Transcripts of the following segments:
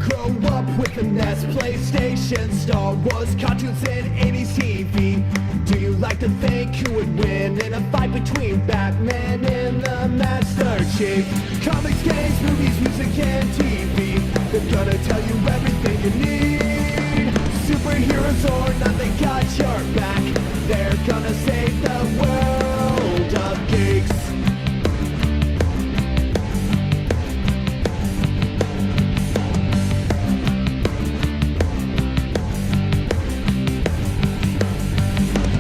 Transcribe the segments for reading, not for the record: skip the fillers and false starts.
grow up with the NES, PlayStation, Star Wars, cartoons, and 80s TV? Do you like to think who would win in a fight between Batman and the Master Chief? Comics, games, movies, music, and TV, they're gonna tell you everything you need. Superheroes or not, they got your back. They're gonna save the world of geeks.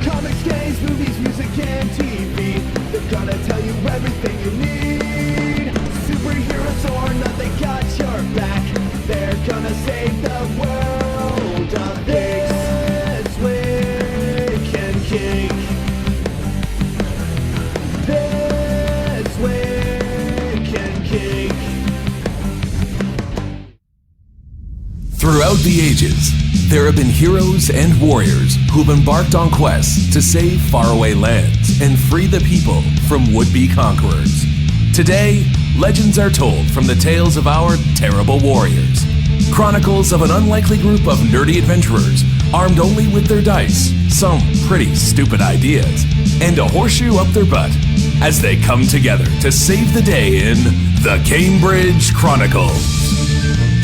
Comics, games, movies, music, and TV, they're gonna tell you everything you need. Superheroes or not, they got your back. They're gonna save the world of geeks. ThisWeekInGeek. ThisWeekInGeek. Throughout the ages, there have been heroes and warriors who've embarked on quests to save faraway lands and free the people from would-be conquerors. Today, legends are told from the tales of our terrible warriors. Chronicles of an unlikely group of nerdy adventurers armed only with their dice, some pretty stupid ideas, and a horseshoe up their butt as they come together to save the day in the Cambridge Chronicles.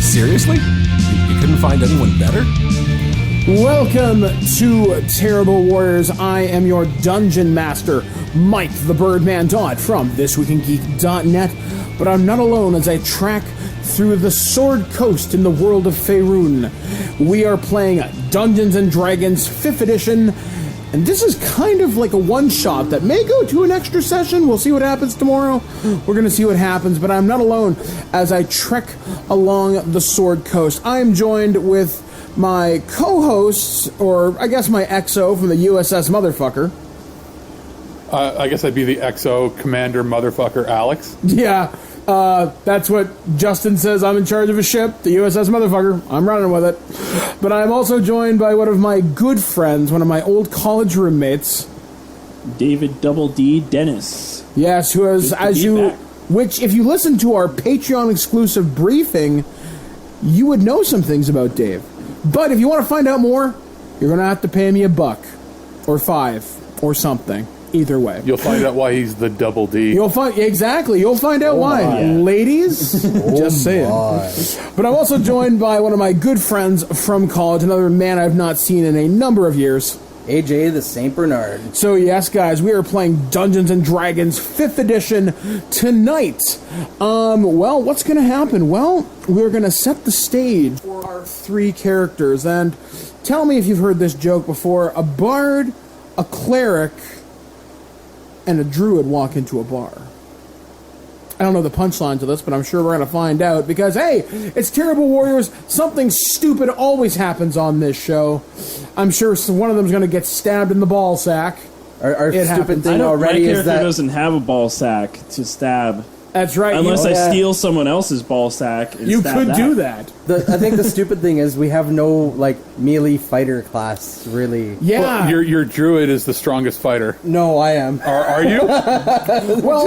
Seriously? You couldn't find anyone better? Welcome to Terrible Warriors. I am your dungeon master, Mike the Birdman Dodd from ThisWeekInGeek.net. But I'm not alone as I track through the Sword Coast in the world of Faerun. We are playing Dungeons & Dragons 5th edition, and this is kind of like a one-shot that may go to an extra session. We'll see what happens tomorrow. We're going to see what happens, but I'm not alone as I trek along the Sword Coast. I am joined with my co-hosts, or I guess my XO from the USS Motherfucker. I guess I'd be the XO Commander Motherfucker Alex. Yeah, that's what Justin says. I'm in charge of a ship, the USS Motherfucker. I'm running with it. But I'm also joined by one of my good friends, one of my old college roommates, David Double D Dennis. Yes, who is, which if you listen to our Patreon exclusive briefing, you would know some things about Dave. But if you want to find out more, you're going to have to pay me $1 or $5 or something. Either way, you'll find out why he's the Double D. You'll find out why, ladies. Just saying. But I'm also joined by one of my good friends from college, another man I've not seen in a number of years, AJ the Saint Bernard. So yes, guys, we are playing Dungeons & Dragons 5th edition tonight. Well, what's going to happen? Well, we're going to set the stage for our 3 characters, and tell me if you've heard this joke before. A bard, a cleric, and a druid walk into a bar. I don't know the punchlines of this, but I'm sure we're going to find out, because, hey, it's Terrible Warriors. Something stupid always happens on this show. I'm sure one of them's going to get stabbed in the ball sack. Our stupid thing already is that... My character doesn't have a ball sack to stab. That's right. Unless I steal someone else's ball sack and you stab could that. do that. I think the stupid thing is we have no, melee fighter class, really. Yeah. Well, your druid is the strongest fighter. No, I am. Are you? Well,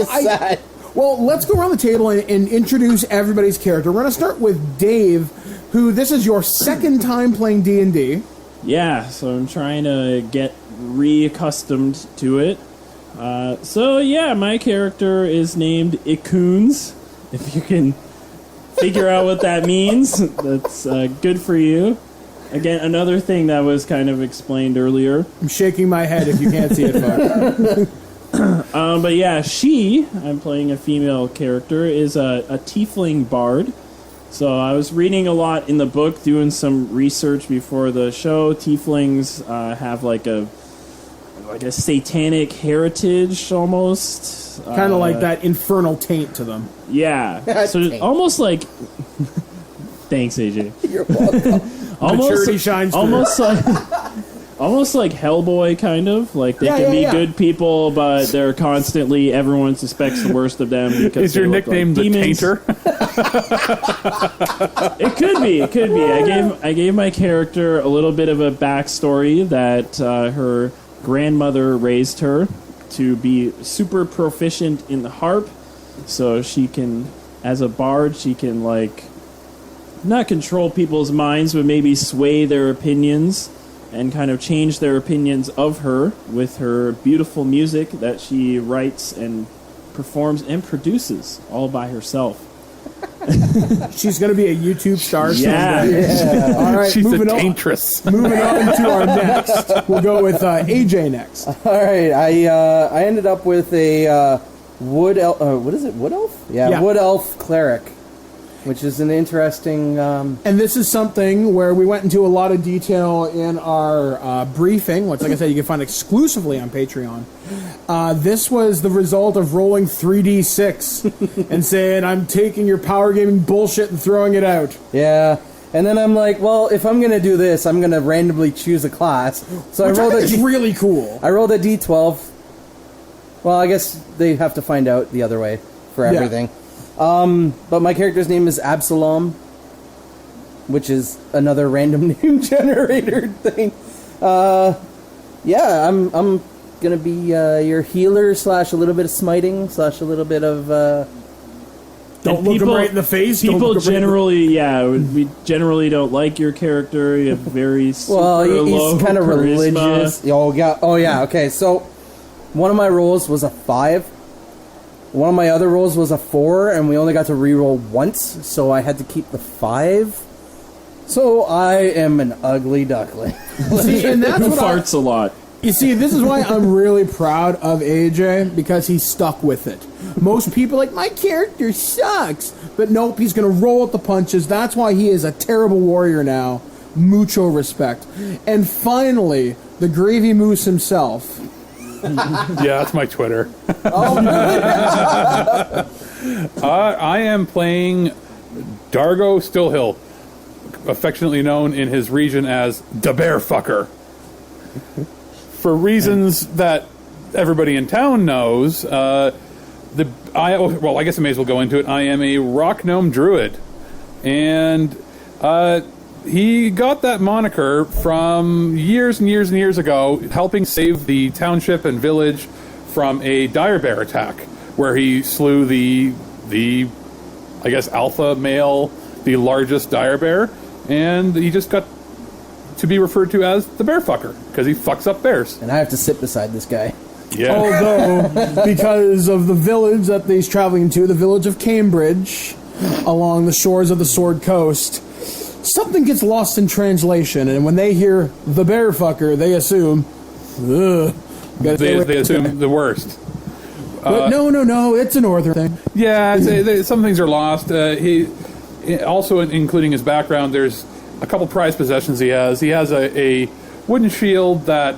let's go around the table and introduce everybody's character. We're going to start with Dave, who this is your second time playing D&D. Yeah, so I'm trying to get reaccustomed to it. My character is named Ikuns. If you can figure out what that means, that's good for you. Again, another thing that was kind of explained earlier. I'm shaking my head if you can't see it, folks. But yeah, I'm playing a female character, is a tiefling bard. So I was reading a lot in the book, doing some research before the show. Tieflings have like a satanic heritage almost. Kind of like that infernal taint to them. Yeah. So almost like... Thanks, AJ. You're welcome. Maturity shines through. Almost like Hellboy, kind of. Like, they can be good people, but they're constantly... Everyone suspects the worst of them because is your nickname the Tainter? It could be. I gave my character a little bit of a backstory that her grandmother raised her to be super proficient in the harp, so she can, as a bard, she can not control people's minds, but maybe sway their opinions and kind of change their opinions of her with her beautiful music that she writes and performs and produces all by herself. She's going to be a YouTube star Yeah. someday. Yeah. All right, She's moving a on. taintress. Moving on to our next. We'll go with AJ next. All right, I ended up with a wood elf. What is it? Wood elf? Yeah, Yeah. wood elf cleric, which is an interesting. And this is something where we went into a lot of detail in our briefing, which, like I said, you can find exclusively on Patreon. This was the result of rolling 3d6 and saying, I'm taking your power gaming bullshit and throwing it out. Yeah, and then I'm like, well, if I'm gonna do this, I'm gonna randomly choose a class. So Which I rolled I a think is really cool. I rolled a d12. Well, I guess they have to find out the other way for Yeah. everything. But my character's name is Absalom, which is another random name generator thing. Yeah, I'm gonna be your healer / a little bit of smiting / a little bit of. Don't And look him right in the face. Don't People look 'em right in the- generally, we generally don't like your character. You have very Well, super low he's kind of charisma. religious. Oh yeah. Okay, so one of my rolls was a 5. One of my other rolls was a 4, and we only got to re-roll once, so I had to keep the 5. So I am an ugly duckling. See, and that's Who what farts a lot. You see, this is why I'm really proud of AJ, because he stuck with it. Most people are like, my character sucks. But nope, he's going to roll with the punches. That's why he is a terrible warrior now. Mucho respect. And finally, the Gravy Moose himself. Yeah, that's my Twitter. I am playing Dargo Stillhill, affectionately known in his region as the Bear Fucker. For reasons that everybody in town knows, I guess I may as well go into it. I am a rock gnome druid, and he got that moniker from years and years and years ago, helping save the township and village from a dire bear attack, where he slew the I guess alpha male, the largest dire bear, and he just got to be referred to as the bear fucker because he fucks up bears. And I have to sit beside this guy. Yeah. Although, because of the village that he's traveling to, the village of Cambridge, along the shores of the Sword Coast, something gets lost in translation, and when they hear the bear fucker, they assume, ugh. They assume the worst. But no, it's a northern thing. Yeah, some things are lost. He also, including his background, there's a couple prized possessions he has. He has a wooden shield that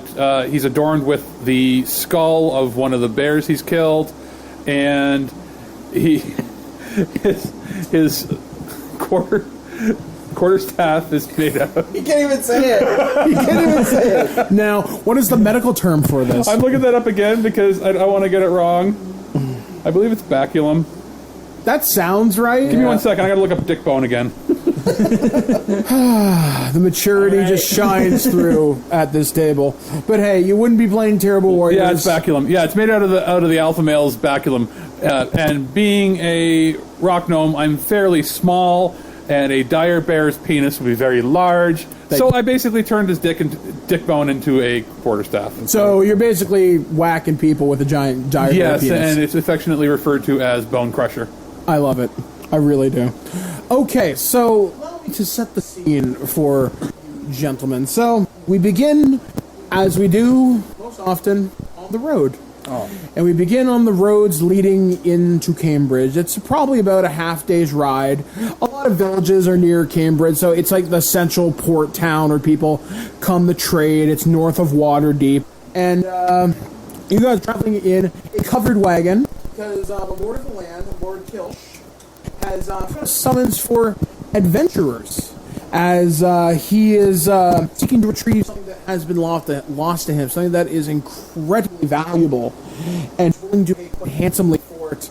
he's adorned with the skull of one of the bears he's killed, and his quarterstaff is made out of... You can't even say it. Now, what is the medical term for this? I'm looking that up again because I want to get it wrong. I believe it's baculum. That sounds right. Give me 1 second. I got to look up dick bone again. The maturity just shines through at this table. But hey, you wouldn't be playing Terrible Warriors. Yeah, it's baculum. Yeah, it's made out of the alpha male's baculum. And being a rock gnome, I'm fairly small, and a dire bear's penis would be very large. So I basically turned his dick bone into a quarterstaff. So you're basically whacking people with a giant dire bear Yes, penis. and it's affectionately referred to as Bone Crusher. I love it. I really do. Okay, so to set the scene for you gentlemen. So we begin, as we do most often, on the road. And we begin on the roads leading into Cambridge. It's probably about a half-day's ride. A lot of villages are near Cambridge, so it's like the central port town where people come to trade. It's north of Waterdeep. And you guys are traveling in a covered wagon because the Lord of the Land, Lord Kilsh, has summons for adventurers as he is seeking to retrieve something that has been lost to him, something that is incredibly valuable, and willing to pay handsomely for it.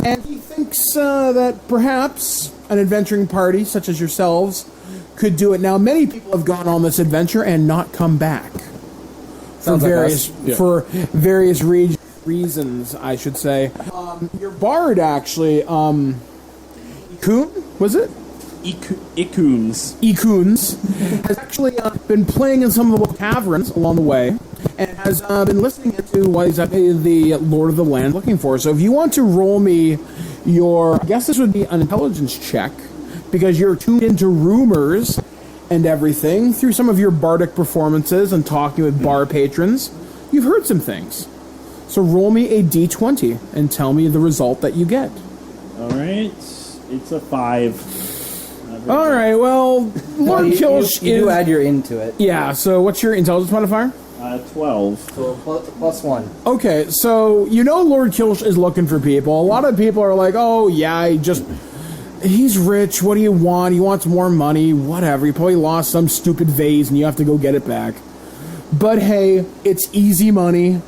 And he thinks that perhaps an adventuring party such as yourselves could do it. Now, many people have gone on this adventure and not come back for various reasons, I should say. Your bard, actually, Coon, was it? Ikoons. Ikoons, has actually been playing in some of the local taverns along the way, and has been listening into what exactly the Lord of the Land looking for. So if you want to roll me I guess this would be an intelligence check, because you're tuned into rumors and everything through some of your bardic performances and talking with bar patrons. You've heard some things. So roll me a d20 and tell me the result that you get. All right. It's a 5. All right, well, Lord Kilsh You do add your into it. Yeah, so what's your intelligence modifier? 12. So plus 1. Okay, so you know Lord Kilsh is looking for people. A lot of people are like, oh, yeah, he's rich. What do you want? He wants more money. Whatever. He probably lost some stupid vase and you have to go get it back. But hey, it's easy money,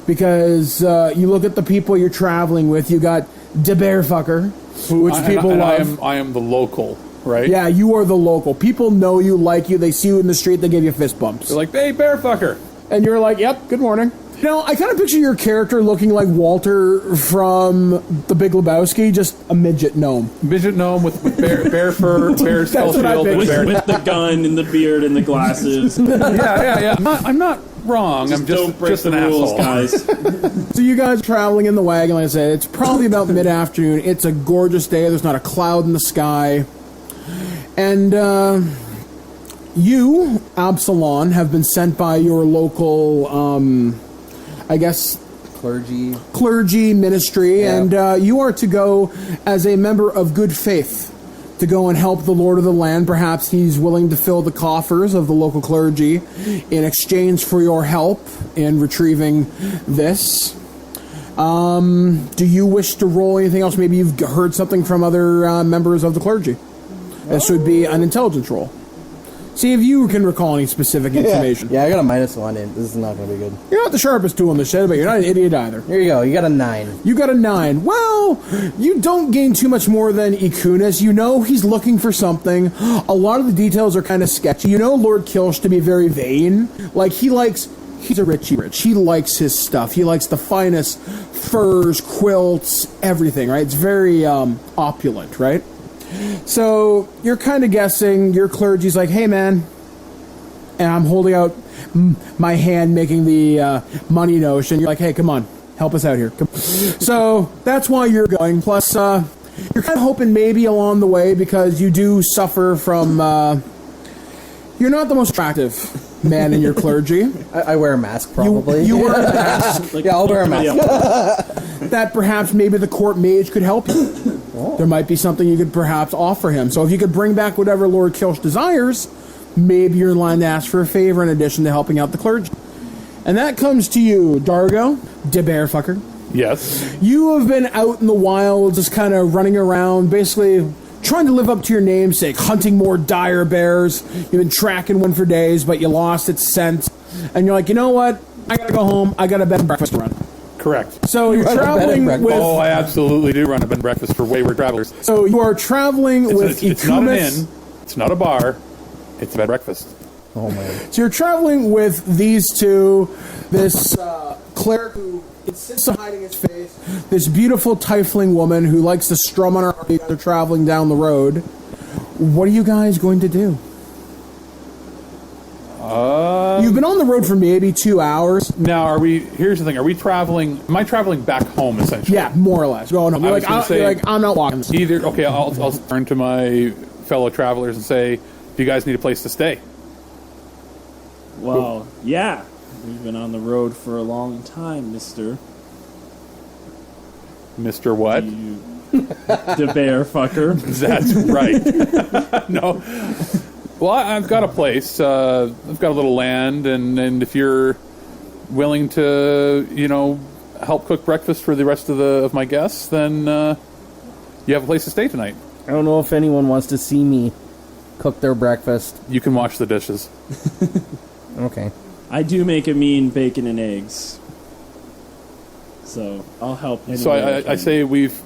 because you look at the people you're traveling with. You got the bear fucker, which people love. I am the local, right? Yeah, you are the local. People know you, like you. They see you in the street. They give you fist bumps. They're like, hey, bear fucker. And you're like, yep, good morning. You know, I kind of picture your character looking like Walter from The Big Lebowski, just a midget gnome. Midget gnome with bear fur, bear skull what I shield. pictured. With the gun and the beard and the glasses. Yeah. I'm not wrong. I'm Don't break just the an rules, asshole. guys. So you guys are traveling in the wagon, like I said. It's probably about mid-afternoon. It's a gorgeous day. There's not a cloud in the sky. And you, Absalon, have been sent by your local, I guess, clergy ministry, Yeah. and you are to go as a member of good faith to go and help the Lord of the Land. Perhaps he's willing to fill the coffers of the local clergy in exchange for your help in retrieving this. Do you wish to roll anything else? Maybe you've heard something from other members of the clergy. This would be an intelligence roll. See if you can recall any specific information. Yeah, I got a -1 in. This is not going to be good. You're not the sharpest tool in the shed, but you're not an idiot either. Here you go. You got a 9. You got a 9. Well, you don't gain too much more than Ikunis. You know he's looking for something. A lot of the details are kind of sketchy. You know Lord Kilsh to be very vain. Like, he's a Richie Rich. He likes his stuff. He likes the finest furs, quilts, everything, right? It's very opulent, right? So you're kind of guessing. Your clergy's like, hey, man. And I'm holding out my hand, making the money notion. You're like, hey, come on. Help us out here. Come. So that's why you're going. Plus, you're kind of hoping maybe along the way, because you do suffer from... you're not the most attractive man in your clergy. I wear a mask, probably. You wear a mask. Yeah, I'll wear a mask. That perhaps maybe the court mage could help you. There might be something you could perhaps offer him. So if you could bring back whatever Lord Kilsh desires, maybe you're in line to ask for a favor in addition to helping out the clergy. And that comes to you, Dargo, de bear fucker. Yes. You have been out in the wild, just kind of running around, basically trying to live up to your namesake, hunting more dire bears. You've been tracking one for days, but you lost its scent. And you're like, you know what? I gotta go home. I got a bed and breakfast to run. Correct. So you're traveling with... Oh, I absolutely do run a bed and breakfast for wayward travelers. So you are traveling with it's not an Ikumis. inn. It's not a bar. It's a bed and breakfast. Oh, man. So you're traveling with these two, this cleric who insists on hiding his face, this beautiful tiefling woman who likes to strum on her harp as they're traveling down the road. What are you guys going to do? You've been on the road for maybe 2 hours. Now, here's the thing. Am I traveling back home, essentially? Yeah, more or less. Going home. You're like, I'm not walking this. Okay, I'll turn to my fellow travelers and say, do you guys need a place to stay? Well, yeah. We've been on the road for a long time, mister. Mr. What? The bear fucker. That's right. No. Well, I've got a place. I've got a little land, and if you're willing to, help cook breakfast for the rest of my guests, then you have a place to stay tonight. I don't know if anyone wants to see me cook their breakfast. You can wash the dishes. Okay. I do make a mean bacon and eggs. So I'll help. So I say we've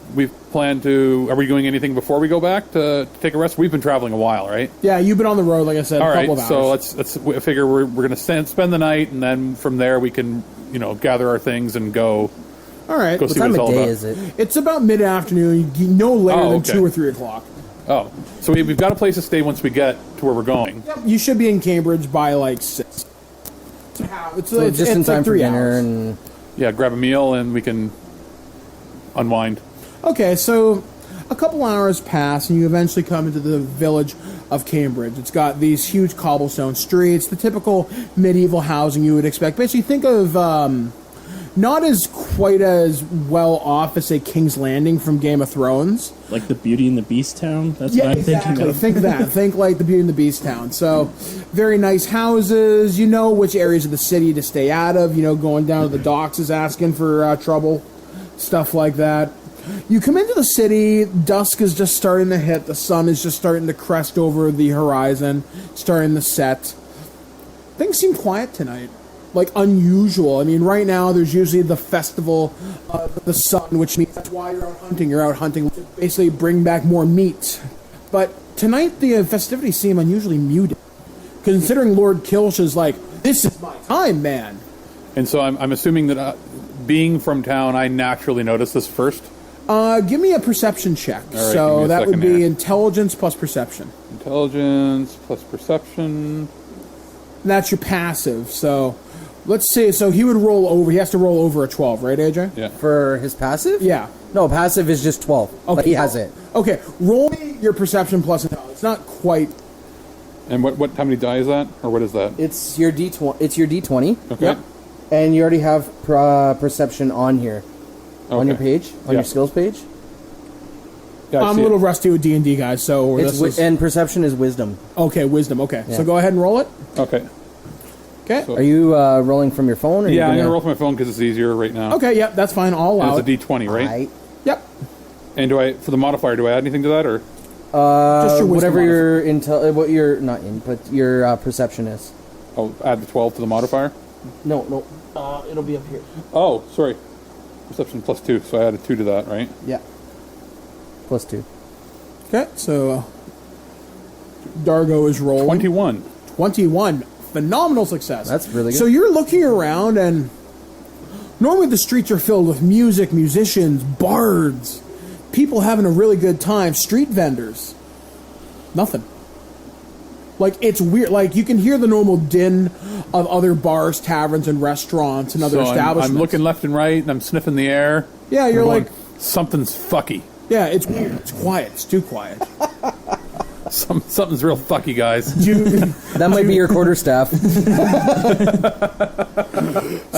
planned to. Are we doing anything before we go back to take a rest? We've been traveling a while, right? Yeah, you've been on the road, like I said, All a couple right. of hours. So let's figure we're going to spend the night, and then from there we can gather our things and go. All right. Go What see time what it's of all day about. is it? It's about mid-afternoon, no later than okay. 2 or 3 o'clock. Oh, so we've got a place to stay once we get to where we're going. Yep, you should be in Cambridge by like 6. So just in time for dinner and... Yeah, grab a meal and we can unwind. Okay, so a couple hours pass and you eventually come into the village of Cambridge. It's got these huge cobblestone streets, the typical medieval housing you would expect. Basically, think of not as quite as well off as, say, King's Landing from Game of Thrones. Like the Beauty and the Beast town? That's Yeah, what I'm exactly. thinking of. Think that. Think like the Beauty and the Beast town. So, very nice houses. You know which areas of the city to stay out of. You know, going down to the docks is asking for trouble. Stuff like that. You come into the city. Dusk is just starting to hit. The sun is just starting to crest over the horizon. Starting to set. Things seem quiet tonight. Like, unusual. I mean, right now, there's usually the festival of the sun, which means that's why you're out hunting. You're out hunting to basically bring back more meat. But tonight, the festivities seem unusually muted. Considering Lord Kilsh is like, this is my time, man. And so I'm assuming that being from town, I naturally notice this first. Give me a perception check. All right, So that would be here. intelligence plus perception. Intelligence plus perception. And that's your passive, so... Let's see, so he would roll over. He has to roll over a 12, right, AJ? Yeah. For his passive? Yeah. No, passive is just 12. Okay. But he has it. Okay, roll me your perception plus intelligence. It's not quite... And what? How many die is that? Or what is that? It's your D20. It's your D20. Okay. Yep. And you already have perception on here. On your page? On your skills page? Yeah, I I'm see a little it. rusty with D&D, guys, so... And perception is wisdom. Okay, wisdom, okay. Yeah. So go ahead and roll it. Okay. Okay. So- Are you rolling from your phone? Or Yeah, I'm going going to roll from my phone because it's easier right now. Okay, yep, that's fine. I'll allow And it. it's a D20, right? Right. Yep. And for the modifier, do I add anything to that? Or Just your wisdom Whatever your what your your perception is. I'll add the 12 to the modifier? No. It'll be up here. Oh, sorry. Perception plus 2, so I added 2 to that, right? Yeah. Plus 2. Okay, so... Dargo is rolling. 21. 21. Phenomenal success. That's really good. So you're looking around, and normally the streets are filled with music, musicians, bards, people having a really good time, street vendors. Nothing. Like, it's weird. Like, you can hear the normal din of other bars, taverns, and restaurants and other So establishments. I'm looking left and right, and I'm sniffing the air. Yeah, you're I'm going, like... something's fucky. Yeah, it's weird. It's quiet. It's too quiet. Something's real fucky, guys. That might be your quarterstaff.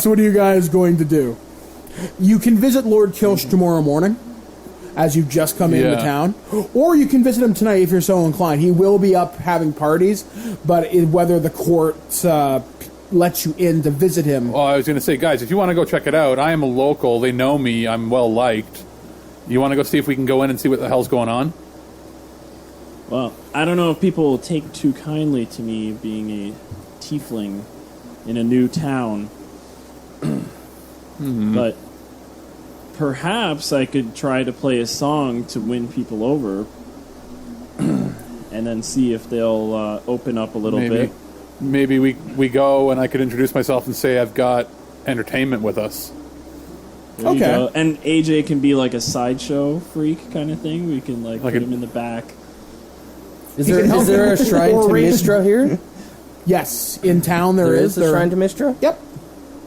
So what are you guys going to do? You can visit Lord Kilsh tomorrow morning, as you've just come into town. Or you can visit him tonight if you're so inclined. He will be up having parties, but whether the court lets you in to visit him... Well, I was going to say, guys, if you want to go check it out, I am a local. They know me. I'm well-liked. You want to go see if we can go in and see what the hell's going on? Well, I don't know if people will take too kindly to me being a tiefling in a new town. But perhaps I could try to play a song to win people over and then see if they'll open up a little bit. Maybe we go and I could introduce myself and say I've got entertainment with us. There you go. And AJ can be like a sideshow freak kind of thing. We can put him in the back. Is there a shrine to Mistra here? Yes, in town there is. a shrine to Mistra? Yep.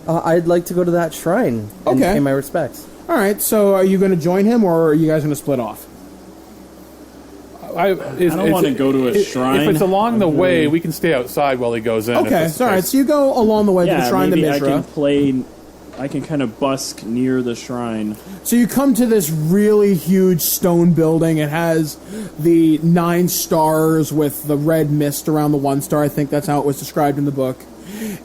I'd like to go to that shrine and pay my respects. All right, so are you going to join him, or are you guys going to split off? I don't want to go to a shrine. If it's along the way, we can stay outside while he goes in. Okay, all right, so you go along the way to the shrine to Mishra. I can kind of busk near the shrine. So you come to this really huge stone building. It has the 9 stars with the red mist around the 1 star. I think that's how it was described in the book.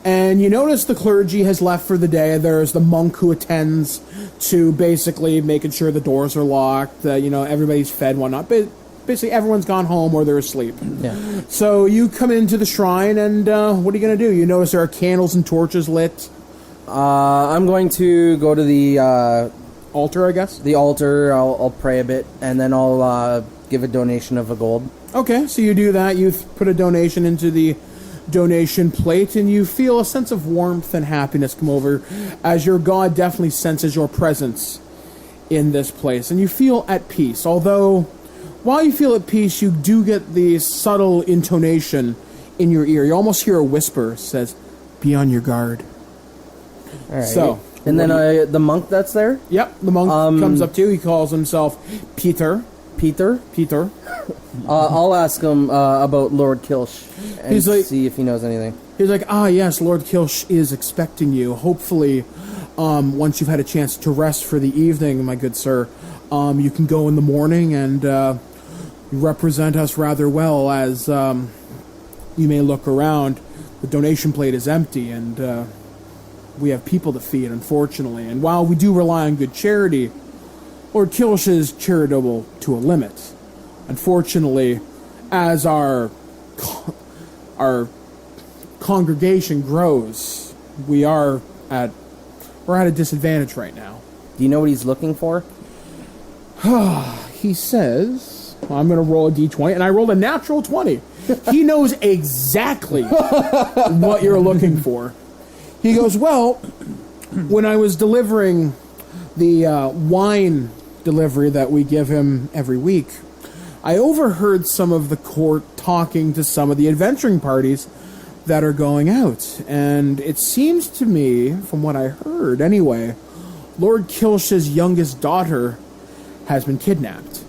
And you notice the clergy has left for the day. There's the monk who attends to basically making sure the doors are locked, everybody's fed, whatnot. But basically everyone's gone home or they're asleep. Yeah. So you come into the shrine, and what are you going to do? You notice there are candles and torches lit. I'm going to go to the altar, I guess. The altar. I'll pray a bit, and then I'll give a donation of a gold. Okay, so you do that. You put a donation into the donation plate, and you feel a sense of warmth and happiness come over, as your god definitely senses your presence in this place, and you feel at peace. Although while you feel at peace, you do get the subtle intonation in your ear. You almost hear a whisper. Says, "Be on your guard." All right. So, and then the monk that's there, yep, the monk comes up to you. He calls himself Peter. Peter. I'll ask him about Lord Kilsh and He's like- see if he knows anything. He's like, yes, Lord Kilsh is expecting you. Hopefully, once you've had a chance to rest for the evening, my good sir, you can go in the morning and represent us rather well. As you may look around, the donation plate is empty, and we have people to feed, unfortunately. And while we do rely on good charity, Lord Kilsh is charitable to a limit. Unfortunately, as our congregation grows, we're at a disadvantage right now. Do you know what he's looking for? He says, I'm going to roll a d20, and I rolled a natural 20. He knows exactly what you're looking for. He goes, well, when I was delivering the wine delivery that we give him every week, I overheard some of the court talking to some of the adventuring parties that are going out. And it seems to me, from what I heard anyway, Lord Kilsh's youngest daughter has been kidnapped.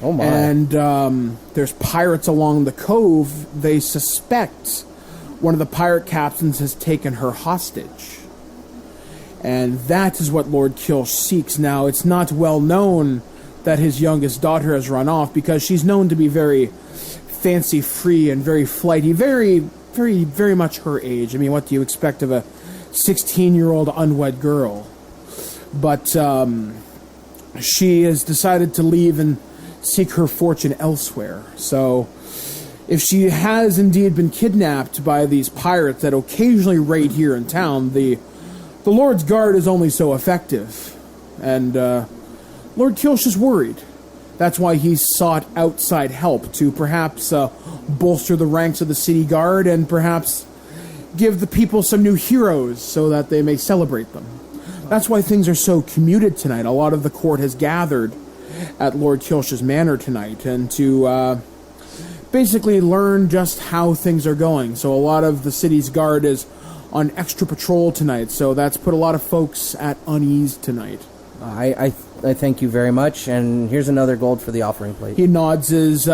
Oh my. And there's pirates along the cove. They suspect one of the pirate captains has taken her hostage. And that is what Lord Kilsh seeks. Now, it's not well known that his youngest daughter has run off, because she's known to be very fancy-free and very flighty, very, very, very much her age. I mean, what do you expect of a 16-year-old unwed girl? But she has decided to leave and seek her fortune elsewhere. So, if she has indeed been kidnapped by these pirates that occasionally raid here in town, the Lord's Guard is only so effective. And Lord Kilsh is worried. That's why he's sought outside help to perhaps bolster the ranks of the city guard and perhaps give the people some new heroes so that they may celebrate them. That's why things are so commuted tonight. A lot of the court has gathered at Lord Kilsh's manor tonight, and to basically learn just how things are going. So a lot of the city's guard is on extra patrol tonight, so that's put a lot of folks at unease tonight. I thank you very much, and here's another gold for the offering plate. He nods his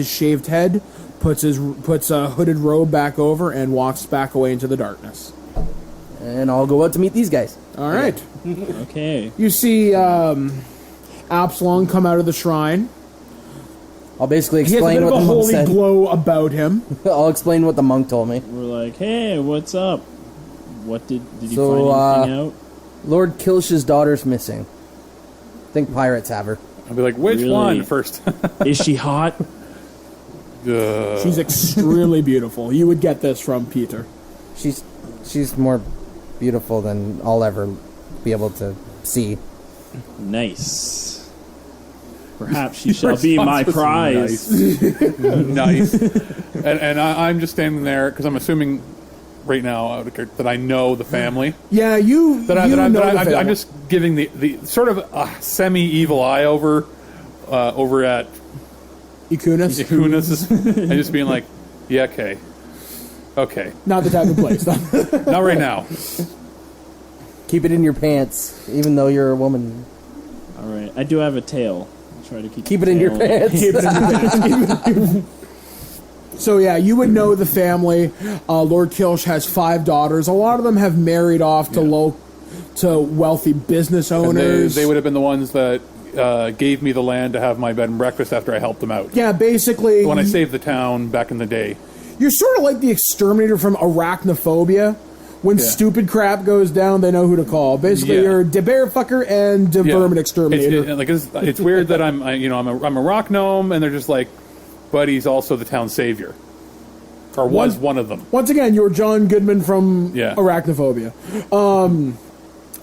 shaved head, puts a hooded robe back over, and walks back away into the darkness. And I'll go out to meet these guys. All right. Okay. You see Absalom come out of the shrine. I'll basically He has a explain bit what of a the monk holy said. glow about him. I'll explain what the monk told me. We're like, hey, what's up? What did you So, find anything out? Lord Kilsh's daughter's missing. I think pirates have her. I'll be like, which Really? one first? Is she hot? She's extremely beautiful. You would get this from Peter. She's more beautiful than I'll ever be able to see. Nice. Perhaps she shall be my prize. Nice. And I'm just standing there because I'm assuming right now that I know the family. Yeah, you know the family. I'm just giving the sort of a semi-evil eye over at Ikunas. Ikunas and just being like, yeah, okay, Not the type of place. not right now. Keep it in your pants, even though you're a woman. All right. I do have a tail. I'll try to keep Keep the it in your tail. pants. So yeah, you would know the family. Lord Kilsh has 5 daughters. A lot of them have married off to wealthy business And owners. they would have been the ones that gave me the land to have my bed and breakfast after I helped them out. Yeah, basically, When I saved the town back in the day. you're sort of like the exterminator from Arachnophobia. When stupid crap goes down, they know who to call. Basically, Yeah. you're de bear fucker and de vermin exterminator. It's weird that I'm a rock gnome, and they're just like, but he's also the town savior, or was one of them. Once again, you're John Goodman from Yeah. Arachnophobia.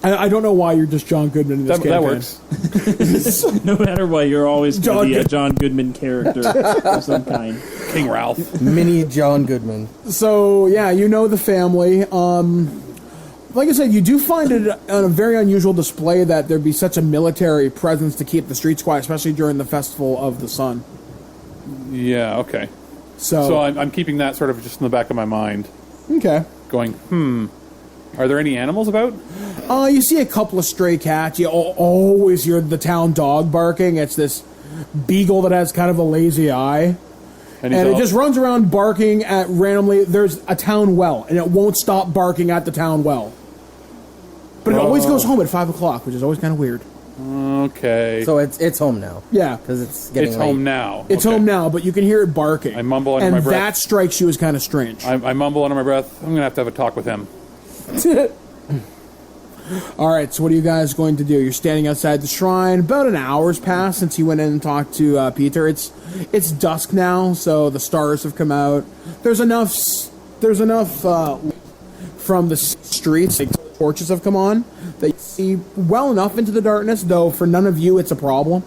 I don't know why you're just John Goodman in this That campaign. works. No matter what, you're always going to be a Good- John Goodman character of some kind. King Ralph. Mini John Goodman. So yeah, you know the family. like I said, you do find it on a very unusual display that there'd be such a military presence to keep the streets quiet, especially during the Festival of the Sun. Yeah, okay. So I'm keeping that sort of just in the back of my mind. Okay. Going, are there any animals about? You see a couple of stray cats. You always hear the town dog barking. It's this beagle that has kind of a lazy eye. And it just runs around barking at randomly. There's a town well, and it won't stop barking at the town well. But it always goes home at 5 o'clock, which is always kind of weird. Okay. So it's home now. Yeah. Because it's getting It's late. home now. It's home now, but you can hear it barking. I mumble under my breath. And that strikes you as kind of strange. I mumble under my breath. I'm going to have a talk with him. All right, so what are you guys going to do? You're standing outside the shrine. About an hour's passed since you went in and talked to Peter. It's dusk now, so the stars have come out. There's enough from the streets, like torches have come on, that you see well enough into the darkness, though for none of you it's a problem.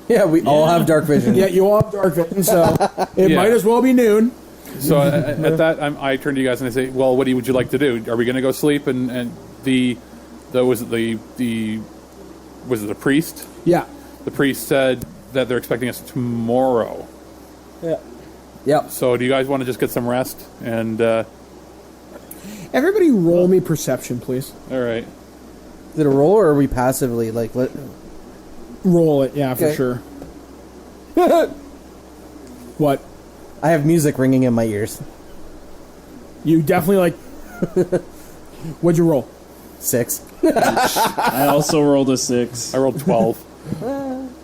Yeah, we all have dark vision. Yeah, you all have dark vision, so it might as well be noon. So at that, I turn to you guys and I say, "Well, would you like to do? Are we going to go sleep?" And was it the priest? Yeah. The priest said that they're expecting us tomorrow. Yeah. Yep. So do you guys want to just get some rest? And Everybody roll me perception, please. all right. Is it a roll, or are we passively like? Roll it, yeah, for Okay. sure. What? I have music ringing in my ears. You definitely What'd you roll? 6. I also rolled a 6. I rolled 12.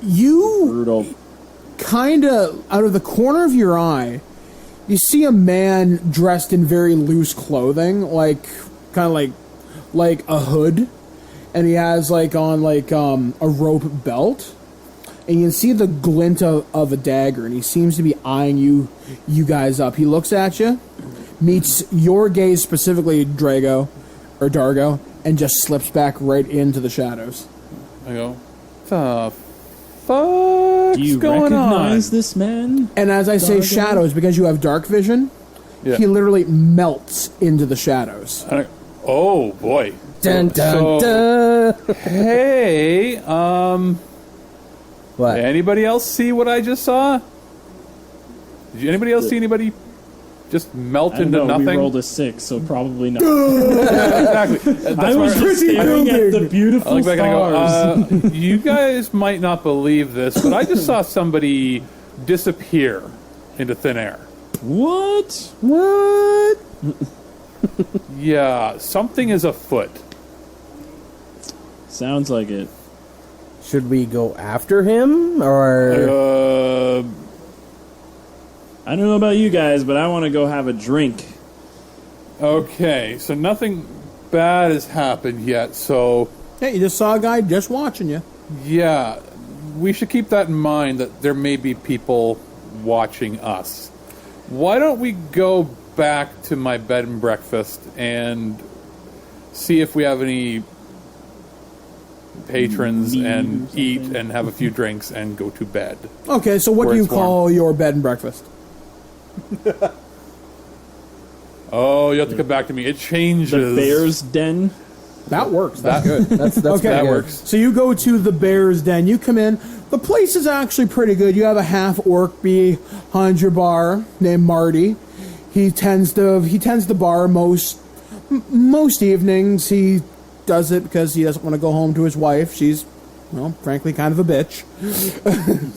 You Brutal. kind of, out of the corner of your eye, you see a man dressed in very loose clothing, kind of like a hood, and he has a rope belt, and you can see the glint of a dagger, and he seems to be eyeing you guys up. He looks at you, meets your gaze specifically, Dargo, and just slips back right into the shadows. I go, the fuck's Do you going recognize on? this man? And as I say Dargo? shadows, because you have dark vision, Yeah. he literally melts into the shadows. And oh boy. Dun dun So- dun. Hey, What? anybody else see what I just saw? Did anybody else see anybody just melt I don't into know, nothing? we rolled a 6, so probably not. Exactly. I was just staring at the I beautiful look back and I stars. go, you guys might not believe this, but I just saw somebody disappear into thin air. What? What? Yeah, something is afoot. Sounds like it. Should we go after him, or I don't know about you guys, but I want to go have a drink. Okay, so nothing bad has happened yet, so Hey, you just saw a guy just watching you. yeah, we should keep that in mind that there may be people watching us. Why don't we go back to my bed and breakfast and see if we have any patrons and eat and have a few drinks and go to bed. Okay, so what Where do you it's warm. call your bed and breakfast? Oh, you have to come back to me. It changes. The Bear's Den. That works. That's good. that's Okay. pretty That good. works. So you go to the Bear's Den. You come in. The place is actually pretty good. You have a half orc behind your bar named Marty. He tends to bar most evenings. He does it because he doesn't want to go home to his wife. She's, well, frankly, kind of a bitch.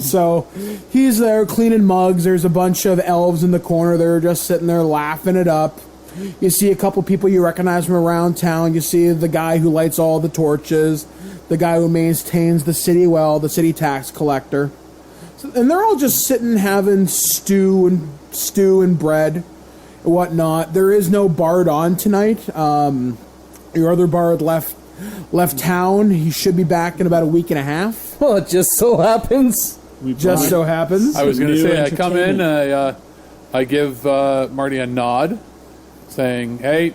So he's there cleaning mugs. There's a bunch of elves in the corner. They're just sitting there laughing it up. You see a couple people you recognize from around town. You see the guy who lights all the torches, the guy who maintains the city well, the city tax collector. And they're all just sitting having stew and bread and whatnot. There is no bard on tonight. Your other bard left town. He should be back in about a week and a half. Well, it just so happens. Just so happens. I was going to New say, I come in, entertainment. I give Marty a nod, saying, "Hey,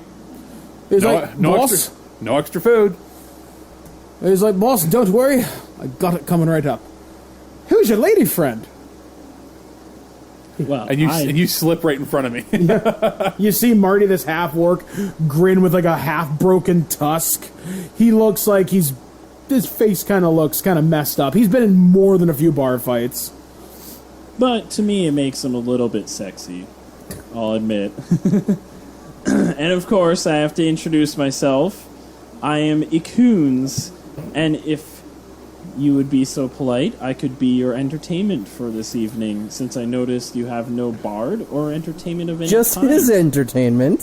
He's no, like, no boss. extra, no extra food." He's like, boss, don't worry. I got it coming right up. Who's your lady friend? Well, and you slip right in front of me. You see Marty, this half-orc, grin with like a half-broken tusk. He looks like his face kind of looks kind of messed up. He's been in more than a few bar fights. But to me, it makes him a little bit sexy, I'll admit. And of course, I have to introduce myself. I am Ikoons, and if you would be so polite, I could be your entertainment for this evening, since I noticed you have no bard or entertainment of any Just kind. his entertainment.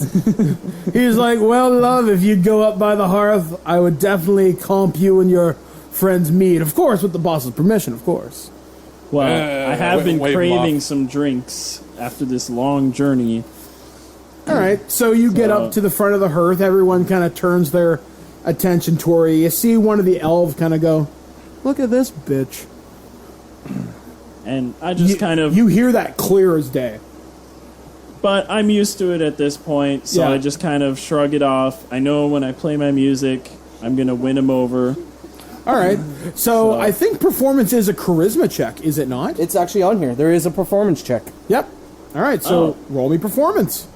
He's like, well, love, if you'd go up by the hearth, I would definitely comp you and your friends mead. Of course, with the boss's permission, of course. Well, I have been wave 'em craving off. some drinks after this long journey. All right, so you get up to the front of the hearth. Everyone kind of turns their attention toward you. You see one of the elves kind of go, look at this bitch. And I just You hear that clear as day. But I'm used to it at this point, so Yeah. I just kind of shrug it off. I know when I play my music, I'm going to win him over. All right, so I think performance is a charisma check, is it not? It's actually on here. There is a performance check. Yep. All right, so roll me performance.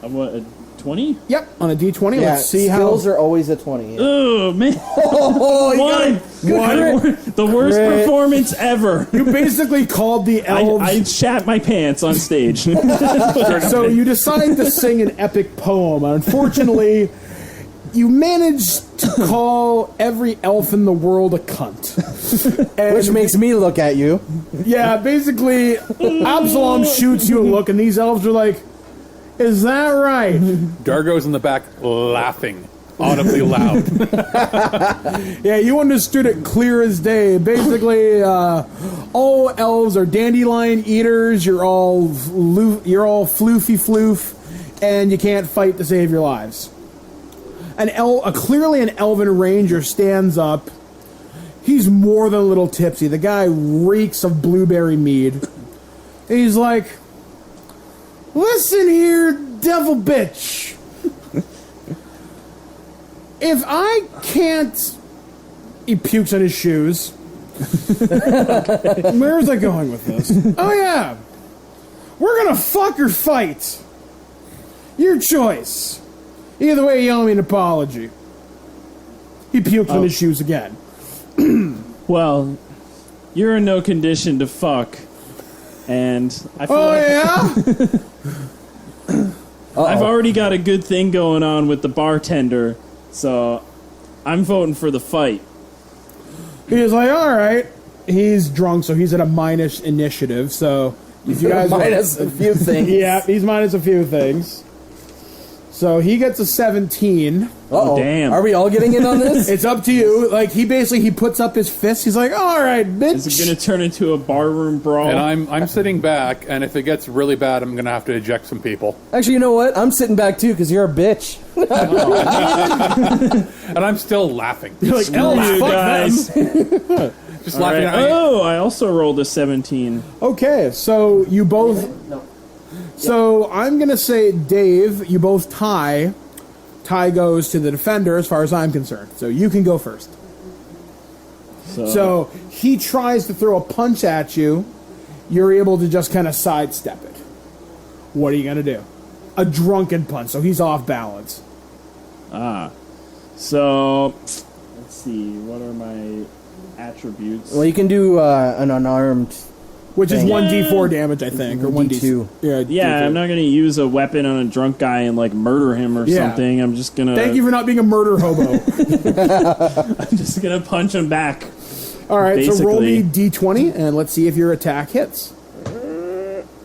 What, a 20? Yep, on a d20. Yeah, Let's see skills how. are always a 20. Yeah. Oh, man. Oh, you One. The worst Crit. performance ever. You basically called the elves. I shat my pants on stage. So you decide to sing an epic poem. Unfortunately, you managed to call every elf in the world a cunt. And Which makes me look at you. yeah, basically, Absalom shoots you a look, and these elves are like, is that right? Dargo's in the back laughing, audibly loud. Yeah, you understood it clear as day. Basically, all elves are dandelion eaters. You're all floofy floof, and you can't fight to save your lives. Clearly an elven ranger stands up. He's more than a little tipsy. The guy reeks of blueberry mead. He's like, listen here, devil bitch. If I can't... He pukes on his shoes. Where was I going with this? Oh, yeah. We're gonna fuck or fight. Your choice. Either way, you owe me an apology. He puked on his shoes again. Well, you're in no condition to fuck. And I feel Oh, like yeah? I've already got a good thing going on with the bartender, so I'm voting for the fight. He's like, all right. He's drunk, so he's at a minus initiative. So if you guys Minus a few things. yeah, he's minus a few things. So he gets a 17. Uh-oh. Damn. Are we all getting in on this? It's up to you. Like he puts up his fist. He's like, all right, bitch. Is it going to turn into a barroom brawl? And I'm sitting back, and if it gets really bad, I'm going to have to eject some people. Actually, you know what? I'm sitting back too because you're a bitch. And I'm still laughing. You're like, Screw elves, you fuck guys. them. Just All laughing right. at Oh, I also rolled a 17. Okay, so you both. So I'm gonna say, Dave, you both tie. Tie goes to the defender, as far as I'm concerned. So you can go first. So he tries to throw a punch at you. You're able to just kind of sidestep it. What are you gonna do? A drunken punch, so he's off balance. So, let's see. What are my attributes? Well, you can do an unarmed. Which is Dang. 1d4 damage, I think, or 1d2. D2. Yeah, D2. I'm not going to use a weapon on a drunk guy and, like, murder him or Yeah. something. I'm just going to... Thank you for not being a murder hobo. I'm just going to punch him back. All right, so roll me Basically. d20, and let's see if your attack hits.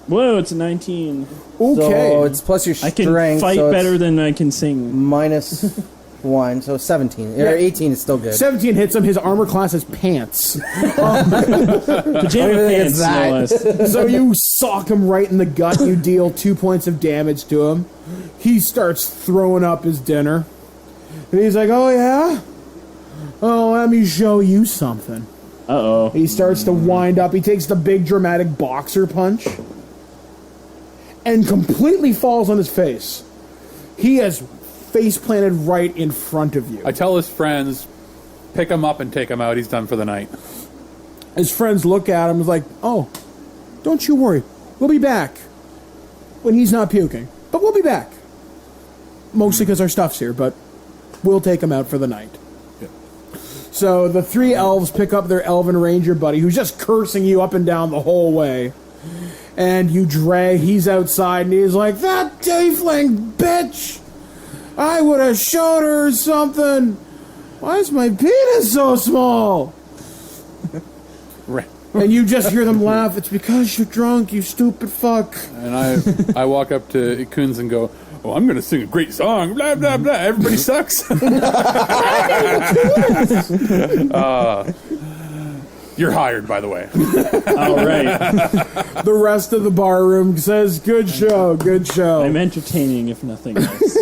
Whoa, it's a 19. Okay. So it's plus your I strength. can fight so it's better than I can sing. minus 1, so 17. Yeah. Or 18 is still good. 17 hits him. His armor class is pants. Pajama think it's pants, no less. So you sock him right in the gut. You deal 2 points of damage to him. He starts throwing up his dinner. And he's like, oh, yeah? Oh, let me show you something. Uh-oh. He starts to wind up. He takes the big dramatic boxer punch and completely falls on his face. He has face planted right in front of you. I tell his friends, pick him up and take him out. He's done for the night. His friends look at him and is like, oh, don't you worry. We'll be back. when he's not puking. But we'll be back. Mostly because our stuff's here, but we'll take him out for the night. So the 3 elves pick up their elven ranger buddy, who's just cursing you up and down the whole way. And you drag, he's outside, and he's like, that tiefling bitch! I would have showed her something! Why is my penis so small? And you just hear them laugh. It's because you're drunk, you stupid fuck. And I walk up to Ikuns and go, oh, I'm going to sing a great song. Blah, blah, blah. Everybody sucks. You're hired, by the way. All right. The rest of the bar room says, good show, good show. I'm entertaining, if nothing else.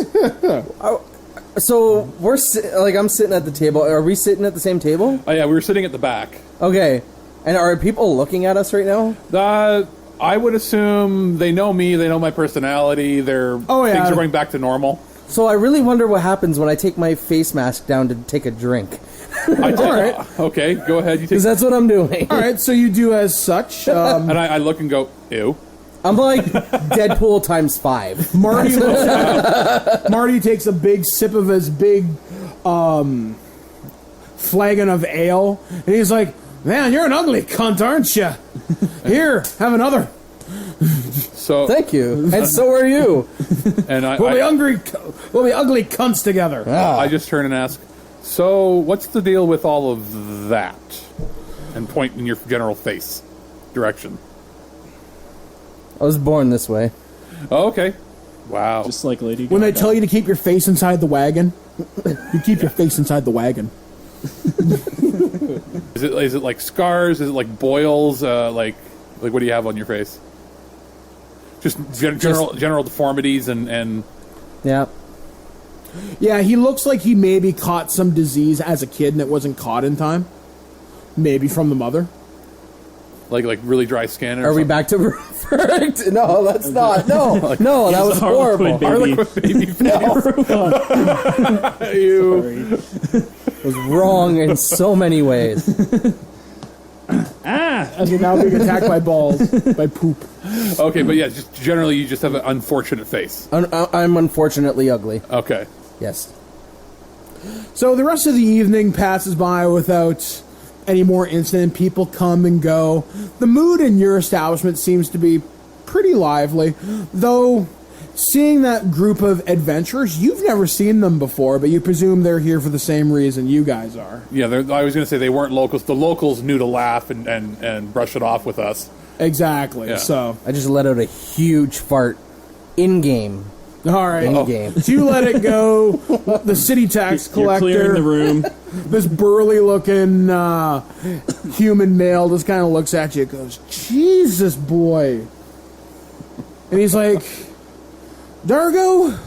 So I'm sitting at the table. Are we sitting at the same table? Oh, yeah, we were sitting at the back. Okay. And are people looking at us right now? I would assume they know me, they know my personality, things are going back to normal. So I really wonder what happens when I take my face mask down to take a drink. All right. Okay, go ahead. Because that's what I'm doing. All right, so you do as such. And I look and go, ew. I'm like Deadpool times 5. Marty looks at Marty takes a big sip of his big flagon of ale, and he's like, man, you're an ugly cunt, aren't you? Here, have another. So thank you, and so are you. And we'll be ugly cunts together. I just turn and ask, so what's the deal with all of that? And point in your general face direction. I was born this way. Oh, okay. Wow. Just like Lady Gaga. When they tell you to keep your face inside the wagon, you keep your face inside the wagon. Is it like scars? Is it like boils? Like what do you have on your face? Just general deformities and yeah. Yeah, he looks like he maybe caught some disease as a kid and it wasn't caught in time. Maybe from the mother. Like really dry skin. Are we back to perfect? No, that's not. No, that was horrible. Harlequin baby. You was wrong in so many ways. As you're now being attacked by balls, by poop. Okay, but yeah, just generally you just have an unfortunate face. I'm unfortunately ugly. Okay. Yes. So the rest of the evening passes by without any more incident. People come and go. The mood in your establishment seems to be pretty lively, though seeing that group of adventurers, you've never seen them before, but you presume they're here for the same reason you guys are. Yeah, I was going to say they weren't locals. The locals knew to laugh and brush it off with us. Exactly. Yeah. So I just let out a huge fart in-game. All right. In-game. So you let it go. The city tax collector. You're clearing the room. This burly-looking human male just kind of looks at you and goes, Jesus, boy. And he's like, Dargo,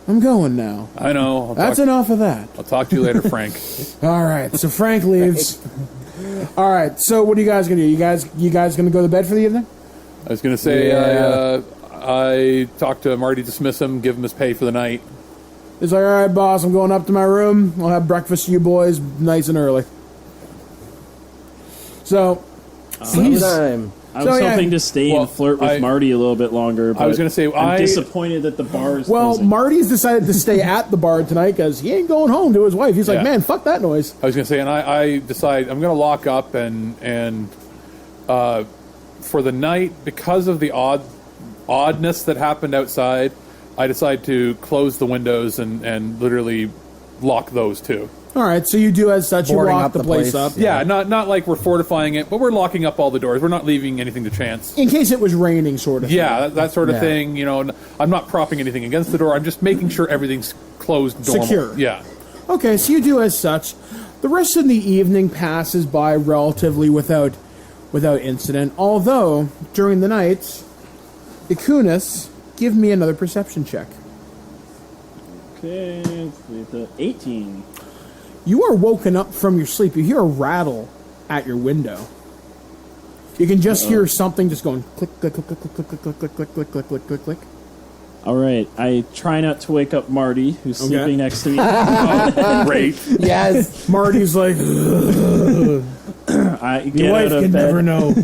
I'm going now. I know. That's enough of that. I'll talk to you later, Frank. All right. So Frank leaves. All right. So what are you guys going to do? You guys going to go to bed for the evening? I was going to say, Yeah. I talked to Marty, dismiss him, give him his pay for the night. He's like, all right, boss, I'm going up to my room. I'll have breakfast for you boys nice and early. So, Sometime. I was hoping to stay and flirt with Marty a little bit longer, but I was going to say, I'm disappointed that the bar is well, closing. Marty's decided to stay at the bar tonight because he ain't going home to his wife. He's like, Yeah. man, fuck that noise. I was going to say, and I decide I'm going to lock up and for the night, because of the oddness that happened outside, I decide to close the windows and literally lock those too. All right, so you do as such. Boarding You lock up the the place place. up. Yeah, not like we're fortifying it, but we're locking up all the doors. We're not leaving anything to chance. In case it was raining, sort of. Yeah, that sort of Yeah. thing. You know, I'm not propping anything against the door. I'm just making sure everything's closed, normal. Secure. Yeah. Okay, so you do as such. The rest of the evening passes by relatively without incident. Although during the night, Ikunis, give me another perception check. Okay, let's see, the 18. You are woken up from your sleep. You hear a rattle at your window. You can just hear something just going click, click, click, click, click, click, click, click, click, click, click, click, click, click. All right, I try not to wake up Marty, who's Okay. sleeping next to me. Great. Yes. Marty's like, I get your wife out of can bed. never know.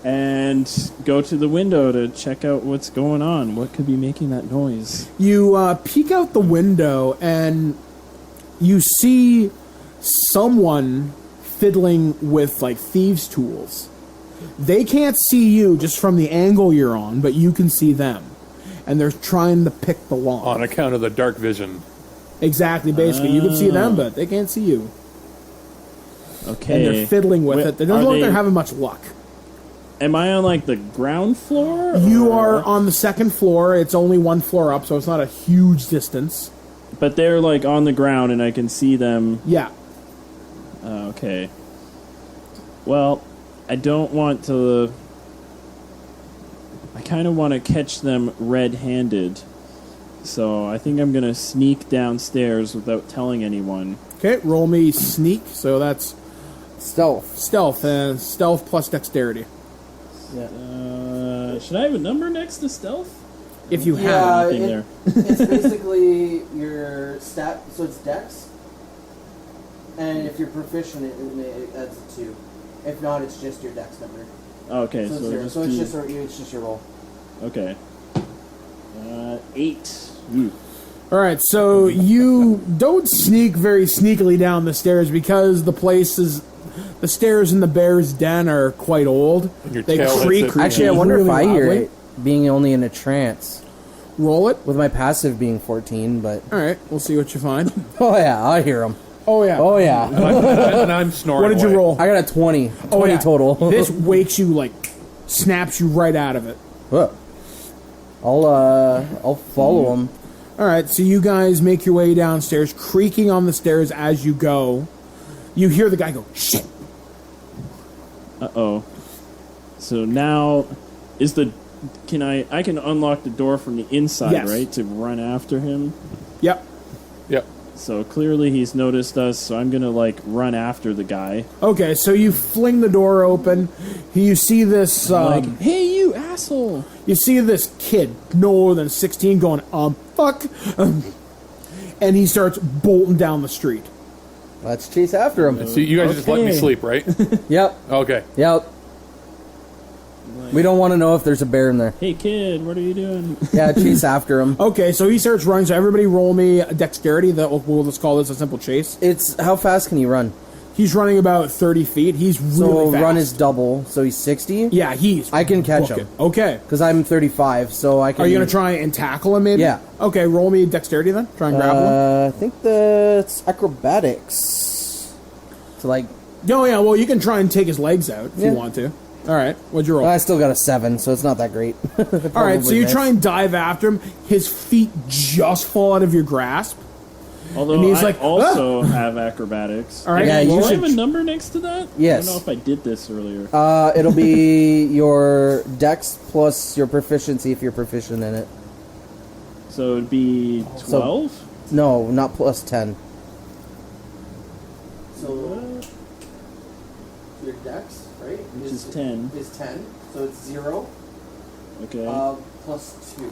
and go to the window to check out what's going on. What could be making that noise? You peek out the window and you see someone fiddling with like thieves' tools. They can't see you just from the angle you're on, but you can see them. And they're trying to pick the lock. On account of the dark vision. Exactly, basically. You can see them, but they can't see you. Okay. And they're fiddling with it. They don't look like they're having much luck. Am I on like the ground floor? You or- are on the second floor. It's only one floor up, so it's not a huge distance. But they're like on the ground and I can see them. Yeah. Okay. Well, I don't want to... I kind of want to catch them red-handed. So I think I'm going to sneak downstairs without telling anyone. Okay, roll me sneak. So that's Stealth. stealth plus dexterity. Should I have a number next to stealth? If you have. anything there. It's basically your stat, so it's dex. And if you're proficient, it adds a 2. If not, it's just your dex number. Okay, So it's so zero. just So do- it's just your roll. Okay. 8. Ooh. All right, so you don't sneak very sneakily down the stairs because the stairs in the bear's den are quite old. And your They tail hits creak. it. Actually, I wonder really if I hear loudly. it, being only in a trance. Roll it. With my passive being 14, but... All right, we'll see what you find. Oh yeah, I hear them. Oh yeah. Oh yeah. And I'm snoring. What did you away. roll? I got a 20. 20 Oh, yeah. total. This wakes you, like, snaps you right out of it. Huh. I'll follow him. All right, so you guys make your way downstairs, creaking on the stairs as you go. You hear the guy go, shit. Uh-oh. So now, I can unlock the door from the inside, Yes. right? To run after him? Yep. Yep. So clearly he's noticed us, so I'm gonna, like, run after the guy. Okay, so you fling the door open. You see this, Like, hey, you asshole! you see this kid, no more than 16, going, fuck. And he starts bolting down the street. Let's chase after him. So you guys just let me Okay. sleep, right? Yep. Okay. Yep. We don't want to know if there's a bear in there. Hey, kid, what are you doing? Yeah, chase after him. Okay, so he starts running. So everybody roll me a dexterity. We'll just call this a simple chase. It's how fast can he run? He's running about 30 feet. He's So really fast. run is double, so he's 60. Yeah, he's... I can catch booking. him. Okay. Because I'm 35, so I can. Are you going to try and tackle him, maybe? Yeah. Okay, roll me dexterity then. Try and grab him. I think that's acrobatics. So like, Oh, yeah, well, you can try and take his legs out if Yeah. you want to. All right, what'd you roll? I still got a 7, so it's not that great. All right, so you try and dive after him. His feet just fall out of your grasp. Although And he's I like, also have acrobatics. All right, Yeah, Do you I have should- a number next to that? Yes. I don't know if I did this earlier. It'll be your dex plus your proficiency if you're proficient in it. So it'd be 12? No, not plus 10. So your dex, right? Which is 10. Is 10, so it's 0. Okay. Plus 2.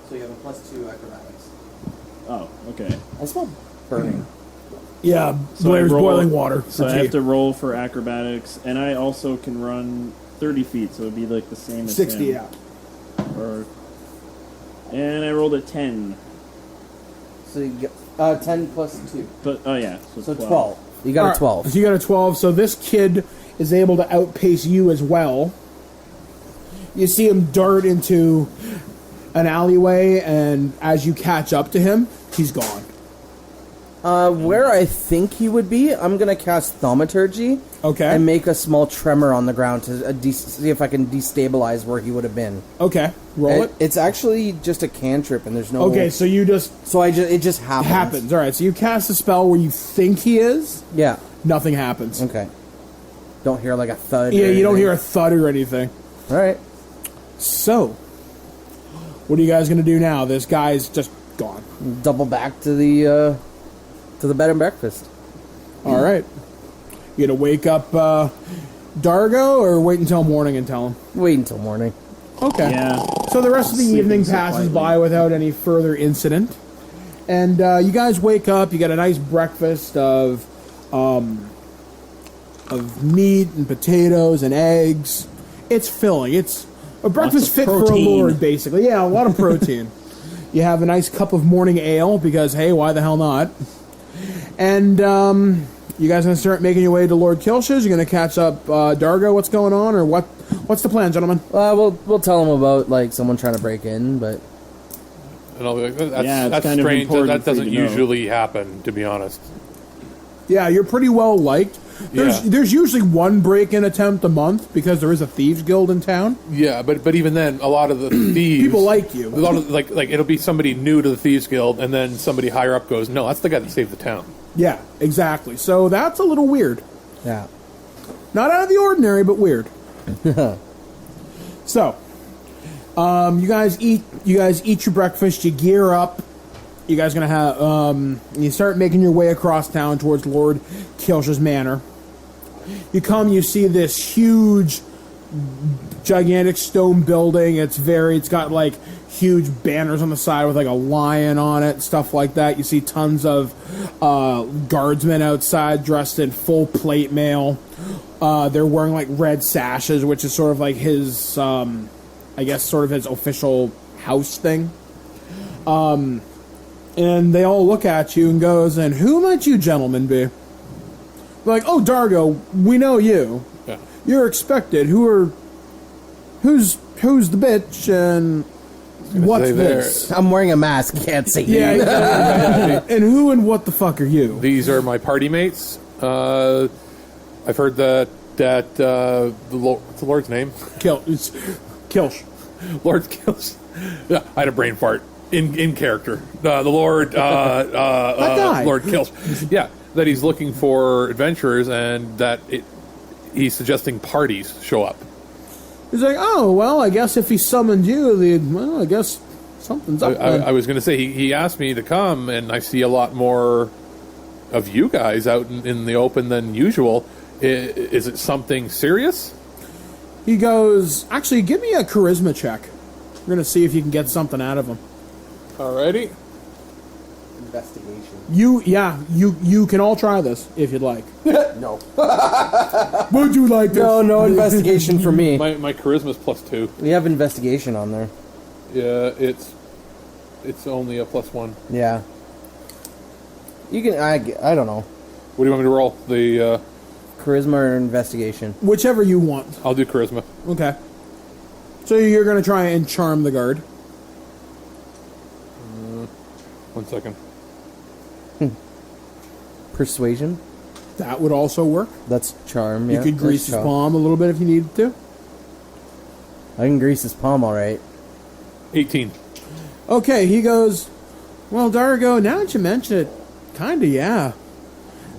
So you have a plus 2 acrobatics. Oh, okay. I smell burning. Yeah, So Blair's I roll- boiling water. So for I have tea. to roll for acrobatics, and I also can run 30 feet, so it'd be like the same as 60, him. yeah. And I rolled a 10. So you get 10 plus 2. But, oh yeah, So 12. You got All a right, 12. So you got a 12. So this kid is able to outpace you as well. You see him dart into an alleyway, and as you catch up to him, he's gone. Where I think he would be, I'm going to cast Thaumaturgy Okay. and make a small tremor on the ground to see if I can destabilize where he would have been. Okay. Roll it. It's actually just a cantrip, and there's no... Okay, so you just... So it just happens. happens. All right, so you cast a spell where you think he is. Yeah. Nothing happens. Okay. Don't hear like a thud. Yeah, or you don't anything. hear a thud or anything. All right. So, what are you guys going to do now? This guy's just gone. Double back to the bed and breakfast. All right. You going to wake up Dargo or wait until morning and tell him? Wait until morning. Okay. Yeah. So the rest of the Sleeping evening so passes quietly. by without any further incident. And you guys wake up, you get a nice breakfast of meat and potatoes and eggs It's filling. It's a breakfast of fit for a protein. lord, basically. Yeah, a lot of protein. You have a nice cup of morning ale because, hey, why the hell not? And you guys going to start making your way to Lord Kilsh's? You're going to catch up Dargo? What's going on? Or what's the plan, gentlemen? We'll tell him about like someone trying to break in, but And I'll be like, that's, Yeah, it's that's kind of strange. important That for you doesn't to know. usually happen, to be honest. Yeah, you're pretty well liked. There's usually one break-in attempt a month because there is a thieves guild in town. Yeah, but even then, a lot of the thieves... People like you. A lot of, like it'll be somebody new to the Thieves Guild, and then somebody higher up goes, no, that's the guy that saved the town. Yeah, exactly. So that's a little weird. yeah. Not out of the ordinary, but weird. So, you guys eat your breakfast. You gear up. You guys gonna have you start making your way across town towards Lord Kilsh's manor. You come, you see this huge, gigantic stone building. It's got like huge banners on the side with like a lion on it, stuff like that. You see tons of guardsmen outside dressed in full plate mail. They're wearing like red sashes, which is sort of like his, I guess, sort of his official house thing. And they all look at you and goes, and who might you gentlemen be? They're like, oh, Dargo, we know you. Yeah. You're expected. Who's the bitch and what's say there. this? I'm wearing a mask. Can't see. Yeah, exactly. And who and what the fuck are you? These are my party mates. I've heard that the Lord's name? Kilsh. Lord Kills. Yeah, I had a brain fart. In character, the Lord guy. Lord Kills, yeah, that he's looking for adventurers, and that he's suggesting parties show up. He's like, oh, well, I guess if he summoned you, I guess something's up. I was going to say he asked me to come, and I see a lot more of you guys out in the open than usual. Is it something serious? He goes, actually, give me a charisma check. We're going to see if you can get something out of him. Alrighty. Investigation. You can all try this if you'd like. No. Would you like this? No investigation for me. My charisma's +2. We have investigation on there. Yeah, it's only a +1. Yeah. You can. I don't know. What do you want me to roll? The Charisma or investigation. Whichever you want. I'll do charisma. Okay. So you're going to try and charm the guard. 1 second. Persuasion. That would also work. That's charm. You Yeah, could that's grease his charm. palm a little bit if you needed to. I can grease his palm, all right. 18. Okay, he goes, well, Dargo, now that you mention it, kind of, yeah.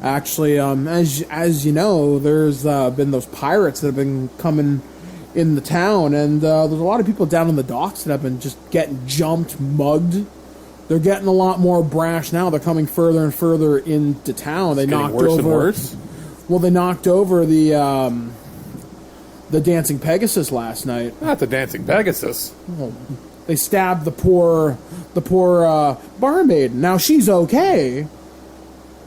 Actually, as you know, there's been those pirates that have been coming in the town, and there's a lot of people down in the docks that have been just getting jumped, mugged. They're getting a lot more brash now. They're coming further and further into town. They Getting knocked worse over. and worse. Well, they knocked over the dancing Pegasus last night. Not the dancing Pegasus. They stabbed the poor barmaid. Now she's okay.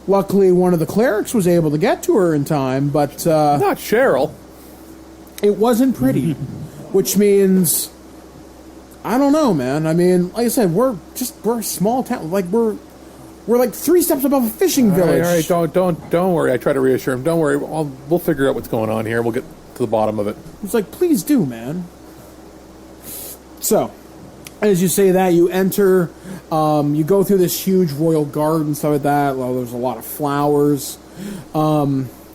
Luckily, one of the clerics was able to get to her in time, but Not Cheryl. it wasn't pretty. Which means, I don't know, man. I mean, like I said, we're a small town. Like we're like 3 steps above a fishing village. All right, don't worry. I try to reassure him. Don't worry. We'll figure out what's going on here. We'll get to the bottom of it. It's like, please do, man. So, as you say that, you enter, you go through this huge royal garden and stuff like that. Well, there's a lot of flowers,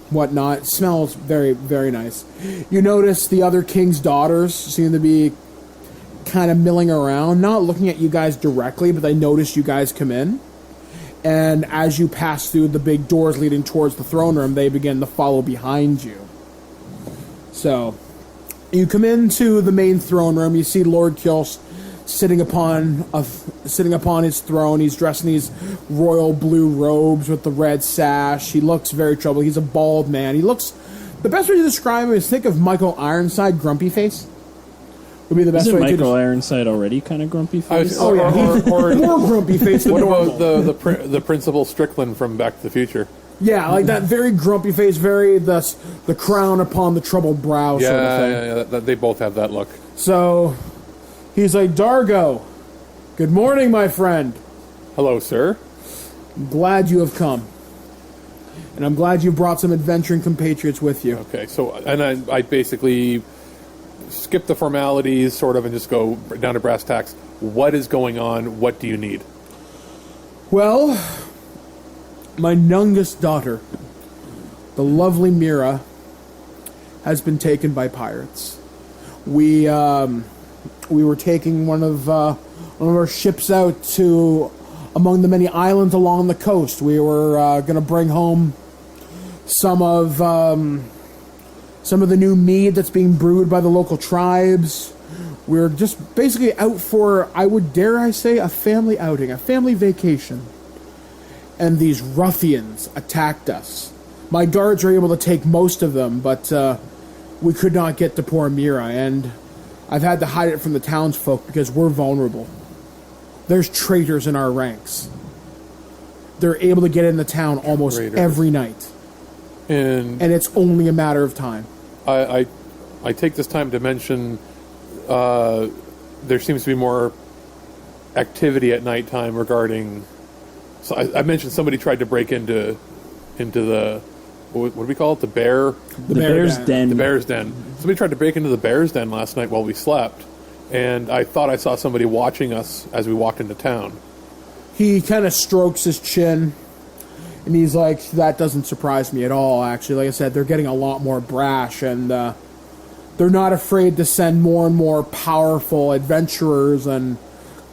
whatnot. It smells very, very nice. You notice the other king's daughters seem to be kind of milling around, not looking at you guys directly, but they notice you guys come in. And as you pass through the big doors leading towards the throne room, they begin to follow behind you. So, you come into the main throne room. You see Lord Kilsh sitting upon his throne. He's dressed in these royal blue robes with the red sash. He looks very troubled. He's a bald man. He looks. The best way to describe him is think of Michael Ironside, grumpy face. Would be the best Isn't way Michael to. Ironside already kind of grumpy face? Oh yeah, he's more grumpy face than What normal. about the Principal Strickland from Back to the Future? Yeah, like that very grumpy face, very the crown upon the troubled brow sort of thing. Yeah. They both have that look. So he's like, Dargo, good morning, my friend. Hello, sir. I'm glad you have come. And I'm glad you brought some adventuring compatriots with you. Okay, so, and I basically skip the formalities, sort of, and just go down to brass tacks. What is going on? What do you need? Well, my youngest daughter, the lovely Mira, has been taken by pirates. We were taking one of our ships out to among the many islands along the coast. We were going to bring home some of the new mead that's being brewed by the local tribes. We're just basically out for, dare I say, a family outing, a family vacation. And these ruffians attacked us. My guards were able to take most of them, but we could not get to poor Mira, and I've had to hide it from the townsfolk because we're vulnerable. There's traitors in our ranks. They're able to get into town almost every night. And it's only a matter of time. I take this time to mention there seems to be more activity at nighttime regarding... So I mentioned somebody tried to break into the... What do we call it? The bear's den. The bear's den. Somebody tried to break into the bear's den last night while we slept. And I thought I saw somebody watching us as we walked into town. He kind of strokes his chin, and he's like, that doesn't surprise me at all, actually. Like I said, they're getting a lot more brash, and they're not afraid to send more and more powerful adventurers and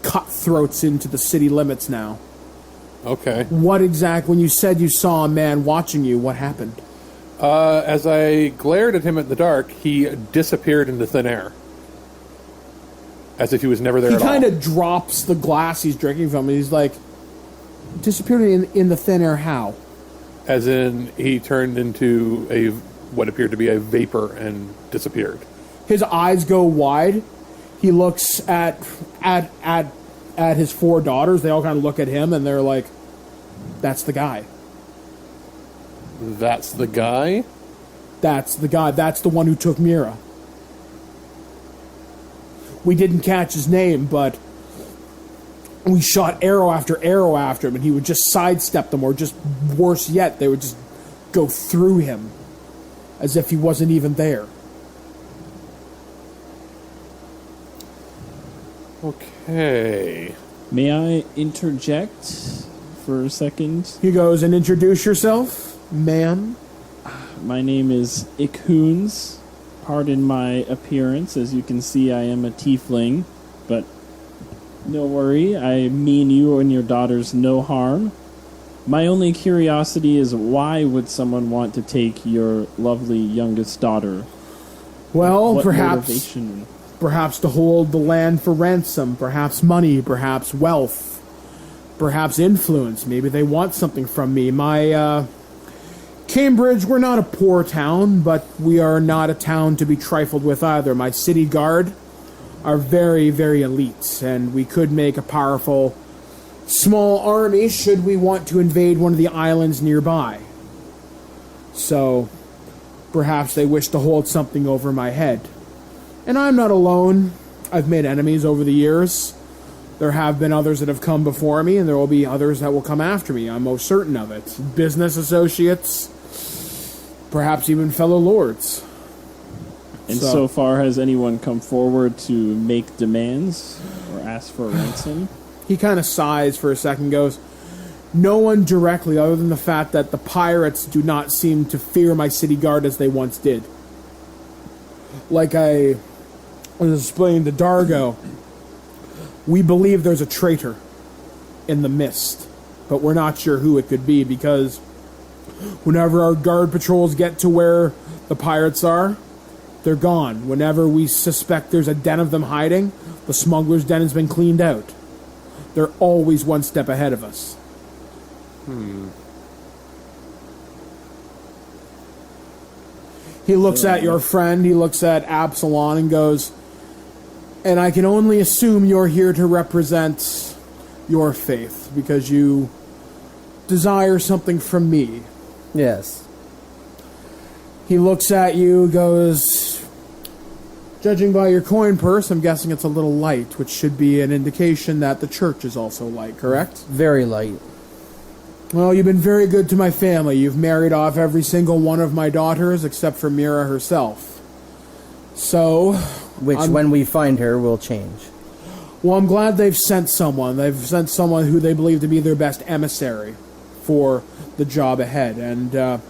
cutthroats into the city limits now. Okay. When you said you saw a man watching you, what happened? As I glared at him in the dark, he disappeared into thin air. As if he was never there at all. He kind of drops the glass he's drinking from, and he's like, disappeared in the thin air how? As in, he turned into what appeared to be a vapor and disappeared. His eyes go wide. He looks at his four daughters. They all kind of look at him, and they're like, that's the guy. That's the guy? That's the guy. That's the one who took Mira. We didn't catch his name, but we shot arrow after him, and he would just sidestep them, or just worse yet, they would just go through him as if he wasn't even there. Okay. May I interject for a second? He goes, and introduce yourself, ma'am. My name is Ikoons. Pardon my appearance. As you can see, I am a tiefling, but no worry, I mean you and your daughters no harm. My only curiosity is, why would someone want to take your lovely youngest daughter? Well, what perhaps motivation? Perhaps to hold the land for ransom, perhaps money, perhaps wealth, perhaps influence. Maybe they want something from me. My, Cambridge, we're not a poor town, but we are not a town to be trifled with either. My city guard are very, very elite, and we could make a powerful small army should we want to invade one of the islands nearby. So, perhaps they wish to hold something over my head. And I'm not alone. I've made enemies over the years. There have been others that have come before me, and there will be others that will come after me. I'm most certain of it. Business associates, perhaps even fellow lords. And so far, has anyone come forward to make demands or ask for a ransom? He kind of sighs for a second, goes, no one directly, other than the fact that the pirates do not seem to fear my city guard as they once did. Like I was explaining to Dargo, we believe there's a traitor in the mist, but we're not sure who it could be, because whenever our guard patrols get to where the pirates are, they're gone. Whenever we suspect there's a den of them hiding, the smuggler's den has been cleaned out. They're always one step ahead of us. He looks at your friend, he looks at Absalon, and goes, and I can only assume you're here to represent your faith, because you desire something from me. Yes. He looks at you, goes, judging by your coin purse, I'm guessing it's a little light, which should be an indication that the church is also light, correct? Very light. Well, you've been very good to my family. You've married off every single one of my daughters except for Mira herself. So... Which, when we find her, will change. Well, I'm glad they've sent someone. They've sent someone who they believe to be their best emissary for the job ahead. And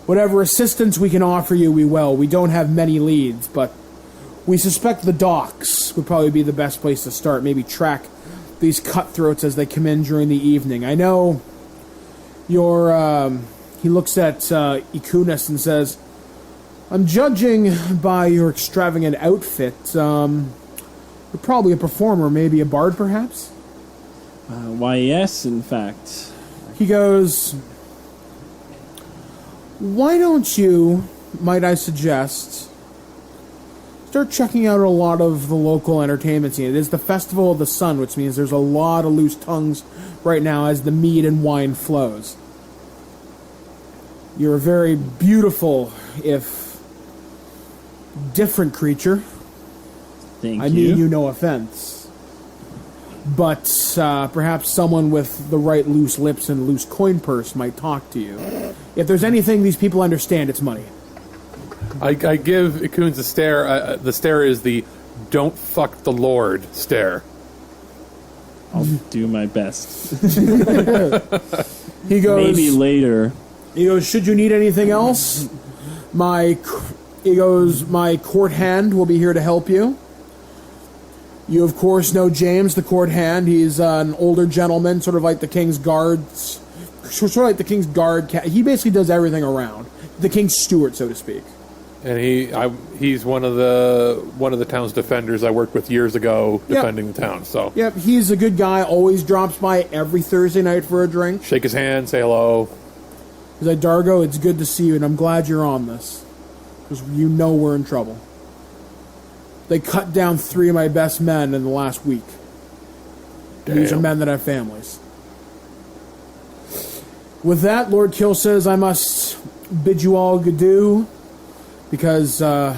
whatever assistance we can offer you, we will. We don't have many leads, but we suspect the docks would probably be the best place to start. Maybe track these cutthroats as they come in during the evening. I know your... he looks at Ikunis and says, I'm judging by your extravagant outfit. You're probably a performer, maybe a bard, perhaps? Why, yes, in fact. He goes, why don't you, might I suggest, start checking out a lot of the local entertainment scene. It is the Festival of the Sun, which means there's a lot of loose tongues right now as the mead and wine flows. You're a very beautiful, if different creature. Thank I you. mean you no offense. But perhaps someone with the right loose lips and loose coin purse might talk to you. If there's anything these people understand, it's money. I give Ikuns a stare. The stare is the "don't fuck the Lord" stare. I'll do my best. He goes, Maybe later. He goes, should you need anything else? My court hand will be here to help you. You, of course, know James, the court hand. He's an older gentleman, sort of like the King's Guards. Sort of like the King's Guard. He basically does everything around. The King's Steward, so to speak. And he's one of the town's defenders I worked with years ago defending the town. So Yep, he's a good guy. Always drops by every Thursday night for a drink. shake his hand, say hello. He's like, Dargo, it's good to see you, and I'm glad you're on this. Because you know we're in trouble. They cut down 3 of my best men in the last week. These are men that have families. With that, Lord Kill says, I must bid you all adieu, because I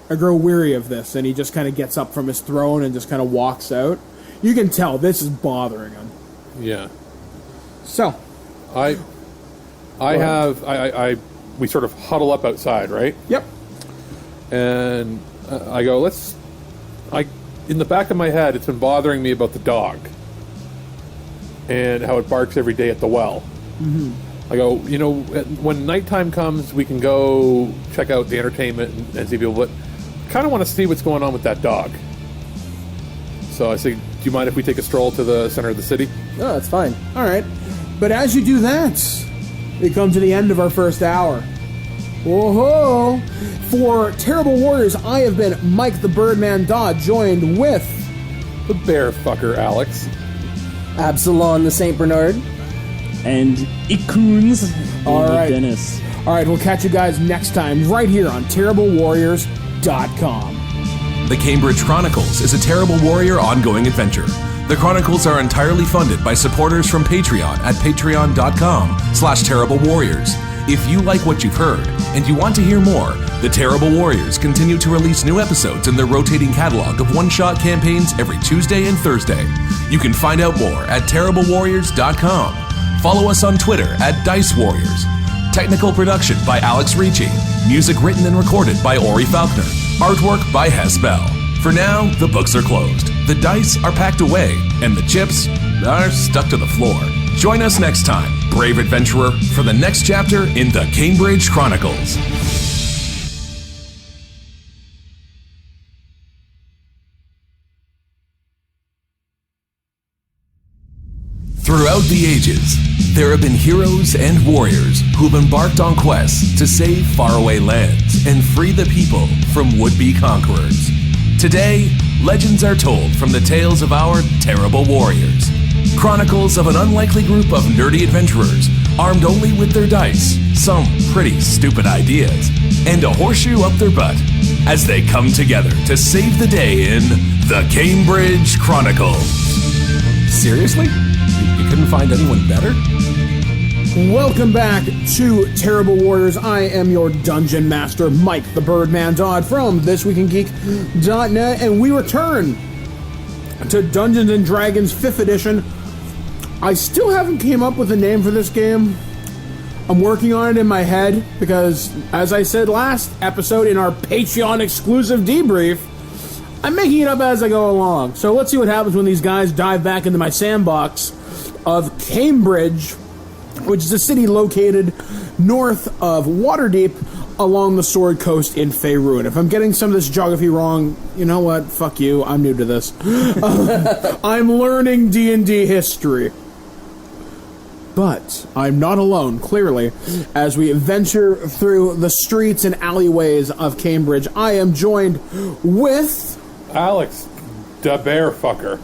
grow weary of this. And he just kind of gets up from his throne and just kind of walks out. You can tell this is bothering him. Yeah. So, we sort of huddle up outside, right? yep. And I go, in the back of my head, it's been bothering me about the dog and how it barks every day at the well. Mm-hmm. I go, when nighttime comes, we can go check out the entertainment and see people, but I kind of want to see what's going on with that dog. So I say, do you mind if we take a stroll to the center of the city? No, it's fine. All right. But as you do that, we come to the end of our first hour. Whoa-ho! For Terrible Warriors, I have been Mike the Birdman Dodd, joined with... The bear fucker, Alex. Absalon the St. Bernard. And Ikuns. All right. Dennis. All right, we'll catch you guys next time right here on TerribleWarriors.com. The Cambridge Chronicles is a Terrible Warrior ongoing adventure. The Chronicles are entirely funded by supporters from Patreon at patreon.com/terriblewarriors. If you like what you've heard and you want to hear more, the Terrible Warriors continue to release new episodes in their rotating catalog of one-shot campaigns every Tuesday and Thursday. You can find out more at terriblewarriors.com. Follow us on Twitter at Dice Warriors. Technical production by Alex Ricci. Music written and recorded by Ori Falconer. Artwork by Hess Bell. For now, the books are closed. The dice are packed away, and the chips are stuck to the floor. Join us next time, brave adventurer, for the next chapter in the Cambridge Chronicles. Throughout the ages, there have been heroes and warriors who've embarked on quests to save faraway lands and free the people from would-be conquerors. Today, legends are told from the tales of our terrible warriors. Chronicles of an unlikely group of nerdy adventurers armed only with their dice, some pretty stupid ideas, and a horseshoe up their butt as they come together to save the day in the Cambridge Chronicles. Seriously? You couldn't find anyone better? Welcome back to Terrible Warriors. I am your Dungeon Master, Mike the Birdman Dodd from ThisWeekInGeek.net, and we return to Dungeons & Dragons 5th Edition. I still haven't came up with a name for this game. I'm working on it in my head because, as I said last episode in our Patreon exclusive debrief, I'm making it up as I go along. So let's see what happens when these guys dive back into my sandbox of Cambridge, which is a city located north of Waterdeep along the Sword Coast in Faerun. If I'm getting some of this geography wrong, you know what? Fuck you. I'm new to this. I'm learning D&D history. But I'm not alone, clearly, as we venture through the streets and alleyways of Cambridge. I am joined with... Alex, the bear fucker.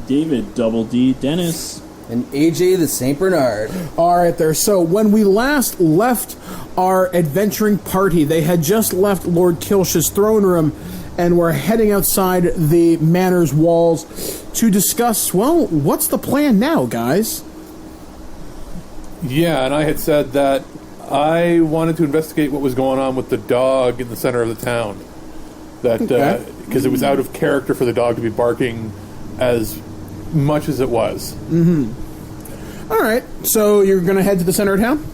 David, Double D, Dennis. And AJ the St. Bernard. All right, there. So when we last left our adventuring party, they had just left Lord Kilsh's throne room and were heading outside the manor's walls to discuss, well, what's the plan now, guys? Yeah, and I had said that I wanted to investigate what was going on with the dog in the center of the town. That because it was out of character for the dog to be barking as much as it was. Mm-hmm. All right, so you're going to head to the center of town?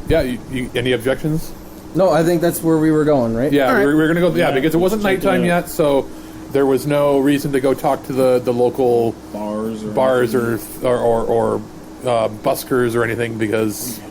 Yeah, you, any objections? No, I think that's where we were going, right? Yeah, right. we're going to go. Yeah, because it wasn't nighttime yet, so there was no reason to go talk to the local bars or buskers or anything because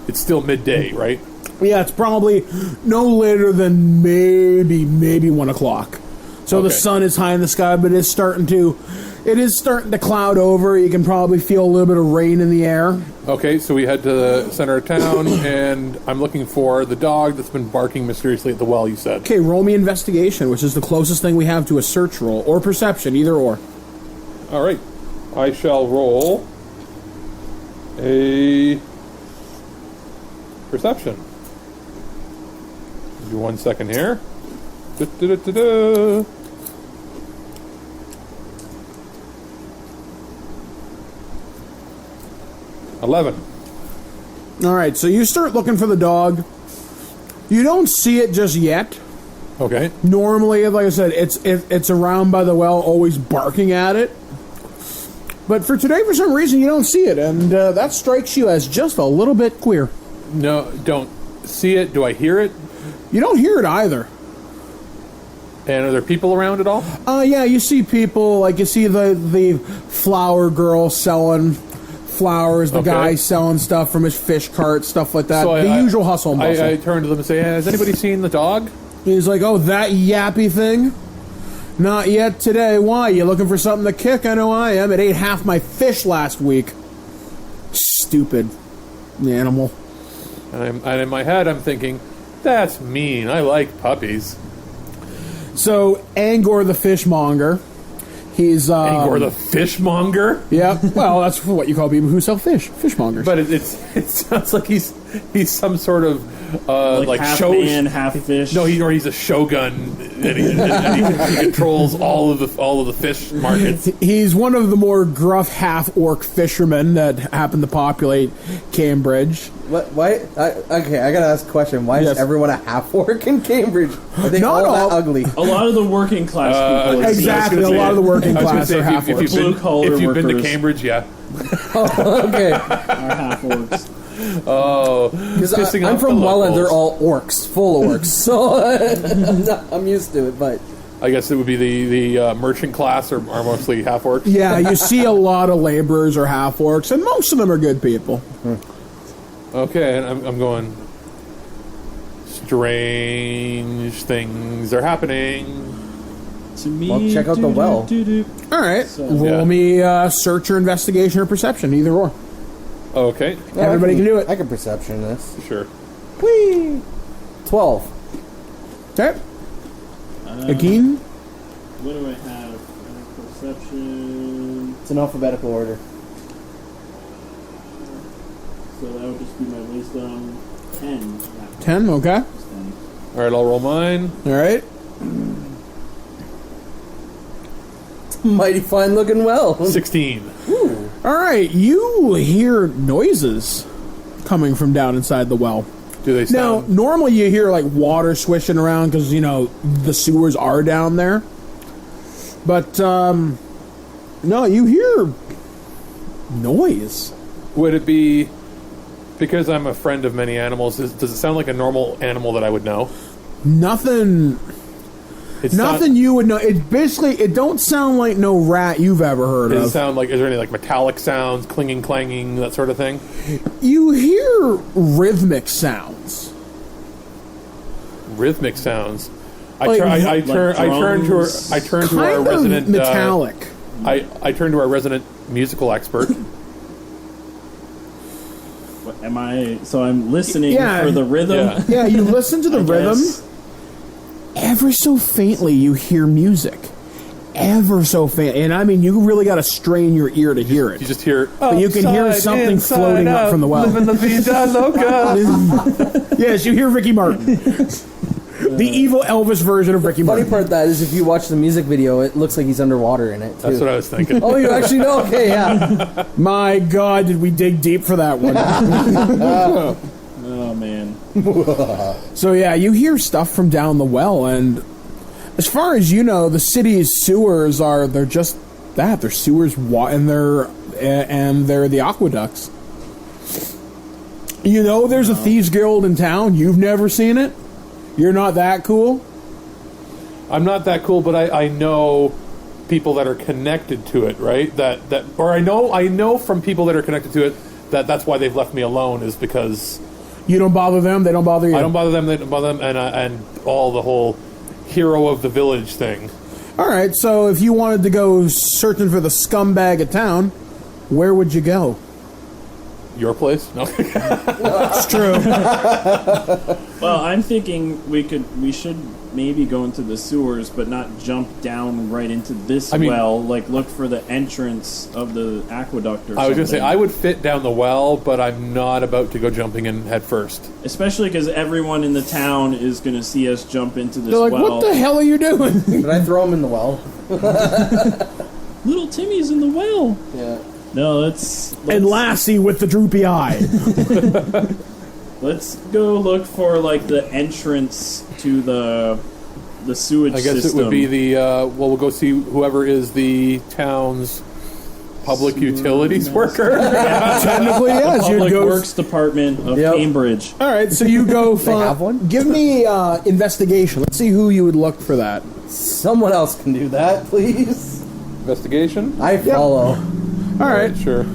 it's still midday, right? Yeah, it's probably no later than maybe 1 o'clock. So the sun is high in the sky, but it is starting to cloud over. You can probably feel a little bit of rain in the air. Okay, so we head to the center of town, and I'm looking for the dog that's been barking mysteriously at the well, you said. Okay, roll me investigation, which is the closest thing we have to a search roll, or perception, either or. All right, I shall roll a perception. Give you 1 second here. Da-da-da-da-da. $11. All right, so you start looking for the dog. You don't see it just yet. Okay. Normally, like I said, it's around by the well, always barking at it. But for today, for some reason, you don't see it, and that strikes you as just a little bit queer. No, don't see it. Do I hear it? You don't hear it either. And are there people around at all? Yeah, you see people, like you see the flower girl selling flowers, the guy selling stuff from his fish cart, stuff like that. So usual hustle and bustle. I turn to them and say, has anybody seen the dog? He's like, oh, that yappy thing? Not yet today. Why? You looking for something to kick? I know I am. It ate half my fish last week. Stupid animal. And in my head, I'm thinking, that's mean. I like puppies. So, Angor the fishmonger. He's Angor the fishmonger? Yeah, well, that's what you call people who sell fish. Fishmongers. But it sounds like he's some sort of like half show man, half fish. No, he's a shogun, and he controls all of the fish markets. He's one of the more gruff half orc fishermen that happen to populate Cambridge. What? Why? Okay, I gotta ask a question. Why is everyone a half orc in Cambridge? Are they all that ugly? A lot of the working class people. Exactly, a lot of the working class are half orcs. If you've been to Cambridge, yeah. Okay. Are half orcs. Oh, because I'm from Welland, they're all orcs, full orcs, so I'm used to it. But I guess it would be the merchant class are mostly half orcs. Yeah, you see a lot of laborers are half orcs, and most of them are good people. Okay, and I'm going. Strange things are happening. To me, well, check out the well. All right, roll me search or investigation or perception, either or. Okay. Yeah, Everybody can do it. I can perception this. Sure. Whee! 12. Okay. Again? What do I have? Perception. It's in alphabetical order. So that would just be my wisdom. 10. 10, okay. All right, I'll roll mine. All right. Mighty fine looking well. 16. All right, you hear noises coming from down inside the well. Do they Now, sound... normally you hear like water swishing around because, you know, the sewers are down there. But, no, you hear noise. Would it be... Because I'm a friend of many animals, does it sound like a normal animal that I would know? Nothing you would know. It don't sound like no rat you've ever heard Does of. it sound like... Is there any like metallic sounds, clinging, clanging, that sort of thing? You hear rhythmic sounds. Rhythmic sounds. Like- I turn to our Kind of resident metallic. I turn to our resident musical expert. What, am I? So I'm listening Yeah. for the rhythm. Yeah. Yeah, you listen to the I rhythm. guess. Ever so faintly, you hear music. Ever so faint. And I mean, you really got to strain your ear to hear it. You just hear... But you can hear something floating up from the well. Living la vida loca. Yes, you hear Ricky Martin. The evil Elvis version of Ricky Funny Martin. part of that is if you watch the music video, it looks like he's underwater in it, too. That's what I was thinking. Oh, you actually know? Okay, yeah. My God, did we dig deep for that one. Oh man. So yeah, you hear stuff from down the well, and as far as you know, the city's sewers they're just that. They're sewers, and they're the aqueducts. You know, there's a thieves guild in town. You've never seen it. You're not that cool. I'm not that cool, but I know people that are connected to it, right? Or I know from people that are connected to it that's why they've left me alone, is because You don't bother them. They don't bother you. I don't bother them, they don't bother them, and all the whole hero of the village thing. All right. So if you wanted to go searching for the scumbag of town, where would you go? Your place? No. It's true. Well, I'm thinking we should maybe go into the sewers, but not jump down right into this well. Like, look for the entrance of the aqueduct or something. I was going to say, I would fit down the well, but I'm not about to go jumping in head first. Especially because everyone in the town is going to see us jump into this They're like, well. what the hell are you doing? Did I throw him in the well? Little Timmy's in the well. Yeah. No, let's And Lassie with the droopy eye. let's go look for like the entrance to the sewage I guess system. it would be the, we'll go see whoever is the town's public utilities worker. Technically, yes. You'd Public go. Works Department of Yep. Cambridge. All right, so you go. have one? Give me investigation. Let's see who you would look for that. Someone else can do that, please. Investigation? I follow. All right. Sure.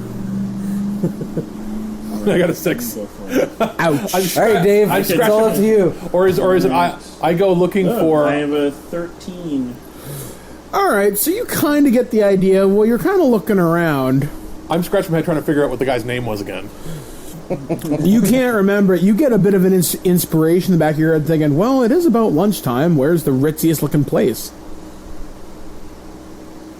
I got a 6. Ouch. All right, Dave. I'm It's all up to you. Or is it I go looking for... I have a 13. All right, so you kind of get the idea. Well, you're kind of looking around. I'm scratching my head trying to figure out what the guy's name was again. You can't remember it. You get a bit of an inspiration in the back of your head thinking, well, it is about lunchtime. Where's the ritziest looking place?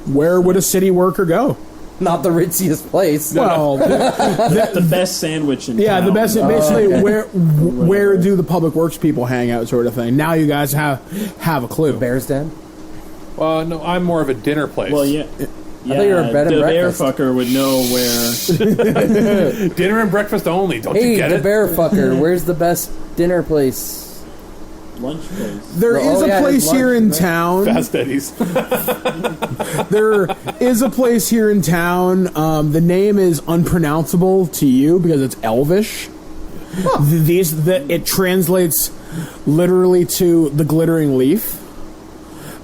Where would a city worker go? Not the ritziest place. Well, The best sandwich in yeah, town. the best. Basically, where do the public works people hang out, sort of thing. Now you guys have a clue. Bear's Den? No, I'm more of a dinner place. Well, yeah. thought you were a bed and the bear breakfast. fucker would know where. Dinner and breakfast only. Don't Hey, you get the it? bear fucker. Where's the best dinner place? Lunch place. There is a place lunch, here in right? town. Fast Eddie's. There is a place here in town. The name is unpronounceable to you because it's Elvish. It translates literally to the glittering leaf,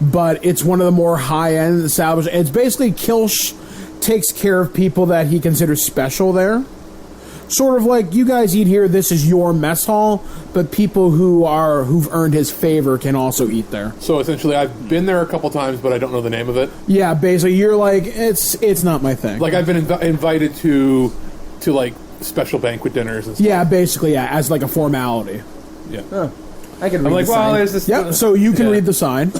but it's one of the more high-end establishments. It's basically Kilsh takes care of people that he considers special there. Sort of like you guys eat here, this is your mess hall, but people who've earned his favor can also eat there. So essentially, I've been there a couple times, but I don't know the name of it. Yeah, basically, you're like, it's not my thing. Like I've been invited to like special banquet dinners and stuff. Yeah, basically, yeah, as like a formality. Yeah. I could read I'm like, the well, sign. there's this. Yep, so you can Yeah. read the sign.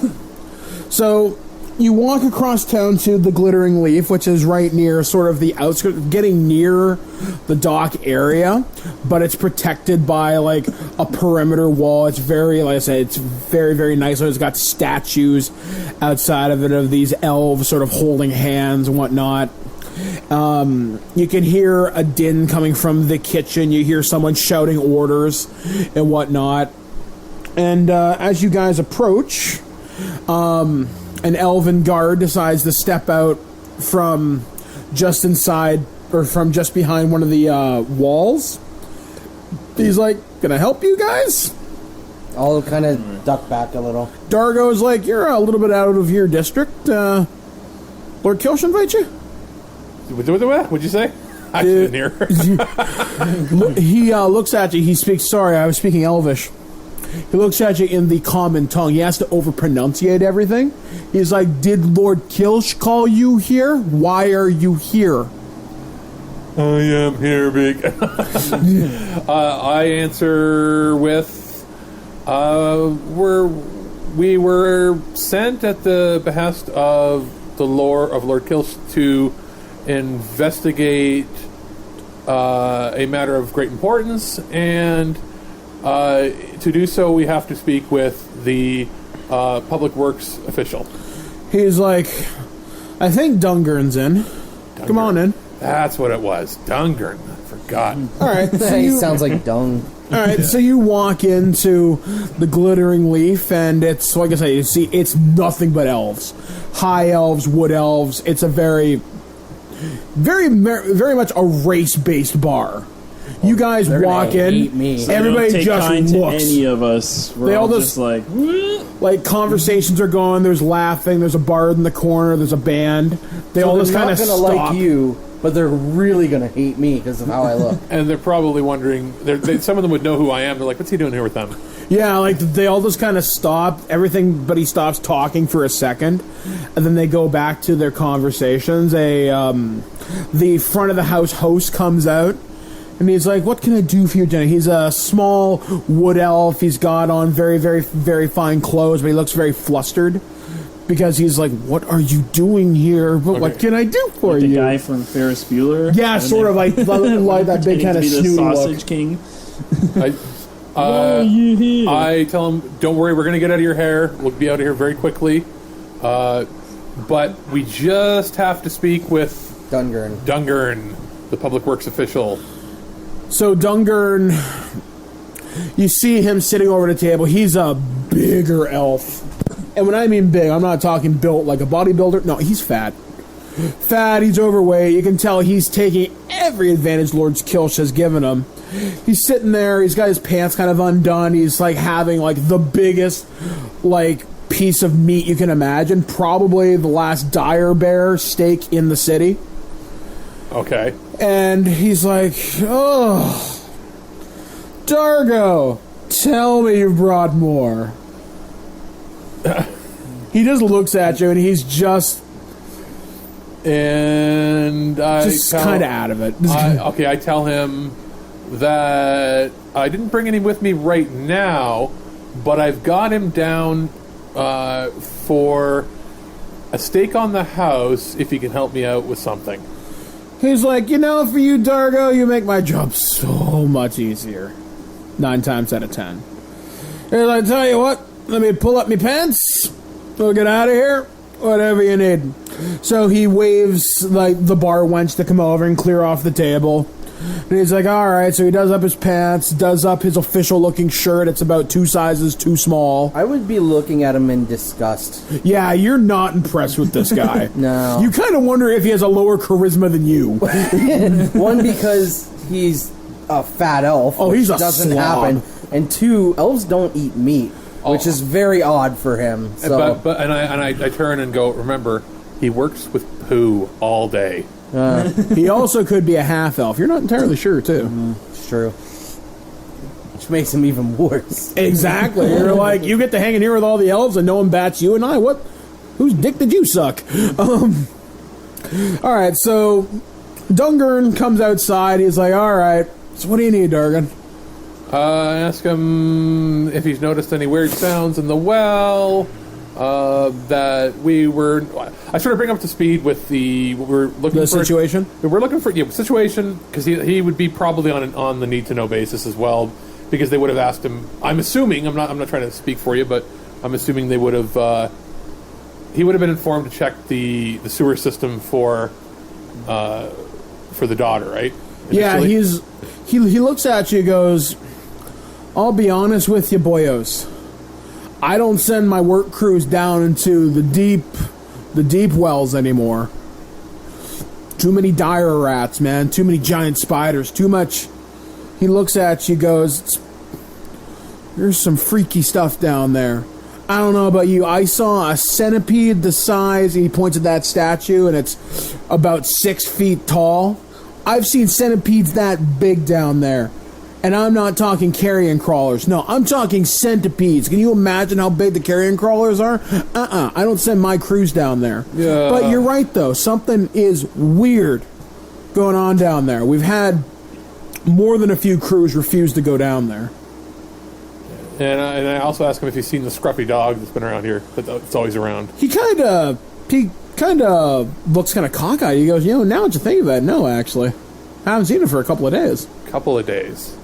So you walk across town to the Glittering Leaf, which is right near sort of the outskirts, getting near the dock area, but it's protected by like a perimeter wall. It's very, like I said, it's very, very nice. So it's got statues outside of it of these elves sort of holding hands and whatnot. You can hear a din coming from the kitchen. You hear someone shouting orders and whatnot. And as you guys approach, an elven guard decides to step out from just inside, or from just behind one of the walls. He's like, "Can I help you guys?" I'll kind of duck back a little. Dargo's like, "You're a little bit out of your district. Lord Kilsh invite you?" What'd you say? I didn't hear. He looks at you. He speaks, sorry, I was speaking Elvish. He looks at you in the common tongue. He has to over-pronunciate everything. He's like, "Did Lord Kilsh call you here? Why are you here?" I am here, big. I answer with, we were sent at the behest of Lord Kilsh to investigate a matter of great importance, and to do so we have to speak with the public works official. He's like, "I think Dungern's in. Come on in." That's what it was. Dungern. I forgot. All right. So He you, sounds like dung. all right. So you walk into the Glittering Leaf, and it's, like I say, you see, it's nothing but elves. High elves, wood elves. It's a very much a race-based bar. You guys They're gonna walk in, hate me. They everybody don't take just kind to looks. any of us. We're They all all just- just like, "What?" Like, conversations are going, there's laughing, there's a bard in the corner, there's a band. They all They're just kind not of gonna stop. like you, but they're really gonna hate me because of how I look. And they're probably wondering, some of them would know who I am. They're like, what's he doing here with them? Yeah, like, they all just kind of stop, everything but he stops talking for a second, and then they go back to their conversations. The front of the house host comes out, and he's like, "What can I do for you, dinner?" He's a small wood elf. He's got on very, very, very fine clothes, but he looks very flustered because he's like, "What are you doing here? But what Okay. can I do for The you?" guy from Ferris Bueller. Yeah, And sort then of like that big pretending kind to of be the snooty sausage look. king. I tell him, don't worry, we're going to get out of your hair. We'll be out of here very quickly. But we just have to speak with Dungern. Dungern, the public works official. So Dungern, you see him sitting over the table. He's a bigger elf. And when I mean big, I'm not talking built like a bodybuilder. No, he's fat. Fat, he's overweight. You can tell he's taking every advantage Lord Kilsh has given him. He's sitting there, he's got his pants kind of undone. He's like having like the biggest like piece of meat you can imagine. Probably the last dire bear steak in the city. Okay. And he's like, "Oh, Dargo, tell me you brought more." He just looks at you, and he's just And I kind of out of it. I tell him that I didn't bring any with me right now, but I've got him down for a stake on the house if he can help me out with something. He's like, "You know, for you, Dargo, you make my job so much easier. 9 times out of 10. He's like, "Tell you what, let me pull up my pants. We'll get out of here. Whatever you need." So he waves like the bar wench to come over and clear off the table. And he's like, "All right." So he does up his pants, does up his official-looking shirt. It's about 2 sizes too small. I would be looking at him in disgust. Yeah, you're not impressed with this guy. No. You kind of wonder if he has a lower charisma than you. One, because he's a fat elf. Oh, he's which a doesn't slob. happen. And 2, elves don't eat meat, which is very odd for him. So But I turn and go, remember, he works with poo all day. He also could be a half-elf. You're not entirely sure, too. it's true. Which makes him even worse. Exactly. You're like, you get to hang in here with all the elves and no one bats you and I. What? Whose dick did you suck? All right, so Dungern comes outside. He's like, "All right, so what do you need, Dargan?" I ask him if he's noticed any weird sounds in the well. That we were. I sort of bring up to speed with what we're looking The for. situation? We're looking for situation because he would be probably on the need to know basis as well, because they would have asked him. I'm assuming I'm not trying to speak for you, but I'm assuming they would have. He would have been informed to check the sewer system for for the daughter, right? Yeah, Initially? he looks at you and goes, I'll be honest with you, boyos. I don't send my work crews down into the deep wells anymore. Too many dire rats, man. Too many giant spiders. Too much. He looks at you, goes, there's some freaky stuff down there. I don't know about you. I saw a centipede the size, and he points at that statue, and it's about 6 feet tall. I've seen centipedes that big down there. And I'm not talking carrion crawlers. No, I'm talking centipedes. Can you imagine how big the carrion crawlers are? I don't send my crews down there. Yeah. But you're right, though. Something is weird going on down there. We've had more than a few crews refuse to go down there. And I also ask him if he's seen the scruffy dog that's been around here. That's always around. He kind of looks kind of cockeyed. He goes, now that you think of that, no, actually. I haven't seen it for a couple of days. Couple of days.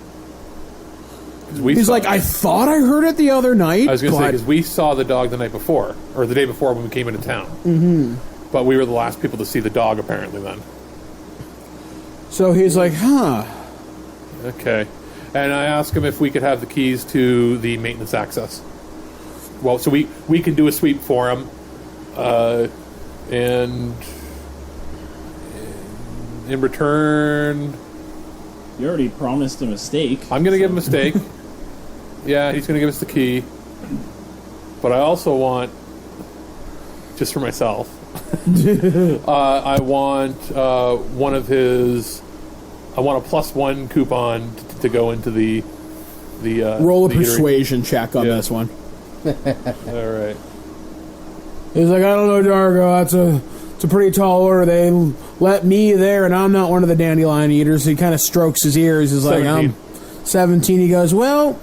He's like, I thought I heard it the other night. I was going to say, because we saw the dog the night before, or the day before when we came into town. Mm-hmm. But we were the last people to see the dog, apparently, then. So he's like, huh. Okay. And I asked him if we could have the keys to the maintenance access. Well, so we can do a sweep for him. And in return... You already promised him a steak. I'm going to give him a steak. Yeah, he's going to give us the key. But I also want, just for myself, I want one of his... I want a +1 coupon to go into the roll a the persuasion check on this one. All right. He's like, I don't know, Dargo. It's a pretty tall order. They let me there, and I'm not one of the dandelion eaters. So he kind of strokes his ears. He's like, 17. I'm 17. He goes, well,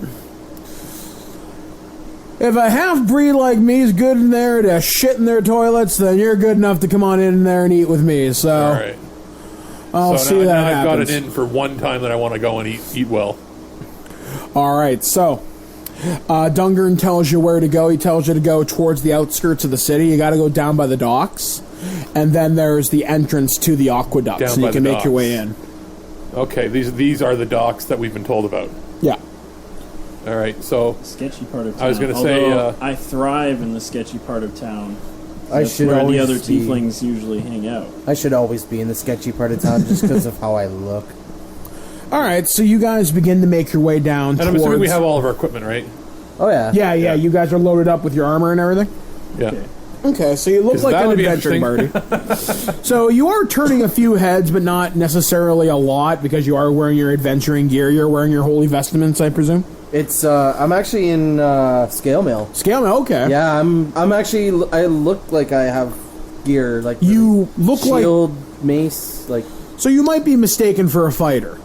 if a half-breed like me is good in there to shit in their toilets, then you're good enough to come on in there and eat with me. So all right. I'll see that I've happens. got it in for one time that I want to go and eat well. All right, so Dungern tells you where to go. He tells you to go towards the outskirts of the city. You got to go down by the docks, and then there's the entrance to the aqueduct, Down so you by can the make your docks. way in. Okay, these are the docks that we've been told about. Yeah. All right, so Sketchy part of town. I was gonna say, Although I thrive in the sketchy part of town. I That's should where the always other be- tieflings usually hang out. I should always be in the sketchy part of town just because of how I look. All right, so you guys begin to make your way down and I'm towards... assuming we have all of our equipment, right? Oh, yeah. Yeah, you guys are loaded up with your armor and everything? Yeah. Okay. Okay, so you look like that an would be adventuring party. So you are turning a few heads, but not necessarily a lot, because you are wearing your adventuring gear. You're wearing your holy vestments, I presume? It's, I'm actually in, scale mail. Scale mail, okay. Yeah, I'm actually, I look like I have gear, like... You look shield, mace, like... So you might be mistaken for a fighter.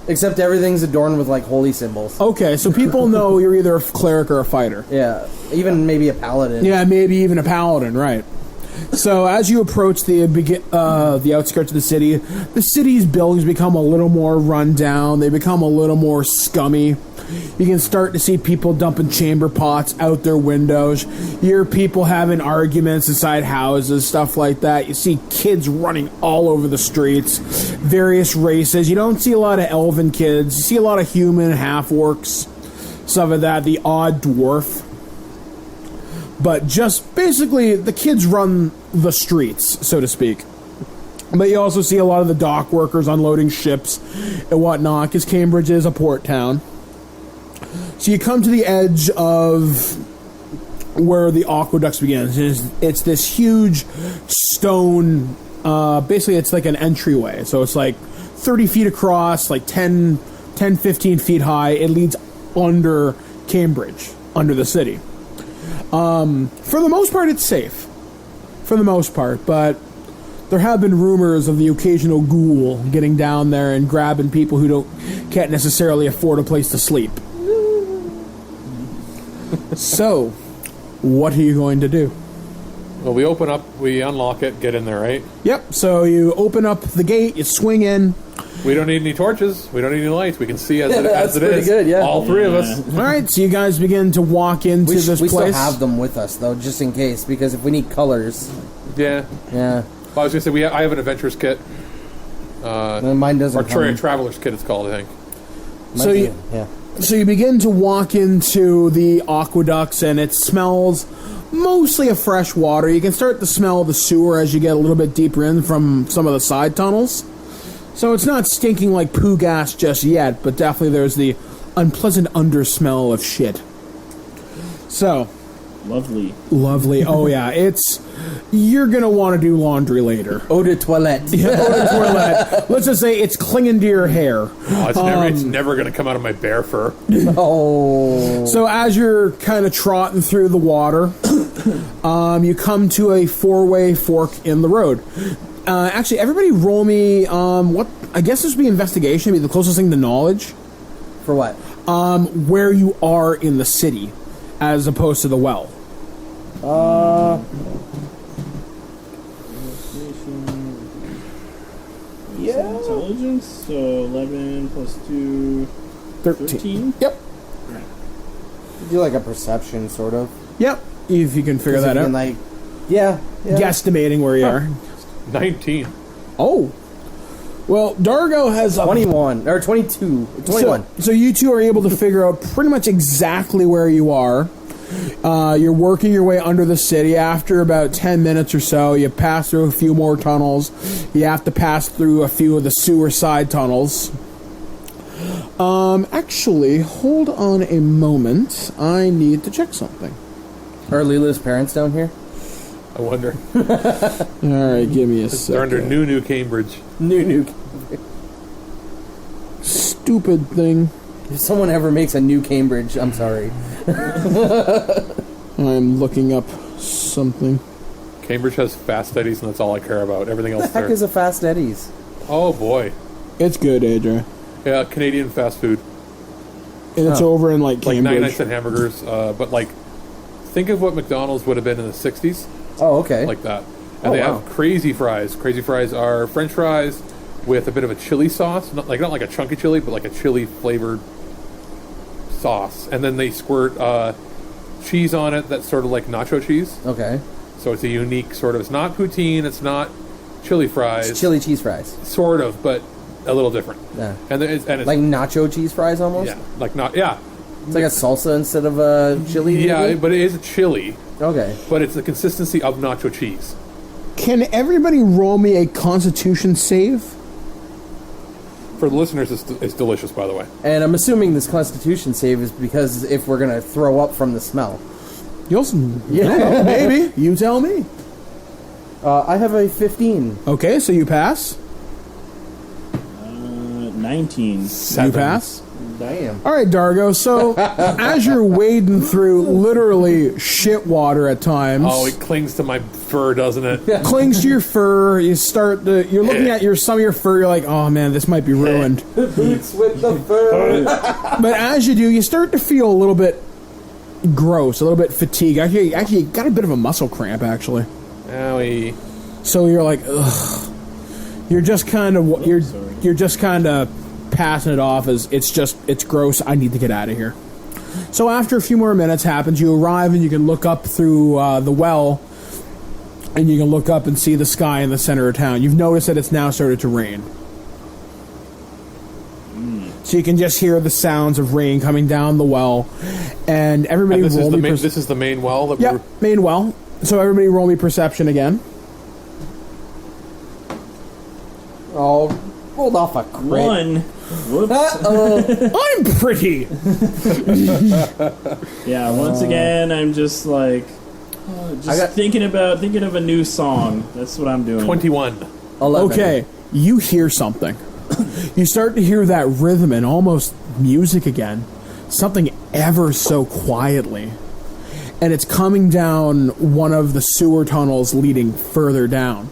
Except everything's adorned with, like, holy symbols. Okay, so people know you're either a cleric or a fighter. Yeah, even maybe a paladin. Yeah, maybe even a paladin, right. So as you approach the outskirts of the city's buildings become a little more run down. They become a little more scummy. You can start to see people dumping chamber pots out their windows. You hear people having arguments inside houses, stuff like that. You see kids running all over the streets, various races. You don't see a lot of elven kids. You see a lot of human, half-orcs, stuff like that, the odd dwarf. But just basically, the kids run the streets, so to speak. But you also see a lot of the dock workers unloading ships and whatnot, because Cambridge is a port town. So you come to the edge of where the aqueducts begin. It's this huge stone, basically it's like an entryway. So it's like 30 feet across, like 10, 15 feet high. It leads under Cambridge, under the city. For the most part, it's safe. For the most part, but there have been rumors of the occasional ghoul getting down there and grabbing people who can't necessarily afford a place to sleep. So, what are you going to do? Well, we open up, we unlock it, get in there, right? Yep, so you open up the gate, you swing in. We don't need any torches. We don't need any lights. We can see as it That's is. pretty good, yeah. All three of us. Alright, so you guys begin to walk into We this still place. have them with us, though, just in case, because if we need colors... Yeah. Yeah. Well, I was going to say, I have an adventurer's kit. Mine doesn't. Or traveler's kit, it's called, I think. So you begin to walk into the aqueducts, and it smells mostly of fresh water. You can start to smell the sewer as you get a little bit deeper in from some of the side tunnels. So it's not stinking like poo gas just yet, but definitely there's the unpleasant undersmell of shit. So... Lovely. Oh, yeah. You're going to want to do laundry later. Eau de toilette. Yeah, eau de toilette. Let's just say it's clinging to your hair. Oh, it's never going to come out of my bear fur. Oh. So as you're kind of trotting through the water, you come to a 4-way fork in the road. Actually, everybody roll me, I guess this would be investigation, be the closest thing to knowledge. For what? Where you are in the city, as opposed to the well. Yeah. Intelligence, so 11 plus 2... 13? Yep. Right. Do like a perception, sort of. Yep. If you can figure that out. Yeah. Guesstimating where you are. 19. Oh. Well, Dargo has 21 or 22. 21. So you two are able to figure out pretty much exactly where you are. You're working your way under the city. After about 10 minutes or so, you pass through a few more tunnels. You have to pass through a few of the sewer side tunnels. Actually, hold on a moment. I need to check something. Are Lila's parents down here? I wonder. Alright, give me a second. They're under New Cambridge. New. Stupid thing. If someone ever makes a New Cambridge, I'm sorry. I'm looking up something. Cambridge has Fast Eddie's, and that's all I care about. Everything else What the heck is a Fast Eddie's? Oh, boy. It's good, AJ. Yeah, Canadian fast food. And it's over in, like, Cambridge. Like 99 cent hamburgers, but, like, think of what McDonald's would have been in the 60s. Oh, okay. Like that. And they have crazy fries. Crazy fries are French fries with a bit of a chili sauce. Not like a chunky chili, but like a chili flavored sauce. And then they squirt cheese on it that's sort of like nacho cheese. Okay. So it's a unique sort of... It's not poutine. It's not chili fries. It's chili cheese fries. Sort of, but a little different. Yeah. And it's like nacho cheese fries almost? Yeah. Like not... Yeah. It's like a salsa instead of a chili? Yeah, maybe? but it is a chili. Okay. But it's the consistency of nacho cheese. Can everybody roll me a Constitution save? For the listeners, it's delicious, by the way. And I'm assuming this Constitution save is because if we're going to throw up from the smell. Yeah, maybe. You tell me. I have a 15. Okay, so you pass. 19. You pass. Damn. All right, Dargo. So as you're wading through literally shit water at times, Oh, it clings to my fur, doesn't it? clings to your fur. You're looking at some of your fur. You're like, oh man, this might be ruined. Boots with the fur. But as you do, you start to feel a little bit gross, a little bit fatigued. Actually, you got a bit of a muscle cramp, actually. Owie. So you're like, ugh. You're just kind of passing it off as it's gross. I need to get out of here. So after a few more minutes happens, you arrive and you can look up through the well, and you can look up and see the sky in the center of town. You've noticed that it's now started to rain. So you can just hear the sounds of rain coming down the well, and everybody And roll me. this is the main well that Yep, main well. So everybody roll me perception again. Oh, rolled off a crit. 1. Whoops. I'm pretty. Yeah, once again, I'm just like... thinking of a new song. That's what I'm doing. 21. 11. Okay, you hear something. You start to hear that rhythm and almost music again. Something ever so quietly. And it's coming down one of the sewer tunnels leading further down,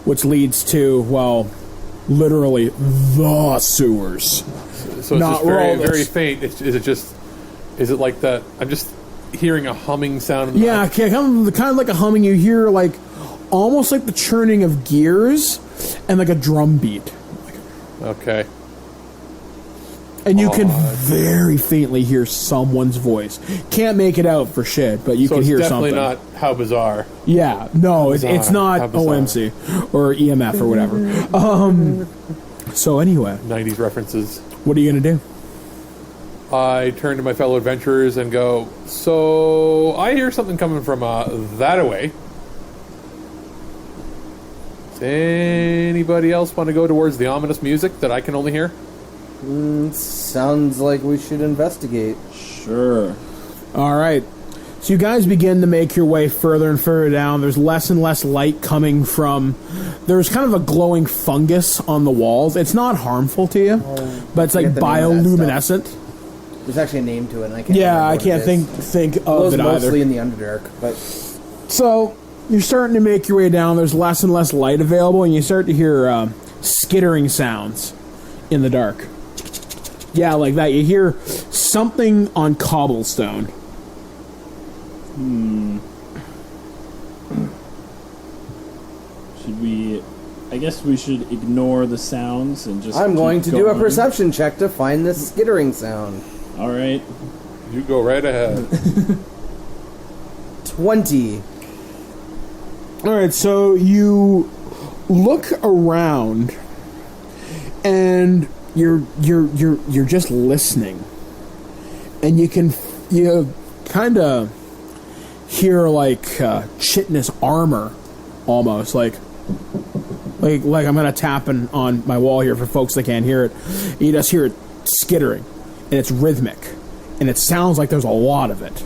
which leads to, well, literally the sewers. So it's just very faint. Is it like that? I'm just hearing a humming sound. In the back. Kind of like a humming. You hear like almost like the churning of gears and like a drum beat. Okay. And you can very faintly hear someone's voice. Can't make it out for shit, but you So can it's hear definitely something. not How Bizarre. Yeah, no, it's Bizarre. not How bizarre. OMC or EMF or whatever. So anyway, 90s references. what are you going to do? I turn to my fellow adventurers and go, so I hear something coming from that away. Does anybody else want to go towards the ominous music that I can only hear? Sounds like we should investigate. Sure. All right. So you guys begin to make your way further and further down. There's less and less light coming from... There's kind of a glowing fungus on the walls. It's not harmful to you, but it's like forget the name of that bioluminescent. There's actually a name to it, and I can't. Yeah, remember I what can't it is. think It of was it mostly either. in the Underdark, but So you're starting to make your way down. There's less and less light available, and you start to hear skittering sounds in the dark. Yeah, like that. You hear something on cobblestone. Should we... I guess we should ignore the sounds and just I'm keep going to do a going. perception check to find this skittering sound. All right. You go right ahead. 20. All right, so you look around, and you're just listening, and you kind of hear like chitinous armor, almost like I'm gonna tap on my wall here for folks that can't hear it. You just hear it skittering, and it's rhythmic, and it sounds like there's a lot of it.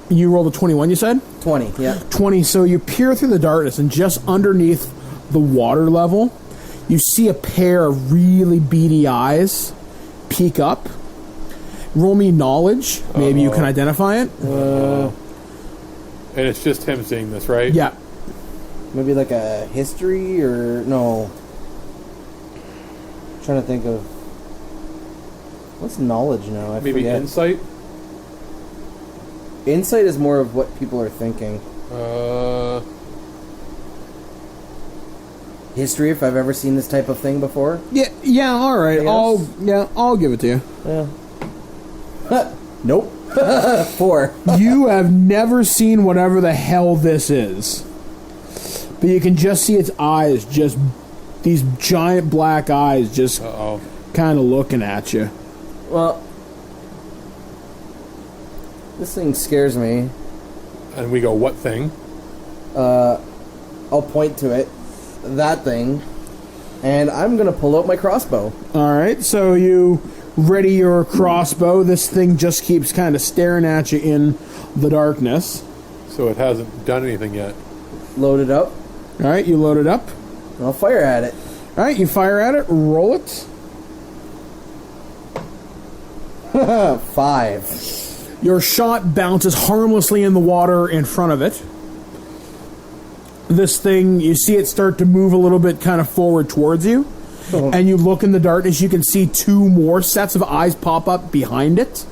You rolled a 21, you said? 20, yeah. 20, so you peer through the darkness, and just underneath the water level, you see a pair of really beady eyes peek up. Roll me knowledge. Maybe you can identify it. And it's just him seeing this, right? Yeah. Maybe like a history or no. I'm trying to think of what's knowledge now. I Maybe forget. insight? Insight is more of what people are thinking. History, if I've ever seen this type of thing before. Yeah, all right. Yes. I'll give it to you. Yeah. Nope. 4. You have never seen whatever the hell this is. But you can just see its eyes, just these giant black eyes just kind of looking at you. Well, this thing scares me. And we go, what thing? I'll point to it. That thing. And I'm going to pull out my crossbow. All right, so you ready your crossbow. This thing just keeps kind of staring at you in the darkness. So it hasn't done anything yet. Load it up. All right, you load it up. And I'll fire at it. All right, you fire at it. Roll it. 5. Your shot bounces harmlessly in the water in front of it. This thing, you see it start to move a little bit kind of forward towards you. And you look in the darkness, you can see 2 more sets of eyes pop up behind it.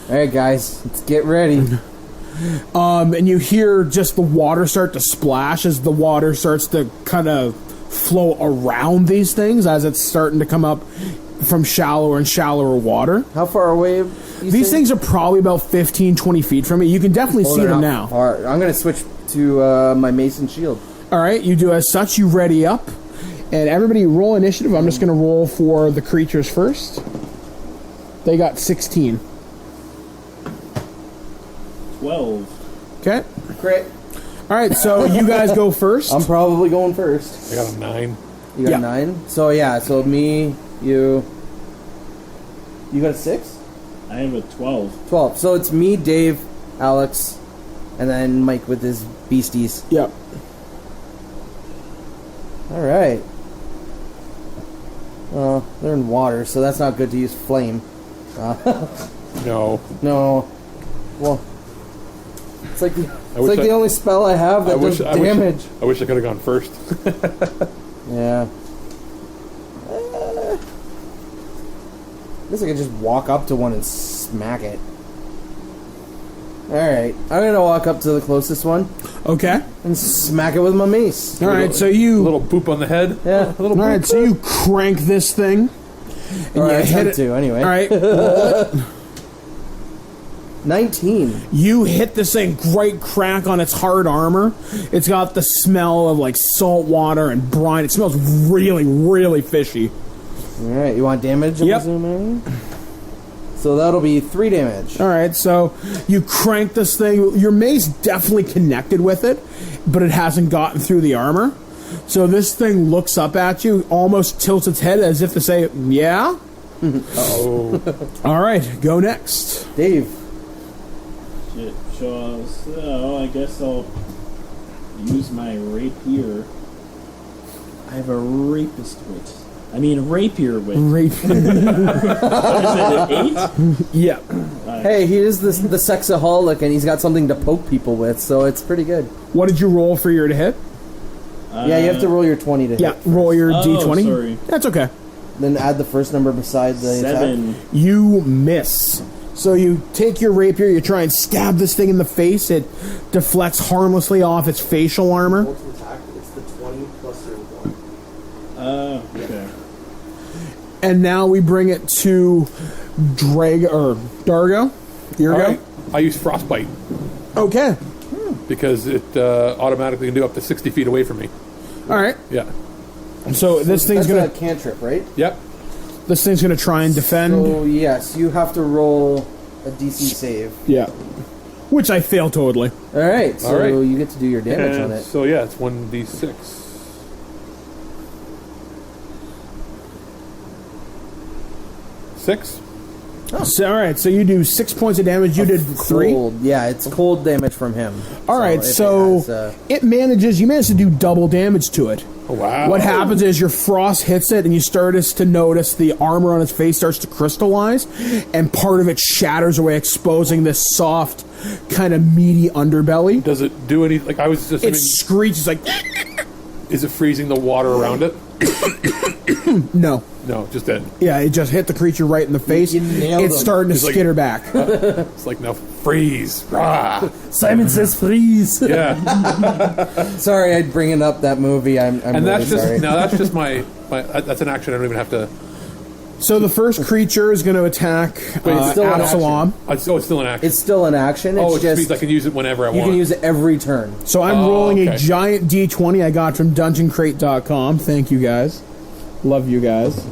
Alright, guys, let's get ready. And you hear just the water start to splash as the water starts to kind of flow around these things as it's starting to come up from shallower and shallower water. How far away? These things are probably about 15, 20 feet from you. You can definitely see them now. I'm going to switch to my mason shield. All right, you do as such. You ready up. And everybody roll initiative. I'm just going to roll for the creatures first. They got 16. 12. Okay. Crit. All right, so you guys go first. I'm probably going first. I got a 9. You got Yeah. 9? So me, you got a 6? I have a 12. 12. So it's me, Dave, Alex, and then Mike with his beasties. Yep. Alright. They're in water, so that's not good to use flame. No. No. Well, it's like wish the only spell I have that does damage. I wish I could have gone first. Yeah. I guess I could just walk up to one and smack it. Alright. I'm gonna walk up to the closest one Okay. and smack it with my mace. All right, so A you... little poop on the head. Yeah. All right, so you crank this thing, And Or you I hit attempt it. to, anyway. All right. Roll it. 19. You hit this thing right crack on its hard armor. It's got the smell of like salt water and brine. It smells really, really fishy. Alright, you want damage? Yep. So that'll be 3 damage. All right, so you crank this thing. Your mace definitely connected with it, but it hasn't gotten through the armor. So this thing looks up at you, almost tilts its head as if to say, yeah? Oh. All right, go next. Dave. Shit, so I guess I'll use my rapier. I have a rapist wit. I mean, rapier wit. Rape. What is it, an 8? Yeah. Hey, he is the sexaholic, and he's got something to poke people with, so it's pretty good. What did you roll for your to hit? Yeah, you have to roll your 20 to Yeah, hit. roll your d20. Sorry. That's okay. Then add the first number beside the 7. attack. You miss. So you take your rapier, you try and stab this thing in the face. It deflects harmlessly off its facial armor. Attack, it's the 20 plus your 1. Okay. And now we bring it to Dargo. Here we All go. right. I use frostbite Okay. because it automatically can do up to 60 feet away from me. All right. Yeah. So this thing's That's gonna a cantrip, right? Yep. try and defend. So, yes, you have to roll a DC save. Yeah. Which I fail totally. Alright, so All right. you get to do your damage on And it. so yeah, it's 1d6. 6. So, all right. So you do 6 points of damage. You did 3. Cold. Yeah, it's cold damage from him. All right. if So it has, you manage to do double damage to it. Oh, wow. What happens is your frost hits it, and you start to notice the armor on its face starts to crystallize, and part of it shatters away, exposing this soft, kind of meaty underbelly. Does it do any? Like I was just. It screeches like, Is it freezing the water around it? no. No, just dead. Yeah, it just hit the creature right in the face. You nailed It's him. starting to It's like- skitter back. It's like now freeze. Rah. Simon says freeze. Yeah, Sorry, I'd bringing up that movie. I'm and really that's just sorry. now. That's just my. That's an action. I don't even have to. So the first creature is going to attack Wait, it's still an Absalom. It's still an action. It's still an action. It's Oh, it just means I can use it whenever I you want. can use it every turn. So I'm Oh, rolling a okay. giant D20 I got from DungeonCrate.com. Thank you guys. Love you guys.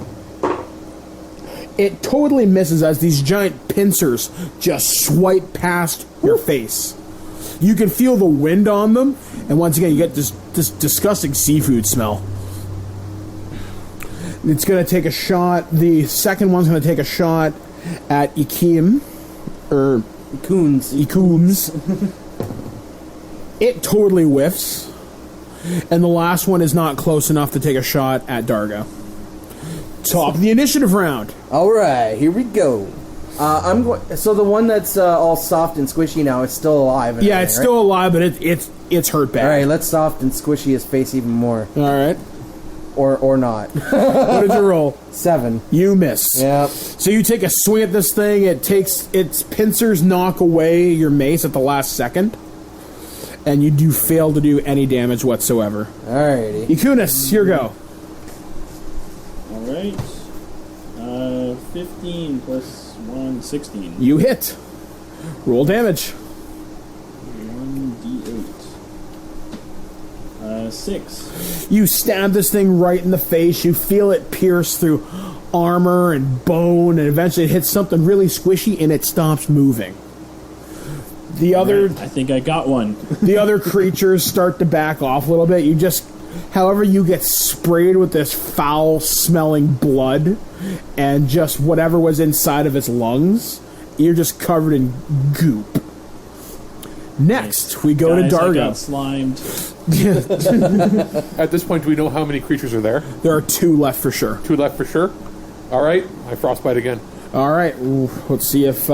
It totally misses as these giant pincers just swipe past your face. You can feel the wind on them, and once again, you get this disgusting seafood smell. It's going to take a shot. The second one's going to take a shot at Ikim, or Coons. Ikooms. It totally whiffs. And the last one is not close enough to take a shot at Dargo. Top of the initiative round. All right, here we go. I'm going. So the one that's all soft and squishy now is still alive. and Yeah, everything, it's still alive, but it's hurt bad. All right, let's soft and squishy his face even more, All right. or not. What did you roll? 7. You miss. Yep. So you take a swing at this thing. It takes its pincers knock away your mace at the last second, and you do fail to do any damage whatsoever. Alrighty. Ikunis, here go. Alright. 15 plus 1, 16. You hit. Roll damage. 1d8. 6. You stab this thing right in the face. You feel it pierce through armor and bone, and eventually it hits something really squishy, and it stops moving. The other I think I got one. the other creatures start to back off a little bit. However, you get sprayed with this foul-smelling blood, and just whatever was inside of its lungs, you're just covered in goop. Next, we go Guys, to I Dargo. got slimed. At this point, do we know how many creatures are there? There are 2 left for sure. 2 left for sure. All right, I frostbite again. All right, ooh, let's see if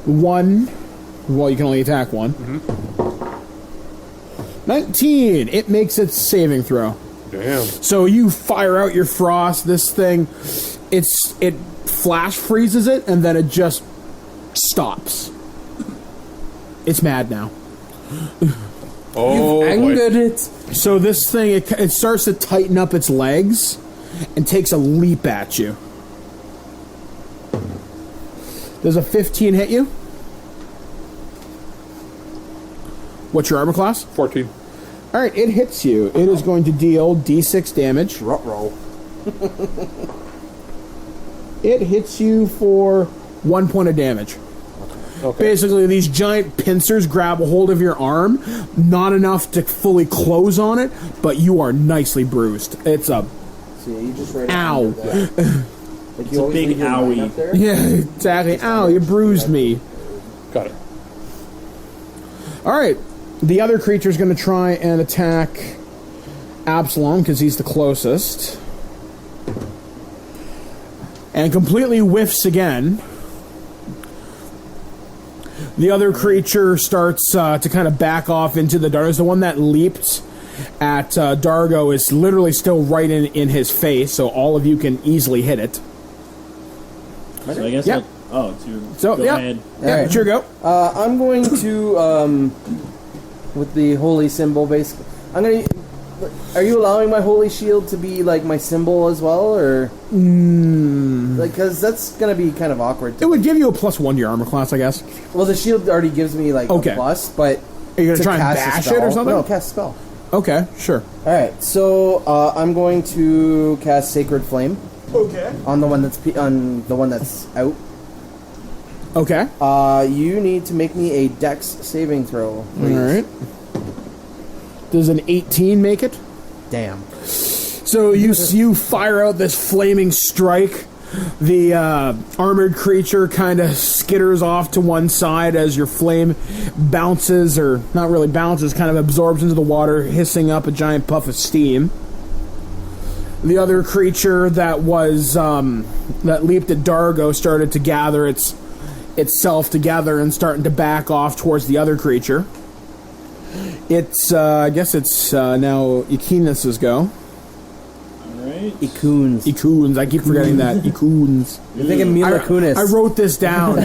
one. Well, you can only attack one. 19. It makes its saving throw. Damn. So you fire out your frost. This thing, it flash freezes it, and then it just stops. It's mad now. Oh, boy. Angered it. So this thing, it starts to tighten up its legs and takes a leap at you. Does a 15 hit you? What's your armor class? 14. All right, it hits you. It is going to deal D6 damage. Roll. It hits you for 1 point of damage. Okay. Basically, these giant pincers grab a hold of your arm, not enough to fully close on it, but you are nicely bruised. It's a... So yeah, you just write it Ow. under that. Like you a always big leave your line owie. up there. Yeah, exactly. Ow, you bruised me. Got it. All right. The other creature's going to try and attack Absalom because he's the closest. And completely whiffs again. The other creature starts to kind of back off into the darkness. The one that leaped at Dargo is literally still right in his face, so all of you can easily hit it. So I guess Yep. it's your... So, go yeah. ahead. Yeah, Alright. it's your go. I'm going to, with the holy symbol, basically. Are you allowing my holy shield to be like my symbol as well, or? Like, because that's gonna be kind of awkward. It would give you a +1 to your armor class, I guess. Well, the shield already gives me like Okay. a plus, but Are you going to try and cast a bash it spell- or something? No, cast a spell. Okay, sure. All right, so I'm going to cast Sacred Flame. Okay. On the one that's out. Okay. You need to make me a Dex saving throw, please. All right. Does an 18 make it? Damn. So you fire out this flaming strike. The armored creature kind of skitters off to one side as your flame bounces, or not really bounces, kind of absorbs into the water, hissing up a giant puff of steam. The other creature that was that leaped at Dargo started to gather itself together and starting to back off towards the other creature. It's I guess it's now Ekinus's go. Alright. Ikoons. I keep forgetting that. Ikoons. You're thinking Mila Kunis. I wrote this down.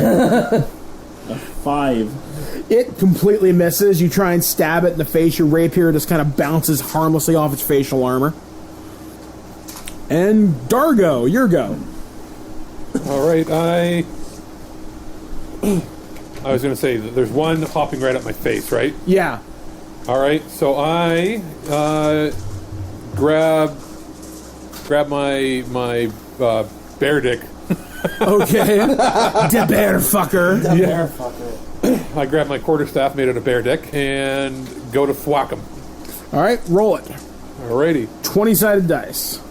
5. It completely misses. You try and stab it in the face. Your rapier just kind of bounces harmlessly off its facial armor. And Dargo, your go. All right, I was going to say that there's one hopping right at my face, right? Yeah. All right, so I grab my bear dick. Okay. De bear fucker. I grab my quarterstaff made out of bear dick and go to thwack him. All right, roll it. Alrighty, 20-sided dice.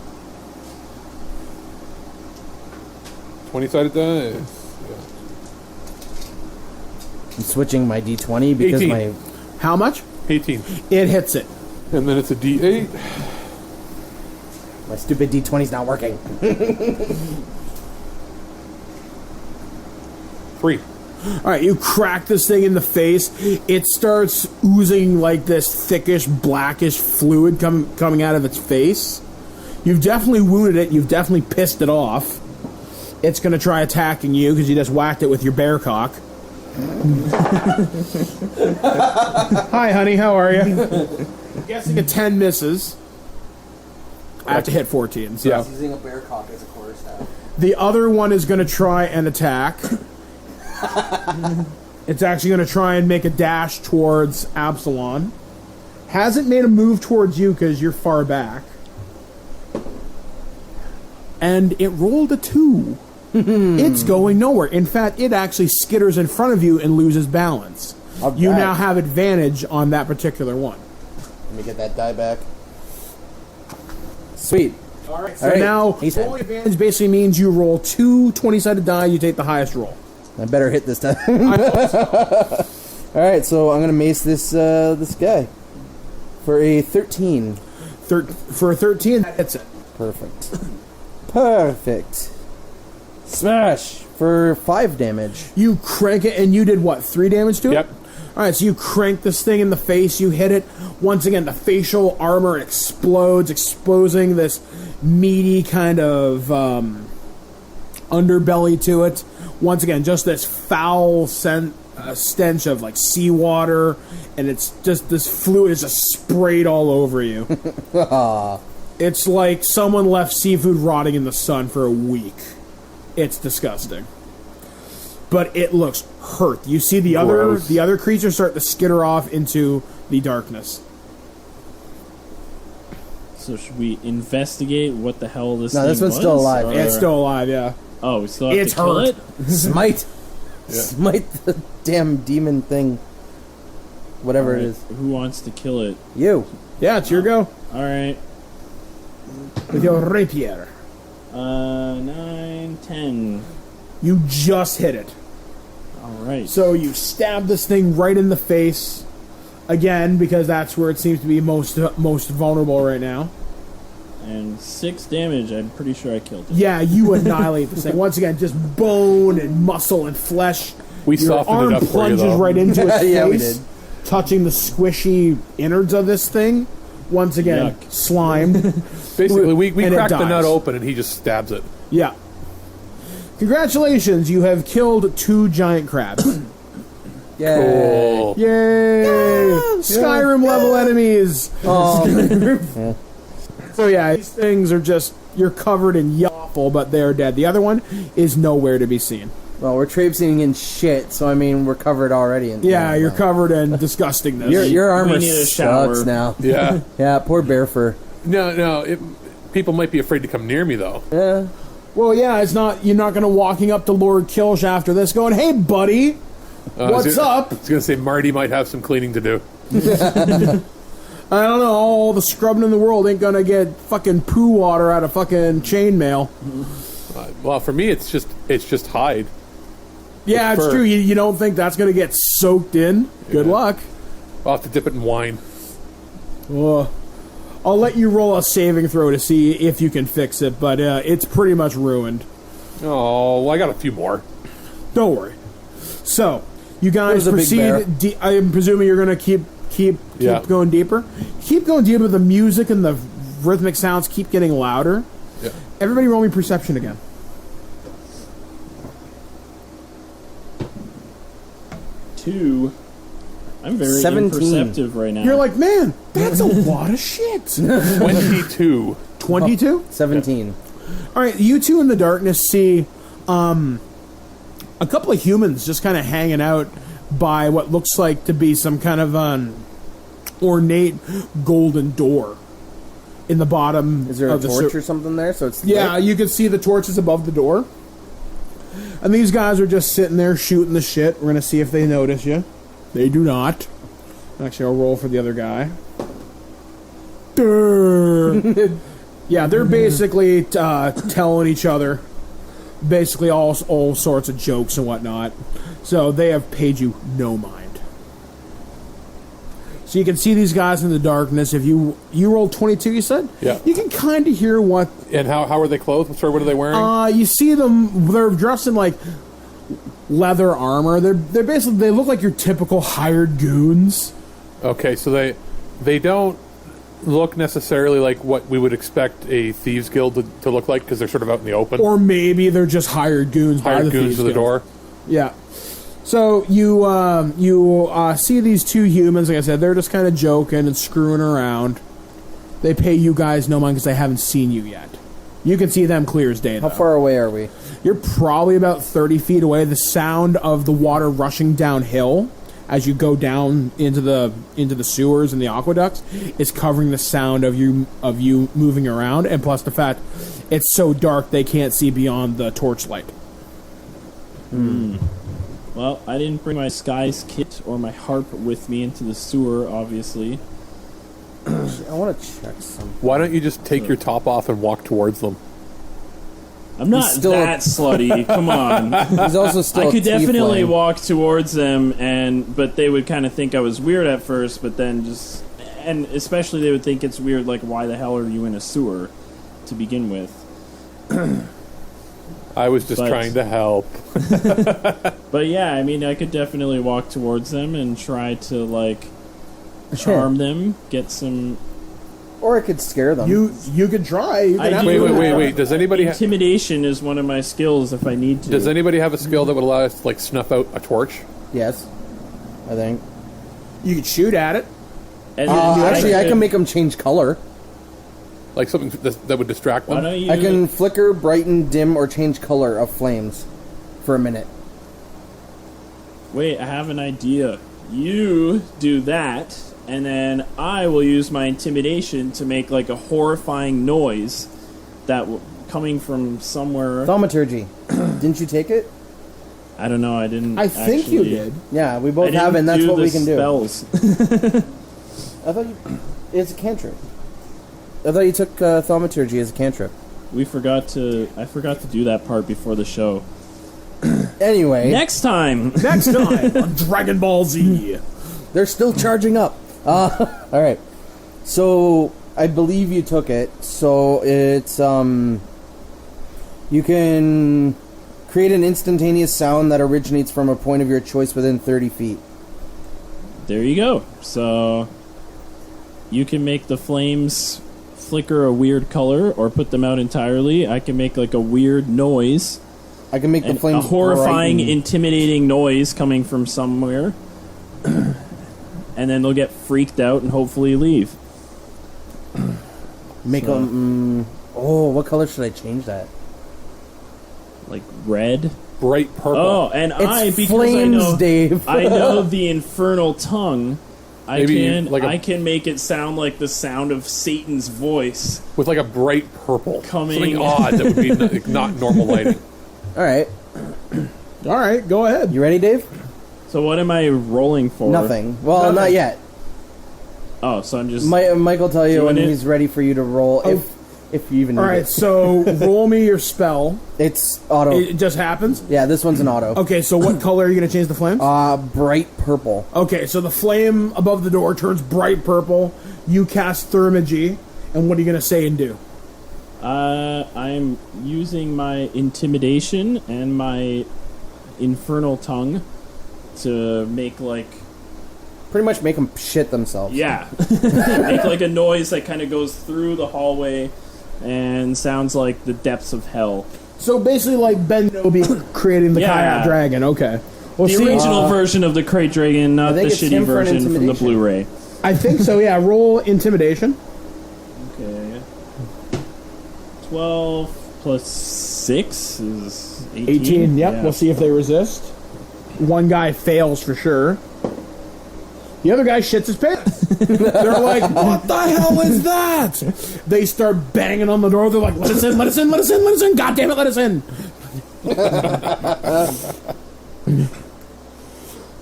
20-sided dice. I'm switching my D20 because 18. my How much? 18, It hits it. and then it's a D8. stupid D20's not working. 3. All right, you crack this thing in the face. It starts oozing like this thickish, blackish fluid coming out of its face. You've definitely wounded it. You've definitely pissed it off. It's going to try attacking you because you just whacked it with your bear cock. Hi, honey. How are you? I'm guessing a 10 misses. I have to hit 14. So. Yeah. Using a bear cock as a quarterstaff. The other one is going to try and attack. It's actually going to try and make a dash towards Absalom. Hasn't made a move towards you because you're far back. And it rolled a 2. It's going nowhere. In fact, it actually skitters in front of you and loses balance. You right. now have advantage on that particular one. Let me get that die back. Sweet. Alright, so All right, now he's had. rolling advantage basically means you roll 2 20-sided die, you take the highest roll. I better hit this time. Alright, so I'm going to mace this this guy. For a 13. For a 13, that hits it. Perfect. Perfect. Smash for 5 damage. You crank it, and you did what, 3 damage to it? Yep. Alright, so you crank this thing in the face, you hit it. Once again, the facial armor explodes, exposing this meaty kind of underbelly to it. Once again, just this foul stench of like seawater, and it's just this fluid is just sprayed all over you. It's like someone left seafood rotting in the sun for a week. It's disgusting. but it looks hurt. You see the Gross. other creature start to skitter off into the darkness. So should we investigate what the hell this No, thing this one's was, still alive. or- It's still alive, yeah. Oh, we still have It's to kill hurt. it? Smite. Smite the damn demon thing. Whatever it is. Who wants to kill it? You. Yeah, it's your go. Alright. With your rapier. 9, 10. You just hit it. Alright. So you stab this thing right in the face. Again, because that's where it seems to be most vulnerable right now. And 6 damage. I'm pretty sure I killed it. Yeah, you annihilate this thing. Once again, just bone and muscle and flesh. We Your softened arm it up for you, plunges though. right into its face, Yeah, we did. touching the squishy innards of this thing. Once again, Yuck. slime. Basically, we And it cracked the dies. nut open, and he just stabs it. Yeah. Congratulations, you have killed 2 giant crabs. Yeah. Cool. Yay! Skyrim level enemies. So yeah, these things are just, you're covered in yaffle, but they're dead. The other one is nowhere to be seen. Well, we're traipsing in shit, so I mean, we're covered already. Yeah, you're covered in disgustingness. Your armor We need a sucks shower. now. Yeah. Yeah, poor bear fur. No. People might be afraid to come near me, though. Yeah. Well, yeah, it's not, you're not going to walking up to Lord Kilsh after this going, hey, buddy, what's up? I was going to say Marty might have some cleaning to do. I don't know, all the scrubbing in the world ain't going to get fucking poo water out of fucking chainmail. Well, for me, it's just hide. Yeah, it's fur. true. You don't think that's going to get soaked in? Good Yeah. luck. I'll have to dip it in wine. I'll let you roll a saving throw to see if you can fix it, but it's pretty much ruined. Oh, well, I got a few more. Don't worry. So, you guys There's a big bear. proceed. I'm presuming you're going to keep Yeah. going deeper. Keep going deeper. The music and the rhythmic sounds keep getting louder. Yeah. Everybody, roll me perception again. 2. I'm very 17. imperceptive right now. You're like, man, that's a lot of shit. 22. 22. 17. All right, you two in the darkness see a couple of humans just kind of hanging out by what looks like to be some kind of an ornate golden door in the bottom Is there a of the torch or something there? So it's Yeah, lit? you can see the torches above the door. And these guys are just sitting there shooting the shit. We're going to see if they notice you. They do not. Actually, I'll roll for the other guy. Durr. Yeah, they're basically telling each other basically all sorts of jokes and whatnot. So they have paid you no mind. So you can see these guys in the darkness. If you rolled 22, you said? Yeah. You can kind of hear what... And how are they clothed? Sorry, what are they wearing? You see them, they're dressed in like leather armor. They're basically, they look like your typical hired goons. Okay, so they don't look necessarily like what we would expect a thieves guild to look like, because they're sort of out in the open. Or maybe they're just hired goons by hired the goons Thieves to the Guild. door. Yeah. So you see these 2 humans, like I said, they're just kind of joking and screwing around. They pay you guys no mind because they haven't seen you yet. You can see them clear as day, How though. far away are we? You're probably about 30 feet away. The sound of the water rushing downhill as you go down into the sewers and the aqueducts is covering the sound of you moving around, and plus the fact it's so dark they can't see beyond the torchlight. Well, I didn't bring my Skies kit or my harp with me into the sewer, obviously. I want to check something. Why don't you just take your top off and walk towards them? I'm not still- that slutty. Come on. He's also still I could a definitely tiefling. walk towards them, but they would kind of think I was weird at first, but then and especially they would think it's weird, like, why the hell are you in a sewer to begin with? I was just But- trying to help. But yeah, I mean, I could definitely walk towards them and try to, like, charm them, get some... Or I could scare them. You could try. You I can do- Wait. Does anybody Intimidation is one of my skills if I need to. does anybody have a skill that would allow us to like snuff out a torch? Yes. I think. You could shoot at it. And Actually, I could- can make them change color. Like something that would distract Why them? don't you... I can flicker, brighten, dim, or change color of flames for a minute. Wait, I have an idea. You do that, and then I will use my intimidation to make like a horrifying noise coming from somewhere. Thaumaturgy. Didn't you take it? I don't know. I didn't. I think you did. Yeah, we both have it, and that's what we can do. Spells. I thought it's a cantrip. I thought you took thaumaturgy as a cantrip. I forgot to do that part before the show. Anyway. Next time on Dragon Ball Z. They're still charging up. Alright. So, I believe you took it. So, it's, you can create an instantaneous sound that originates from a point of your choice within 30 feet. There you go. So, you can make the flames flicker a weird color or put them out entirely. I can make like a weird noise. I can make the flames a horrifying, brighten. intimidating noise coming from somewhere. And then they'll get freaked out and hopefully leave. Make them... what color should I change that? Like red? Bright purple. Oh, and It's flames, Dave. I know the infernal tongue. I Maybe can make it sound like the sound of Satan's voice. With like a bright purple. Coming. Something odd that would be not normal lighting. Alright. Alright, go ahead. You ready, Dave? So what am I rolling for? Nothing. Well, Nothing. not yet. Oh, so I'm just... Mike will tell you when doing it? he's ready for you to roll, if you even need Alright, it. so roll me your spell. It's auto. It just happens? Yeah, this one's an auto. Okay, so what color are you going to change the flames? Bright purple. Okay, so the flame above the door turns bright purple. You cast Thermagy, and what are you going to say and do? I'm using my intimidation and my infernal tongue to make like... Pretty much make them shit themselves. Yeah. Make like a noise that kind of goes through the hallway and sounds like the depths of hell. So basically like Ben Nobi creating the Kayak Dragon, okay. Well, The original version of the Crate Dragon, not the think it's shitty him for an version from the intimidation. Blu-ray. I think so, yeah. Roll Intimidation. Okay. 12 plus 6 is 18. 18, yep. Yeah. We'll see if they resist. One guy fails for sure. The other guy shits his pants. They're like, what the hell is that? They start banging on the door. They're like, let us in, let us in, let us in, let us in. God damn it, let us in.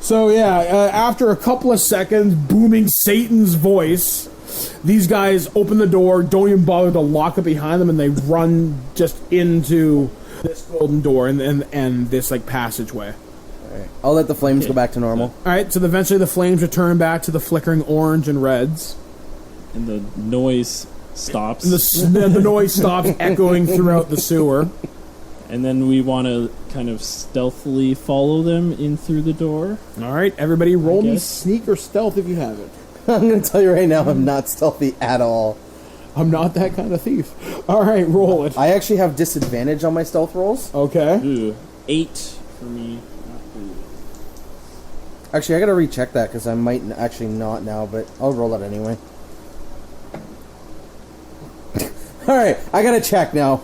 So, yeah, after a couple of seconds, booming Satan's voice, these guys open the door, don't even bother to lock it behind them, and they run just into this golden door and this, like, passageway. I'll let the flames go back to normal. Alright, so eventually the flames return back to the flickering orange and reds. And the noise stops. And the noise stops echoing throughout the sewer. And then we want to kind of stealthily follow them in through the door. Alright, everybody roll me guess. sneak or stealth if you have it. I'm going to tell you right now, I'm not stealthy at all. I'm not that kind of thief. Alright, roll it. I actually have disadvantage on my stealth rolls. Okay. Ooh, 8 for me. Actually, I got to recheck that because I might actually not now, but I'll roll it anyway. Alright, I got to check now.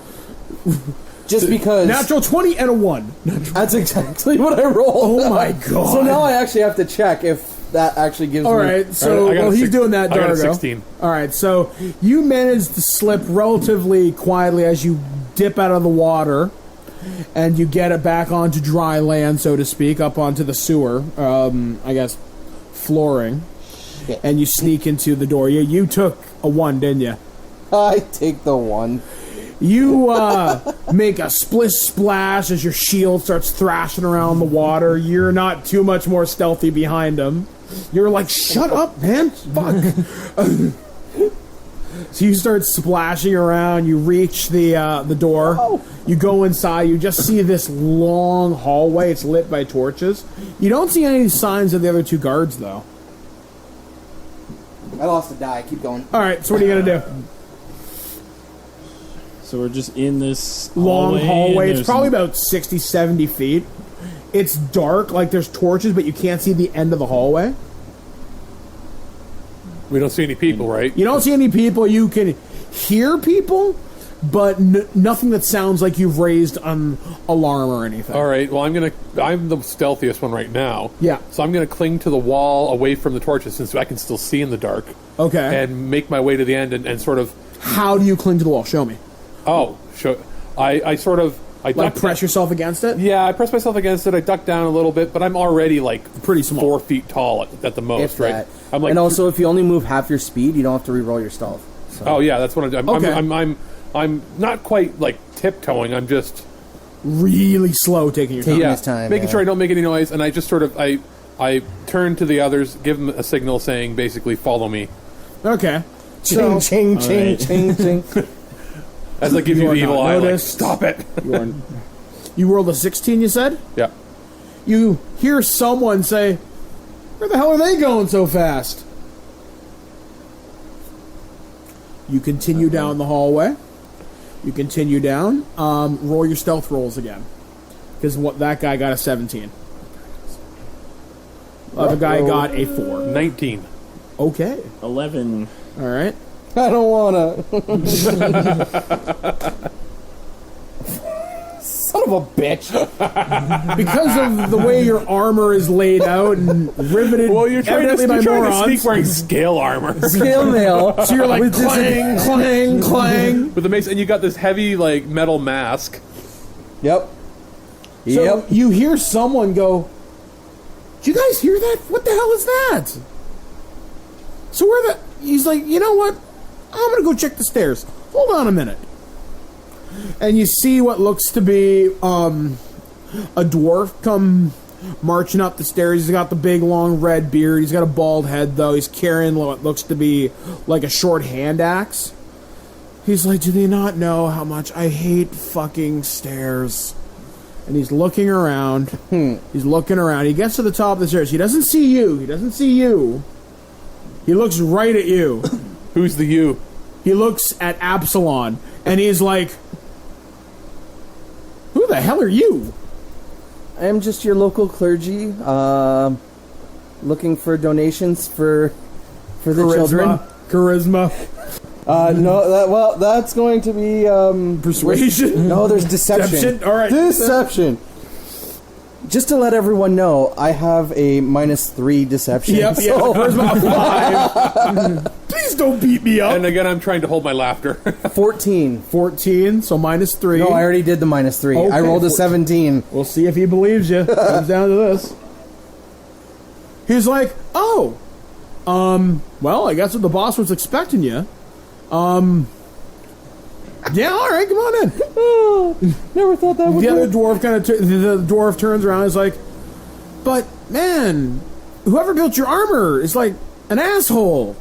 Just because... Natural 20 and a 1. That's exactly what I rolled. Oh my god. So now I actually have to check if that actually gives me... Alright, so I got while a he's six- doing that, I got a Dargo. 16. Alright, so you manage to slip relatively quietly as you dip out of the water, and you get it back onto dry land, so to speak, up onto the sewer, I guess, flooring, and you sneak into the door. You took a 1, didn't you? I take the 1. You make a splish splash as your shield starts thrashing around the water. You're not too much more stealthy behind him. You're like, shut up, man. Fuck. So you start splashing around. You reach the door. Oh. You go inside. You just see this long hallway. It's lit by torches. You don't see any signs of the other 2 guards, though. I lost a die. Keep going. All right, so what are you going to do? So we're just in this Long hallway. and It's probably about 60, 70 feet. It's dark, like there's torches, but you can't see the end of the hallway. We don't see any people, right? You don't see any people. You can hear people, but nothing that sounds like you've raised an alarm or anything. All right. Well, I'm the stealthiest one right now. Yeah. So I'm gonna cling to the wall away from the torches since I can still see in the dark. Okay. And make my way to the end and sort of. How do you cling to the wall? Show me. Oh, I sort of. I Like duck press yourself against it? Yeah, I press myself against it. I duck down a little bit, but I'm already like pretty small, 4 feet tall at the most, If right? that. I'm like, and also, if you only move half your speed, you don't have to re-roll your stealth. So. oh yeah, that's what I'm doing. Okay. I'm not quite like tiptoeing. I'm just really slow taking your time. Taking his time, making yeah. sure I don't make any noise, and I just sort of I turn to the others, give them a signal saying basically follow me. Okay. Ching, ching, ching, right. ching, ching. As I give You you are the evil not eye, like, noticed. stop it. You rolled a 16, you said? Yeah. You hear someone say, where the hell are they going so fast? You continue down the hallway. You continue down. Roll your stealth rolls again. Because that guy got a 17. Other guy got a 4. 19. Okay. 11. All right. I don't wanna. Son of a bitch. Because of the way your armor is laid out and riveted Well, you're trying to evidently by morons. speak wearing scale armor Scale mail. So you're like With clang, clang, clang. with the mace, and you got this heavy like metal mask. Yep. So Yep. you hear someone go, "Did you guys hear that? What the hell is that?" So he's like, "You know what? I'm gonna go check the stairs. Hold on a minute." And you see what looks to be a dwarf come marching up the stairs. He's got the big long red beard. He's got a bald head though. He's carrying what looks to be like a short hand axe. He's like, "Do they not know how much I hate fucking stairs?" And he's looking around. He's looking around. He gets to the top of the stairs. He doesn't see you. He doesn't see you. He looks right at you. Who's the you? He looks at Absalon, and he's like, "Who the hell are you?" I am just your local clergy, looking for donations for the children. Charisma. No, that's going to be Persuasion. No, there's deception. Deception? All right. Deception. Just to let everyone know, I have a -3 deception. Yep, yeah, so- charisma 5. Please don't beat me up. And again, I'm trying to hold my laughter. 14. 14, so -3. No, I already did the -3. Okay, I rolled a 14. 17. We'll see if he believes you. Comes down to this. He's like, "Oh, well, I guess what the boss was expecting you. Yeah, all right, come on in." Oh, never thought that would The other work. dwarf the dwarf turns around and is like, "But man, whoever built your armor is like an asshole.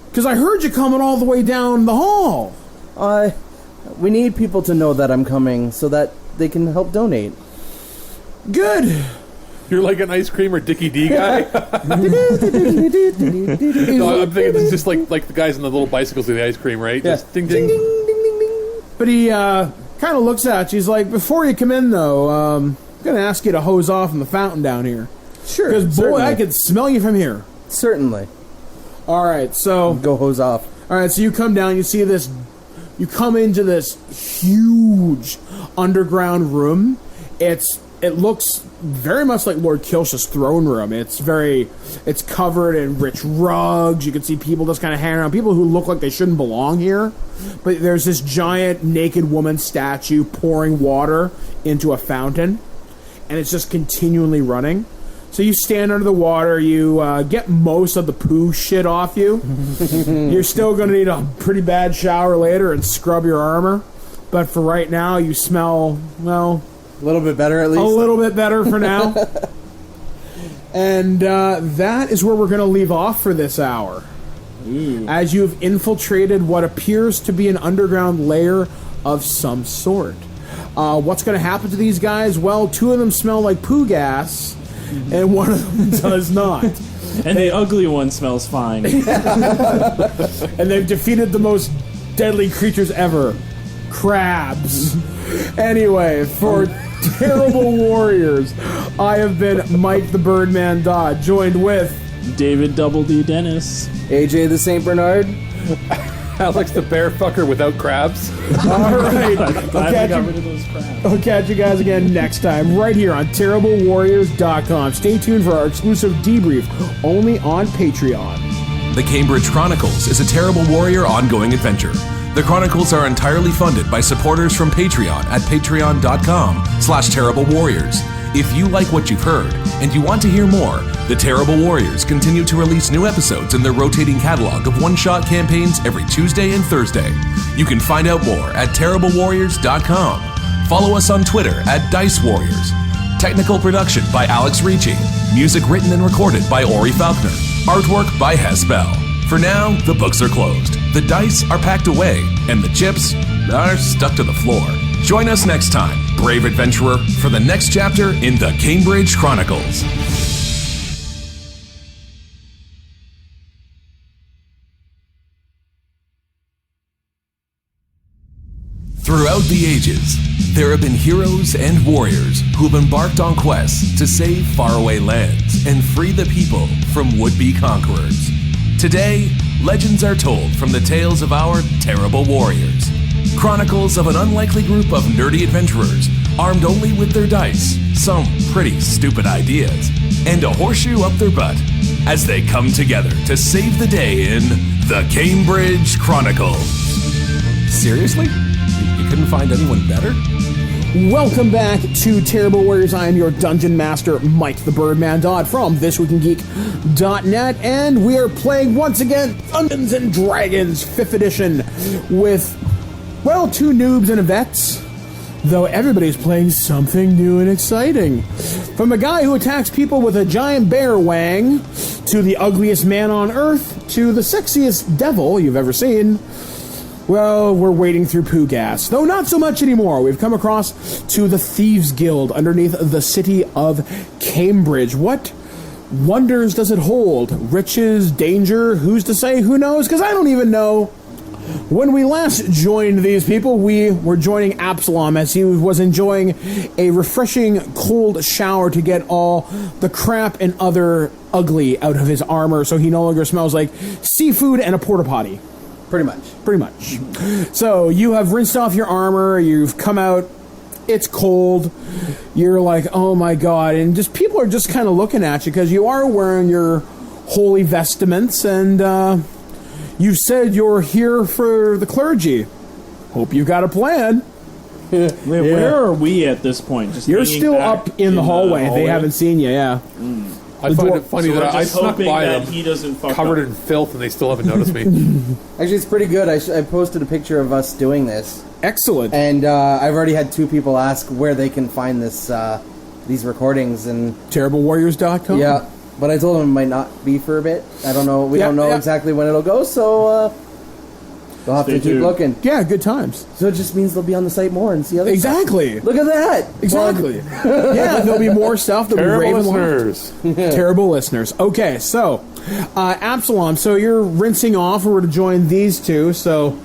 Because I heard you coming all the way down the hall." We need people to know that I'm coming so that they can help donate. "Good." You're like an ice cream or Dickie D guy. No, I'm thinking it's just like the guys on the little bicycles with the ice cream, right? Yeah. Just ding ding. But he kind of looks at you. He's like, "Before you come in, though, I'm going to ask you to hose off in the fountain down here. Sure. Because, boy, certainly. I could smell you from here." Certainly. All right, so... Go hose off. All right, so you come down, you see this... You come into this huge underground room. It looks very much like Lord Kilsh's throne room. It's covered in rich rugs. You can see people just kind of hanging around. People who look like they shouldn't belong here. But there's this giant naked woman statue pouring water into a fountain. And it's just continually running. So you stand under the water, you get most of the poo shit off you. You're still going to need a pretty bad shower later and scrub your armor. But for right now, you smell, well... A little bit better, at least. A little bit better for now. And that is where we're going to leave off for this hour. As you've infiltrated what appears to be an underground lair of some sort. What's going to happen to these guys? Well, 2 of them smell like poo gas, and 1 of them does not. And the ugly one smells fine. And they've defeated the most deadly creatures ever. Crabs. Anyway, for Terrible Warriors, I have been Mike the Birdman Dodd, joined with David Double D Dennis. AJ the St. Bernard. Alex the bear fucker without crabs. All right. Glad we got rid of those crabs. I'll catch you guys again next time, right here on TerribleWarriors.com. Stay tuned for our exclusive debrief, only on Patreon. The Cambridge Chronicles is a Terrible Warrior ongoing adventure. The Chronicles are entirely funded by supporters from Patreon at patreon.com/terriblewarriors. If you like what you've heard and you want to hear more, the Terrible Warriors continue to release new episodes in their rotating catalog of one-shot campaigns every Tuesday and Thursday. You can find out more at terriblewarriors.com. Follow us on Twitter at Dice Warriors. Technical production by Alex Ricci. Music written and recorded by Ori Falconer. Artwork by Hess Bell. For now, the books are closed. The dice are packed away, and the chips are stuck to the floor. Join us next time, brave adventurer, for the next chapter in the Cambridge Chronicles. Throughout the ages, there have been heroes and warriors who have embarked on quests to save faraway lands and free the people from would-be conquerors. Today, legends are told from the tales of our terrible warriors. Chronicles of an unlikely group of nerdy adventurers armed only with their dice, some pretty stupid ideas, and a horseshoe up their butt as they come together to save the day in the Cambridge Chronicles. Seriously? You couldn't find anyone better? Welcome back to Terrible Warriors. I am your Dungeon Master, Mike the Birdman Dodd from ThisWeekInGeek.net, and we are playing once again Dungeons and Dragons 5th edition with, well, 2 noobs and a vets, though everybody's playing something new and exciting. From a guy who attacks people with a giant bear wang, to the ugliest man on earth, to the sexiest devil you've ever seen. Well, we're wading through poo gas. Though not so much anymore. We've come across to the Thieves Guild underneath the city of Cambridge. What wonders does it hold? Riches, danger, who's to say, who knows? Because I don't even know. When we last joined these people, we were joining Absalom as he was enjoying a refreshing cold shower to get all the crap and other ugly out of his armor so he no longer smells like seafood and a porta potty. Pretty much. Pretty much. So you have rinsed off your armor, you've come out, it's cold, you're like, oh my god, and just people are just kind of looking at you because you are wearing your holy vestments, and you said you're here for the clergy. Hope you've got a plan. Where are we at this point? Just You're hanging still back up in the hallway. They haven't seen you, yeah. I find it funny So that we're I just snuck hoping by that them, he doesn't fuck covered up. in filth, and they still haven't noticed me. Actually, it's pretty good. I posted a picture of us doing this, Excellent. and I've already had 2 people ask where they can find this these recordings, and TerribleWarriors.com? yeah. But I told them it might not be for a bit. I don't know. We don't know exactly when it'll go, so we'll have to keep tuned. looking. Yeah, good times. So it just means they'll be on the site more and see other stuff. Exactly. Look at that. Exactly. Yeah, there'll be more stuff. There'll be Terrible Raven listeners. Terrible listeners. Okay, so Absalom, so you're rinsing off. We're to join these 2, so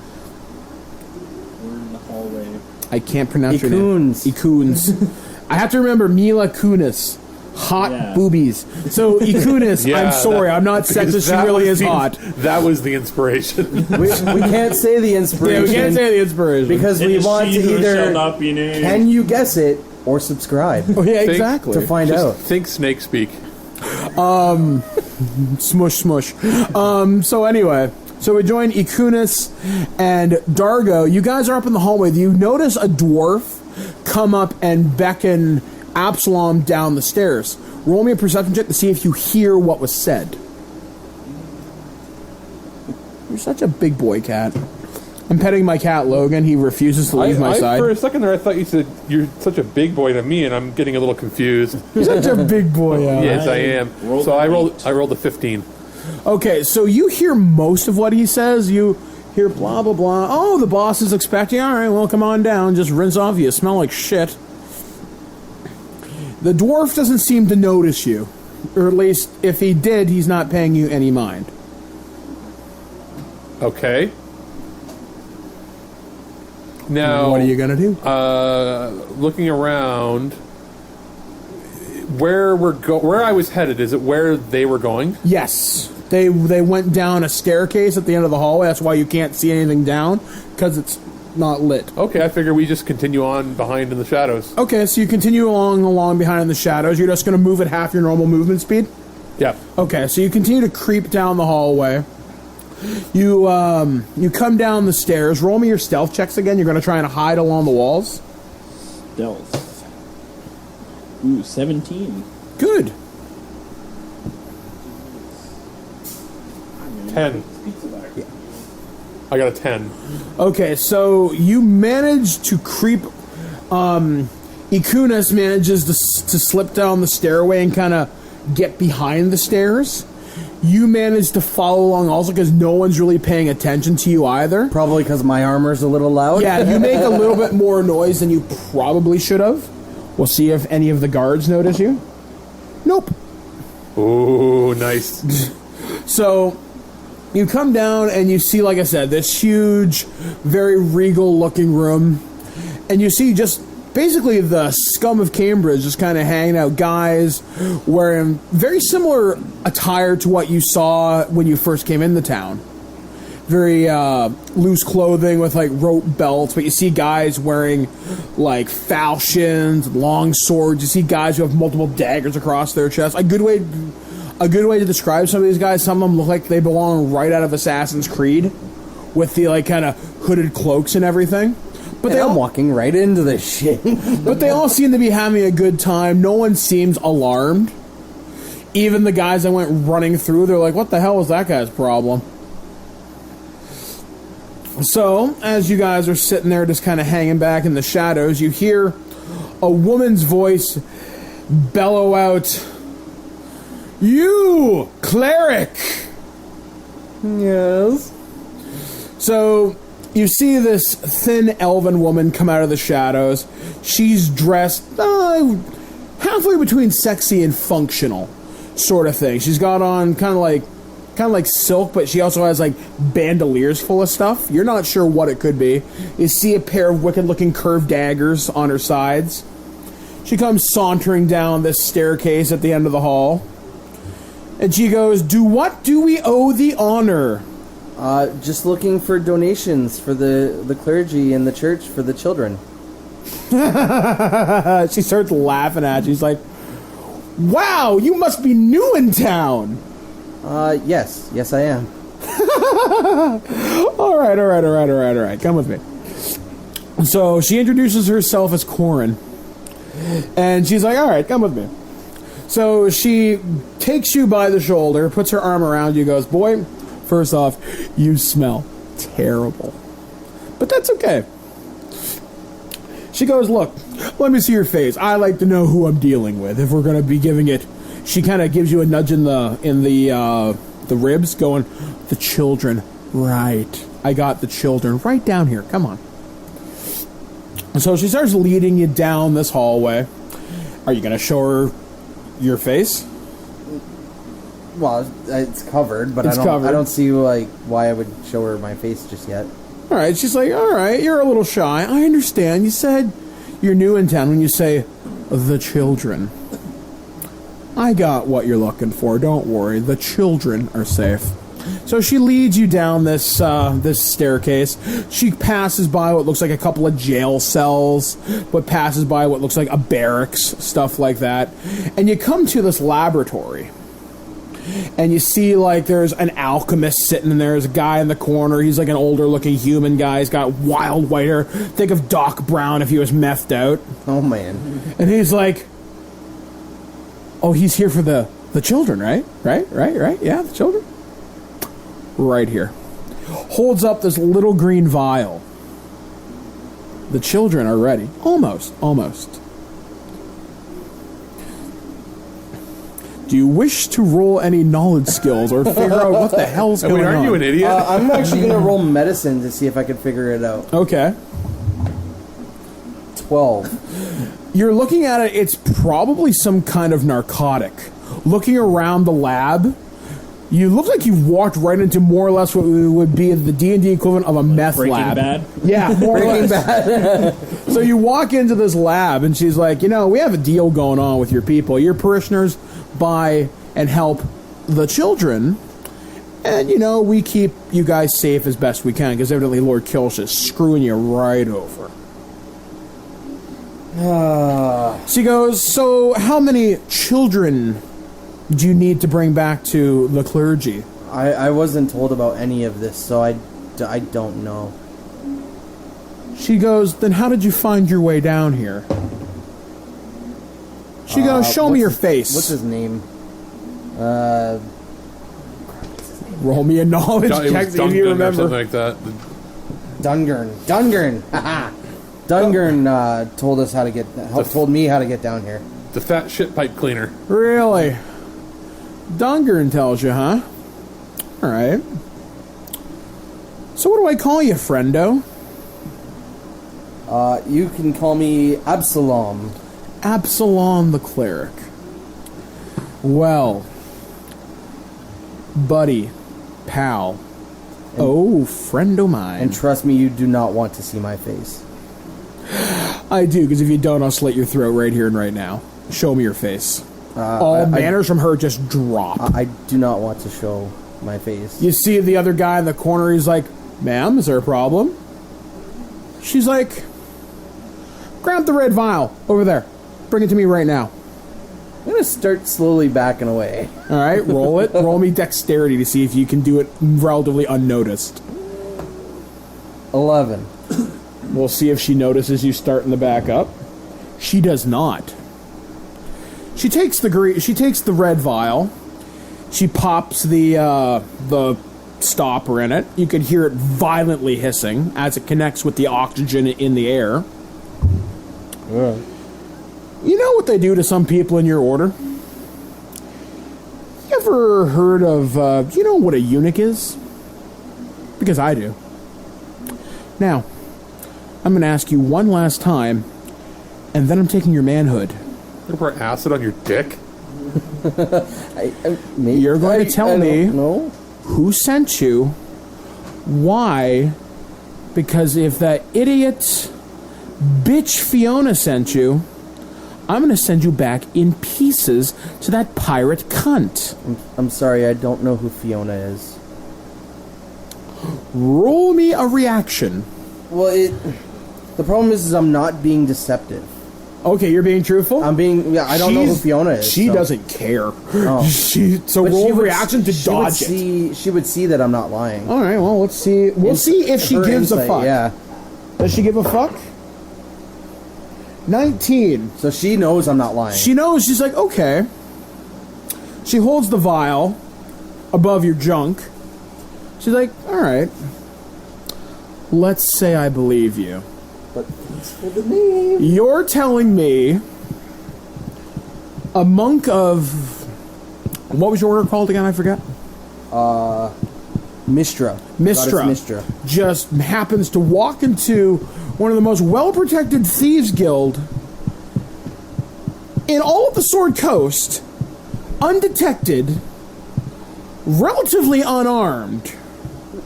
We're in the hallway. I can't pronounce your name. Ikuns. Ikuns. I have to remember Mila Kunis. Hot Yeah. boobies. So Ikunis, Yeah, I'm sorry, I'm not because sexist. She that really was is the- hot. That was the inspiration. we can't say the Yeah, inspiration we can't say the inspiration. because we It is want she to who shall either not be named. can you guess it or subscribe Oh, yeah, Think- exactly. to find Just out. think snake speak. Smush, smush. So anyway, so we join Ikunis and Dargo. You guys are up in the hallway. You notice a dwarf come up and beckon Absalom down the stairs. Roll me a perception check to see if you hear what was said. You're such a big boy, cat. I'm petting my cat, Logan. He refuses to leave my side. For a second there, I thought you said you're such a big boy to me, and I'm getting a little confused. You're such a big boy. Yes, I am. rolled So an I 8. rolled a 15. Okay, so you hear most of what he says. You hear blah, blah, blah. Oh, the boss is expecting. All right, well, come on down. Just rinse off. You smell like shit. The dwarf doesn't seem to notice you. Or at least, if he did, he's not paying you any mind. Okay. Now, What are you going to do? looking around, where I was headed, is it where they were going? Yes, They went down a staircase at the end of the hallway. That's why you can't see anything down, because it's not lit. Okay, I figure we just continue on behind in the shadows. Okay, so you continue along behind in the shadows. You're just going to move at half your normal movement speed? Yeah. Okay, so you continue to creep down the hallway. You come down the stairs. Roll me your stealth checks again. You're going to try and hide along the walls. Stealth. Ooh, 17. Good. 10. I got a 10. Okay, so you manage to creep. Ikunas manages to slip down the stairway and kind of get behind the stairs. You manage to follow along also because no one's really paying attention to you either. Probably because my armor's a little loud. Yeah, you make a little bit more noise than you probably should have. We'll see if any of the guards notice you. Nope. Ooh, nice. So you come down and you see, like I said, this huge, very regal-looking room. And you see just basically the scum of Cambridge just kind of hanging out. Guys wearing very similar attire to what you saw when you first came into town. Very loose clothing with like rope belts, but you see guys wearing like falchions, long swords. You see guys who have multiple daggers across their chests. A good way to describe some of these guys, some of them look like they belong right out of Assassin's Creed with the like kind of hooded cloaks and everything. But I'm walking right into this shit. But they all seem to be having a good time. No one seems alarmed. Even the guys that went running through, they're like, what the hell was that guy's problem? So, as you guys are sitting there just kind of hanging back in the shadows, you hear a woman's voice bellow out, "You, cleric!" Yes. So, you see this thin elven woman come out of the shadows. She's dressed halfway between sexy and functional sort of thing. She's got on kind of like silk, but she also has like bandoliers full of stuff. You're not sure what it could be. You see a pair of wicked-looking curved daggers on her sides. She comes sauntering down this staircase at the end of the hall. And she goes, what do we owe the honor? Just looking for donations for the clergy and the church for the children. She starts laughing at you. She's like, wow, you must be new in town. Yes. Yes, I am. All right. Come with me. So she introduces herself as Corin. And she's like, all right, come with me. So she takes you by the shoulder, puts her arm around you, goes, boy, first off, you smell terrible. But that's okay. She goes, look, let me see your face. I like to know who I'm dealing with if we're going to be giving it. She kind of gives you a nudge in the ribs, going, the children. Right. I got the children right down here. Come on. So she starts leading you down this hallway. Are you going to show her your face? Well, it's covered, but It's covered. I don't see like why I would show her my face just yet. All right. She's like, all right, you're a little shy. I understand. You said you're new in town when you say the children. I got what you're looking for. Don't worry. The children are safe. So she leads you down this staircase. She passes by what looks like a couple of jail cells, but passes by what looks like a barracks, stuff like that. And you come to this laboratory. And you see, like, there's an alchemist sitting in there. There's a guy in the corner. He's like an older-looking human guy. He's got wild white hair. Think of Doc Brown if he was methed out. Oh, man. And he's like, oh, he's here for the children, right? Right? Yeah, the children? Right here. Holds up this little green vial. The children are ready. Almost. Do you wish to roll any knowledge skills or figure out what the hell's going on? Aren't you an idiot? I'm actually going to roll medicine to see if I can figure it out. Okay. 12. You're looking at it, it's probably some kind of narcotic. Looking around the lab, you look like you walked right into more or less what would be the D&D equivalent of a meth Breaking lab. Bad? Yeah, more or Breaking less. Bad. So you walk into this lab, and she's like, we have a deal going on with your people. Your parishioners buy and help the children, And, we keep you guys safe as best we can, because evidently Lord Kilsh is screwing you right over. She goes, so how many children do you need to bring back to the clergy? I wasn't told about any of this, so I don't know. She goes, then how did you find your way down here? She goes, show me your face. What's his name? Roll me a knowledge check if you remember. Something like that. Dungern. Haha. Dungern told us how to told me how to get down here. The fat shit pipe cleaner. Really? Dungern tells you, huh? Alright. So what do I call you, friendo? You can call me Absalom. Absalom the cleric. Well, buddy, pal, friend o' mine. And trust me, you do not want to see my face. I do, because if you don't, I'll slit your throat right here and right now. Show me your face. All manners from her just drop. I do not want to show my face. You see the other guy in the corner, he's like, ma'am, is there a problem? She's like, grab the red vial over there. Bring it to me right now. I'm going to start slowly backing away. All right, roll it. Roll me dexterity to see if you can do it relatively unnoticed. 11. We'll see if she notices you starting to back up. She does not. She takes the red vial. She pops the stopper in it. You can hear it violently hissing as it connects with the oxygen in the air. Yeah. You know what they do to some people in your order? You ever heard of, you know what a eunuch is? Because I do. Now, I'm going to ask you one last time, and then I'm taking your manhood. You pour acid on your dick? You're going to tell me who sent you, why, because if that idiot bitch Fiona sent you, I'm going to send you back in pieces to that pirate cunt. I'm sorry, I don't know who Fiona is. Roll me a reaction. Well, the problem is I'm not being deceptive. Okay, you're being truthful? I don't know who Fiona is. She doesn't care. Oh. So roll a reaction to dodge it. She would see that I'm not lying. All right, well, let's see. We'll see if she gives a fuck. Yeah. Does she give a fuck? 19. So she knows I'm not lying. She knows. She's like, okay. She holds the vial above your junk. She's like, all right. Let's say I believe you. But thanks for the name. You're telling me a monk of... What was your order called again? I forget. Mistra. Mistra. Just happens to walk into one of the most well-protected thieves guild in all of the Sword Coast, undetected, relatively unarmed.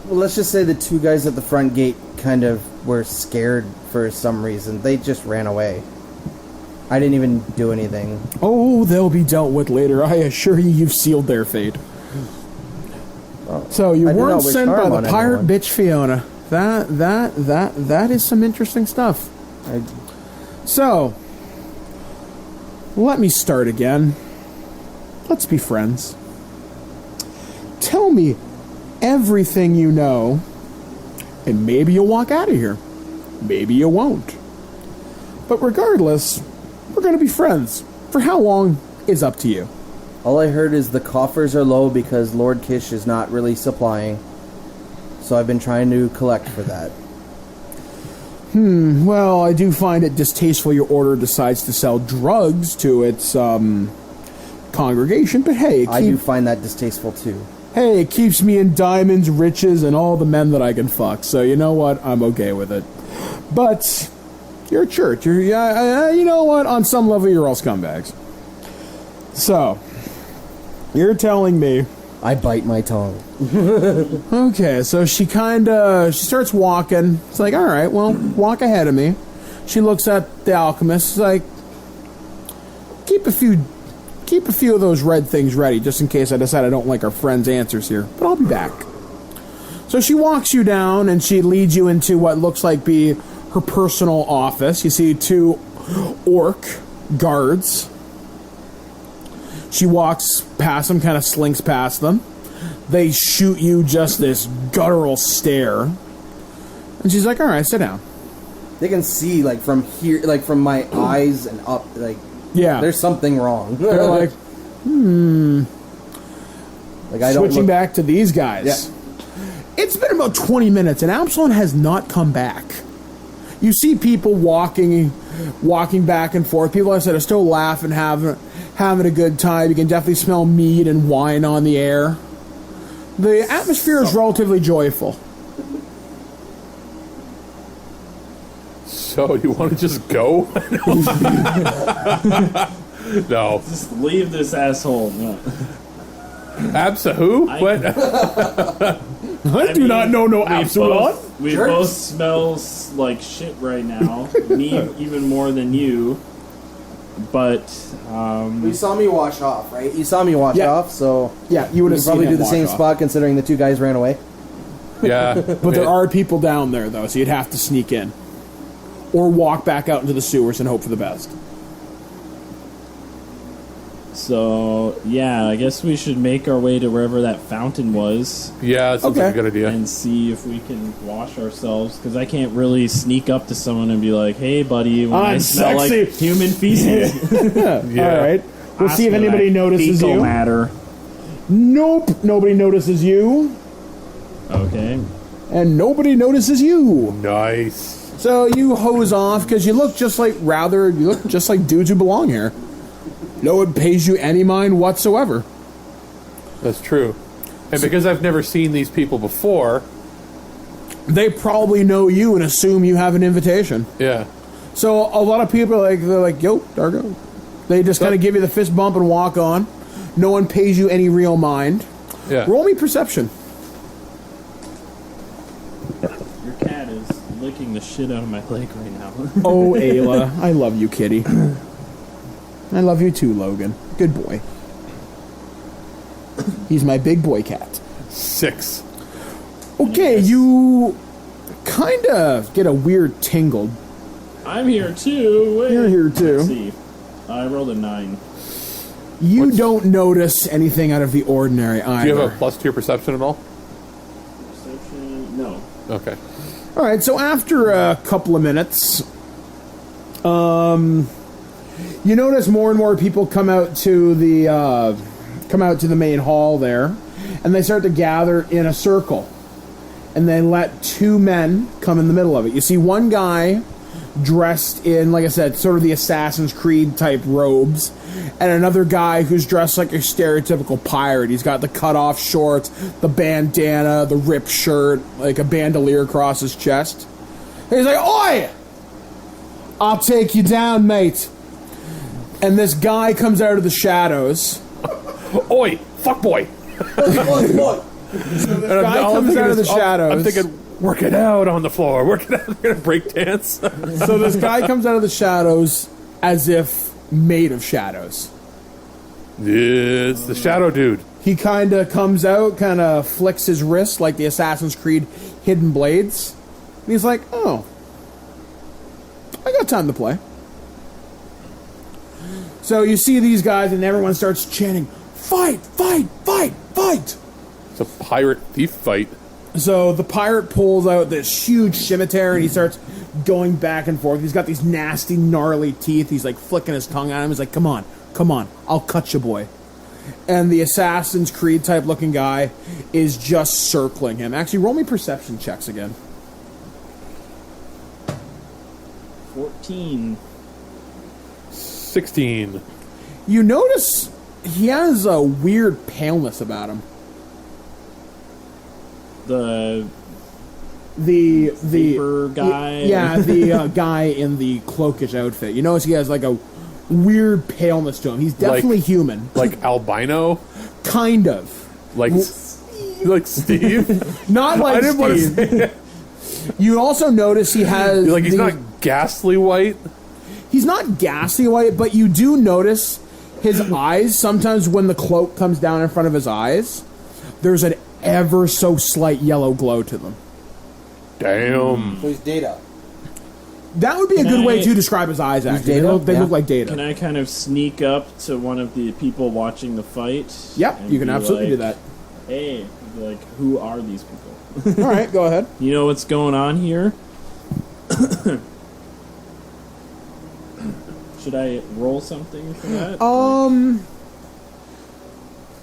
Well, let's just say the two guys at the front gate kind of were scared for some reason. They just ran away. I didn't even do anything. Oh, they'll be dealt with later. I assure you, you've sealed their fate. So you weren't sent by the pirate bitch Fiona. That is some interesting stuff. So, let me start again. Let's be friends. Tell me everything you know, and maybe you'll walk out of here. Maybe you won't. But regardless, we're going to be friends. For how long is up to you. All I heard is the coffers are low because Lord Kish is not really supplying. So I've been trying to collect for that. Well, I do find it distasteful your order decides to sell drugs to its congregation, but hey, I do find that distasteful too. Hey, it keeps me in diamonds, riches, and all the men that I can fuck. So you know what? I'm okay with it. But you're a church. You know what? On some level, you're all scumbags. So you're telling me. I bite my tongue. Okay, so she starts walking. It's like, all right, well, walk ahead of me. She looks at the alchemist. It's like, keep a few keep a few of those red things ready, just in case I decide I don't like our friend's answers here. But I'll be back. So she walks you down, and she leads you into what looks like be her personal office. You see 2 orc guards. She walks past them, kind of slinks past them. They shoot you just this guttural stare. And she's like, all right, sit down. They can see, like, from here, like, from my eyes and up, like, Yeah. there's something wrong. They're like, like, I don't switching look- back to these guys. Yeah. It's been about 20 minutes, and Absalom has not come back. You see people walking back and forth. People, like I said, are still laughing, having a good time. You can definitely smell mead and wine on the air. The atmosphere is relatively joyful. So you want to just go? No. Just leave this asshole. No. Absa who? What? I do not know no Absalom. We both smell like shit right now. Me even more than you. But You saw me wash off, right? You saw me wash Yeah. off, so Yeah, you would have probably seen do him the same walk off. spot considering the 2 guys ran away. Yeah. But there are people down there, though, so you'd have to sneak in. Or walk back out into the sewers and hope for the best. so yeah, I guess we should make our way to wherever that fountain was Yeah, that sounds like a Okay. good idea. and see if we can wash ourselves. Because I can't really sneak up to someone and be like, "Hey, buddy, when I I'm smell sexy." like human feces." Yeah. All right. We'll I see if smell anybody like notices fecal you. matter. Nope, nobody notices you. Okay. And nobody notices you. Nice. So you hose off because you look just like dudes who belong here. No one pays you any mind whatsoever. That's true. And because I've never seen these people before, They probably know you and assume you have an invitation. yeah. So a lot of people they're like, yo, Dargo. They just kind of give you the fist bump and walk on. No one pays you any real mind. Yeah. Roll me perception. Your cat is licking the shit out of my leg right now. Oh, Ayla, I love you, kitty. I love you too, Logan. Good boy. He's my big boy cat. 6. Okay, you kind of get a weird tingle. I'm here too. Wait. You're here too. Let's see. I rolled a 9. You don't notice anything out of the ordinary either. Do you have a plus to your perception at all? Perception? No. Okay. All right, so after a couple of minutes, you notice more and more people come out to the main hall there, and they start to gather in a circle, and they let 2 men come in the middle of it. You see one guy dressed in, like I said, sort of the Assassin's Creed type robes, and another guy who's dressed like a stereotypical pirate. He's got the cut-off shorts, the bandana, the ripped shirt, like a bandolier across his chest. And he's like, "Oi! I'll take you down, mate." And this guy comes out of the shadows. Oi! Fuck boy! This guy comes out of the shadows. I'm thinking, work it out on the floor. Work it out. We're gonna break dance. So this guy comes out of the shadows as if made of shadows. It's the shadow dude. He kind of comes out, kind of flicks his wrist like the Assassin's Creed hidden blades. And he's like, "Oh, I got time to play." So you see these guys and everyone starts chanting, "Fight, fight, fight, fight." It's a pirate thief fight. So the pirate pulls out this huge scimitar and he starts going back and forth. He's got these nasty, gnarly teeth. He's like flicking his tongue at him. He's like, come on, I'll cut you, boy. And the Assassin's Creed type looking guy is just circling him. Actually, roll me perception checks again. 14. 16. You notice he has a weird paleness about him. The The Vapor guy? Yeah, the guy in the cloakish outfit. You notice he has like a weird paleness to him. He's definitely human. Like albino? Kind of. Like Steve? Not like I didn't want to Steve. say it. You also notice he has Like he's the- not ghastly white? He's not ghastly white, but you do notice his eyes, sometimes when the cloak comes down in front of his eyes, there's an ever so slight yellow glow to them. Damn. So he's Data. That would be a Can good way I- to describe his eyes, actually. Data? They Yeah. look like Data. Can I kind of sneak up to one of the people watching the fight? Yep, and you can be absolutely like, do Hey, like, who are these people? that. All right, go ahead. You know what's going on here? Should I roll something for that?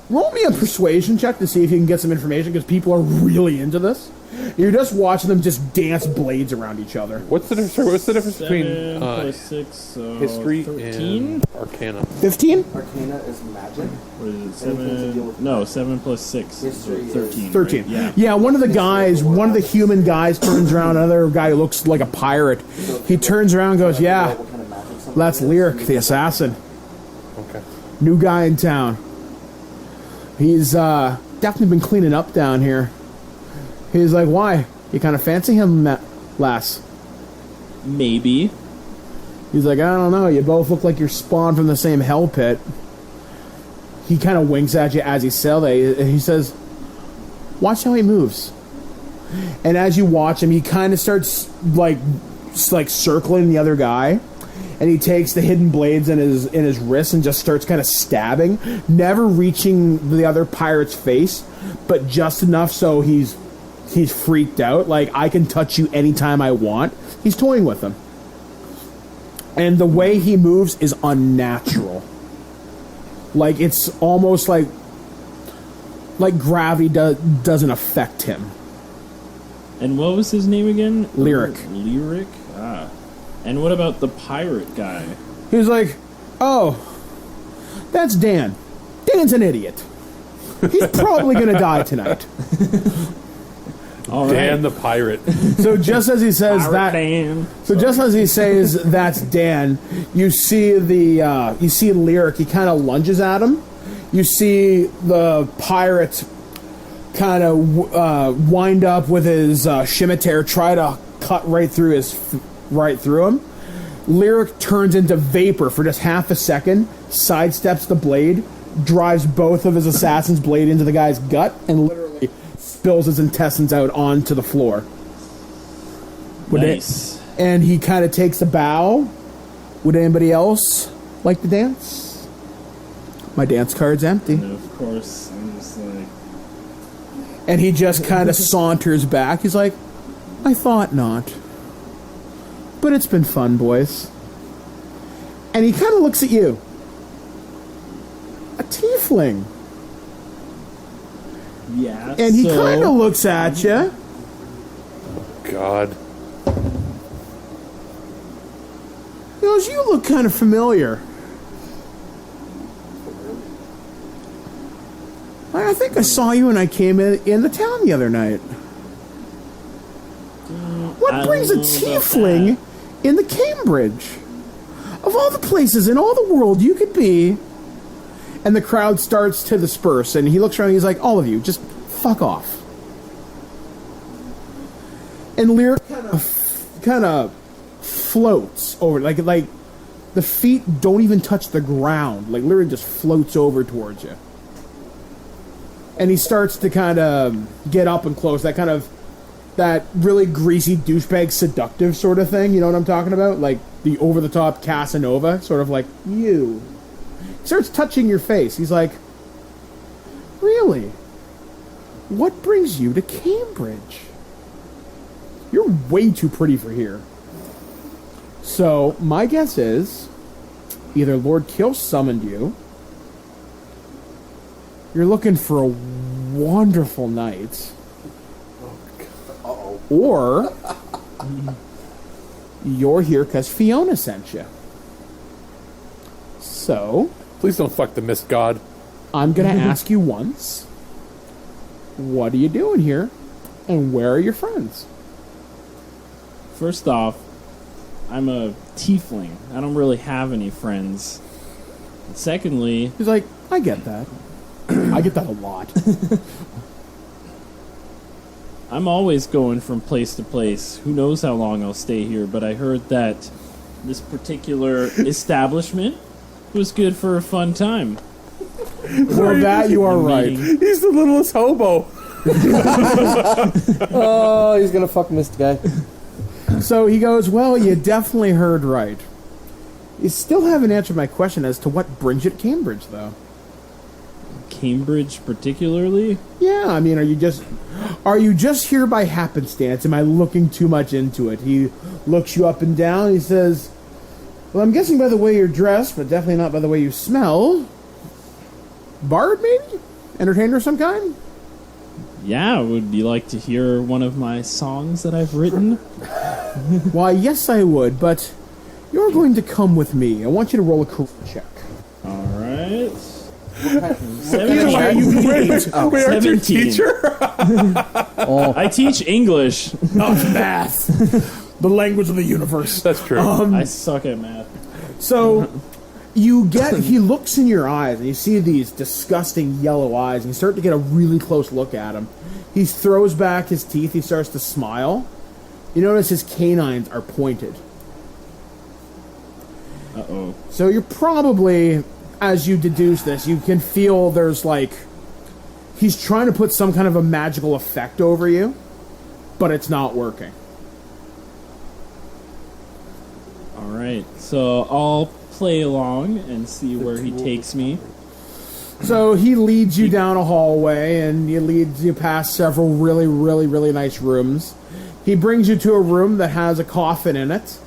Roll me a persuasion check to see if you can get some information, because people are really into this. You're just watching them just dance blades around each other. What's the difference between 7 plus 6, so history 13? and Arcana? 15? Arcana is magic. What is it? Anything to deal 7? with No, 7 plus 6. History is 13. 13. Right? Yeah. One of the guys, one of the human guys turns around, another guy who looks like a pirate. He turns around and goes, yeah, What kind of magic something that's is. Lyric, the assassin. Okay. New guy in town. He's definitely been cleaning up down here. He's like, why? You kind of fancy him, lass? Maybe. He's like, I don't know. You both look like you're spawned from the same hell pit. He kind of winks at you as he says that. He says, watch how he moves. And as you watch him, he kind of starts like circling the other guy. And he takes the hidden blades in his wrist and just starts kind of stabbing, never reaching the other pirate's face, but just enough so he's freaked out. Like, I can touch you anytime I want. He's toying with him. And the way he moves is unnatural. Like, it's almost like gravity doesn't affect him. And what was his name again? Lyric. Lyric? Ah. And what about the pirate guy? He was like, oh, that's Dan. Dan's an idiot. He's probably going to die tonight. All Dan the pirate. So just as he says Pirate that, Dan. so just as he says that's Dan, you see Lyric. He kind of lunges at him. You see the pirate kind of wind up with his scimitar, try to cut right through him. Lyric turns into vapor for just half a second, sidesteps the blade, drives both of his assassin's blade into the guy's gut, and literally spills his intestines out onto the floor. Nice. And he kind of takes a bow. Would anybody else like to dance? My dance card's empty. And of course, I'm just like... And he just kind of saunters back. He's like, I thought not. But it's been fun, boys. And he kind of looks at you. A tiefling. Yeah, And he so- kind of looks at you. God. He goes, you look kind of familiar. I think I saw you when I came in the town the other night. What I brings a don't know about tiefling in the Cambridge? Of all the places in all the world you could be. And the crowd starts to disperse, and he looks around and he's like, all of you, just fuck off. And Lyric kind of floats over, like the feet don't even touch the ground. Like, Lyric just floats over towards you. And he starts to kind of get up and close, that really greasy douchebag seductive sort of thing, you know what I'm talking about? Like the over-the-top Casanova, sort of like, you. He starts touching your face. He's like, really? What brings you to Cambridge? You're way too pretty for here. So, my guess is, either Lord Kill summoned you, you're looking for a wonderful night, or you're here because Fiona sent you. So, Please don't fuck the mist god. I'm going to ask you once, what are you doing here, and where are your friends? First off, I'm a tiefling. I don't really have any friends. And secondly, He's like, I get that. I get that a lot. I'm always going from place to place. Who knows how long I'll stay here, but I heard that this particular establishment was good for a fun time. For that, you are right. Meeting. He's the littlest hobo. Oh, he's gonna fuck this guy. So he goes, well, you definitely heard right. You still haven't answered my question as to what brings you to Cambridge, though. Cambridge, particularly. Yeah, I mean, are you just here by happenstance? Am I looking too much into it? He looks you up and down. He says, well, I'm guessing by the way you're dressed, but definitely not by the way you smell. Bard, maybe? Entertainer of some kind? Yeah, would you like to hear one of my songs that I've written? Why, yes, I would, but you're going to come with me. I want you to roll a career check. All right. Either way, you need it. Wait, aren't you a 17. teacher? I teach English. Not math. The language of the universe. That's true. I suck at math. So he looks in your eyes and you see these disgusting yellow eyes and you start to get a really close look at him. He throws back his teeth, he starts to smile. You notice his canines are pointed. Uh-oh. So you're probably, as you deduce this, you can feel there's he's trying to put some kind of a magical effect over you, but it's not working. All right. So I'll play along and see where he takes me. So he leads you down a hallway, and he leads you past several really, really, really nice rooms. He brings you to a room that has a coffin in it,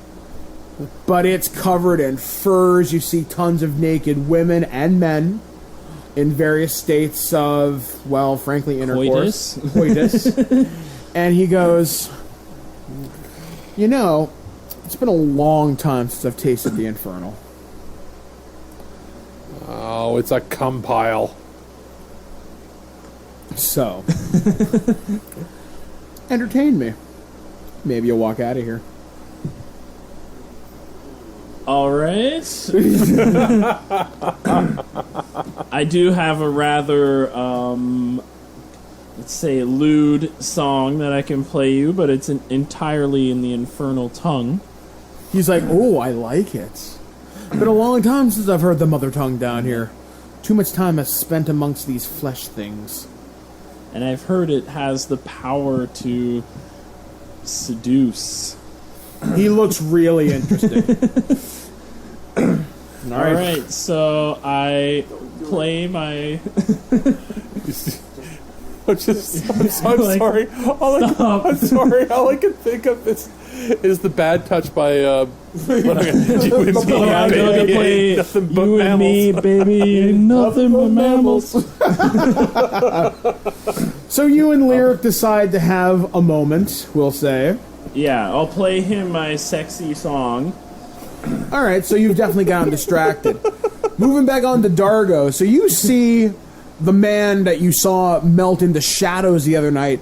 but it's covered in furs. You see tons of naked women and men in various states of, well, frankly, intercourse. Coitus. And he goes, you know, it's been a long time since I've tasted the infernal. Oh, it's a cum pile. So, entertain me. Maybe you'll walk out of here. All right. I do have a rather, let's say, lewd song that I can play you, but it's entirely in the infernal tongue. He's like, oh, I like it. Been a long time since I've heard the mother tongue down here. Too much time is spent amongst these flesh things. And I've heard it has the power to seduce. He looks really interesting. All right, so I play my... I'm sorry. I'm sorry. All I can think of is the bad touch by I'm gonna play nothing but you mammals. and me, baby, nothing but mammals. So you and Lyric decide to have a moment, we'll say. Yeah, I'll play him my sexy song. All right, so you've definitely gotten distracted. Moving back on to Dargo, so you see the man that you saw melt into shadows the other night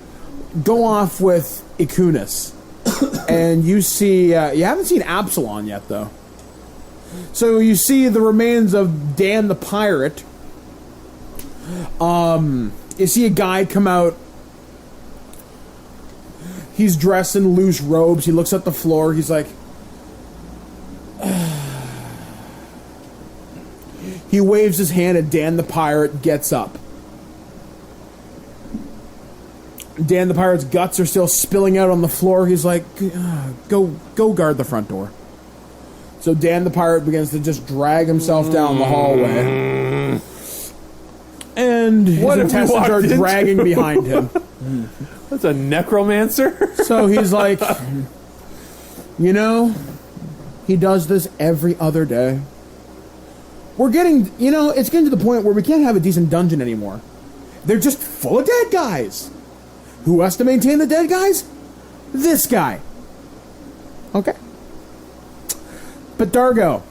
go off with Ikunis. And you see, you haven't seen Absalon yet, though. So you see the remains of Dan the Pirate. You see a guy come out. He's dressed in loose robes. He looks at the floor. He's like... He waves his hand and Dan the Pirate gets up. Dan the Pirate's guts are still spilling out on the floor. He's like, go guard the front door. So Dan the Pirate begins to just drag himself down the hallway. And his What have we intestines walked are into? dragging behind him. That's a necromancer. So he's like, you know, he does this every other day. We're getting, it's getting to the point where we can't have a decent dungeon anymore. They're just full of dead guys. Who has to maintain the dead guys? This guy. Okay. But Dargo,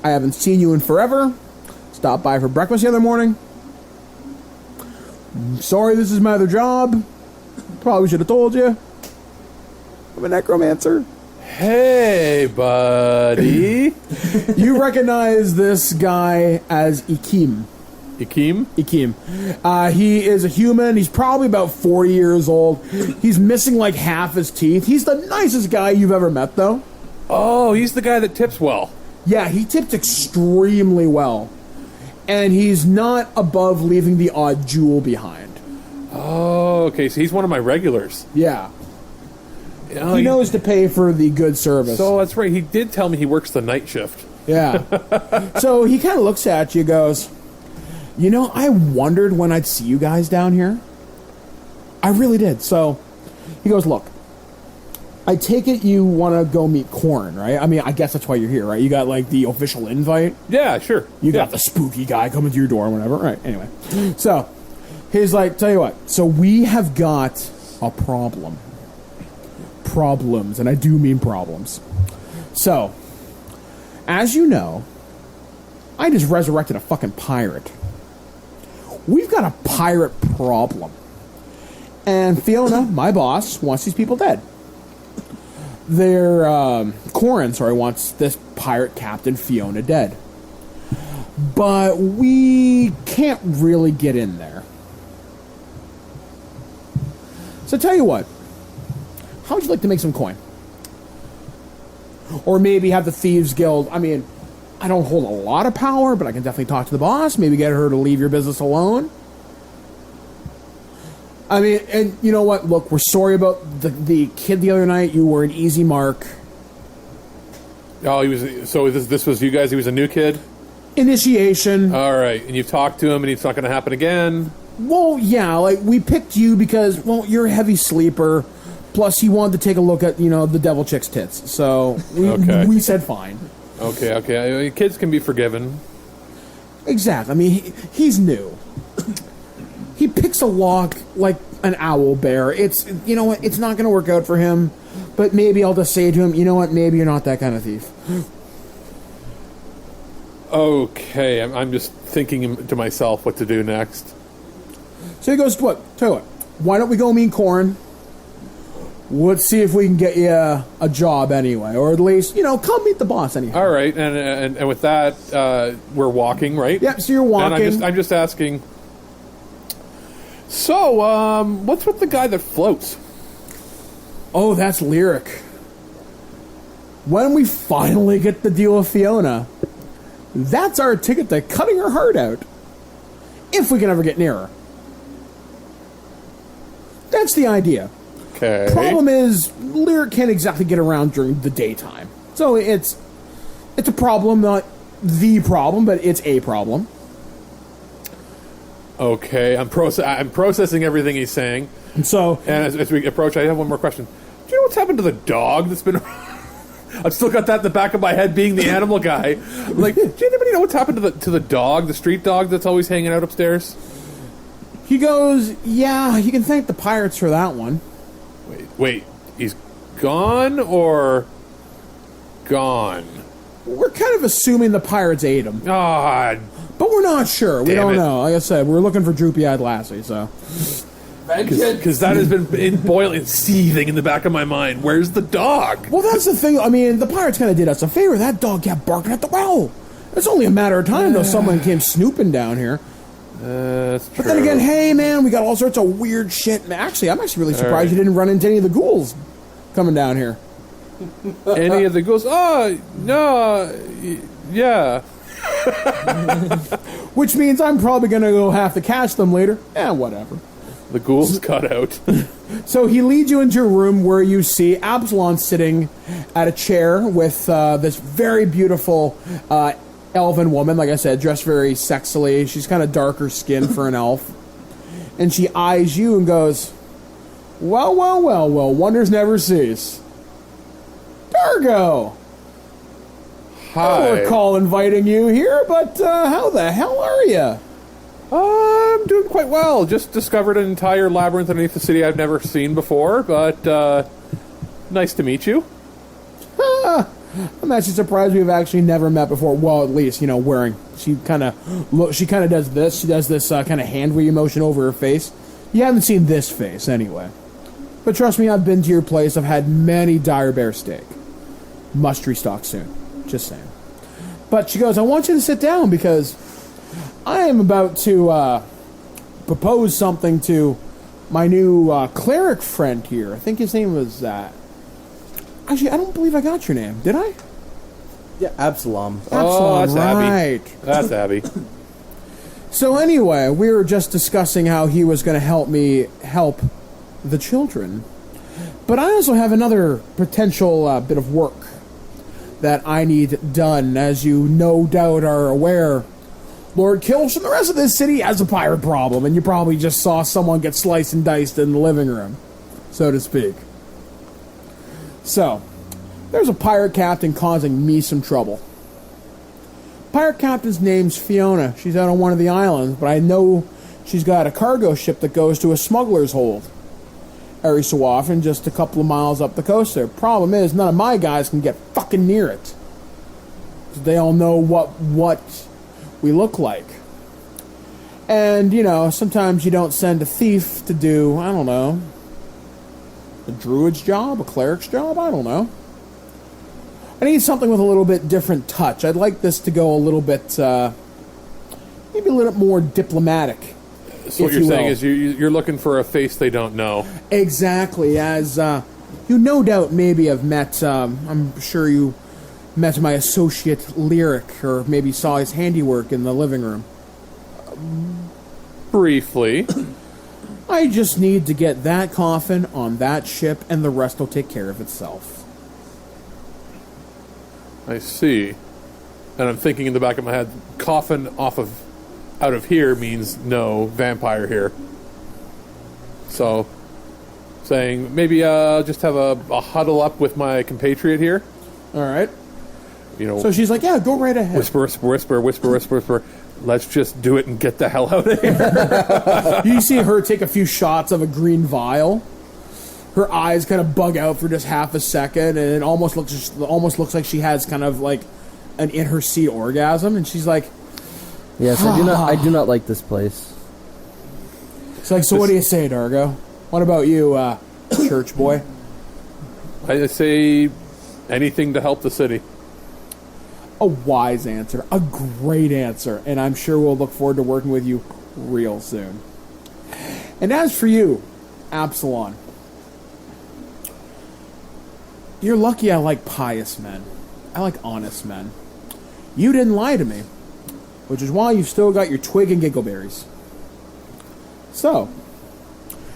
I haven't seen you in forever. Stopped by for breakfast the other morning. Sorry, this is my other job. Probably should have told you. I'm a necromancer. Hey, buddy. You recognize this guy as Ikim. Ikim? Ikim. He is a human. He's probably about 40 years old. He's missing like half his teeth. He's the nicest guy you've ever met, though. Oh, he's the guy that tips well. Yeah, he tips extremely well. And he's not above leaving the odd jewel behind. Oh, okay. So he's one of my regulars. Yeah. Oh, He knows to pay for the good service. So that's right. He did tell me he works the night shift. Yeah. So he kind of looks at you, goes, you know, I wondered when I'd see you guys down here. I really did. So he goes, look, I take it you want to go meet Corn, right? I mean, I guess that's why you're here, right? You got, like, the official invite. Yeah, sure. You got the spooky guy coming to your door or whatever. Right, anyway. So he's like, tell you what. So we have got a problem. Problems, and I do mean problems. So, as you know, I just resurrected a fucking pirate. We've got a pirate problem. And Fiona, my boss, wants these people dead. Corin, wants this pirate captain Fiona dead. But we can't really get in there. So tell you what, how would you like to make some coin? Or maybe have the Thieves Guild, I mean, I don't hold a lot of power, but I can definitely talk to the boss, maybe get her to leave your business alone. I mean, and you know what? Look, we're sorry about the kid the other night. You were an easy mark. Oh, he was. So this was you guys. He was a new kid. Initiation. All right, and you've talked to him, and it's not going to happen again. Well, yeah, like we picked you because, well, you're a heavy sleeper. Plus, he wanted to take a look at, the devil chick's tits. So we said fine. Okay. I mean, kids can be forgiven. Exactly. I mean, he's new. He picks a lock like an owl bear. It's, you know what, it's not going to work out for him. But maybe I'll just say to him, you know what, maybe you're not that kind of thief. Okay, I'm just thinking to myself what to do next. So he goes, tell you what, why don't we go meet Corn? Let's see if we can get you a job anyway. Or at least, come meet the boss anyhow. All right, and with that, we're walking, right? Yep, so you're walking. And I'm just asking, so, what's with the guy that floats? Oh, that's Lyric. When we finally get the deal with Fiona, that's our ticket to cutting her heart out. If we can ever get near her. That's the idea. Okay. Problem is, Lyric can't exactly get around during the daytime. So it's a problem, not the problem, but it's a problem. Okay, I'm processing everything he's saying. And so... And as we approach, I have one more question. Do you know what's happened to the dog that's been... I've still got that in the back of my head being the animal guy. Like, do anybody know what's happened to the dog, the street dog that's always hanging out upstairs? He goes, yeah, you can thank the pirates for that one. Wait, he's gone or gone? We're kind of assuming the pirates ate him. Ah, but we're not sure. We don't it. know. Like I said, we're looking for droopy-eyed Lassie, so... Because that has been boiling, seething in the back of my mind. Where's the dog? Well, that's the thing. I mean, the pirates kind of did us a favor. That dog kept barking at the well. It's only a matter of time, though, someone came snooping down here. That's true. But then again, hey, man, we got all sorts of weird shit. Actually, I'm really surprised you didn't run into any of the ghouls coming down here. Any of the ghouls? Oh, no, yeah. Which means I'm probably going to go have to catch them later. Whatever. The ghouls cut out. So he leads you into a room where you see Absalon sitting at a chair with this very beautiful elven woman, like I said, dressed very sexily. She's kind of darker skinned for an elf. And she eyes you and goes, well, wonders never cease. Dargo! Hi. I don't recall inviting you here, but how the hell are you? I'm doing quite well. Just discovered an entire labyrinth underneath the city I've never seen before, but nice to meet you. I'm actually surprised we've actually never met before. Well, at least, wearing. She kind of does this. She does this kind of hand wave motion over her face. You haven't seen this face, anyway. But trust me, I've been to your place. I've had many dire bear steak. Must restock soon. Just saying. But she goes, I want you to sit down because I am about to propose something to my new cleric friend here. I think his name was... Actually, I don't believe I got your name. Did I? Yeah, Absalom. Oh, that's Absalom, Abby. right. That's Abby. So anyway, we were just discussing how he was going to help me help the children. But I also have another potential bit of work that I need done. As you no doubt are aware, Lord Kilsh and the rest of this city has a pirate problem, and you probably just saw someone get sliced and diced in the living room, so to speak. So, there's a pirate captain causing me some trouble. Pirate captain's name's Fiona. She's out on one of the islands, but I know she's got a cargo ship that goes to a smuggler's hold every so often, just a couple of miles up the coast there. Problem is, none of my guys can get fucking near it. They all know what we look like. And, you know, sometimes you don't send a thief to do, I don't know, a druid's job, a cleric's job, I don't know. I need something with a little bit different touch. I'd like this to go a little bit, maybe a little bit more diplomatic. So what you're saying is you're looking for a face they don't know. Exactly. As you no doubt maybe have met, I'm sure you met my associate Lyric, or maybe saw his handiwork in the living room. Briefly. I just need to get that coffin on that ship, and the rest will take care of itself. I see. And I'm thinking in the back of my head, coffin out of here means no vampire here. So, saying maybe just have a huddle up with my compatriot here. All right. You know. So she's like, "Yeah, go right ahead." Whisper, whisper, whisper, whisper, whisper, whisper. Let's just do it and get the hell out of here. You see her take a few shots of a green vial. Her eyes kind of bug out for just half a second, and it almost looks like she has kind of like an in her seat orgasm, and she's like, Yes, I do not like this place. "It's like, so what do you say, Dargo? What about you, church boy?" I say anything to help the city. A wise answer, a great answer, and I'm sure we'll look forward to working with you real soon. And as for you, Absalom, you're lucky I like pious men. I like honest men. You didn't lie to me, which is why you've still got your twig and giggleberries. So,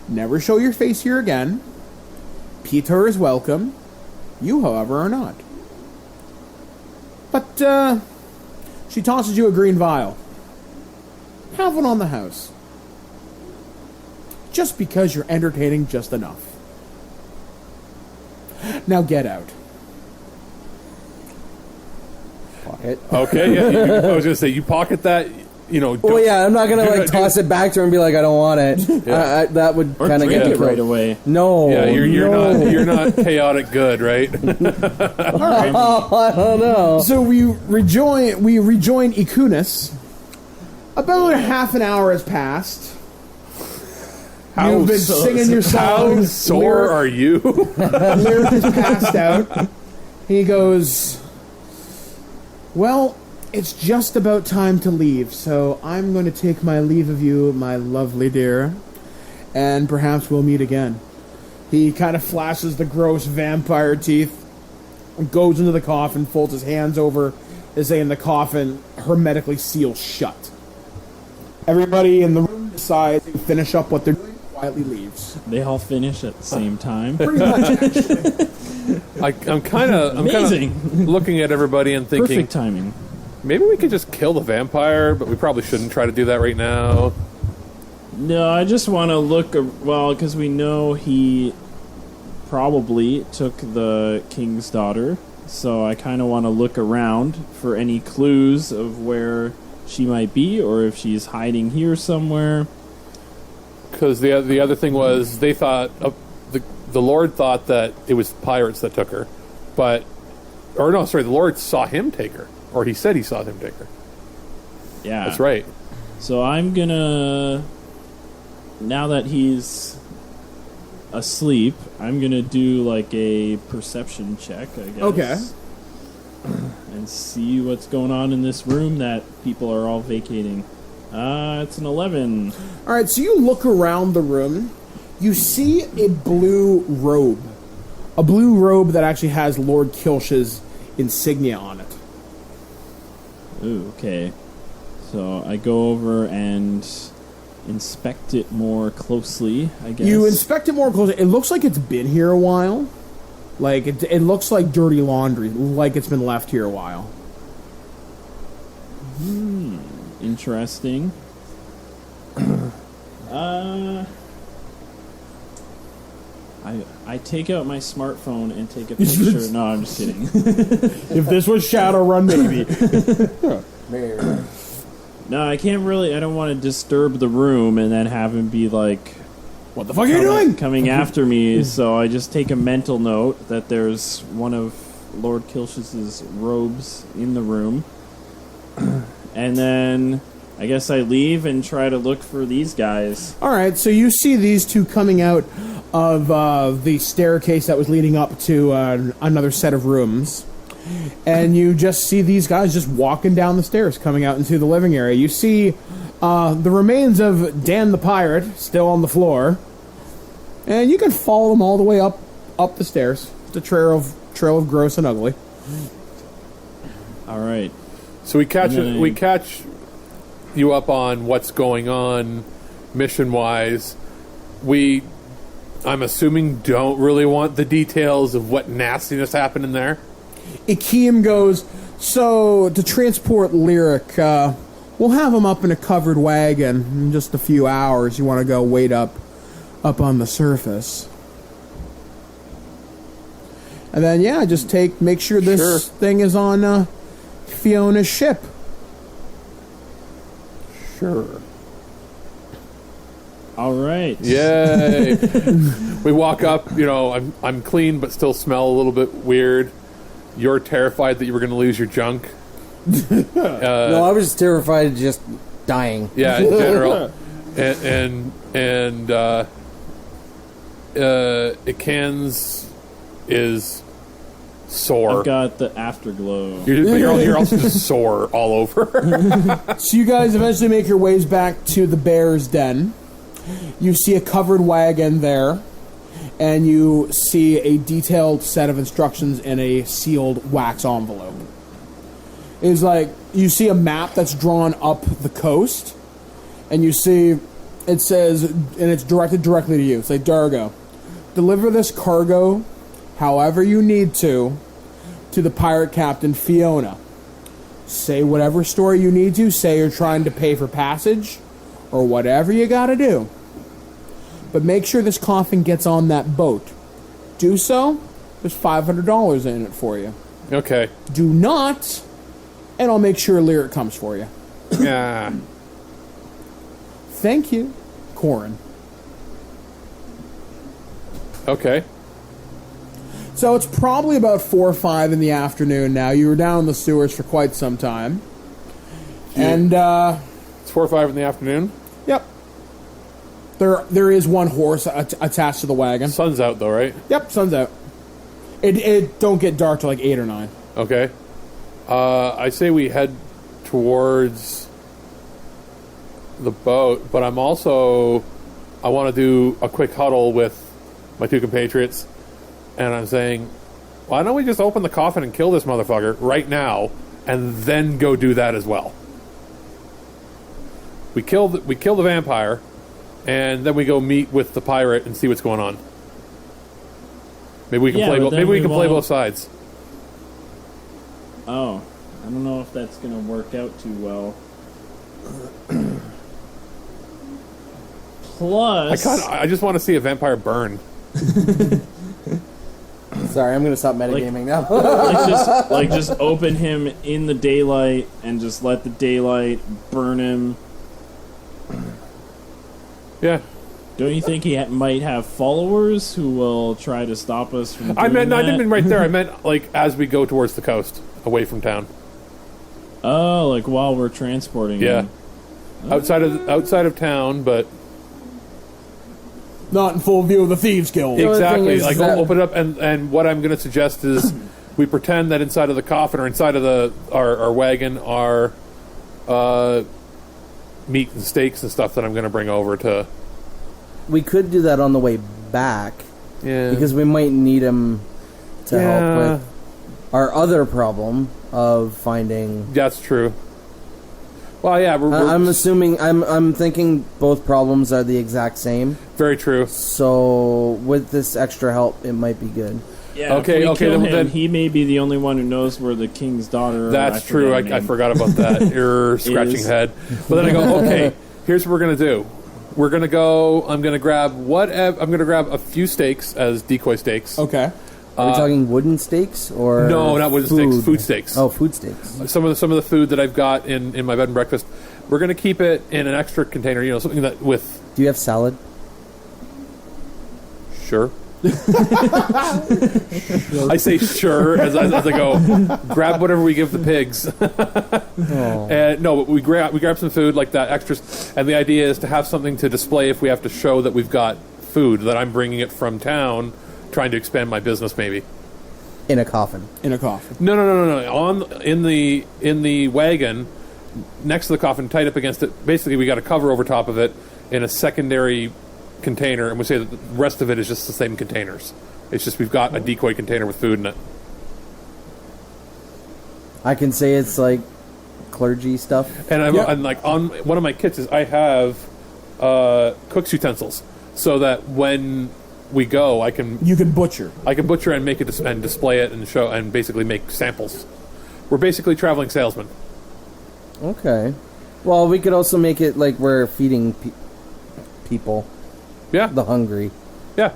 never show your face here again. Peter is welcome. You, however, are not. But, she tosses you a green vial. Have one on the house. Just because you're entertaining just enough. Now get out. Pocket. Okay, yeah. I was going to say, you pocket that, you know. Well, yeah, I'm not going to, toss it back to her and be like, I don't want it. Yeah. That would Or kind of drink get it right away. No. Yeah, no. you're not chaotic good, right? Oh, I don't know. So we rejoin Ikunis. About half an hour has passed. You've been singing your How songs. sore are you? Lyric is passed out. He goes, "Well, it's just about time to leave, so I'm going to take my leave of you, my lovely dear, and perhaps we'll meet again." He kind of flashes the gross vampire teeth, goes into the coffin, folds his hands over, as saying the coffin hermetically seals shut. Everybody in the room decides to finish up what they're doing, quietly leaves. They all finish at the same time. Pretty much, actually. I'm kind of Amazing. looking at everybody and thinking, Perfect timing. maybe we could just kill the vampire, but we probably shouldn't try to do that right now. No, I just want to look, because we know he probably took the king's daughter, so I kind of want to look around for any clues of where she might be, or if she's hiding here somewhere. Because the other thing was, they thought, the Lord thought that it was pirates that took her, the Lord saw him take her, or he said he saw him take her. Yeah. That's right. So I'm gonna, now that he's asleep, I'm gonna do like a perception check, I guess. Okay. And see what's going on in this room that people are all vacating. It's an 11. All right, so you look around the room. You see a blue robe. A blue robe that actually has Lord Kilsh's insignia on it. Ooh, okay. So I go over and inspect it more closely, I guess. You inspect it more closely. It looks like it's been here a while. Like, it looks like dirty laundry, like it's been left here a while. Interesting. I take out my smartphone and take a picture. No, I'm just kidding. If this was Shadowrun, maybe. No, I can't really. I don't want to disturb the room and then have him be like, What the fuck are you doing? coming after me. So I just take a mental note that there's one of Lord Kilshus's robes in the room. And then I guess I leave and try to look for these guys. Alright, so you see these two coming out of the staircase that was leading up to another set of rooms. And you just see these guys just walking down the stairs, coming out into the living area. You see the remains of Dan the Pirate still on the floor. And you can follow them all the way up the stairs. It's a trail of gross and ugly. All right. So we catch you up on what's going on mission-wise. I'm assuming, don't really want the details of what nastiness happened in there. Akeem goes, so to transport Lyric, we'll have him up in a covered wagon in just a few hours. You want to go wait up on the surface. And then, just make sure this thing is on Fiona's ship. Sure. All right. Yay. We walk up, I'm clean but still smell a little bit weird. You're terrified that you were going to lose your junk. No, I was terrified of just dying. Yeah, in general. Ikan's is sore. I've got the afterglow. You're also just sore all over. So you guys eventually make your ways back to the bear's den. You see a covered wagon there, and you see a detailed set of instructions in a sealed wax envelope. It's like, you see a map that's drawn up the coast, and you see, it says, and it's directed directly to you. It's like, Dargo, deliver this cargo however you need to the pirate captain Fiona. Say whatever story you need to. Say you're trying to pay for passage, or whatever you gotta do. But make sure this coffin gets on that boat. Do so, there's $500 in it for you. Okay. Do not, and I'll make sure Lyric comes for you. Yeah. Thank you, Corin. Okay. So it's probably about 4 or 5 in the afternoon now. You were down in the sewers for quite some time. Yeah. And, It's 4 or 5 in the afternoon. Yep. There is one horse attached to the wagon. Sun's out though, right? Yep, sun's out. It don't get dark till like 8 or 9. Okay. I say we head towards the boat, but I want to do a quick huddle with my 2 compatriots, and I'm saying, why don't we just open the coffin and kill this motherfucker right now, and then go do that as well? We kill the vampire, and then we go meet with the pirate and see what's going on. Maybe we can play both sides. Oh, I don't know if that's going to work out too well. Plus, I just want to see a vampire burn. Sorry, I'm going to stop metagaming now. just open him in the daylight and just let the daylight burn him. Yeah. Don't you think he might have followers who will try to stop us from doing I didn't that? mean right there. I meant like as we go towards the coast, away from town. Oh, like while we're transporting Yeah. him. Outside of town, but Not in full view of the Thieves Guild. Yeah. exactly. thing is Like that- open it up, and what I'm going to suggest is we pretend that inside of the coffin or inside of our wagon are meat and steaks and stuff that I'm going to bring over to. We could do that on the way back, Yeah. because we might need him to Yeah. help with our other problem of finding That's true. Well, yeah, I'm assuming, I'm thinking both problems are the exact same. very true. So with this extra help, it might be good. Yeah, Okay, if we okay, kill then- him, he may be the only one who knows where the king's daughter. That's true. I forgot about that. You're scratching Is. head. But then I go, okay, here's what we're gonna do. We're gonna go. I'm gonna grab a few steaks as decoy steaks. Okay. Are we talking wooden steaks or No, not wooden steaks. Food steaks. Oh, food steaks. Some of the food that I've got in my bed and breakfast. We're gonna keep it in an extra container. You know, something that with Do you have salad? sure. I say sure as I go. Grab whatever we give the pigs. And no, we grab some food like that extra, and the idea is to have something to display if we have to show that we've got food that I'm bringing it from town, trying to expand my business maybe. In a coffin. In a coffin. No. In the wagon next to the coffin, tied up against it. Basically, we got a cover over top of it in a secondary container, and we say that the rest of it is just the same containers. It's just we've got a decoy container with food in it. I can say it's like clergy stuff. And Yep. I'm like on one of my kits is I have cook's utensils, so that when we go, I can butcher. butcher and make it and display it and show and basically make samples. We're basically traveling salesmen. Okay. Well, we could also make it like we're feeding people, Yeah, the hungry. yeah,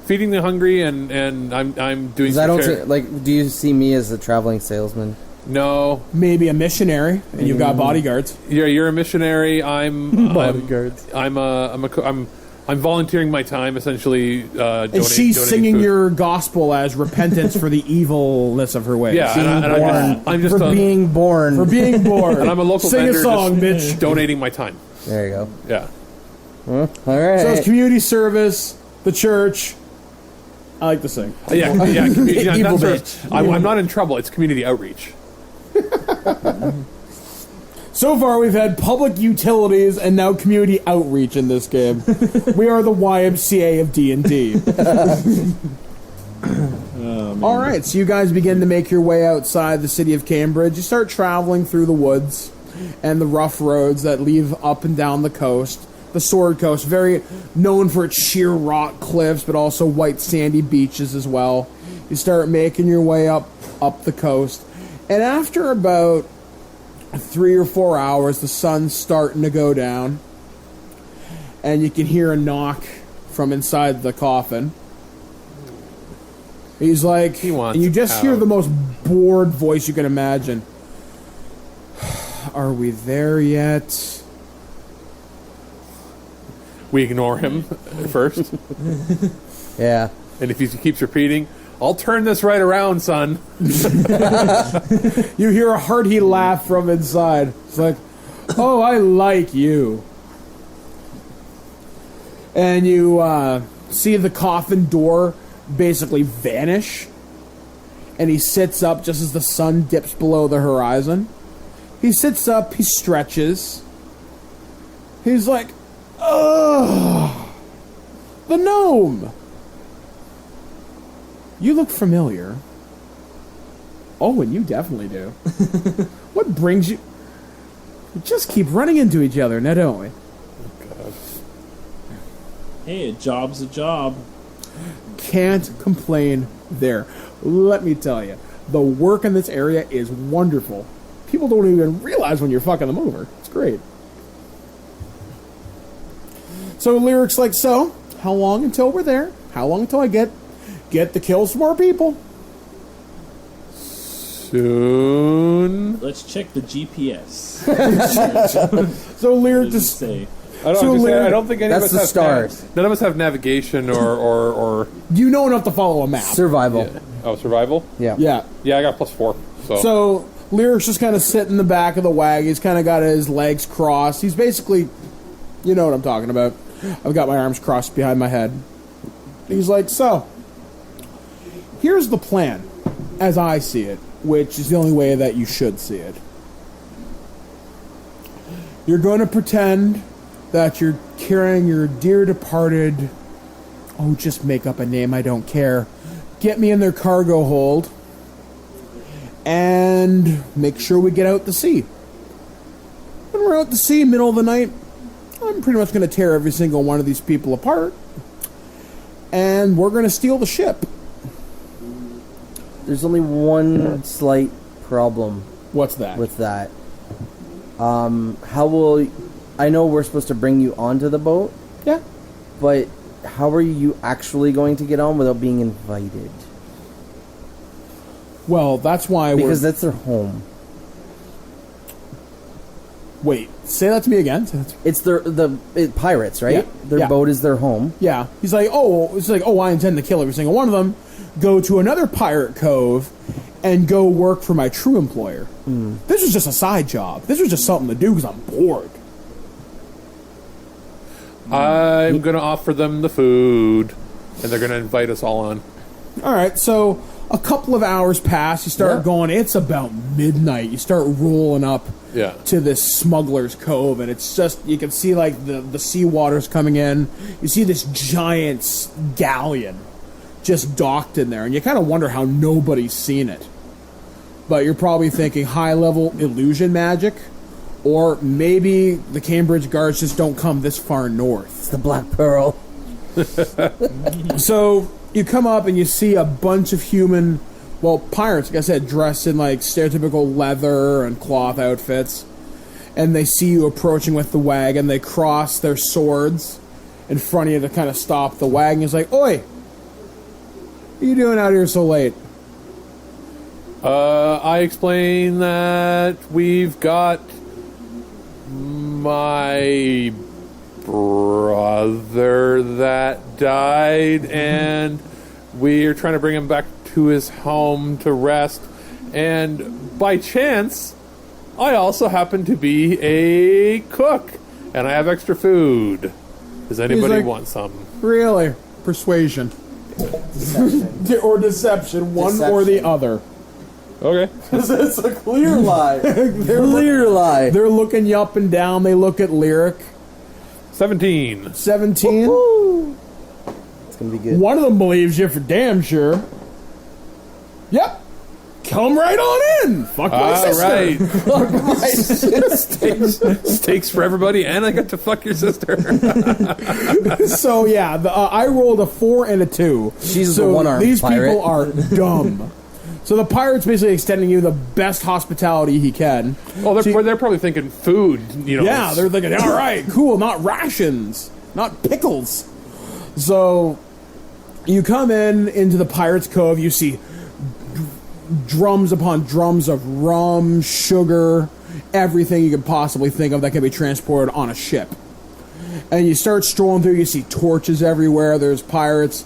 feeding the hungry, and I'm doing. Because I some don't charity. see, like. Do you see me as a traveling salesman? No, Maybe a missionary, and you've got bodyguards. you're a missionary. I'm Bodyguards. I'm volunteering my time essentially. And she's singing food. your gospel as repentance for the evilness of her ways. Yeah, I'm just For a, being born. For being born. and I'm a local Sing vendor a song, just bitch. donating my time. There you go. Yeah. All right. So it's community service, the church. I like to sing. Yeah, yeah. Evil Not bitch. I'm not in trouble. It's community outreach. So far, we've had public utilities and now community outreach in this game. We are the YMCA of D&D. All right, so you guys begin to make your way outside the city of Cambridge. You start traveling through the woods and the rough roads that lead up and down the coast. The Sword Coast, very known for its sheer rock cliffs, but also white sandy beaches as well. You start making your way up the coast, and after about 3 or 4 hours, the sun's starting to go down, and you can hear a knock from inside the coffin. He's like, wants and you just hear out. the most bored voice you can imagine. Are we there yet? We ignore him first, Yeah. and if he keeps repeating, "I'll turn this right around, son." You hear a hearty laugh from inside. It's like, oh, I like you. And you see the coffin door basically vanish. And he sits up just as the sun dips below the horizon. He sits up, he stretches. He's like, oh, the gnome. You look familiar. Oh, and you definitely do. What brings you... We just keep running into each other, now don't we? Hey, a job's a job. Can't complain there. Let me tell you, the work in this area is wonderful. People don't even realize when you're fucking them over. It's great. So Lyric's like, so, how long until we're there? How long until I get the kills from more people? Soon. Let's check the GPS. So Lyric What does it just... say? I don't, So I'm just saying, Larry- I don't think any That's of the us have start. none of us have navigation or You know enough to follow a map. Survival. survival. Yeah. Yeah. Yeah, I got +4. So Lyric's just kind of sitting in the back of the wagon. He's kind of got his legs crossed. He's basically, you know what I'm talking about. I've got my arms crossed behind my head. He's like, so, here's the plan, as I see it, which is the only way that you should see it. You're going to pretend that you're carrying your dear departed, oh, just make up a name, I don't care. Get me in their cargo hold and make sure we get out to sea. when we're out to sea, middle of the night, I'm pretty much going to tear every single one of these people apart, and we're going to steal the ship. There's only one slight problem What's that? with that. How will... I know we're supposed to bring you onto the boat, Yeah. but how are you actually going to get on without being invited? Well, that's why Because that's their home. Wait, say that to me again. It's pirates, right? Yeah, Their yeah. boat is their home. Yeah. He's like, I intend to kill every single one of them, go to another pirate cove, and go work for my true employer. This was just a side job. This was just something to do because I'm bored. I'm going to offer them the food, and they're going to invite us all on. All right, so a couple of hours pass. You start going, it's about midnight. You start rolling up to this smuggler's cove, and it's just, you can see like the seawater's coming in. You see this giant galleon just docked in there, and you kind of wonder how nobody's seen it. But you're probably thinking high-level illusion magic, or maybe the Cambridge guards just don't come this far north. It's the Black Pearl. So you come up and you see a bunch of human, pirates, like I said, dressed in like stereotypical leather and cloth outfits. And they see you approaching with the wagon. They cross their swords in front of you to kind of stop the wagon. It's like, oi, what are you doing out here so late? I explain that we've got my brother that died, and we're trying to bring him back to his home to rest. And by chance, I also happen to be a cook, and I have extra food. Does anybody want some? Really? Persuasion. Deception. Or deception, one or the other. Okay. It's a clear lie. Clear lie. They're looking you up and down. They look at Lyric. 17. 17. Woo-hoo. It's going to be good. One of them believes you for damn sure. Yep. Come right on in. Fuck my sister. All right. Steaks for everybody, and I got to fuck your sister. So, yeah, I rolled a 4 and a 2. She's the one-armed these pirate. people are dumb. So the pirate's basically extending you the best hospitality he can. Oh, they're probably thinking food, Yeah, they're thinking, all right, cool, not rations, not pickles. So you come into the Pirate's Cove, you see drums upon drums of rum, sugar, everything you could possibly think of that can be transported on a ship. And you start strolling through, you see torches everywhere, there's pirates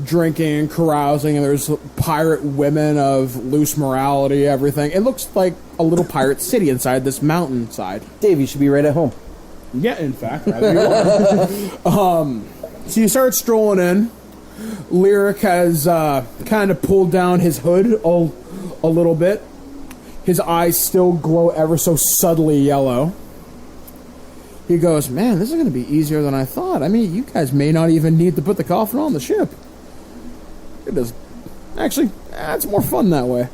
drinking and carousing, and there's pirate women of loose morality, everything. It looks like a little pirate city inside this mountainside. Dave, you should be right at home. Yeah, in fact, rather you are. So you start strolling in. Lyric has kind of pulled down his hood a little bit. His eyes still glow ever so subtly yellow. He goes, man, this is going to be easier than I thought. I mean, you guys may not even need to put the coffin on the ship. It does. Actually, it's more fun that way.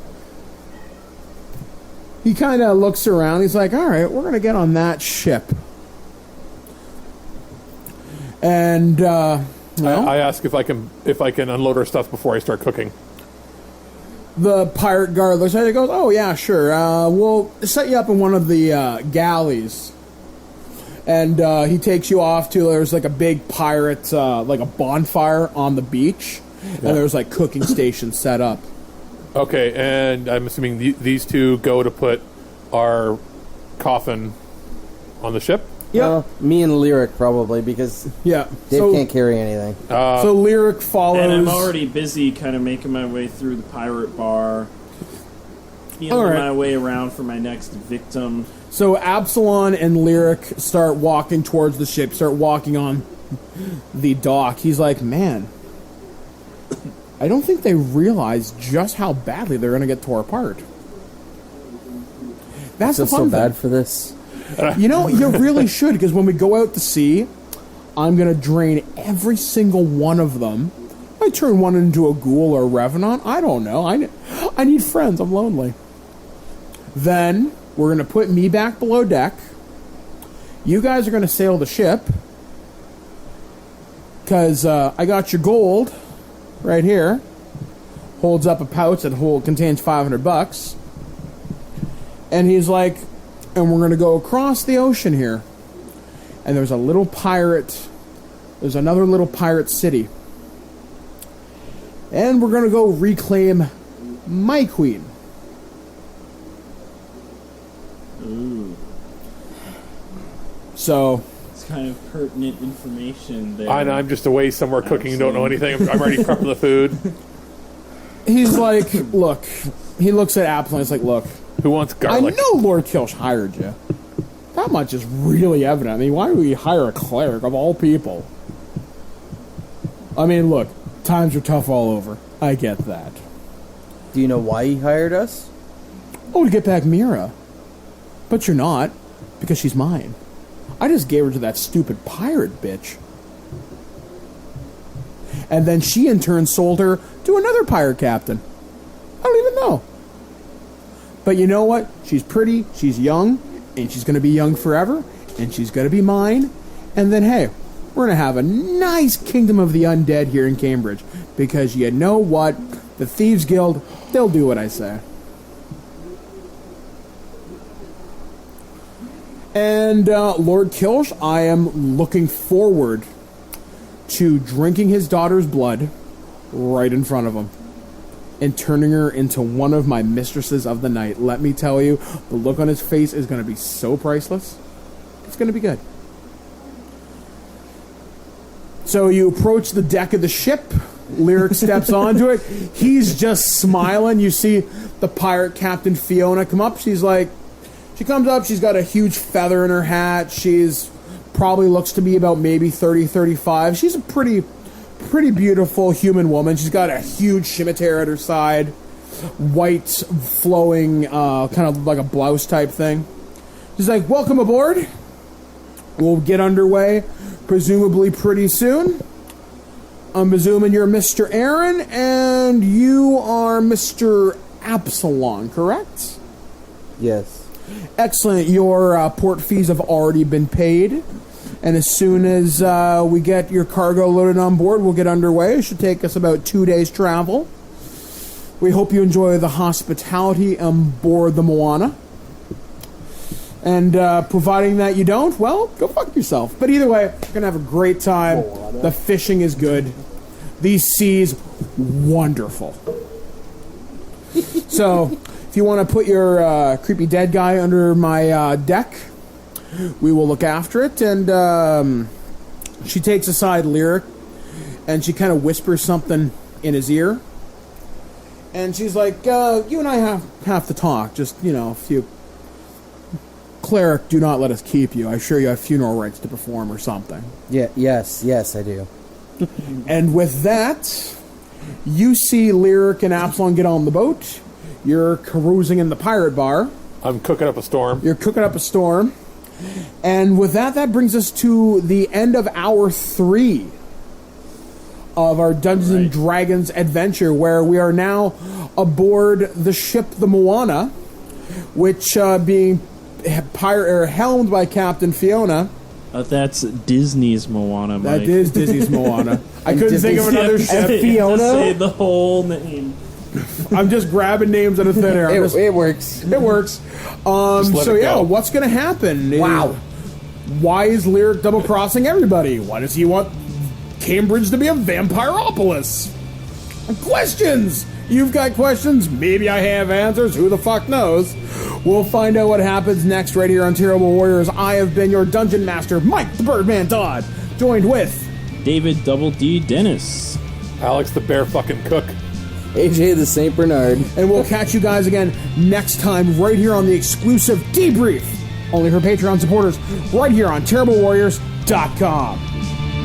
He kind of looks around. He's like, all right, we're going to get on that ship. And, I ask if I can unload our stuff before I start cooking. the pirate guard looks at it and goes, oh, yeah, sure. We'll set you up in one of the galleys. And he takes you off to, there's like a big pirate, like a bonfire on the beach. And there's like cooking stations set up. Okay, and I'm assuming these two go to put our coffin on the ship? Yeah. Me and Lyric probably, because Yeah. Dave can't carry anything. So Lyric follows. And I'm already busy kind of making my way through the pirate bar. Feeling my way around for my next victim. So Absalon and Lyric start walking towards the ship, start walking on the dock. He's like, man, I don't think they realize just how badly they're going to get tore apart. That's the I feel fun so bad thing. for this. You know, you really should, because when we go out to sea, I'm going to drain every single one of them. I turn one into a ghoul or a revenant. I don't know. I need friends. I'm lonely. Then we're going to put me back below deck, You guys are going to sail the ship because I got your gold right here. Holds up a pouch that contains $500. And he's like, and we're going to go across the ocean here. And there's another little pirate city. And we're going to go reclaim my queen. Ooh. So... It's kind of pertinent information there. I'm just away somewhere cooking and don't know anything. I'm already prepping the food. He's like, look. He looks at Absalom. He's like, look. Who wants garlic? I know Lord Kilsh hired you. That much is really evident. I mean, why would we hire a cleric of all people? I mean, look. Times are tough all over. I get that. Do you know why he hired us? Oh, to get back Mira. But you're not. Because she's mine. I just gave her to that stupid pirate bitch. And then she in turn sold her to another pirate captain. I don't even know. But you know what? She's pretty, she's young, and she's going to be young forever, and she's going to be mine. And then, hey, we're going to have a nice kingdom of the undead here in Cambridge. Because you know what? The Thieves Guild, they'll do what I say. And Lord Kilsh, I am looking forward to drinking his daughter's blood right in front of him and turning her into one of my mistresses of the night. Let me tell you, the look on his face is going to be so priceless. It's going to be good. So you approach the deck of the ship. Lyric steps onto it. He's just smiling. You see the pirate captain Fiona come up. She comes up. She's got a huge feather in her hat. She's probably looks to be about maybe 30, 35. She's a pretty beautiful human woman. She's got a huge scimitar at her side. White, flowing, kind of like a blouse type thing. She's like, welcome aboard. We'll get underway, presumably pretty soon. I'm presuming you're Mr. Aaron, and you are Mr. Absalom, correct? Yes. Excellent. Your port fees have already been paid. And as soon as we get your cargo loaded on board, we'll get underway. It should take us about 2 days' travel. We hope you enjoy the hospitality on board the Moana. And providing that you don't, well, go fuck yourself. But either way, you're going to have a great time. Moana. The fishing is good. These seas, wonderful. So, if you want to put your creepy dead guy under my deck, we will look after it. And she takes aside Lyric, and she kind of whispers something in his ear. And she's like, you and I have to talk. Just, if you... Cleric, do not let us keep you. I assure you have funeral rites to perform or something. Yeah, yes, I do. And with that, you see Lyric and Absalom get on the boat. You're carousing in the pirate bar. I'm cooking up a storm. You're cooking up a storm. And with that brings us to the end of hour 3 of our Dungeons and Dragons adventure, where we are now aboard the ship, the Moana, which being helmed by Captain Fiona. That's Disney's Moana, Mike. That is Disney's Moana. I couldn't think of another ship. Fiona? Say the whole name. I'm just grabbing names out of thin air. It works. It works. So yeah, what's going to happen? Wow. Why is Lyric double-crossing everybody? Why does he want Cambridge to be a vampireopolis? Questions! You've got questions. Maybe I have answers. Who the fuck knows? We'll find out what happens next right here on Terrible Warriors. I have been your Dungeon Master, Mike the Birdman Dodd, joined with David Double D Dennis. Alex the Bear fucking Cook. AJ the St. Bernard. And we'll catch you guys again next time right here on the exclusive debrief, only for Patreon supporters, right here on TerribleWarriors.com.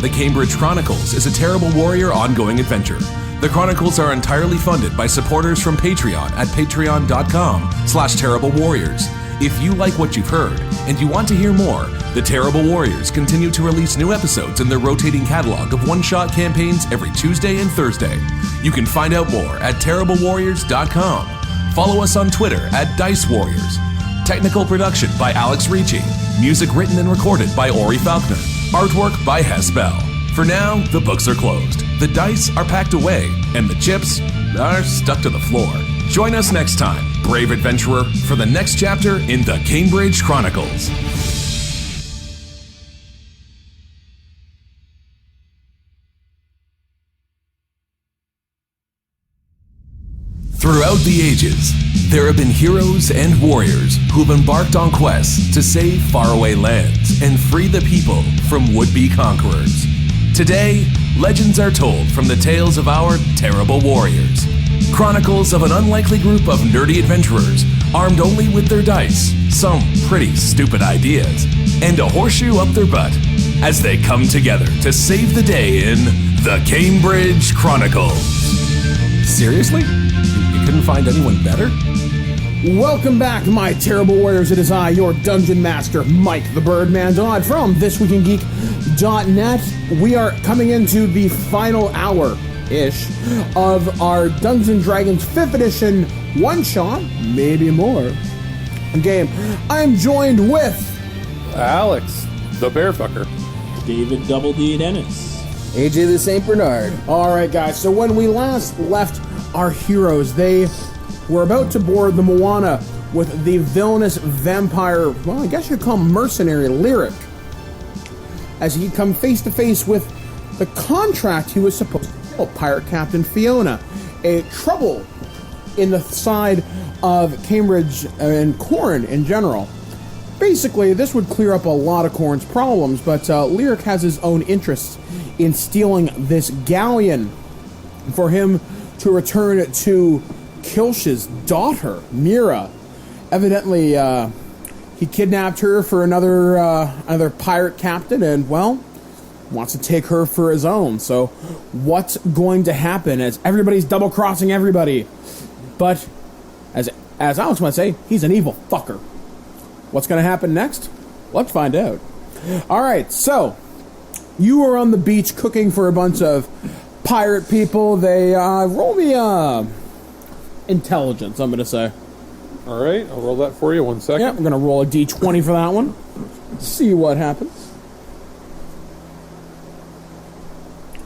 The Cambridge Chronicles is a Terrible Warrior ongoing adventure. The Chronicles are entirely funded by supporters from Patreon at patreon.com/terriblewarriors. If you like what you've heard and you want to hear more, the Terrible Warriors continue to release new episodes in their rotating catalog of one-shot campaigns every Tuesday and Thursday. You can find out more at terriblewarriors.com. Follow us on Twitter at Dice Warriors. Technical production by Alex Ricci. Music written and recorded by Ori Falconer. Artwork by Hess Bell. For now, the books are closed, the dice are packed away, and the chips are stuck to the floor. Join us next time, brave adventurer, for the next chapter in the Cambridge Chronicles. Throughout the ages, there have been heroes and warriors who've embarked on quests to save faraway lands and free the people from would-be conquerors. Today, legends are told from the tales of our terrible warriors. Chronicles of an unlikely group of nerdy adventurers armed only with their dice, some pretty stupid ideas, and a horseshoe up their butt as they come together to save the day in the Cambridge Chronicles. Seriously? You couldn't find anyone better? Welcome back, my terrible warriors. It is I, your dungeon master, Mike the Birdman Dodd from ThisWeekInGeek.net. We are coming into the final hour-ish of our Dungeons & Dragons 5th edition one-shot, maybe more, game. I'm joined with... Alex, the bear fucker. David Double D Dennis. AJ the St. Bernard. All right, guys. So when we last left our heroes, they were about to board the Moana with the villainous vampire, well, I guess you'd call him mercenary, Lyric, as he'd come face to face with the contract he was supposed to kill, Pirate Captain Fiona, a trouble in the side of Cambridge and Corrin in general. Basically, this would clear up a lot of Corrin's problems, but Lyric has his own interests in stealing this galleon for him to return to Kilsh's daughter, Mira. Evidently, he kidnapped her for another pirate captain, and, well, wants to take her for his own. So, what's going to happen as everybody's double-crossing everybody? But, as Alex might say, he's an evil fucker. What's going to happen next? Let's find out. All right, so you were on the beach cooking for a bunch of pirate people. They roll me intelligence, I'm going to say. All right, I'll roll that for you. 1 second. Yeah, I'm going to roll a d20 for that one. See what happens.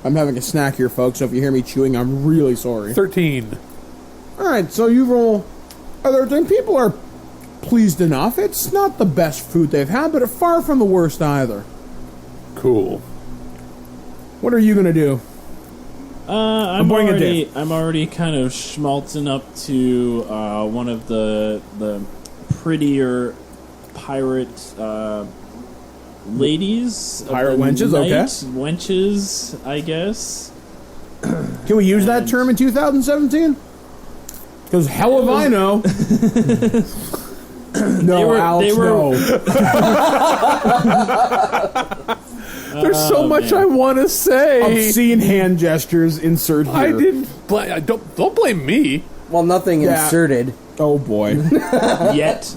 I'm having a snack here, folks, so if you hear me chewing, I'm really sorry. 13. All right, so you roll a 13. People are pleased enough. It's not the best food they've had, but it's far from the worst either. Cool. What are you going to do? I'm already kind of schmaltzing up to one of the prettier pirate ladies. Pirate wenches, okay. Wenches, I guess. Can we use that term in 2017? Because hell if I know. No, Alex, no. There's so much I want to say. Obscene hand gestures insert here. I didn't. Don't blame me. Well, nothing inserted. Oh boy. Yet.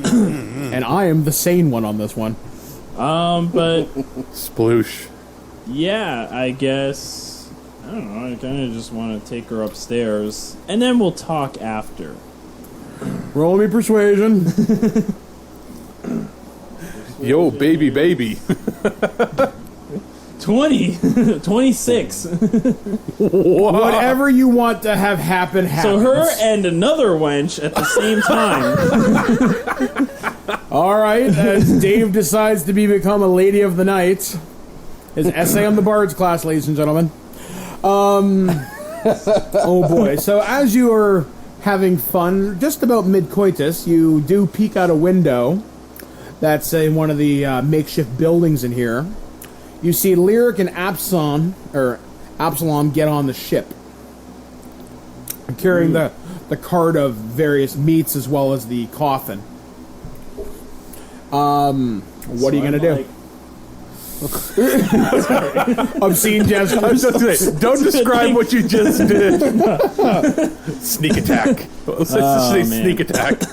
And I am the sane one on this one. But Sploosh. yeah, I guess I don't know. I kind of just want to take her upstairs, and then we'll talk after. Roll me persuasion. Yo, baby. 26. Whatever you want to have happen happens. So her and another wench at the same time. All right, as Dave decides to become a lady of the night. His essay on the Bards class, ladies and gentlemen. Oh boy. So as you are having fun, just about mid-coitus, you do peek out a window that's in one of the makeshift buildings in here. You see Lyric and Absalom get on the ship, carrying the cart of various meats as well as the coffin. What are you gonna do? Obscene gestures. I was just gonna say, don't describe what you just did. Sneak attack. Let's just say man. sneak attack.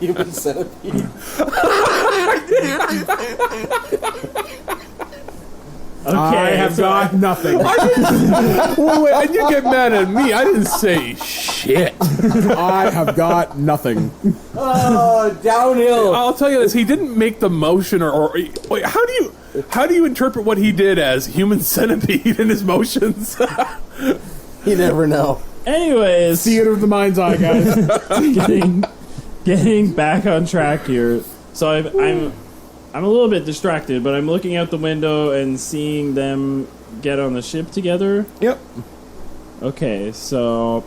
Human centipede. Okay, I have so got nothing. Wait, and you get mad at me. I didn't say shit. I have got nothing. Oh, downhill. I'll tell you this: he didn't make the motion, or wait, how do you interpret what he did as human centipede in his motions? You never know. Anyways, Theater of the mind's eye, guys. getting back on track here. So I'm a little bit distracted, but I'm looking out the window and seeing them get on the ship together. Yep. Okay, so,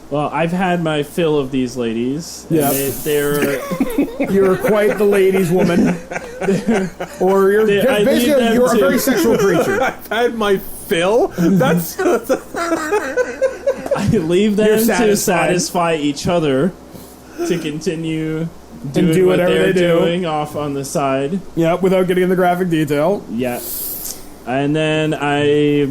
well, I've had my fill of these ladies. Yeah. They're You're quite the ladies' woman. Or you're I need basically them you're a to- very sexual creature. I've had my fill. That's I leave You're them to satisfied. satisfy each other to continue doing do what whatever they're they do. doing off on the side. Yep, without getting into graphic detail. Yeah. And then I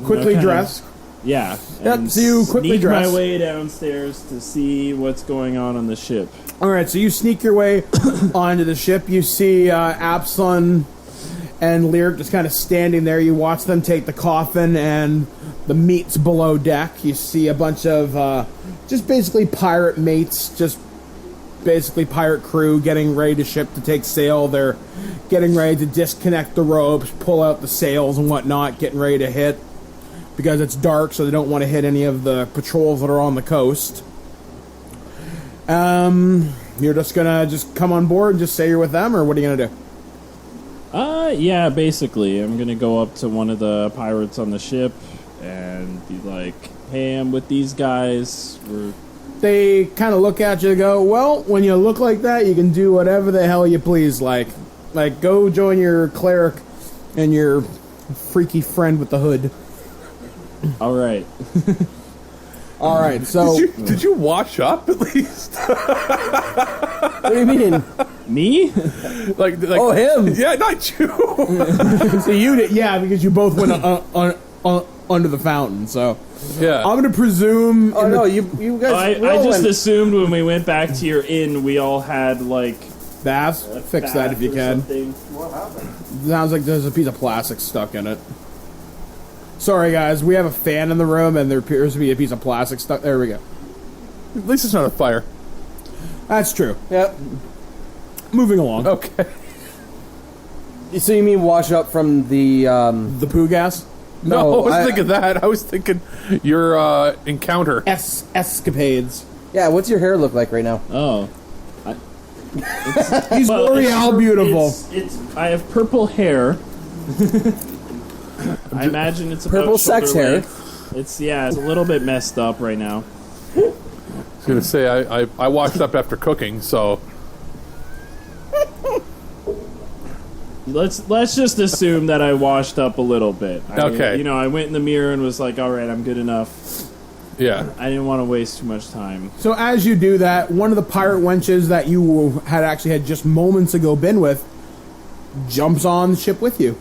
Quickly kind of- dress. Yeah. Yep, and so you quickly sneak dress. my way downstairs to see what's going on the ship. Alright, so you sneak your way onto the ship. You see Absalon and Lyric just kind of standing there. You watch them take the coffin and the meats below deck. You see a bunch of just basically pirate mates, just basically pirate crew getting ready to ship to take sail. They're getting ready to disconnect the ropes, pull out the sails and whatnot, getting ready to hit. Because it's dark, so they don't want to hit any of the patrols that are on the coast. You're just gonna just come on board and just say you're with them, or what are you gonna do? Yeah, basically. I'm gonna go up to one of the pirates on the ship and be like, hey, I'm with these guys. They kind of look at you and go, well, when you look like that, you can do whatever the hell you please. Like go join your cleric and your freaky friend with the hood. Alright. Alright, so... Did you wash up at least? What do you mean? Me? like Oh, him. Yeah, not you. so you did, yeah, because you both went under the fountain, so... Yeah. I'm gonna presume... Oh, no, you guys... I just assumed when we went back to your inn, we all had, like... Baths? Fix that if you can. Something. Sounds like there's a piece of plastic stuck in it. Sorry, guys. We have a fan in the room, and there appears to be a piece of plastic stuck. There we go. At least it's not a fire. That's true. Yep. Moving along. Okay. So you mean wash up from the... The poo gas? No, I No, wasn't thinking that. I was thinking your encounter. Escapades. Yeah, what's your hair look like right now? Oh. He's L'Oreal beautiful. I have purple hair. I imagine it's about Purple sex shoulder hair. length. It's a little bit messed up right now. I was going to say, I washed up after cooking, so... Let's just assume that I washed up a little bit. Okay. I went in the mirror and was like, all right, I'm good enough. Yeah. I didn't want to waste too much time. So as you do that, one of the pirate wenches that you had just moments ago been with jumps on the ship with you.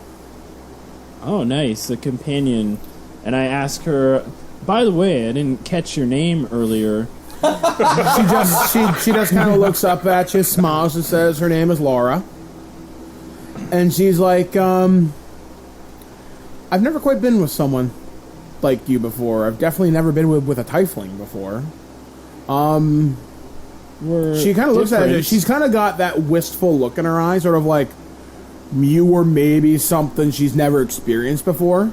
Oh, nice, a companion. And I ask her, by the way, I didn't catch your name earlier. She just kind of looks up at you, smiles, and says her name is Laura. And she's like, I've never quite been with someone like you before. I've definitely never been with a tiefling before. She kind of looks at you. She's kind of got that wistful look in her eyes, sort of like you were maybe something she's never experienced before.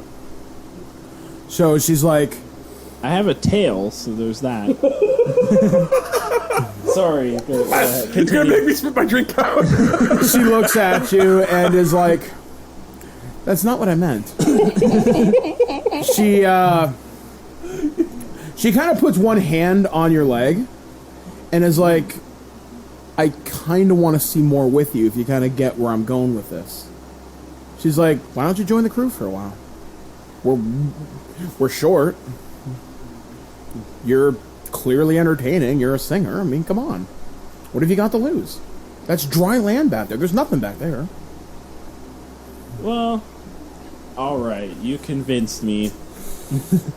So she's like, I have a tail, so there's that. Sorry. It's going to make me spit my drink out. she looks at you and is like, that's not what I meant. She kind of puts one hand on your leg and is like, I kind of want to see more with you if you kind of get where I'm going with this. She's like, why don't you join the crew for a while? We're short. You're clearly entertaining. You're a singer. I mean, come on. What have you got to lose? That's dry land back there. There's nothing back there. Well, alright, you convinced me.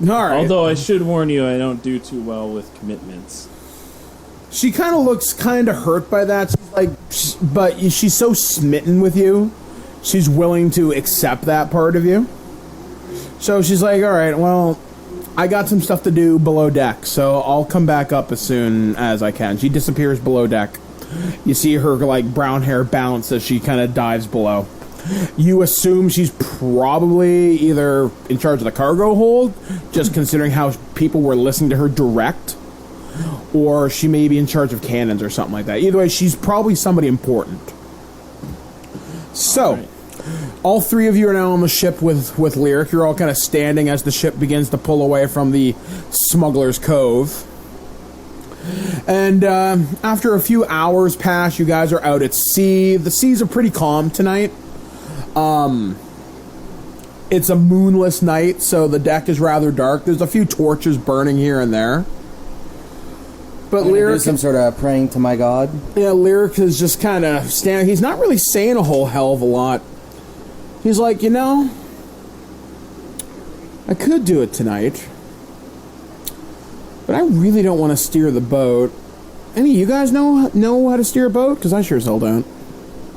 All right. Although I should warn you, I don't do too well with commitments. She kind of looks kind of hurt by that. She's like, but she's so smitten with you she's willing to accept that part of you. So she's like, all right, well, I got some stuff to do below deck, so I'll come back up as soon as I can. She disappears below deck. You see her, like, brown hair bounce as she kind of dives below. You assume she's probably either in charge of the cargo hold, just considering how people were listening to her direct, or she may be in charge of cannons or something like that. Either way, she's probably somebody important. So, all three of you are now on the ship with Lyric. You're all kind of standing as the ship begins to pull away from the Smuggler's Cove. And after a few hours pass, you guys are out at sea. The seas are pretty calm tonight. It's a moonless night, so the deck is rather dark. There's a few torches burning here and there. But Lyric... do some sort of praying to my god. Yeah, Lyric is just kind of standing. He's not really saying a whole hell of a lot. He's like, you know, I could do it tonight, but I really don't want to steer the boat. Any of you guys know how to steer a boat? Because I sure as hell don't.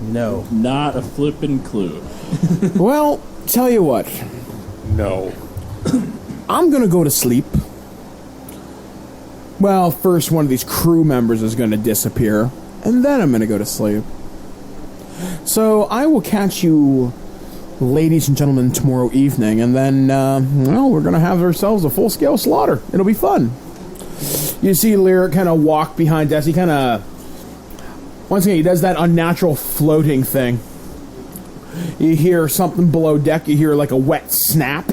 No. Not a flippin' clue. Well, tell you what. No. I'm going to go to sleep. Well, first one of these crew members is going to disappear, and then I'm going to go to sleep. So I will catch you, ladies and gentlemen, tomorrow evening, and then, well, we're going to have ourselves a full-scale slaughter. It'll be fun. You see Lyric kind of walk behind Des. He kind of... Once again, he does that unnatural floating thing. You hear something below deck. You hear like a wet snap.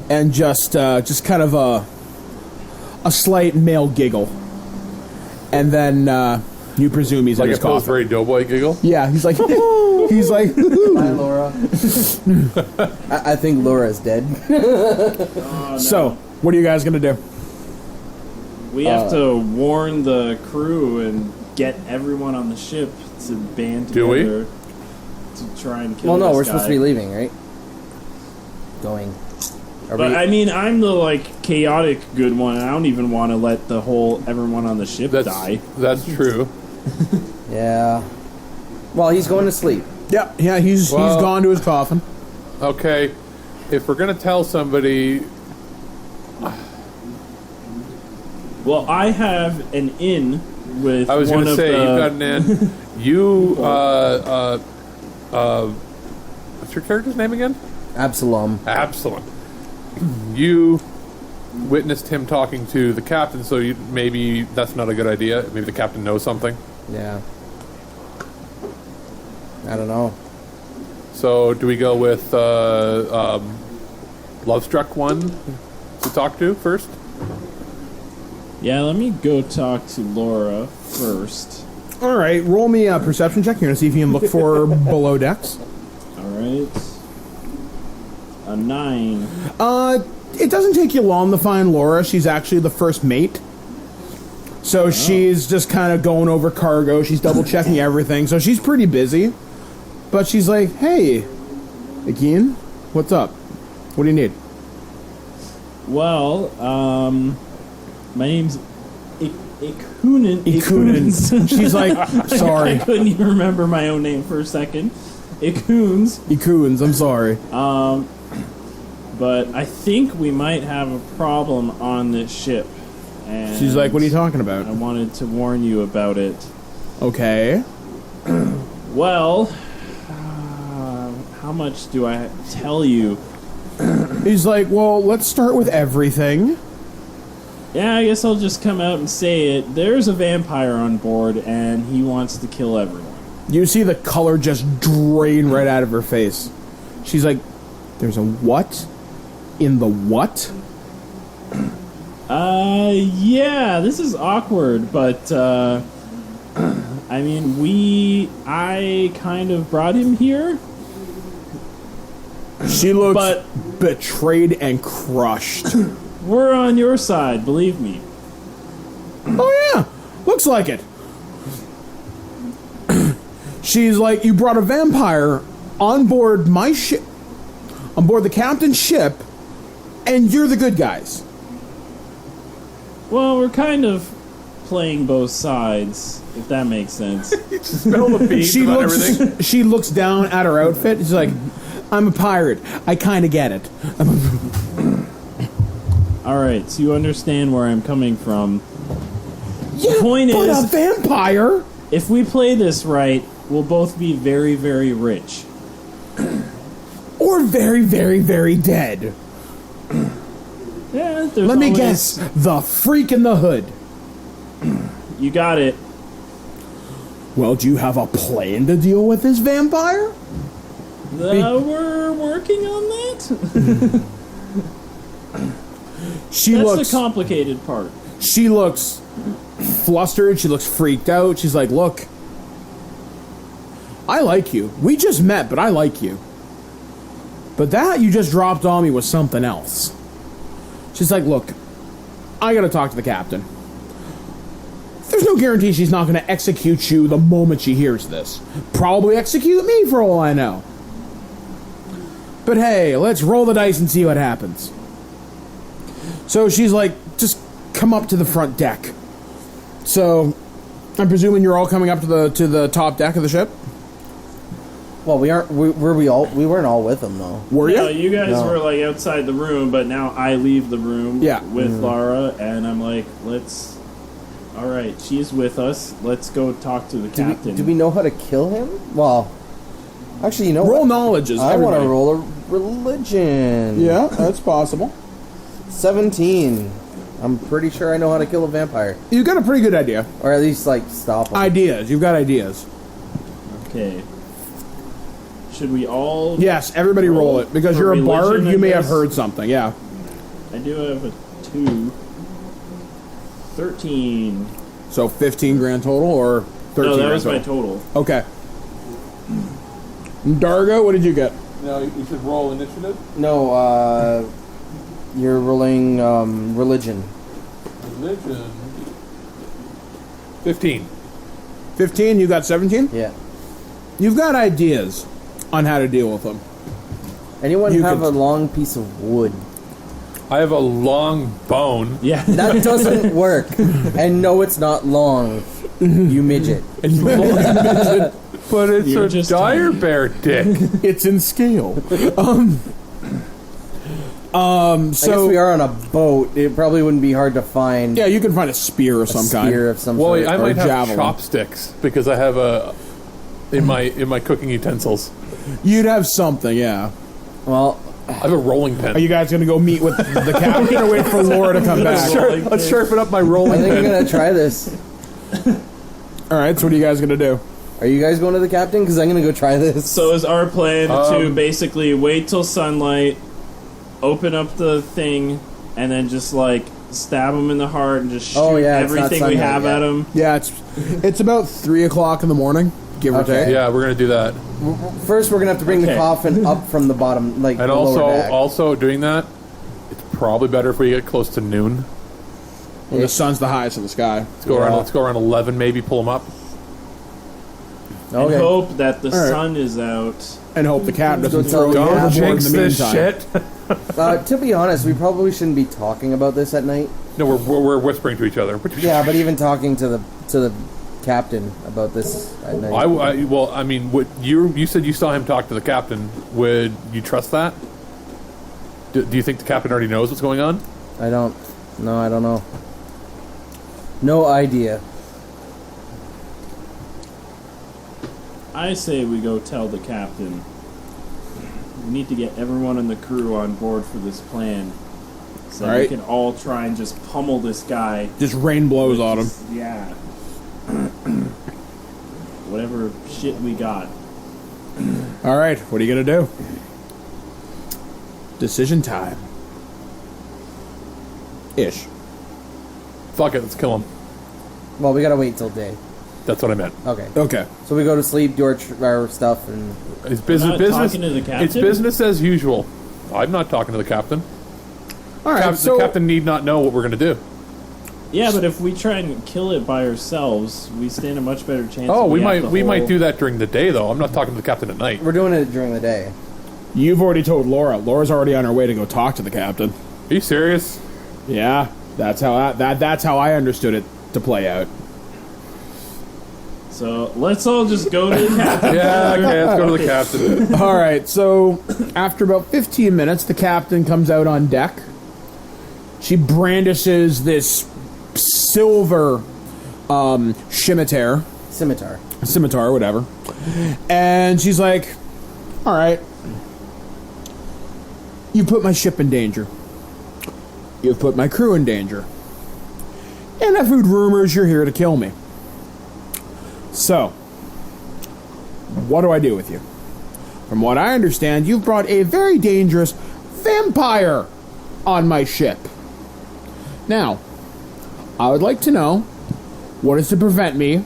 And just kind of a slight male giggle. And then you presume he's Like in a his coffin. Pillsbury Doughboy giggle? Yeah, he's like... he's like... Bye, Laura. I think Laura's dead. Oh, no. So, what are you guys going to do? We have to warn the crew and get everyone on the ship to band Do we? together to try and kill Well, no, this we're guy. supposed to be leaving, right? Going. Are But we- I mean, I'm the like chaotic good one. And I don't even want to let everyone on the ship die. That's true. Yeah. Well, he's going to sleep. Yeah, he's gone to his coffin. Okay, if we're going to tell somebody... Well, I have an in with I was one going to of say, the... you've got an in. You, what's your character's name again? Absalom. Absalom. You witnessed him talking to the captain, so maybe that's not a good idea. Maybe the captain knows something. Yeah. I don't know. So do we go with Lovestruck one to talk to first? Yeah, let me go talk to Laura first. All right, roll me a perception check. You're going to see if you can look for below decks. All right. A 9. It doesn't take you long to find Laura. She's actually the first mate. So she's just kind of going over cargo. She's double-checking everything. So she's pretty busy. But she's like, hey, again, what's up? What do you need? Well, my name's Ikunin. Ikunin. She's like, sorry. I couldn't even remember my own name for a second. Ikuns. Ikuns, I'm sorry. But I think we might have a problem on this ship. And She's like, what are you talking about? I wanted to warn you about it. Okay. Well, how much do I tell you? He's like, well, let's start with everything. Yeah, I guess I'll just come out and say it. There's a vampire on board, and he wants to kill everyone. You see the color just drain right out of her face. She's like, there's a what? In the what? Yeah, this is awkward, but, I mean, I kind of brought him here. She looks But- betrayed and crushed. We're on your side, believe me. Oh yeah, looks like it. She's like, you brought a vampire on board my ship, on board the captain's ship, and you're the good guys. Well, we're kind of playing both sides, if that makes sense. Spill the beans about everything. She looks down at her outfit. She's like, I'm a pirate. I kind of get it. All right, so you understand where I'm coming from. Yeah, The point but is, a vampire. if we play this right, we'll both be very, very rich. Or very, very, very dead. Yeah, there's Let me always- guess. The freak in the hood. You got it. Well, do you have a plan to deal with this vampire? We're working on that. She That's looks. the complicated part. She looks flustered. She looks freaked out. She's like, look, I like you. We just met, but I like you. But that you just dropped on me was something else. She's like, look, I gotta talk to the captain. There's no guarantee she's not gonna execute you the moment she hears this. Probably execute me for all I know. But hey, let's roll the dice and see what happens. So she's like, just come up to the front deck. So, I'm presuming you're all coming up to the top deck of the ship? Well, we aren't. We weren't all with him though. Were you? No, you guys No. were like outside the room, but now I leave the room Yeah. with Lara, and I'm like, let's. All right, she's with us. Let's go talk to the captain. Do we know how to kill him? Well, actually, you know Roll what? knowledge is I want to everybody. roll a religion. Yeah, that's possible. 17. I'm pretty sure I know how to kill a vampire, You've got a pretty good idea. or at least like stop him. Ideas. You've got ideas. Okay. Should we all? Yes, everybody roll it. Because For you're a bard, religion, I you may have guess? heard something. Yeah. I do have a 2. 13. So 15 grand total or 13 No, that grand was my total? total. Okay. Dargo, what did you get? No, you should roll initiative. No, you're rolling religion. Religion. 15. 15, you got 17? Yeah. You've got ideas on how to deal with them. Anyone You have could- a long piece of wood? I have a long bone. Yeah. That doesn't work. And no, it's not long. You midget. But it's You're a just dire tiny. bear dick. It's in scale. I guess So we are on a boat. It probably wouldn't be hard to find yeah, you can find a spear of a some spear kind. of some Well, sort. I might have javelin. chopsticks because I have a in my cooking utensils. You'd have something, yeah. Well, I have a rolling pin. Are you guys gonna go meet with the captain or wait for Laura to come back? Let's sharpen up my I rolling think I'm pin. gonna try this. All right, so what are you guys gonna do? Are you guys going to the captain? Because I'm gonna go try this. So is our plan to basically wait till sunlight, open up the thing, and then just like stab him in the heart and just shoot Oh, yeah, it's not everything we sunlight have yet. at him? Yeah, it's about 3 o'clock in the morning, give or Okay. take. Yeah, we're gonna do that. First, we're gonna have to bring the Okay. coffin up from the bottom, like And the lower deck. also doing that, it's probably better if we get close to noon. When the sun's the highest in the sky. Let's go around. Let's go around 11, maybe pull them up. And Okay. hope that the right. sun is out. And hope the captain doesn't Don't throw you tell me. overboard in Jinx the this meantime. shit. To be honest, we probably shouldn't be talking about this at night. No, we're whispering to each other. Yeah, but even talking to the captain about this at night. Well, I mean, what you said you saw him talk to the captain. Would you trust that? Do you think the captain already knows what's going on? I don't. No, I don't know. No idea. I say we go tell the captain. We need to get everyone in the crew on board for this plan. So we Alright. can all try and just pummel this guy. Just rain blows on him. Yeah. Whatever shit we got. All right, what are you gonna do? Decision time. Ish. Fuck it, let's kill him. Well, we gotta wait till day. That's what I meant. Okay. Okay. So we go to sleep, do our stuff, and It's business. not Business. talking to the captain? It's business as usual. I'm not talking to the captain. All right. The captain need not know what we're going to do. Yeah, but if we try and kill it by ourselves, we stand a much better chance. Oh, if we have might the we might whole- do that during the day though. I'm not talking to the captain at night. we're doing it during the day. You've already told Laura. Laura's already on her way to go talk to the captain. Are you serious? Yeah, that's how I understood it. to play out. So let's all just go to the captain. Yeah, okay, let's go to the captain. All right, so after about 15 minutes, the captain comes out on deck. She brandishes this silver scimitar, whatever. And she's like, all right, you put my ship in danger. You've put my crew in danger. And I've heard rumors you're here to kill me. So, what do I do with you? From what I understand, you've brought a very dangerous vampire on my ship. Now, I would like to know what is to prevent me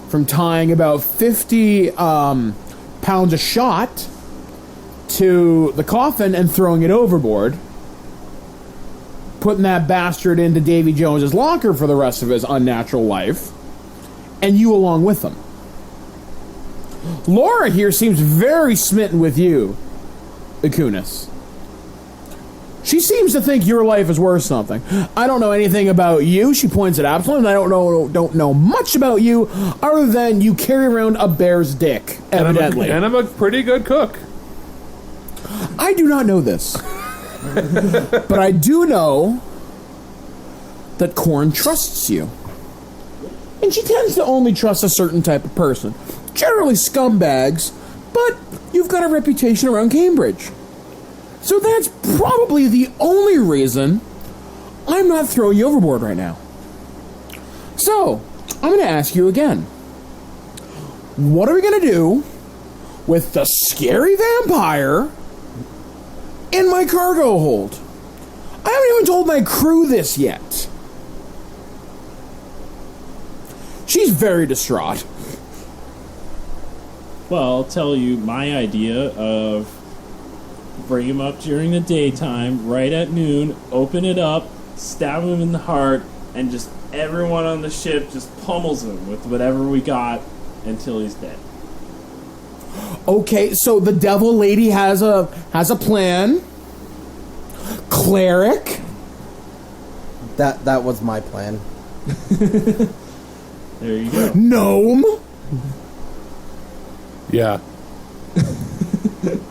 from tying about 50 pounds of shot to the coffin and throwing it overboard, putting that bastard into Davy Jones's locker for the rest of his unnatural life, and you along with him. Laura here seems very smitten with you, Akunis. She seems to think your life is worth something. I don't know anything about you. She points at Absalom. I don't know much about you other than you carry around a bear's dick, evidently. And I'm a pretty good cook. I do not know this. But I do know that Korn trusts you. And she tends to only trust a certain type of person. Generally scumbags, but you've got a reputation around Cambridge. So that's probably the only reason I'm not throwing you overboard right now. So, I'm going to ask you again. What are we going to do with the scary vampire in my cargo hold? I haven't even told my crew this yet. She's very distraught. Well, I'll tell you my idea of bring him up during the daytime, right at noon, open it up, stab him in the heart, and just everyone on the ship just pummels him with whatever we got until he's dead. Okay, so the devil lady has a plan. Cleric. That was my plan. There you go. Gnome. Yeah.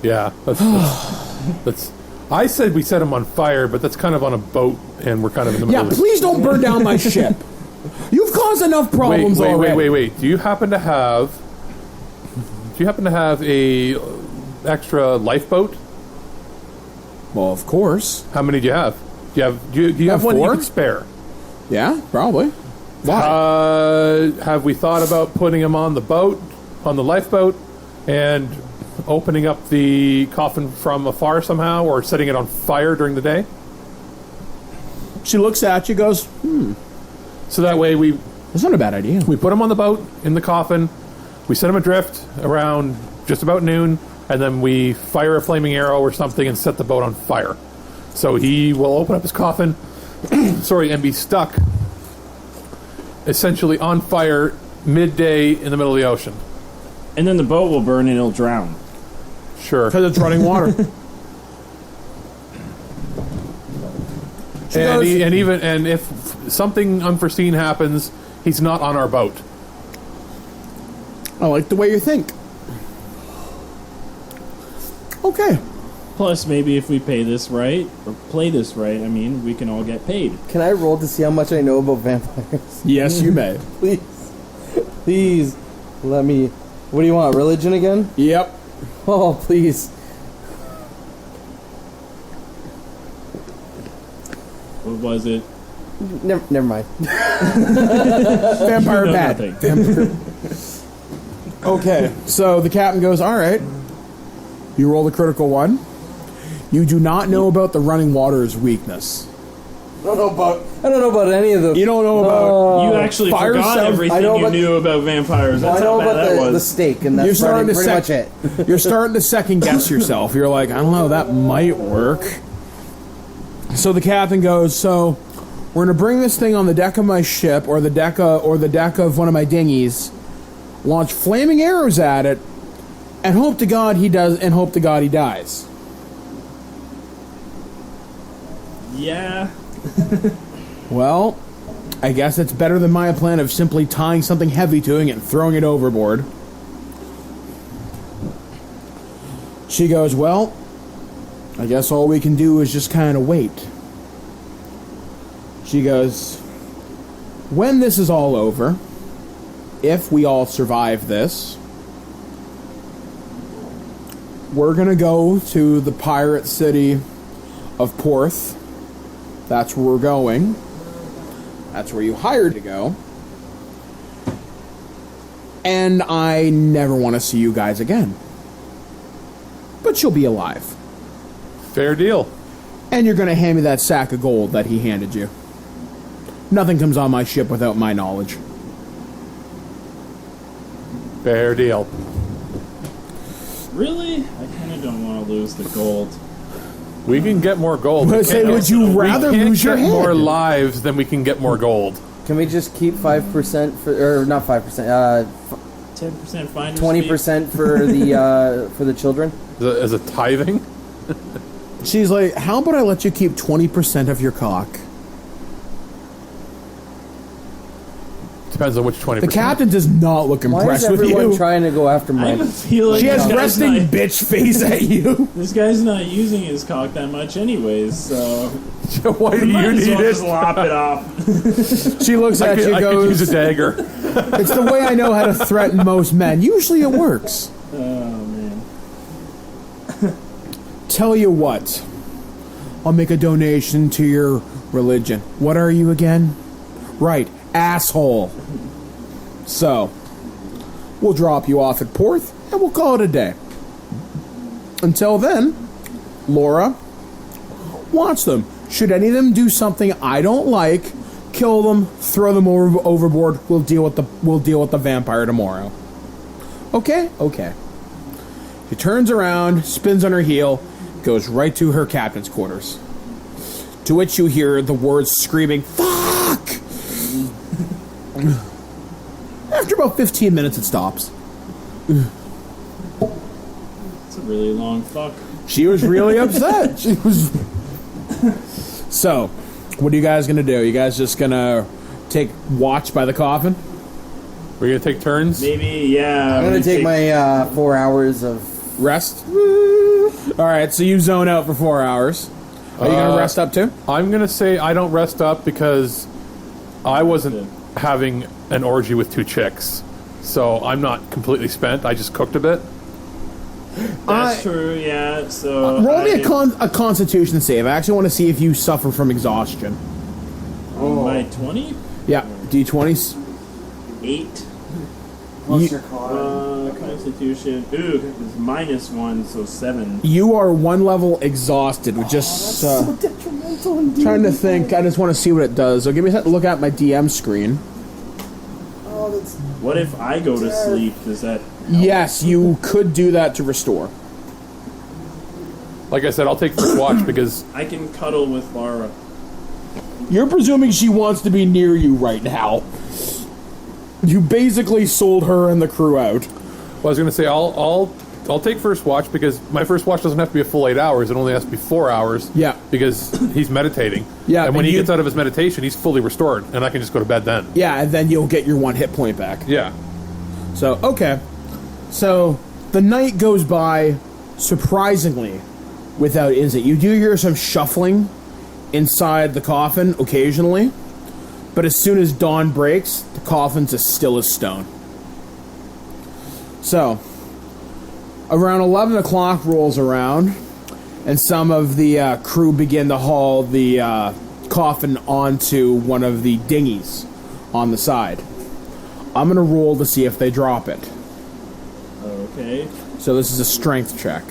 Yeah. That's. I said we set him on fire, but that's kind of on a boat, and we're kind of in the middle. Yeah, of please don't burn down my ship. You've caused enough problems already. Wait. Do you happen to have a extra lifeboat? Well, of course. How many do you have? Do you have one you 4? could spare? Yeah, probably. Why? Have we thought about putting him on the boat, on the lifeboat, and opening up the coffin from afar somehow, or setting it on fire during the day? She looks at you, goes, So that way that's not a bad idea. we put him on the boat, in the coffin, we set him adrift around just about noon, and then we fire a flaming arrow or something and set the boat on fire. So he will open up his coffin, and be stuck essentially on fire midday in the middle of the ocean. And then the boat will burn and it'll drown. Sure. Because it's running water. And if something unforeseen happens, he's not on our boat. I like the way you think. Okay. Plus, maybe if we pay this right, or play this right, I mean, we can all get paid. Can I roll to see how much I know about vampires? Yes, you may. Please, let me. What do you want? Religion again? Yep. Oh, please. What was it? Never mind. Vampire You know bad. nothing. Okay, so the captain goes, all right. You roll the critical one. You do not know about the running water's weakness. I don't know about any of them. You don't know about... You actually Fire forgot sound- everything I know you about- knew about vampires. That's I know how bad about that the was. steak, and You're that's starting pretty to much it. You're starting to second guess yourself. You're like, I don't know, that might work. So the captain goes, so we're going to bring this thing on the deck of my ship, or the deck of one of my dinghies, launch flaming arrows at it, and hope to God he dies. Yeah. Well, I guess it's better than my plan of simply tying something heavy to it and throwing it overboard. She goes, well, I guess all we can do is just kind of wait. She goes, when this is all over, if we all survive this, we're going to go to the pirate city of Porth. That's where we're going. That's where you hired to go. And I never want to see you guys again. But you'll be alive. Fair deal. And you're going to hand me that sack of gold that he handed you. Nothing comes on my ship without my knowledge. Fair deal. Really? I kind of don't want to lose the gold. We can get more gold. But say, would you rather we can't lose your get head? more lives than we can get more gold. Can we just keep 5% for, or not 5%? 10% finder's 20% for the children. As a tithing. She's like, how about I let you keep 20% of your cock? Depends on which 20%. The captain does not look Why is impressed with everyone you. trying to go after I my... have a feeling She has this guy's resting not- bitch face at you. This guy's not using his cock that much anyways, so... Why do you Might as need well it? just lop it off. She looks at you, I could use goes, a dagger. it's the way I know how to threaten most men. Usually it works. Oh, man. Tell you what, I'll make a donation to your religion. What are you again? Right, asshole. So, we'll drop you off at Porth, and we'll call it a day. Until then, Laura, watch them. Should any of them do something I don't like, kill them, throw them overboard. We'll deal with the vampire tomorrow. Okay? Okay. She turns around, spins on her heel, goes right to her captain's quarters. To which you hear the words screaming, "Fuck!" After about 15 minutes, it stops. It's a really long fuck. She was really upset. She was. So, what are you guys gonna do? You guys just gonna take watch by the coffin? We're going to take turns? Maybe, yeah. I'm going to take my 4 hours of... Rest? Alright, so you zone out for 4 hours. Are you gonna rest up too? I'm going to say I don't rest up because I wasn't having an orgy with 2 chicks. So I'm not completely spent. I just cooked a bit. That's true, yeah, so... Roll me a constitution save. I actually want to see if you suffer from exhaustion. My 20? Yeah, d20s. 8. What's your con? Constitution. Ooh, it's -1, so 7. You are 1 level exhausted. With just detrimental. trying to think. I just want to see what it does. So give me a second to look at my DM screen. Oh, that's... What if I go to sleep? Does that... Yes, you could do that to restore. Like I said, I'll take first watch because I can cuddle with Laura. You're presuming she wants to be near you right now. You basically sold her and the crew out. I was going to say I'll take first watch because my first watch doesn't have to be a full 8 hours. It only has to be 4 hours. Yeah. Because he's meditating. Yeah, And when and he you- gets out of his meditation, he's fully restored, and I can just go to bed then. Yeah, and then you'll get your 1 hit point back. Yeah. So, okay. So, the night goes by surprisingly without incident. You do hear some shuffling inside the coffin occasionally, but as soon as dawn breaks, the coffin's as still as stone. So, around 11 o'clock rolls around, and some of the crew begin to haul the coffin onto one of the dinghies on the side. I'm going to roll to see if they drop it. Okay. So this is a strength check.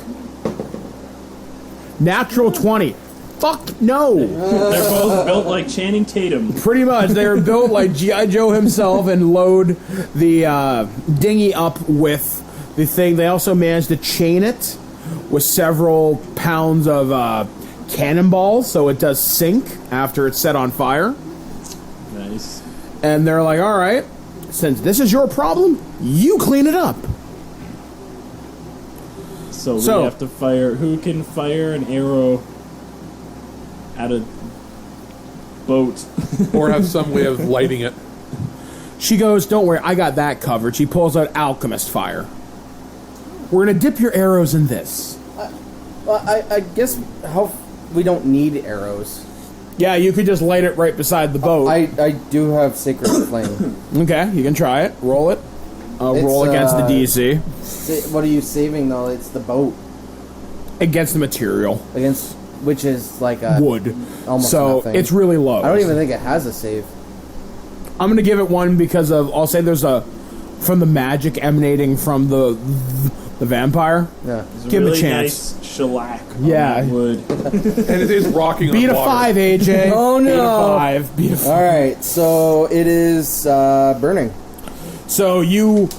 Natural 20. Fuck no! They're both built like Channing Tatum. Pretty much. They are built like G.I. Joe himself and load the dinghy up with the thing. They also managed to chain it with several pounds of cannonballs so it does sink after it's set on fire. Nice. And they're like, alright, since this is your problem, you clean it up. So So- we have to fire... Who can fire an arrow at a boat. Or have some way of lighting it. She goes, don't worry, I got that covered. She pulls out alchemist fire. We're going to dip your arrows in this. Well, I guess we don't need arrows. Yeah, you could just light it right beside the boat. I do have Sacred Flame. Okay, you can try it. Roll it. Roll against the DC. What are you saving, though? It's the boat. Against the material. Which is like a... Wood. Almost so nothing. It's really low. I don't even think it has a save. I'm going to give it one because of... I'll say there's from the magic emanating from the vampire. Yeah. Give him really a chance. Nice shellac. Yeah. On wood. And it is rocking Beat on a water. 5, AJ. Oh, no. Beat a 5. All right, so it is burning. So you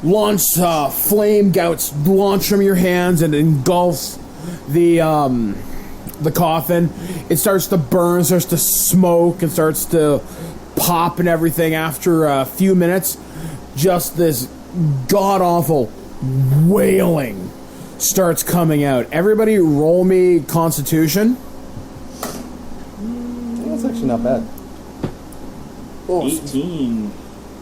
launch flame gouts launch from your hands and engulfs the coffin. It starts to burn, starts to smoke, and starts to pop and everything. After a few minutes, just this god awful wailing starts coming out. Everybody, roll me Constitution. That's actually not bad. 18.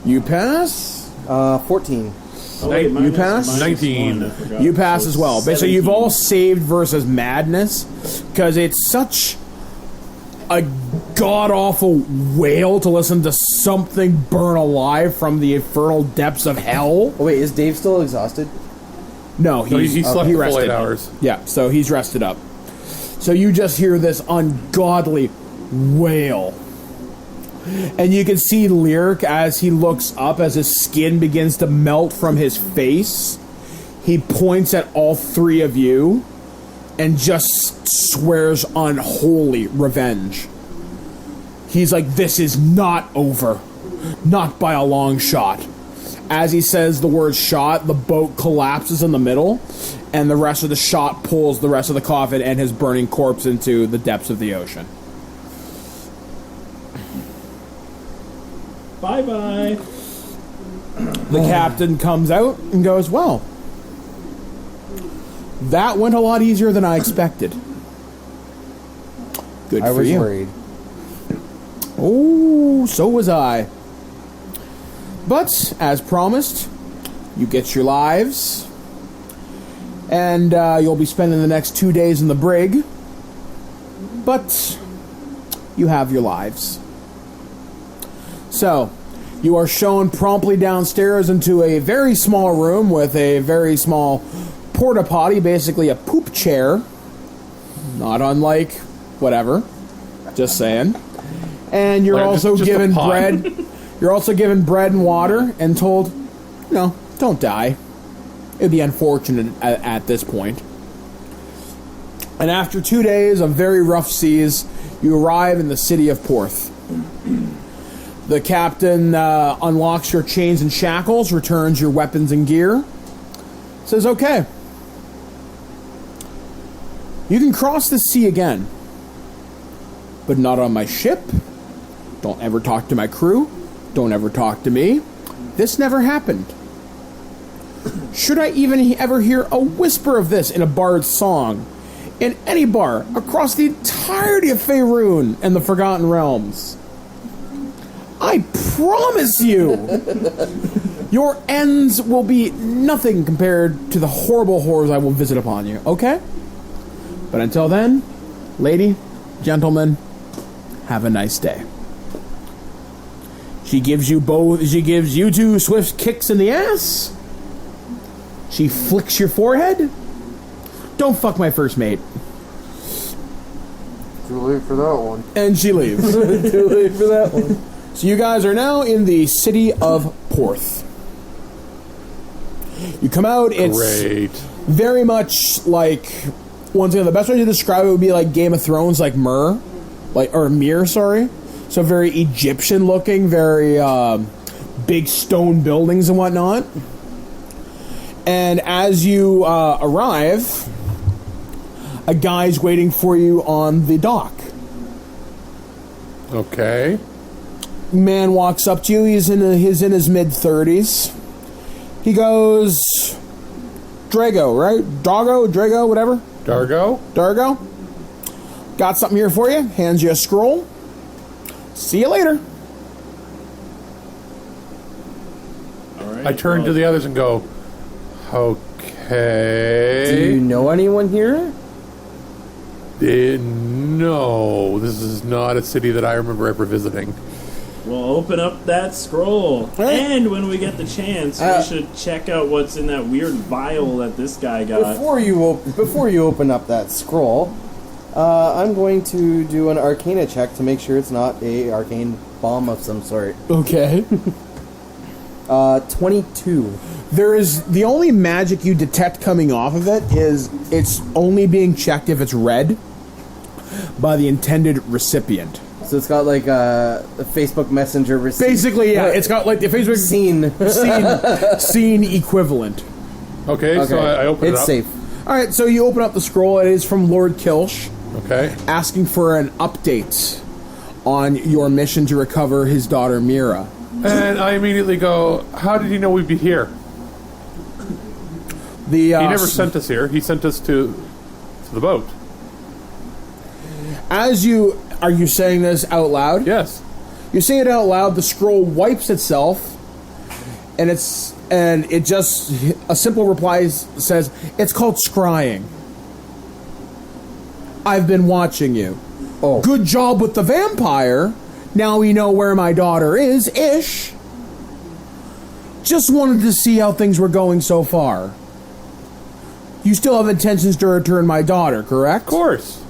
You pass. 14. Oh, wait, You pass? 19. I forgot. You pass as well. Basically, you've 17. all saved versus madness because it's such a god-awful wail to listen to something burn alive from the infernal depths of hell. Oh, wait, is Dave still exhausted? No, He slept he the full rested. 8 hours. Yeah, so he's rested up. So you just hear this ungodly wail. And you can see Lyric as he looks up, as his skin begins to melt from his face. He points at all three of you and just swears unholy revenge. He's like, this is not over. Not by a long shot. As he says the word shot, the boat collapses in the middle, and the rest of the shot pulls the rest of the coffin and his burning corpse into the depths of the ocean. Bye-bye. The captain comes out and goes, well, that went a lot easier than I expected. Good I for was you. worried. Oh, so was I. But, as promised, you get your lives, and you'll be spending the next 2 days in the brig, but you have your lives. So, you are shown promptly downstairs into a very small room with a very small porta potty, basically a poop chair. Not unlike whatever. Just saying. And you're Like, also just a given pot. bread. You're also given bread and water and told, no, don't die. It'd be unfortunate at this point. And after 2 days of very rough seas, you arrive in the city of Porth. The captain unlocks your chains and shackles, returns your weapons and gear, says, okay, you can cross the sea again, but not on my ship. Don't ever talk to my crew. Don't ever talk to me. This never happened. Should I even ever hear a whisper of this in a bard's song, in any bar across the entirety of Faerun and the Forgotten Realms, I promise you, your ends will be nothing compared to the horrible horrors I will visit upon you, okay? But until then, lady, gentlemen, have a nice day. She gives you two swift kicks in the ass. She flicks your forehead. Don't fuck my first mate. Too late for that one. And she leaves. Too late for that one. So you guys are now in the city of Porth. You come out, it's Great. very much like, once again, the best way to describe it would be like Game of Thrones, like Myr, sorry. So very Egyptian looking, very big stone buildings and whatnot. And as you arrive, a guy's waiting for you on the dock. Okay. Man walks up to you. He's in his mid-30s. He goes, Drago, right? Drago, whatever. Dargo? Dargo. Got something here for you. Hands you a scroll. See you later. All right. I turn to the others and go, okay. Do you know anyone here? No, this is not a city that I remember ever visiting. We'll open up that scroll. Right. And when we get the chance, we should check out what's in that weird vial that this guy got. Before you open up that scroll, I'm going to do an Arcana check to make sure it's not a arcane bomb of some sort. Okay. 22. There is the only magic you detect coming off of it is it's only being checked if it's read by the intended recipient. So it's got like a Facebook Messenger receipt. Basically, yeah, it's got like the Facebook scene equivalent. Okay, so I open it up. It's safe. All right, so you open up the scroll. It is from Lord Kilsh, Okay. asking for an update on your mission to recover his daughter Mira. And I immediately go, how did he know we'd be here? The He never sent us here. He sent us to the boat. Are you saying this out loud? Yes. You say it out loud. The scroll wipes itself, and a simple reply says it's called scrying. I've been watching you. Oh. Good job with the vampire. Now we know where my daughter is, ish. Just wanted to see how things were going so far. You still have intentions to return my daughter, correct? Of course.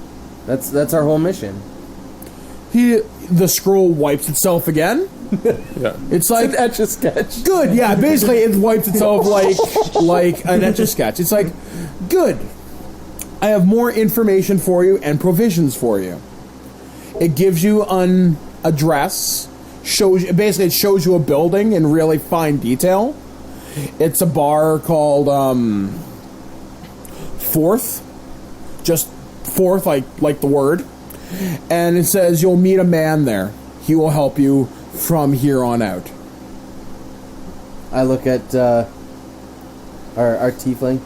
That's our whole mission. The scroll wipes itself again. Yeah. It's like Etch a sketch. good, yeah. Basically, it wipes itself like an etch-a-sketch. It's like good. I have more information for you and provisions for you. It gives you an address. It shows you a building in really fine detail. It's a bar called Fourth, just Fourth, like the word. And it says you'll meet a man there. He will help you from here on out. I look at our tiefling.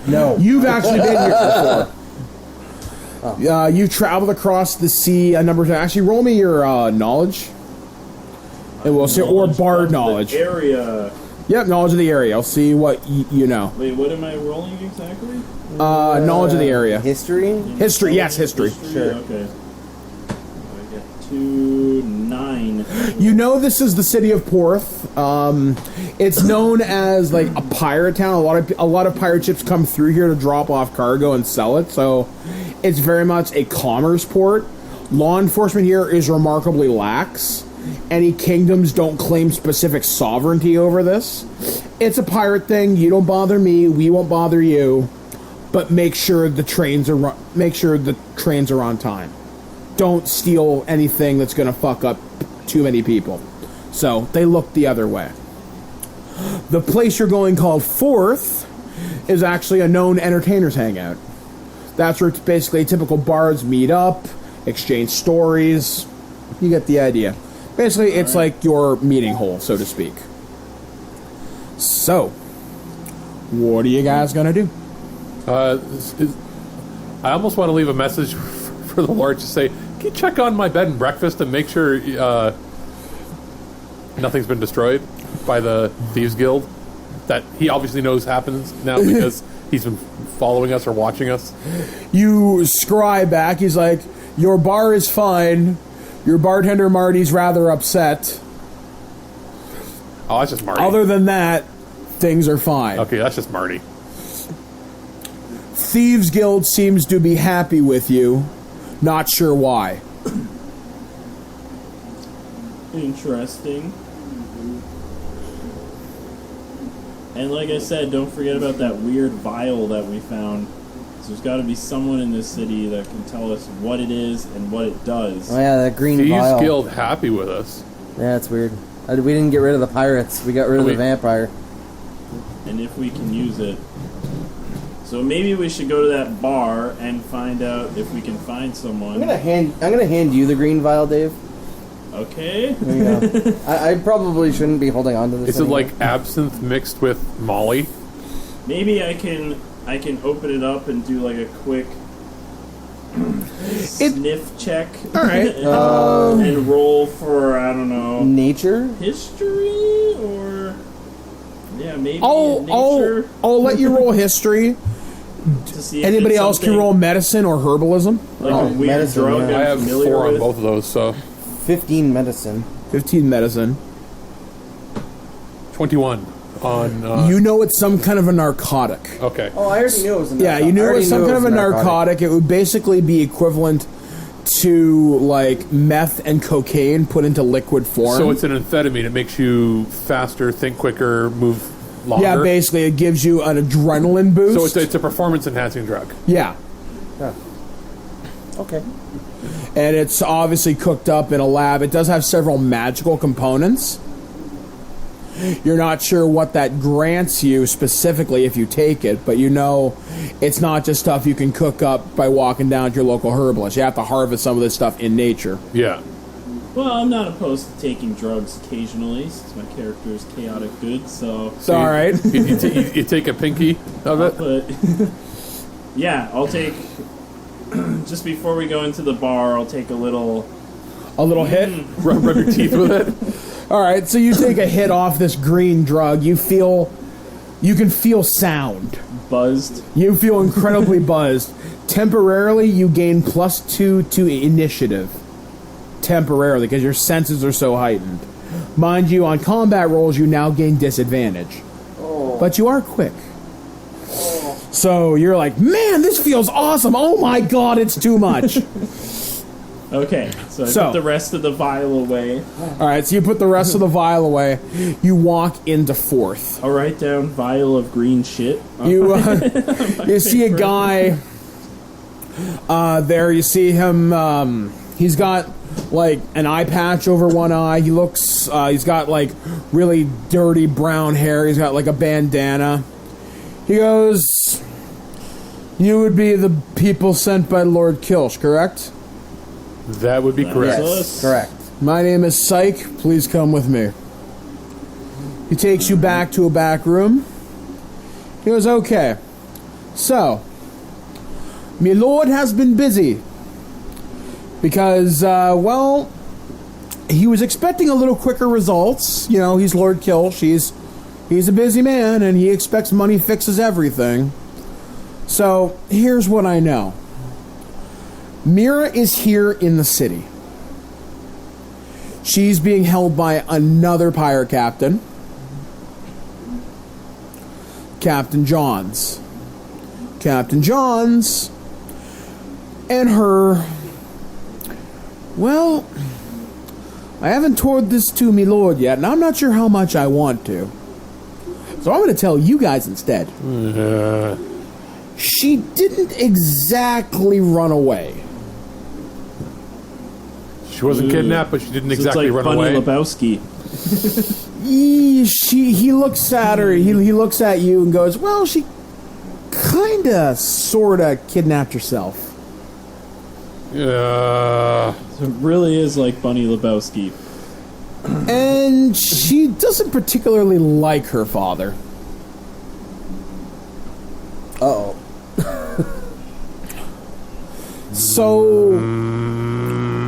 No. You've actually been here before. You've traveled across the sea a number of times. Actually, roll me your knowledge. And we'll see, or bard knowledge. Area. Yep, knowledge of the area. I'll see what you know. Wait, what am I rolling exactly? Knowledge of the area. History? History, yes, history. Sure. Okay. I get 9. You know this is the city of Porth. It's known as like a pirate town. A lot of pirate ships come through here to drop off cargo and sell it. So it's very much a commerce port. Law enforcement here is remarkably lax. Any kingdoms don't claim specific sovereignty over this. It's a pirate thing. You don't bother me. We won't bother you. But make sure the trains are on time. Don't steal anything that's going to fuck up too many people. So they look the other way. The place you're going, called Fourth, is actually a known entertainers hangout. That's where basically typical bards meet up, exchange stories. You get the idea. Basically, it's like your meeting hole, so to speak. So, what are you guys gonna do? I almost want to leave a message for the Lord to say, can you check on my bed and breakfast and make sure nothing's been destroyed by the Thieves Guild? That he obviously knows happens now because he's been following us or watching us. You scry back. He's like, your bar is fine. Your bartender Marty's rather upset. Oh, that's just Marty. Other than that, things are fine. Okay, that's just Marty. Thieves Guild seems to be happy with you. Not sure why. Interesting. And like I said, don't forget about that weird vial that we found. So there's got to be someone in this city that can tell us what it is and what it does. Oh yeah, that green Thieves vial. Guild happy with us. Yeah, it's weird. We didn't get rid of the pirates. We got rid of the vampire. And if we can use it. So maybe we should go to that bar and find out if we can find someone. I'm gonna hand you the green vial, Dave. Okay. There you go. I probably shouldn't be holding on to this. Is it anymore. like absinthe mixed with Molly? Maybe I can open it up and do like a quick sniff check. All right. And roll for, I don't know, Nature? history or... Yeah, maybe I'll nature let you roll history. to see if Anybody it's else can something roll medicine or herbalism. like a weird medicine, drug yeah. I I'm have familiar 4 on with. both of those, so 15 medicine. 15 medicine. 21 on. You know it's some kind of a narcotic. Okay. Oh, I already knew it was a Yeah, you knew it was some kind of a narcotic. It would basically be equivalent to like meth and cocaine put into liquid form. So it's an amphetamine. It makes you faster, think quicker, move longer. yeah, basically it gives you an adrenaline boost. So it's a performance-enhancing drug. yeah. Okay. And it's obviously cooked up in a lab. It does have several magical components. You're not sure what that grants you specifically if you take it, but you know it's not just stuff you can cook up by walking down to your local herbalist. You have to harvest some of this stuff in nature. Yeah. Well, I'm not opposed to taking drugs occasionally, since my character is chaotic good, so... It's all right. You take a pinky of it. But yeah, I'll take... Just before we go into the bar, I'll take a little... A little hit. Rub your teeth with it. All right, so you take a hit off this green drug. You can feel sound. buzzed. You feel incredibly buzzed. Temporarily, you gain +2 to initiative. Temporarily, because your senses are so heightened. Mind you, on combat rolls, you now gain disadvantage. But you are quick. So you're like, man, this feels awesome. Oh my god, it's too much. Okay, so I put the rest of the vial away. Alright, so you put the rest of the vial away. You walk into fourth. I'll write down vial of green shit. You see a guy there. You see him. He's got like an eye patch over one eye. He looks. He's got like really dirty brown hair. He's got like a bandana. He goes, "You would be the people sent by Lord Kilsh, correct?" That would be correct. Yes, correct. My name is Psych. Please come with me. He takes you back to a back room. He goes, okay. So, my lord has been busy. Because, well, he was expecting a little quicker results. You know, he's Lord Kilsh. He's a busy man, and he expects money fixes everything. So, here's what I know. Mira is here in the city. She's being held by another pirate captain. Captain Johns. Captain Johns and her... Well, I haven't told this to me lord yet, and I'm not sure how much I want to. So I'm going to tell you guys instead. She didn't exactly run away. She wasn't kidnapped, but she didn't exactly it's like run Bunny away. Lebowski. He looks at her, he looks at you and goes, well, she kinda, sorta kidnapped herself. Yeah. So it really is like Bunny Lebowski. And she doesn't particularly like her father. Uh-oh. So...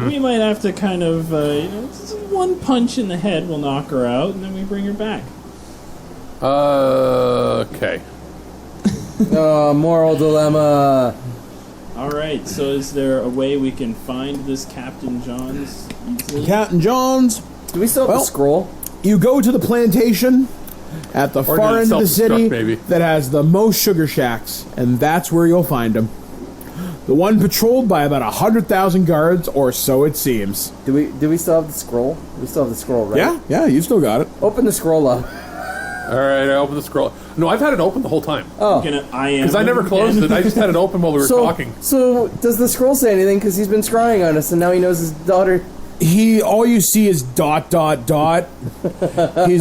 We might have to kind of, just one punch in the head will knock her out, and then we bring her back. Okay. Moral dilemma. Alright, so is there a way we can find this Captain Johns easily? Captain Johns, Do we still have the scroll? you go to the plantation at the Or far did it end of the city self-destruct, maybe? that has the most sugar shacks, and that's where you'll find them. The one patrolled by about 100,000 guards, or so it seems. Do we still have the scroll? We still have the scroll, right? Yeah, you still got it. Open the scroll up. All right, I opened the scroll. No, I've had it open the whole time. Oh. Because I never closed it. I just had it open while we were talking. So, does the scroll say anything? Because he's been scrying on us, and now he knows his daughter... All you see is ... He's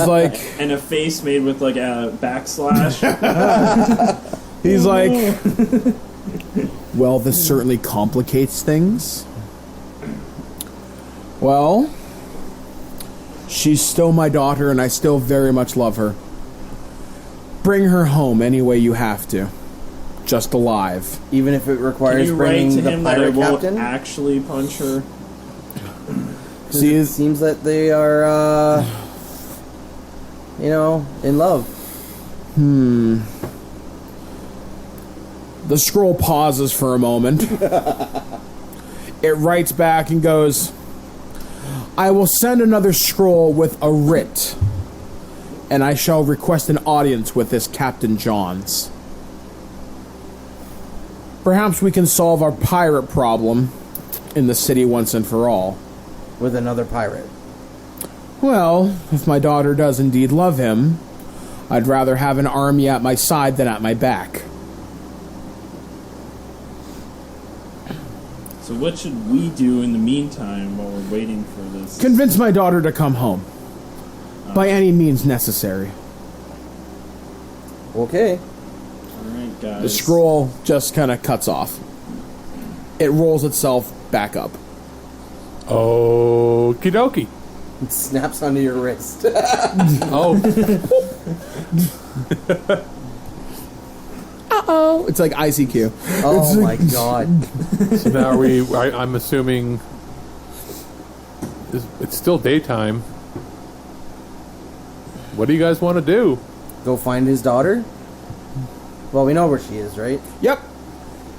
like... And a face made with like a backslash. He's like... Well, this certainly complicates things. Well, she's still my daughter, and I still very much love her. Bring her home any way you have to. just alive. Even if it Can requires you write bringing to the him that I pirate won't captain. actually punch her? See, It seems that they are, in love. the scroll pauses for a moment. It writes back and goes, I will send another scroll with a writ, and I shall request an audience with this Captain Johns. Perhaps we can solve our pirate problem in the city once and for all. With another pirate. Well, if my daughter does indeed love him, I'd rather have an army at my side than at my back. So what should we do in the meantime while we're waiting for this? Convince my daughter to come home. By any means necessary. Okay. Alright, guys. The scroll just kind of cuts off. It rolls itself back up. Okie dokie. It snaps onto your wrist. Oh, Uh-oh. It's like ICQ. Oh my god. so now I'm assuming it's still daytime. What do you guys want to do? Go find his daughter? Well, we know where she is, right? Yep.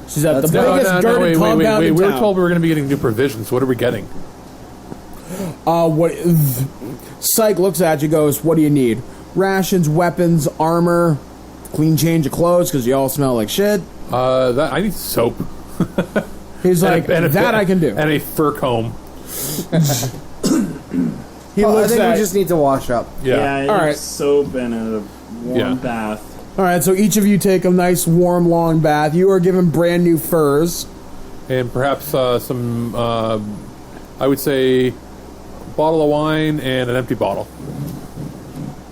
She's at Let's the go. biggest garden wait. compound in We were town. told we were going to be getting new provisions. What are we getting? What? Psych looks at you, goes, "What do you need? Rations, weapons, armor, clean change of clothes because you all smell like shit." I need soap. He's like, "That I can do." And a fur comb. He I looks think at. we just need to wash up. Yeah, All right. soap and a warm Yeah. bath. All right, so each of you take a nice, warm, long bath. You are given brand new furs. And perhaps some, I would say, a bottle of wine and an empty bottle.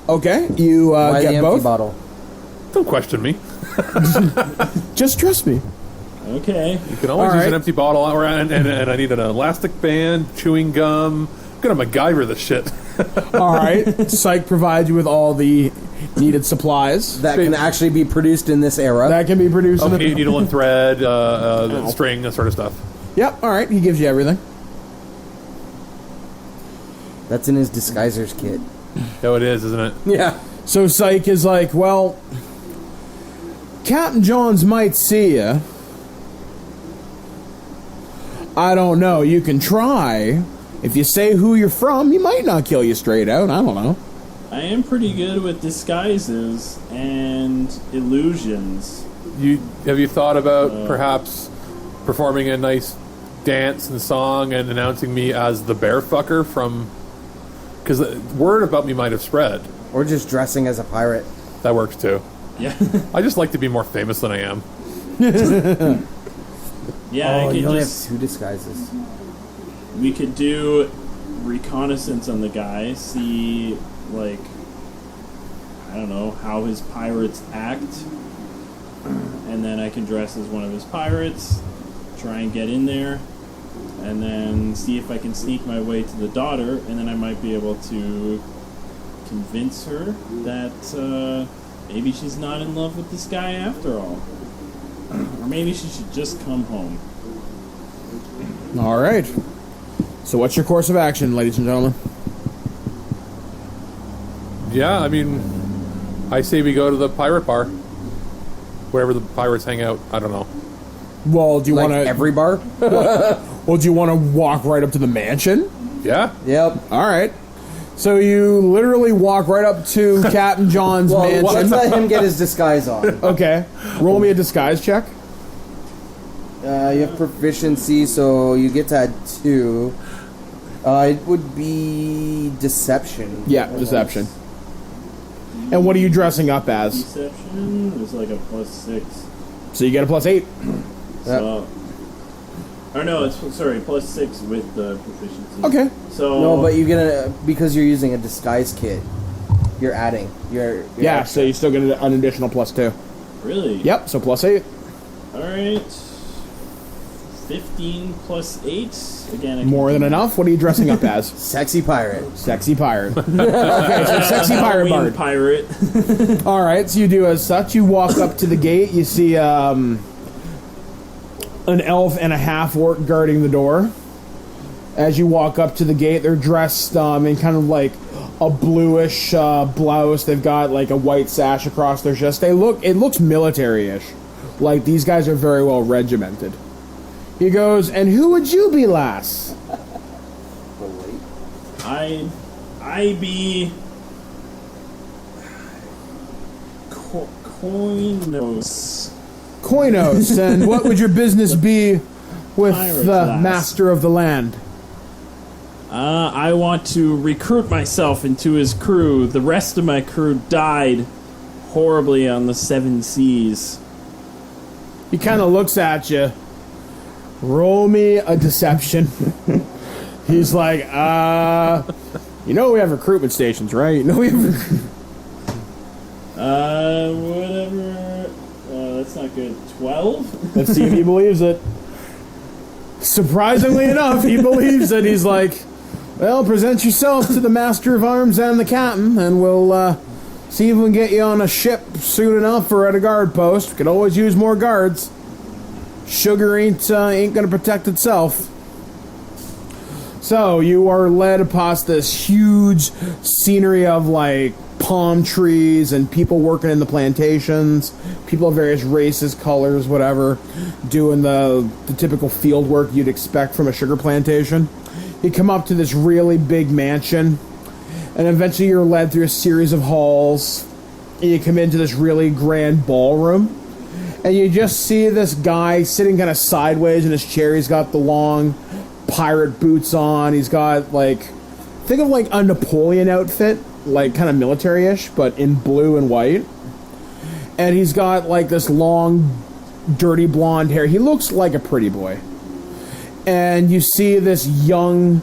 Okay, you Why the get empty both. bottle? Don't question me. Just trust me. Okay. You can always All use right. an empty bottle, and I need an elastic band, chewing gum. I'm gonna MacGyver this shit. All right, Psych provides you with all the needed supplies That can actually be produced in this era. that can be produced. in Okay, the... needle and thread, string, that sort of stuff. Yep. All right, he gives you everything. That's in his disguiser's kit. Oh, it is, isn't it? Yeah. So Psych is like, "Well, Captain Johns might see you. I don't know. You can try. If you say who you're from, he might not kill you straight out. I don't know." I am pretty good with disguises and illusions. Have you thought about perhaps performing a nice dance and song and announcing me as the bear fucker from? Because the word about me might have spread. Or just dressing as a pirate. That works too. Yeah. I just like to be more famous than I am. Yeah, I Oh, could you only have just... 2 disguises. We could do reconnaissance on the guy, see, like, I don't know, how his pirates act, and then I can dress as one of his pirates, try and get in there, and then see if I can sneak my way to the daughter, and then I might be able to convince her that maybe she's not in love with this guy after all. Or maybe she should just come home. All right. So what's your course of action, ladies and gentlemen? Yeah, I mean, I say we go to the pirate bar, wherever the pirates hang out. I don't know. Well, do you Like want to? every bar? Well, do you want to walk right up to the mansion? Yeah, Yep. All right. So you literally walk right up to Captain John's Well, let's mansion. let him get his disguise on. Okay. Roll me a disguise check. You have proficiency, so you get to add 2. It would be deception. Yeah, deception. And what are you dressing up as? Deception is like a +6. So you get a +8. So, or no, it's +6 with the proficiency. Okay. So No, but you get because you're using a disguise kit. You're adding. You're Yeah, so you still get an additional +2. really, Yep, so +8. All right, 15 plus 8. Again, More than enough. What are you dressing up as? Sexy pirate. Sexy pirate. Okay, so sexy pirate Halloween bard. pirate. All right, so you do as such. You walk up to the gate. You see an elf and a half-orc guarding the door. As you walk up to the gate, they're dressed in kind of like a bluish blouse. They've got like a white sash across their chest. It looks military-ish. Like these guys are very well regimented. He goes, and who would you be, lass? I be Koinos. Koinos, and what would your business be with Pirate the lass. master of the land? I want to recruit myself into his crew. The rest of my crew died horribly on the 7 seas. He kind of looks at you. Roll me a deception. He's like, you know we have recruitment stations, right? You know we have... Whatever. That's not good. 12? Let's see if he believes it. Surprisingly enough, he believes it. He's like, well, present yourself to the master of arms and the captain, and we'll see if we can get you on a ship soon enough or at a guard post. We could always use more guards. Sugar ain't gonna protect itself. So you are led past this huge scenery of like palm trees and people working in the plantations, people of various races, colors, whatever, doing the typical field work you'd expect from a sugar plantation. You come up to this really big mansion, and eventually you're led through a series of halls, and you come into this really grand ballroom. And you just see this guy sitting kind of sideways in his chair. He's got the long pirate boots on. He's got, like, think of, like, a Napoleon outfit, like, kind of military-ish, but in blue and white. And he's got, like, this long, dirty blonde hair. He looks like a pretty boy. And you see this young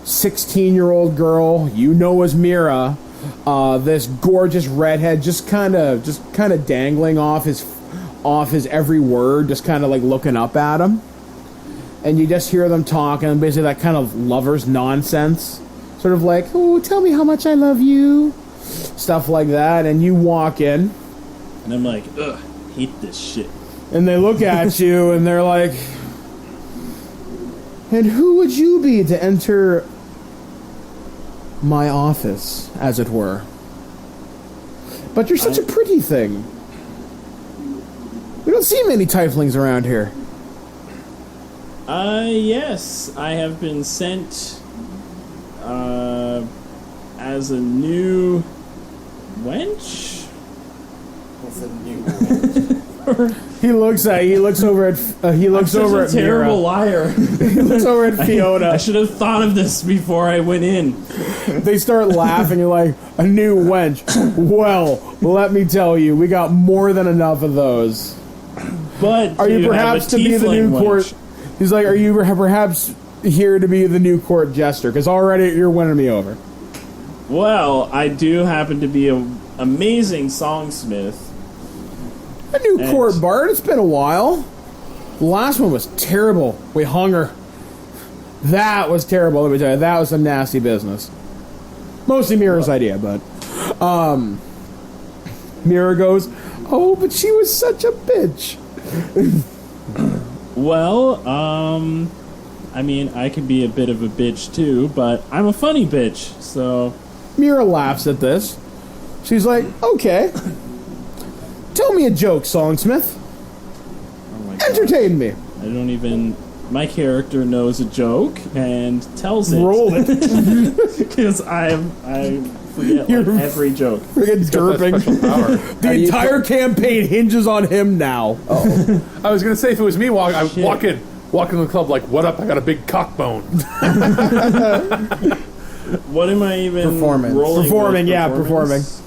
16-year-old girl, you know as Mira, this gorgeous redhead just kind of dangling off his every word, just kind of like looking up at him. And you just hear them talking, and basically that kind of lover's nonsense. Sort of like, oh, tell me how much I love you. Stuff like that. And you walk in. And I'm like, ugh, hate this shit. And they look at you, and they're like, and who would you be to enter my office, as it were? But you're such a pretty thing. We don't see many tieflings around here. Yes. I have been sent as a new wench. What's a new wench? He looks over at I'm such a terrible Mira. liar. He looks over at Fiona. I should have thought of this before I went in. They start laughing. You're like, a new wench. Well, let me tell you, we got more than enough of those. But Are you perhaps to be the new tiefling court? wench? He's like, are you perhaps here to be the new court jester? Because already you're winning me over. Well, I do happen to be an amazing songsmith. A new court bard. It's been a while. The last one was terrible. We hung her. That was terrible. Let me tell you, that was some nasty business. Mostly Mira's idea, but Mira goes, "Oh, but she was such a bitch." Well, I mean, I can be a bit of a bitch too, but I'm a funny bitch, so... Mira laughs at this. She's like, "Okay, tell me a joke, songsmith. Oh my God. Entertain me." I don't even... My character knows a joke and tells it. Roll it. Because I forget like, every joke. Friggin' derping. The entire campaign hinges on him now. I was gonna say if it was me, I would walk in the club like, "What up? I got a big cock bone." What am I even Performance. rolling? Performing, with? yeah, Performance?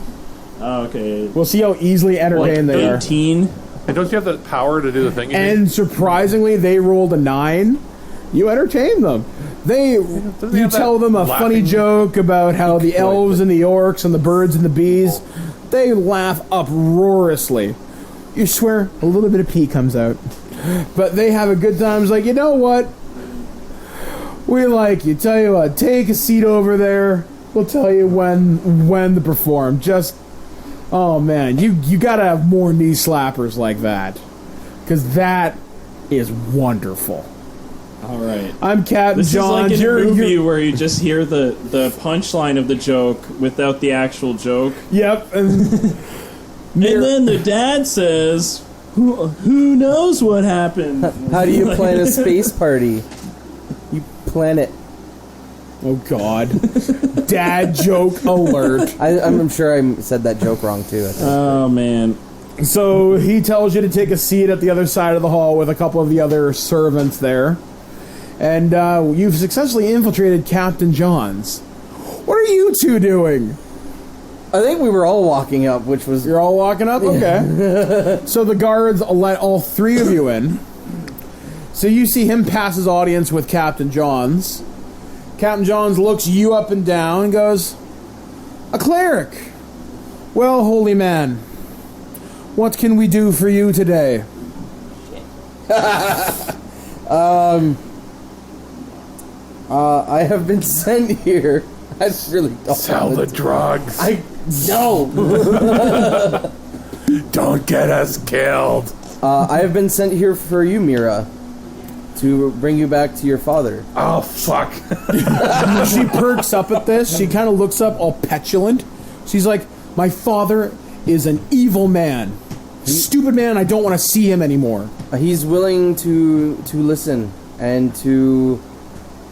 Oh, okay. We'll see how easily Like entertained they are. 18. And don't you have the power to do the thing? And surprisingly, they rolled a 9. You entertain them. You tell them a funny joke about how the elves and the orcs and the birds and the bees, they laugh uproariously. You swear a little bit of pee comes out. But they have a good time. It's like, you know what? We like you. Tell you what, take a seat over there. We'll tell you when to perform. Just, oh man, you gotta have more knee slappers like that. Because that is wonderful. All right. I'm Captain This John. is like in a movie where you just hear the punchline of the joke without the actual joke. Yep. And then the dad says, who knows what happened? How do you plan a space party? You plan it. Oh God. Dad joke alert. I'm sure I said that joke wrong too. I think. Oh, man. So he tells you to take a seat at the other side of the hall with a couple of the other servants there. And you've successfully infiltrated Captain John's. What are you two doing? I think we were all walking up, which was... You're all walking up? Okay. So the guards let all three of you in. So you see him pass his audience with Captain John's. Captain John's looks you up and down and goes, "A cleric. Well, holy man, what can we do for you today?" I have been sent here. I really don't Sell the drugs. No. Don't get us killed. I have been sent here for you, Mira, to bring you back to your father. Oh, fuck. She perks up at this. She kind of looks up all petulant. She's like, "My father is an evil man. Stupid man, I don't want to see him anymore." He's willing to listen and to,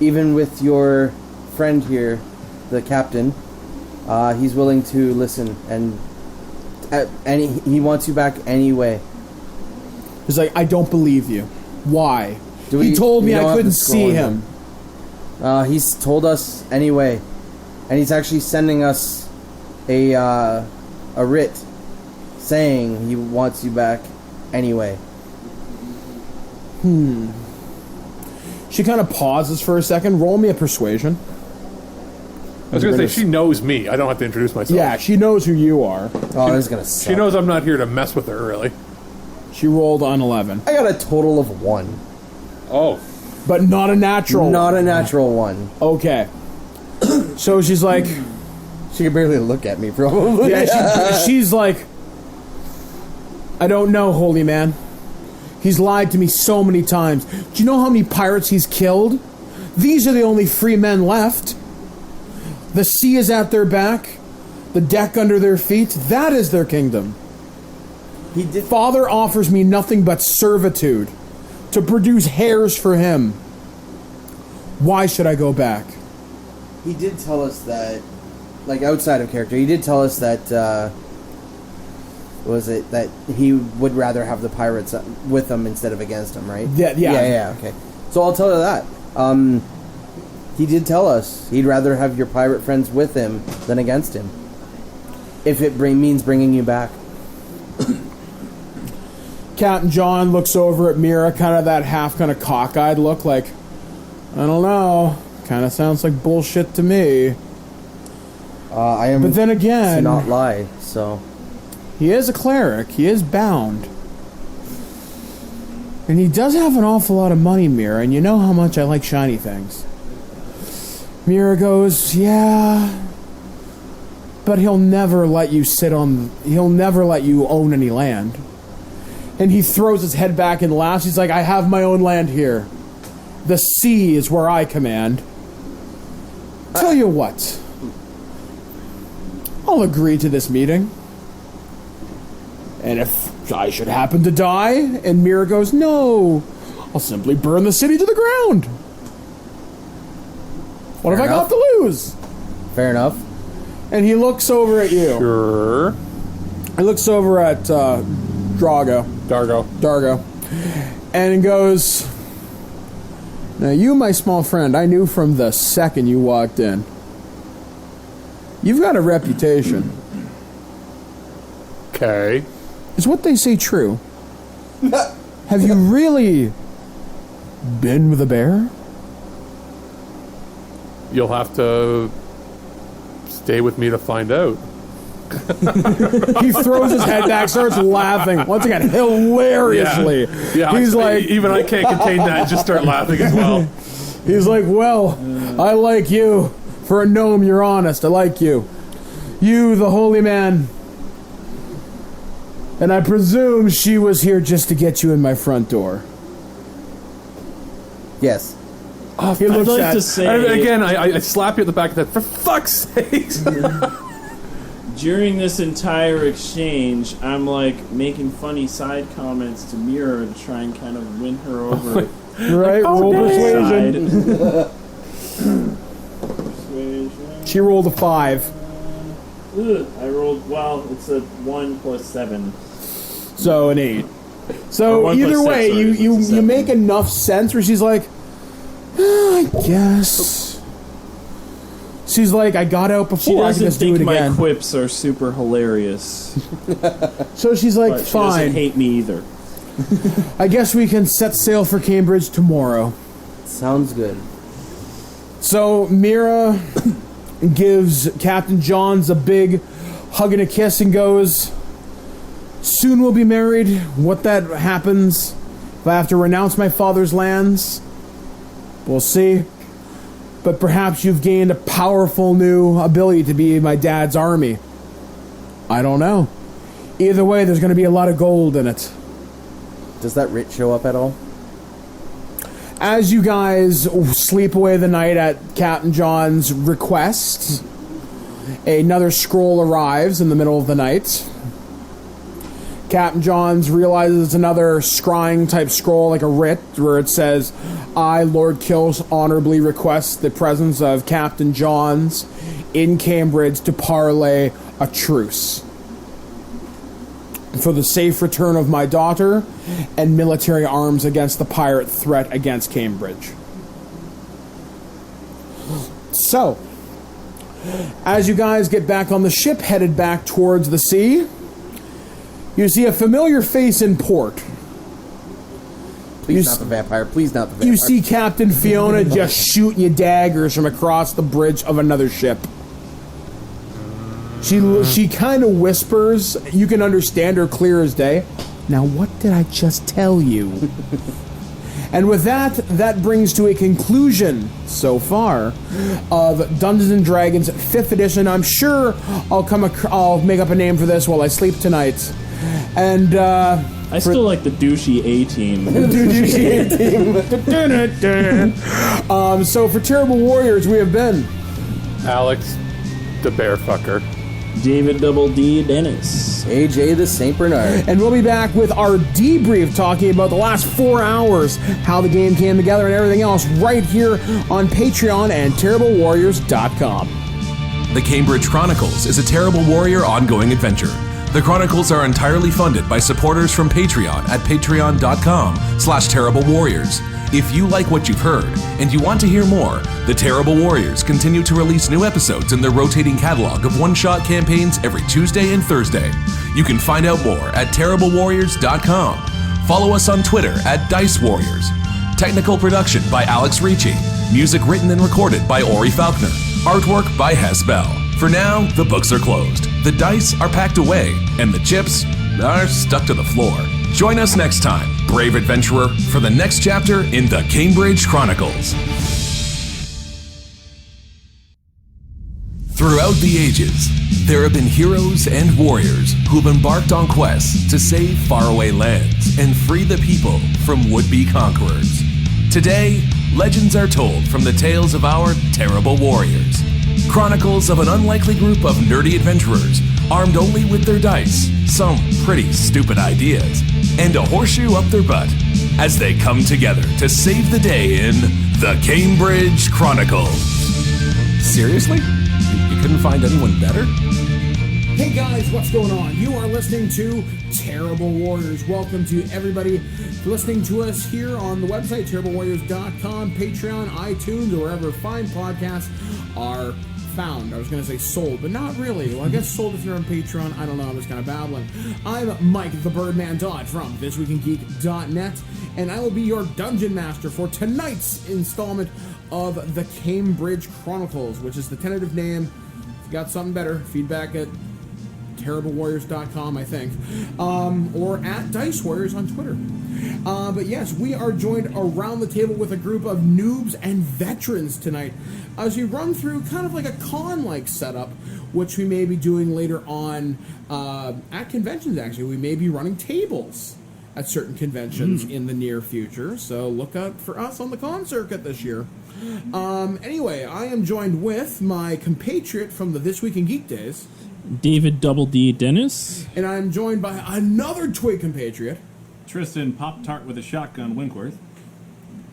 even with your friend here, the captain, he's willing to listen and he wants you back anyway. He's like, "I don't believe you. Why?" He We told me don't I have couldn't to scroll see in him. He's told us anyway, and he's actually sending us a writ saying he wants you back anyway. She kind of pauses for a second. Roll me a persuasion. I was going to say, she knows me. I don't have to introduce myself. Yeah, she knows who you are. Oh, this is gonna suck. She knows I'm not here to mess with her, really. She rolled on 11. I got a total of 1. Oh. But not a natural. Not a natural 1. Okay. So she's like... She can barely look at me, probably. Yeah, she's like... "I don't know, holy man. He's lied to me so many times. Do you know how many pirates he's killed? These are the only free men left. The sea is at their back. The deck under their feet. That is their kingdom. He did. Father offers me nothing but servitude to produce heirs for him. Why should I go back?" He did tell us that, like outside of character, he did tell us that. Was it that he would rather have the pirates with him instead of against him, right? Yeah. Okay. So I'll tell her that. He did tell us he'd rather have your pirate friends with him than against him, if it means bringing you back. Captain John looks over at Mira, kind of that half kind of cockeyed look, like, "I don't know. Kind of sounds like bullshit to me." I am. But then again, to not lie. So he is a cleric. He is bound. And he does have an awful lot of money, Mira, and you know how much I like shiny things. Mira goes, "Yeah, but he'll never let you he'll never let you own any land." And he throws his head back and laughs. He's like, "I have my own land here. The sea is where I command. Tell you what, I'll agree to this meeting. And if I should happen to die," and Mira goes, "No, I'll simply burn the city to the ground. What have I got to lose?" fair enough. And he looks over at you. Sure. He looks over at Dargo. And he goes, "Now you, my small friend, I knew from the second you walked in. You've got a reputation. Okay. Is what they say true? Have you really been with a bear?" You'll have to stay with me to find out. He throws his head back, starts laughing. Once again, hilariously. Yeah, He's like, even I can't contain that and just start laughing as well. he's like, well, I like you. For a gnome, you're honest. I like you. You, the holy man. And I presume she was here just to get you in my front door. Yes. He I'd looks like at to say, Again, I slap you at the back of the head. For fuck's sake! during this entire exchange, I'm like making funny side comments to Mira to try and kind of win her over. right. Roll persuasion. Persuasion. She rolled a 5. Ugh, I rolled, well, it's a 1 plus 7. So an 8. Or So 1 plus either 6, way, sorry, you it's a you 7. make enough sense where she's like, I guess. She's like, I got out She before. I can doesn't just do think it my again. quips are super hilarious, So she's like, but she doesn't fine. hate me either. I guess we can set sail for Cambridge tomorrow. Sounds good. So Mira gives Captain Johns a big hug and a kiss and goes, soon we'll be married. What that happens, if I have to renounce my father's lands, we'll see. But perhaps you've gained a powerful new ability to be my dad's army. I don't know. Either way, there's going to be a lot of gold in it. Does that writ show up at all? As you guys sleep away the night at Captain John's request, another scroll arrives in the middle of the night. Captain John's realizes it's another scrying type scroll, like a writ, where it says, I, Lord Kills, honorably request the presence of Captain John's in Cambridge to parlay a truce for the safe return of my daughter and military arms against the pirate threat against Cambridge. So, as you guys get back on the ship, headed back towards the sea, you see a familiar face in port. Please not the vampire. Please not the vampire. You see Captain Fiona just shooting you daggers from across the bridge of another ship. She kind of whispers. You can understand her clear as day. Now, what did I just tell you? And with that, that brings to a conclusion so far of Dungeons and Dragons 5th edition. I'm sure I'll make up a name for this while I sleep tonight. And I still like the douchey A-team. So for Terrible Warriors, we have been Alex, the bear fucker. David Double D Dennis. AJ the Saint Bernard. and we'll be back with our debrief talking about the last 4 hours, how the game came together and everything else right here on Patreon and TerribleWarriors.com. The Cambridge Chronicles is a Terrible Warrior ongoing adventure. The Chronicles are entirely funded by supporters from Patreon at patreon.com/terriblewarriors. If you like what you've heard and you want to hear more, the Terrible Warriors continue to release new episodes in their rotating catalog of one-shot campaigns every Tuesday and Thursday. You can find out more at terriblewarriors.com. Follow us on Twitter at Dice Warriors. Technical production by Alex Ricci. Music written and recorded by Ori Faulkner. Artwork by Hess Bell. For now, the books are closed, the dice are packed away, and the chips are stuck to the floor. Join us next time, brave adventurer, for the next chapter in the Cambridge Chronicles. Throughout the ages, there have been heroes and warriors who've embarked on quests to save faraway lands and free the people from would-be conquerors. Today, legends are told from the tales of our terrible warriors. Chronicles of an unlikely group of nerdy adventurers, armed only with their dice, some pretty stupid ideas, and a horseshoe up their butt, as they come together to save the day in the Cambridge Chronicles. Seriously? You couldn't find anyone better? Hey guys, what's going on? You are listening to Terrible Warriors. Welcome to everybody listening to us here on the website, terriblewarriors.com, Patreon, iTunes, or wherever fine podcasts are found. I was going to say sold, but not really. Well, I guess sold if you're on Patreon. I don't know. I'm just kind of babbling. I'm Mike the Birdman Dodd from ThisWeekInGeek.net, and I will be your Dungeon Master for tonight's installment of the Cambridge Chronicles, which is the tentative name. If you got something better, feedback at terriblewarriors.com, I think, or at Dice Warriors on Twitter. But yes, we are joined around the table with a group of noobs and veterans tonight as we run through kind of like a con-like setup, which we may be doing later on at conventions, actually. We may be running tables at certain conventions in the near future, so look out for us on the con circuit this year. Anyway, I am joined with my compatriot from the This Week in Geek days, David Double D Dennis. and I'm joined by another Twig compatriot, Tristan Pop-Tart with a shotgun Winkworth.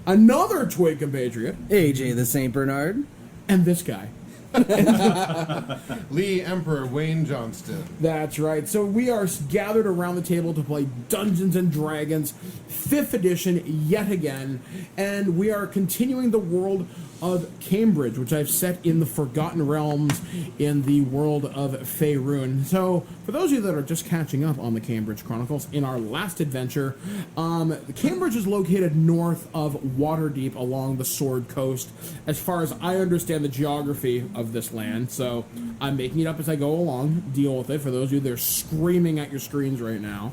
another Twig compatriot, AJ the St. Bernard. and this guy. Lee Emperor Wayne Johnston. That's right. So we are gathered around the table to play Dungeons and Dragons 5th edition yet again, and we are continuing the world of Cambridge, which I've set in the Forgotten Realms in the world of Faerun. So for those of you that are just catching up on the Cambridge Chronicles, in our last adventure, Cambridge is located north of Waterdeep along the Sword Coast, as far as I understand the geography of this land. So I'm making it up as I go along. Deal with it for those of you that are screaming at your screens right now.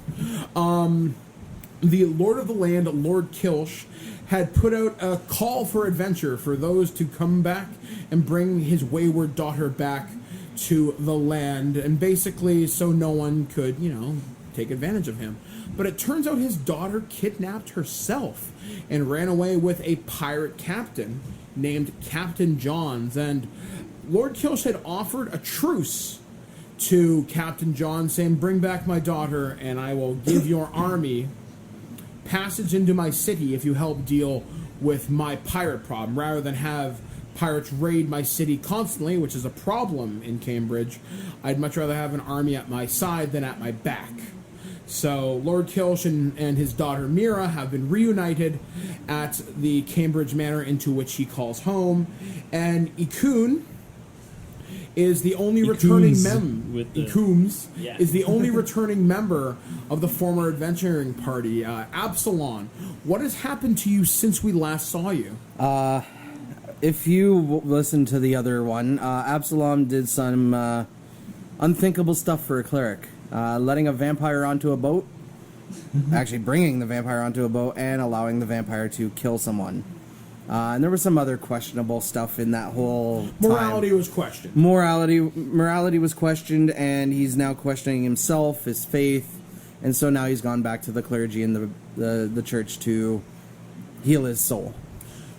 The Lord of the Land, Lord Kilsh, had put out a call for adventure for those to come back and bring his wayward daughter back to the land, and basically so no one could, take advantage of him. But it turns out his daughter kidnapped herself and ran away with a pirate captain named Captain Johns, and Lord Kilsh had offered a truce to Captain John, saying, bring back my daughter and I will give your army passage into my city if you help deal with my pirate problem, rather than have pirates raid my city constantly, which is a problem in Cambridge. I'd much rather have an army at my side than at my back. So Lord Kilsh and his daughter Mira have been reunited at the Cambridge Manor, into which he calls home, and Ikun is the only returning Ikooms, yeah. is the only returning member of the former adventuring party. Absalom, what has happened to you since we last saw you? If you listen to the other one, Absalom did some unthinkable stuff for a cleric. Letting a vampire onto a boat, actually bringing the vampire onto a boat, and allowing the vampire to kill someone. And there was some other questionable stuff in that whole time. Morality was questioned. Morality was questioned, and he's now questioning himself, his faith, and so now he's gone back to the clergy and the church to heal his soul.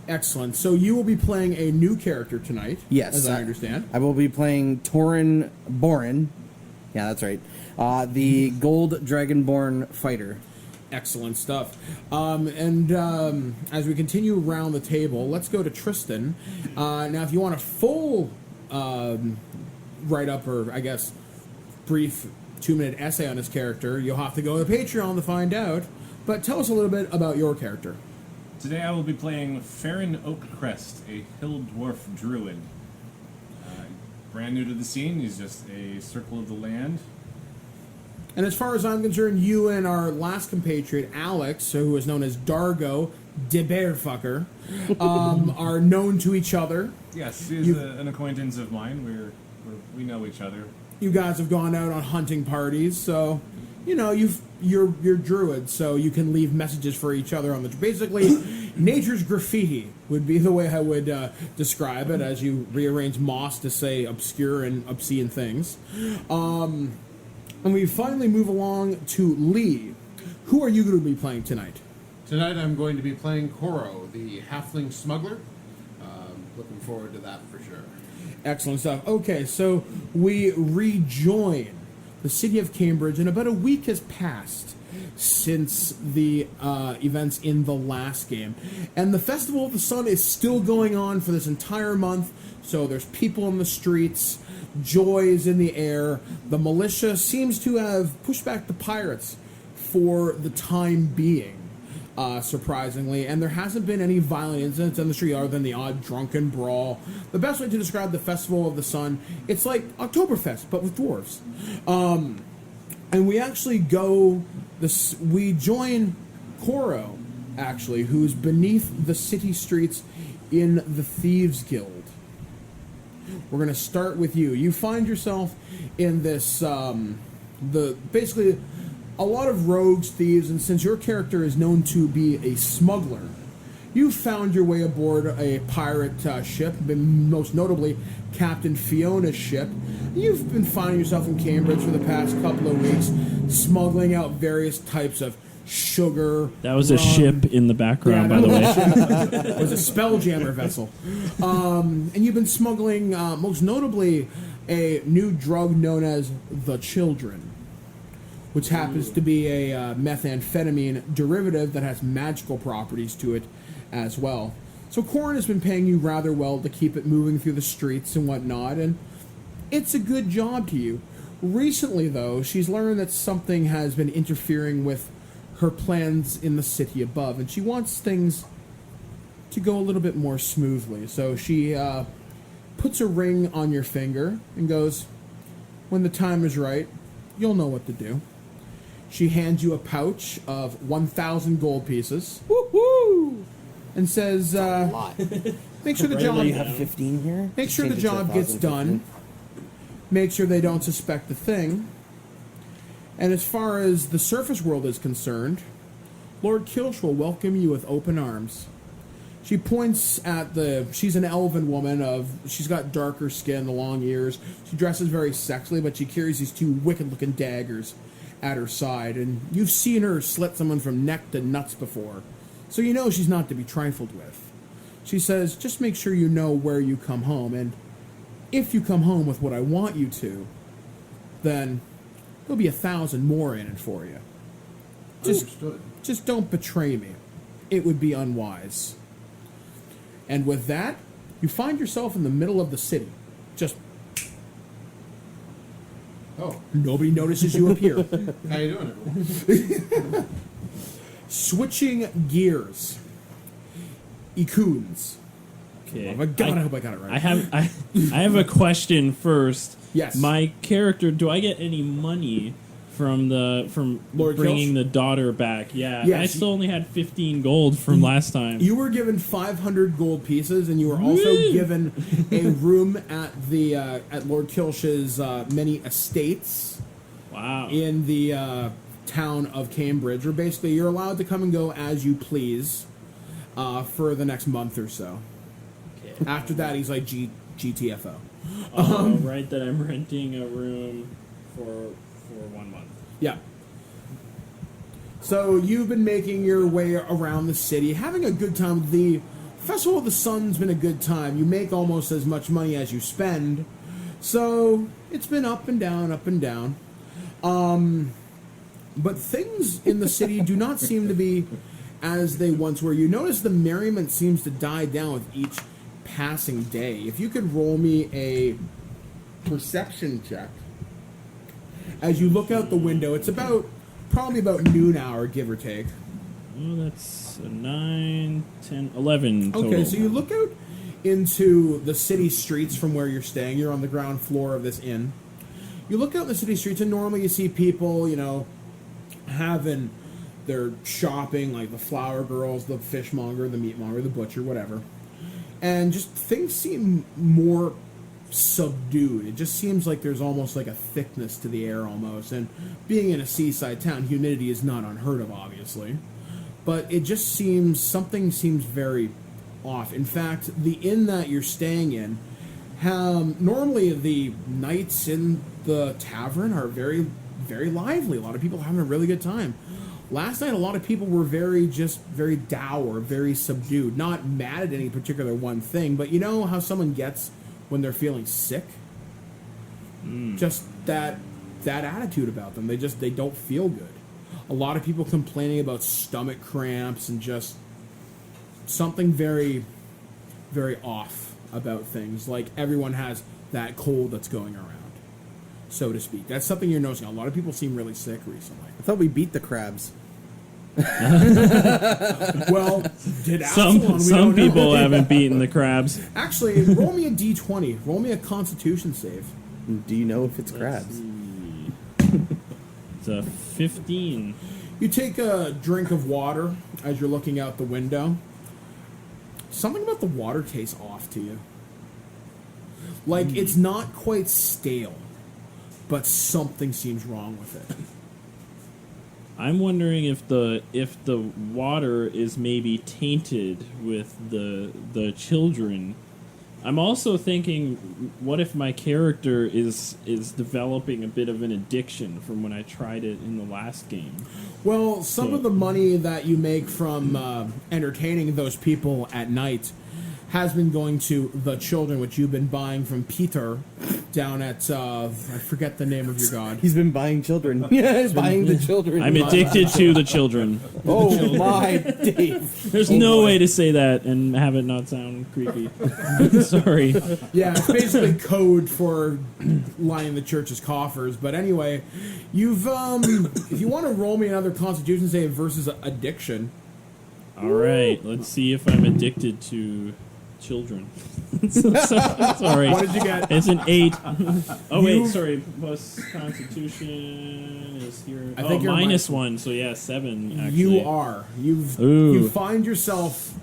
Excellent. So you will be playing a new character tonight, yes, as I understand. I will be playing Torin Borin. Yeah, that's right. The Gold Dragonborn fighter. Excellent stuff. As we continue around the table, let's go to Tristan. Now, if you want a full write-up, or I guess brief 2-minute essay on his character, you'll have to go to Patreon to find out. But tell us a little bit about your character. Today I will be playing Farron Oakcrest, a hill dwarf druid. Brand new to the scene, he's just a circle of the land. And as far as I'm concerned, you and our last compatriot, Alex, who is known as Dargo, de Bearfucker, are known to each other. Yes, he's an acquaintance of mine. We know each other. You guys have gone out on hunting parties, so you're druids, so you can leave messages for each other on the. Basically, nature's graffiti would be the way I would describe it, as you rearrange moss to say obscure and obscene things. And we finally move along to Lee. Who are you going to be playing tonight? Tonight I'm going to be playing Koro, the halfling smuggler. Looking forward to that for sure. Excellent stuff. Okay, so we rejoin the city of Cambridge, and about a week has passed since the events in the last game. And the Festival of the Sun is still going on for this entire month, so there's people in the streets, joy is in the air. The militia seems to have pushed back the pirates for the time being, surprisingly, and there hasn't been any violent incidents on the street other than the odd drunken brawl. The best way to describe the Festival of the Sun, it's like Oktoberfest, but with dwarves. And we actually we join Koro, actually, who's beneath the city streets in the Thieves Guild. We're going to start with you. You find yourself in this basically a lot of rogues, thieves, and since your character is known to be a smuggler, you found your way aboard a pirate ship, most notably Captain Fiona's ship. You've been finding yourself in Cambridge for the past couple of weeks, smuggling out various types of sugar. That was a ship in the background, by the way. It was a spelljammer vessel. And you've been smuggling, most notably, a new drug known as the Children, which happens to be a methamphetamine derivative that has magical properties to it as well. So Corin has been paying you rather well to keep it moving through the streets and whatnot, and it's a good job to you. Recently, though, she's learned that something has been interfering with her plans in the city above, and she wants things to go a little bit more smoothly. So she puts a ring on your finger and goes, when the time is right, you'll know what to do. She hands you a pouch of 1,000 gold pieces. Woo-hoo! And says, make sure the job... You have 15 here? Make sure the job gets done. Make sure they don't suspect a thing. And as far as the surface world is concerned, Lord Kilsh will welcome you with open arms. She points at she's an elven woman she's got darker skin, the long ears. She dresses very sexily, but she carries these two wicked-looking daggers at her side. And you've seen her slit someone from neck to nuts before, so you know she's not to be trifled with. She says, just make sure you know where you come home, and if you come home with what I want you to, then there'll be 1,000 more in it for you. Just don't betray me. It would be unwise. And with that, you find yourself in the middle of the city. Just... Oh. Nobody notices you appear. How you doing, everyone? Switching gears. Ikoons. Okay. Oh my God, I hope I got it right. I have a question first. Yes. My character, do I get any money from Lord bringing Kilsh? the daughter back? Yeah. Yes. I still only had 15 gold from last time. You were given 500 gold pieces, and you were also given a room at the at Lord Kilsh's many estates. Wow. In the town of Cambridge, where basically you're allowed to come and go as you please for the next month or so. Okay. After that, he's like GTFO. Right, that I'm renting a room for 1 month. Yeah. So you've been making your way around the city, having a good time. The Festival of the Sun's been a good time. You make almost as much money as you spend. So it's been up and down, up and down. But things in the city do not seem to be as they once were. You notice the merriment seems to die down with each passing day. If you could roll me a perception check. As you look out the window, it's probably about noon hour, give or take. Oh, that's a 9, 10, 11 total. Okay, so you look out into the city streets from where you're staying. You're on the ground floor of this inn. You look out in the city streets, and normally you see people, having their shopping, like the flower girls, the fishmonger, the meatmonger, the butcher, whatever. And just things seem more subdued. It just seems like there's almost like a thickness to the air almost. And being in a seaside town, humidity is not unheard of, obviously. But it just something seems very off. In fact, the inn that you're staying in, normally the nights in the tavern are very, very lively. A lot of people are having a really good time. Last night, a lot of people were very dour, very subdued. Not mad at any particular one thing, but you know how someone gets when they're feeling sick? Just that attitude about them. They don't feel good. A lot of people complaining about stomach cramps and just something very, very off about things. Like everyone has that cold that's going around, so to speak. That's something you're noticing. A lot of people seem really sick recently. I thought we beat the crabs. Well, did Absalom? Some people haven't beaten the crabs. Actually, roll me a d20. Roll me a Constitution save. Do you know if it's crabs? It's a 15. You take a drink of water as you're looking out the window. Something about the water tastes off to you. Like it's not quite stale, but something seems wrong with it. I'm wondering if the water is maybe tainted with the children. I'm also thinking, what if my character is developing a bit of an addiction from when I tried it in the last game? Well, some of the money that you make from entertaining those people at night has been going to the children, which you've been buying from Peter down at, I forget the name of your god. He's been buying children. Yeah, he's buying the children. I'm addicted to the children. Oh my Dave. There's no way to say that and have it not sound creepy. Sorry. Yeah, it's basically code for lining the church's coffers. But anyway, you've, if you want to roll me another Constitution save versus addiction. All right, let's see if I'm addicted to children. Sorry. What did you get? It's an 8. Oh, wait, sorry. Plus Constitution is here. I think you're minus 1, so yeah, 7, actually. You are. Ooh. You find yourself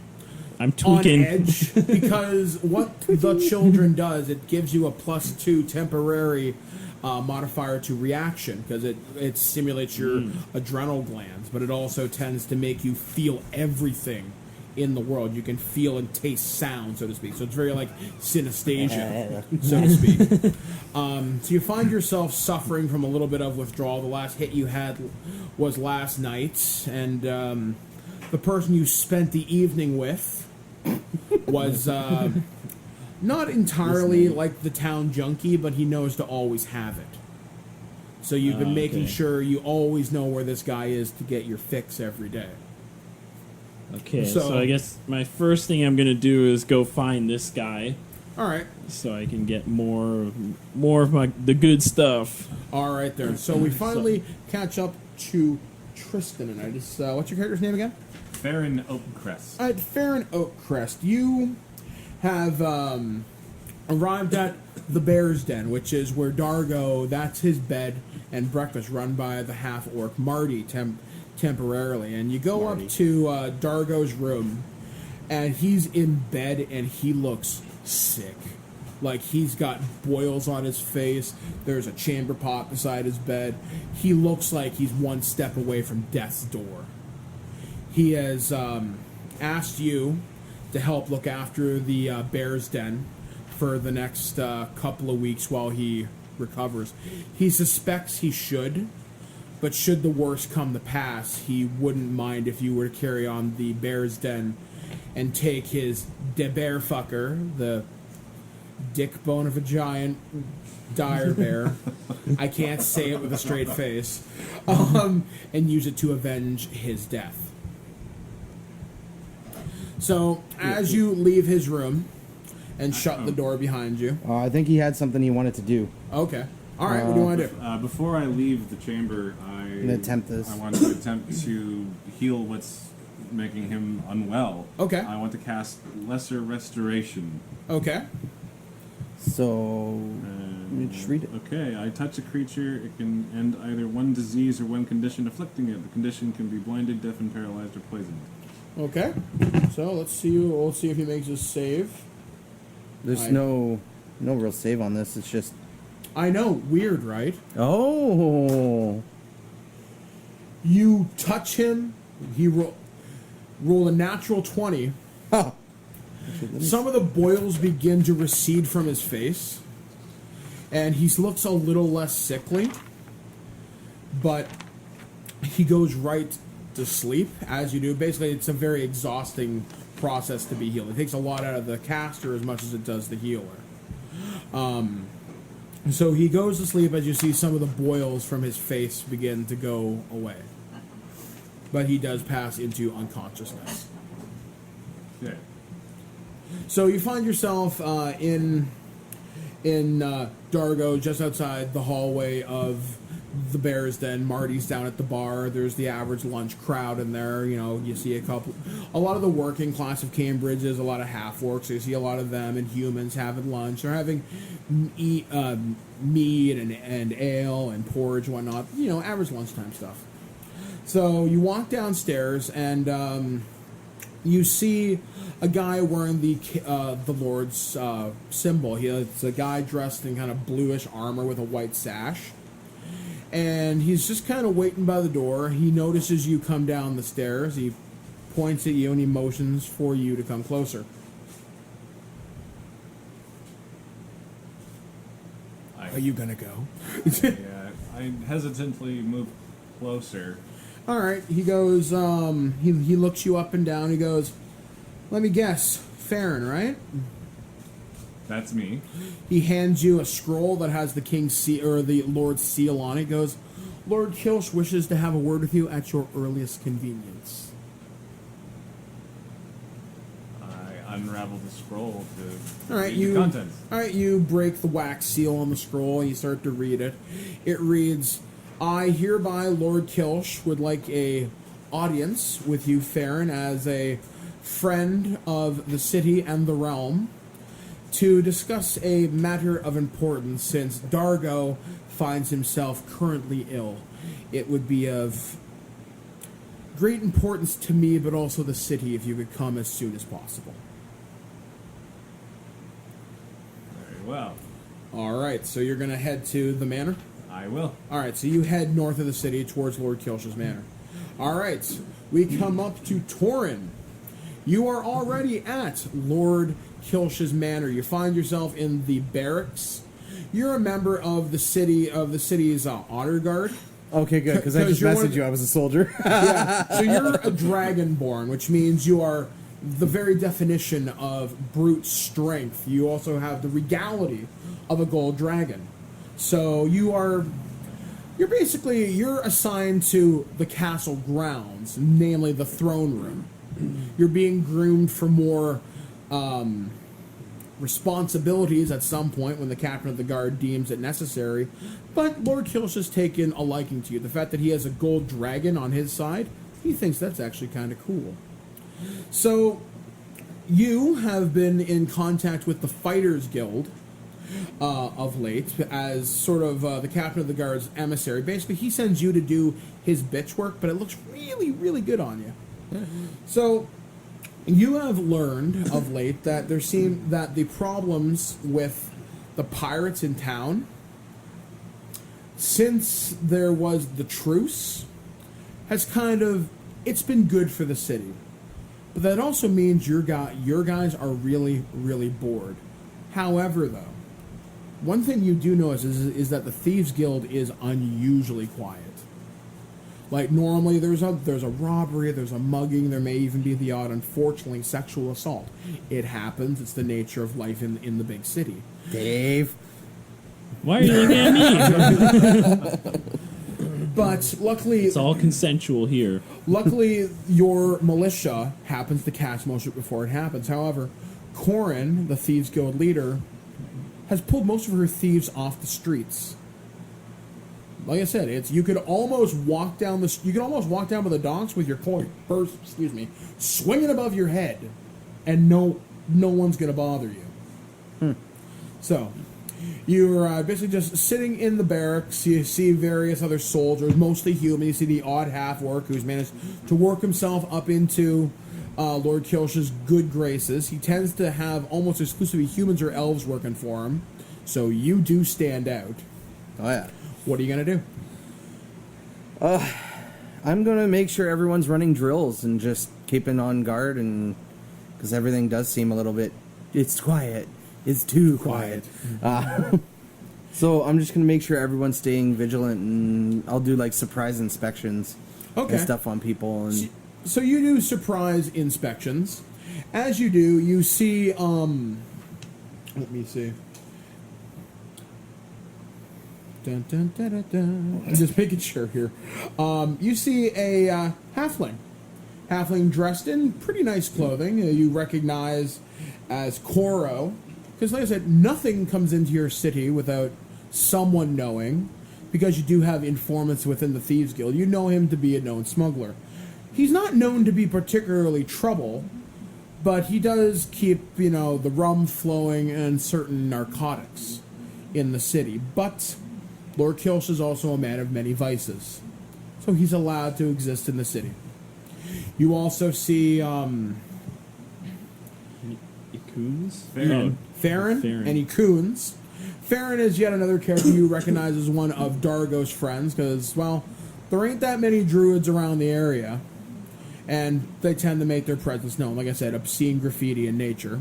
I'm tweaking. on edge because what the children does, it gives you a +2 temporary modifier to reaction because it stimulates your adrenal glands, but it also tends to make you feel everything in the world. You can feel and taste sound, so to speak. So it's very like synesthesia, so to speak. So you find yourself suffering from a little bit of withdrawal. The last hit you had was last night, and the person you spent the evening with was not entirely like the town junkie, but he knows to always have it. So you've been making sure you always know where this guy is to get your fix every day. Okay, so I guess my first thing I'm going to do is go find this guy. All right. So I can get more of the good stuff. All right, there. So we finally catch up to Tristan and I. Just what's your character's name again? Farron Oakcrest. All right, Farron Oakcrest. You have arrived at the Bear's Den, which is where Dargo, that's his bed and breakfast, run by the half-orc Marty temporarily. And you go up to Dargo's room, and he's in bed, and he looks sick. Like, he's got boils on his face. There's a chamber pot beside his bed. He looks like he's one step away from death's door. He has asked you to help look after the Bear's Den for the next couple of weeks while he recovers. He suspects he should, but should the worst come to pass, he wouldn't mind if you were to carry on the Bear's Den and take his de bear fucker, the dick bone of a giant dire bear. I can't say it with a straight face. And use it to avenge his death. So, as you leave his room and shut the door behind you. I think he had something he wanted to do. Okay. All right, what do you want to do? Before I leave the chamber, attempt this. I want to attempt to heal what's making him unwell. Okay. I want to cast Lesser Restoration. Okay. So, let me just read it. Okay, I touch a creature. It can end either one disease or one condition afflicting it. The condition can be blinded, deafened, paralyzed, or poisoned. Okay. So let's see. We'll see if he makes a save. There's no real save on this. It's just. I know. Weird, right? Oh. You touch him. He roll a natural 20. Huh. Some of the boils begin to recede from his face, and he looks a little less sickly. But he goes right to sleep, as you do. Basically, it's a very exhausting process to be healed. It takes a lot out of the caster as much as it does the healer. So he goes to sleep as you see some of the boils from his face begin to go away. But he does pass into unconsciousness. Okay. So you find yourself in Dargo, just outside the hallway of the Bear's Den. Marty's down at the bar. There's the average lunch crowd in there. You know, you see a lot of the working class of Cambridge is a lot of half-orcs. So you see a lot of them and humans having lunch. They're having meat and ale and porridge and whatnot. You know, average lunchtime stuff. So you walk downstairs and you see a guy wearing the Lord's symbol. It's a guy dressed in kind of bluish armor with a white sash. And he's just kind of waiting by the door. He notices you come down the stairs. He points at you and he motions for you to come closer. Are you going to go? Yeah, I hesitantly move closer. All right. He goes, he looks you up and down. He goes, let me guess, Farron, right? That's me. He hands you a scroll that has the king's seal, or the Lord's seal on it. He goes, Lord Kilsh wishes to have a word with you at your earliest convenience. I unravel the scroll to All right, read the contents. All right, you break the wax seal on the scroll and you start to read it. It reads, I hereby, Lord Kilsh, would like a audience with you, Farron, as a friend of the city and the realm, to discuss a matter of importance since Dargo finds himself currently ill. It would be of great importance to me, but also the city, if you could come as soon as possible. Very well. All right, so you're going to head to the manor? I will. All right, so you head north of the city towards Lord Kilsh's manor. All right, we come up to Torin. You are already at Lord Kilsh's manor. You find yourself in the barracks. You're a member of the city's honor guard. Okay, good, because I just messaged you I was a soldier. Yeah, so you're a dragonborn, which means you are the very definition of brute strength. You also have the regality of a gold dragon. So you're assigned to the castle grounds, namely the throne room. You're being groomed for more responsibilities at some point when the captain of the guard deems it necessary. But Lord Kilsh has taken a liking to you. The fact that he has a gold dragon on his side, he thinks that's actually kind of cool. So you have been in contact with the Fighters Guild of late as sort of the captain of the guard's emissary. Basically, he sends you to do his bitch work, but it looks really, really good on you. So you have learned of late that that the problems with the pirates in town, since there was the truce, has it's been good for the city. But that also means your guys are really, really bored. However, though, one thing you do notice is that the Thieves Guild is unusually quiet. Like, normally there's a robbery, there's a mugging, there may even be the odd, unfortunately, sexual assault. It happens. It's the nature of life in the big city. Dave. Why are you looking at me? But luckily, It's all consensual here. luckily, your militia happens to catch most of it before it happens. However, Corin, the Thieves Guild leader, has pulled most of her thieves off the streets. Like I said, you could almost walk down by the docks with your purse, swinging above your head, and no one's gonna bother you. So, you're basically just sitting in the barracks. You see various other soldiers, mostly human. You see the odd half-orc who's managed to work himself up into Lord Kilsh's good graces. He tends to have almost exclusively humans or elves working for him, so you do stand out. Oh, yeah. What are you going to do? I'm going to make sure everyone's running drills and just keeping on guard, and because everything does seem a little bit... It's quiet. It's too quiet. So I'm just going to make sure everyone's staying vigilant, and I'll do, like, surprise inspections and stuff on people. And So you do surprise inspections. As you do, you see... let me see. Dun, dun, dun, dun, dun. I'm just making sure here. You see a halfling. Halfling dressed in pretty nice clothing. You recognize as Koro. Because like I said, nothing comes into your city without someone knowing. Because you do have informants within the Thieves Guild. You know him to be a known smuggler. He's not known to be particularly trouble. But he does keep, the rum flowing and certain narcotics in the city. But Lord Kilsh is also a man of many vices, so he's allowed to exist in the city. You also see Ikuns? Farron. Farron, Farron. and Ikuns. Farron is yet another character you recognize as one of Dargo's friends, because, well, there ain't that many druids around the area, and they tend to make their presence known. Like I said, obscene graffiti in nature.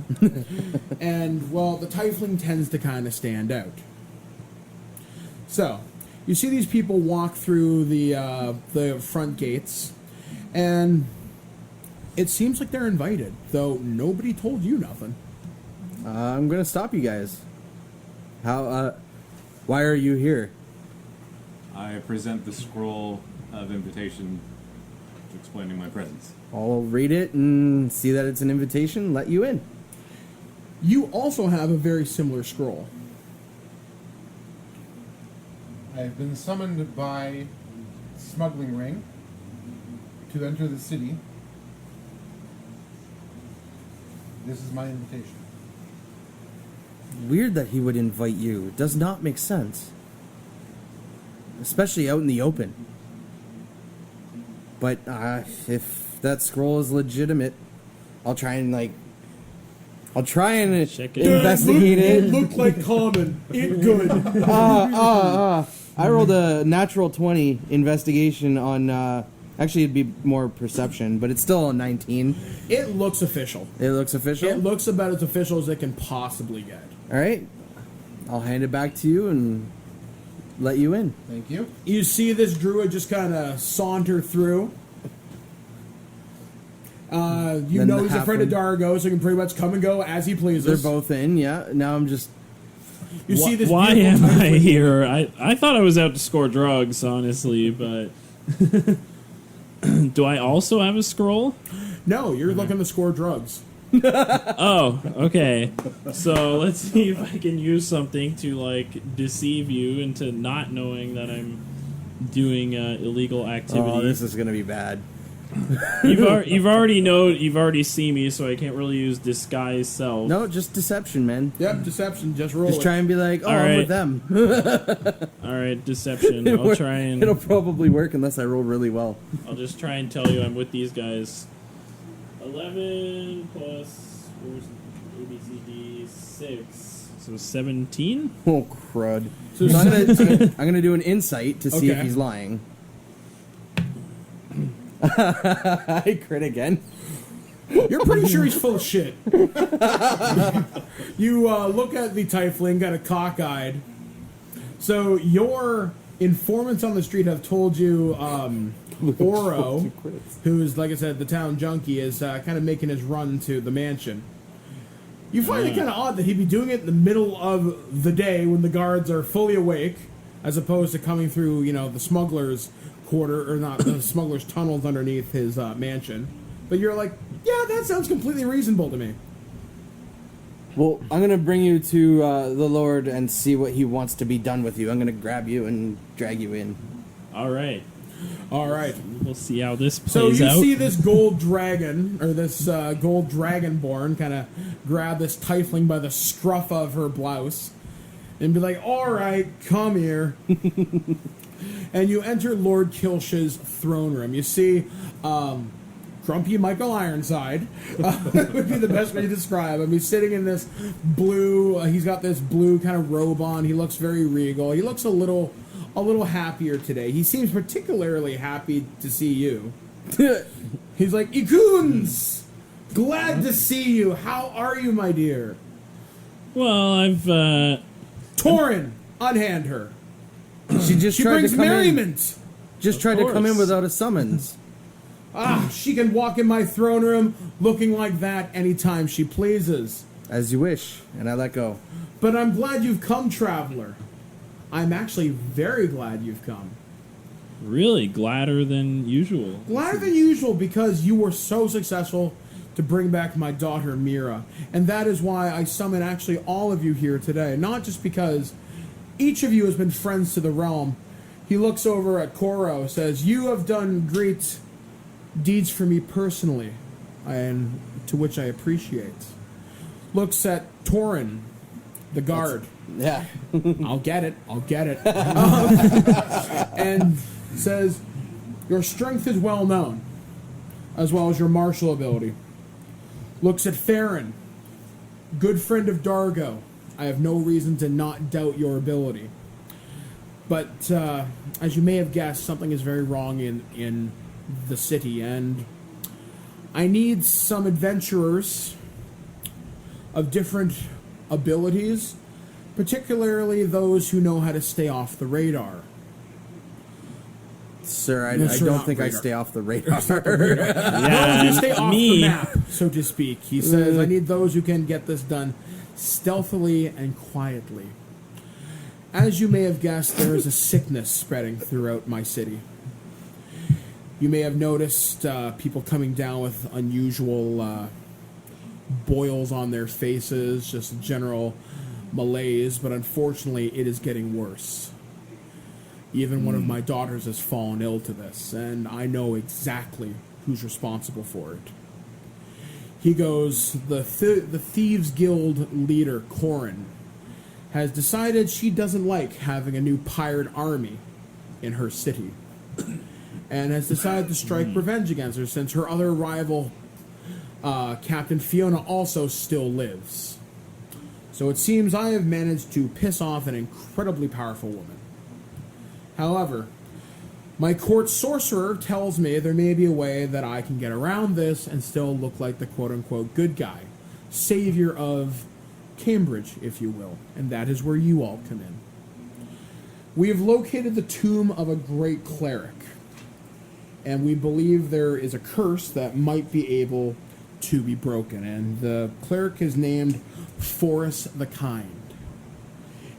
And, well, the tiefling tends to kind of stand out. So, you see these people walk through the front gates, and it seems like they're invited, though nobody told you nothing. I'm gonna stop you guys. Why are you here? I present the scroll of invitation explaining my presence. I'll read it and see that it's an invitation, let you in. You also have a very similar scroll. I have been summoned by smuggling ring to enter the city. This is my invitation. Weird that he would invite you. It does not make sense. Especially out in the open. But if that scroll is legitimate, I'll try and Check it. investigate it. looked like common. It good. I rolled a natural 20 investigation on, actually it'd be more perception, but it's still a 19. It looks official. It looks official? It looks about as official as it can possibly get. Alright. I'll hand it back to you and let you in. Thank you. You see this druid just kind of saunter through. You Then know the he's a friend of Dargo, so he can pretty much come and go as he pleases. They're both in, yeah. Now I'm just... You see this Why beautiful am I tiefling- here? I thought I was out to score drugs, honestly, but... Do I also have a scroll? No, you're looking to score drugs. Oh, okay. So let's see if I can use something to, like, deceive you into not knowing that I'm doing illegal activity. Oh, this is going to be bad. You've already seen me, so I can't really use disguise self. No, just deception, man. Yep, deception, just roll Just it. try and be like, oh, All I'm right. with them. All right, deception. I'll try and It'll probably work unless I roll really well. I'll just try and tell you I'm with these guys. 11 plus where's ABCD 6, so 17. Oh, crud. So So I'm gonna do an insight to see if Okay. he's lying. I crit again. You're pretty sure he's full of shit. You look at the tiefling, kind of cockeyed. So your informants on the street have told you Oro, who's, like I said, the town junkie, is kind of making his run to the mansion. You find it kind of odd that he'd be doing it in the middle of the day when the guards are fully awake, as opposed to coming through, the smuggler's quarter, or not, the smuggler's tunnels underneath his mansion. But you're like, yeah, that sounds completely reasonable to me. Well, I'm gonna bring you to the Lord and see what he wants to be done with you. I'm gonna grab you and drag you in. All right, All we'll see how this So plays you out. see this gold dragon, or this gold dragonborn, kind of grab this tiefling by the scruff of her blouse and be like, all right, come here. And you enter Lord Kilsh's throne room. You see Grumpy Michael Ironside would be the best way to describe him. He's sitting in this blue, he's got this blue kind of robe on. He looks very regal. He looks a little happier today. He seems particularly happy to see you. He's like, Ikuns! Glad to see you. How are you, my dear? Well, I've Torin, unhand her. She just She tried brings to come merriment. in. Just tried to come in course. without a summons. She can walk in my throne room looking like that anytime she pleases. As you wish, and I let go. But I'm glad you've come, traveler. I'm actually very glad you've come. really gladder than usual. Gladder than usual because you were so successful to bring back my daughter Mira. And that is why I summon actually all of you here today. Not just because each of you has been friends to the realm. He looks over at Koro, says, you have done great deeds for me personally, and to which I appreciate. Looks at Torin, the guard. Yeah. I'll get it. And says, your strength is well known, as well as your martial ability. Looks at Farron. Good friend of Dargo, I have no reason to not doubt your ability. But as you may have guessed, something is very wrong in the city, and I need some adventurers of different abilities, particularly those who know how to stay off the radar. Sir, No, I sir, don't not think I radar. stay off the radar. Yeah, Those who stay off me. the map, so to speak. He says, I need those who can get this done stealthily and quietly. As you may have guessed, there is a sickness spreading throughout my city. You may have noticed people coming down with unusual boils on their faces, just general malaise, but unfortunately it is getting worse. Even one of my daughters has fallen ill to this, and I know exactly who's responsible for it. He goes, the Thieves Guild leader, Corin, has decided she doesn't like having a new pirate army in her city, and has decided to strike revenge against her since her other rival, Captain Fiona, also still lives. So it seems I have managed to piss off an incredibly powerful woman. However, my court sorcerer tells me there may be a way that I can get around this and still look like the quote-unquote good guy, savior of Cambridge, if you will, and that is where you all come in. We have located the tomb of a great cleric, and we believe there is a curse that might be able to be broken, and the cleric is named Forrest the Kind.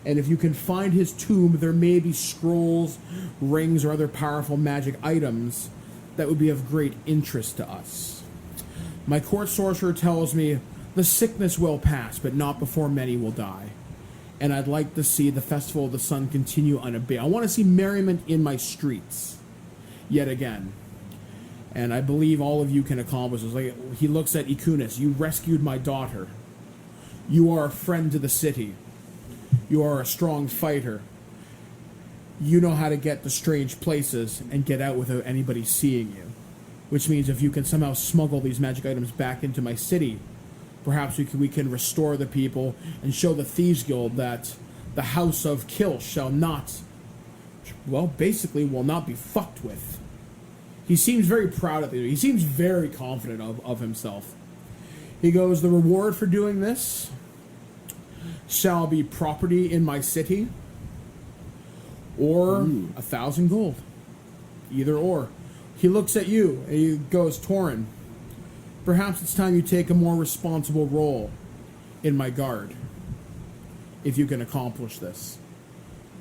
And if you can find his tomb, there may be scrolls, rings, or other powerful magic items that would be of great interest to us. My court sorcerer tells me the sickness will pass, but not before many will die. And I'd like to see the Festival of the Sun continue unabated. I want to see merriment in my streets, yet again. And I believe all of you can accomplish this. Like, he looks at Ikunis. You rescued my daughter. You are a friend to the city. You are a strong fighter. You know how to get to strange places and get out without anybody seeing you. Which means if you can somehow smuggle these magic items back into my city, perhaps we can restore the people and show the Thieves Guild that the House of Kill shall not, well, basically will not be fucked with. He seems very proud of it. He seems very confident of himself. He goes, the reward for doing this shall be property in my city, or 1,000 gold. Either or. He looks at you, and he goes, Torin, perhaps it's time you take a more responsible role in my guard, if you can accomplish this.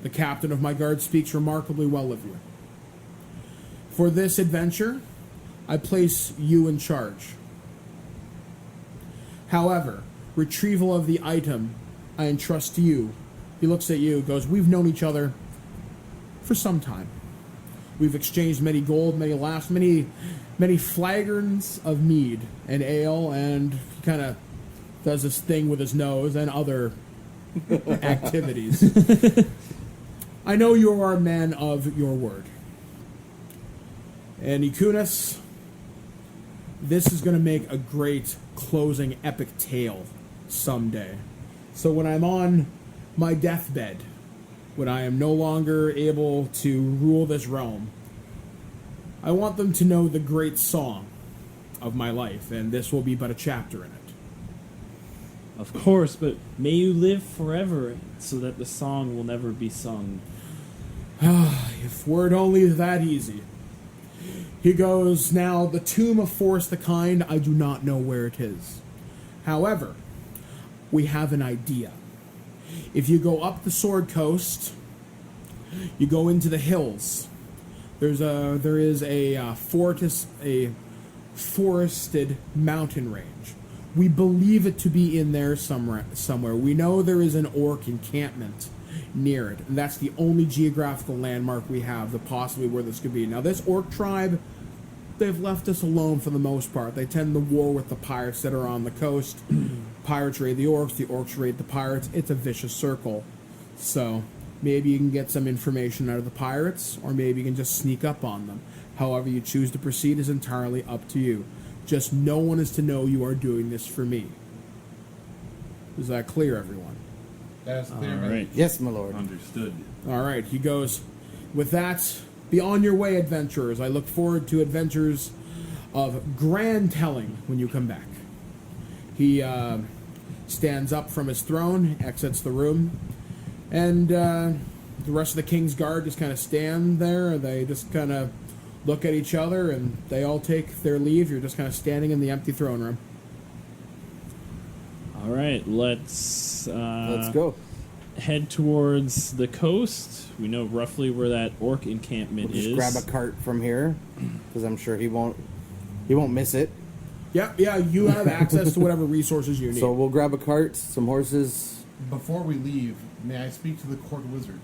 The captain of my guard speaks remarkably well of you. For this adventure, I place you in charge. However, retrieval of the item I entrust to you. He looks at you, goes, we've known each other for some time. We've exchanged many gold, many laughs, many flagons of mead and ale, and he kind of does this thing with his nose and other activities. I know you are a man of your word. And Ikunis, this is going to make a great closing epic tale someday. So when I'm on my deathbed, when I am no longer able to rule this realm, I want them to know the great song of my life, and this will be but a chapter in it. Of course, but may you live forever so that the song will never be sung. If were it only that easy. He goes, now, the tomb of Forrest the Kind, I do not know where it is. However, we have an idea. If you go up the Sword Coast, you go into the hills. There is a forested mountain range. We believe it to be in there somewhere. We know there is an orc encampment near it, and that's the only geographical landmark we have that possibly where this could be. Now, this orc tribe, they've left us alone for the most part. They tend to war with the pirates that are on the coast. Pirates raid the orcs raid the pirates. It's a vicious circle. So maybe you can get some information out of the pirates, or maybe you can just sneak up on them. However you choose to proceed is entirely up to you. Just no one is to know you are doing this for me. Is that clear, everyone? That's clear. All right. Yes, my lord. Understood. All right, he goes, with that, be on your way, adventurers. I look forward to adventures of grand telling when you come back. He stands up from his throne, exits the room, and the rest of the King's Guard just kind of stand there. They just kind of look at each other, and they all take their leave. You're just kind of standing in the empty throne room. All right, let's go. head towards the coast. We know roughly where that orc encampment We'll just is. grab a cart from here, because I'm sure he won't miss it. Yeah, you have access to whatever resources you need. So we'll grab a cart, some horses. Before we leave, may I speak to the court wizard?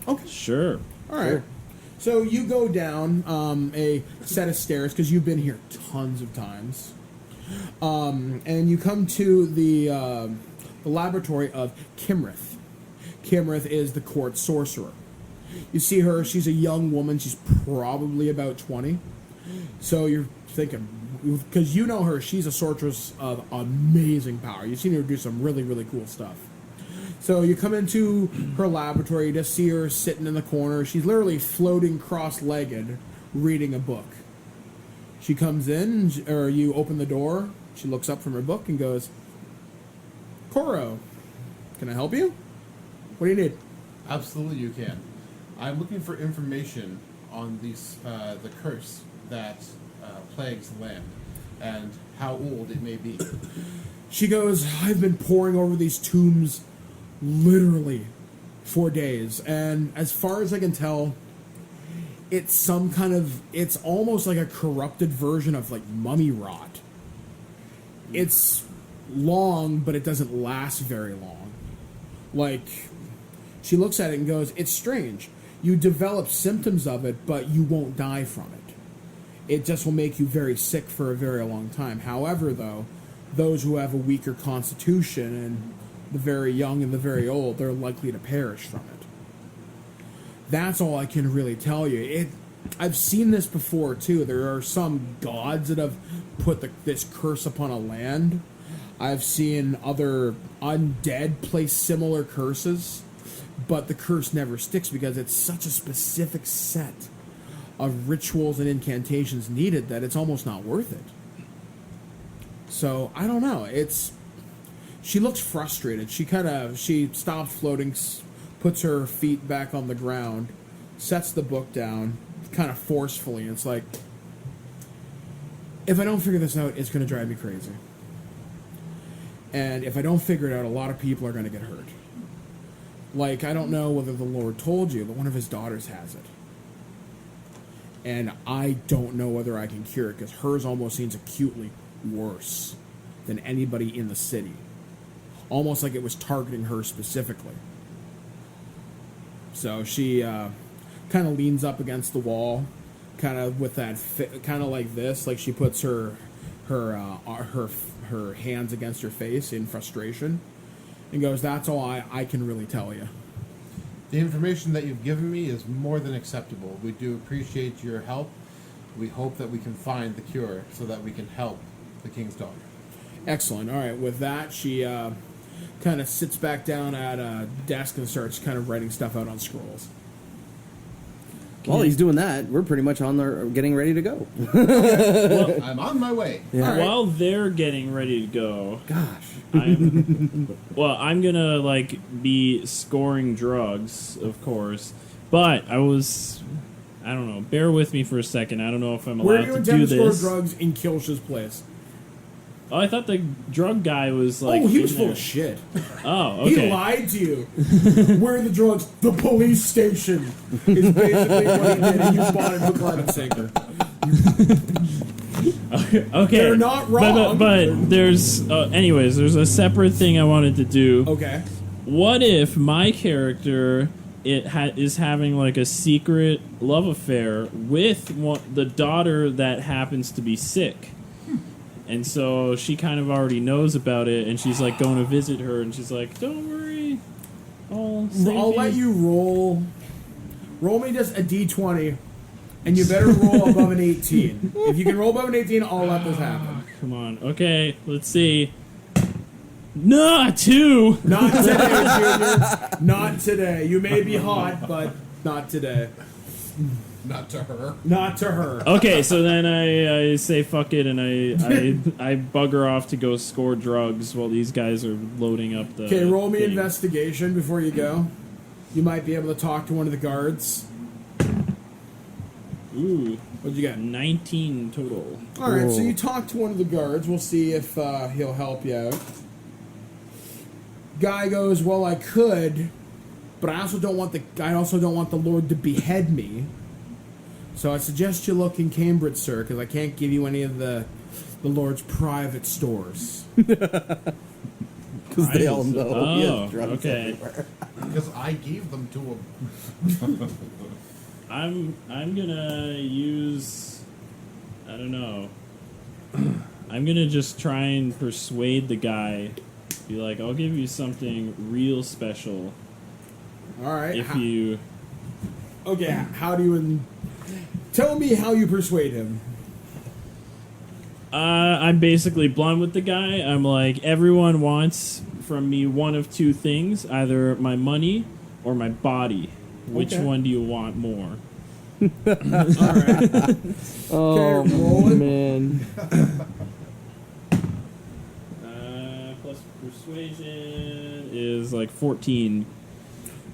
Okay. Sure. All right. Sure. So you go down a set of stairs because you've been here tons of times, and you come to the laboratory of Kimrith. Kimrith is the court sorcerer. You see her; she's a young woman. She's probably about 20. So you're thinking, because you know her, she's a sorceress of amazing power. You've seen her do some really, really cool stuff. So you come into her laboratory, you just see her sitting in the corner. She's literally floating cross-legged, reading a book. She comes in, or you open the door, she looks up from her book and goes, Koro, can I help you? What do you need? Absolutely, you can. I'm looking for information on the curse that plagues the land and how old it may be. She goes, I've been poring over these tombs literally for days, and as far as I can tell, it's it's almost like a corrupted version of like mummy rot. It's long, but it doesn't last very long. Like, she looks at it and goes, it's strange. You develop symptoms of it, but you won't die from it. It just will make you very sick for a very long time. However, though, those who have a weaker constitution and the very young and the very old, they're likely to perish from it. That's all I can really tell you. I've seen this before, too. There are some gods that have put this curse upon a land. I've seen other undead place similar curses, but the curse never sticks because it's such a specific set of rituals and incantations needed that it's almost not worth it. So, I don't know. She looks frustrated. She stops floating, puts her feet back on the ground, sets the book down, kind of forcefully. It's like, if I don't figure this out, it's going to drive me crazy. And if I don't figure it out, a lot of people are going to get hurt. Like, I don't know whether the Lord told you, but one of his daughters has it. And I don't know whether I can cure it, because hers almost seems acutely worse than anybody in the city. Almost like it was targeting her specifically. So she kind of leans up against the wall, kind of with that, kind of like this, like she puts her hands against her face in frustration, and goes, "That's all I can really tell you." The information that you've given me is more than acceptable. We do appreciate your help. We hope that we can find the cure so that we can help the King's daughter. Excellent. All right. With that, she kind of sits back down at a desk and starts kind of writing stuff out on scrolls. While he's doing that, we're pretty much on there getting ready to go. Well, I'm on my way. Yeah. right. While they're getting ready to go, Gosh. I'm gonna be scoring drugs, of course. But I don't know. Bear with me for a second. I don't know if I'm Where allowed do you to intend do to this. store drugs in Kilsh's place? Oh, I thought the drug guy was like. Oh, he was in full there. of shit. Oh, okay. He lied to you. Where are the drugs? The police station is basically what he did, and you bought it hook, line, and sinker. Okay. They're not wrong. But there's. Anyways, there's a separate thing I wanted to do. Okay. What if my character is having like a secret love affair with the daughter that happens to be sick? And so she kind of already knows about it, and she's like going to visit her, and she's like, "Don't worry, I'll let you roll. Roll me just a d20, and you better roll above an 18. If you can roll above an 18, I'll let this happen. Come on, okay, let's see. No, 2. Not today, Junior. Not today. You may be hot, but not today. Not to her. Not to her. Okay, so then I say fuck it, and I bugger off to go score drugs while these guys are loading up the. Okay, roll me thing. investigation before you go. You might be able to talk to one of the guards. Ooh, What'd you get? 19 total. All right, so you talk to one of the guards. We'll see if he'll help you out. Guy goes, "Well, I could, but I also don't want the Lord to behead me. So I suggest you look in Cambridge, sir, because I can't give you any of the Lord's private stores." Because they all know he has drugs okay. everywhere. Because I gave them to him. I'm gonna use. I don't know. I'm gonna just try and persuade the guy. Be like, I'll give you something real special All right. if you. Okay, how do you... Tell me how you persuade him. I'm basically blunt with the guy. I'm like, everyone wants from me one of two things: either my money or my body. Which Okay. one do you want more? All right. Oh, Okay, roll it. man. Plus persuasion is like 14.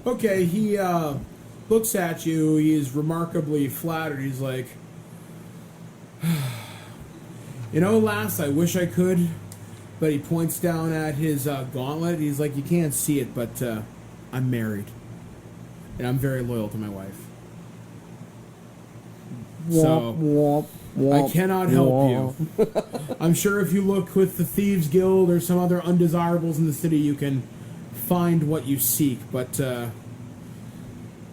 Okay, he looks at you. He is remarkably flattered. He's like, "You know, lass, I wish I could." But he points down at his gauntlet. He's like, "You can't see it, but I'm married. And I'm very loyal to my wife. So, Womp, womp, I cannot help womp. you. I'm sure if you look with the Thieves Guild or some other undesirables in the city, you can find what you seek. But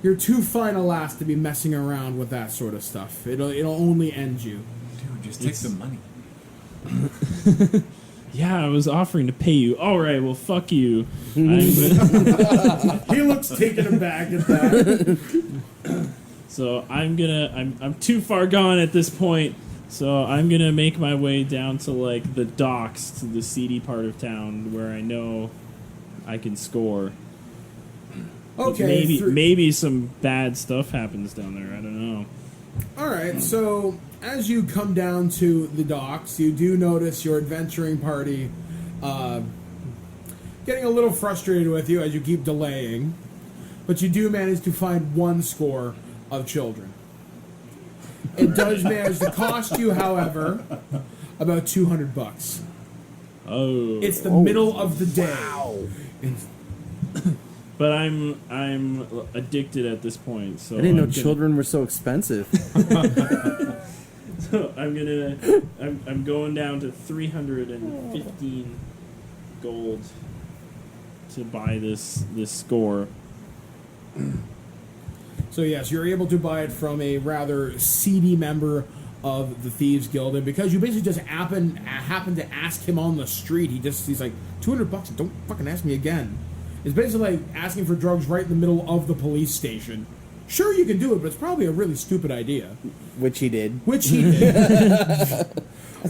you're too fine a lass to be messing around with that sort of stuff. It'll only end you." Dude, just take the money. Yeah, I was offering to pay you. All right, well, fuck you. He looks taken aback at that. So I'm too far gone at this point. So I'm gonna make my way down to like the docks, to the seedy part of town where I know I can score. Okay. Maybe some bad stuff happens down there. I don't know. All right, so as you come down to the docks, you do notice your adventuring party getting a little frustrated with you as you keep delaying, but you do manage to find one score of children. It does manage to cost you, however, about $200. Oh, It's the middle of the day. but I'm addicted at this point. So I didn't know I'm gonna- children were so expensive. So I'm going down to 315 gold to buy this score. So yes, you're able to buy it from a rather seedy member of the Thieves Guild, and because you basically just happen to ask him on the street, he's like, $200, don't fucking ask me again. It's basically like asking for drugs right in the middle of the police station. Sure, you can do it, but it's probably a really stupid idea. Which he did. Which he did.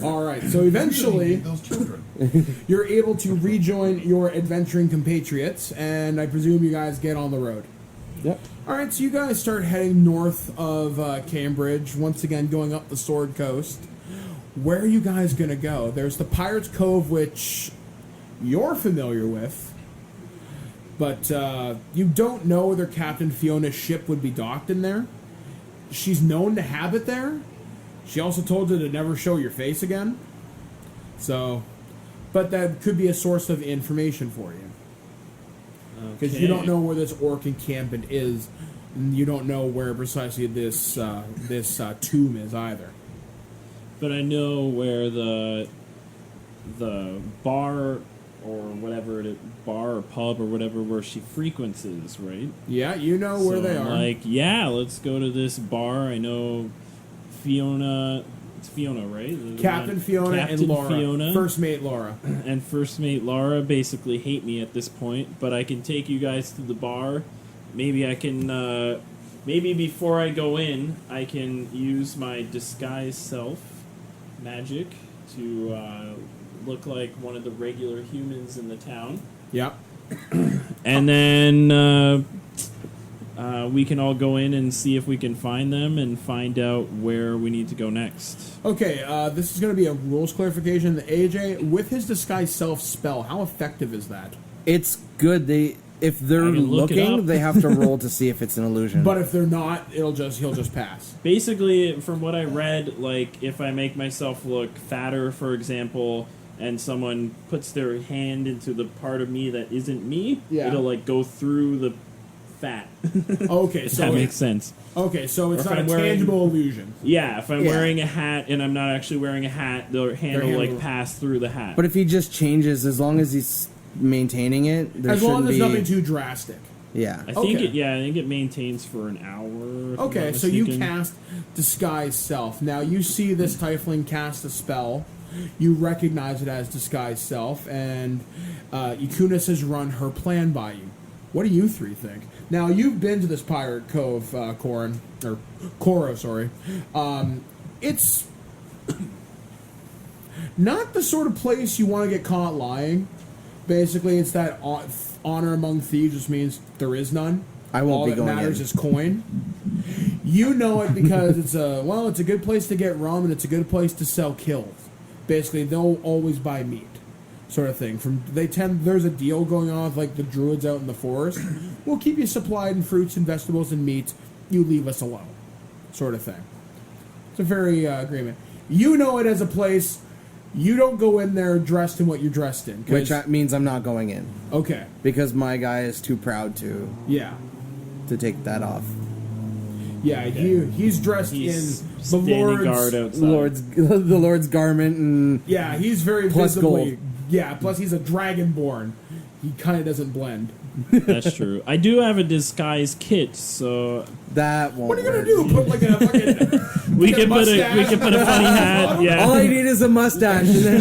All right, so eventually Those children. you're able to rejoin your adventuring compatriots, and I presume you guys get on the road. Yep. All right, so you guys start heading north of Cambridge, once again going up the Sword Coast. Where are you guys going to go? There's the Pirates Cove, which you're familiar with, but you don't know whether Captain Fiona's ship would be docked in there. She's known to have it there. She also told you to never show your face again. So, but that could be a source of information for you. Because you don't know where this orc encampment is, and you don't know where precisely this tomb is either. But I know where the bar or whatever bar or pub or whatever where she frequents is, right? Yeah, you know where So they I'm are. like, yeah, let's go to this bar. I know Fiona. It's Fiona, right? Captain Fiona and Captain Laura. Fiona. First mate Laura. And First Mate Laura basically hate me at this point, but I can take you guys to the bar. Maybe I can, maybe before I go in, I can use my disguise self magic to look like one of the regular humans in the town. Yeah. And then we can all go in and see if we can find them and find out where we need to go next. Okay, this is going to be a rules clarification. AJ, with his disguise self spell, how effective is that? It's good. If they're I can look it looking, up. they have to roll to see if it's an illusion. But if they're not, he'll just pass. Basically, from what I read, like if I make myself look fatter, for example, and someone puts their hand into the part of me that isn't me, Yeah. it'll like go through the fat. Okay, If so that makes sense. Okay, so it's Or if not a I'm wearing- tangible illusion. Yeah, if I'm Yeah. wearing a hat and I'm not actually wearing a hat, the hand will like pass through the hat. But if he just changes, as long as he's maintaining it, there As long shouldn't as be. nothing too drastic. Yeah. I think Okay. I think it maintains for an hour. if I'm Okay, not so you mistaken. cast Disguise Self. Now you see this tiefling cast a spell. You recognize it as Disguise Self, and Ikunis has run her plan by you. What do you three think? Now you've been to this pirate cove, Koro, sorry. It's not the sort of place you want to get caught lying. Basically, it's that honor among thieves just means there is none. I won't All be that going matters in. is coin. You know it because it's a good place to get rum and it's a good place to sell kills. Basically, they'll always buy meat, sort of thing. There's a deal going on with like the druids out in the forest. We'll keep you supplied in fruits and vegetables and meat. You leave us alone, sort of thing. It's a very agreement. You know it as a place. You don't go in there dressed in what you're dressed in. Which means I'm not going in. Okay. Because my guy is too proud to take that off. Yeah, he's dressed He's in the standing guard outside. The Lord's garment and Yeah, he's very Plus visibly. gold. Yeah, plus he's a dragonborn. He kind of doesn't blend. That's true. I do have a disguise kit, so that won't What are you gonna work. do? Put like a fucking we like can put a funny hat. Yeah, All I need is a mustache. He's not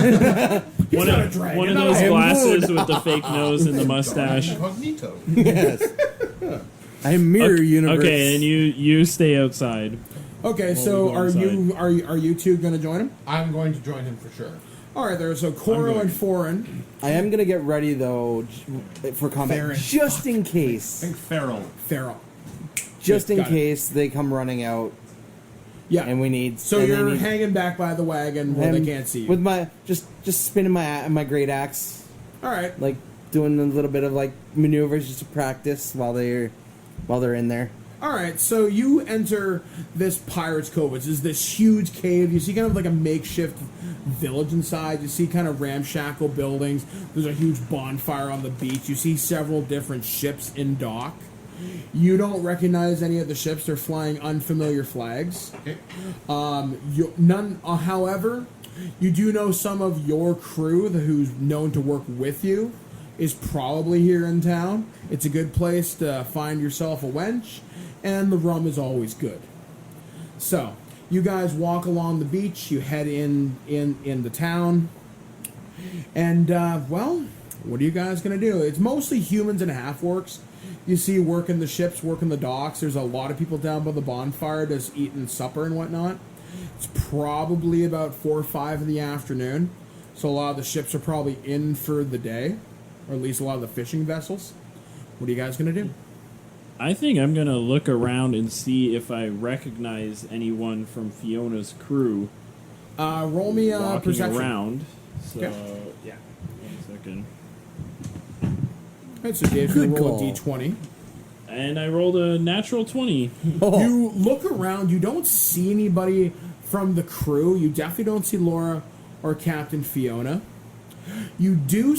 a dragon. one of No, those I am glasses Moon. with the fake nose and the mustache. Incognito. Yes. I'm mirror universe. Okay, and you stay outside. Okay, we so go are inside. you two gonna join him? I'm going to join him for sure. All right, there. So Koro going. and Foreign. I am gonna get ready though for combat, Farron. just in case. I think feral. Feral. Just in Got it. case they come running out Yeah. and we need. So and they you're need- hanging back by the wagon where they I'm can't see you. with my just spinning my great axe, All right. like doing a little bit of like maneuvers just to practice while they're in there. All right, so you enter this Pirate's Cove, which is this huge cave. You see kind of like a makeshift village inside. You see kind of ramshackle buildings. There's a huge bonfire on the beach. You see several different ships in dock. You don't recognize any of the ships. They're flying unfamiliar flags. Okay. However, you do know some of your crew, who's known to work with you, is probably here in town. It's a good place to find yourself a wench, and the rum is always good. So, you guys walk along the beach. You head in the town, and well, what are you guys gonna do? It's mostly humans and half-orcs. You see working the ships, working the docks. There's a lot of people down by the bonfire just eating supper and whatnot. It's probably about 4 or 5 in the afternoon, so a lot of the ships are probably in for the day, or at least a lot of the fishing vessels. What are you guys gonna do? I think I'm gonna look around and see if I recognize anyone from Fiona's crew Roll me a walking perception. around. So Okay. yeah, 1 second. Alright, so Dave's gonna Good roll a call. d20. And I rolled a natural 20. You look around, you don't see anybody from the crew. You definitely don't see Laura or Captain Fiona. You do,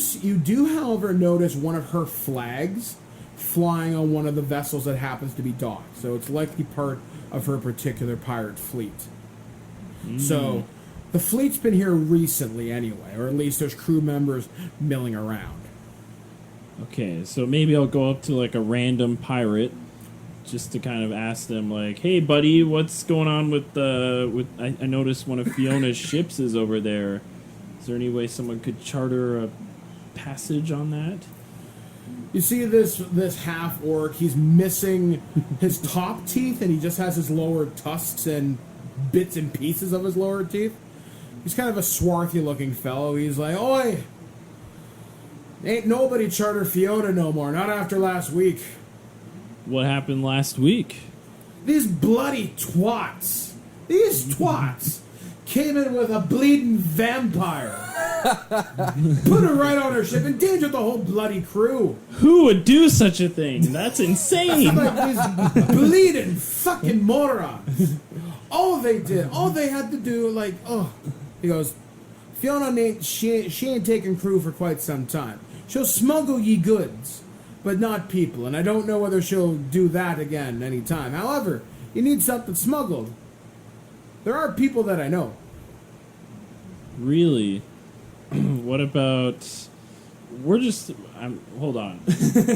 however, notice one of her flags flying on one of the vessels that happens to be docked. So it's likely part of her particular pirate fleet. So the fleet's been here recently anyway, or at least there's crew members milling around. Okay, so maybe I'll go up to like a random pirate just to kind of ask them like, "Hey, buddy, what's going on with I noticed one of Fiona's ships is over there. Is there any way someone could charter a passage on that?" You see this half orc. He's missing his top teeth, and he just has his lower tusks and bits and pieces of his lower teeth. He's kind of a swarthy-looking fellow. He's like, "Oi! Ain't nobody charter Fiona no more, not after last week. What happened last week? These bloody twats. These twats came in with a bleeding vampire. Put her right on her ship, endangered the whole bloody crew. Who would do such a thing? That's insane. Like these bleeding fucking morons. All they had to do, like, he goes, Fiona, she ain't taken crew for quite some time. She'll smuggle ye goods, but not people, and I don't know whether she'll do that again any time. However, you need something smuggled. There are people that I know. Really? What about... hold on.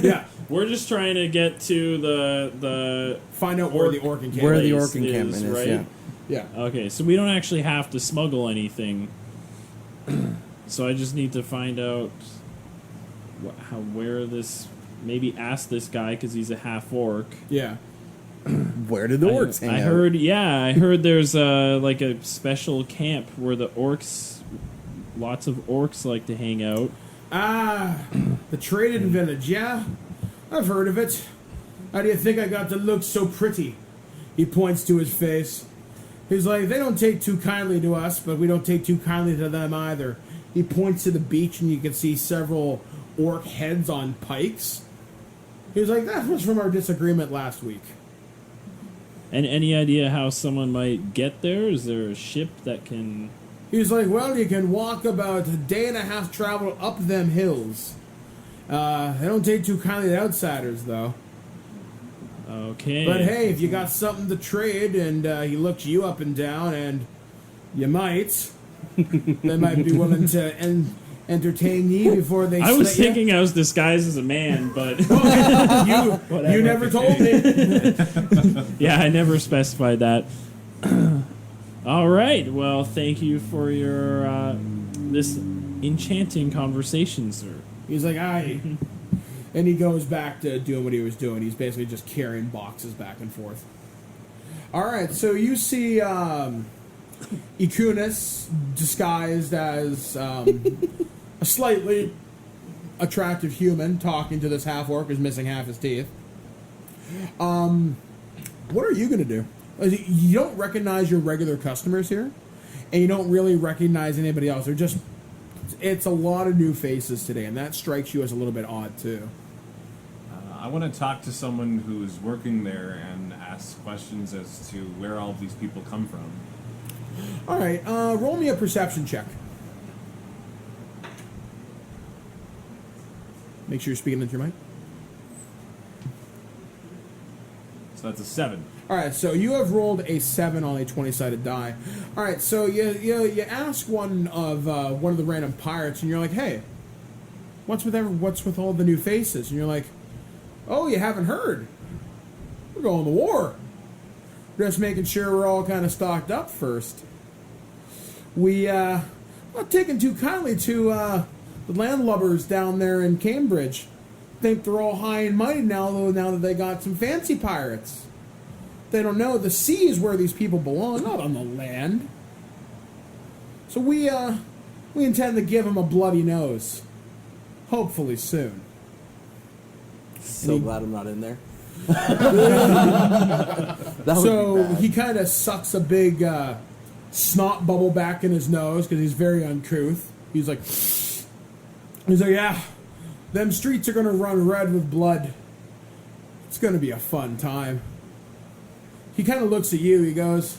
Yeah. We're just trying to get to the Find out where the orc encampment Where the place orc encampment is, right? yeah. Yeah. Okay, so we don't actually have to smuggle anything. So I just need to find out where this... Maybe ask this guy, because he's a half-orc. Yeah. Where did the orcs hang out? I heard there's like a special camp where the orcs... Lots of orcs like to hang out. The trading village, yeah? I've heard of it. How do you think I got to look so pretty? He points to his face. He's like, they don't take too kindly to us, but we don't take too kindly to them either. He points to the beach, and you can see several orc heads on pikes. He's like, that was from our disagreement last week. And any idea how someone might get there? Is there a ship that can... He's like, well, you can walk about a day and a half travel up them hills. They don't take too kindly to outsiders, though. Okay. But hey, if you got something to trade, and he looks you up and down, and you might, they might be willing to entertain ye before they. I was slit ya. thinking I was disguised as a man, but you never told me. yeah, I never specified that. All right. Well, thank you for your this enchanting conversation, sir. He's like, aye. And he goes back to doing what he was doing. He's basically just carrying boxes back and forth. All right, so you see Ikunis disguised as a slightly attractive human talking to this half-orc who's missing half his teeth. What are you going to do? You don't recognize your regular customers here, and you don't really recognize anybody else. They're just... It's a lot of new faces today, and that strikes you as a little bit odd, too. I want to talk to someone who's working there and ask questions as to where all of these people come from. All right, roll me a perception check. Make sure you're speaking into your mic. So that's a 7. All right, so you have rolled a 7 on a 20-sided die. All right, so you ask one of the random pirates, and you're like, "Hey, what's with all the new faces?" And you're like, "Oh, you haven't heard? We're going to war. Just making sure we're all kind of stocked up first. We not taking too kindly to the landlubbers down there in Cambridge. Think they're all high and mighty now that they got some fancy pirates. They don't know the sea is where these people belong, not on the land. So we intend to give them a bloody nose, hopefully soon." So glad I'm not in there. So he kind of sucks a big snot bubble back in his nose because he's very uncouth. He's like, "Yeah, them streets are gonna run red with blood. It's gonna be a fun time." He kind of looks at you. He goes,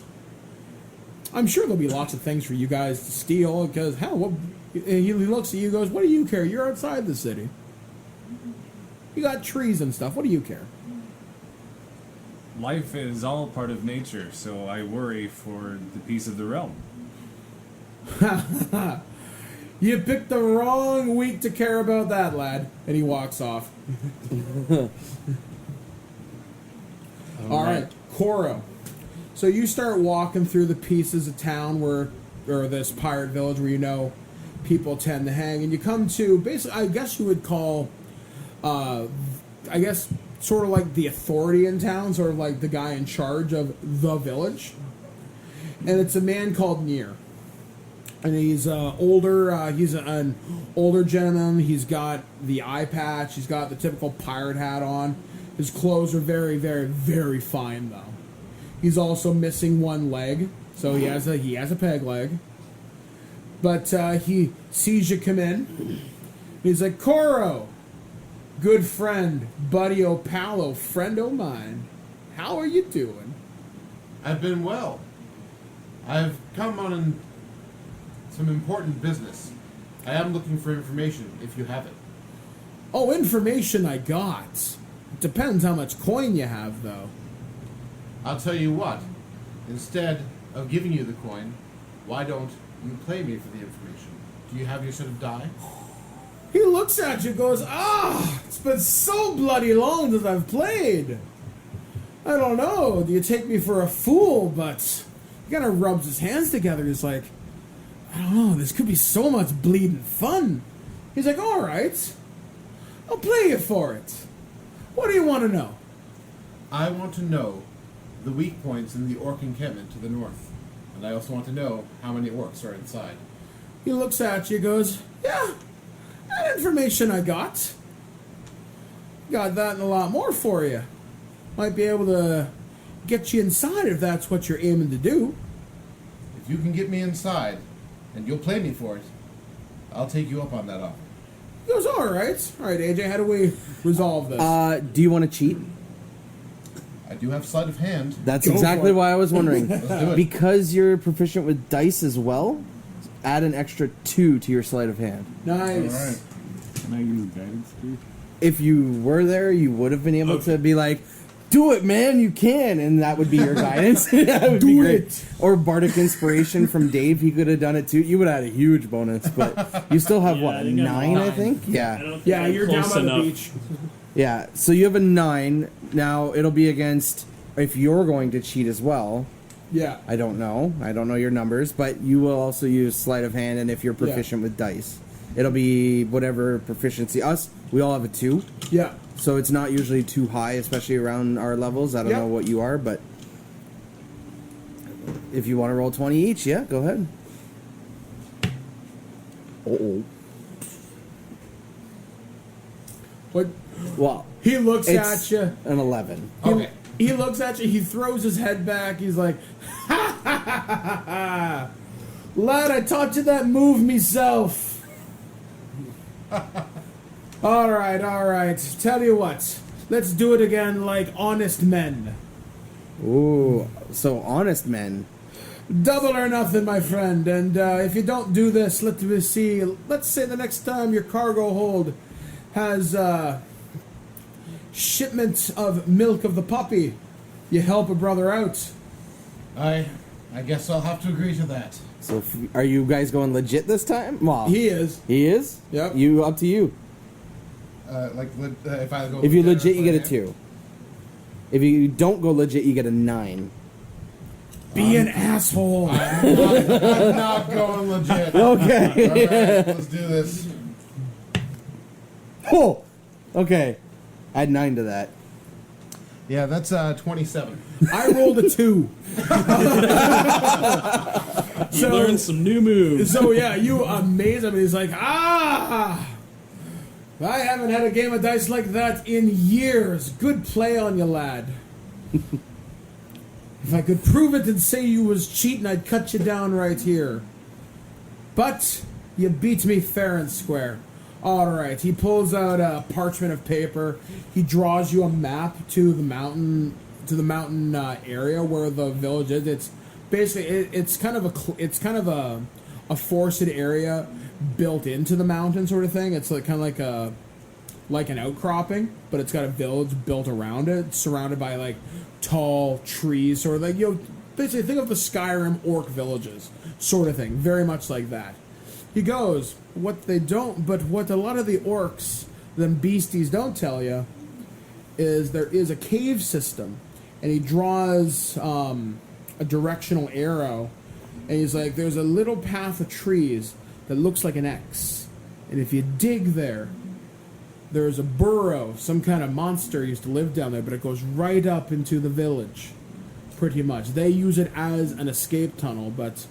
"I'm sure there'll be lots of things for you guys to steal because hell, what?" And he looks at you. Goes, "What do you care? You're outside the city. You got trees and stuff. What do you care?" Life is all part of nature, so I worry for the peace of the realm. You picked the wrong week to care about that, lad. And he walks off. All right, Koro. So you start walking through the pieces of town or this pirate village where you know people tend to hang, and you come to basically, I guess you would call, sort of like the authority in town, sort of like the guy in charge of the village. And it's a man called Nier. And he's older. He's an older gentleman. He's got the eye patch. He's got the typical pirate hat on. His clothes are very, very, very fine, though. He's also missing one leg, so he has a peg leg. But he sees you come in. He's like, Coro, good friend, buddy o' pal, friend o' mine. How are you doing? I've been well. I've come on some important business. I am looking for information, if you have it. Oh, information I got. It depends how much coin you have, though. I'll tell you what. Instead of giving you the coin, why don't you play me for the information? Do you have your set of die? He looks at you and goes, it's been so bloody long since I've played. I don't know, do you take me for a fool? But he kind of rubs his hands together. He's like, I don't know, this could be so much bleeding fun. He's like, all right, I'll play you for it. What do you want to know? I want to know the weak points in the orc encampment to the north. And I also want to know how many orcs are inside. He looks at you and goes, yeah, that information I got. Got that and a lot more for you. Might be able to get you inside if that's what you're aiming to do. If you can get me inside, and you'll play me for it, I'll take you up on that offer. He goes, all right, AJ, how do we resolve this? Do you want to cheat? I do have sleight of hand. That's Go exactly for it. why I was wondering. Let's do it. Because you're proficient with dice as well, add an extra 2 to your sleight of hand. Nice. All right. Can I use guidance too? If you were there, you would have been able to be like, do it, man, you can, and that would be your guidance. That would be Do great. it. Or bardic inspiration from Dave, he could have done it too. You would have had a huge bonus, but you still have Yeah, what, I a think I'm 9, I nine. think? I Yeah. don't think Yeah, I'm you're down close by enough. the beach. Yeah, so you have a 9. Now, it'll be against, if you're going to cheat as well, Yeah. I don't know your numbers, but you will also use sleight of hand, and if you're proficient with dice, it'll be whatever proficiency. Us, we all have a 2. Yeah. So it's not usually too high, especially around our levels. I don't Yeah. know what you are, but if you want to roll 20 each, yeah, go ahead. Oh, What? well, He looks it's at you. an 11. Okay. He looks at you. He throws his head back. He's like, ha ha ha ha ha. Lad, I taught you that move myself. All right. Tell you what. Let's do it again like honest men. Ooh, so honest men. Double or nothing, my friend. And if you don't do this, let's see. Let's say the next time your cargo hold has shipment of milk of the puppy, you help a brother out. I guess I'll have to agree to that. So are you guys going legit this time? Well, He is. he is? Yep. You, up to you. If I go. If you with legit, you get a hand? 2. If you don't go legit, you get a 9. Be an asshole. I'm not going legit. Okay. All right, let's do this. Oh, okay. Add 9 to that. Yeah, that's 27. I rolled a 2. You learned some new moves. So yeah, you amaze him. He's like, I haven't had a game of dice like that in years. Good play on you, lad. If I could prove it and say you was cheating, I'd cut you down right here. But you beat me fair and square. All right, he pulls out a parchment of paper. He draws you a map to the mountain area where the village is. It's basically it's kind of a forested area built into the mountain sort of thing. It's like kind of like an outcropping, but it's got a village built around it, surrounded by like tall trees, sort of like, basically think of the Skyrim orc villages sort of thing, very much like that. He goes, what a lot of the orcs, them beasties, don't tell you is there is a cave system, and he draws a directional arrow, and he's like, there's a little path of trees that looks like an X, and if you dig there's a burrow, some kind of monster used to live down there, but it goes right up into the village, pretty much. They use it as an escape tunnel, but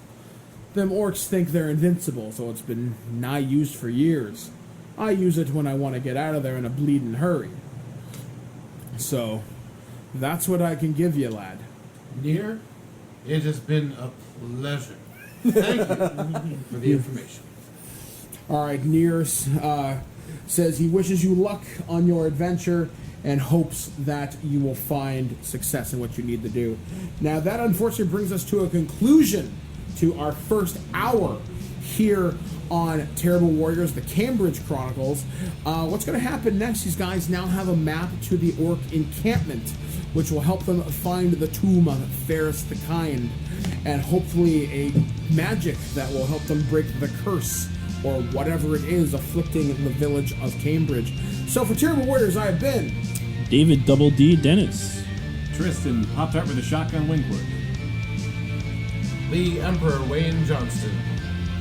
them orcs think they're invincible, so it's been nigh used for years. I use it when I want to get out of there in a bleeding hurry. So, that's what I can give you, lad. Near, it has been a pleasure. Thank you for the information. All right, Near says he wishes you luck on your adventure and hopes that you will find success in what you need to do. Now, that unfortunately brings us to a conclusion to our first hour here on Terrible Warriors, the Cambridge Chronicles. What's going to happen next? These guys now have a map to the orc encampment, which will help them find the tomb of Fairest the Kind, and hopefully a magic that will help them break the curse, or whatever it is afflicting the village of Cambridge. So for Terrible Warriors, I have been David Double D Dennis. Tristan popped out with a shotgun Winkworth. Lee Emperor Wayne Johnston.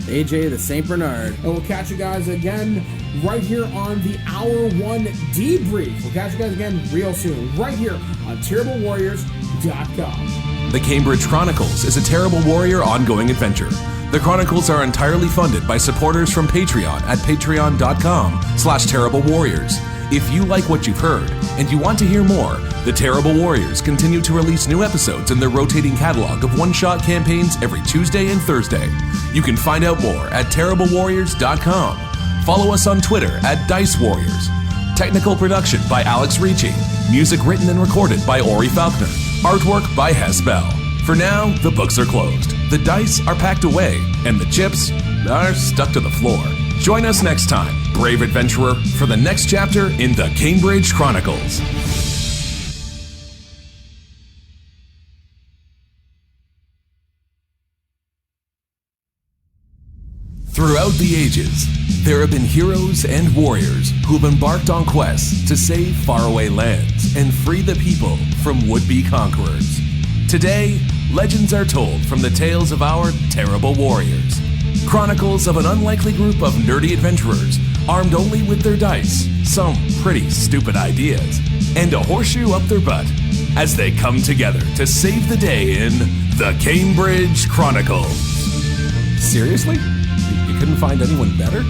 AJ the St. Bernard. and we'll catch you guys again right here on the Hour 1 debrief. We'll catch you guys again real soon, right here on TerribleWarriors.com. The Cambridge Chronicles is a Terrible Warrior ongoing adventure. The Chronicles are entirely funded by supporters from Patreon at patreon.com/Terrible Warriors. If you like what you've heard and you want to hear more, the Terrible Warriors continue to release new episodes in their rotating catalog of one-shot campaigns every Tuesday and Thursday. You can find out more at TerribleWarriors.com. Follow us on Twitter at Dice Warriors. Technical production by Alex Ricci. Music written and recorded by Ori Falconer. Artwork by Hess Bell. For now, the books are closed, the dice are packed away, and the chips are stuck to the floor. Join us next time, brave adventurer, for the next chapter in the Cambridge Chronicles. Throughout the ages, there have been heroes and warriors who've embarked on quests to save faraway lands and free the people from would-be conquerors. Today, legends are told from the tales of our Terrible Warriors. Chronicles of an unlikely group of nerdy adventurers armed only with their dice, some pretty stupid ideas, and a horseshoe up their butt as they come together to save the day in the Cambridge Chronicles. Seriously? You couldn't find anyone better?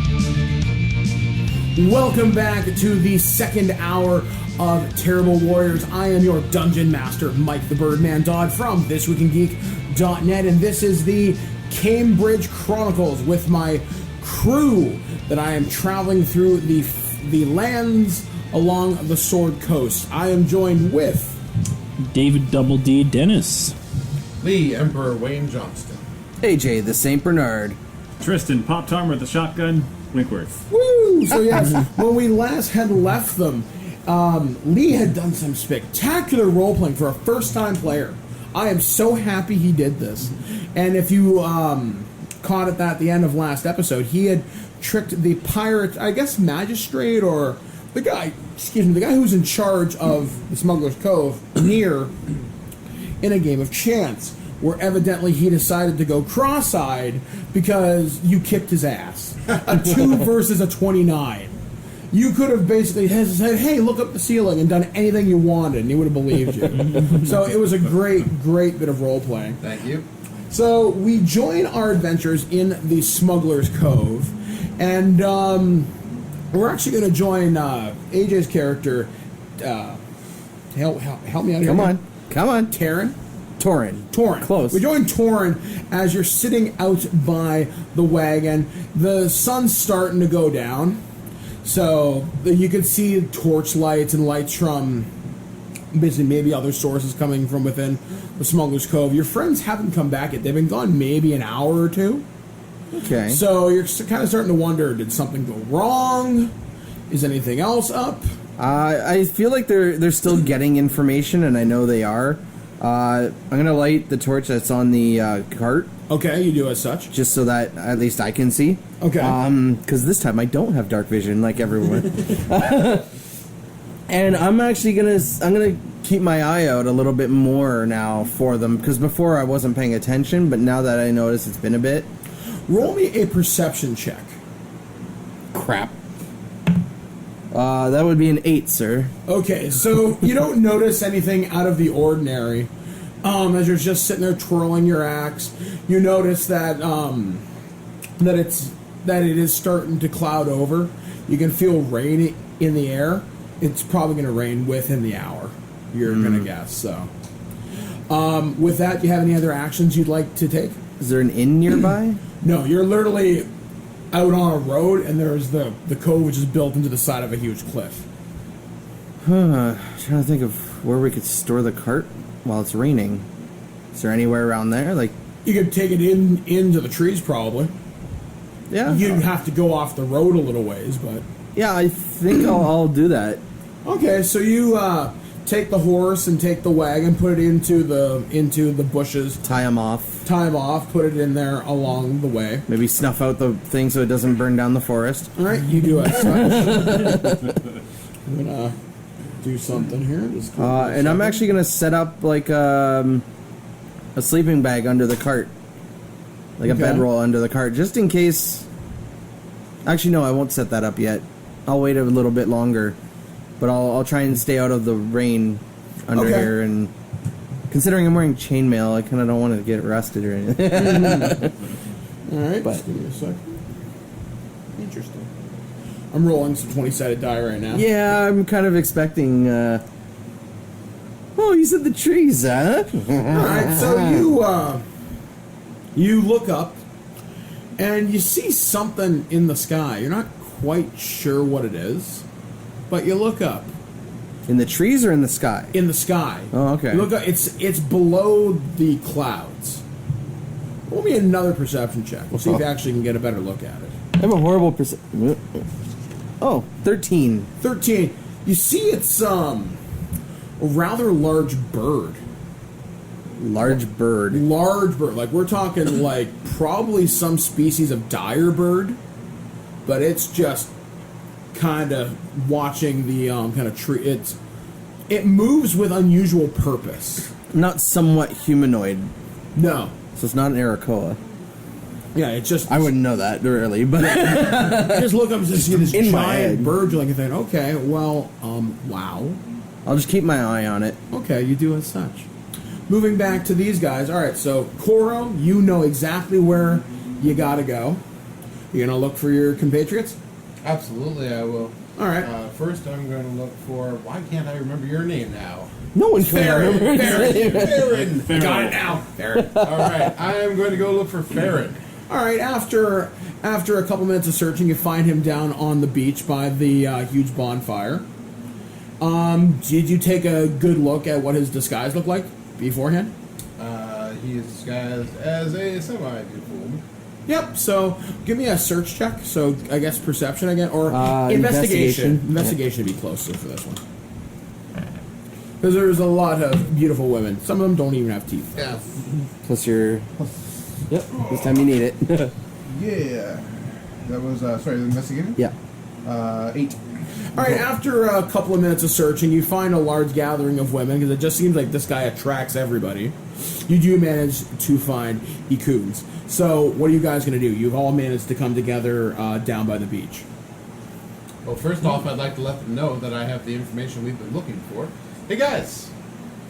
Welcome back to the second hour of Terrible Warriors. I am your Dungeon Master, Mike the Birdman Dodd from ThisWeekInGeek.net, and this is the Cambridge Chronicles with my crew that I am traveling through the lands along the Sword Coast. I am joined with David Double D Dennis. Lee Emperor Wayne Johnston. AJ the St. Bernard. Tristan popped armor with a shotgun Winkworth. Woo! So yes, when we last had left them, Lee had done some spectacular role-playing for a first-time player. I am so happy he did this. And if you caught it at the end of last episode, he had tricked the pirate, I guess magistrate, or the guy who's in charge of the Smuggler's Cove, Near, in a game of chance, where evidently he decided to go cross-eyed because you kicked his ass. A 2 versus a 29. You could have basically said, hey, look up the ceiling, and done anything you wanted, and he would have believed you. So it was a great, great bit of role-playing. Thank you. So we join our adventures in the Smuggler's Cove, and we're actually going to join AJ's character. Help me out here. Come on. Torin. Close. We join Torin as you're sitting out by the wagon. The sun's starting to go down, so you can see torch lights and lights from basically maybe other sources coming from within the Smuggler's Cove. Your friends haven't come back yet. They've been gone maybe an hour or two. Okay. So you're kind of starting to wonder, did something go wrong? Is anything else up? I feel like they're still getting information, and I know they are. I'm going to light the torch that's on the cart. Okay, you do as such. Just so that at least I can see. Okay. Because this time I don't have dark vision like everyone. And I'm actually gonna keep my eye out a little bit more now for them, because before I wasn't paying attention, but now that I notice it's been a bit. Roll me a perception check. Crap. That would be an 8, sir. Okay, so you don't notice anything out of the ordinary, As you're just sitting there twirling your axe, you notice that that it is starting to cloud over. You can feel rain in the air. It's probably going to rain within the hour. You're going to guess. So, with that, do you have any other actions you'd like to take? Is there an inn nearby? No, you're literally out on a road, and there's the cove, which is built into the side of a huge cliff. Trying to think of where we could store the cart while it's raining. Is there anywhere around there? Like, You could take it into the trees, probably. yeah, You'd have to go off the road a little ways, but... yeah. I think I'll do that. Okay, so you take the horse and take the wagon, put it into the bushes, Tie them off. tie them off, put it in there along the way. Maybe snuff out the thing so it doesn't burn down the forest. All right, you do as such. I'm gonna do something here. Just And I'm actually gonna set up like a sleeping bag under the cart, like a Okay. bedroll under the cart, just in case. Actually, no, I won't set that up yet. I'll wait a little bit longer, but I'll try and stay out of the rain under Okay. here. And considering I'm wearing chainmail, I kind of don't want to get rusted or anything. All right, But- just give me a second. Interesting. I'm rolling some 20-sided die right now. Yeah, I'm kind of expecting. Oh, you said the trees, huh? All right, so you look up and you see something in the sky. You're not quite sure what it is, but you look up In the trees or in the sky? in the sky. Oh, okay. You look up. It's below the clouds. Roll me another perception check. We'll see if you actually can get a better look at it. I have a horrible Oh, 13. 13. You see it's a rather large bird. Large bird. Large bird. Like, we're talking, like, probably some species of dire bird, but it's just kind of watching the kind of tree. It moves with unusual purpose. Not somewhat humanoid. No. So it's not an Arakoa. Yeah, it's just... I wouldn't know that really, but You just look up and just see this In my giant head. bird. You're like, thinking, okay, well, wow. I'll just keep my eye on it. Okay, you do as such. Moving back to these guys. All right, so Koro, you know exactly where you gotta go. You're gonna look for your compatriots. Absolutely, I will. All right. First, I'm going to look for. Why can't I remember your name now? No one can Farron. remember. Farron. Got it now. Farron. All right, I am going to go look for Farron. All right. After a couple minutes of searching, you find him down on the beach by the huge bonfire. Did you take a good look at what his disguise looked like beforehand? He is disguised as a semi-deformed. Yep. So give me a search check. So I guess perception again or investigation. Investigation would be closer for this one. Because there's a lot of beautiful women. Some of them don't even have teeth. Yeah. Plus your... Yep, this time you need it. Yeah. That was, sorry, the investigating? Yeah. 8. All right, after a couple of minutes of searching, you find a large gathering of women, because it just seems like this guy attracts everybody. You do manage to find Ikuns. So, what are you guys going to do? You've all managed to come together down by the beach. Well, first off, I'd like to let them know that I have the information we've been looking for. Hey guys,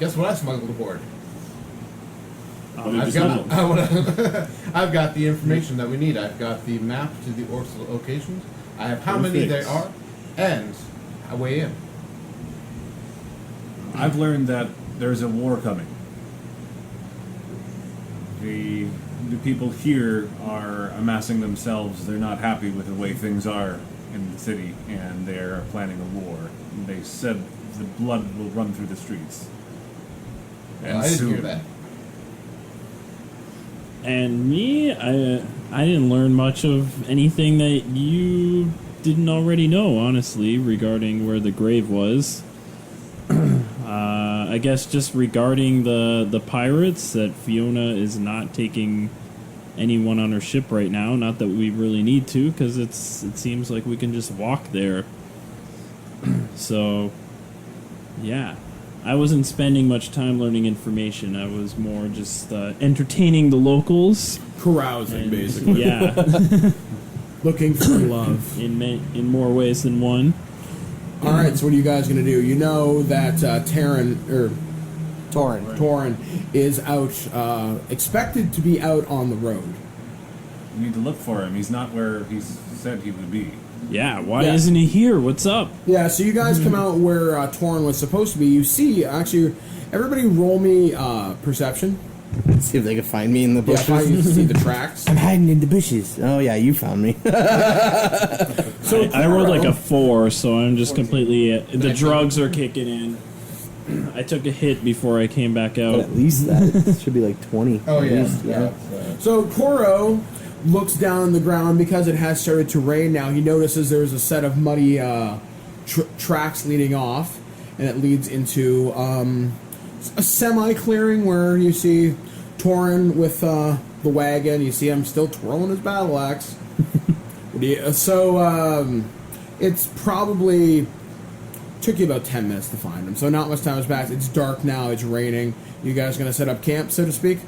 guess what I smuggled aboard? I've got the information that we need. I've got the map to the orcs' locations. I have how many there are, and I weigh in. I've learned that there's a war coming. The people here are amassing themselves. They're not happy with the way things are in the city, and they're planning a war. They said the blood will run through the streets. And I didn't soon. hear that. And me, I didn't learn much of anything that you didn't already know, honestly, regarding where the grave was. I guess just regarding the pirates, that Fiona is not taking anyone on her ship right now. Not that we really need to, because it seems like we can just walk there. So, yeah. I wasn't spending much time learning information. I was more just entertaining the locals. Carousing, And, basically. Yeah, Looking for love. in more ways than one. All right, so what are you guys going to do? You know that Torin is out, expected to be out on the road. We need to look for him. He's not where he said he would be. Yeah, why isn't he here? What's up? Yeah, so you guys come out where Torin was supposed to be. You see, actually, everybody roll me perception. Let's see if they can find me in the bushes. Yeah, you see the tracks. I'm hiding in the bushes. Oh yeah, you found me. So I rolled like a 4, so I'm just completely... the drugs are kicking in. I took a hit before I came back out. At least that should be like 20. Oh, At yeah. least, yeah. So Koro looks down on the ground because it has started to rain now. He notices there's a set of muddy tracks leading off, and it leads into a semi-clearing where you see Torin with the wagon. You see him still twirling his battle axe. It's probably took you about 10 minutes to find him, so not much time has passed. It's dark now. It's raining. You guys gonna set up camp, so to speak?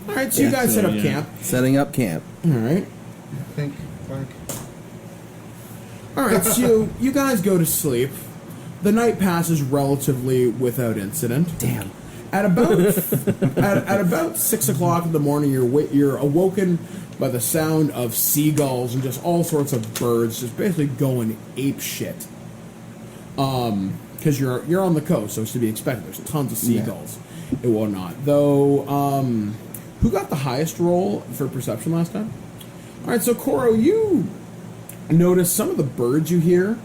All right, so you guys set up camp. Setting up camp. All right. Think, like. All right, so you guys go to sleep. The night passes relatively without incident. Damn. At about at about 6 o'clock in the morning, you're awoken by the sound of seagulls and just all sorts of birds, just basically going ape shit. Because you're on the coast, so it's to be expected. There's tons of seagulls and whatnot. Though, who got the highest roll for perception last time? All right, so Koro, you notice some of the birds you hear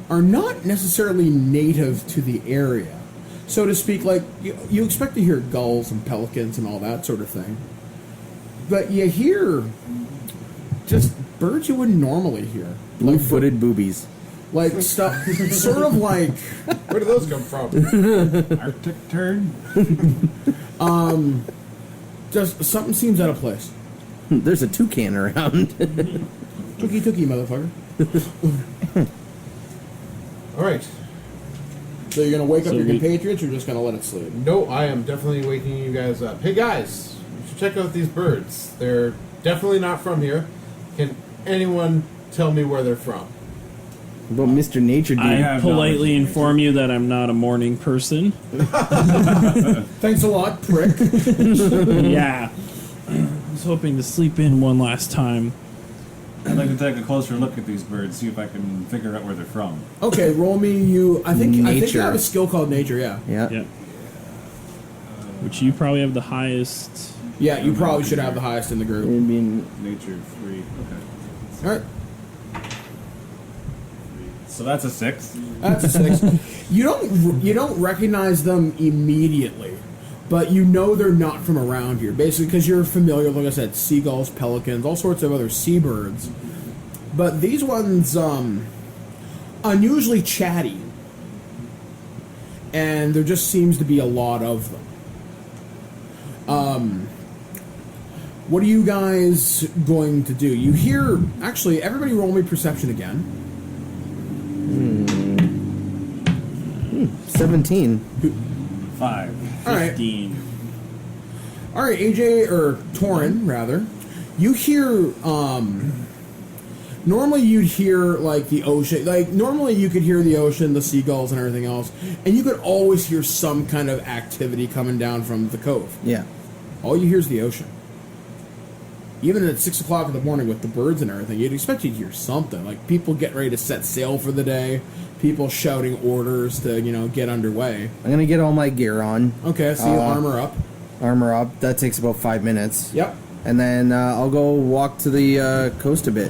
are not necessarily native to the area, so to speak. Like you expect to hear gulls and pelicans and all that sort of thing, but you hear just birds you wouldn't normally hear. Blue-footed boobies. Like stuff, sort of like. Where do those come from? Arctic turd? Just something seems out of place. There's a toucan around. Tookie, motherfucker. All right. So you're gonna wake up So your we- compatriots, or you're just gonna let it sleep? No, I am definitely waking you guys up. Hey guys, you should check out these birds. They're definitely not from here. Can anyone tell me where they're from? But Mr. Nature Dude. I have politely knowledge. inform you that I'm not a morning person. Thanks a lot, prick. Yeah. I was hoping to sleep in one last time. I'd like to take a closer look at these birds, see if I can figure out where they're from. Okay, roll me. I think you Nature. have a skill called Nature. Yeah. Yeah. Yeah. Which you probably have the highest. Yeah, you probably should have the highest in the group. It'd be in- Nature 3. Okay. All right, So that's a 6. that's a 6. You don't recognize them immediately, but you know they're not from around here. Basically, because you're familiar, like I said, seagulls, pelicans, all sorts of other seabirds. But these ones, unusually chatty, and there just seems to be a lot of them. What are you guys going to do? You hear, actually, everybody roll me perception again. 17. 5. All right. 15. All right, AJ, or Torin, rather. You hear, normally you'd hear, like, the ocean. Like, normally you could hear the ocean, the seagulls, and everything else. And you could always hear some kind of activity coming down from the cove. Yeah. All you hear is the ocean. Even at 6 o'clock in the morning with the birds and everything, you'd expect you'd hear something. Like, people getting ready to set sail for the day. People shouting orders to, get underway. I'm going to get all my gear on. Okay, so you armor up. Armor up. That takes about 5 minutes. Yep. And then I'll go walk to the coast a bit.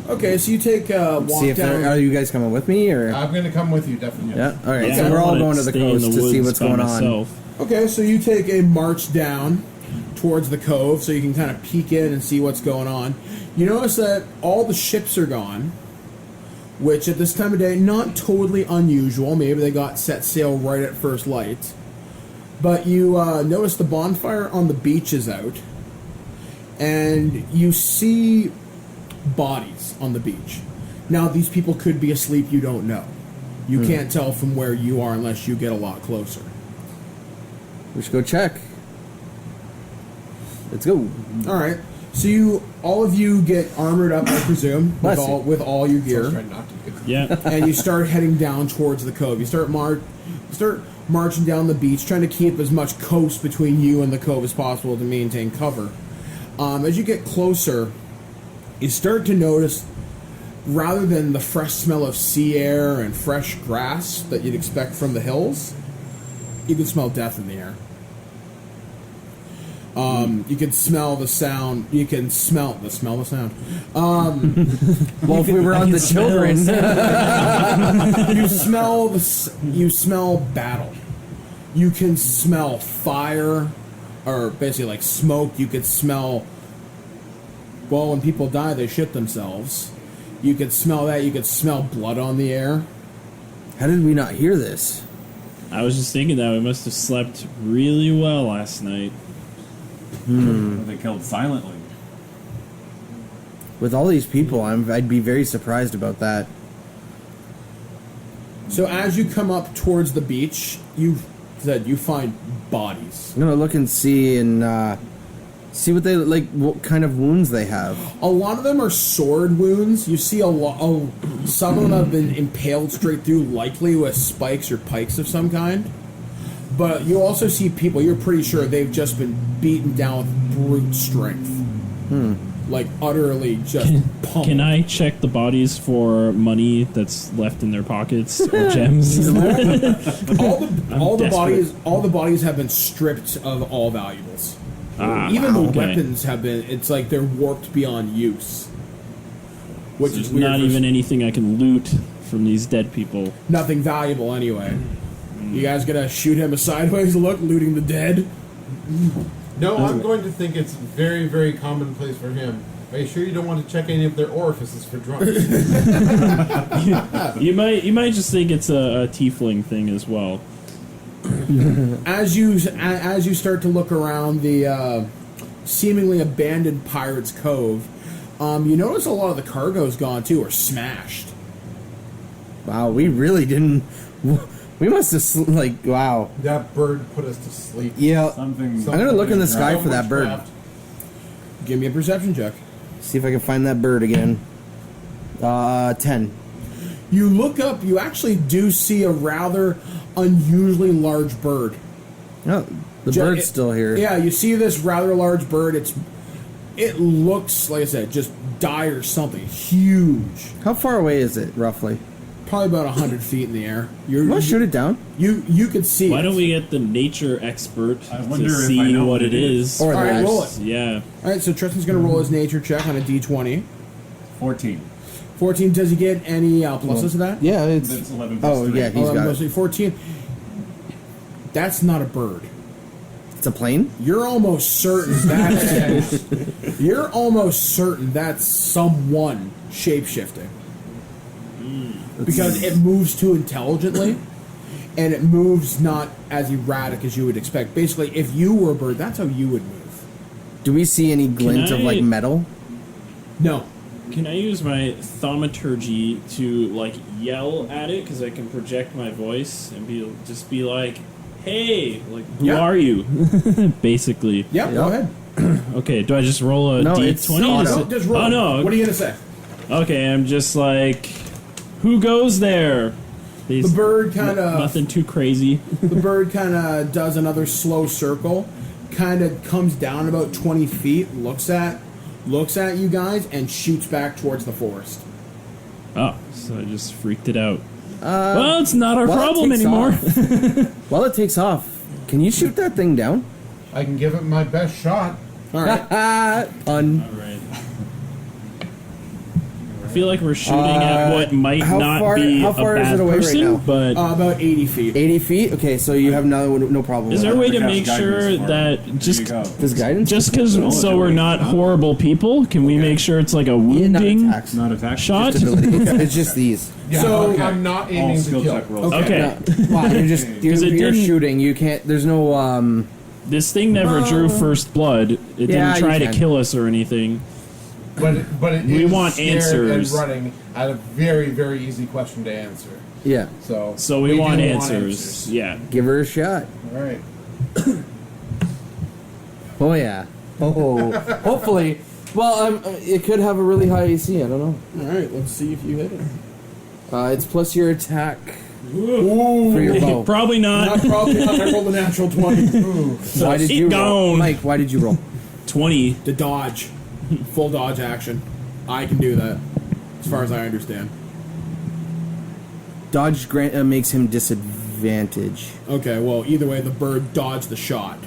Okay, so you take a walk See if down. are you guys coming with me or? I'm going to come with you, definitely. Yeah. All right. Yeah, So I we're all wanna going to the stay in coast to see woods what's by going myself. on. Okay, so you take a march down towards the cove so you can kind of peek in and see what's going on. You notice that all the ships are gone, which at this time of day, not totally unusual. Maybe they got set sail right at first light. But you notice the bonfire on the beach is out, and you see bodies on the beach. Now, these people could be asleep, you don't know. You can't tell from where you are unless you get a lot closer. We should go check. Let's go. All right. So all of you get armored up, I presume, Bless you. with all your I was gear, trying not to. Yeah. and you start heading down towards the cove. You start marching down the beach, trying to keep as much coast between you and the cove as possible to maintain cover. As you get closer, you start to notice, rather than the fresh smell of sea air and fresh grass that you'd expect from the hills, you can smell death in the air. You can smell the sound. You can smell the sound. Well, if we were on the children, you smell battle. You can smell fire, or basically like smoke. You could smell. Well, when people die, they shit themselves. You could smell that. You could smell blood on the air. how did we not hear this? I was just thinking that we must have slept really well last night. They killed silently. With all these people, I'd be very surprised about that. So as you come up towards the beach, you find bodies. I'm gonna look and see see what they like, what kind of wounds they have. A lot of them are sword wounds. You see some of them have been impaled straight through, likely with spikes or pikes of some kind. But you also see people, you're pretty sure they've just been beaten down with brute strength. Like, utterly just pummeled. Can I check the bodies for money that's left in their pockets or gems? all desperate. the bodies have been stripped of all valuables. Even the weapons have been, it's like they're warped beyond use. Which is weird. Not even anything I can loot from these dead people. Nothing valuable anyway. You guys gonna shoot him a sideways look, looting the dead? No, I'm going to think it's very, very commonplace for him. Are you sure you don't want to check any of their orifices for drunks? You might just think it's a tiefling thing as well. As you start to look around the seemingly abandoned Pirate's Cove, you notice a lot of the cargo's gone too, or smashed. Wow, we really didn't. We must have wow. That bird put us to sleep. Yeah, Something. I'm gonna look in the sky So for that much bird. craft. Give me a perception check. See if I can find that bird again. 10. You look up, you actually do see a rather unusually large bird. Oh, the bird's still here. Yeah, you see this rather large bird. It looks, like I said, just dire something. Huge. How far away is it, roughly? Probably about 100 feet in the air. You want to shoot it down? You could see Why it. don't we get the nature expert I to wonder if I see know what it is? Or All right, the roll axe. it. Yeah. Alright, so Tristan's going to roll his nature check on a d20. 14. 14, does he get any pluses to that? Yeah, it's. That's 11 plus Oh, 3. yeah, he's got Mostly it. 14. That's not a bird. It's a plane? You're almost certain that's someone shape-shifting. Because it moves too intelligently, and it moves not as erratic as you would expect. Basically, if you were a bird, that's how you would move. Do we see any glint of, I- like, metal? No. Can I use my thaumaturgy to like yell at it because I can project my voice and be like, "Hey, like who Yeah. are you?" Basically. Yeah, go ahead. Okay. Do I just roll a No, it's d20? auto. No, just roll. Oh no. What are you going to say? Okay, I'm just like, who goes there? The bird kind of... Nothing too crazy. The bird kind of does another slow circle, kind of comes down about 20 feet, looks at you guys, and shoots back towards the forest. Oh, so I just freaked it out. Well, it's not our while it problem takes anymore. While it takes off, can you shoot that thing down? I can give it my best shot. All right. On. All right. I feel like we're shooting at what might how not far- be how a far is bad it away right person, now? but About 80 feet. 80 feet? Okay, so you have no problem. is with there a that. way to Cast make guidance sure for that it. There just you go. Does guidance? because so we're not horrible people, can we make sure it's like a Yeah, not wounding attacks. Not attack. shot? It's just these. Yeah, So- I'm not All aiming to skill kill. check rolls. Okay. No, wow, you're just it you're didn't- shooting. You can't. There's no. This thing never drew first blood. It Yeah, didn't try you to can. kill us or anything. But it We is want scared answers. and running at a very, very easy question to answer. Yeah, So We do want answers. Yeah. give her a shot. All right. Oh yeah. Oh, hopefully. Well, it could have a really high AC. I don't know. All right, let's see if you hit it. It's plus your attack for your bow. Probably not. Probably not. I rolled a natural 20. Why did you roll? gone. Mike, why did you roll? 20. To dodge. Full dodge action. I can do that, as far as I understand. Dodge makes him disadvantage. Okay, well, either way, the bird dodged the shot.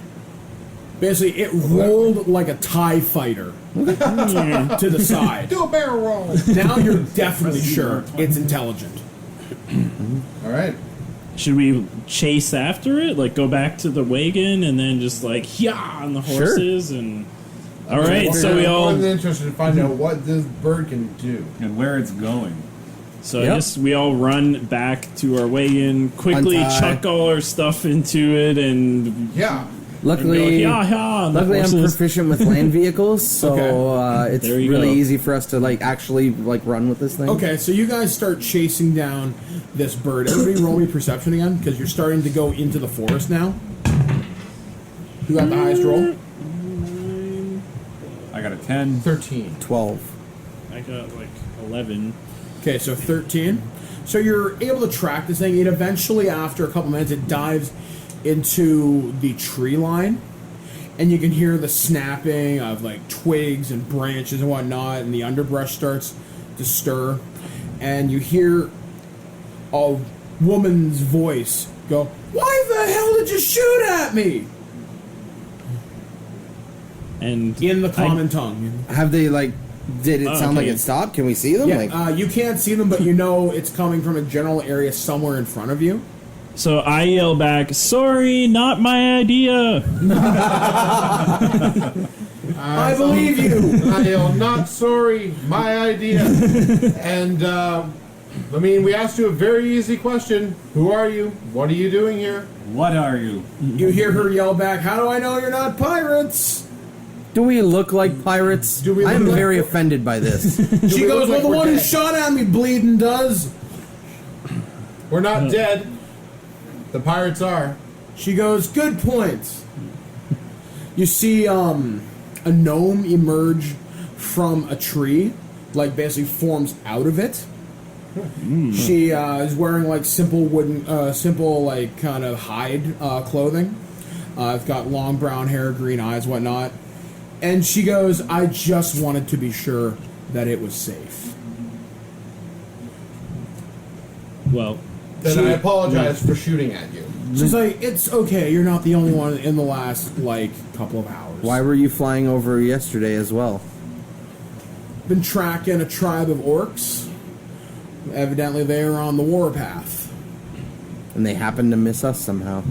Basically, it rolled like a TIE fighter to the side. Do a barrel roll. Now you're definitely sure it's intelligent. All right. Should we chase after it? Like, go back to the wagon and then just, like, yeah, on the horses and... All right, so we all... I'm interested to find out what this bird can do. And where it's going. So I guess we all run back to our wagon, quickly Untie. chuck all our stuff into it, and Yeah. Luckily, on the luckily I'm horses. proficient with land vehicles, so it's There you really go. easy for us to like actually like run with this thing. Okay, so you guys start chasing down this bird. Everybody roll me perception again, because you're starting to go into the forest now. Who got the highest roll? I got a 10. 13. 12. I got like 11. Okay, so 13. So you're able to track this thing. It eventually, after a couple minutes, it dives into the tree line, and you can hear the snapping of like twigs and branches and whatnot, and the underbrush starts to stir, and you hear a woman's voice go, "Why the hell did you shoot at me?" And In the common tongue. Have they like? Did it sound like okay. it stopped? Can we see them? Yeah, Like, you can't see them, but you know it's coming from a general area somewhere in front of you. So I yell back, "Sorry, not my idea." I believe you. I am not sorry. My idea. And, I mean, we asked you a very easy question. Who are you? What are you doing here? What are you? You hear her yell back, "How do I know you're not pirates?" do we look like pirates? Do we I am look like- very offended by this. She we goes, look like "Well, the we're one who dead?" shot at me bleeding does." We're not dead. The pirates are. She goes, "Good point." You see a gnome emerge from a tree, like basically forms out of it. She is wearing like simple wooden, simple like kind of hide clothing. It's got long brown hair, green eyes, whatnot. And she goes, "I just wanted to be sure that it was safe." Well, Then I apologize for shooting at you. She's like, "It's okay. You're not the only one in the last like couple of hours." Why were you flying over yesterday as well? Been tracking a tribe of orcs. Evidently, they are on the warpath. And they happened to miss us somehow.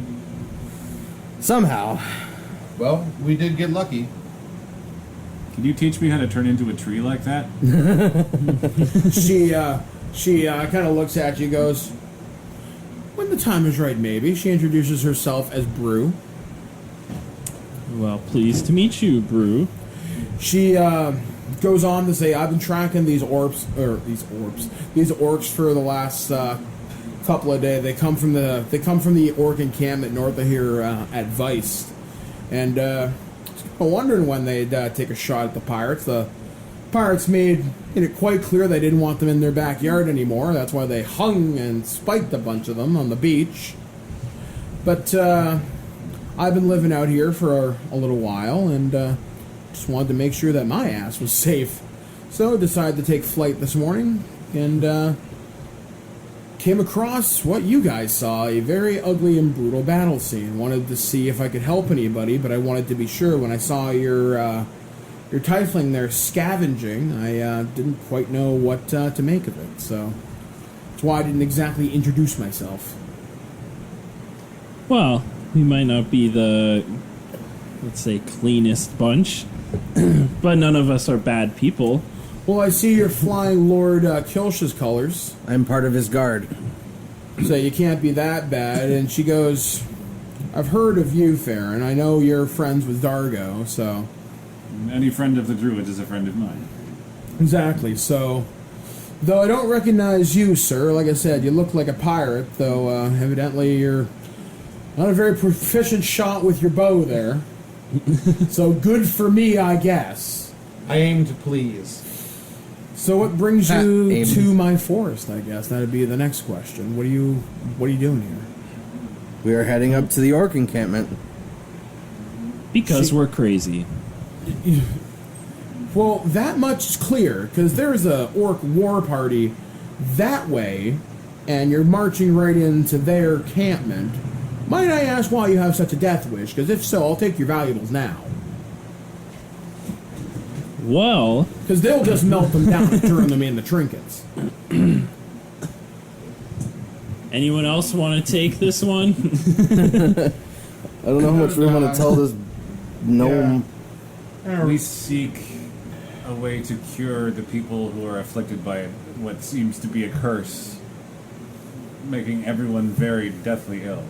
Somehow. Well, we did get lucky. Can you teach me how to turn into a tree like that? She kind of looks at you, goes, "When the time is right, maybe." She introduces herself as Brew. well, pleased to meet you, Brew. She goes on to say, "I've been tracking these orcs for the last couple of days. They come from the orc encampment north of here at Vice, and I'm wondering when they'd take a shot at the pirates. The pirates made it quite clear they didn't want them in their backyard anymore. That's why they hung and spiked a bunch of them on the beach. But I've been living out here for a little while, and just wanted to make sure that my ass was safe. So decided to take flight this morning, and came across what you guys saw, a very ugly and brutal battle scene. Wanted to see if I could help anybody, but I wanted to be sure. When I saw your tiefling there scavenging, I didn't quite know what to make of it. So that's why I didn't exactly introduce myself." Well, we might not be the, let's say, cleanest bunch, but none of us are bad people. "Well, I see you're flying Lord Kilsh's colors, I'm part of his guard. so you can't be that bad." And she goes, "I've heard of you, Farron. I know you're friends with Dargo, so..." Any friend of the druids is a friend of mine. Exactly, so... Though I don't recognize you, sir, like I said, you look like a pirate, though evidently you're not a very proficient shot with your bow there. So good for me, I guess. I aim to please. So what brings you Aim. to my forest? I guess that'd be the next question. What are you doing here? We are heading up to the orc encampment. Because we're crazy. Well, that much is clear because there's a orc war party that way, and you're marching right into their encampment. Might I ask why you have such a death wish? Because if so, I'll take your valuables now. Well, Because they'll just melt them down and turn them into trinkets. anyone else want to take this one? I don't know how much we want to tell this gnome. We seek a way to cure the people who are afflicted by what seems to be a curse, making everyone very deathly ill.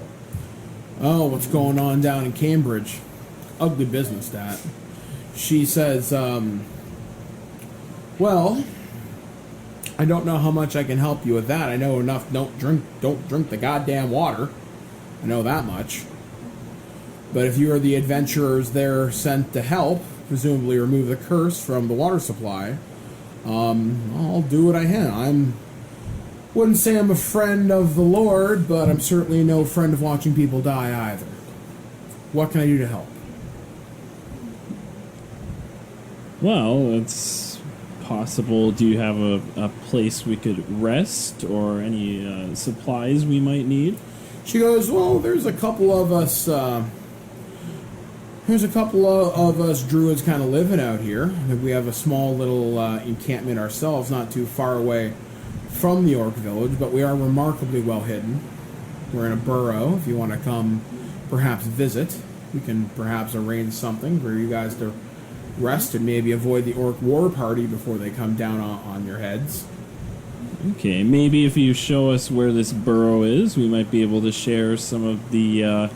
Oh, what's going on down in Cambridge? Ugly business, that. She says, well, I don't know how much I can help you with that. I know enough. Don't drink the goddamn water. I know that much. But if you are the adventurers there sent to help, presumably remove the curse from the water supply, I'll do what I can. Wouldn't say I'm a friend of the Lord, but I'm certainly no friend of watching people die either. What can I do to help? Well, it's possible. Do you have a place we could rest or any supplies we might need? She goes, well, there's a couple of us, druids kind of living out here. We have a small little encampment ourselves, not too far away from the orc village, but we are remarkably well hidden. We're in a burrow. If you want to come perhaps visit, we can perhaps arrange something for you guys to rest and maybe avoid the orc war party before they come down on your heads. Okay, maybe if you show us where this burrow is, we might be able to share some of the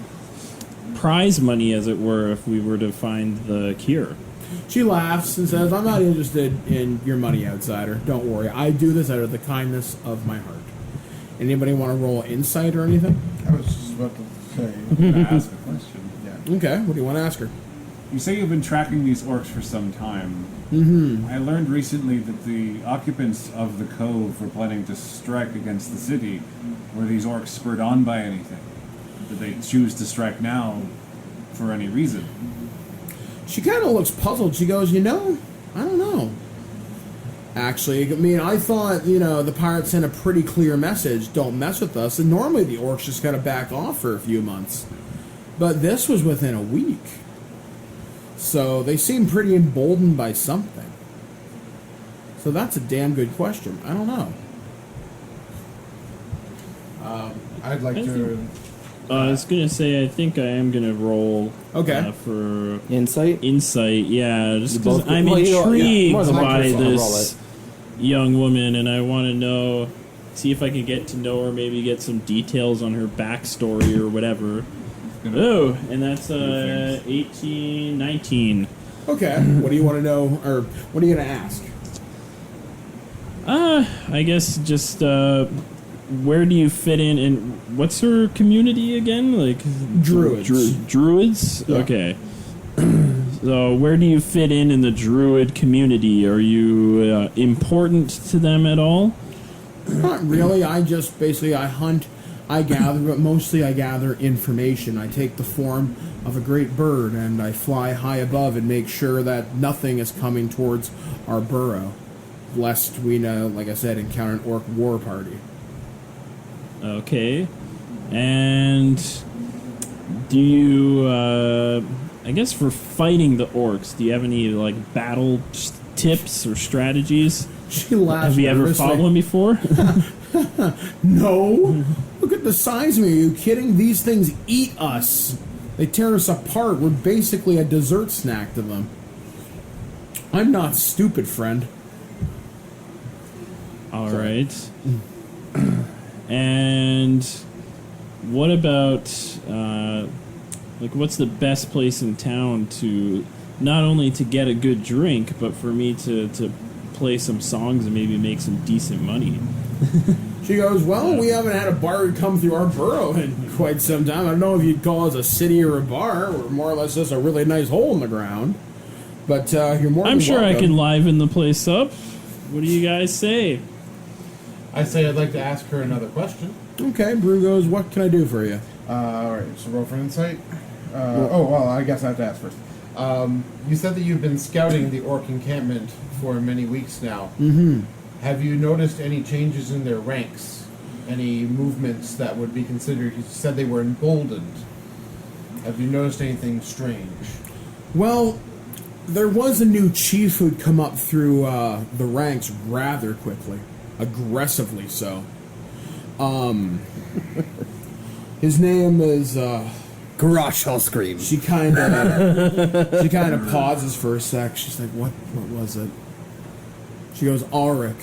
prize money, as it were, if we were to find the cure. She laughs and says, I'm not interested in your money, outsider. Don't worry. I do this out of the kindness of my heart. Anybody want to roll insight or anything? I was just about to say. I'm going to ask a question. Yeah. Okay, what do you want to ask her? You say you've been tracking these orcs for some time. Mm-hmm. I learned recently that the occupants of the cove were planning to strike against the city. Were these orcs spurred on by anything? Did they choose to strike now for any reason? She kind of looks puzzled. She goes, I don't know. Actually, I thought, the pirates sent a pretty clear message, don't mess with us, and normally the orcs just gotta back off for a few months. But this was within a week. So they seem pretty emboldened by something. So that's a damn good question. I don't know. I'd like to. I was gonna say, I think I am gonna roll. Okay. For Insight? Insight, yeah. Just You because both- I'm well, you know, intrigued more than by likely I'll roll this young woman, and I want to know, see if I can get to know her, maybe get some details on her backstory or whatever. Oh, and that's 18, 19. Okay. What do you want to know, or what are you going to ask? I guess just where do you fit in, and what's her community again? Like Druids. Druids? Yeah. Okay. So where do you fit in the druid community? Are you important to them at all? Not really. I just basically I hunt, I gather, but mostly I gather information. I take the form of a great bird and I fly high above and make sure that nothing is coming towards our burrow, lest we, like I said, encounter an orc war party. Okay. And do you, I guess for fighting the orcs, do you have any, like, battle tips or strategies? She laughs. Have you ever fought one before? No. Look at the size of me. Are you kidding? These things eat us. They tear us apart. We're basically a dessert snack to them. I'm not stupid, friend. All right. And what about, like, what's the best place in town to, not only to get a good drink, but for me to play some songs and maybe make some decent money? She goes, well, we haven't had a bard come through our burrow in quite some time. I don't know if you'd call us a city or a bar. We're more or less just a really nice hole in the ground. But you're more I'm than sure I welcome. can liven the place up. What do you guys say? I say I'd like to ask her another question. Okay, Brew goes, what can I do for you? Alright, so roll for insight. I guess I have to ask first. You said that you've been scouting the orc encampment for many weeks now. Mm-hmm. Have you noticed any changes in their ranks? Any movements that would be considered? You said they were emboldened. Have you noticed anything strange? Well, there was a new chief who'd come up through the ranks rather quickly. Aggressively so. His name is, Garage Hall Scream. She kind of pauses for a sec. She's like, what was it? She goes, Ulrich.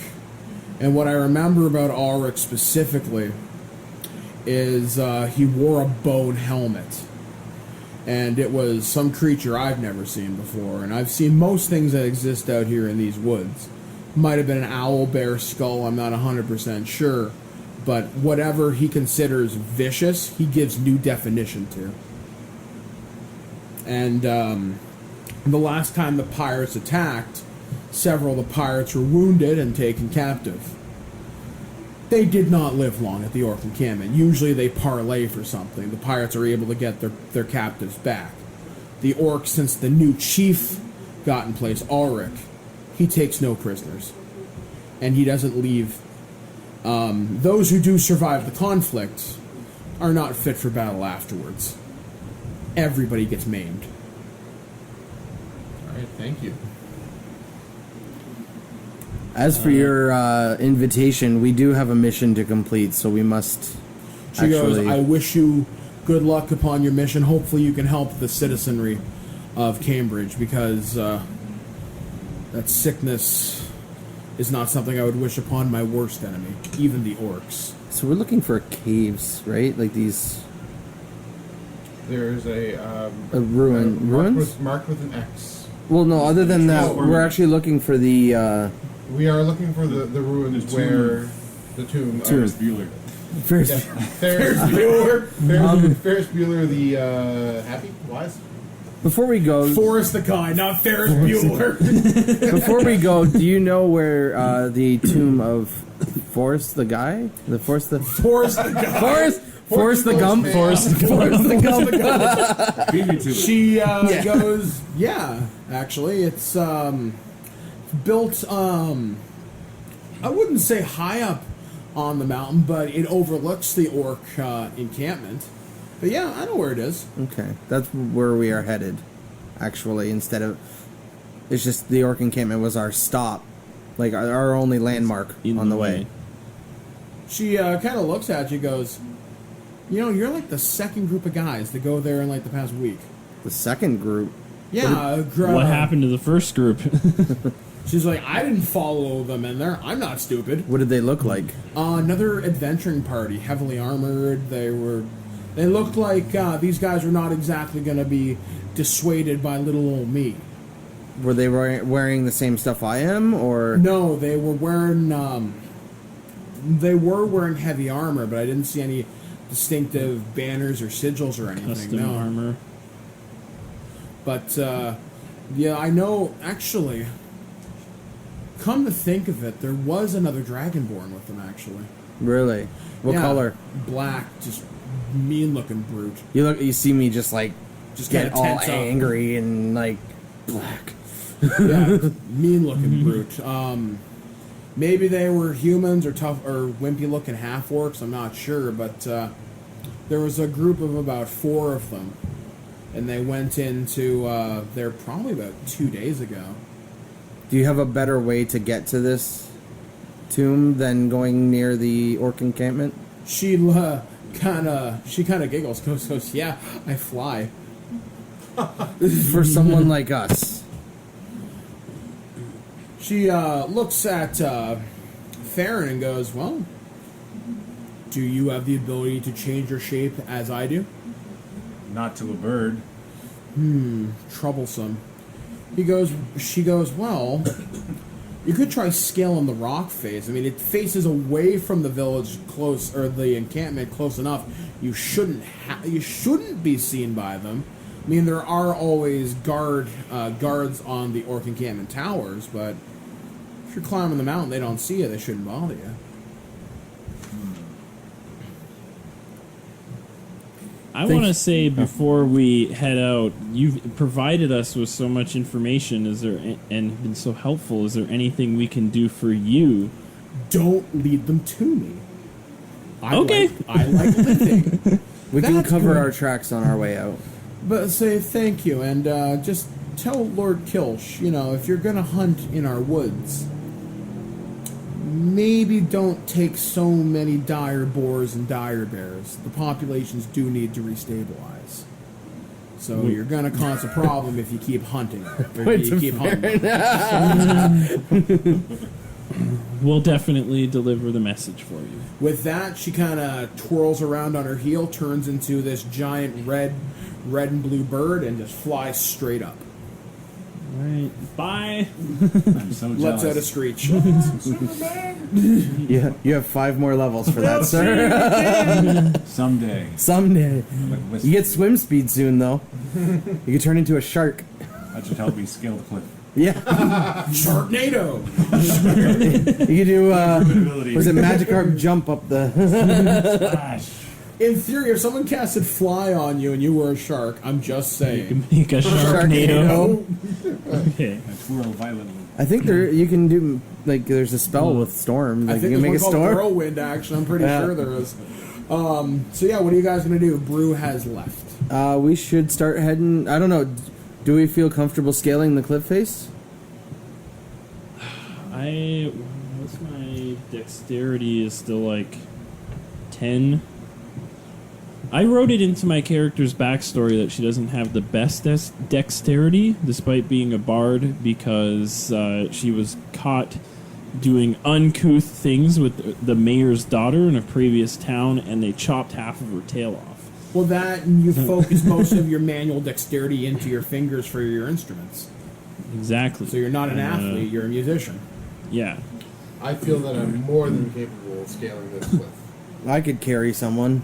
And what I remember about Ulrich specifically is he wore a bone helmet. And it was some creature I've never seen before. And I've seen most things that exist out here in these woods. Might have been an owl bear skull, I'm not 100% sure. But whatever he considers vicious, he gives new definition to. And the last time the pirates attacked, several of the pirates were wounded and taken captive. They did not live long at the orc encampment. Usually they parlay for something. The pirates are able to get their captives back. The orcs, since the new chief got in place, Ulrich, he takes no prisoners. And he doesn't leave. Those who do survive the conflict are not fit for battle afterwards. Everybody gets maimed. Alright, thank you. As for your invitation, we do have a mission to complete, so we must. She goes, I wish you good luck upon your mission. Hopefully you can help the citizenry of Cambridge, because that sickness is not something I would wish upon my worst enemy, even the orcs. So we're looking for caves, right? Like these. There's a ruin. Ruins? Marked with an X. Well, no, other than that, we're actually looking for the. We are looking for the ruins where the tomb. Ferris Bueller. Ferris Bueller. Ferris Bueller, the happy, wise. Before we go, Forrest the guy, not Ferris Bueller. Before we go, do you know where the tomb of Forrest the guy? Forrest the Gump? Forrest the Gump. Beat me to it. She goes, yeah, actually, it's built, I wouldn't say high up on the mountain, but it overlooks the orc encampment. But yeah, I know where it is. Okay, that's where we are headed, actually, instead of... It's just the orc encampment was our stop, like our only landmark on the way. She kind of looks at you, goes, you know, you're like the second group of guys to go there in like the past week. The second group? Yeah. What happened to the first group? She's like, I didn't follow them in there. I'm not stupid. What did they look like? Another adventuring party, heavily armored. They looked like these guys were not exactly going to be dissuaded by little old me. Were they wearing the same stuff I am, or no? They were wearing heavy armor, but I didn't see any distinctive banners or sigils or anything. Custom armor. But yeah, I know. Actually, come to think of it, there was another dragonborn with them. Actually, really? What color? Black, just mean-looking brute. You see me just get all tense up. angry and like black. Yeah, mean-looking brute. Maybe they were humans or tough or wimpy-looking half-orcs. I'm not sure, but there was a group of about 4 of them, and they went into there probably about 2 days ago. Do you have a better way to get to this tomb than going near the orc encampment? She kind of giggles, goes, yeah, I fly. For someone like us. She looks at Farron and goes, well, do you have the ability to change your shape as I do? Not to a bird. Troublesome. She goes, well, you could try scaling the rock face. I mean, it faces away from the village close, or the encampment close enough. You shouldn't be seen by them. I mean, there are always guards on the orc encampment towers, but If you're climbing the mountain, they don't see you, they shouldn't bother you. I want to say before we head out, you've provided us with so much information. Is there and been so helpful? Is there anything we can do for you? Don't lead them to me. I Okay. like living. We can That's cover good. our tracks on our way out. But say thank you, and just tell Lord Kilsh, if you're gonna hunt in our woods, maybe don't take so many dire boars and dire bears. The populations do need to restabilize. So you're gonna cause a problem if you keep hunting. Or if you keep hunting. We'll definitely deliver the message for you. With that, she kind of twirls around on her heel, turns into this giant red and blue bird, and just flies straight up. All right. Bye. I'm so jealous. Lets out a screech. Yeah, you have 5 more levels for that, sir. Someday. Someday. With You get swim speed soon, though. You can turn into a shark. that should help me scale the cliff. Yeah. Sharknado! You can do, Ability. was it Magikarp jump up the... Splash. In theory, if someone casted fly on you and you were a shark, I'm just You saying. can make a Sharknado. Okay. I twirl violently. I think you can do, there's a spell with storm. I Like, think you can there's make a one called storm. Whirlwind action. I'm pretty Yeah. sure there is. So yeah, what are you guys going to do? Brew has left. We should start heading... I don't know. Do we feel comfortable scaling the cliff face? What's my dexterity is still like 10. I wrote it into my character's backstory that she doesn't have the best dexterity, despite being a bard, because she was caught doing uncouth things with the mayor's daughter in a previous town, and they chopped half of her tail off. Well, that and you focus most of your manual dexterity into your fingers for your instruments. Exactly. So you're not an athlete, you're a musician. Yeah. I feel that I'm more than capable of scaling this cliff. I could carry someone.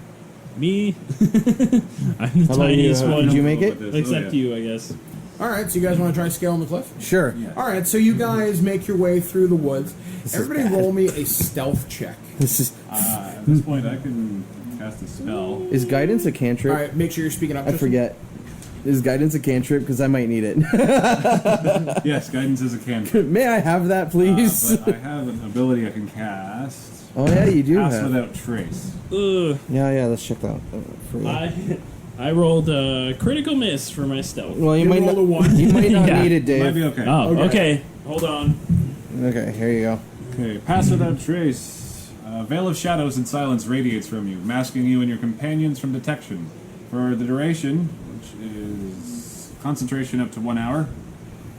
Me? I'm the How about you? tiniest one. Did you make it? Except you, I guess. Alright, so you guys want to try scaling the cliff? Sure. Alright, so you guys make your way through the woods. This is Everybody bad. roll me a stealth check. This is... At this point, I can cast a spell. Is guidance a cantrip? Alright, make sure you're speaking up. I Tristan. forget. Is guidance a cantrip? Because I might need it. Yes, guidance is a cantrip. May I have that, please? But I have an ability I can cast. Oh, yeah, you do Pass have. without trace. Ugh. Yeah, let's check that out. For you. I rolled a critical miss for my stealth. Well, you You might rolled not, a 1. you might not Yeah. need it, Might be Dave. okay. Oh, Okay. okay. Hold on. Okay, here you go. Okay, pass without trace. A veil of shadows and silence radiates from you, masking you and your companions from detection. For the duration, which is concentration up to 1 hour,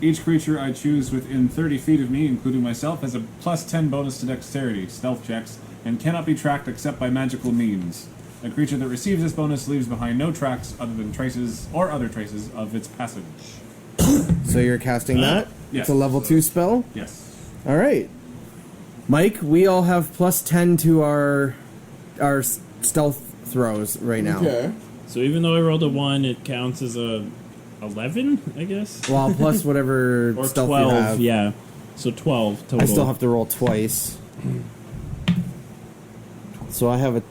each creature I choose within 30 feet of me, including myself, has a plus 10 bonus to dexterity, stealth checks, and cannot be tracked except by magical means. A creature that receives this bonus leaves behind no tracks other than traces or other traces of its passage. So you're casting that? Yes. It's a level 2 spell? Yes. All right. Mike, we all have plus 10 to our stealth throws right now. Okay. So even though I rolled a 1, it counts as a 11, I guess? Well, plus whatever Or stealth 12, you have. yeah. So 12 total. I still have to roll twice. So I have a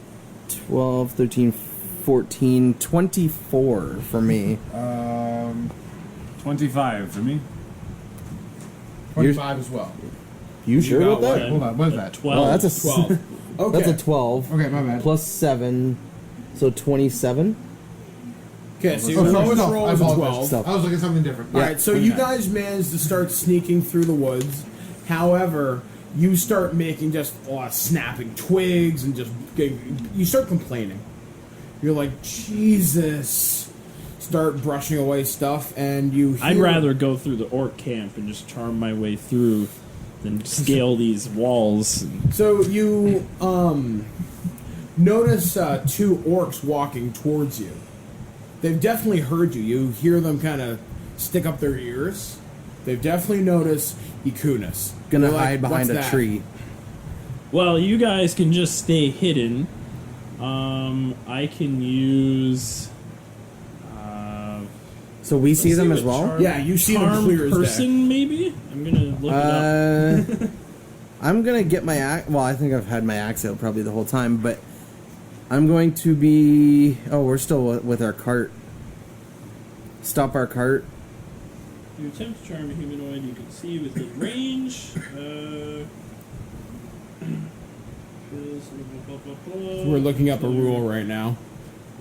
12, 13, 14, 24 for me. 25 for me. 25 as well. You sure got with what? that? Hold on, what is that? 12. Oh, that's a 12. Okay. That's a 12. Okay, my bad. Plus 7, so 27. Okay, so Oh, your sorry, lowest stealth. roll I is a apologize. 12. Stealth. I was looking at something different. Alright, so you Okay. guys managed to start sneaking through the woods. However, you start making just snapping twigs and just you start complaining. You're like, Jesus. Start brushing away stuff, and you hear... I'd rather go through the orc camp and just charm my way through than scale these walls. So you notice 2 orcs walking towards you. They've definitely heard you. You hear them kind of stick up their ears. They've definitely noticed Ikunas. Gonna They're like, hide behind "What's a that?" tree. Well, you guys can just stay hidden. I can use... So we see them as well? Yeah, you see them Charm clear as day. person, maybe? I'm gonna look it up. I'm gonna get my axe. Well, I think I've had my axe out probably the whole time, but I'm going to be. Oh, we're still with our cart. Stop our cart. You attempt to charm a humanoid you can see within range. We're looking up a rule right now.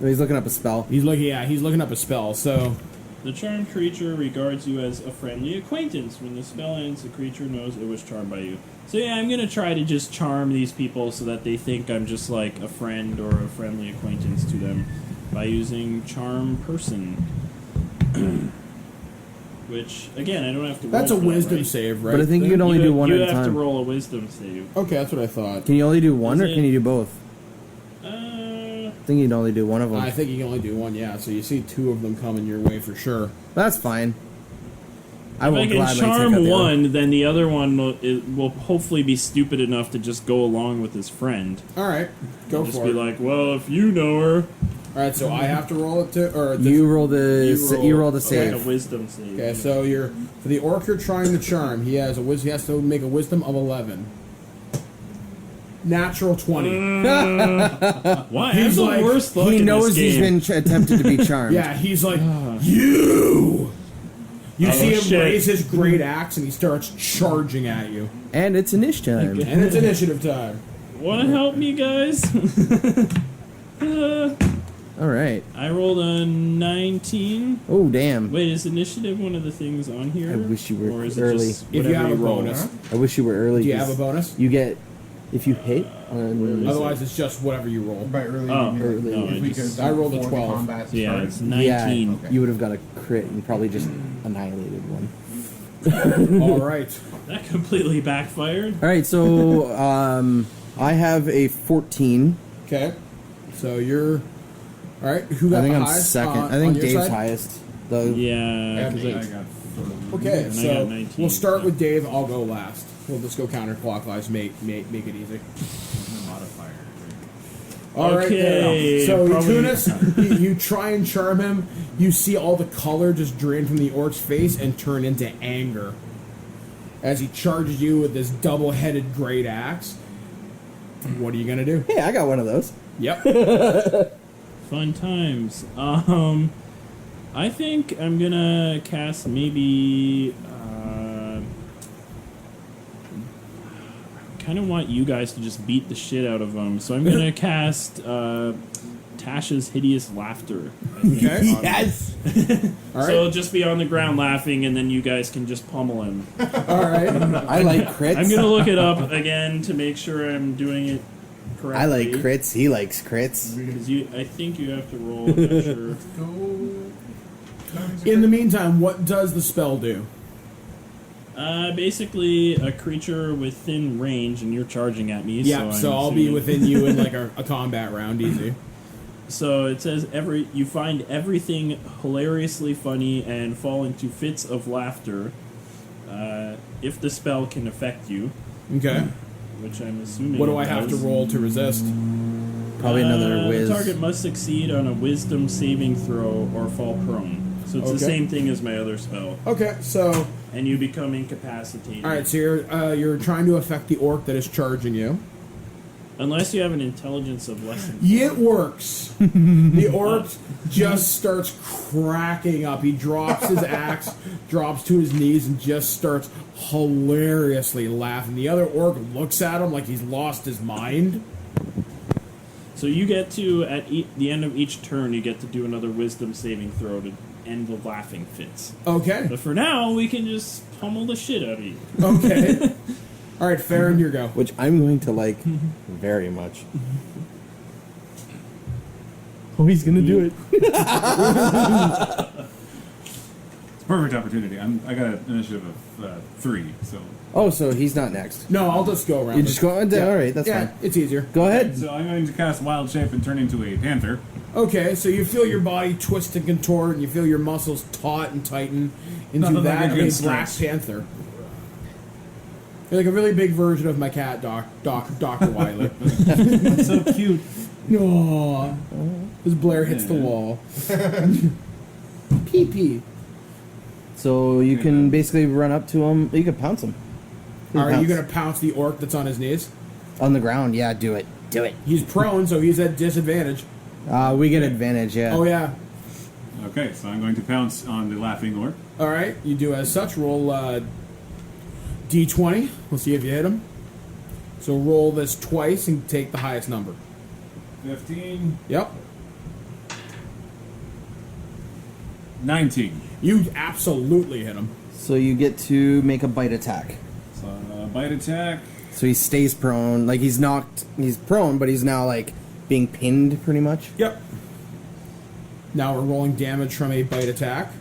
He's looking up a spell. He's looking up a spell. So the charmed creature regards you as a friendly acquaintance. When the spell ends, the creature knows it was charmed by you. So yeah, I'm gonna try to just charm these people so that they think I'm just like a friend or a friendly acquaintance to them by using Charm Person. Which, again, I don't have to roll. that's a for that, wisdom right? save, right? But I think you can only do one at a You have to time. roll a wisdom save. Okay, that's what I thought. Can you only do one, Is or it- can you do both? Uh, I think you can only do one of them. I think you can only do one. Yeah, so you see two of them coming your way for sure. That's fine. I if will I can gladly take out charm the other. one, then the other one will hopefully be stupid enough to just go along with his friend. All right, go Just for be it. like, well, if you know her. All right, so I have to roll it to, or You roll the. You roll the Like save. a wisdom save. Okay, so for the orc you're trying to charm. He has to make a wisdom of 11. Natural 20. Why? He's I'm the like- worst luck He in knows this he's game. been attempted to be charmed. Yeah, he's like, you! You see him shit. raise his great axe and he starts charging at you. And it's Inish time. And it's initiative time. Want to help me, guys? All right. I rolled a 19. Oh, damn. Wait, is initiative one of the things on here? I wish you were or is early. It just If you whatever have a roll? bonus. I wish you were early. Do you have 'cause a bonus? You get, if you hit on. Otherwise, it's just whatever you roll. By early, Oh, you mean, early. no, if we just- could I rolled a before the 12. combat Yeah, started. it's 19. Yeah, you would have got a crit and probably just annihilated one. All right. That completely backfired. All right, so I have a 14. Okay. So you're. All right. Who got I think the I'm highest? second. On I think your Dave's side? highest. The, Yeah, 'cause I I- got Okay, And I so got 19, we'll start so- with Dave. I'll go last. We'll just go counterclockwise. Make it easy. modifier. All right. Okay, So probably- Tunis, you try and charm him. You see all the color just drain from the orc's face and turn into anger as he charges you with this double-headed great axe. What are you gonna do? hey, I got one of those. Yep. Fun times. I think I'm gonna cast maybe. Kind of want you guys to just beat the shit out of them, so I'm gonna cast Tasha's hideous laughter. Okay. Yes. All right. So he'll just be on the ground laughing, and then you guys can just pummel him. All right. I like crits. I'm gonna look it up again to make sure I'm doing it correctly. I like crits. He likes crits. Because I think you have to roll. I'm not sure. In the meantime, what does the spell do? Basically, a creature within range, and you're charging at me. Yeah. So I'm I'll be assuming- within you in like a combat round, easy. So it says you find everything hilariously funny and fall into fits of laughter. If the spell can affect you, Okay. which I'm assuming. What do it I have to does. roll to resist? Probably another whiz. The target must succeed on a Wisdom saving throw or fall prone. So it's the Okay. same thing as my other spell, Okay. So and you become incapacitated. all right. So you're trying to affect the orc that is charging you. Unless you have an intelligence of less than. It works. The orc just starts cracking up. He drops his axe, drops to his knees, and just starts hilariously laughing. The other orc looks at him like he's lost his mind. So you get to the end of each turn, you get to do another Wisdom saving throw to end the laughing fits. Okay. But for now, we can just pummel the shit out of you. Okay. All right, Farron, your go. Which I'm going to like very much. Oh, he's gonna do it. It's a perfect opportunity. I got an initiative of 3, so. Oh, so he's not next. No, I'll just go around. You just go. All right, that's yeah, fine. it's easier. Go ahead. So I'm going to cast Wild Shape and turn into a panther. Okay, so you feel your body twist and contort, and you feel your muscles taut and tighten into Nothing like that a of good a Black stretch. Panther. You're like a really big version of my cat, Dr. Wiley. It's so cute. Aww. As Blair hits the wall. Pee pee. So you can basically run up to him. You can pounce him. Are you going to pounce the orc that's on his knees? On the ground, yeah, do it. Do it. He's prone, so he's at disadvantage. We get advantage, yeah. Oh, yeah. Okay, so I'm going to pounce on the laughing orc. All right, you do as such. Roll D20. We'll see if you hit him. So roll this twice and take the highest number. 15. Yep. 19. You absolutely hit him. So you get to make a bite attack. So, bite attack. So he stays prone. Like, he's prone, but he's now, like, being pinned, pretty much. Yep. Now we're rolling damage from a bite attack.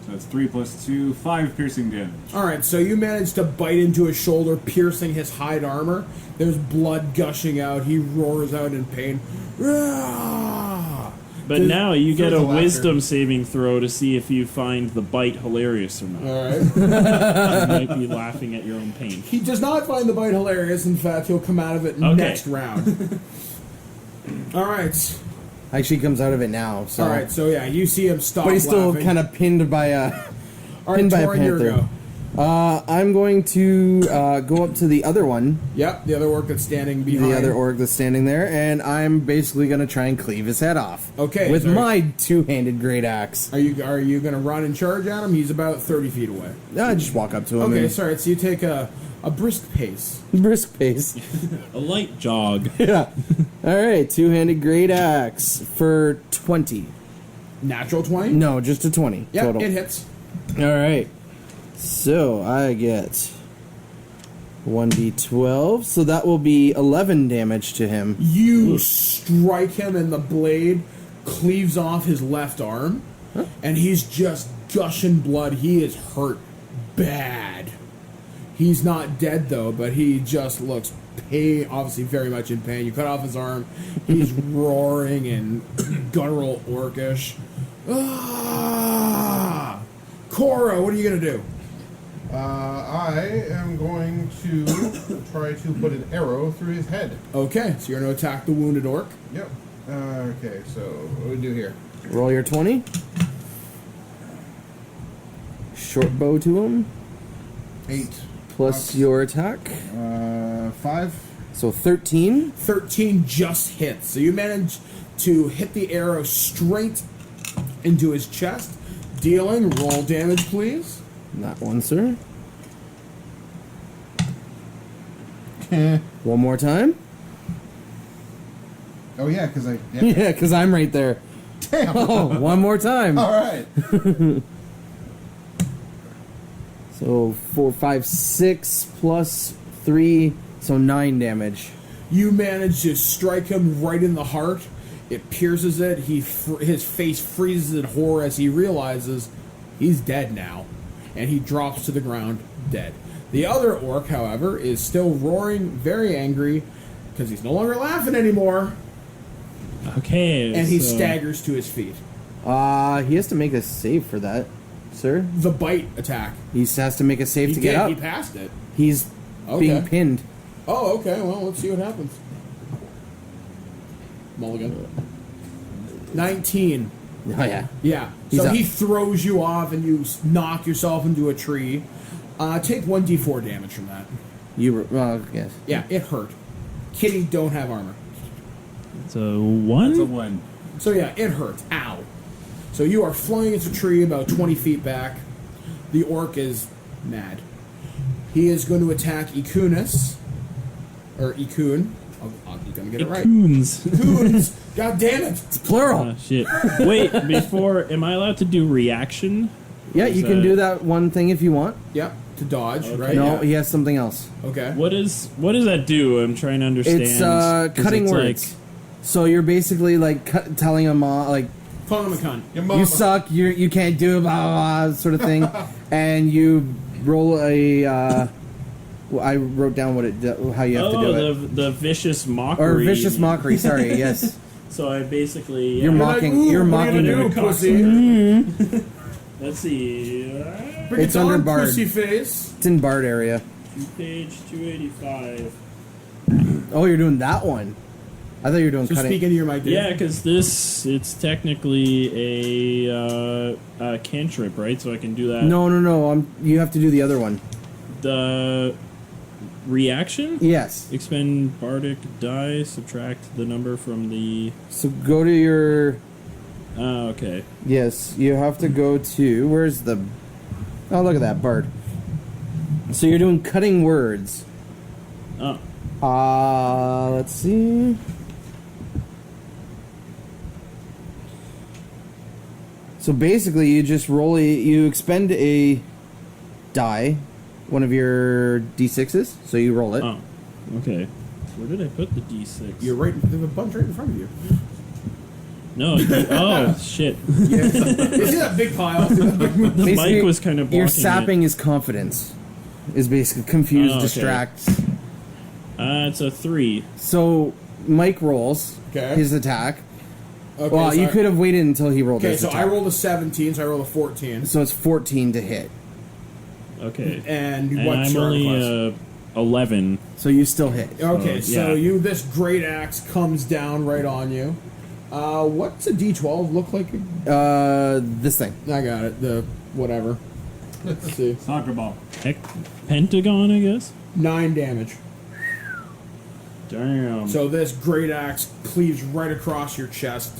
So that's 3 plus 2, 5 piercing damage. Alright, so you managed to bite into his shoulder, piercing his hide armor. There's blood gushing out. He roars out in pain. But now you get a laughter. wisdom saving throw to see if you find the bite hilarious or not. Alright. You might be laughing at your own pain. He does not find the bite hilarious. In fact, he'll come out of it Okay. next round. Alright. Actually, he comes out of it now. So. Alright, so yeah, you see him stop But he's still laughing. kind of pinned by a Alright, pinned by a Torin, your panther. go. I'm going to go up to the other one, Yep, the other orc that's standing behind. the other orc that's standing there, and I'm basically going to try and cleave his head off. Okay, with so- my two-handed great axe. Are you going to run and charge at him? He's about 30 feet away. I just walk up to him. Okay, and sorry. So you take a brisk pace. brisk pace. A light jog. Yeah. All right, two-handed great axe for 20. Natural 20? No, just a 20 Yep, total. it hits. All right. So I get 1d12, so that will be 11 damage to him. You strike him and the blade cleaves off his left arm, and he's just gushing blood. He is hurt bad. He's not dead, though, but he just looks obviously very much in pain. You cut off his arm. He's roaring and guttural orcish. Ah! Cora, what are you going to do? I am going to try to put an arrow through his head. Okay, so you're going to attack the wounded orc. Yep. Okay, so what do we do here? Roll your 20. Short bow to him. 8 Plus your attack. 5. So 13. 13 just hits. So you manage to hit the arrow straight into his chest, dealing. Roll damage, please. That one, sir. One more time. Oh yeah, because I. Yeah, because I'm right there. Damn. Oh, one more time. All right. So 4, 5, 6 plus 3, so 9 damage. You manage to strike him right in the heart. It pierces it. His face freezes in horror as he realizes he's dead now, and he drops to the ground dead. The other orc, however, is still roaring, very angry, because he's no longer laughing anymore, Okay. and he so- staggers to his feet. He has to make a save for that, sir. The bite attack. He has to make a save to get up. He passed it. He's being Okay. pinned. Oh, okay. Well, let's see what happens. Mulligan. 19. Oh, yeah. Yeah. He's So up. he throws you off and you knock yourself into a tree. Take 1d4 damage from that. Yes. Yeah, it hurt. Kitty don't have armor. So 1? That's a 1. So yeah, it hurts. Ow. So you are flying into a tree about 20 feet back. The orc is mad. He is going to attack Ikunis. Or Ikun. I'm going to get it right. Coons. Ikuns! God damn it! It's plural. Oh, shit. Wait, before, am I allowed to do reaction? Yeah, you can do that one thing if you want. Yep, to dodge, right? No, Yeah. he has something else. Okay. What does that do? I'm trying to understand. It's 'cause cutting it's words. So you're basically like telling him like Calling him a cunt. Your mama. you suck, you can't do it, blah blah blah sort of thing, and you roll a. I wrote down how you have to do it. the vicious mockery. Or vicious mockery. Sorry, yes. So I basically You're yeah. mocking. Ooh, You're what are mocking. you gonna him. do, pussy? Let's see. Bring It's it under on, Bard. pussy face. It's in Bard area. Page 285. Oh, you're doing that one. I thought you were doing So cutting. speak into your mic, dude. Yeah, because it's technically a cantrip, right? So I can do that. No. You have to do the other one. The reaction? Yes. Expend bardic die, subtract the number from the... So go to your... Oh, okay. Yes, you have to go to... Where's the... Oh, look at that, bard. So you're doing cutting words. Oh. Let's see... So basically, you just roll you expend a die, one of your d6s, so you roll it. Oh, okay. Where did I put the d6? You're right. There's a bunch right in front of you. No, oh, shit. You see that big pile? The mic was kind of blocking Your sapping it. is confidence. Is basically confuse, Oh, okay. distract. It's a 3. So Mike rolls Okay. his attack. Okay, Well, so you could have waited until he rolled Okay, his so attack. I rolled a 17, so I rolled a 14. So it's 14 to hit. And Okay. And what's I'm your only request? 11. So you still hit. Okay, so yeah. this great axe comes down right on you. What's a D12 look like? This thing. I got it. The whatever. Let's see. Soccer ball. Pentagon, I guess? 9 damage. Damn. So this great axe cleaves right across your chest.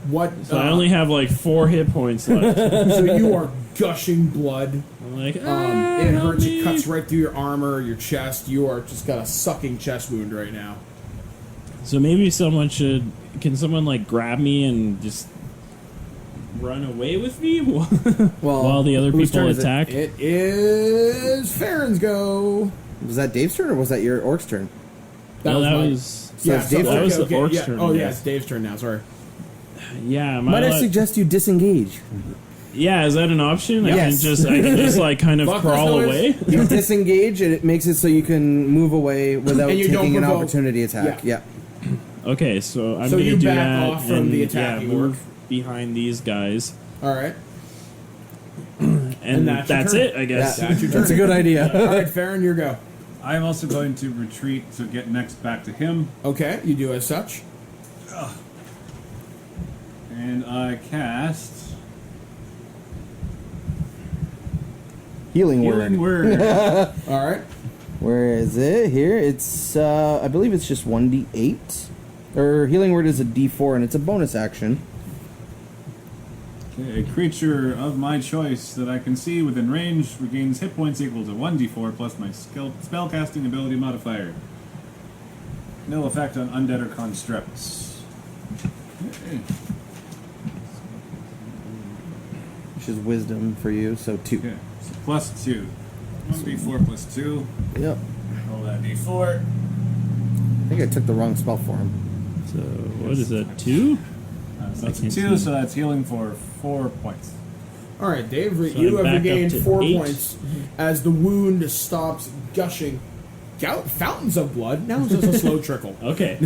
What? So I only have like 4 hit points left. So you are gushing blood. I'm like, It hurts. me. It cuts right through your armor, your chest. You are just got a sucking chest wound right now. So maybe someone should... Can someone like grab me and just run away with me while the other whose people turn is it? attack? It is Farron's go. Was that Dave's turn or was that your orc's turn? No, that mine. was... Yeah, it's Dave's that turn. was the orc's yeah. turn. Oh, yeah, yeah. it's Dave's turn now. Sorry. Yeah, Might I suggest you disengage? Yeah, is that an option? Yes. I can just like kind of Fuck crawl this away. You disengage and it makes it so you can move away without And you don't taking an provoke. opportunity attack. Yeah. Okay, so I'm So gonna you do back that off from and the attacking move behind these guys, All right. and that's your that's turn. it, I guess. That's your turn. That's a good idea. All right, Farron, your go. I'm also going to retreat to get next back to him, Okay, you do as such. and I cast Healing Healing word. Word. All right. Where is it? Here. It's, I believe it's just 1d8. Or healing word is a d4 and it's a bonus action. Okay, a creature of my choice that I can see within range regains hit points equal to 1d4 plus my spellcasting ability modifier. No effect on undead or constructs. Okay. Which is wisdom for you, so 2. Okay, so plus 2. 1d4 plus 2. Yep. Roll that d4. I think I took the wrong spell for him. So what is that? 2? So that's a can't 2, see. so that's healing for 4 points. All right, Dave, So you I'm have back regained up to 4 8. points as the wound stops gushing. Fountains of blood. Now it's just a slow trickle. Okay.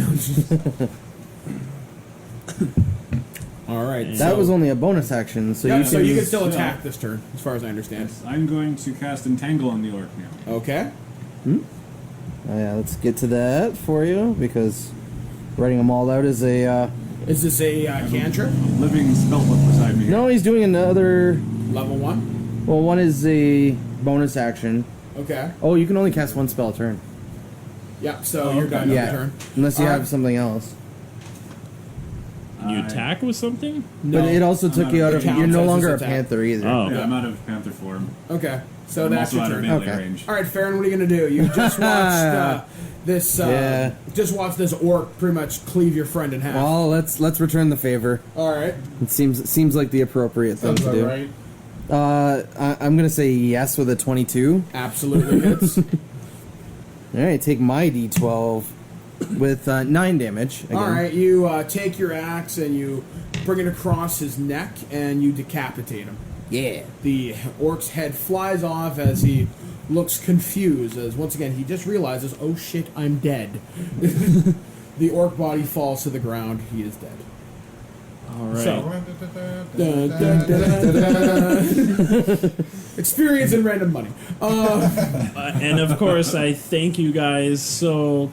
All right. That was only a bonus action, so Yeah, you so can... you can still attack this turn, as far as I understand. Yes, I'm going to cast Entangle on the orc now. Okay. Oh, yeah, let's get to that for you, because writing them all out is a... Is this a cantrip? Living spellbook beside me here. No, he's doing another... Level 1? Well, one is a bonus action. Okay. Oh, you can only cast one spell a turn. Yeah, so you're done Yeah, with your turn. unless you All have right. something else. Can you attack with something? But it also took not you out a of... count You're no as longer a his attack. panther either. Oh. Yeah, I'm out of panther form. Okay. So I'm that's also your out of turn. melee Okay. range. All right, Farron, what are you going to do? You just watched this Yeah. just watched this orc pretty much cleave your friend in half. Well, let's return the favor. All right. It seems like the appropriate thing Sounds to about do. right. I'm gonna say yes with a 22. Absolutely hits. All right, take my d12 with 9 damage. Again. All right, you take your axe and you bring it across his neck and you decapitate him. Yeah. The orc's head flies off as he looks confused, as once again he just realizes, oh shit, I'm dead. The orc body falls to the ground. He is dead. All right. So, dun, dun, dun, dun, dun. Experience and random money. And of course, I thank you guys so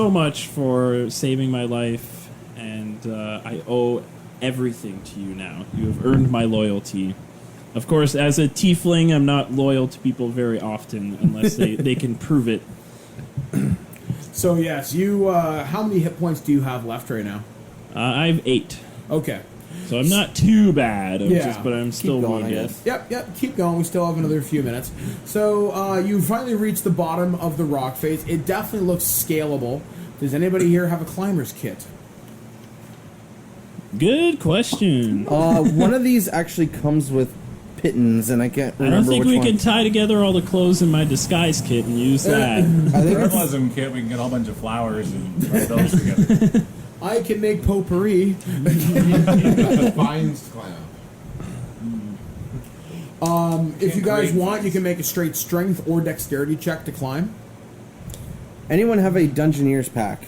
much for saving my life, and I owe everything to you now. You have earned my loyalty, Of course, as a tiefling, I'm not loyal to people very often unless they can prove it. So yes, you. How many hit points do you have left right now? I have 8. Okay. So I'm not too bad, Yeah. but I'm still going, I wounded. guess. Yep. Keep going. We still have another few minutes. So you finally reach the bottom of the rock face. It definitely looks scalable. Does anybody here have a climber's kit? Good question. One of these actually comes with pittons, and I can't I remember don't think which we one. can tie together all the clothes in my disguise kit and use that. I think it's, Herbalism kit, we can get a whole bunch of flowers and rub those together. I can make potpourri. Vines climb up. If you guys want, you can make a straight strength or dexterity check to climb. anyone have a Dungeoneer's pack?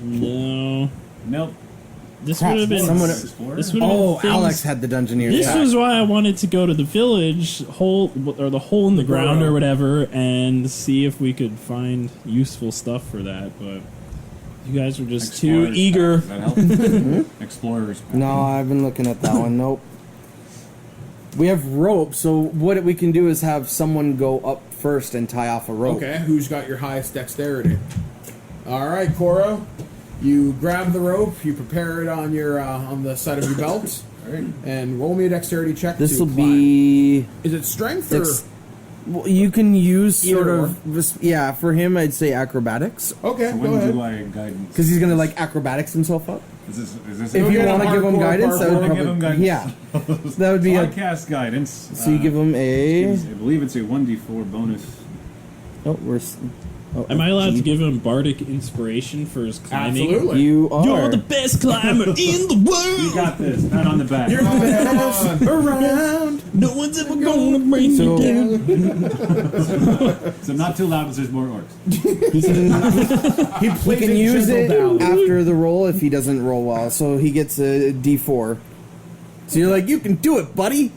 No. Nope. This Crap, would have been. someone- This would have Oh, been things- Alex had the Dungeoneer's This pack. was why I wanted to go to the village hole or the hole in the ground burrow. or whatever and see if we could find useful stuff for that, but you guys were just too Explorer's eager. pack. Does that help? Explorer's pack. No, I've been looking at that one. Nope. We have rope, so what we can do is have someone go up first and tie off a rope. Okay, who's got your highest dexterity? All right, Koro. You grab the rope, you prepare it on your on the side of your belt, and roll me a dexterity check. This to will climb. be. Is it strength Dex- Well, you can use Either sort or. of. Yeah, for him, I'd say acrobatics. or? Okay, So go when ahead. do I guidance? Because he's going to, like, acrobatics himself up. Is this If you get a want to give him hardcore guidance, that would parkour. probably. Give him guidance. Yeah. That would be a. Podcast guidance. So you give him a. I believe it's a 1d4 bonus. Oh, we're. Am I allowed to give him bardic inspiration for his climbing? Absolutely. You are. You're the best climber in the world. You got this. Pat on the back. You're the best around. No one's ever gonna bring So- you down. So not too loud because there's more orcs. He He plays can a use gentle it ballad. after the roll if he doesn't roll well. So he gets a D4. So you're like, you can do it, buddy.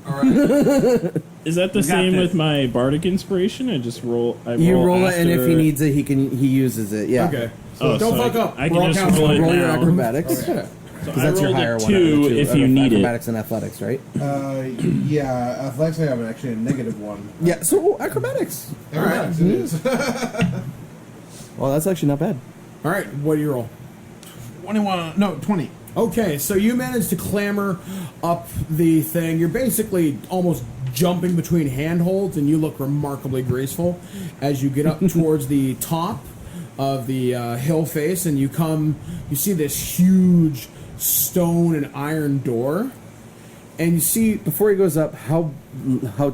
Is that the We got same this. with my bardic inspiration? I just roll. You roll it, and if after- he needs it, he uses it. Yeah. Okay. Oh, Don't so fuck up. I We're all can just counting. roll it Roll your now. acrobatics. Okay. So Because I that's your rolled higher a one. out of the 2 two, if out you of need it. acrobatics and athletics, right? Yeah, athletics I have actually a -1. Yeah. So acrobatics. All right. It is. Well, that's actually not bad. All right. What do you roll? 21. No, 20. Okay, so you managed to clamber up the thing. You're basically almost jumping between handholds, and you look remarkably graceful as you get up towards the top of the hill face, and you see this huge stone and iron door, and you see, Before he goes up, how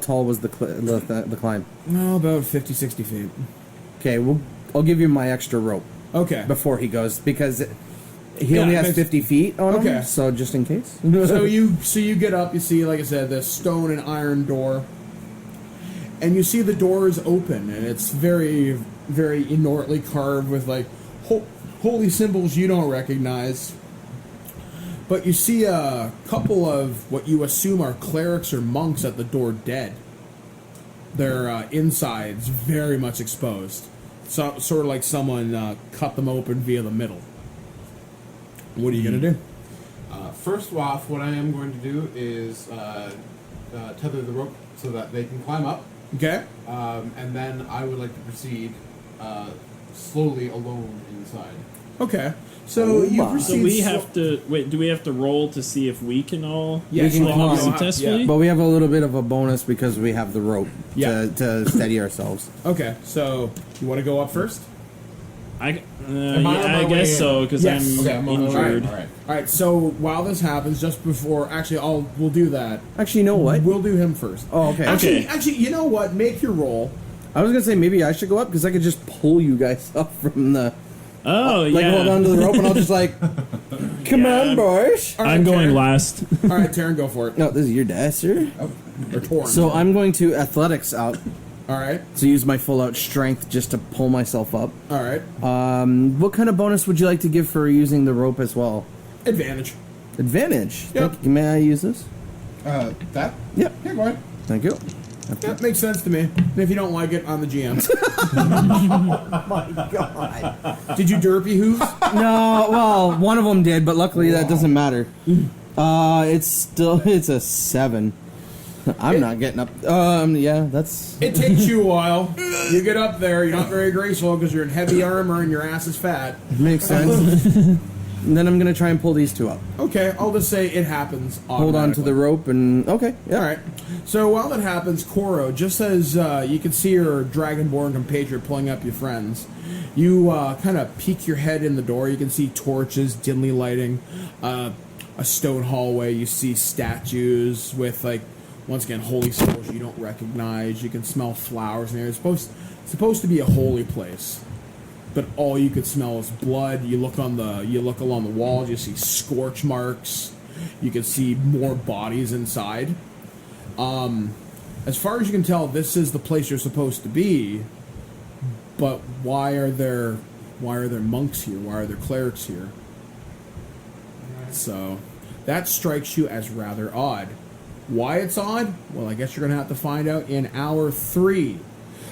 tall was the climb? oh, about 50, 60 feet. Okay, I'll give you my extra rope Okay. before he goes because he Yeah, only it has makes- 50 feet on Okay. him. So just in case. So you get up, you see, like I said, the stone and iron door, and you see the door is open, and it's very, very inortly carved with like holy symbols you don't recognize. But you see a couple of what you assume are clerics or monks at the door, dead. Their insides very much exposed, so sort of like someone cut them open via the middle. What are you gonna do? First off, what I am going to do is tether the rope so that they can climb up. Okay. And then I would like to proceed slowly alone inside. Okay. So you my. proceed. So we have to wait. Do we have to roll to see if we can all Yes, we can climb climb. successfully? But we have a little bit of a bonus because we have the rope Yeah. to steady ourselves. Okay, so you want to go up first? I Am I on my I way guess in? so because Yes. I'm Okay, I'm on. injured. All right. All right. So while this happens, just before, actually, we'll do that. Actually, you know what? We'll do him first. Oh, okay. Actually, you know what? Make your roll. I was gonna say maybe I should go up because I could just pull you guys up from the Oh like yeah. hold onto the rope and I'll just like come on, boys. All right, I'm going Taryn. last. All right, Taryn, go for it. No, this is your dad, sir. Or Torn. So I'm going to athletics out all right, to use my full out strength just to pull myself up. all right. What kind of bonus would you like to give for using the rope as well? Advantage. Advantage. Yep. Thank you. May I use this? That? Yep. Yeah, go ahead. Thank you. That makes sense to me. And if you don't like it, I'm the GM. Did you derpy hooves? No, well, one of them did, but luckily that doesn't matter. It's a 7. I'm not getting up. Yeah, that's. It takes you a while. You get up there, you're not very graceful because you're in heavy armor and your ass is fat. Makes sense. And then I'm going to try and pull these two up. Okay, I'll just say it happens. Hold on to the rope and... Okay, yeah. All right. So while that happens, Koro, just as you can see your Dragonborn compatriot pulling up your friends, you kind of peek your head in the door. You can see torches dimly lighting a stone hallway. You see statues with, like, once again, holy symbols you don't recognize. You can smell flowers in there. It's supposed to be a holy place, but all you could smell is blood. You look along the walls, you see scorch marks. You can see more bodies inside. As far as you can tell, this is the place you're supposed to be. But why are there monks here? Why are there clerics here? So that strikes you as rather odd. Why it's odd? Well, I guess you're going to have to find out in hour 3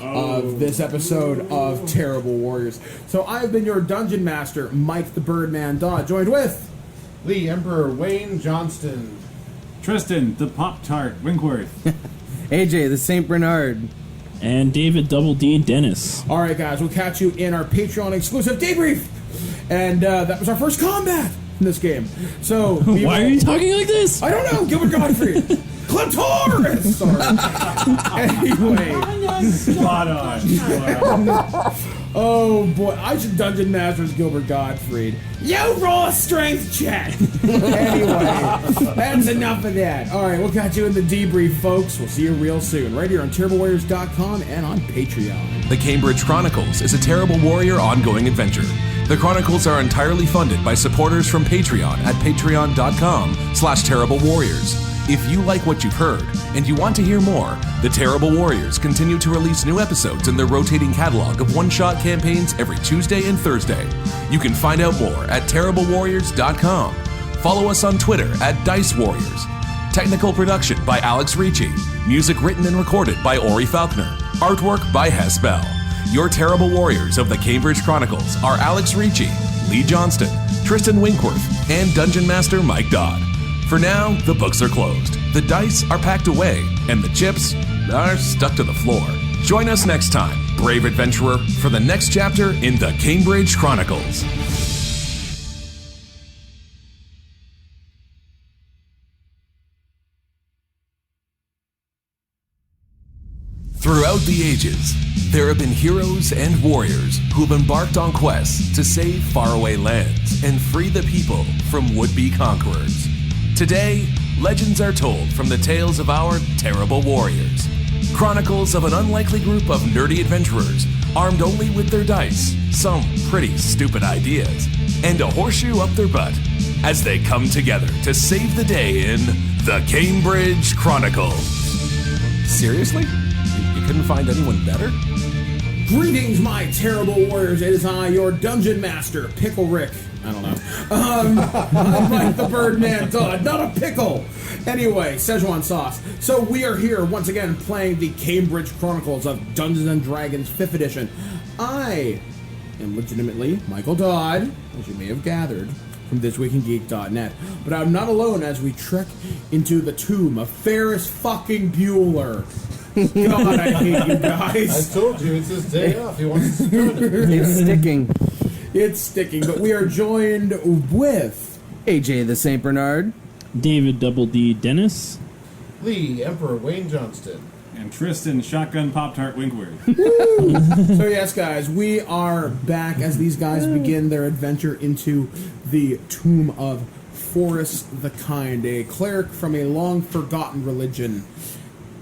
of this episode of Terrible Warriors. So I've been your Dungeon Master, Mike the Birdman Dodd, joined with Lee Emperor Wayne Johnston, Tristan, the Pop-Tart Winkworth, AJ, the St. Bernard, and David Double D Dennis. All right, guys, we'll catch you in our Patreon exclusive debrief. And that was our first combat in this game. So why are you talking like this? I don't know. Gilbert Gottfried, Clitoris. Sorry. Anyway, spot on. Oh boy, I should Dungeon Masters Gilbert Gottfried. You roll a strength check. Anyway, that's enough of that. All right, we'll catch you in the debrief, folks. We'll see you real soon, right here on TerribleWarriors.com and on Patreon. The Cambridge Chronicles is a Terrible Warrior ongoing adventure. The Chronicles are entirely funded by supporters from Patreon at patreon.com/terriblewarriors. If you like what you've heard and you want to hear more, the Terrible Warriors continue to release new episodes in their rotating catalog of one-shot campaigns every Tuesday and Thursday. You can find out more at terriblewarriors.com. Follow us on Twitter at Dice Warriors. Technical production by Alex Ricci. Music written and recorded by Ori Faulkner. Artwork by Hess Bell. Your Terrible Warriors of the Cambridge Chronicles are Alex Ricci, Lee Johnston, Tristan Winkworth, and Dungeon Master Mike Dodd. For now, the books are closed, the dice are packed away, and the chips are stuck to the floor. Join us next time, brave adventurer, for the next chapter in the Cambridge Chronicles. Throughout the ages, there have been heroes and warriors who have embarked on quests to save faraway lands and free the people from would-be conquerors. Today, legends are told from the tales of our terrible warriors. Chronicles of an unlikely group of nerdy adventurers armed only with their dice, some pretty stupid ideas, and a horseshoe up their butt as they come together to save the day in the Cambridge Chronicles. Seriously? You couldn't find anyone better? Greetings, my terrible warriors. It is I, your Dungeon Master, Pickle Rick. I don't know. I'm Mike the Birdman Dodd, not a pickle. Anyway, Szechuan sauce. So we are here once again playing the Cambridge Chronicles of Dungeons & Dragons 5th edition. I am legitimately Michael Dodd, as you may have gathered from ThisWeekInGeek.net. But I'm not alone as we trek into the tomb of Ferris fucking Bueller. God, I hate you guys. I told you, it's his day off. He wants to do it. It's sticking. It's sticking, but we are joined with AJ, the St. Bernard, David Double D Dennis, Lee Emperor Wayne Johnston, and Tristan, Shotgun Pop-Tart Winkworth. So yes, guys, we are back as these guys begin their adventure into the tomb of Forrest the Kind, a cleric from a long-forgotten religion.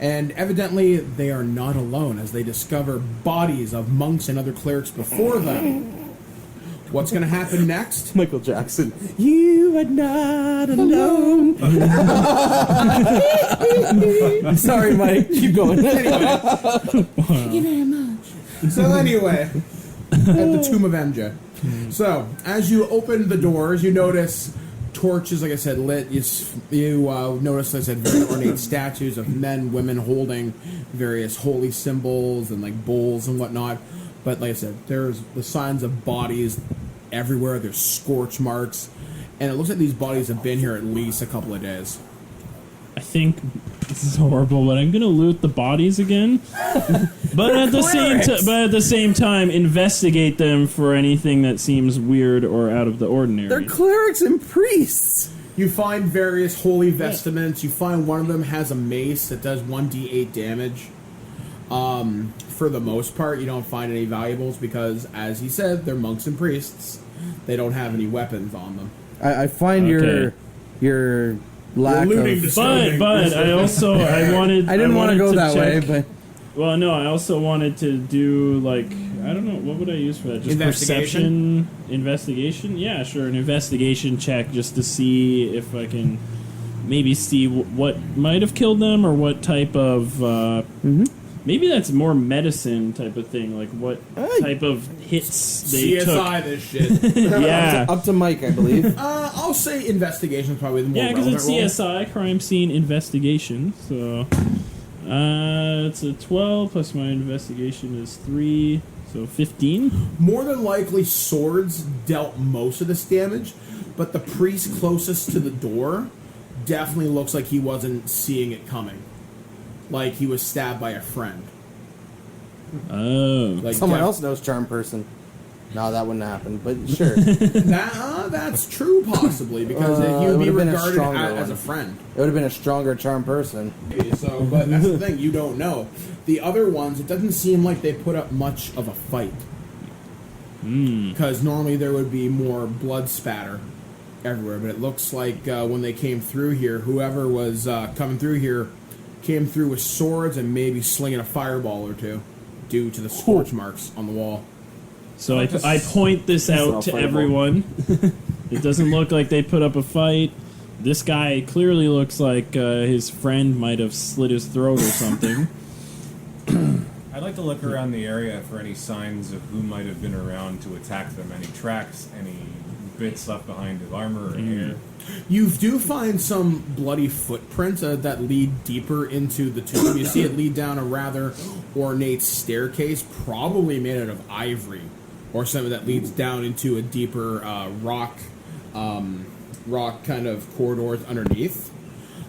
And evidently, they are not alone as they discover bodies of monks and other clerics before them. What's going to happen next? Michael Jackson. You are not alone. Sorry, Mike. Keep going. Anyway. Thank you very much. So anyway, at the tomb of MJ. So, as you open the doors, you notice torches, like I said, lit. You notice, like I said, very ornate statues of men, women holding various holy symbols and like bowls and whatnot. But like I said, there's the signs of bodies everywhere. There's scorch marks. and it looks like these bodies have been here at least a couple of days. I think this is horrible, but I'm gonna loot the bodies again. but at the same time, investigate them for anything that seems weird or out of the ordinary. They're clerics and priests. You find various holy vestments. You find one of them has a mace that does 1d8 damage. For the most part, you don't find any valuables because, as he said, they're monks and priests. They don't have any weapons on them. I find your lack of. But I wanted. I didn't want to go that way, but. Well, no, I also wanted to do, like, I don't know, what would I use for that? Just perception? Investigation? Yeah, sure, an investigation check just to see if I can maybe see what might have killed them or what type of... Maybe that's more medicine type of thing, like what type of hits they took. CSI this shit. Yeah. Up to Mike, I believe. I'll say investigation is probably the more relevant. Yeah, because it's role. CSI, crime scene investigation, so... it's a 12 plus my investigation is 3, so 15. More than likely, swords dealt most of this damage, but the priest closest to the door definitely looks like he wasn't seeing it coming. Like he was stabbed by a friend. Oh. Like someone else knows charm person. No, that wouldn't happen, but sure. That's true, possibly, because he would be regarded as a friend. It would have been a stronger charm person. So, but that's the thing, you don't know. The other ones, it doesn't seem like they put up much of a fight. Because normally there would be more blood spatter everywhere, but it looks like when they came through here, whoever was coming through here came through with swords and maybe slinging a fireball or two due to the scorch marks on the wall. So I point this out to everyone. It doesn't look like they put up a fight. This guy clearly looks like his friend might have slit his throat or something. I'd like to look around the area for any signs of who might have been around to attack them. Any tracks, any bits left behind of armor or hair. You do find some bloody footprints that lead deeper into the tomb. You see it lead down a rather ornate staircase, probably made out of ivory, or something that leads down into a deeper rock kind of corridors underneath.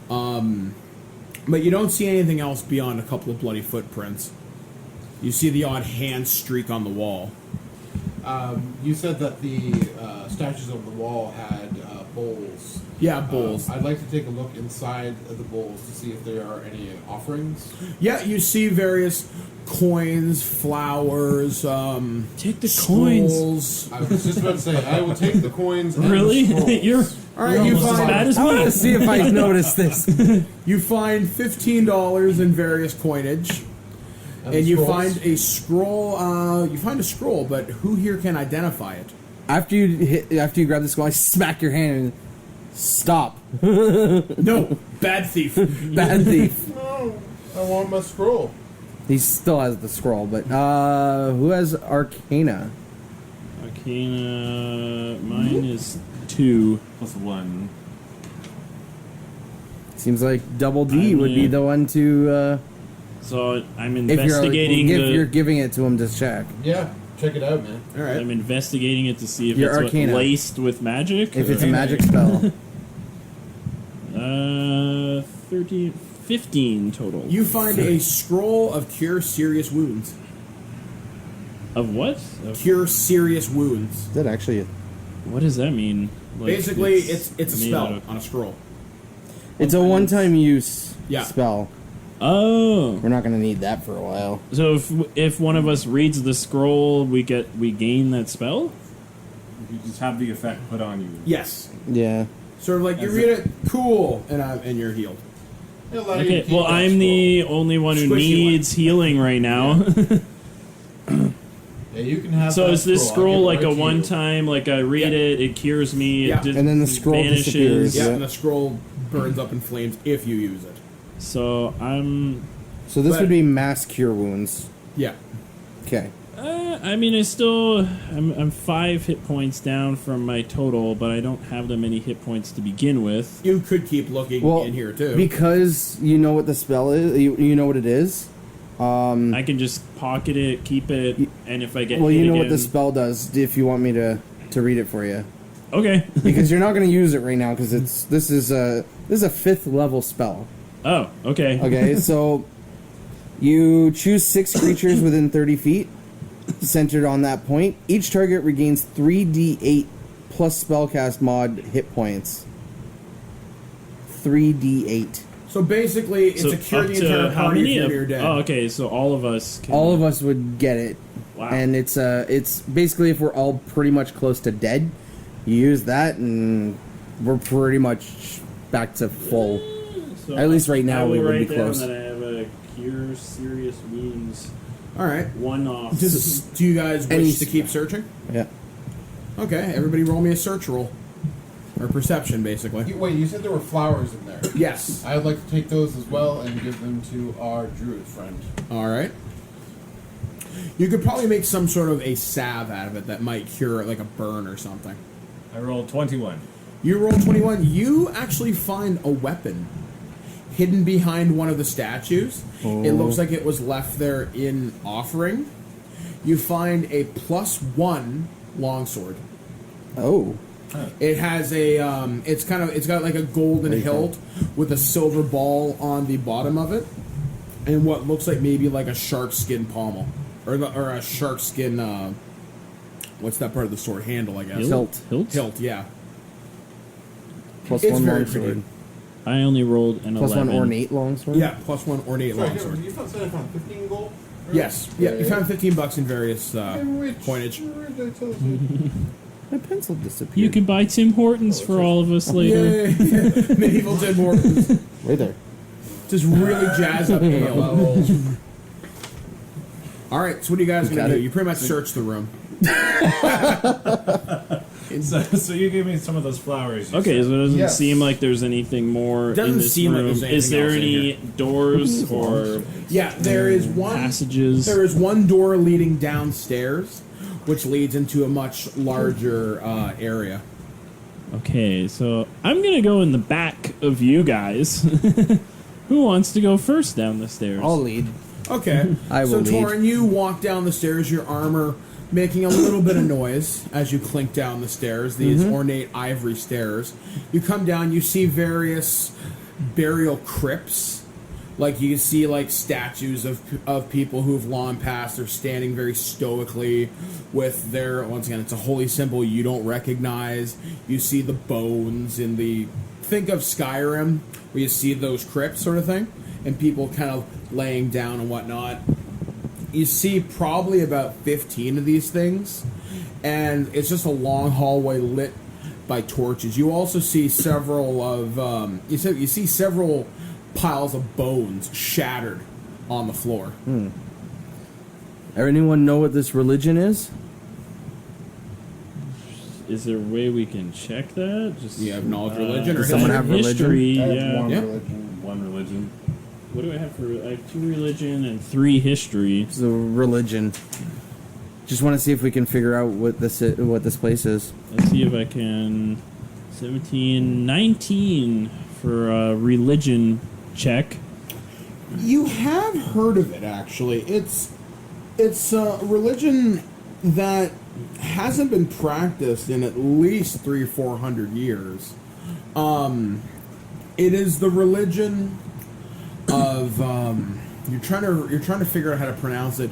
But you don't see anything else beyond a couple of bloody footprints. You see the odd hand streak on the wall. You said that the statues on the wall had bowls. Yeah, bowls. I'd like to take a look inside of the bowls to see if there are any offerings. Yeah, you see various coins, flowers, take the scrolls. coins. I was just about to say, I will take the coins and really? the scrolls. You're all right, you find, as bad as I me. want to see if I noticed this. You find $15 in various coinage. And you find a scroll. You find a scroll, but who here can identify it? After you grab the scroll, I smack your hand and stop. No, bad thief. Bad thief. No, I want my scroll. He still has the scroll, but who has Arcana? Arcana, mine is 2 plus 1. Seems like Double D would be the one to. So I'm investigating. You're giving it to him to check. Yeah, check it out, man. All right. I'm investigating it to see if Your it's Arcana. laced with magic. If it's a magic spell. 13, 15 total. You find a scroll of cure serious wounds. Of what? Of Cure serious wounds. Is that actually? What does that mean? Like, Basically, it's a made spell out of- on a scroll. It's a one-time use Yeah. spell. Oh, We're not going to need that for a while. so if one of us reads the scroll, we gain that spell. You just have the effect put on you. Yes. Yeah. Sort of like you read it, cool, and you're healed. Okay, well I'm the only one who Squishy needs healing right now. Yeah, you can have. So that is this I'll scroll give like it a to you. one-time? Like I read it, it cures me. Yeah. It just And then the scroll vanishes. disappears. Yeah, Yeah. and the scroll burns up in flames if you use it. So I'm. So this But- would be mass cure wounds. Yeah. Okay. I mean, I'm 5 hit points down from my total, but I don't have that many hit points to begin with. You could keep looking Well, in here too. because you know what the spell is. You know what it is. I can just pocket it, keep it, and if I get Well, hit you know again, what the spell does. If you want me to read it for you. Okay. because you're not going to use it right now because this is a 5th level spell. Oh, okay. Okay, so you choose 6 creatures within 30 feet, centered on that point. Each target regains 3d8 plus spellcast mod hit points. 3d8. So basically, it's So a cure up the to entire how party many? if you're dead. Oh, okay. So all of us. Can, All of us would get it. Wow. And it's basically if we're all pretty much close to dead, you use that and we're pretty much back to full. So At least right now I will we would be write down close. that I have a cure serious wounds All right. 1 off. Do you guys Any wish to keep searching? Yeah. Okay, everybody roll me a search roll. Or perception, basically. Wait, you said there were flowers in there. Yes. I would like to take those as well and give them to our druid friend. All right. You could probably make some sort of a salve out of it that might cure like a burn or something. I rolled 21. You roll 21. You actually find a weapon hidden behind one of the statues. It looks like it was left there in offering. You find a +1 longsword. Oh. It has a it's got like a golden hilt with a silver ball on the bottom of it, and what looks like maybe like a shark skin pommel or a shark skin. What's that part of the sword handle? I guess Hilt. Hilt, yeah. Plus It's 1 very longsword. pretty. I only rolled an Plus 11. 1 ornate longsword? Yeah, +1 ornate longsword. You said I found 15 gold? Yes, yeah. You found $15 in various coinage. My pencil disappeared. You can buy Tim Hortons for all of us later. Yeah. Medieval Tim Hortons. Right there. Just really jazz up ale. All right, so what are you guys Got gonna do? it. You pretty much search the room. So you gave me some of those flowers. You Okay, said. so it doesn't Yes. seem like there's anything more Doesn't in this seem like room. there's anything Is there else in any here. doors or Yeah, there is one passages? There is one door leading downstairs, which leads into a much larger area. Okay, so I'm gonna go in the back of you guys. Who wants to go first down the stairs? I'll lead. Okay, I so will lead. Torin, you walk down the stairs, your armor making a little bit of noise as you clink down the stairs, these ornate ivory stairs. You come down, you see various burial crypts. Like you see like statues of people who've long passed. They're standing very stoically with their, once again, it's a holy symbol you don't recognize. You see the bones in the, think of Skyrim, where you see those crypts sort of thing, and people kind of laying down and whatnot. You see probably about 15 of these things, and it's just a long hallway lit by torches. You also see several of you see several piles of bones shattered on the floor. Anyone know what this religion is? Is there a way we can check that? Just You have knowledge of religion or Does someone history? have religion? history? I have Yeah. one Yeah. religion. One religion. What do I have for? I have 2 religion and 3 history. It's the religion. Just want to see if we can figure out what this place is. Let's see if I can. 17, 19 for a religion check. You have heard of it, actually. It's a religion that hasn't been practiced in at least 300-400 years. It is the religion of you're trying to figure out how to pronounce it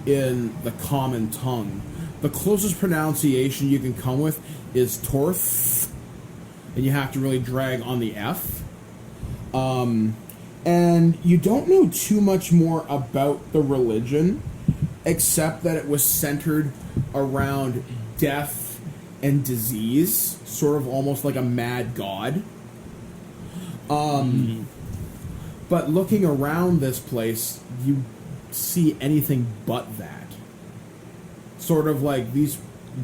in the common tongue. The closest pronunciation you can come with is Torth, and you have to really drag on the F. And you don't know too much more about the religion, except that it was centered around death and disease, sort of almost like a mad god. But looking around this place, you see anything but that. Sort of like these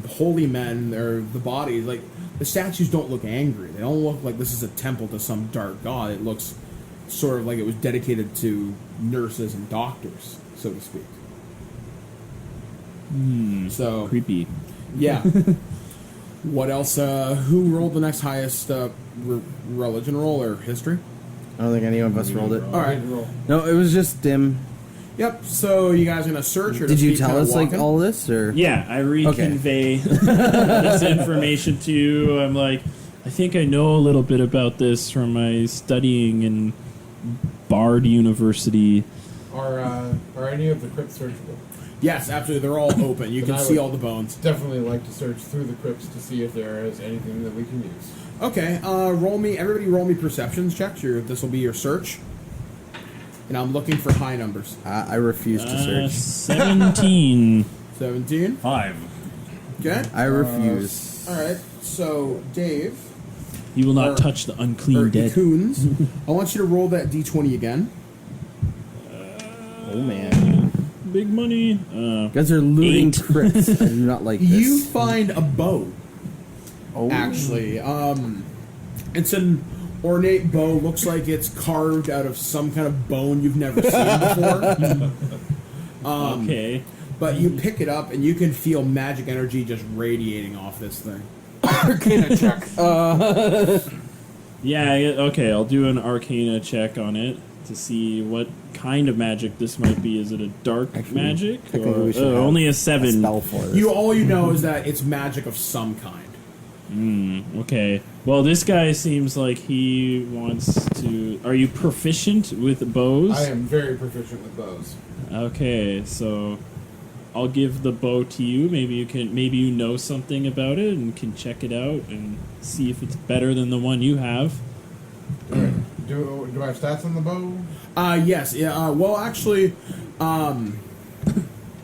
holy men, or the bodies, like the statues don't look angry. They don't look like this is a temple to some dark god. It looks sort of like it was dedicated to nurses and doctors, so to speak. So Creepy. yeah. What else? Who rolled the next highest religion roll or history? I don't think any of us rolled it. All right. No, it was just Dim. Yep. So you guys gonna search or Did just you keep tell kinda us like walking? all this or? Yeah, I reconvey this information to you. I'm like, I think I know a little bit about this from my studying in Bard University. Are any of the crypts searchable? Yes, absolutely. They're all open. You Then can I see would all the bones. Definitely like to search through the crypts to see if there is anything that we can use. Okay. Everybody roll me perceptions checks. This will be your search. And I'm looking for high numbers. I refuse to search. 17. 17. 5. Okay. I refuse. All right. So Dave. You will not Or- touch the unclean Or dead. Coons. I want you to roll that d20 again. Oh man, Big money. you guys are looting 8. crypts. I do not like this. You find a bow. Oh. Actually, it's an ornate bow. Looks like it's carved out of some kind of bone you've never seen before. Okay. But you pick it up and you can feel magic energy just radiating off this thing. Arcana check. Yeah, okay, I'll do an arcana check on it to see what kind of magic this might be. Is it a dark magic? technically Or, we should have only a 7. Spell for this. All you know is that it's magic of some kind. Okay. Well, this guy seems like he wants to... Are you proficient with bows? I am very proficient with bows. Okay, so I'll give the bow to you. Maybe you know something about it and can check it out and see if it's better than the one you have. Do I have stats on the bow? Yes. Yeah. Well, actually, trying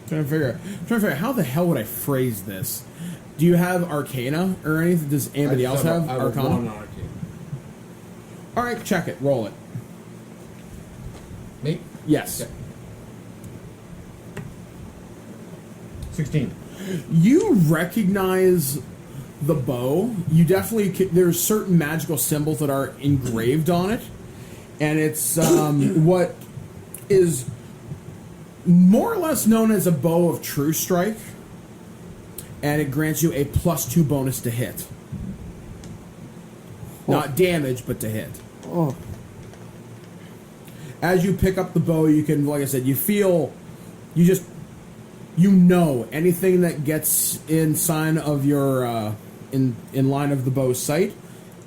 to figure out how the hell would I phrase this. Do you have Arcana or anything? Does anybody else have Arcana? One Arcana. All right, check it. Roll it. Me? Yes. Okay. 16. You recognize the bow. You definitely there's certain magical symbols that are engraved on it, and it's what is more or less known as a bow of true strike, and it grants you a +2 bonus to hit. Not damage, but to hit. Oh. As you pick up the bow, you can, like I said, you know anything that gets in sign of your in line of the bow's sight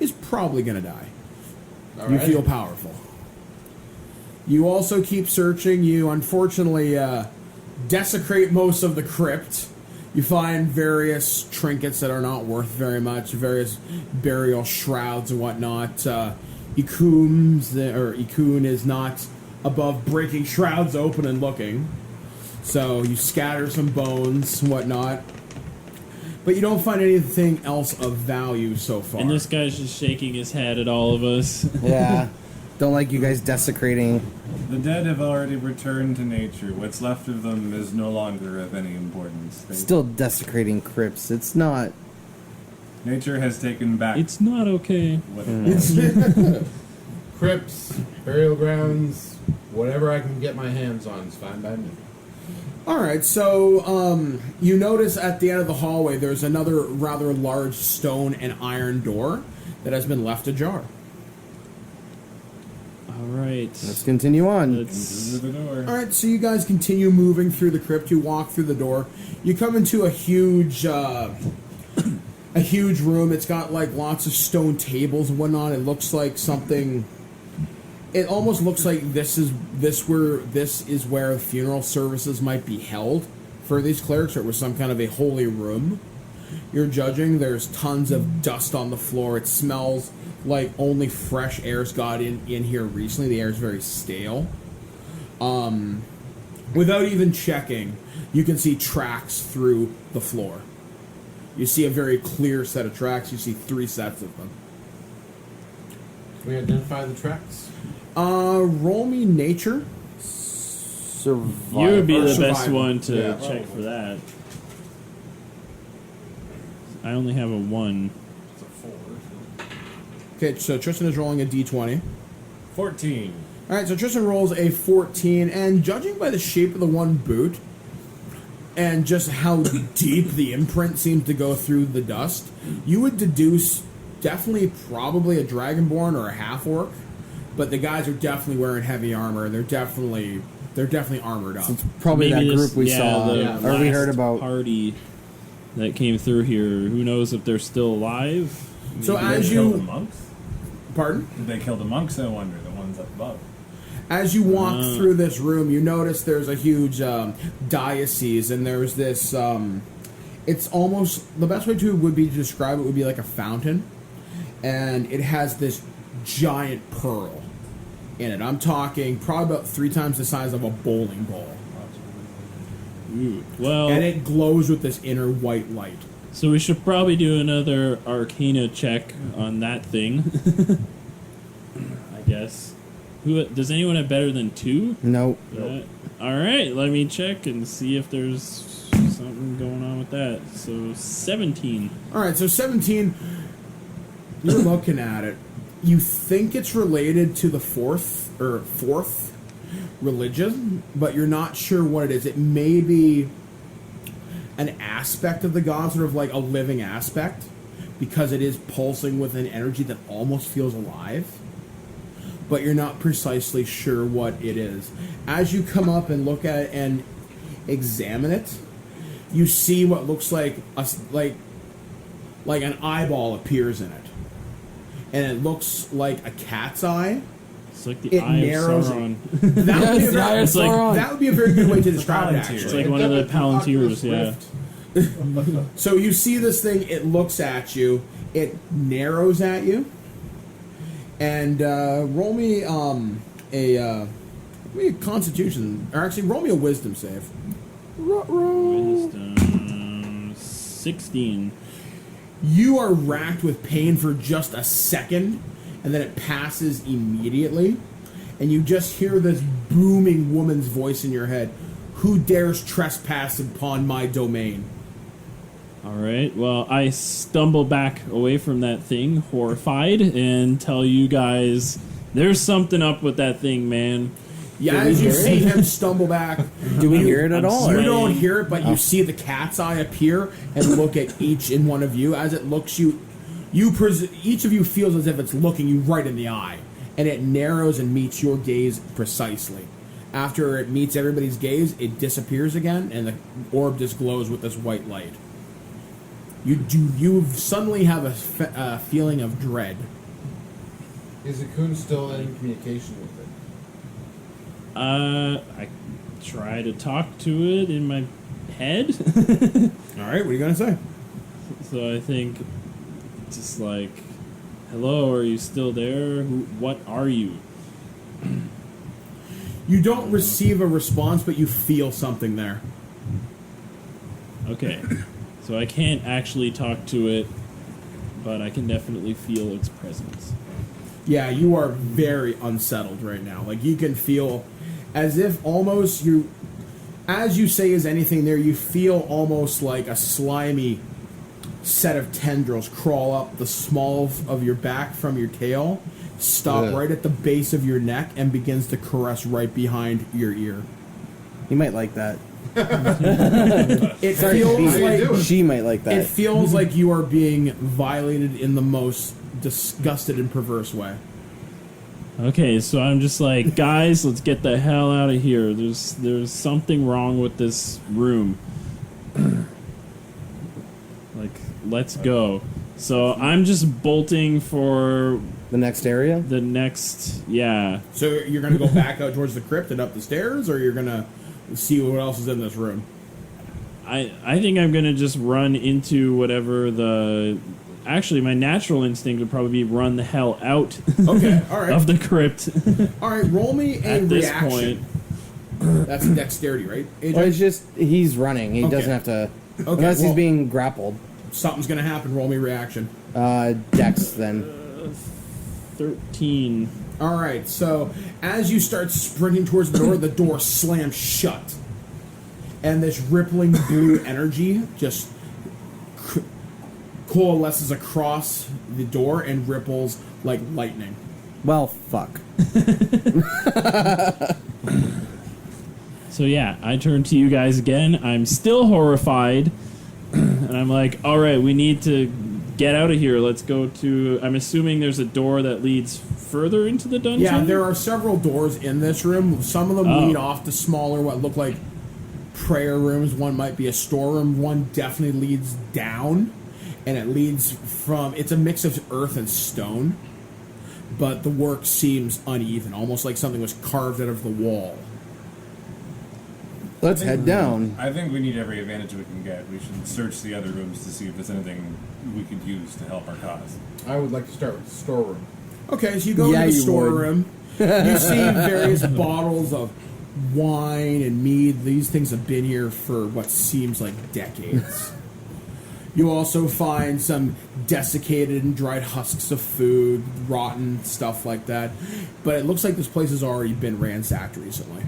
is probably gonna die. All You right. feel powerful. You also keep searching. You unfortunately desecrate most of the crypt. You find various trinkets that are not worth very much, various burial shrouds and whatnot. Ikun is not above breaking shrouds open and looking. So you scatter some bones and whatnot. But you don't find anything else of value so far. And this guy's just shaking his head at all of us. Yeah. Don't like you guys desecrating. The dead have already returned to nature. What's left of them is no longer of any importance. Still desecrating crypts. It's not. Nature has taken back It's not okay. what it was. Crypts, burial grounds, whatever I can get my hands on is fine by me. Alright, so you notice at the end of the hallway there's another rather large stone and iron door that has been left ajar. All right. Let's continue on. Let's... Through the door. Alright, so you guys continue moving through the crypt. You walk through the door. You come into a huge room. It's got like lots of stone tables and whatnot. It looks like something. It almost looks like this is where funeral services might be held for these clerics, or it was some kind of a holy room. You're judging. There's tons of dust on the floor. It smells like only fresh air's got in here recently. The air's very stale. Without even checking, you can see tracks through the floor. You see a very clear set of tracks. You see 3 sets of them. Can we identify the tracks? Roll me nature. Survival. You would be the Survival. best one to Yeah, check probably. for that. I only have a 1. It's a 4. Okay, so Tristan is rolling a d20. 14. Alright, so Tristan rolls a 14, and judging by the shape of the one boot, and just how deep the imprint seems to go through the dust, you would deduce definitely probably a Dragonborn or a half-orc, but the guys are definitely wearing heavy armor, and they're definitely They're definitely armored up. It's probably Maybe that this- group we yeah, saw the or we heard last about. party that came through here. Who knows if they're still alive? So Did as they kill the you, monks? pardon? Did they kill the monks? I wonder. The ones up above. As you walk through this room, you notice there's a huge diocese, and there's this. It's almost the best way would be to describe it would be like a fountain, and it has this giant pearl in it. I'm talking probably about 3 times the size of a bowling ball, Well, and it glows with this inner white light. so we should probably do another Arcana check on that thing. I guess. Who does anyone have better than 2? Nope. All right, let me check and see if there's something going on with that. So 17. All right, so 17. You're looking at it. You think it's related to the fourth religion, but you're not sure what it is. It may be an aspect of the god, sort of like a living aspect, because it is pulsing with an energy that almost feels alive, but you're not precisely sure what it is. As you come up and look at it and examine it, you see what looks like an eyeball appears in it, and it looks like a cat's eye. It's like the It Eye of narrows Sauron. That would be a very good way to describe it, It's actually. like one of the Palantirs, yeah. So you see this thing, it looks at you, it narrows at you, and roll me a Constitution, or actually roll me a Wisdom save. Wisdom 16. You are racked with pain for just a second, and then it passes immediately, and you just hear this booming woman's voice in your head. Who dares trespass upon my domain? All right. Well, I stumble back away from that thing, horrified, and tell you guys there's something up with that thing, man. Yeah, as you see him stumble back, Do we hear it at all? you or- don't hear it, but you see the cat's eye appear and look at each and one of you. As it looks each of you feels as if it's looking you right in the eye, and it narrows and meets your gaze precisely. After it meets everybody's gaze, it disappears again, and the orb just glows with this white light. You suddenly have a feeling of dread. Is Akun still in communication with it? I try to talk to it in my head. All right, what are you gonna say? So I think just like, hello, are you still there? What are you? You don't receive a response, but you feel something there. Okay. So I can't actually talk to it, but I can definitely feel its presence. Yeah, you are very unsettled right now. Like, you can feel as if almost you, as you say is anything there, you feel almost like a slimy set of tendrils crawl up the small of your back from your tail, stop right at the base of your neck, and begins to caress right behind your ear. You might like that. It feels like She might like that. it feels like you are being violated in the most disgusted and perverse way. Okay, so I'm just like, guys, let's get the hell out of here. There's something wrong with this room. Like, let's go. So I'm just bolting for The next area? the next, yeah. So you're going to go back out towards the crypt and up the stairs, or you're going to see what else is in this room? I think I'm gonna just run into whatever the. Actually, my natural instinct would probably be run the hell out Okay, all right. of the crypt. All right, roll me a At this reaction. That's dexterity, right? AJ? Well, it's just, he's running. He Okay. doesn't have to, Okay, unless he's well- being grappled. Something's going to happen. Roll me reaction. Dex, then. 13. All right, so as you start sprinting towards the door slams shut. And this rippling blue energy just coalesces across the door and ripples like lightning. Well, fuck. So yeah, I turn to you guys again. I'm still horrified. And I'm like, alright, we need to get out of here. Let's go to... I'm assuming there's a door that leads further into the dungeon? Yeah, there are several doors in this room. Some of them lead off to smaller, what look like prayer rooms. One might be a storeroom. One definitely leads down, and it leads from... It's a mix of earth and stone, but the work seems uneven, almost like something was carved out of the wall. Let's head down. I think we need every advantage we can get. We should search the other rooms to see if there's anything we could use to help our cause. I would like to start with the storeroom. Okay, so you go into the storeroom. You see various bottles of wine and mead. These things have been here for what seems like decades. You also find some desiccated and dried husks of food, rotten stuff like that. But it looks like this place has already been ransacked recently.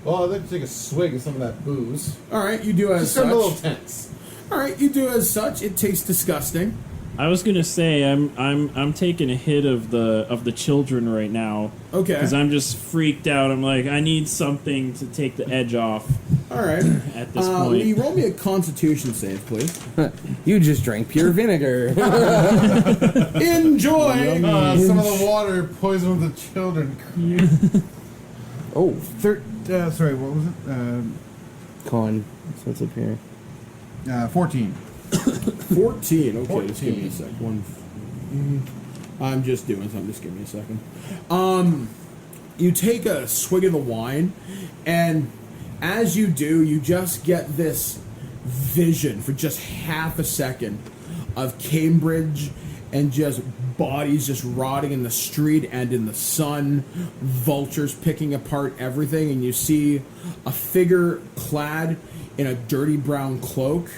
Well, I'd like to take a swig of some of that booze. All right, you do as Just such. a little tense. All right, you do as such. It tastes disgusting. I was gonna say I'm taking a hit of the children right now. Okay. Because I'm just freaked out. I'm like, I need something to take the edge off. All right. At this point, Lee, roll me a Constitution save, please. You just drank pure vinegar. Enjoy. Some of the water poisoned the children. Oh, Sorry, what was it? con. So what's up here? 14. 14. Okay, just give me a sec. I'm just doing something. Just give me a second. You take a swig of the wine, and as you do, you just get this vision for just half a second of Cambridge and just bodies just rotting in the street and in the sun, vultures picking apart everything, and you see a figure clad in a dirty brown cloak,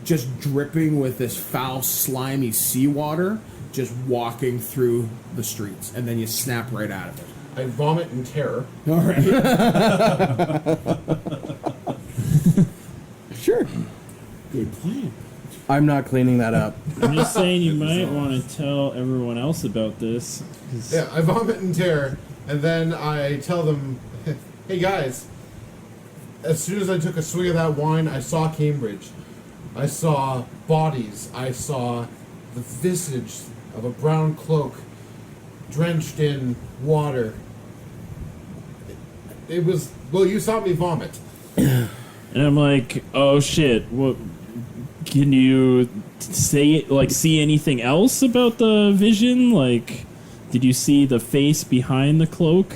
just dripping with this foul, slimy seawater, just walking through the streets, and then you snap right out of it. I vomit in terror. All right. Sure. Good plan. I'm not cleaning that up. I'm just saying you might want to tell everyone else about this. 'Cause Yeah, I vomit in terror, and then I tell them, hey guys, as soon as I took a swig of that wine, I saw Cambridge. I saw bodies. I saw the visage of a brown cloak drenched in water. It was, well, you saw me vomit. And I'm like, oh shit, what? Can you say, like, see anything else about the vision? Like, did you see the face behind the cloak?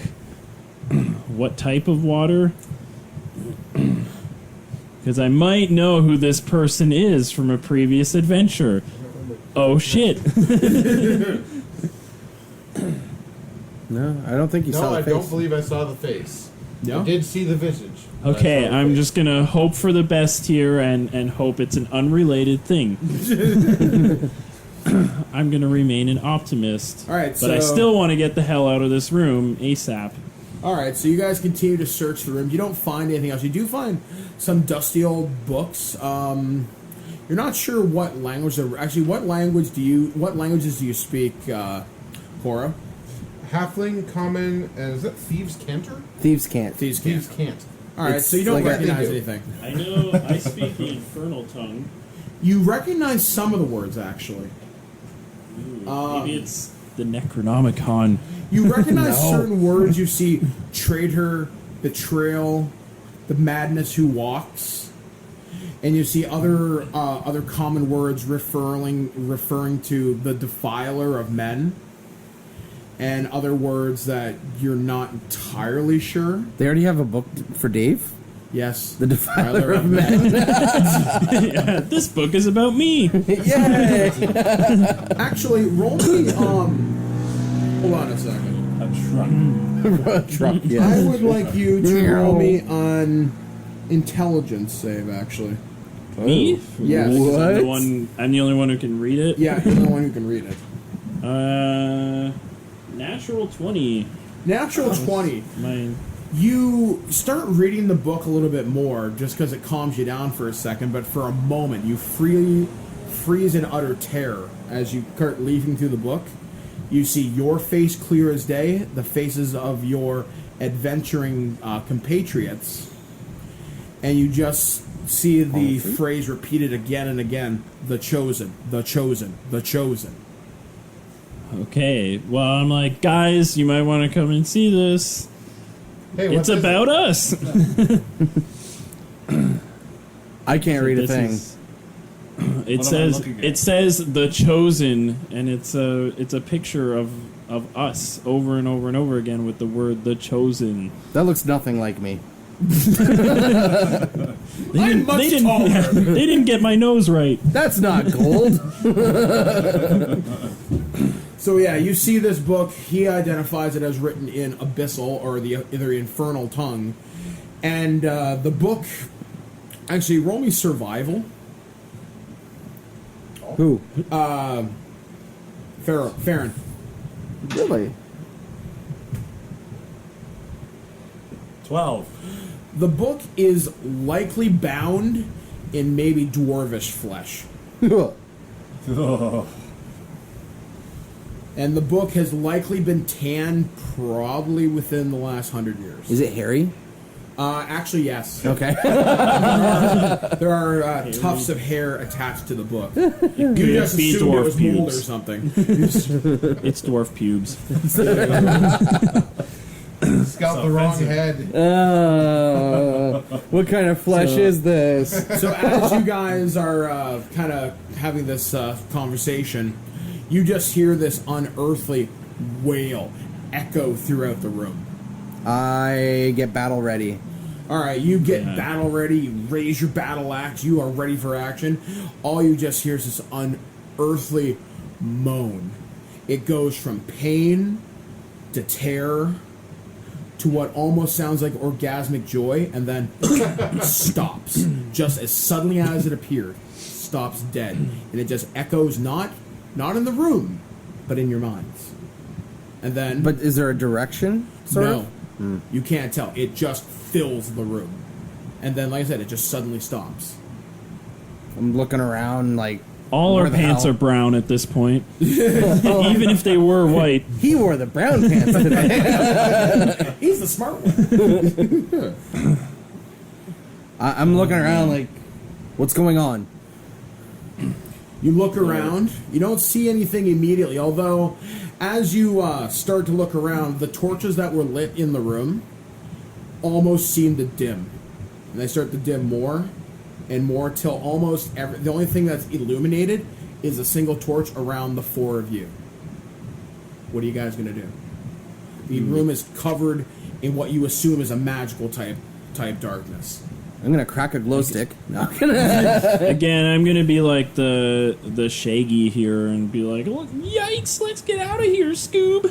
What type of water? Because I might know who this person is from a previous adventure. Oh shit. No, I don't think you saw No, the I face. don't believe I saw the face. No? I did see the visage. but I Okay, saw the I'm face. just gonna hope for the best here and hope it's an unrelated thing. I'm gonna remain an optimist. All right, But I so- still want to get the hell out of this room ASAP. All right, so you guys continue to search the room. You don't find anything else. You do find some dusty old books. You're not sure what language they're actually. What languages do you speak, Cora? Halfling, common, and is that Thieves' Canter? Thieves can't. Thieves Thieves can't. can't. All right, It's so you don't like a- recognize they do. anything. I know I speak the infernal tongue. You recognize some of the words actually. Ooh, maybe it's the Necronomicon. You recognize certain words. You see traitor, betrayal, the madness who walks, and you see other common words referring to the defiler of men, and other words that you're not entirely sure. They already have a book for Dave? Yes, The Defiler of Men. Yeah, this book is about me. Yay! Actually, roll me. Hold on a second. A truck. Truck, I yes. would like you to roll me on intelligence save. Actually, Me? yes. Because I'm the What? I'm the only one who can read it. Yeah, you're the one who can read it. Natural 20. Natural 20. My You start reading the book a little bit more just because it calms you down for a second, but for a moment you freeze in utter terror as you start leafing through the book. You see your face clear as day, the faces of your adventuring compatriots, and you just see the phrase repeated again and again: the chosen, the chosen, the chosen. Okay, well, I'm like, guys, you might want to come and see this. Hey, It's about us. I can't read a This thing. is- It What am I says looking at? it says the chosen, and it's a picture of us over and over and over again with the word the chosen. That looks nothing like me. They didn't get my nose right. That's not gold. So yeah, you see this book. He identifies it as written in abyssal or the infernal tongue, and the book. Actually, roll me survival. Who? Farron. Really? 12. The book is likely bound in maybe dwarvish flesh, Oh. and the book has likely been tanned probably within the last 100 years. Is it hairy? Actually, yes. Okay. There are tufts of hair attached to the book. You just be assumed it dwarf was mold or pubes. something. It's dwarf pubes. Scalp the wrong head. What kind of flesh So- is this? So as you guys are kind of having this conversation, you just hear this unearthly wail echo throughout the room. I get battle ready. All right, you get Yeah. battle ready. You raise your battle axe. You are ready for action. All you just hear is this unearthly moan. It goes from pain to terror to what almost sounds like orgasmic joy, and then stops just as suddenly as it appeared. Stops dead, and it just echoes not in the room, but in your minds. And then, But is there a direction? Sort no, of? you can't tell. It just fills the room, and then, like I said, it just suddenly stops. I'm looking around like. All where our the pants hell- are brown at this point. Even if they were white. He wore the brown pants today. He's the smart one. I'm looking around like, what's going on? You look around. You don't see anything immediately, although as you start to look around, the torches that were lit in the room almost seem to dim. And they start to dim more and more till almost the only thing that's illuminated is a single torch around the four of you. What are you guys going to do? The room is covered in what you assume is a magical type darkness. I'm gonna crack a glow stick. No. Again, I'm gonna be like the Shaggy here and be like, "Look, yikes, let's get out of here, Scoob."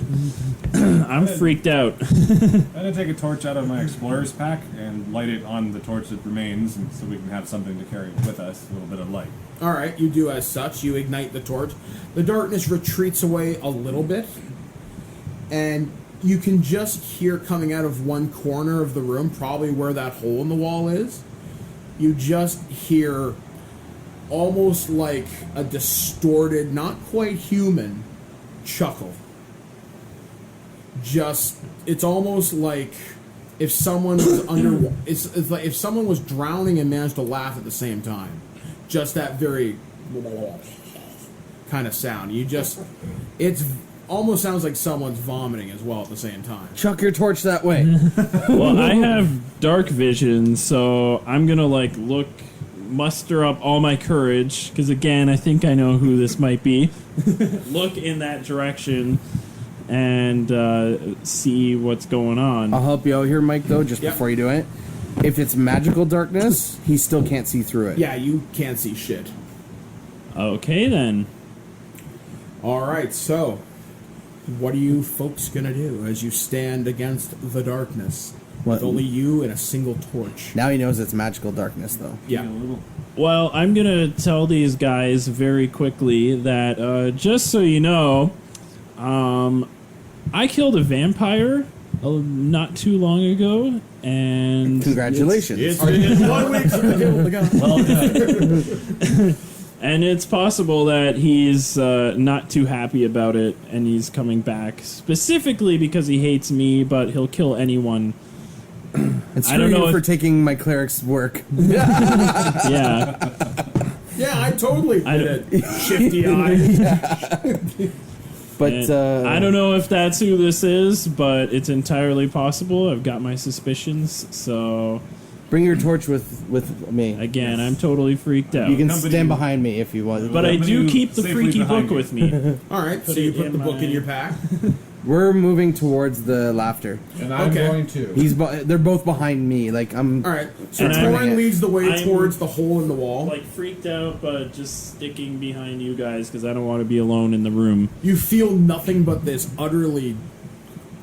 I'm freaked out. I'm gonna take a torch out of my explorer's pack and light it on the torch that remains, and so we can have something to carry with us, a little bit of light. All right, you do as such. You ignite the torch. The darkness retreats away a little bit, and you can just hear coming out of one corner of the room, probably where that hole in the wall is. You just hear almost like a distorted, not quite human, chuckle. It's almost like if someone was under. It's like if someone was drowning and managed to laugh at the same time. Just that very kind of sound. It's almost sounds like someone's vomiting as well at the same time. Chuck your torch that way. Well, I have dark vision, so I'm gonna muster up all my courage, because again, I think I know who this might be. Look in that direction and see what's going on. I'll help you out here, Mike, though, just Yep. before you do it. If it's magical darkness, he still can't see through it. Yeah, you can't see shit. Okay, then. All right, so what are you folks gonna do as you stand against the darkness What? with only you and a single torch? Now he knows it's magical darkness, though. Yeah. Well, I'm gonna tell these guys very quickly that just so you know, I killed a vampire not too long ago, and Congratulations. It's been 1 week since I killed the guy. and it's possible that he's not too happy about it, and he's coming back specifically because he hates me, but he'll kill anyone. And screw I don't know you for if- taking my cleric's work. Yeah. Yeah, I totally I did it. Shifty eye. But And I don't know if that's who this is, but it's entirely possible. I've got my suspicions. So bring your torch with me. again, I'm totally freaked out. You can Company- stand behind me if you want. but I Company do keep the safely freaky behind book you. with me. All right, so Put you it put in the book in my- your pack. We're moving towards the laughter. And I'm Okay. going to. They're both behind me. Like I'm. All right, so And Torin leads the way I'm- towards the hole in the wall. Like freaked out, but just sticking behind you guys because I don't want to be alone in the room. You feel nothing but this utterly,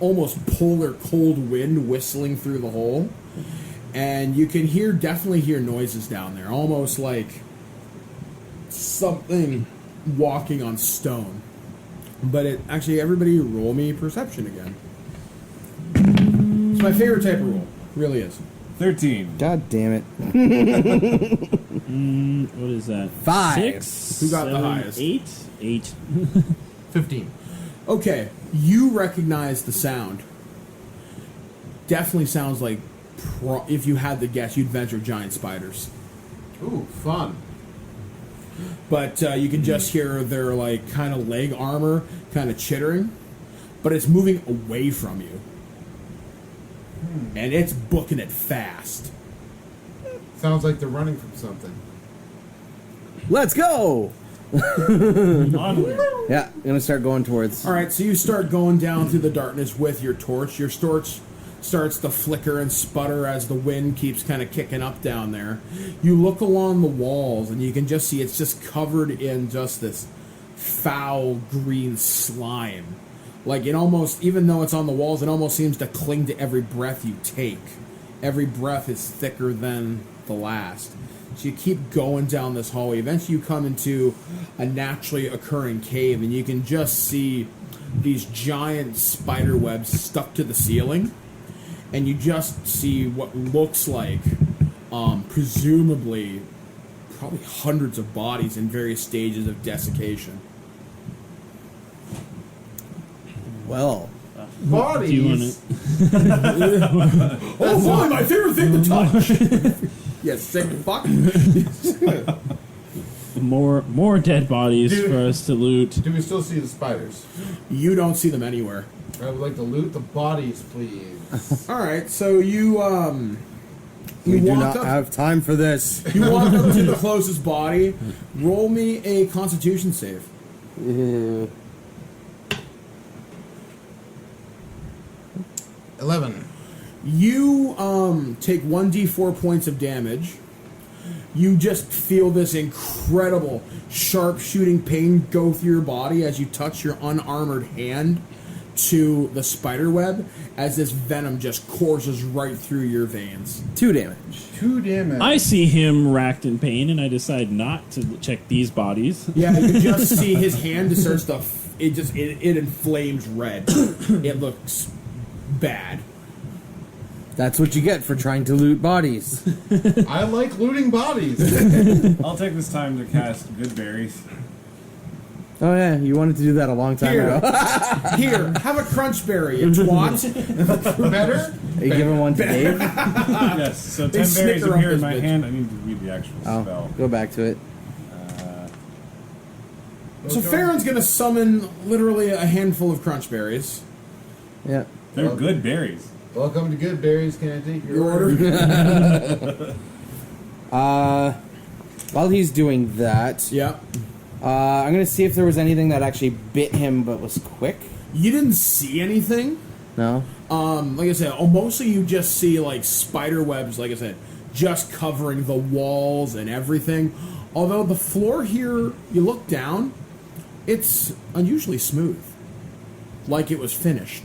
almost polar cold wind whistling through the hole, and you can definitely hear noises down there, almost like something walking on stone. But everybody roll me perception again. It's my favorite type of roll, really is. 13. God damn it! What is that? 5. 6. Who got the 7, highest? 8. 8. 15. Okay, you recognize the sound. Definitely sounds like, if you had to guess, you'd venture giant spiders. Ooh, fun. But you can just hear their like kind of leg armor kind of chittering, but it's moving away from you, and it's booking it fast. Sounds like they're running from something. Let's go. Onward. Yeah, I'm gonna start going towards. All right, so you start going down through the darkness with your torch. Your torch starts to flicker and sputter as the wind keeps kind of kicking up down there. You look along the walls, and you can just see it's just covered in just this foul green slime. Like it almost, even though it's on the walls, it almost seems to cling to every breath you take. Every breath is thicker than the last. So you keep going down this hallway. Eventually you come into a naturally occurring cave, and you can just see these giant spider webs stuck to the ceiling. And you just see what looks like, presumably, probably hundreds of bodies in various stages of desiccation. Well, Bodies. Do you want to? Oh boy, my favorite thing to touch! You sick fuck. More dead bodies Dude. for us to loot. Do we still see the spiders? You don't see them anywhere. I would like to loot the bodies, please. Alright, so you we do walk not up, have time for this. you walk up to the closest body. Roll me a Constitution save. 11. You take 1d4 points of damage. You just feel this incredible sharp shooting pain go through your body as you touch your unarmored hand to the spider web as this venom just courses right through your veins. 2 damage. 2 damage. I see him racked in pain, and I decide not to check these bodies. Yeah, you just see his hand just starts to it inflames red. It looks bad. That's what you get for trying to loot bodies. I like looting bodies. I'll take this time to cast Good Berries. Oh yeah, you wanted to do that a long time Here, ago. here, have a crunch berry, you twat. Better? Are you giving one to Dave? Yes, so 10 berries snicker up appear in this my bitch. hand. I need to read the actual Oh, spell. go back to it. So Farron's gonna summon literally a handful of crunch berries. Yeah. They're good berries. Welcome to Good Berries. Can I take your Your order? order? While he's doing that, Yeah. I'm gonna see if there was anything that actually bit him but was quick. You didn't see anything. No. Like I said, mostly you just see like spider webs, like I said, just covering the walls and everything. Although the floor here, you look down, it's unusually smooth. Like it was finished.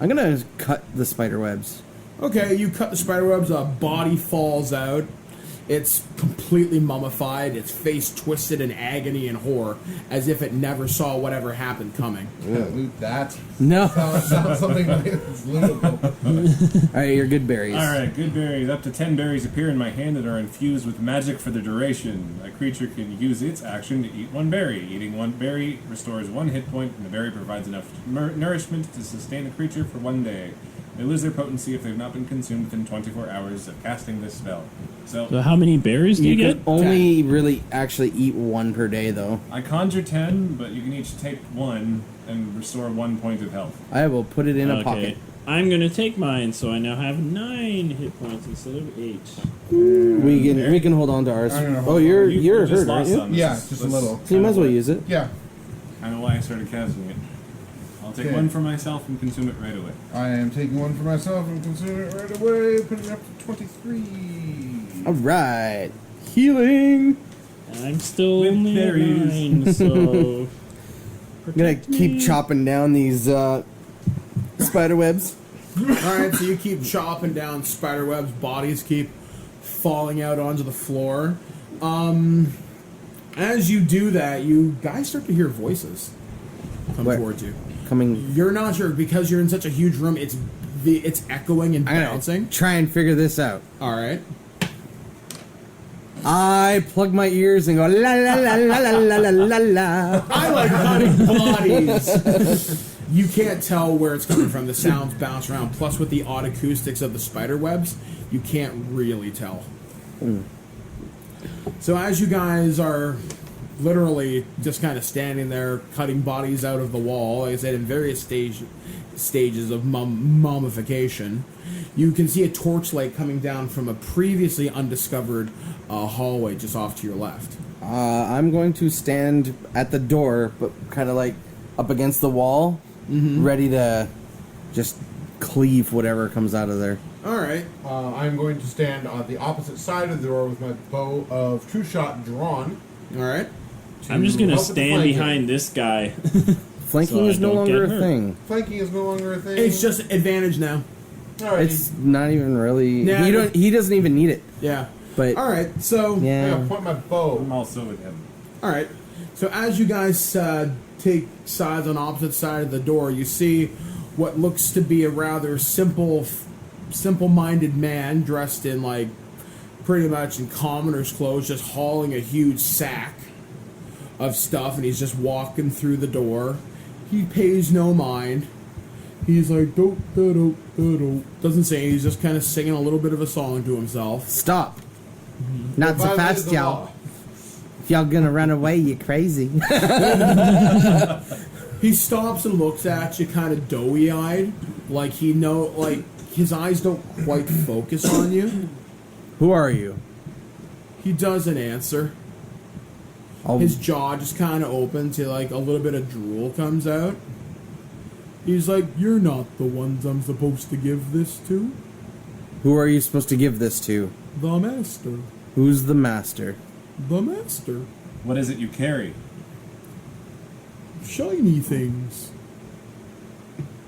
I'm gonna cut the spider webs. Okay, you cut the spider webs, a body falls out. It's completely mummified, its face twisted in agony and horror, as if it never saw whatever happened coming. Yeah, loot that. No. Sounds something like it's lootable. Alright, you're good berries. Alright, good berries. Up to 10 berries appear in my hand that are infused with magic for the duration. A creature can use its action to eat 1 berry. Eating 1 berry restores 1 hit point, and the berry provides enough nourishment to sustain a creature for 1 day. They lose their potency if they've not been consumed within 24 hours of casting this spell. So So how many berries do you get? can only really actually eat one per day, though. I conjure 10, but you can each take 1 and restore 1 point of health. I will put it in a pocket. I'm gonna take mine, so I now have 9 hit points instead of 8. We can hold on to ours. I don't know. Oh, you're You hurt, just aren't lost you? some. Yeah, This is- just a this little. So you might as well use it. Yeah, Kind of why I started casting it. I'll take Okay. 1 for myself and consume it right away. I am taking one for myself and consuming it right away, putting it up to 23. All right, healing. I'm still With only at berries. 9, so I'm gonna keep chopping down these spider webs. Alright, so you keep chopping down spider webs, bodies keep falling out onto the floor. As you do that, you guys start to hear voices come Where? towards you. Coming. You're not sure because you're in such a huge room. It's echoing and I'm gonna bouncing. try and figure this out. All right. I plug my ears and go la la la la la la la la la. I like hunting bodies. You can't tell where it's coming from. The sounds bounce around. Plus, with the odd acoustics of the spider webs, you can't really tell. So as you guys are literally just kind of standing there, cutting bodies out of the wall, like I said, in various stages of mummification, you can see a torchlight coming down from a previously undiscovered hallway just off to your left. I'm going to stand at the door, but kind of like up against the wall, ready to just cleave whatever comes out of there. All right. I'm going to stand on the opposite side of the door with my bow of true shot drawn. All right. I'm just gonna help with the stand flanking. behind this guy. Flanking So I is no don't longer get a hurt. thing. Flanking is no longer a thing. It's just advantage now. Alright. It's not even really. Yeah, He doesn't even need it. Yeah. But All right. So. I'm yeah, gonna point my bow. I'm also with him. All right. So as you guys take sides on opposite side of the door, you see what looks to be a rather simple-minded man dressed in like pretty much in commoner's clothes, just hauling a huge sack of stuff, and he's just walking through the door. He pays no mind. He's like, do do do do do. Doesn't say anything, he's just kind of singing a little bit of a song to himself. stop. Not so Violated fast, the y'all. law. If y'all gonna run away, you crazy. He stops and looks at you, kind of doughy-eyed, like his eyes don't quite focus on you. Who are you? He doesn't answer. His jaw just kind of opens, to like a little bit of drool comes out. He's like, "You're not the ones I'm supposed to give this to. Who are you supposed to give this to? The master. Who's the master? The master. What is it you carry? Shiny things."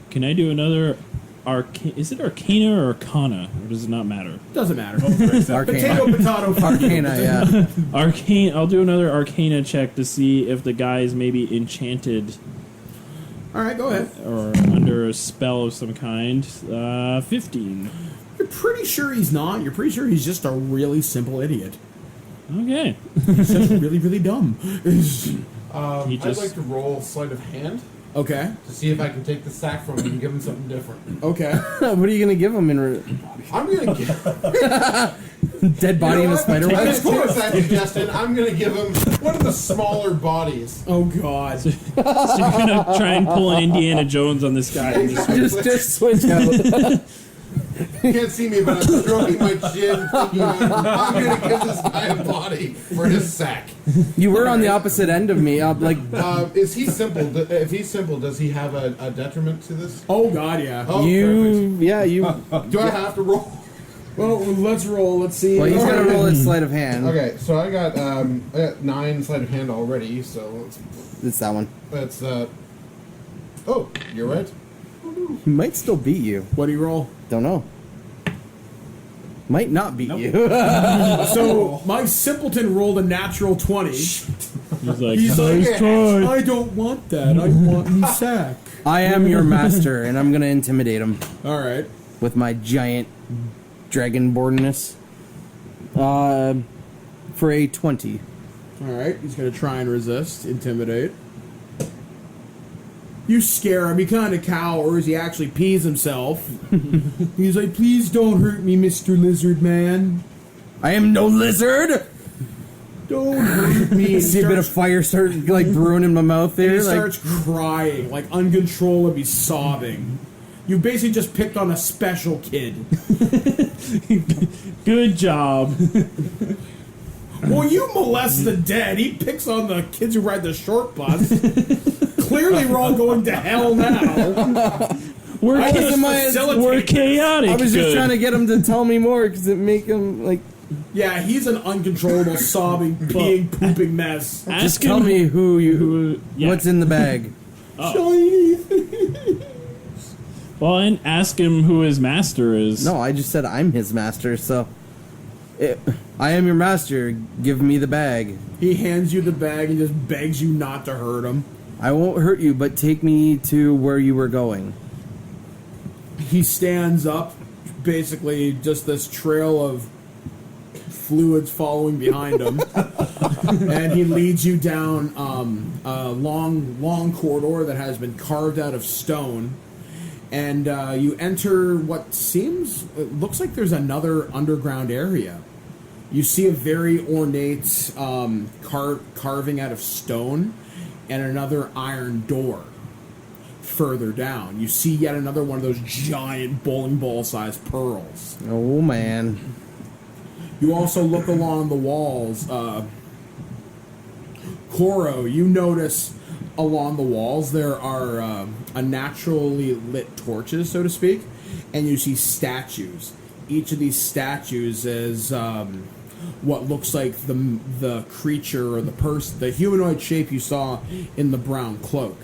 Can I do another is it Arcana or Arcana? Or does it not matter? Doesn't matter. Arcana. Potato. Arcana, yeah. Arcane. I'll do another Arcana check to see if the guy is maybe enchanted All right, go ahead. or under a spell of some kind. 15. You're pretty sure he's not. You're pretty sure he's just a really simple idiot. Okay. He's just really, really dumb. He I'd just- like to roll sleight of hand Okay. to see if I can take the sack from him and give him something different. Okay. What are you gonna give him I'm gonna give. dead body in a spider I'm web? gonna take that suggestion. I'm gonna give him one of the smaller bodies. Oh God. So you're gonna try and pull an Indiana Jones on this guy. And just, Just switch out. You can't see me, but I'm stroking my chin. Thinking, I'm gonna give this guy a body for his sack. You were on the opposite end of me. Is he simple? If he's simple, does he have a detriment to this? Oh God, yeah. Oh, you. Yeah, you. perfect. Do I have to roll? Well, let's roll. Let's see. Well, he's gonna roll his sleight of hand. Okay, so I got 9 sleight of hand already. So It's that one. let's. Oh, you're right. He might still beat you. What do you roll? Don't know. Might not beat you. So my simpleton rolled a natural 20. he's like, He's like, nice try. I don't want that. I want me sack. I am your master, and I'm gonna intimidate him All right. with my giant dragonbornness. For a 20. All right. He's gonna try and resist, intimidate. You scare him. He kind of cowers. He actually pees himself. He's like, "Please don't hurt me, Mr. Lizard Man. I am no lizard. Don't hurt me." See a bit of fire start like brewing in my mouth there. He Like, starts crying, like uncontrollably sobbing. You basically just picked on a special kid. Good job. Well, you molest the dead. He picks on the kids who ride the short bus. Clearly, we're all going to hell now. We're facilitating chaotic. I was just good. trying to get him to tell me more because it make him like. Yeah, he's an uncontrollable, sobbing, peeing, pooping mess. Just tell me what's in the bag. Well, and ask him who his master is. No, I just said I'm his master, so. I am your master. Give me the bag. He hands you the bag and just begs you not to hurt him. I won't hurt you, but take me to where you were going. He stands up, basically just this trail of fluids following behind him, and he leads you down a long corridor that has been carved out of stone, and you enter what it looks like there's another underground area. You see a very ornate carving out of stone and another iron door. Further down, you see yet another one of those giant bowling ball-sized pearls. Oh, man. You also look along the walls. Koro, you notice along the walls there are unnaturally lit torches, so to speak, and you see statues. Each of these statues is what looks like the creature or the humanoid shape you saw in the brown cloak.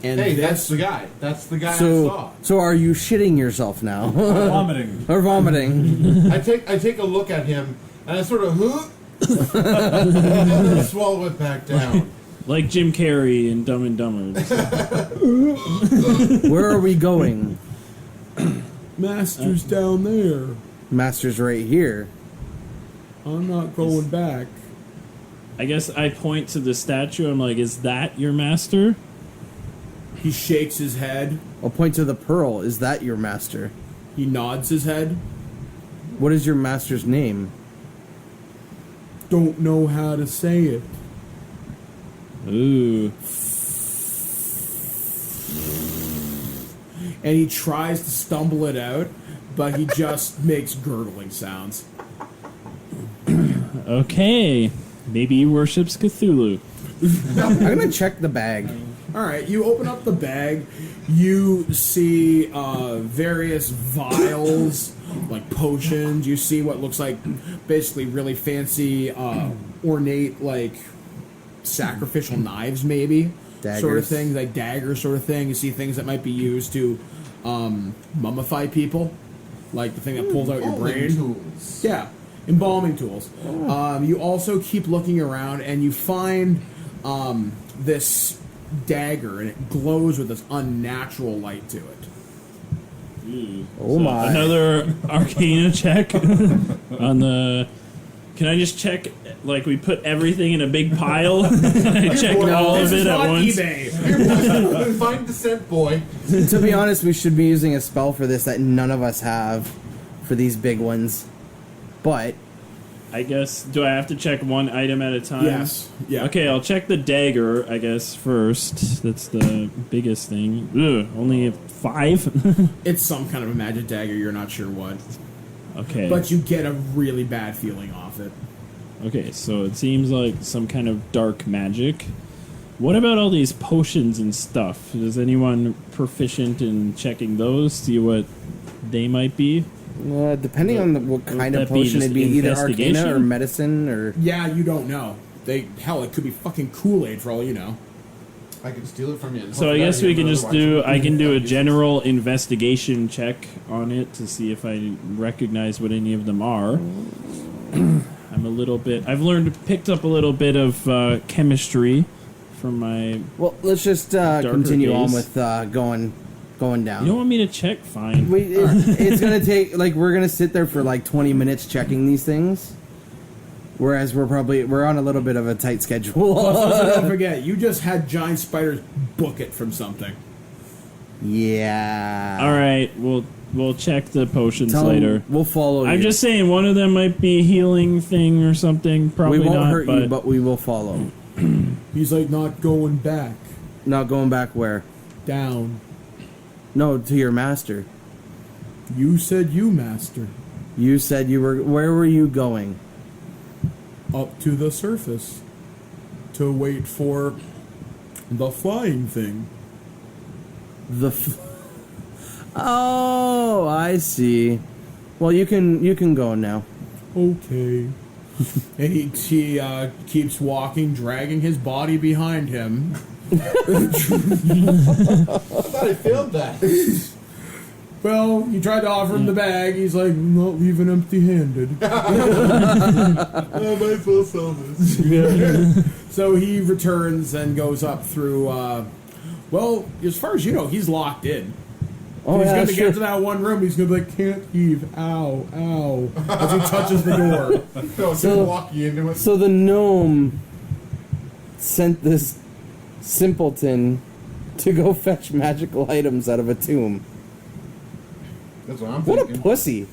And hey, that's the guy. That's the guy I saw. So are you shitting yourself now? Vomiting. Or vomiting? I take a look at him and I sort of and then swallow it back down. Like Jim Carrey in Dumb and Dumber. Where are we going? Master's down there. Master's right here. I'm not going back. I guess I point to the statue. I'm like, is that your master? He shakes his head. I'll point to the pearl. Is that your master? He nods his head. What is your master's name? Don't know how to say it. Ooh. And he tries to stumble it out, but he just makes gurgling sounds. Okay. Maybe he worships Cthulhu. I'm gonna check the bag. Alright, you open up the bag. You see various vials, like potions. You see what looks like basically really fancy, ornate, like sacrificial knives, maybe. Daggers. Sort of things, like daggers sort of thing. You see things that might be used to mummify people. Like the thing that pulls out your brain. Tools. Yeah, embalming tools. You also keep looking around and you find this dagger, and it glows with this unnatural light to it. Oh my. Another Arcana check on the... Can I just check, like we put everything in a big pile? I check all of it at once? eBay. Find descent, boy. To be honest, we should be using a spell for this that none of us have for these big ones. But I guess, do I have to check one item at a time? Yes. Yeah. Okay, I'll check the dagger, I guess, first. That's the biggest thing. Ugh, only 5? It's some kind of a magic dagger, you're not sure what. Okay. But you get a really bad feeling off it. Okay, so it seems like some kind of dark magic. What about all these potions and stuff? Is anyone proficient in checking those? See what they might be? depending on what kind of that be potion, just it'd be either investigation? Arcana or Medicine or... Yeah, you don't know. Hell, it could be fucking Kool-Aid for all you know. I could steal it from you. So I guess we can just I can do a general investigation check on it to see if I recognize what any of them are. I'm a little bit... picked up a little bit of chemistry from my... Well, let's just continue on days. with going down. You don't want me to check? Fine. It's gonna take, we're gonna sit there for 20 minutes checking these things. Whereas we're on a little bit of a tight schedule. Also, don't forget, you just had giant spiders book it from something. Yeah. All right, we'll check the potions Tell 'em later. we'll follow I'm you. just saying one of them might be a healing thing or something. Probably we won't not, hurt you, but we will follow. He's like, not going back. Not going back where? Down. No, to your master. You said you, master. You said you were... Where were you going? Up to the surface. To wait for the flying thing. Oh, I see. Well, you can go now. Okay. And he keeps walking, dragging his body behind him. I thought I failed that. Well, you tried to offer him the bag. He's like, I'm not leaving empty-handed. I might as well sell this. So he returns and goes up through... well, as far as you know, he's locked in. Oh, He's yeah, going to sure. get to that one room. He's going to be like, can't heave. Ow, ow. As he touches the door. No, so, walking into it. So the gnome sent this simpleton to go fetch magical items out of a tomb. That's what I'm What thinking. a pussy.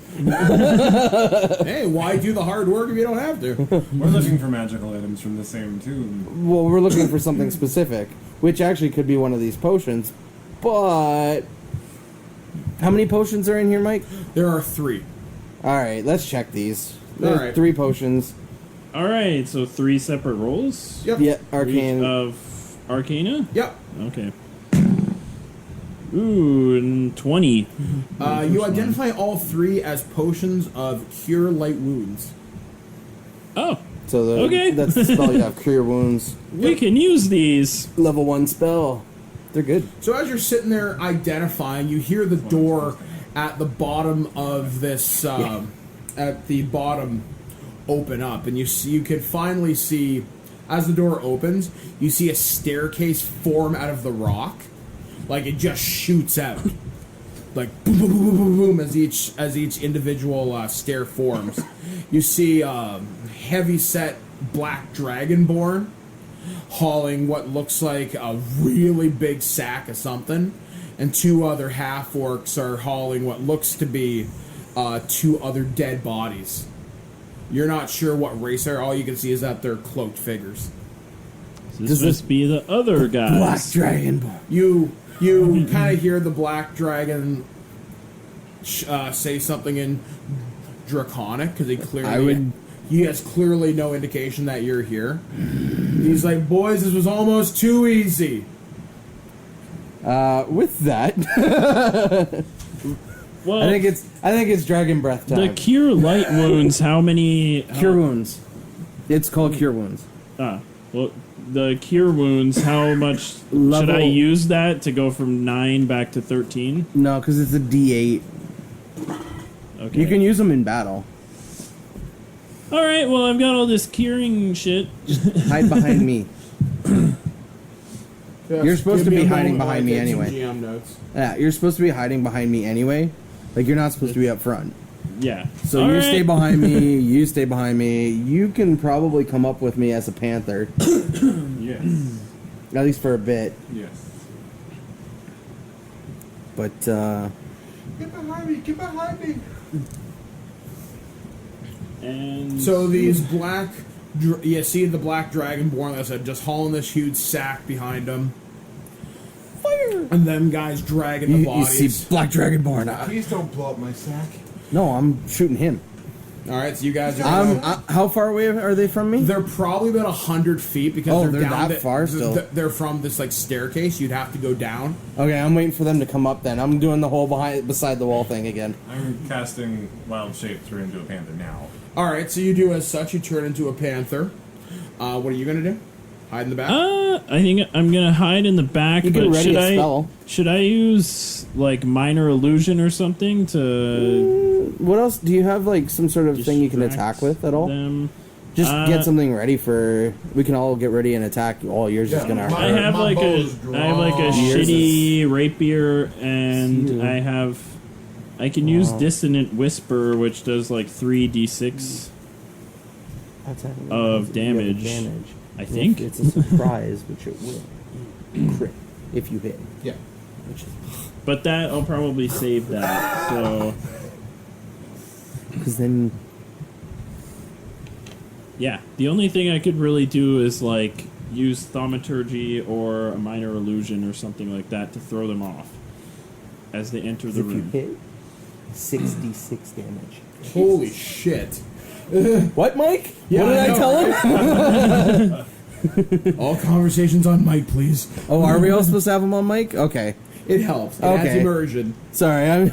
Hey, why do the hard work if you don't have to? We're looking for magical items from the same tomb. Well, we're looking for something specific, which actually could be one of these potions, but... How many potions are in here, Mike? There are 3. Alright, let's check these. There's Alright. 3 potions. All right, so 3 separate rolls. Yep. Yeah, arcane. Of Arcana. Yep. Okay. Ooh, and 20. You identify all 3 as potions of Cure Light Wounds. Oh, So Okay. that's the spell you have, Cure Wounds. we can use these. Level 1 spell. They're good. So as you're sitting there identifying, you hear the door at the bottom of this, at the bottom, open up, and you can finally see, as the door opens, you see a staircase form out of the rock, like it just shoots out, like boom, boom, boom, boom, boom, boom, as each individual stair forms. You see heavy-set black dragonborn hauling what looks like a really big sack of something, and 2 other half-orcs are hauling what looks to be 2 other dead bodies. You're not sure what race they are. All you can see is that they're cloaked figures. This must be the other guys. Black Dragon. You kind of hear the black dragon say something in Draconic, because he has clearly no indication that you're here. He's like, boys, this was almost too easy. With that, Well, I think it's Dragon Breath time. the Cure Light Wounds, how many... Cure Wounds. It's called Cure Wounds. Well, the Cure Wounds, how much... Level- Should I use that to go from 9 back to 13? No, because it's a D8. Okay. You can use them in battle. All right, well, I've got all this curing shit. Hide behind me. You're supposed Give to me be a hiding moment while I behind me take some anyway. GM notes. Yeah, you're supposed to be hiding behind me anyway. Like, you're not supposed to be up front. Yeah. So All you right. stay behind me, you stay behind me. You can probably come up with me as a panther. Yes. At least for a bit. Yes. But, Get behind me! Get behind me! And So these black... You see the black dragonborn, like I said, just hauling this huge sack behind them. Fire! And them guys dragging the you bodies. see Black Dragonborn. Please don't blow up my sack. No, I'm shooting him. Alright, so you guys are... How far away are they from me? They're probably about 100 feet because Oh, they're they're down that far still. They're from this like staircase. You'd have to go down. Okay, I'm waiting for them to come up then. I'm doing the whole beside the wall thing again. I'm casting Wild Shape turn into a panther now. All right, so you do as such. You turn into a panther. What are you gonna do? Hide in the back. I think I'm gonna hide in the back. You but can ready a spell. Should I use like minor illusion or something to What else? Do you have like some sort of thing you can distract attack with at all? them? Just get something ready for. We can all get ready and attack. Oh, yours is Yeah, gonna. my- I have My like bow's a drawn. shitty rapier, and Phew. I can use dissonant whisper, which does like 3d6. of damage. I think it's a surprise, which it will crit if you hit. Yeah. but that I'll probably save that. So Because then, yeah, the only thing I could really do is like use thaumaturgy or a minor illusion or something like that to throw them off as they enter the if you room. hit, 66 damage. Holy shit. What, Mike? Yeah, what did I know, tell him? All conversations on mic, please. Oh, are we all supposed to have him on mic? Okay. It helps. It Okay. adds immersion. Sorry, I'm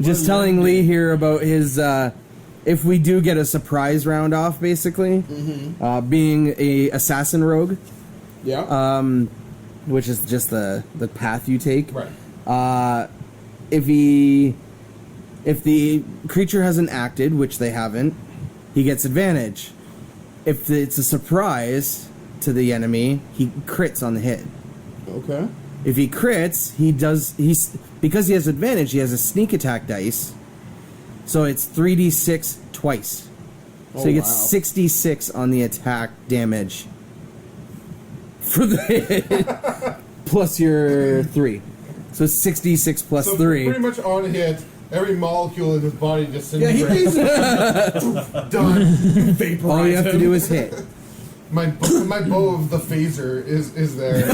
just telling Lee here about his, if we do get a surprise round off, basically, being a assassin rogue, Yeah. which is just the path you take. Right. If the creature hasn't acted, which they haven't, he gets advantage. If it's a surprise to the enemy, he crits on the hit. Okay. If he crits, because he has advantage, he has a sneak attack dice. So it's 3d6 twice. So he gets 66 on the attack damage for the hit. Plus your 3. So it's 66 plus So 3. pretty much on hit, every molecule in his body just Yeah, he disintegrates. Done. vaporize All you have to him. do is hit. My bow of the phaser is there.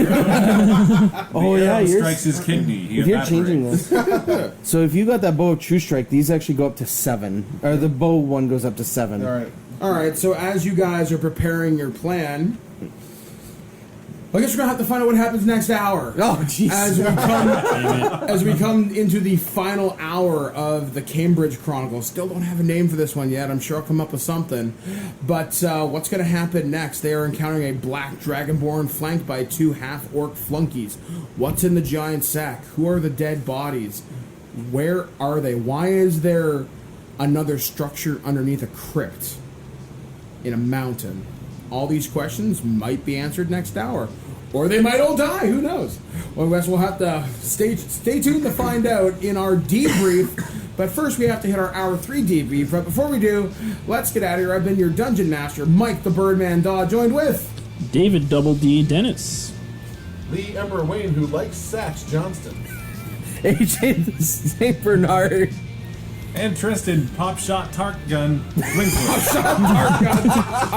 Oh The yeah, arrow you're strikes his kidney. He if you're evaporates. changing this. So if you got that bow of True Strike, these actually go up to 7. Or the bow one goes up to 7. All right. All right, so as you guys are preparing your plan, I guess we're gonna have to find out what happens next hour. Oh jeez. As we come into the final hour of the Cambridge Chronicles. Still don't have a name for this one yet. I'm sure I'll come up with something. But what's going to happen next? They are encountering a black dragonborn flanked by 2 half-orc flunkies. What's in the giant sack? Who are the dead bodies? Where are they? Why is there another structure underneath a crypt in a mountain? All these questions might be answered next hour. Or they might all die, who knows? Well, I guess we'll have to stay tuned to find out in our debrief. But first we have to hit our Hour 3 debrief. But before we do, let's get out of here. I've been your Dungeon Master, Mike the Birdman Daw, joined with... David Double D Dennis. Lee Emperor Wayne, who likes Satch Johnston. AJ the St. Bernard. And Tristan, pop shot Tark gun. I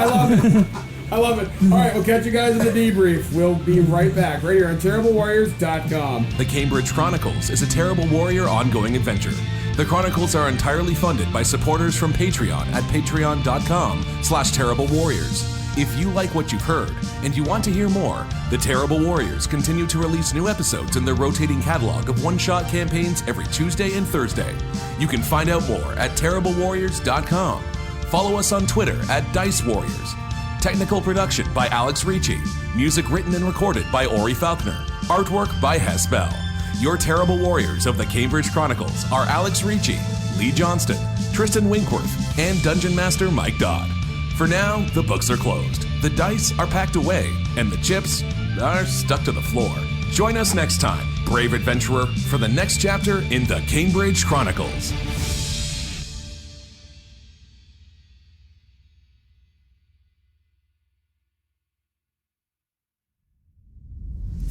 love it. I love it. All right, we'll catch you guys in the debrief. We'll be right back, right here on TerribleWarriors.com. The Cambridge Chronicles is a Terrible Warrior ongoing adventure. The Chronicles are entirely funded by supporters from Patreon at patreon.com/terriblewarriors. If you like what you've heard and you want to hear more, the Terrible Warriors continue to release new episodes in their rotating catalog of one-shot campaigns every Tuesday and Thursday. You can find out more at terriblewarriors.com. Follow us on Twitter at Dice Warriors. Technical production by Alex Ricci. Music written and recorded by Ori Falconer. Artwork by Hess Bell. Your Terrible Warriors of the Cambridge Chronicles are Alex Ricci, Lee Johnston, Tristan Winkworth, and Dungeon Master Mike Dodd. For now, the books are closed, the dice are packed away, and the chips are stuck to the floor. Join us next time, brave adventurer, for the next chapter in the Cambridge Chronicles.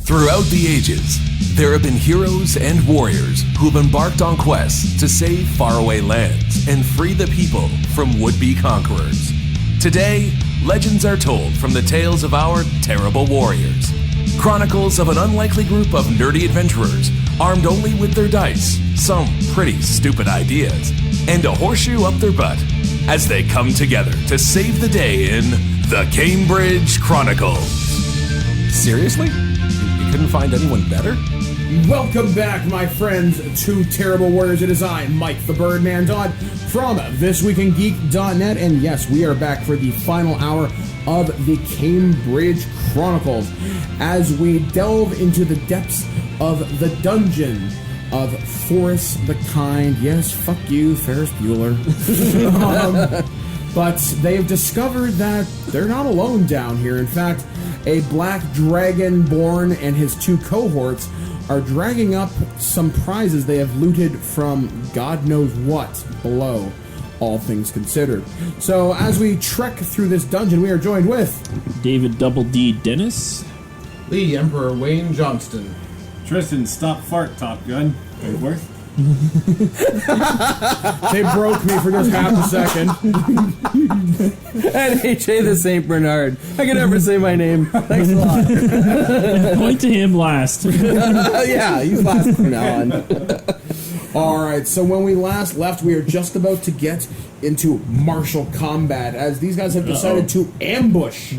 Throughout the ages, there have been heroes and warriors who've embarked on quests to save faraway lands and free the people from would-be conquerors. Today, legends are told from the tales of our terrible warriors. Chronicles of an unlikely group of nerdy adventurers armed only with their dice, some pretty stupid ideas, and a horseshoe up their butt as they come together to save the day in the Cambridge Chronicles. Seriously? You couldn't find anyone better? Welcome back, my friends, to Terrible Warriors. It is I, Mike the Birdman Dodd, from ThisWeekInGeek.net, and yes, we are back for the final hour of the Cambridge Chronicles as we delve into the depths of the dungeon of Forrest the Kind. Yes, fuck you, Ferris Bueller. But they've discovered that they're not alone down here. In fact, a black dragonborn and his 2 cohorts are dragging up some prizes they have looted from God knows what below. all things considered. So as we trek through this dungeon, we are joined with David Double D Dennis. Lee Emperor Wayne Johnston. Tristan, stop fart, Top Gun. Wentworth. They broke me for just half a second. And HA the Saint Bernard. I can never say my name. Thanks a lot. Point to him last. Yeah, you last from now on. Alright, so when we last left, we are just about to get into martial combat, as these guys have decided to ambush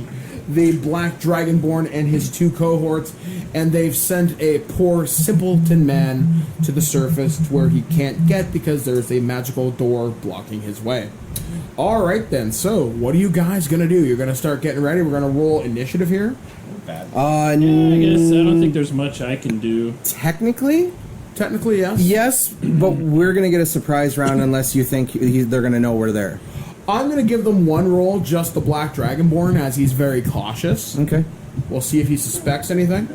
the Black Dragonborn and his two cohorts, and they've sent a poor simpleton man to the surface to where he can't get because there's a magical door blocking his way. Alright then, so what are you guys gonna do? You're gonna start getting ready, we're gonna roll initiative here? I guess I don't think there's much I can do. Technically, yes. yes, but we're gonna get a surprise round unless you think they're gonna know we're there. I'm going to give them one roll, just the Black Dragonborn, as he's very cautious. Okay. We'll see if he suspects anything.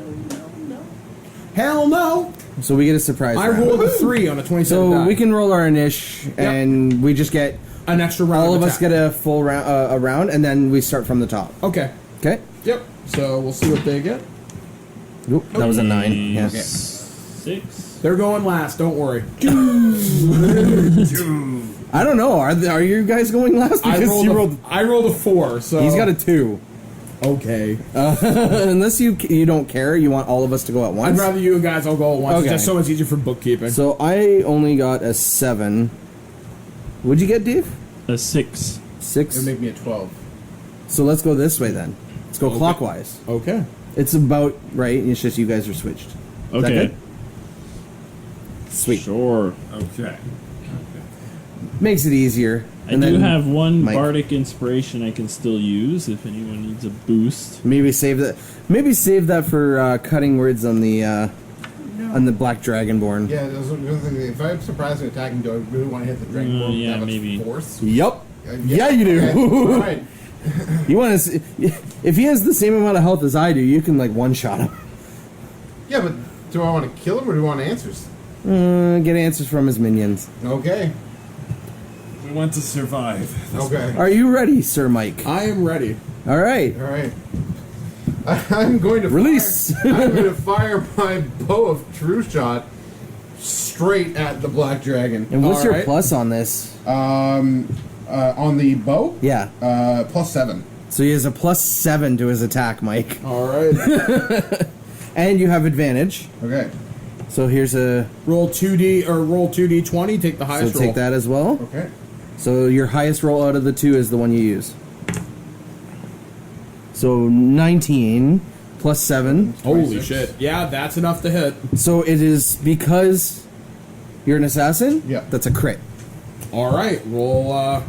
Hell no! So we get a surprise I round. rolled a 3 on a 27 So die. we can roll our initial, and we just get an extra round. all of us attack. get a full round, a round, and then we start from the top. Okay. Okay. Yep. So we'll see what they get. Oop, that was a 9. Yeah. 6. They're going last. Don't worry. I don't know. Are you guys going last? I Because rolled a 4. So He's got a 2. Okay. Unless you don't care, you want all of us to go at I'd once. rather you guys all go at once. Okay. It's just so much easier for bookkeeping. So I only got a 7. What'd you get, Dave? A 6. 6. It'll make me a 12. So let's go this way then. Let's go clockwise. Okay. It's about right. It's just you guys are switched. Is that Okay. good? Sweet. Sure. Okay. Makes it easier. I do have one Mike. bardic inspiration I can still use if anyone needs a boost. Maybe save that. Maybe save that for cutting words on the Black Dragonborn. Yeah, that was another thing. If I'm surprised at attacking, do I really want to hit the Dragonborn yeah, with that much maybe. force? Yup. Yeah, Yeah, you do. Okay. All right. You want to? If he has the same amount of health as I do, you can like one shot him. Yeah, but do I want to kill him or do I want answers? Get answers from his minions. Okay. We want to survive. Okay. Are you ready, Sir Mike? I am ready. All right. All right. I'm going to Release. I'm going to fire my bow of true shot straight at the black dragon. And what's All your right. plus on this? On the bow, Yeah. +7. So he has a +7 to his attack, Mike, All right. and you have advantage. Okay. So here's a. roll 2d20. Take the So highest roll. take that as well. Okay. So your highest roll out of the 2 is the one you use. So 19 +7. Holy 26. shit! Yeah, that's enough to hit. So it is because you're an assassin. Yeah. That's a crit. All right. Roll.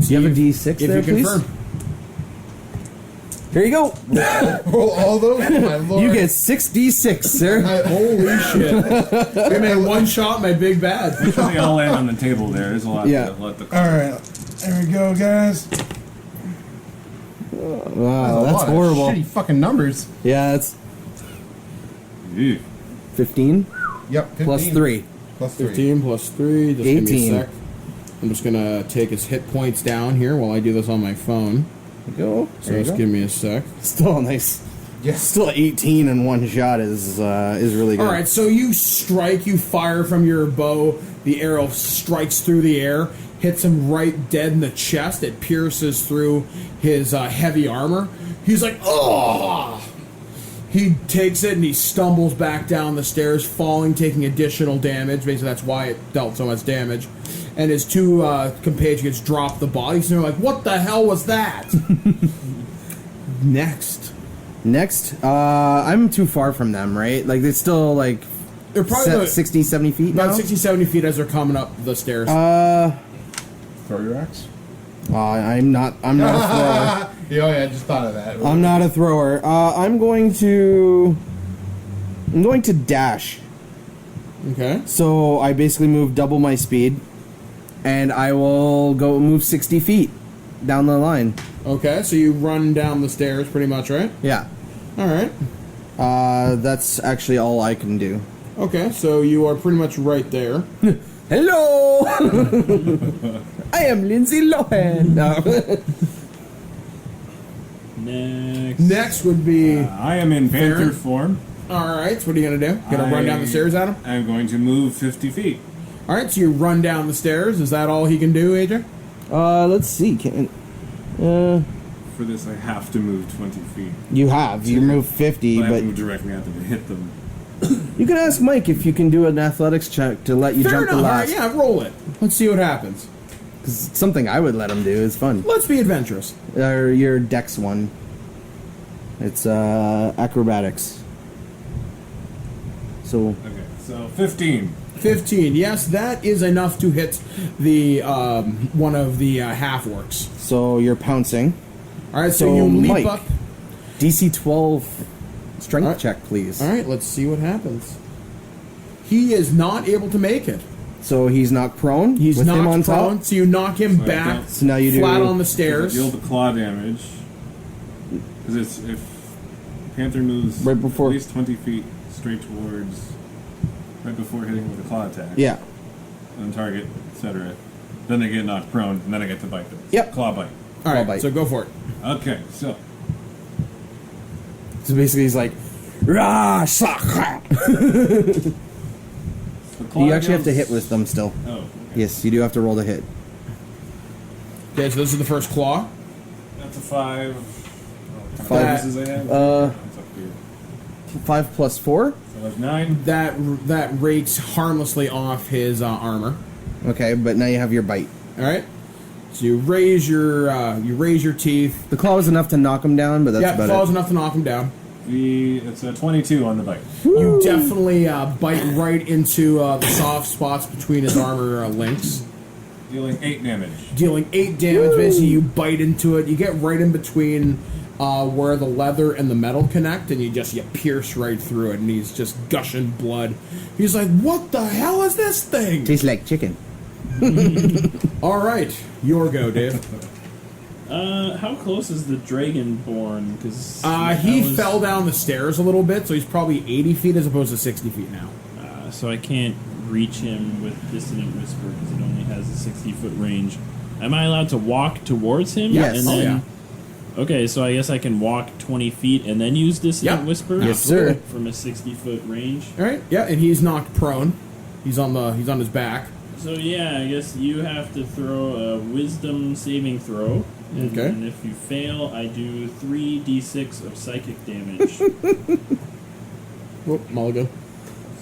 Do you have a D6 If there, you please? confirm. Here you go. Roll all those. My lord. You get 6d6, sir. Holy shit! Hey man, one shot, my big bad. They all land on the table there. There's a lot Yeah. to let the. Alright, there we go, guys. Wow, a that's lot of horrible. Shitty fucking numbers. Yeah, that's Ew. 15 Yep. 15. plus 3. Plus 3. 15 plus 3. Just give me 18. a sec. I'm just gonna take his hit points down here while I do this on my phone. Go. So There you just go. give me a sec. Still nice. Yes. Still 18 in one shot is really good. All right, so you fire from your bow. The arrow strikes through the air, hits him right dead in the chest. It pierces through his heavy armor. He's like, oh! He takes it and he stumbles back down the stairs, falling, taking additional damage. Basically, that's why it dealt so much damage. And his two compatriots drop the bodies, and they're like, what the hell was that? Next. I'm too far from them, right? Like, it's still, like, They're probably about 60, 70 feet now? 60, 70 feet as they're coming up the stairs. Throw your axe. I'm not a thrower. Yeah, I just thought of that. I'm not a thrower. I'm going to dash. Okay. So I basically move double my speed, and I will go move 60 feet down the line. Okay, so you run down the stairs pretty much, right? Yeah. All right. That's actually all I can do. Okay, so you are pretty much right there. Hello! I am Lindsay Lohan. No. Next would be. I am in panther Baron. form. All right. So what are you gonna do? Gonna run down the stairs at him? I'm going to move 50 feet. All right. So you run down the stairs. Is that all he can do, AJ? Let's see. For this, I have to move 20 feet. You move 50, But I have but to move directly at them to hit them. you can ask Mike if you can do an athletics check to let you Fair jump enough. the All right. last. Yeah. Roll it. Let's see what happens. Because it's something I would let him do. It's fun. Let's be adventurous. Or your dex one. It's acrobatics. So Okay, so 15. 15. Yes, that is enough to hit the one of the half orcs. so you're pouncing. All right. So, So, you leap Mike. up. DC 12 strength All right. check, please. All right. Let's see what happens. He is not able to make it. So he's knocked prone. He's with him knocked on prone, top. so you knock him So I back don't- So now you do flat on the Because stairs. I deal the claw damage. Because it's if Panther moves Right before- at least 20 feet straight towards, right before hitting with a claw attack. Yeah. On target, etc. Then they get knocked prone, and then I get to bite them. Yep. Claw bite. All right, bite. so go for it. Okay, so So basically, he's like, rah, shaka. the claw You actually have to deals- hit with them still. Oh, okay. Yes, you do have to roll to hit. Okay, so this is the first claw. That's a 5. What Five. kind of bonuses I have? It's up to you. 5 plus 4. So that's 9. That rates harmlessly off his armor. Okay, but now you have your bite. All right. So you raise your teeth. The claw was enough to knock him down, but that's Yeah, about claws it. enough to knock him down. It's a 22 on the bite. You definitely bite right into the soft spots between his armor links, Dealing 8 damage. dealing 8 damage. Basically, you bite into it. You get right in between where the leather and the metal connect, and you pierce right through it, and he's just gushing blood. He's like, "What the hell is this thing?" Tastes like chicken. All right, your go, Dave. How close is the Dragonborn? Because He fell down the stairs a little bit, so he's probably 80 feet as opposed to 60 feet now. So I can't reach him with Dissonant Whisper because it only has a 60-foot range. Am I allowed to walk towards him? Yes. And Oh, then, yeah. Okay, so I guess I can walk 20 feet and then use Dissonant Yep. Whisper. Yes, sir. From a 60-foot range. All right, yeah, and he's knocked prone. He's on his back. So yeah, I guess you have to throw a Wisdom saving throw. And, Okay. And if you fail, I do 3d6 of psychic damage. Whoop, mulligan.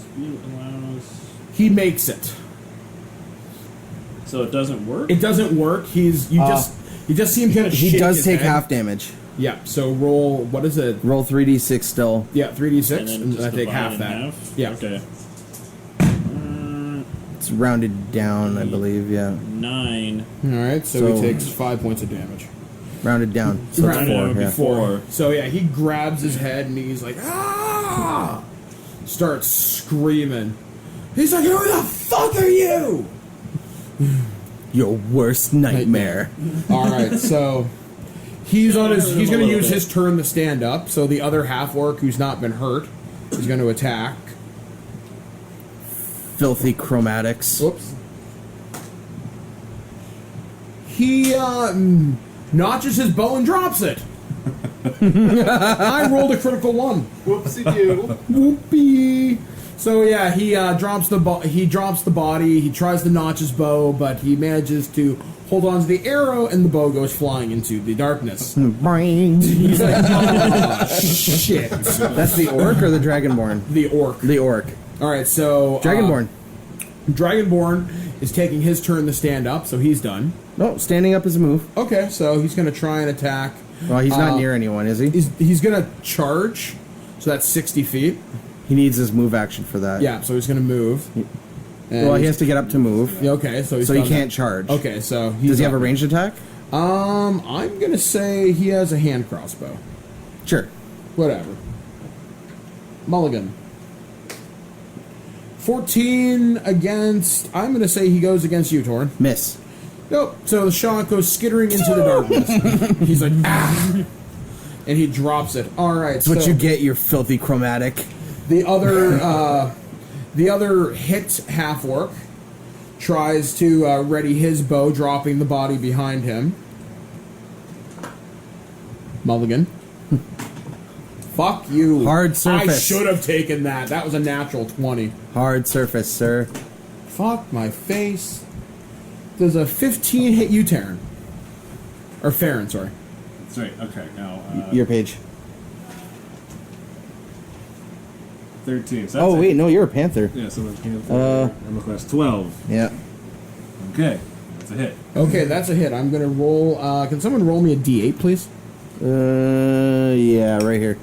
Speed allows. He makes it. So it doesn't work. It doesn't work. You just see him kind of. He shake does his take head. half damage. Yeah. So roll. What is it? Roll 3d6 still. Yeah, 3d6, and then and just I take divide half in that. half? Yeah. Okay. It's rounded down, I believe, yeah. 9. All right. So he So- takes 5 points of damage. Rounded down. So it's Rounded 4, down, yeah. 4. So yeah, he grabs his head and he's like, ah! Starts screaming. He's like, who the fuck are you? Your worst nightmare. All right, so he's going to use his turn to stand up. So the other half orc who's not been hurt is going to attack. Filthy chromatics. Whoops. He notches his bow and drops it. I rolled a critical 1. Whoopsie-doo. Whoopee. So yeah, he drops the body. He tries to notch his bow, but he manages to hold on to the arrow, and the bow goes flying into the darkness. Boing. He's like, oh, shit. That's the orc or the dragonborn? The orc. The orc. All right, so Dragonborn. Dragonborn is taking his turn to stand up, so he's done. No, standing up is a move. Okay, so he's going to try and attack. Well, he's not near anyone, is he? He's going to charge, so that's 60 feet. He needs his move action for that. Yeah, so he's going to move. And Well, he has to get up to move. Yeah, okay, so So he done can't that. charge. Okay, so Does he have a ranged attack? I'm going to say he has a hand crossbow. Sure. Whatever. Mulligan. 14 against... I'm going to say he goes against you, Torn. Miss. Nope. So the shot goes skittering into the darkness. He's like, ah! And he drops it. All right, That's what you get, you filthy chromatic. The other hit half orc tries to ready his bow, dropping the body behind him. Mulligan. Fuck you. Hard surface. I should have taken that. That was a natural 20. Hard surface, sir. Fuck my face. Does a 15 hit you, Taryn? Or Farron, sorry. That's right. Okay, now Your page. 13. So Oh, that's wait, it. no, you're a panther. Yeah, so the panther. I'm a class 12. Yeah. Okay, that's a hit. Okay, that's a hit. I'm going to roll... can someone roll me a d8, please? Yeah, right here.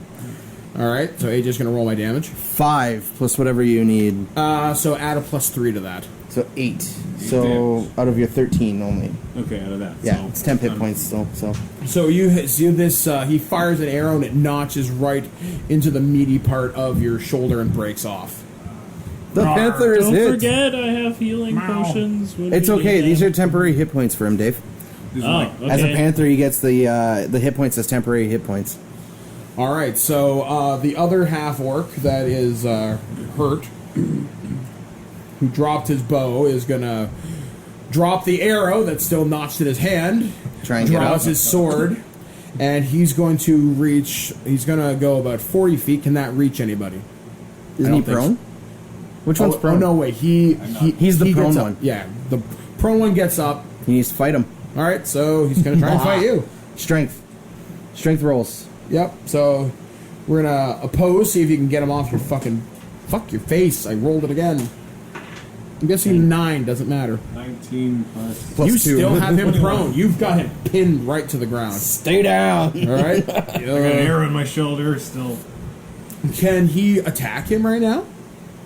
Alright, so AJ's going to roll my damage. 5 plus whatever you need. So add a +3 to that. So 8. So out of your 13 only. Okay, out of that. Yeah, so it's 10 hit points still. So So you see this, he fires an arrow and it notches right into the meaty part of your shoulder and breaks off. the panther is Don't hit. forget, I have healing potions. when It's we okay. need These them. are temporary hit points for him, Dave. These are Oh, like, okay. As a panther, he gets the hit points as temporary hit points. Alright, so the other half-orc that is hurt, who dropped his bow, is going to drop the arrow that's still notched in his hand, Try and get draws up. his sword, and he's going to reach... He's going to go about 40 feet. Can that reach anybody? Isn't I he don't think prone? Which one's Oh, prone? no, wait. He's the he prone gets up. one. Yeah, the prone one gets up. He needs to fight him. Alright, so he's going to try and fight you. Strength. Strength rolls. Yep, so we're gonna oppose, see if you can get him off your fucking... Fuck your face, I rolled it again. I'm guessing 9, doesn't matter. 19 plus. Plus you 2. still have him prone. You've got him pinned right to the ground. Stay down. Alright? I got an arrow in my shoulder still. Can he attack him right now?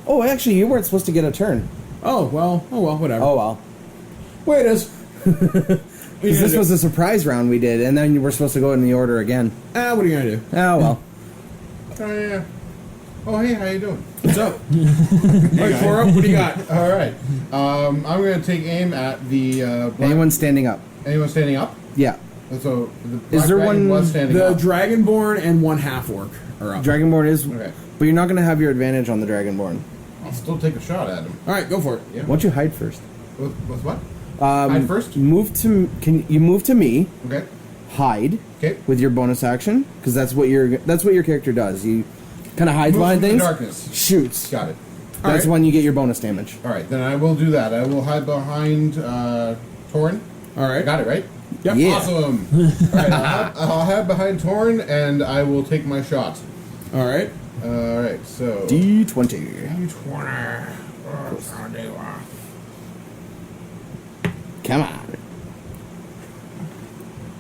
Oh, actually, you weren't supposed to get a turn. Oh, well, whatever. Oh, well. Wait, it is. Because this was a surprise round we did, and then you were supposed to go in the order again. what are you gonna do? Oh, well. Oh, yeah. Oh, hey, how you doing? What's up? Alright, Cora, what do you got? All right. I'm going to take aim at the black... Anyone standing up? Anyone standing up? Yeah. So the black Is there dragon one- was standing The up. Dragonborn and one half-orc are up. Dragonborn is... Okay. But you're not going to have your advantage on the Dragonborn. I'll still take a shot at him. Alright, go for it. Yeah. Why don't you hide first? With what? Hide first? Move to... Can you move to me? Okay. Hide. Okay. With your bonus action, because that's what your character does. You kind of hides Move behind from the things. darkness. Shoots. Got it. That's when you get your bonus damage. All right, then I will do that. I will hide behind Torn. Alright. Got it, right? Yep. Yeah. Awesome. All right, I'll hide behind Torn, and I will take my shot. Alright. All right, so... D20. Come on.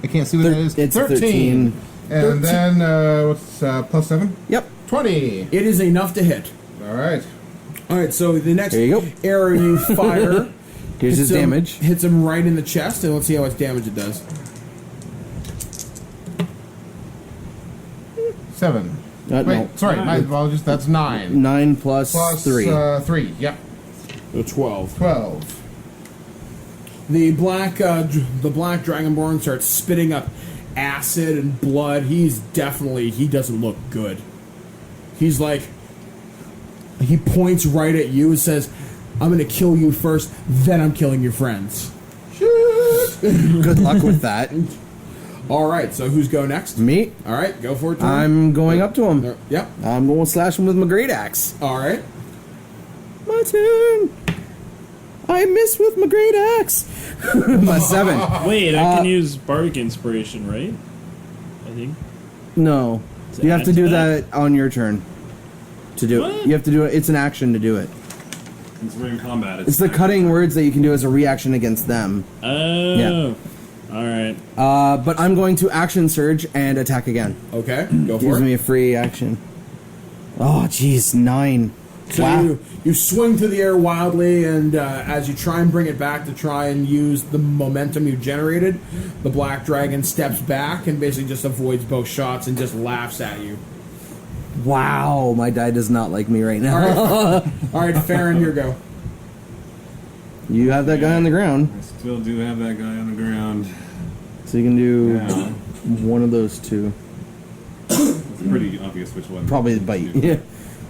I can't see what that is. It's 13. And then, what's plus 7? Yep. 20. It is enough to hit. All right. Alright, so the next There you go. arrow you fire... Here's his hits him- damage. Hits him right in the chest, and let's see how much damage it does. 7. No. Wait, sorry, my apologies. That's 9. 9 plus, Plus 3. 3, yep. So 12. 12. The black dragonborn starts spitting up acid and blood. He doesn't look good. He's like, he points right at you and says, I'm gonna kill you first, then I'm killing your friends. Good luck with that. Alright, so who's go next? Me? Alright, go for it, Tom. I'm going up to him. Yep. I'm going to slash him with my great axe. Alright. My turn. I miss with my great axe. My 7. Wait, I can use bardic inspiration, right? I think. No. To You have add to to do that? that on your turn. To do it. What? You have to do it. It's an action to do it. Since we're in combat, It's the cutting words that you can do as a reaction against them. Oh. Yeah. All right. But I'm going to action surge and attack again. Okay, go for Gives it. me a free action. Oh, jeez, 9. So Wow. you swing through the air wildly, and as you try and bring it back to try and use the momentum you generated, the black dragon steps back and basically just avoids both shots and just laughs at you. Wow, my die does not like me right now. All right, Farron, your go. You have that guy on the ground, I still do have that guy on the ground. so you can do Yeah. one of those two. It's pretty obvious which one. Probably the bite. Yeah.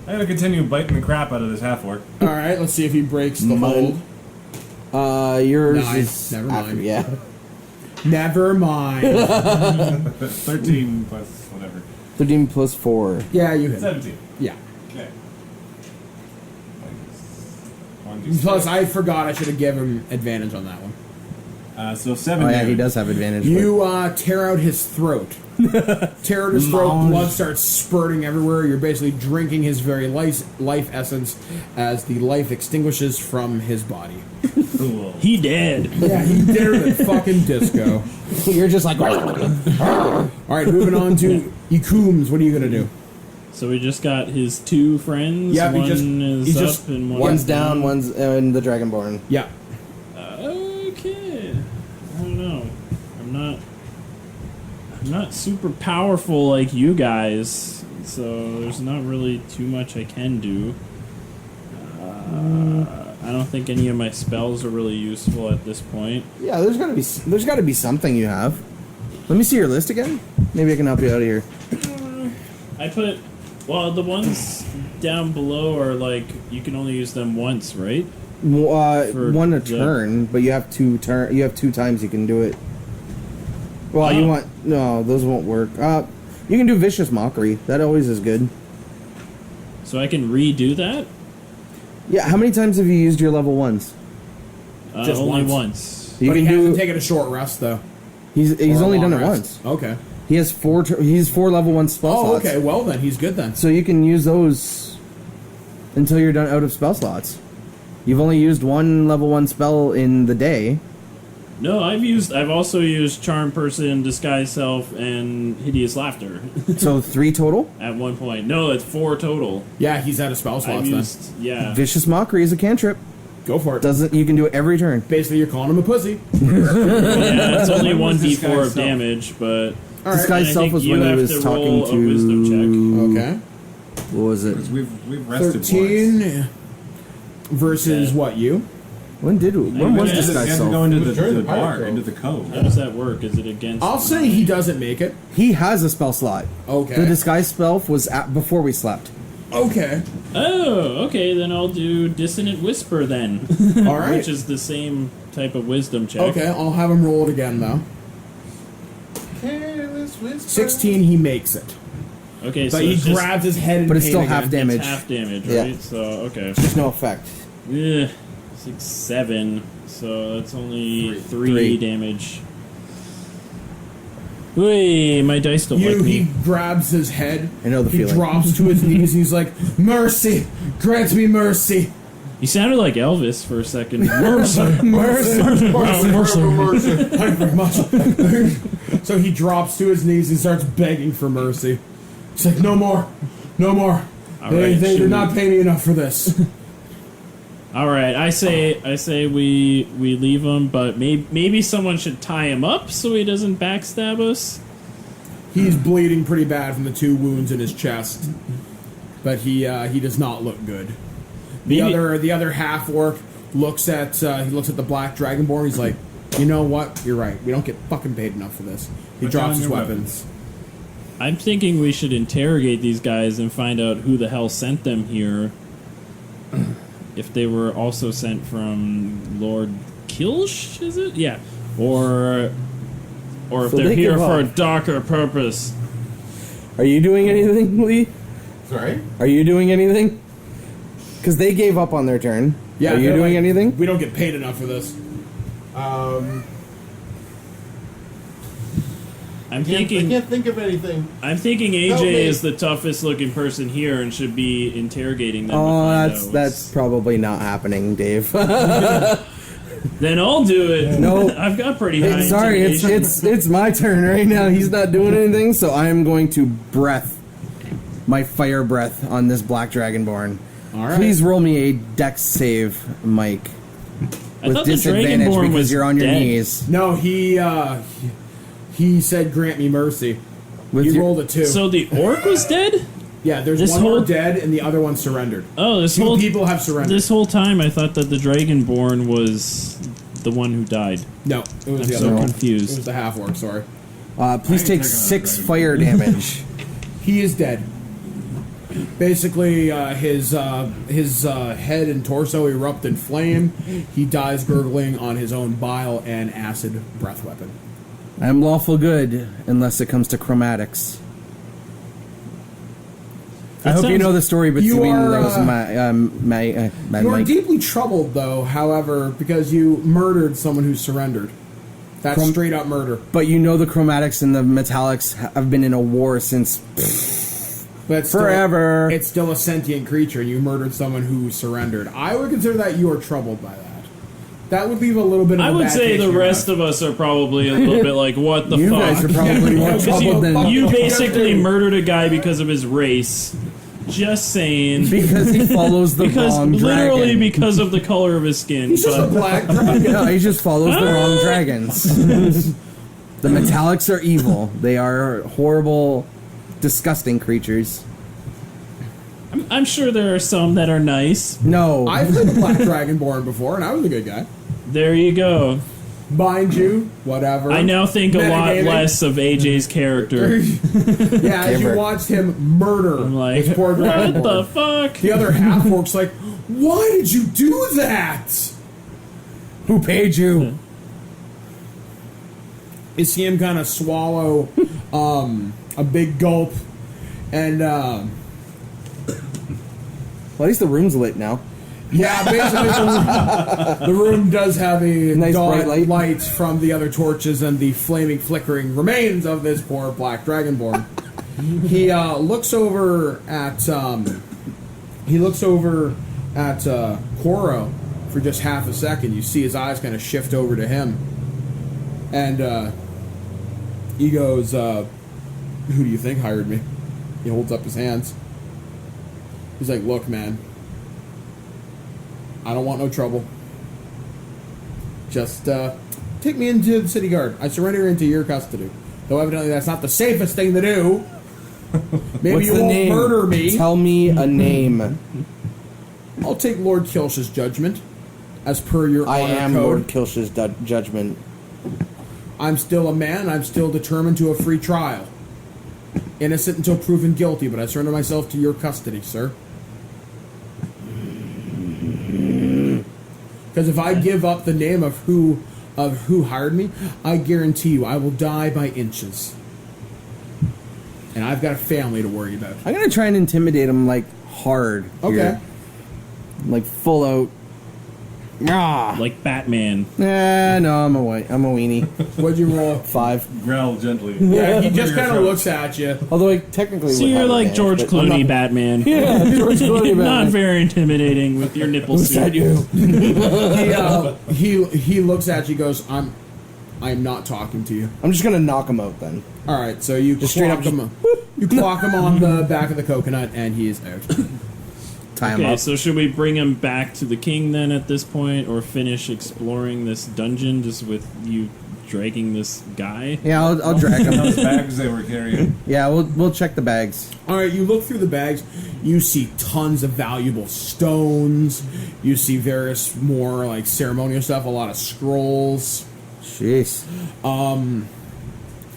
I'm gonna continue biting the crap out of this half-orc. All right, let's see if he breaks the Mine. hold. Yours 9. is Never mind. Yeah. Never mind. 13 plus whatever. 13 plus 4. Yeah, you hit. 17. Yeah. Okay. Plus, I forgot I should have given him advantage on that one. So 7 Oh yeah, damage. he does have advantage. You tear out his throat. Tear out his throat, blood starts spurting everywhere. You're basically drinking his very life essence as the life extinguishes from his body. Cool. He dead. Yeah, he dared at fucking disco. You're just like. Alright, moving on to Ecooms. What are you going to do? So we just got his 2 friends. Yeah, one he's is just- up and One's down, one's in the Dragonborn. Yeah. Okay. I don't know. I'm not super powerful like you guys, so there's not really too much I can do. I don't think any of my spells are really useful at this point. Yeah, there's gotta be something you have. Let me see your list again. Maybe I can help you out of here. The ones down below are like you can only use them once, right? One a turn, but you have 2 You have 2 times you can do it. Well, no, those won't work. You can do vicious mockery. That always is good. So I can redo that? Yeah, how many times have you used your level 1s? Just only once. once. You But can he hasn't do. taken a short rest, though. He's Or a only long done it rest. once. Okay. He has 4. He's 4 level 1 spell Oh, slots. okay. Well, then. He's good, then. So you can use those until you're done out of spell slots. You've only used 1 level 1 spell in the day. No, I've also used Charm Person, Disguise Self, and Hideous Laughter So 3 total. at one point. No, it's 4 total. Yeah, he's out of spell I've slots, then. used, yeah. Vicious mockery is a cantrip. Go for it. You can do it every turn. Basically, you're calling him a pussy. Yeah, it's only When was 1d4 Disguise of Self? damage, but Disguise I self think was you when he have was to talking roll to. a wisdom check. Okay. What was it? Because we've rested once. 13 versus what, you? When was Yeah, Disguise You have to self? go into During the the pirate bar, code. into the cove. How does that work? Is it against... I'll say he doesn't make it. He has a spell slot. Okay. The disguise spell was before we slept. Okay. Oh, okay, then I'll do Dissonant Whisper then. All right. Which is the same type of wisdom check. Okay, I'll have him roll it again, though. Careless whisper. 16, he makes it. Okay, so But he it's just, grabs his head and But it's still pain half again. damage. it's half damage, Yeah. right? So, okay. There's no effect. Ugh, 6, 7. So that's only 3 3. damage. Wait, my dice don't like He me. grabs his head. I know the he feeling. drops to his knees and he's like, "Mercy! Grant me mercy! You sounded like Elvis for a second. Mercy! Mercy! Mercy. Thank you very much." So he drops to his knees and starts begging for mercy. He's like, "No more. No more. All They right, did should not pay me enough for this." All right, I say we leave him, but maybe someone should tie him up so he doesn't backstab us. He's bleeding pretty bad from the 2 wounds in his chest, but he does not look good. The other half orc looks at the black dragonborn. He's like, "You know what? You're right. We don't get fucking paid enough for this." He Put drops down his your weapons. I'm thinking we should interrogate these guys and find out who the hell sent them here. If they were also sent from Lord Kilsh, is it? Yeah. Or if So they're they here give for a up. darker purpose. Are you doing anything, Lee? Sorry? Are you doing anything? Because they gave up on their turn. Yeah, Are you they're doing like, anything? We don't get paid enough for this. I'm I thinking can't think of anything. AJ Help me. is the toughest looking person here and should be interrogating them. to Oh, find that's out that's probably not happening, Dave. Then I'll do it. No. I've got pretty high. Sorry, intimidation. it's my turn right now. He's not doing anything, so I am going to breath my fire breath on this black dragonborn. All right. Please roll me a dex save, Mike, I with thought the disadvantage Dragonborn because was you're on your dead. knees. No, he said, "Grant me mercy." With He your- rolled a 2. So the orc was dead? Yeah, there's This one more whole- dead and the other one surrendered. Oh, this 2 whole people have surrendered. this whole time I thought that the Dragonborn was the one who died. No, it was I'm the so other one. confused. It was the half orc. Sorry, Please take 6 fire damage. he is dead. Basically, his head and torso erupt in flame. He dies gurgling on his own bile and acid breath weapon. I am lawful good unless it comes to chromatics. I hope you know the story between You are, those. You are deeply troubled, though, however, because you murdered someone who surrendered. That's straight up murder. But you know the chromatics and the metallics have been in a war since But forever. It's still a sentient creature, and you murdered someone who surrendered. I would consider that you are troubled by that. That would leave a little bit of I a would bad say taste the in your rest mouth. of us are probably a little bit like, what the You fuck? guys are probably more Because troubled than you basically murdered a guy because of his race. Just saying. because he follows the wrong literally dragon. because of the color of his skin. He's just a But black dragon. No, he just follows the wrong dragons. The metallics are evil. They are horrible, disgusting creatures. I'm sure there are some that are nice. No. I've played the Black Dragonborn before, and I was a good guy. There you go. Mind you, whatever. I now think a lot Metagaming. less of AJ's character. Yeah, as you Giver. watched him murder I'm like, this poor what dragonborn. the fuck? The other half-orc's like, why did you do that? Who paid you? You see him kind of swallow a big gulp, and Well, at least the room's lit now. yeah, basically the room does have a Nice dot bright light. from the other torches and the flaming, flickering remains of this poor black dragonborn. He looks over at Koro for just half a second. You see his eyes kind of shift over to him, and he goes, "Who do you think hired me?" He holds up his hands. He's like, "Look, man, I don't want no trouble. Just take me into the city guard. I surrender into your custody. Though evidently that's not the safest thing to do. Maybe What's you the won't name? murder me. Tell me a name. I'll take Lord Kilsh's judgment, as per your I honor am code. Lord Kilsh's judgment. I'm still a man. I'm still determined to a free trial. Innocent until proven guilty, but I surrender myself to your custody, sir. Because if I give up the name of who hired me, I guarantee you I will die by inches. And I've got a family to worry about. I'm gonna try and intimidate him like hard. Okay. Here. Like full out. Ah. Like Batman. No, I'm a weenie. What'd you roll? 5. Growl gently. Yeah, he just Clear your kind of throat. looks at you. Although I technically So would you're have like advantage, George but I'm Clooney not- Batman. Yeah, George Clooney Not Batman. very intimidating with your nipple Who's that suit. you? He looks at you. Goes, I'm not talking to you. I'm just gonna knock him out then. All right, so you Just straight clock up him. You clock him on the back of the coconut, and he is out. Tie him Okay, up. so should we bring him back to the king then at this point, or finish exploring this dungeon just with you dragging this guy? Yeah, I'll drag him. Those bags they were carrying. Yeah, we'll check the bags. All right, you look through the bags. You see tons of valuable stones. You see various more like ceremonial stuff. A lot of scrolls. Jeez.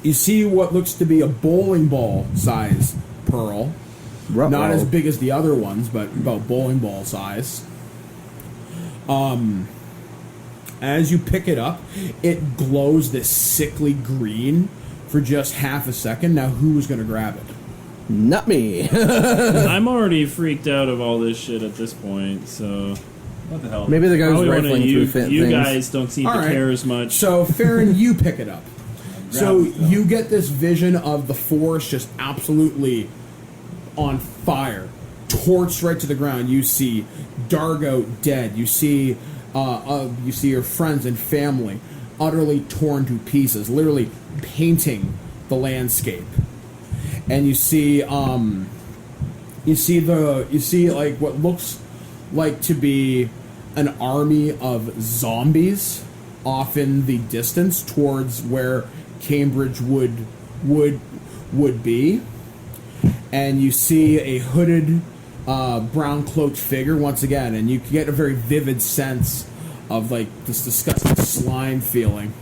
You see what looks to be a bowling ball size pearl. Not as big as the other ones, but about bowling ball size. As you pick it up, it glows this sickly green for just half a second. Now, who's going to grab it? Not me. I'm already freaked out of all this shit at this point, so What the hell? Maybe the guy was probably one of rifling you, through you things. guys don't seem All to right. care as much. So, Farron, you pick it up. So, Grab it, though. you get this vision of the forest just absolutely on fire, torched right to the ground. You see Dargo dead. You see your friends and family utterly torn to pieces, literally painting the landscape. And you see like what looks like to be an army of zombies off in the distance towards where Cambridge would be. And you see a hooded, brown cloaked figure once again, and you get a very vivid sense of like this disgusting slime feeling.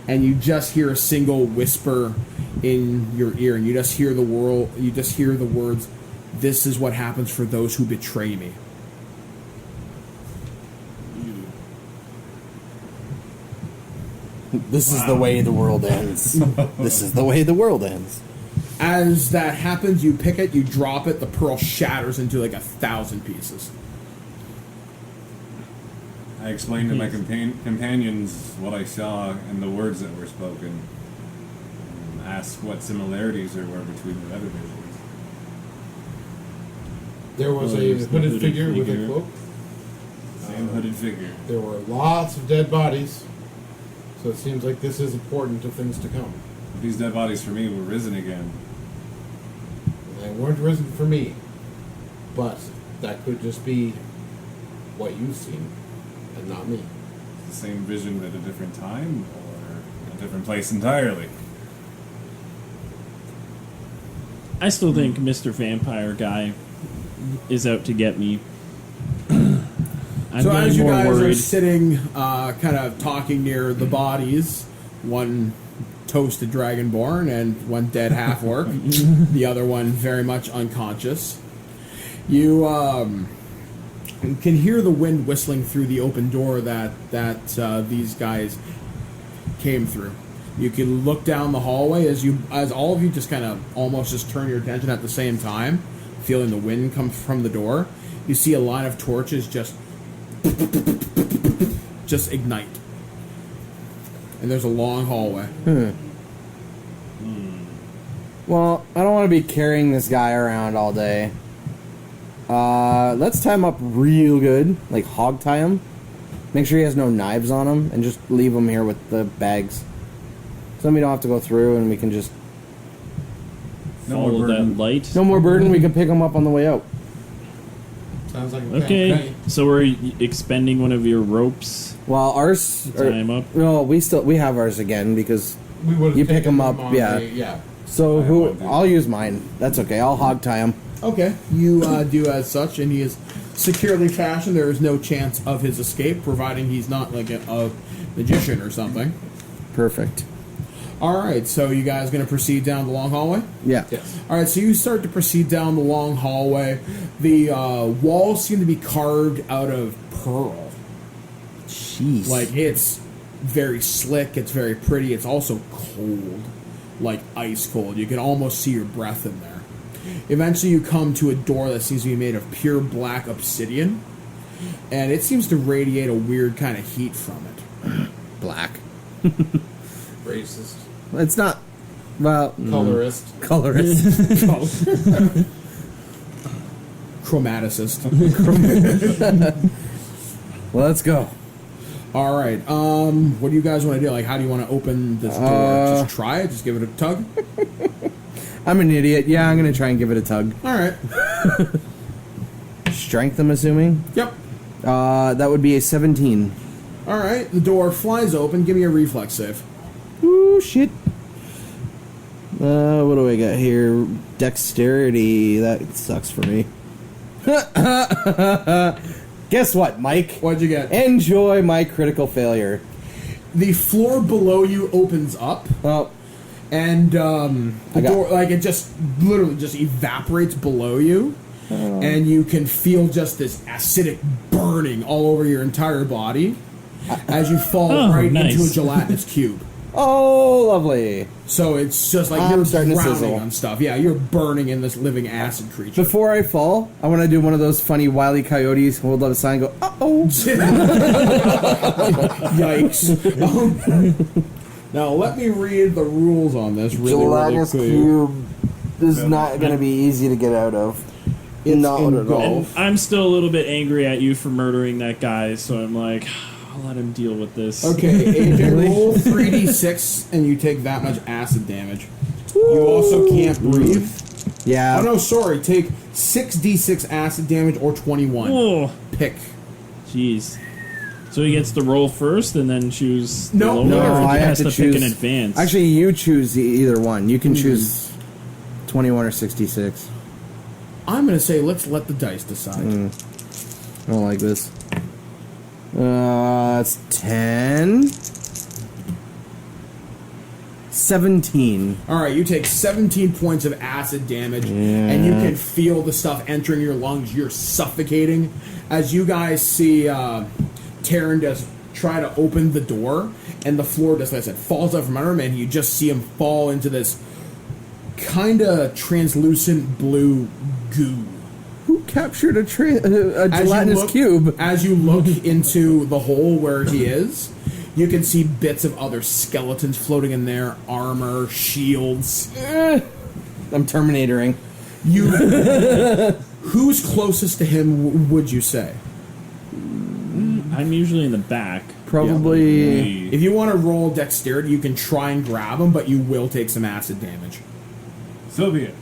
And you just hear a single whisper in your ear, and you just hear the words, This is what happens for those who betray me. This is the way the world ends. This is the way the world ends. As that happens, you pick it, you drop it, the pearl shatters into like 1,000 pieces. I explained to my companions what I saw and the words that were spoken. And asked what similarities there were between the other visions. There was a there's the hooded figure with a cloak. Same hooded figure. There were lots of dead bodies. So it seems like this is important to things to come. These dead bodies for me were risen again. They weren't risen for me. But that could just be what you've seen and not me. The same vision at a different time or a different place entirely. I still think Mr. Vampire Guy is out to get me. I'm So getting as you more guys are worried. sitting, kind of talking near the bodies, one toasted dragonborn and one dead half-orc, the other one very much unconscious, you can hear the wind whistling through the open door that these guys came through. You can look down the hallway as all of you just kind of almost just turn your attention at the same time, feeling the wind come from the door. You see a line of torches just ignite. And there's a long hallway. Well, I don't want to be carrying this guy around all day. Let's tie him up real good. Like, hog tie him. Make sure he has no knives on him, and just leave him here with the bags. So then we don't have to go through, and we can just... Follow that light. No more burden, we can pick him up on the way out. Sounds like a plan. Okay, so we're expending one of your ropes. Well, ours... To tie him up? No, we have ours again, because We would've you pick taken him up, on yeah. yeah. So I'll use mine. That's okay, I'll hog tie him. Okay, you do as such, and he is securely fashioned. There is no chance of his escape, providing he's not like a magician or something. Perfect. All right, so you guys going to proceed down the long hallway? Yeah. Yes. All right, so you start to proceed down the long hallway. The walls seem to be carved out of pearl. Jeez. Like, it's very slick, it's very pretty, it's also cold, like ice cold. You can almost see your breath in there. Eventually you come to a door that seems to be made of pure black obsidian, and it seems to radiate a weird kind of heat from it. Black. Racist. It's not... Well... Colorist. Colorist. Chromaticist. Well, let's go. All right, what do you guys want to do? Like, how do you want to open this door? Just try it? Just give it a tug? I'm an idiot. Yeah, I'm going to try and give it a tug. All right. Strength, I'm assuming? Yep. That would be a 17. All right, the door flies open. Give me a reflex save. Ooh, shit. What do I got here? Dexterity. That sucks for me. Guess what, Mike? What'd you get? Enjoy my critical failure. The floor below you opens up, Oh, and the door, like, it just literally just evaporates below you, and you can feel just this acidic burning all over your entire body as you fall right nice. into a gelatinous cube. oh, lovely. So it's just like I'm you're starting to drowning sizzle. on stuff. Yeah, you're burning in this living acid creature. Before I fall, I want to do one of those funny Wile E. Coyotes, hold up a sign and go, uh-oh. Yikes. Now, let me read the rules on this really Gelatinous quick. cube is not going to be easy to get out of. It's Not at all. engulfed. I'm still a little bit angry at you for murdering that guy, so I'm like, I'll let him deal with this. Okay, AJ, roll 3d6 and you take that much acid damage. You also can't breathe. Yeah. Oh no, sorry, take 6d6 acid damage or 21. Oh, Pick. jeez. So he gets to roll first and then choose. No, the no, lower, or I he have has to to choose. pick in advance. Actually, you choose either one. You can choose 21 or 66. I'm gonna say let's let the dice decide. I don't like this. It's 10. 17. Alright, you take 17 points of acid damage, and you can feel the stuff entering your lungs. You're suffocating. As you guys see Taryn just try to open the door, and the floor just, like I said, falls out from under him, and you just see him fall into this kind of translucent blue goo. Who captured a gelatinous cube? As you look into the hole where he is, you can see bits of other skeletons floating in there, armor, shields. I'm Terminatoring. Who's closest to him, would you say? I'm usually in the back. Probably. If you want to roll dexterity, you can try and grab him, but you will take some acid damage. So be it.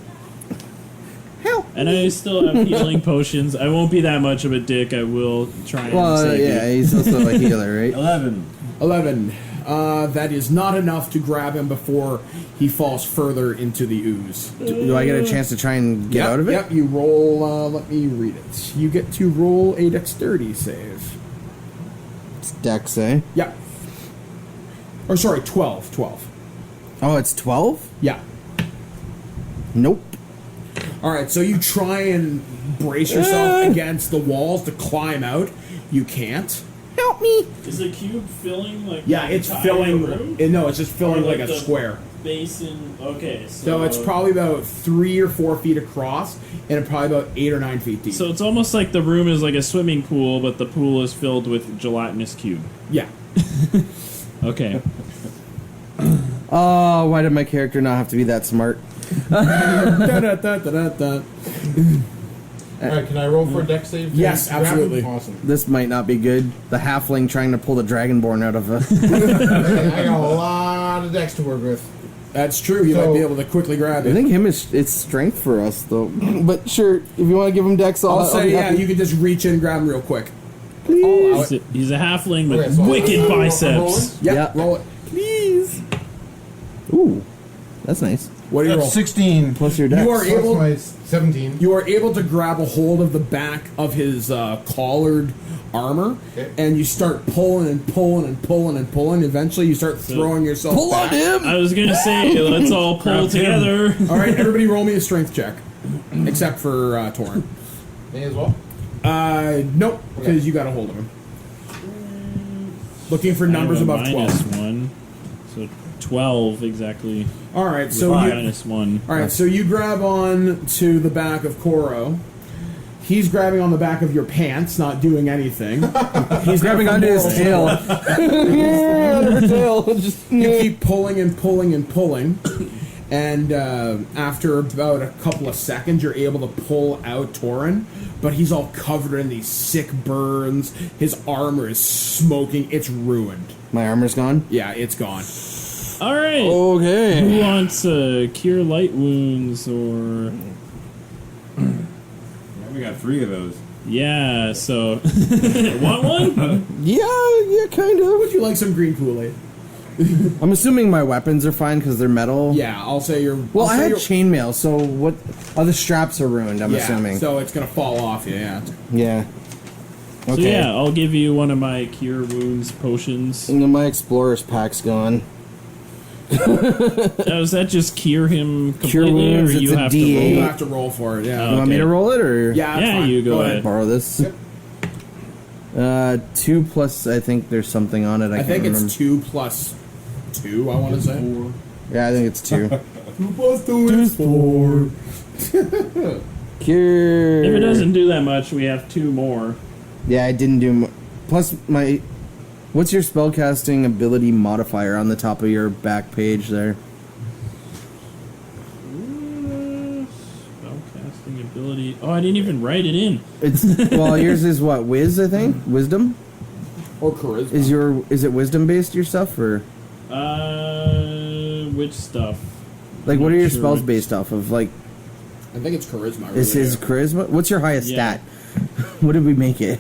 And I still have healing potions. I won't be that much of a dick. I will try and save you. He's also a healer, right? 11. That is not enough to grab him before he falls further into the ooze. Do I get a chance to try and get out of it? Yep, you roll, let me read it. You get to roll a dexterity save. It's Dex, eh? Yep. Or sorry, 12. Oh, it's 12? Yeah. Nope. Alright, so you try and brace yourself against the walls to climb out. You can't. Help me! Is the cube filling like? Yeah, the it's entire filling. room? No, it's just filling Or, like like a the square. Basin. Okay, So it's probably about 3 or 4 feet across, and probably about 8 or 9 feet deep. So it's almost like the room is like a swimming pool, but the pool is filled with gelatinous cube. Yeah. Okay. Oh, why did my character not have to be that smart? Da-da-da-da-da-da. Alright, can I roll for a dex save? Yes, Grab him? absolutely. Awesome. This might not be good. The halfling trying to pull the dragonborn out of a... I got a lot of dex to work with. That's true. You might be able to quickly grab I it. think it's strength for us, though. But sure, if you want to give him Dex, I'll I'll say, be yeah, happy. you can just reach in and grab him real quick. He's a halfling with Okay, so wicked I'm biceps. Yep, Yeah. roll it. Please. Ooh, that's nice. What do you roll? 16. Plus your Dex. You are Plus able. my 17. You are able to grab a hold of the back of his collared armor, Okay. and you start pulling and pulling and pulling and pulling. Eventually, you start throwing yourself Pull back. on him! I was gonna say, let's all pull together. All right, everybody, roll me a strength check, except for Torin. Me as well? Nope, because you got a hold of him. Looking for numbers above 12. -1. So 12 exactly. All right, With so you, -1. all right, so you grab on to the back of Koro. He's grabbing on the back of your pants, not doing anything. He's Grabbing onto his tail. Yeah, under her tail. Just, You keep pulling and pulling and pulling, and after about a couple of seconds, you're able to pull out Torin, but he's all covered in these sick burns. His armor is smoking. It's ruined. My armor's gone? Yeah, it's gone. All right. Okay. Who wants cure light wounds or? We got 3 of those. Yeah. So want one? Yeah, kind of. Would you like some green Kool-Aid? I'm assuming my weapons are fine because they're metal. Yeah, I'll say you're. Well, I'll I say had you're- chainmail, so what? Oh, the straps are ruined, I'm yeah, assuming. so it's gonna fall off you. Yeah. Yeah. So Okay. yeah, I'll give you one of my cure wounds potions. And then my explorer's pack's gone. Now, does that just cure him Cure completely, wounds, or it's you a have D8. to You roll? have to roll for it. Yeah. Oh. You want me Okay. to roll it, or Yeah. That's Yeah, fine. you go ahead. borrow this? 2 plus, I think there's something on it. I I can't think remember. it's 2 plus 2. I want to say. Yeah, I think it's 2. 2 plus 2 is 4. Cure. If it doesn't do that much, we have 2 more. Yeah, I didn't do. Plus my. What's your spellcasting ability modifier on the top of your back page there? Spellcasting ability. Oh, I didn't even write it in. It's well, yours is what? Wiz, I think. Wisdom. Or charisma. Is it wisdom based your stuff, or Which stuff? like what are your Sure. spells based off of? Like I think it's charisma. is really, his yeah. charisma? What's your highest Yeah. stat? What did we make it?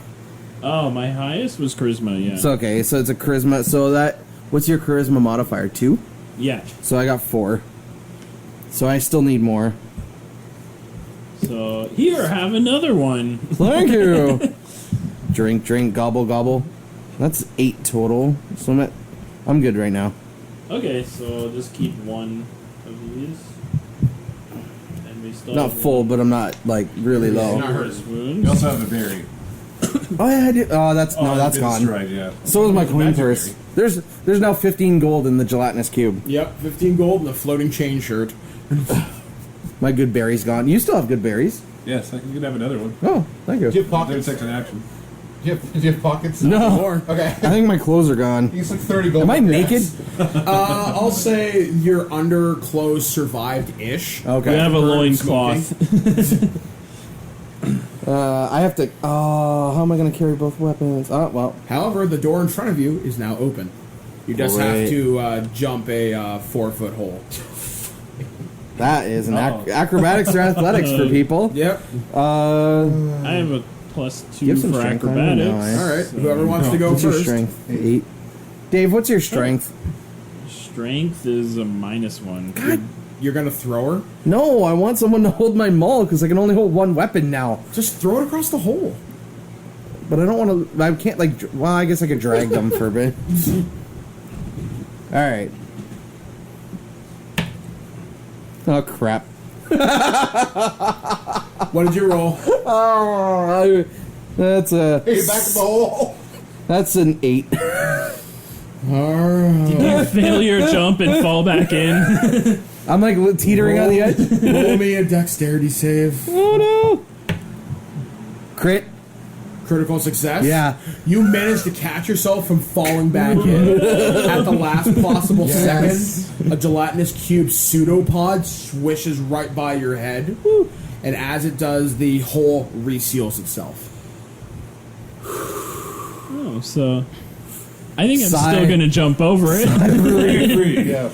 Oh, my highest was charisma. Yeah. So okay, so it's a charisma. So that what's your charisma modifier? 2. yeah. So I got 4. So I still need more. So here, have another one. Thank you. Drink, gobble, gobble. That's 8 total. So I'm good right now. Okay, so I'll just keep one of these. And we still Not have full, one but I'm not like really low. Dangerous wounds. You also have a berry. Oh yeah, I do. Oh, that's no, that's it's gone. destroyed, yeah. So is my coin Magic purse. berry. There's now 15 gold in the gelatinous cube. Yep, 15 gold and a floating chain shirt. My good berry's gone. You still have good berries. Yes, I can have another one. Oh, thank you. Do you have Third pockets? section action. Do you have pockets? No, Okay. I think my clothes are gone. He's like 30 gold. Am I naked? I'll say your underclothes survived-ish. Okay. We have a Burn loincloth. I have to. Oh, how am I going to carry both weapons? Oh, well. However, the door in front of you is now open. You just Great. have to jump a 4-foot hole. That is an Oh. acrobatics or athletics for people. Yep. I have a +2 Give some for strength on me acrobatics. now, eh? All right. Whoever wants to go What's your first. strength? 8. Dave, what's your strength? Strength is a -1. You're gonna throw her. No, I want someone to hold my maul because I can only hold one weapon now. Just throw it across the hole. But I don't want to. I can't like. Well, I guess I could drag them for a bit. All right. Oh crap! What did you roll? Oh, that's a. Hey, back in the hole. That's an 8. You fail your jump and fall back in. I'm like teetering on the edge. Roll me a dexterity save. Oh no! Crit. Critical success. Yeah. You managed to catch yourself from falling back in at the last possible second. A gelatinous cube pseudopod swishes right by your head, and as it does, the hole reseals itself. Oh, so I think I'm Sigh. still gonna jump over it. Yeah.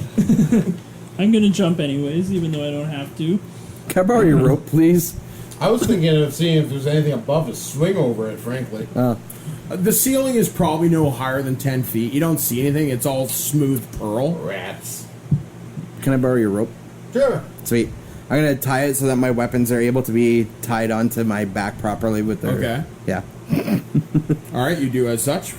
I'm gonna jump anyways, even though I don't have to. Can I borrow your rope, please? I was thinking of seeing if there's anything above to swing over it, frankly. The ceiling is probably no higher than 10 feet. You don't see anything. It's all smooth pearl. Rats. Can I borrow your rope? Sure. Sweet. I'm gonna tie it so that my weapons are able to be tied onto my back properly with their. Okay. Yeah. All right, you do as such.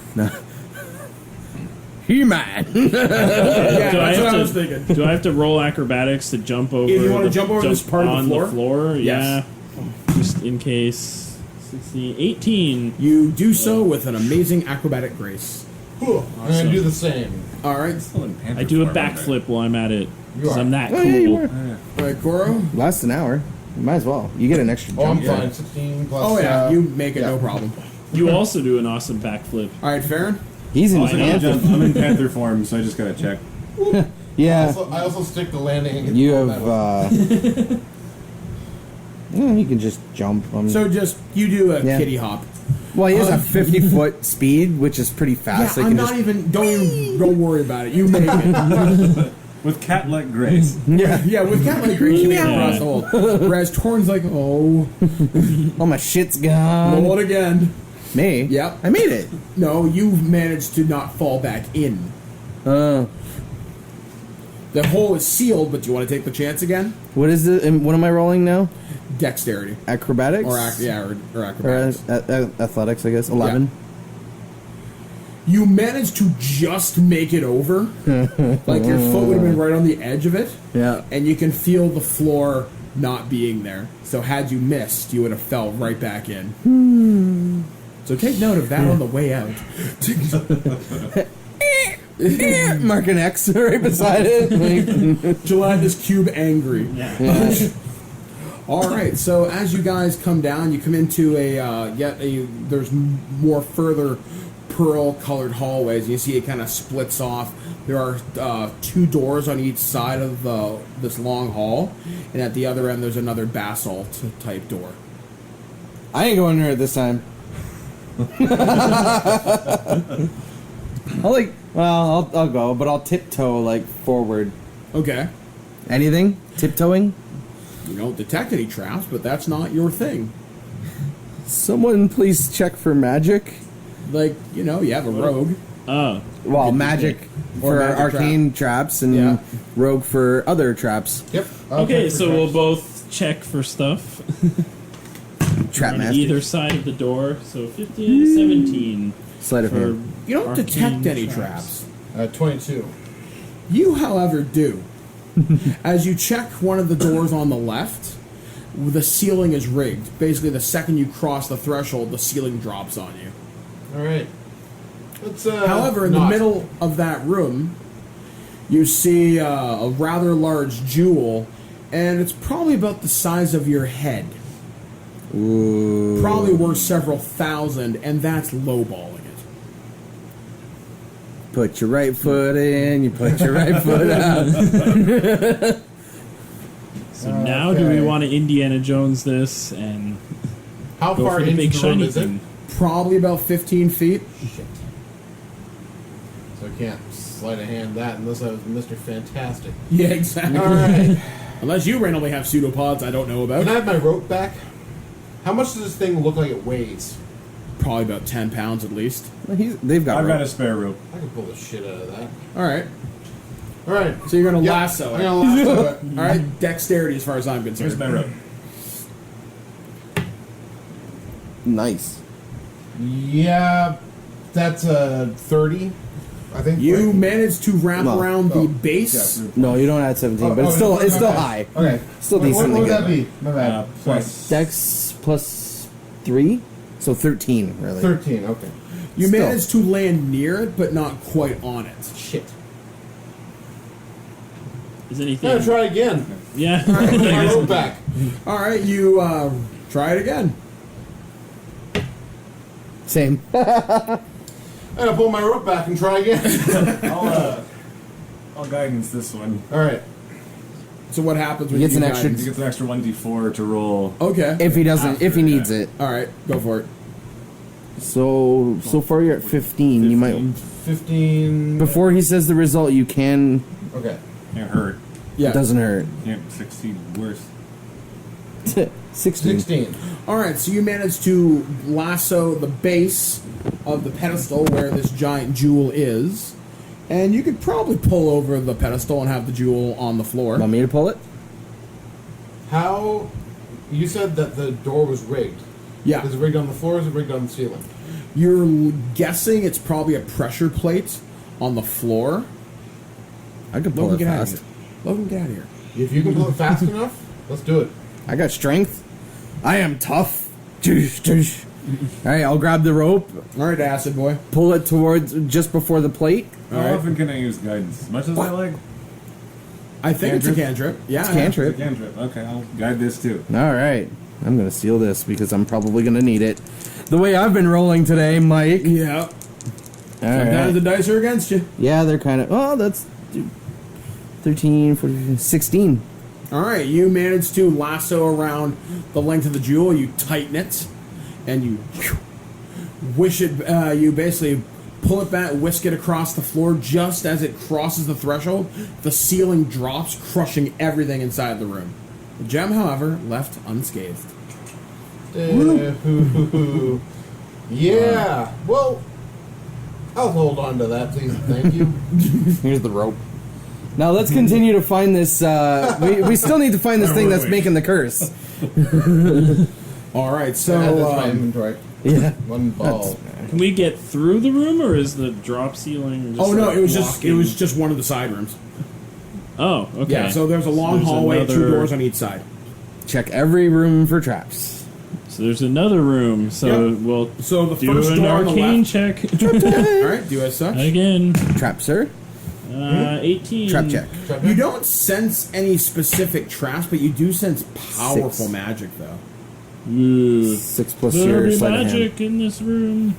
He-Man. Yeah, that's what I was to, thinking. do I have to roll acrobatics to jump over? If you wanna jump over this part of the on floor? the floor? Yes. Yeah. Just in case. 16, 18. You do so with an amazing acrobatic grace. Whew. I'm going to do the same. All right. I do a backflip while I'm at it. Because are. I'm that Oh, cool. yeah, you are. All right, Goro. Lasts an hour. You might as well. You get an extra Oh, I'm jump. fine. 16 plus... Oh, yeah. You make it, no problem. You also do an awesome backflip. All right, Farron. He's in Oh, I know. Panther. I'm in panther form, so I just gotta check. Yeah. I also stick the landing and get You the have. You can just jump. So just, you do a Yeah. kitty hop. Well, he has a 50-foot speed, which is pretty fast. Yeah, I I'm can not even, don't worry about it. You make it. With cat-like grace. Yeah. Yeah, with cat like grace, you make it across the hole. Whereas Torn's like, oh, Oh, my shit's gone. roll it again. Me? Yep. I made it. No, you managed to not fall back in. Uh, The hole is sealed, but do you want to take the chance again? what is it? And what am I rolling now? Dexterity. Acrobatics? Or acrobatics. Or athletics, I guess. 11. You managed to just make it over. Like your foot would have been right on the edge of it. Yeah. And you can feel the floor not being there. So had you missed, you would have fell right back in. So take note of that on the way out. Mark an X right beside it. Gelatinous cube angry. All right. So as you guys come down, you come into there's more further pearl-colored hallways. You see it kind of splits off. There are 2 doors on each side of this long hall, and at the other end there's another basalt type door. I ain't going there this time. I'll go, but I'll tiptoe forward. Okay. Anything? Tiptoeing? You don't detect any traps, but that's not your thing. Someone please check for magic. You have a rogue. Oh. Well, magic for magic arcane traps and Yeah. rogue for other traps. Yep. Okay, so we'll both check for stuff Trap on master. either side of the door. So 15 and 17 Sleight of for hand. You don't arcane detect any traps. 22. You, however, do. As you check one of the doors on the left, the ceiling is rigged. Basically, the second you cross the threshold, the ceiling drops on you. All right. Let's. However, in the middle of that room, you see a rather large jewel, and it's probably about the size of your head. Ooh. Probably worth several thousand, and that's lowballing it. Put your right foot in, you put your right foot out. So now do we want to Indiana Jones this and How go far for the into big the room shiny is it? thing? Probably about 15 feet. Shit. So I can't sleight of hand that unless I was Mr. Fantastic. Yeah, exactly. All right. Unless you randomly have pseudopods I don't know about. Can I have my rope back? How much does this thing look like it weighs? Probably about 10 pounds at least. They've got I've got a rope. spare rope. I can pull the shit out of that. Alright. All right. So you're going to Yeah, lasso I'm it. gonna lasso it. Alright, dexterity as far as I'm Here's concerned. my rope. Nice. Yeah, that's a 30, I think. You right? managed to wrap No. around the Oh, base. yeah. No, you don't add 17, but Oh, it's still okay. high. Okay. Still What decently would good. that be? My bad. Plus, Dex plus 3, so 13, really. 13, okay. You Still. managed to land near it, but not quite on it. Shit. Is I'm anything? gonna try again. Yeah. Put my rope back. Alright, you try it again. Same. I'm gonna pull my rope back and try again. I'll guidance this one. All right. So what happens when He gets you an do extra- He guidance? gets an extra 1d4 to roll. Okay. If he doesn't, if he After, needs yeah. it. Alright, go for it. So far you're at 15. You might 15. before he says the result, you can. Okay. Can't hurt. Yeah. It doesn't hurt. Can't succeed worse. 16. 16. Alright, so you managed to lasso the base of the pedestal where this giant jewel is, and you could probably pull over the pedestal and have the jewel on the floor. Want me to pull it? How? You said that the door was rigged. Yeah. Is it rigged on the floor or is it rigged on the ceiling? You're guessing it's probably a pressure plate on the floor. I could pull Logan, it get out of fast. here. Logan, get out of here. If you can pull it fast enough, let's do it. I got strength. I am tough. Toosh, toosh. All right, I'll grab the rope, Alright, acid boy. pull it towards just before the plate. How Alright. often can I use guidance? As much as I like? I think it's a cantrip. Yeah. It's cantrip. Cantrip. Okay, I'll guide this too. All right, I'm gonna seal this because I'm probably gonna need it. The way I've been rolling today, Mike. Yeah. All Sometimes right. the dice are against you. Yeah, they're kind of. Oh, that's 13, 14, 16. Alright, you manage to lasso around the length of the jewel, you tighten it, and you wish it, you basically pull it back, whisk it across the floor. Just as it crosses the threshold, the ceiling drops, crushing everything inside the room. The gem, however, left unscathed. Yeah. Well, I'll hold on to that, please. Thank you. Here's the rope. Now let's continue to find this. We still need to find this thing that's making the curse. Alright, so, Add this to my inventory. Yeah. One ball. Can we get through the room, or is the drop ceiling? Just oh no, like it was blocking? just one of the side rooms. Oh, okay. Yeah, so there's a long there's hallway, two another- doors on each side. Check every room for traps. So there's another room. So Yep. we'll So the do first an door on the arcane left. check Alright, do as such. again. Trap, sir. 18. Trap check. You don't sense any specific traps, but you do sense powerful 6. magic, though. Ooh. 6 plus There'll your be sleight of hand. magic in this room.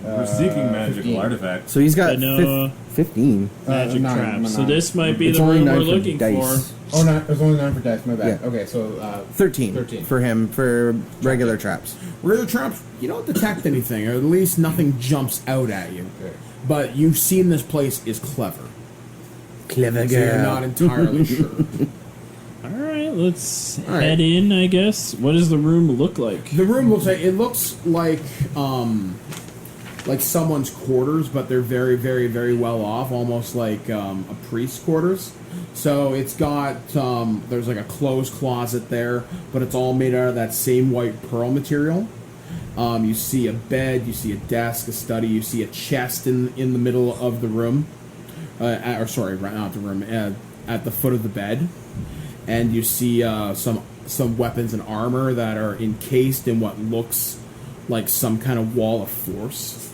We're seeking magical 15. artifacts. So he's got I know. 15. Magic 9, traps. So 9. this might be It's the only room 9 we're for looking dice. for. Oh, no, there's only 9 for dice. My bad. Yeah. Okay, so 13, 13. for him for regular traps. Regular traps, you don't detect anything, or at least nothing jumps out at you. Okay. But you've seen this place is clever. Clever So you're not entirely sure. All right, let's All right. head in, I guess. What does the room look like? The room looks like someone's quarters, but they're very, very, very well off, almost like a priest's quarters. So it's got there's like a clothes closet there, but it's all made out of that same white pearl material. You see a bed, you see a desk, a study, you see a chest in the middle of the room. not the room, at the foot of the bed, and you see some weapons and armor that are encased in what looks like some kind of wall of force.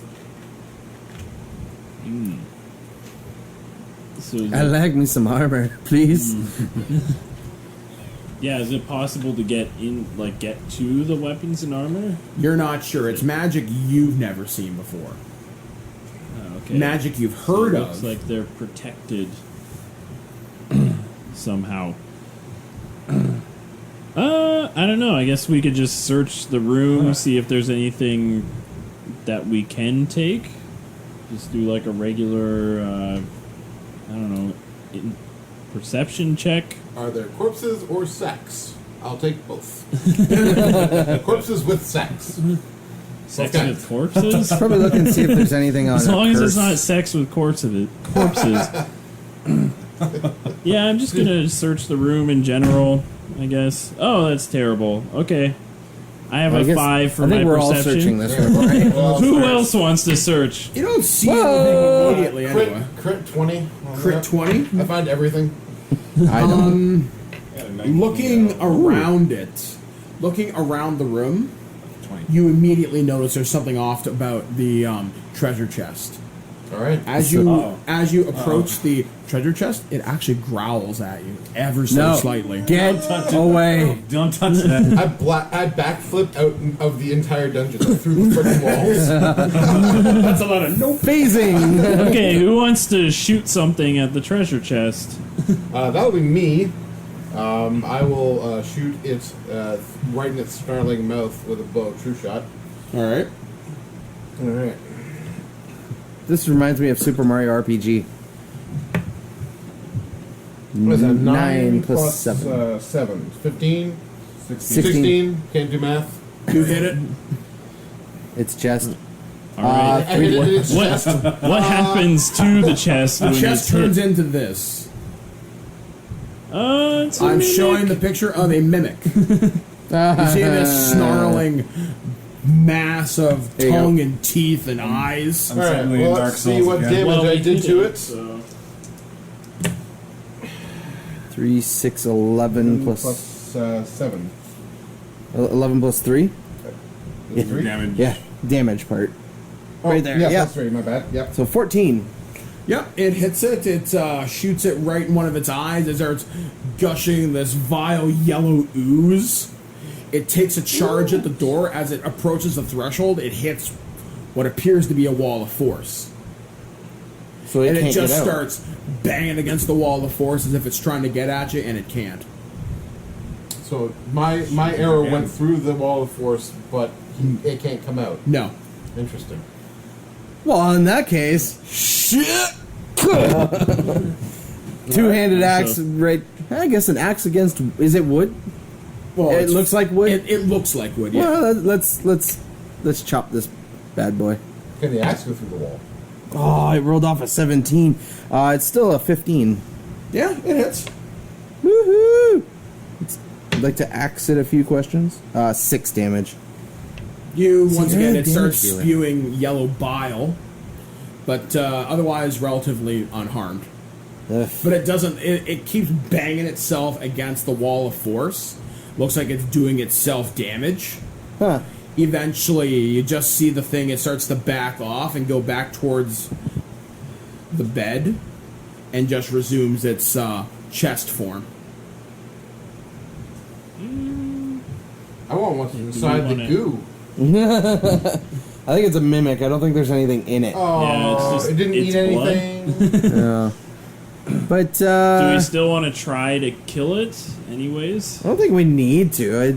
So I like me some armor, please. yeah, is it possible to get to the weapons and armor? You're not sure. It's magic you've never seen before. Oh, okay. Magic you've heard it of. looks like they're protected somehow. I don't know. I guess we could just search the room, see if there's anything that we can take. Just do like a regular, I don't know, perception check. Are there corpses or sex? I'll take both. Corpses with sex. Sex Okay. with corpses? Probably look and see if there's anything on As a long as curse. it's not sex with corpses. Yeah, I'm just gonna search the room in general, I guess. Oh, that's terrible. Okay. I have I a guess- 5 for I think my we're perception. all searching this room, right? Well, Who else wants to search? You don't see anything immediately crit, anyway. crit 20. Crit 20? I find everything. I don't. Looking around the room, you immediately notice there's something off about the treasure chest. All right. As you approach the treasure chest, it actually growls at you ever so No. slightly. Get away. Don't touch that. I backflipped out of the entire dungeon through the freaking walls. That's a lot of no Phasing. Okay, who wants to shoot something at the treasure chest? That'll be me. I will shoot it right in its snarling mouth with a bow. True shot. All right. All right. This reminds me of Super Mario RPG. What is that? 9 plus plus 7. 7. 15. 16. 16. Can't do math. You hit it. It's chest. All right. I hit it in its chest. What happens to the chest The when chest it's hit? turns into this. It's a I'm mimic. showing the picture of a mimic. You see this snarling mass of There you go. tongue and teeth and eyes. All right. Suddenly in Well, Dark let's see Souls what again. damage Well, I we did hit to it. so- 3, 6, 11 plus plus 7. 11 plus 3. Is it 3? Damage. Yeah, damage part. Oh, Right there, Yeah, yeah. plus 3. My bad. Yep. So 14. Yep, it hits it. It shoots it right in one of its eyes. It starts gushing this vile yellow ooze. It takes a charge at the door. As it approaches the threshold, it hits what appears to be a wall of force. So it And can't it just get out. starts banging against the wall of force as if it's trying to get at you, and it can't. So my arrow went through the wall of force, but it can't come out. No. Interesting. Well, in that case, shit. Two-handed axe, right? I guess an axe against. Is it wood? Well, It looks like wood? It looks like wood, yeah. Well, let's chop this bad boy. Can the axe go through the wall? Oh, it rolled off a 17. It's still a 15. Yeah, it hits. Woohoo! I'd like to axe it a few questions. 6 damage. You, See, once you're again, a it starts damage dealer. spewing yellow bile, but otherwise relatively unharmed. Ugh. But it doesn't, it keeps banging itself against the wall of force. Looks like it's doing itself damage. Huh. Eventually, you just see the thing, it starts to back off and go back towards the bed and just resumes its chest form. I want what's inside the wanna- goo. I think it's a mimic. I don't think there's anything in it. Oh, Yeah, it's just- it didn't it's eat blood. anything. Yeah. But Do we still want to try to kill it, anyways? I don't think we need to.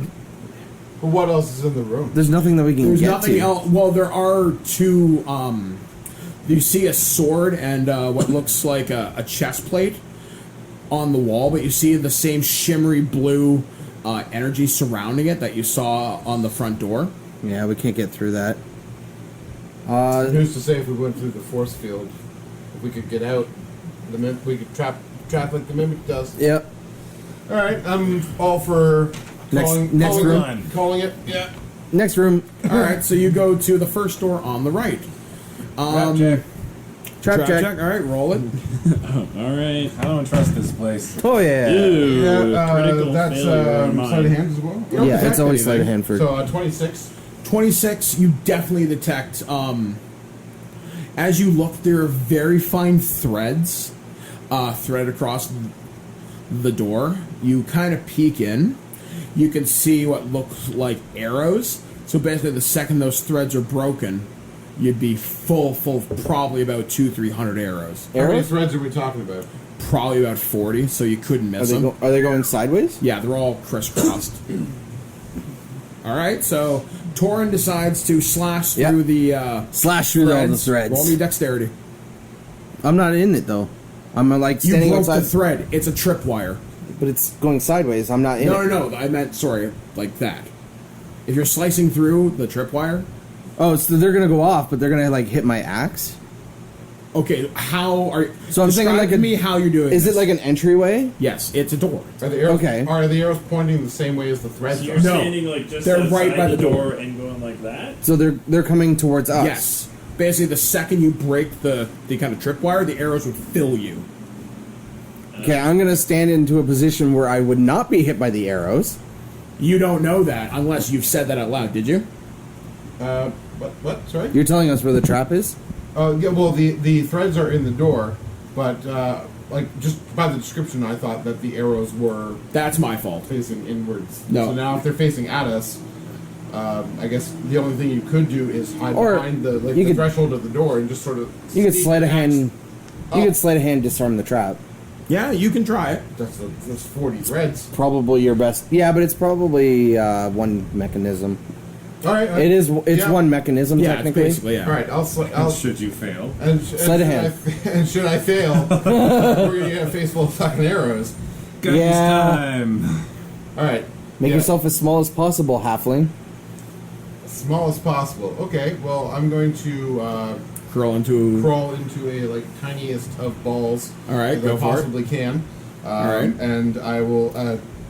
But what else is in the room? There's nothing that we can There's get nothing to. else. Well, there are two. You see a sword and what looks like a chest plate on the wall, but you see the same shimmery blue energy surrounding it that you saw on the front door. Yeah, we can't get through that. Who's to say if we went through the force field, if we could get out, we could trap like the mimic does. Yep. All right, I'm all for Next calling room. calling it. Yeah. Next room. All right, so you go to the first door on the right. Crap check. Trap check. All right, roll it. All right. I don't trust this place. Oh yeah. Ew, critical That's failure on sleight of mine. hand as well. You don't Yeah, detect it's always anything. sleight of hand for. So 26. 26, you definitely detect, as you look, there are very fine threads threaded across the door. You kind of peek in. You can see what looks like arrows. So basically, the second those threads are broken, you'd be full of probably about 200-300 arrows. How many Arrows? threads are we talking about? Probably about 40, so you couldn't miss them. Are they going sideways? Yeah, they're all crisscrossed. All right, so Torin decides to slash Yep. through the Slash through all the threads. Roll me dexterity. I'm not in it though. I'm like You standing broke outside, the thread. It's a tripwire. but it's going sideways. I'm not in it. No. I meant, sorry, like that. If you're slicing through the tripwire, Oh, so they're gonna go off, but they're gonna like hit my axe. okay, how are... So I'm thinking describe like to me how you're doing Is this. it like an entryway? Yes, it's a door. Are the arrows, Okay. Are the arrows pointing the same way as the threads So are? you're No. standing like just They're outside right by the door. door and going like that? So they're coming towards us. Yes. Basically, the second you break the kind of tripwire, the arrows would fill you. Okay, I'm gonna stand into a position where I would not be hit by the arrows. You don't know that unless you've said that out loud, did you? What? Sorry? You're telling us where the trap is? Yeah, well, the threads are in the door, but, like, just by the description, I thought that the arrows were That's my fault. facing inwards. No. So now if they're facing at us, I guess the only thing you could do is hide Or behind the you could- threshold of the door and just sort of... You could sneak sleight of the axe. hand. You could sleight of hand disarm the trap. Yeah, you can try it. That's 40 threads. Probably your best. Yeah, but it's probably one mechanism. All right. It is. It's yeah. one mechanism Yeah, it's technically. basically, yeah. All right, I'll Should you fail? Sleight of hand. And should I fail, we're gonna get a face full of fucking arrows. Guns Yeah. time. All right, Make yeah. yourself as small as possible, halfling. as small as possible. Okay, well I'm going to Crawl into... crawl into a like tiniest of balls. All right, that go I for it. possibly can. All right. and I will.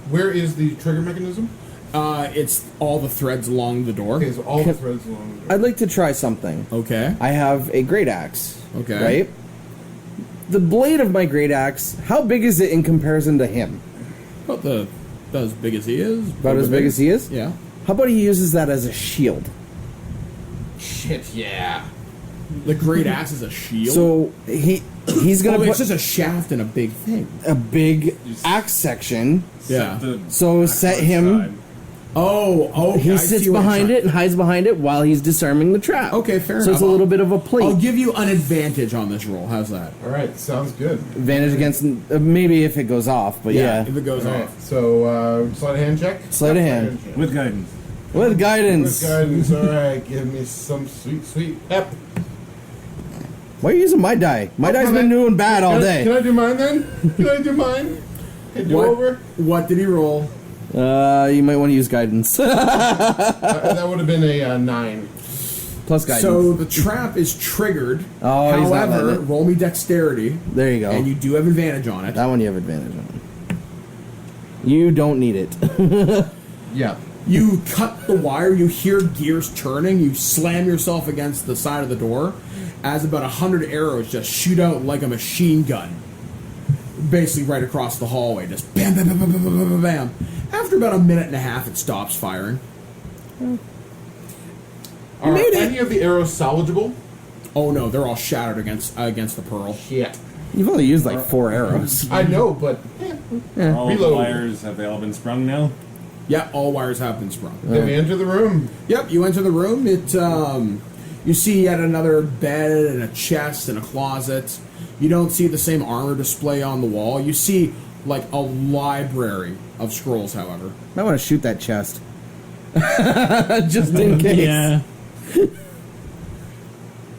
Where is the trigger mechanism? It's all the threads along the door. Okay, so all the threads along the door. I'd like to try something. Okay. I have a great axe. Okay. Right. The blade of my great axe. How big is it in comparison to him? About as big as he is. About as big as he is. Yeah. How about he uses that as a shield? Shit, yeah. The great axe is a shield. So he's gonna it's put just a shaft and a big thing. a big axe section. Yeah. So set him. Oh, He sits behind it and hides behind it while he's disarming the trap. Okay, fair So enough. it's a little bit of a plate. I'll give you an advantage on this roll. How's that? All right, sounds good. Advantage against maybe if it goes off, but yeah. If it goes All off. right, so sleight of hand check. Sleight of hand. check. With guidance. With guidance. With guidance. All right, give me some sweet pep. Why are you using my die? My die's been doing bad all Can day. I do mine then? Can I do mine? Head you over. What did he roll? You might want to use guidance. That would have been a 9. Plus guidance. So the trap is triggered. Oh, he's not However, letting it. roll me dexterity, There you go. and you do have advantage on it. That one you have advantage on. You don't need it. Yeah. You cut the wire, you hear gears turning, you slam yourself against the side of the door as about 100 arrows just shoot out like a machine gun. Basically right across the hallway, just bam, bam, bam, bam, bam, bam, bam, bam. After about a minute and a half, it stops firing. Are made it. any of the arrows salvageable? Oh no, they're all shattered against the pearl. Shit. You've only used like 4 arrows. I know, but All the Reload. wires have they all been sprung now? Yep, all wires have been sprung. then we enter the room. Yep, you enter the room. You see yet another bed and a chest and a closet. You don't see the same armor display on the wall. You see like a library of scrolls, however. I want to shoot that chest. Just in case. Yeah.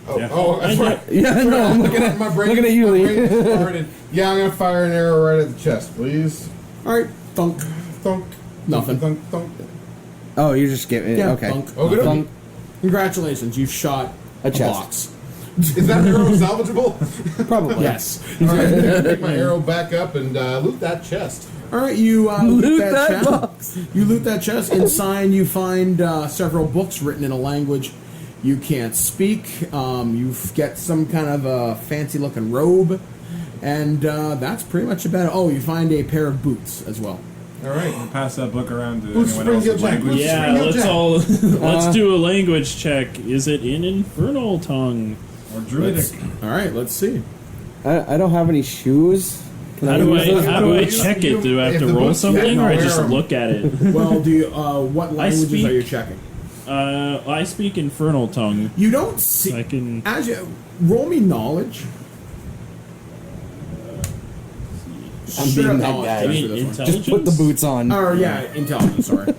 Oh, that's right. Yeah, I know. I'm looking at, My brain, looking at you, my Lee. brain just started. Yeah, I'm gonna fire an arrow right at the chest, please. All right, thunk. Thunk. Nothing. Thunk. Thunk. Oh, you're just getting Yeah, okay. thunk. Oh, good. Thunk. Congratulations, you shot A chest. box. Is that arrow salvageable? Probably. Yes. All right, take my arrow back up and loot that chest. All right, you Loot that that chest. box. You loot that chest. Inside, you find several books written in a language You can't speak. You get some kind of a fancy-looking robe, and that's pretty much about it. Oh, you find a pair of boots as well. All right. We'll pass that book around to Who's anyone else with Springfield Jack? language. Who's Yeah, Springfield let's Jack? all let's do a language check. Is it in Infernal tongue? Or druidic. All right, let's see. I don't have any shoes. Can How I do use those? I check it? Do I have If to the roll books fit, something, or I wear just 'em. look at it? Well, do you, what languages speak- are you checking? I speak Infernal tongue. You don't see. I can. As you roll me knowledge. I'm Straight being up that knowledge guy. check I mean, for this one. intelligence. Just put the boots on. Oh yeah, intelligence. Sorry.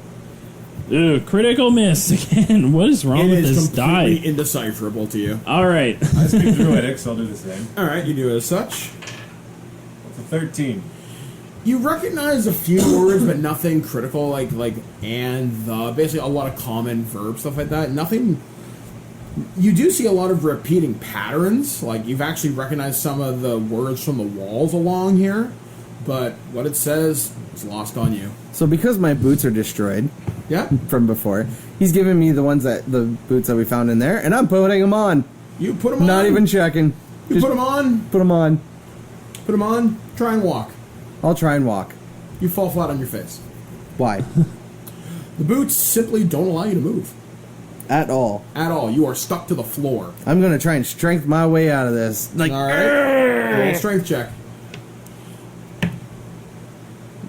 Ooh, critical miss again. What is wrong It with is this completely die? indecipherable to you. All right. I speak druidic, so I'll do the same. All right, you do it as such. It's a 13. You recognize a few words, but nothing critical, like and the. Basically, a lot of common verb stuff like that. Nothing. You do see a lot of repeating patterns. Like you've actually recognized some of the words from the walls along here, but what it says is lost on you. So because my boots are destroyed Yeah, from before, he's giving me the boots that we found in there, and I'm putting them on. you put them on. Not even checking. You Just put them on. put them on. Put them on. Try and walk. I'll try and walk. You fall flat on your face. Why? The boots simply don't allow you to move At all. at all. You are stuck to the floor. I'm gonna try and strength my way out of this. Like All right. Roll a strength check.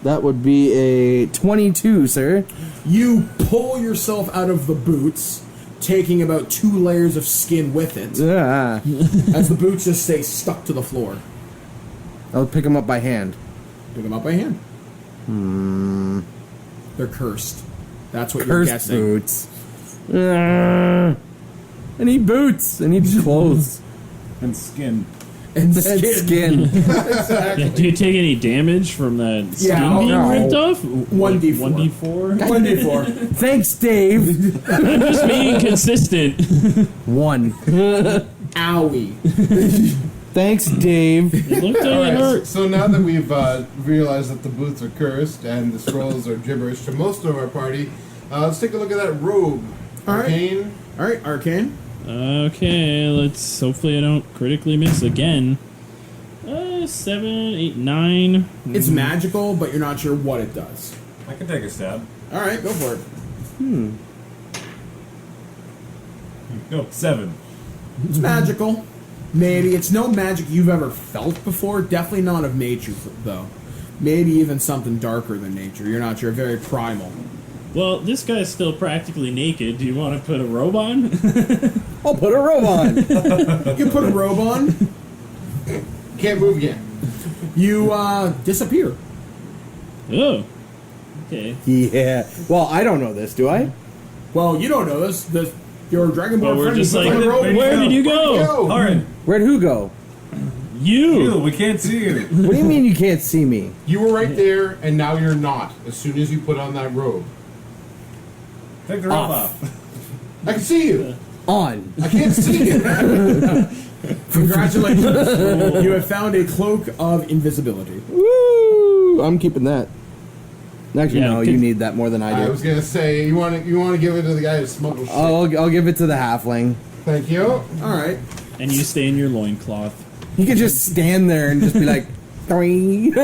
that would be a 22, sir. You pull yourself out of the boots, taking about 2 layers of skin with it, Yeah. as the boots just stay stuck to the floor. I'll pick them up by hand. Pick them up by hand. They're cursed. That's what you're Cursed guessing. boots. I need boots. I need clothes. And skin. And And skin. Yeah, do you take any damage from that skin Yeah, being no. ripped off? 1d4. 1d4? 1d4. Thanks, Dave. I'm just being consistent. 1. Owie. Thanks, Dave. It looked like it hurt. So now that we've realized that the boots are cursed and the scrolls are gibberish to most of our party, let's take a look at that robe. All right. Arcane. All right, Arcane. Okay, let's. Hopefully, I don't critically miss again. 7, 8, 9. It's magical, but you're not sure what it does. I can take a stab. All right, go for it. No, 7. It's magical. Maybe. It's no magic you've ever felt before. Definitely not of nature, though. Maybe even something darker than nature. You're not sure. Very primal. Well, this guy's still practically naked. Do you want to put a robe on? I'll put a robe on. You put a robe on. Can't move again. You disappear. Oh. Okay. Yeah. Well, I don't know this, do I? Well, you don't know this. Your Dragonborn But we're friend just put like, on a robe. where did you go? Go. Alright. Where'd who go? You. We can't see you. What do you mean you can't see me? You were right there, and now you're not. As soon as you put on that robe, Take the robe off. I can see you. On. I can't see you. Congratulations. You have found a cloak of invisibility. Woo! I'm keeping that. Actually, Yeah, no, good. you need that more than I I do. was gonna say you want to give it to the guy who smuggles shit. I'll give it to the halfling. Thank you. All right. And you stay in your loincloth. He could just stand there and just be like, "Doing."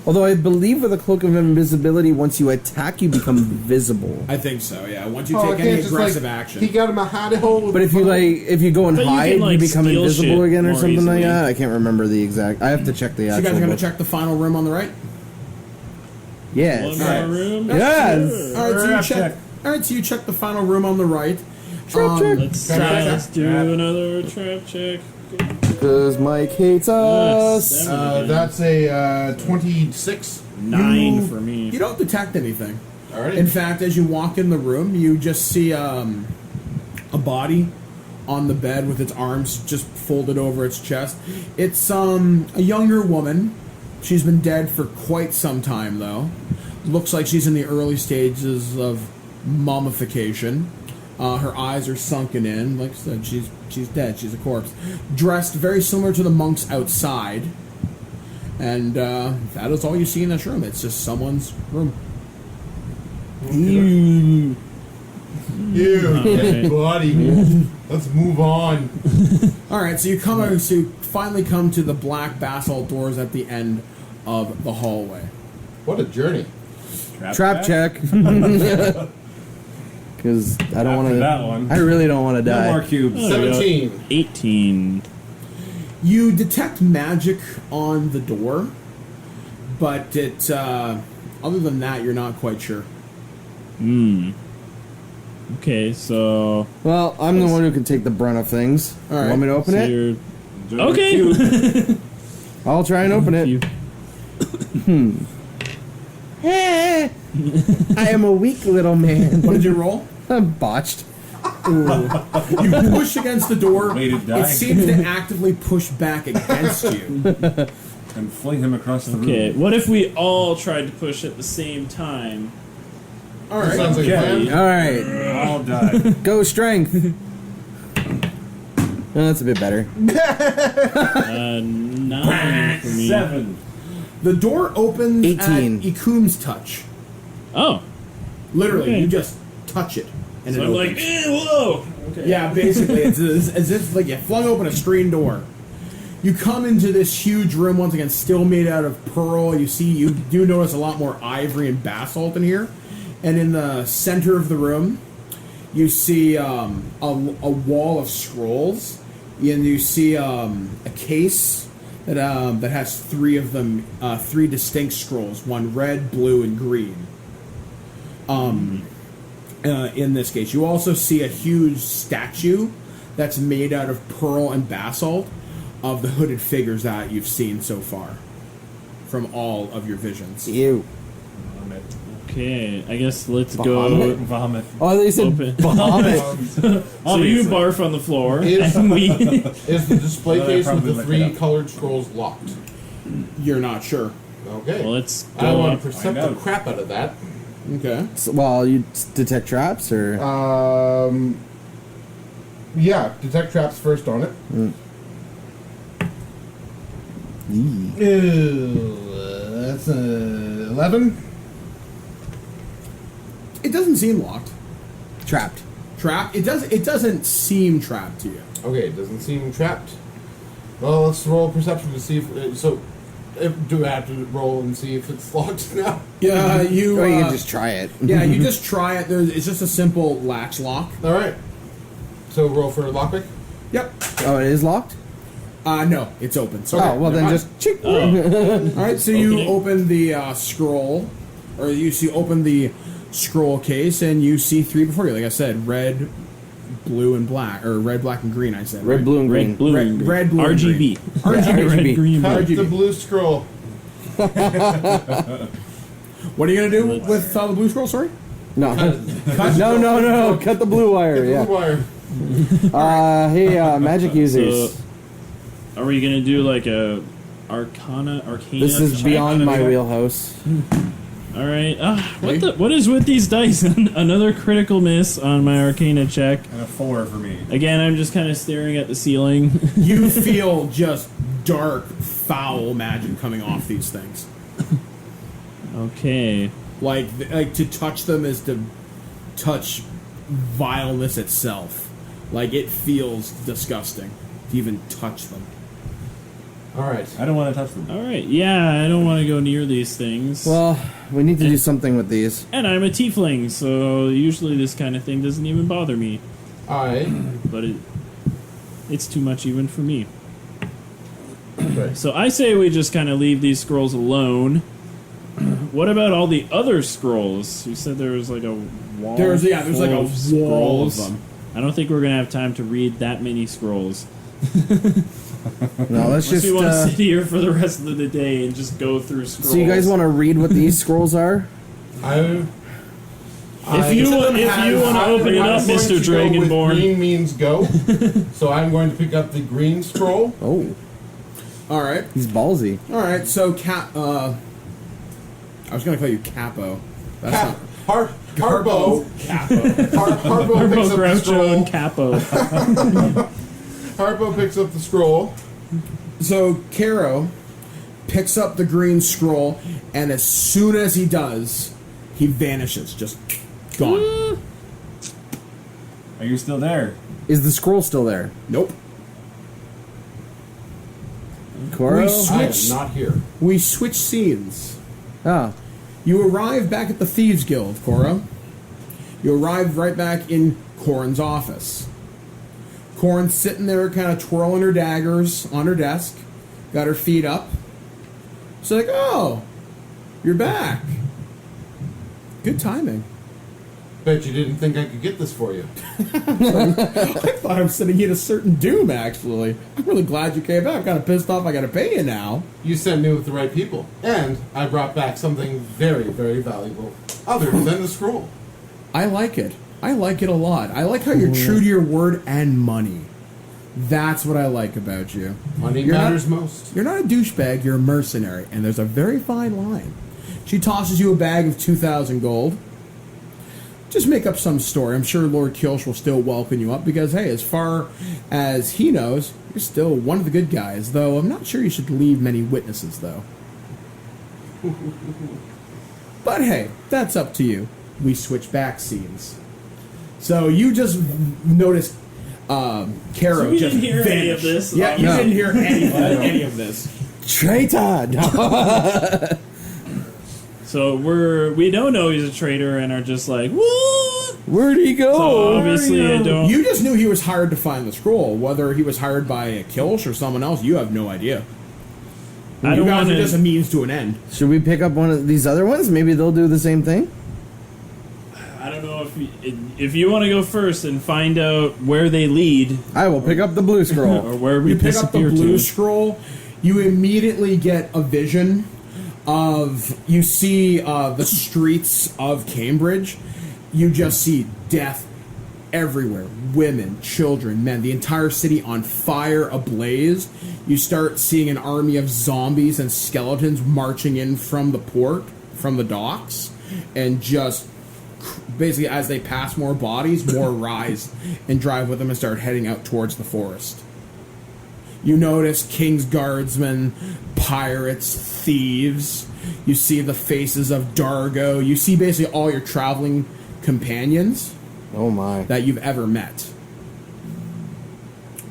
Although I believe with a cloak of invisibility, once you attack, you become visible. I think so. Yeah. Once you Oh, I take can't any just, aggressive like, action. He got him a hidey hole. But if you go and But you hide, can, like, you become steal invisible shit again or more something like easily. that. I can't remember the exact. I have to check the So you actual. guys are going book. to check the final room on the right? Yes. One more Alright. room. Yes. All right, so you Trap check. check. All right, so you check the final room on the right. Trap check. Let's do another trap check. Because Mike hates us. that's a 26. 9 for me. You don't detect anything. Alrighty. In fact, as you walk in the room, you just see a body on the bed with its arms just folded over its chest. It's a younger woman. She's been dead for quite some time, though. Looks like she's in the early stages of mummification. Her eyes are sunken in. Like I said, she's dead. She's a corpse. Dressed very similar to the monks outside. And that is all you see in this room. It's just someone's room. Ew, Okay. buddy. Let's move on. All right, so you finally come to the black basalt doors at the end of the hallway. What a journey. Trap check. Because I don't want After to. that one. I really don't want to No die. more cubes. 17. 18. You detect magic on the door, but it. Other than that, you're not quite sure. Okay, so... Well, I'm the one who can take the brunt of things. All right. Want me to open so it? you're... Enjoy Okay. the cube. I'll try and open it. You- I am a weak little man. What did you roll? I'm botched. You push against the door. Way to die. It seems to actively push back against you. And fling him across the Okay, room. what if we all tried to push at the same time? All right. Sounds like a Okay. plan. All right. I'll die. Go strength. Oh, that's a bit better. 9 for me. 7. The door opens 18. at Ikum's touch. Oh, Literally, Okay. you just touch it, and so it I'm opens. like, whoa! Okay. Yeah, basically, it's as if like you flung open a screen door. You come into this huge room once again, still made out of pearl. You do notice a lot more ivory and basalt in here, and in the center of the room, you see a wall of scrolls, and you see a case that has three of them, three distinct scrolls, one red, blue, and green. In this case, you also see a huge statue that's made out of pearl and basalt of the hooded figures that you've seen so far from all of your visions. Ew. Vomit. Okay, I guess let's Vomit? go. Vomit. Oh, they said Open. vomit. So you Obviously. barf on the floor, Is- and we. Is the display Well, I case with probably the looked it three up. colored scrolls locked? You're not sure. Okay. Well, let's I go want up. to percept the Find out. crap out of that. Okay. So, well, you detect traps, or Yeah, detect traps first on it. Yee. Ew, that's 11. It doesn't seem locked. Trapped. Trapped? It doesn't seem trapped to you. Okay, it doesn't seem trapped. Well, let's roll perception to see if. Do I have to roll and see if it's locked now? Yeah, you. Or you can just try it. Yeah, you just try it. It's just a simple latch lock. All right. So roll for lockpick. Yep. Oh, it is locked? No, it's open. So Oh, well, then never just... Chick. mind. All right, so you Okay. open the scroll, or open the scroll case, and you see three before you. Like I said, red, blue, and black, or red, black, and green. I said Red, right? blue, and green. Red, blue, Red- and green. red, blue, and RGB. green. RGB. Red, green, Cut blue. the blue scroll. What are you gonna do with the blue scroll? Sorry. No. No. Cut the blue wire, Blue yeah. wire. Hey, magic users. So, are we gonna do like a arcana? This is check? beyond my wheelhouse. All right. What is with these dice? Another critical miss on my arcana check. And a 4 for me. Again, I'm just kind of staring at the ceiling. You feel just dark, foul magic coming off these things. Okay. Like to touch them is to touch vileness itself. Like it feels disgusting to even touch them. All right. I don't want to touch them. All right. Yeah, I don't want to go near these things. Well, we need to do something with these. And I'm a tiefling, so usually this kind of thing doesn't even bother me. But it's too much even for me. Right. So I say we just kind of leave these scrolls alone. What about all the other scrolls? You said there was like a wall. There's like a full of wall of scrolls. them. I don't think we're gonna have time to read that many scrolls. No, let's Unless we want to just... sit here for the rest of the day and just go through scrolls. So you guys want to read what these scrolls are? If you want to open it up, Mr. Dragonborn. Green means go. So I'm going to pick up the green scroll. Oh, All right. he's ballsy. All right. So I was gonna call you Capo. That's Cap- not Harpo. Capo. Harpo picks Harpo, up the Groucho, scroll. and Capo. Harpo picks up the scroll. So Caro picks up the green scroll, and as soon as he does, he vanishes, just gone. Are you still there? Is the scroll still there? Nope. Coro? We I am switch. not here. We switch scenes. Ah. You arrive back at the Thieves Guild, Cora. You arrive right back in Corin's office. Corin's sitting there kind of twirling her daggers on her desk. Got her feet up. She's like, oh, you're back. Good timing. Bet you didn't think I could get this for you. I thought I was sending you to certain doom, actually. I'm really glad you came back. I'm kind of pissed off I got to pay you now. You sent me with the right people. And I brought back something very, very valuable, other than the scroll. I like it. I like it a lot. I like how you're true to your word and money. That's what I like about you. Money You're matters not- most. You're not a douchebag, you're a mercenary, and there's a very fine line. She tosses you a bag of 2,000 gold. Just make up some story. I'm sure Lord Kilsh will still welcome you up because, hey, as far as he knows, you're still one of the good guys, though I'm not sure you should leave many witnesses, though. But hey, that's up to you. We switch back scenes. So you just noticed Caro So we just didn't hear any of vanished. this, Yeah, you obviously. didn't hear any of this. Traitor! So we don't know he's a traitor and are just like, what? Where'd he go? So obviously I don't. You just knew he was hired to find the scroll. Whether he was hired by a Kilsh or someone else, you have no idea. I You don't guys want are just a to. means to an end. Should we pick up one of these other ones? Maybe they'll do the same thing? I don't know if you want to go first and find out where they lead I will pick up the blue scroll. or where we You pick up the disappear blue to. scroll, you immediately get a vision of, you see the streets of Cambridge. You just see death everywhere. Women, children, men, the entire city on fire, ablaze. You start seeing an army of zombies and skeletons marching in from the port, from the docks, and just basically as they pass more bodies, more rise and drive with them and start heading out towards the forest. You notice King's Guardsmen, pirates, thieves. You see the faces of Dargo. You see basically all your traveling companions Oh my. that you've ever met.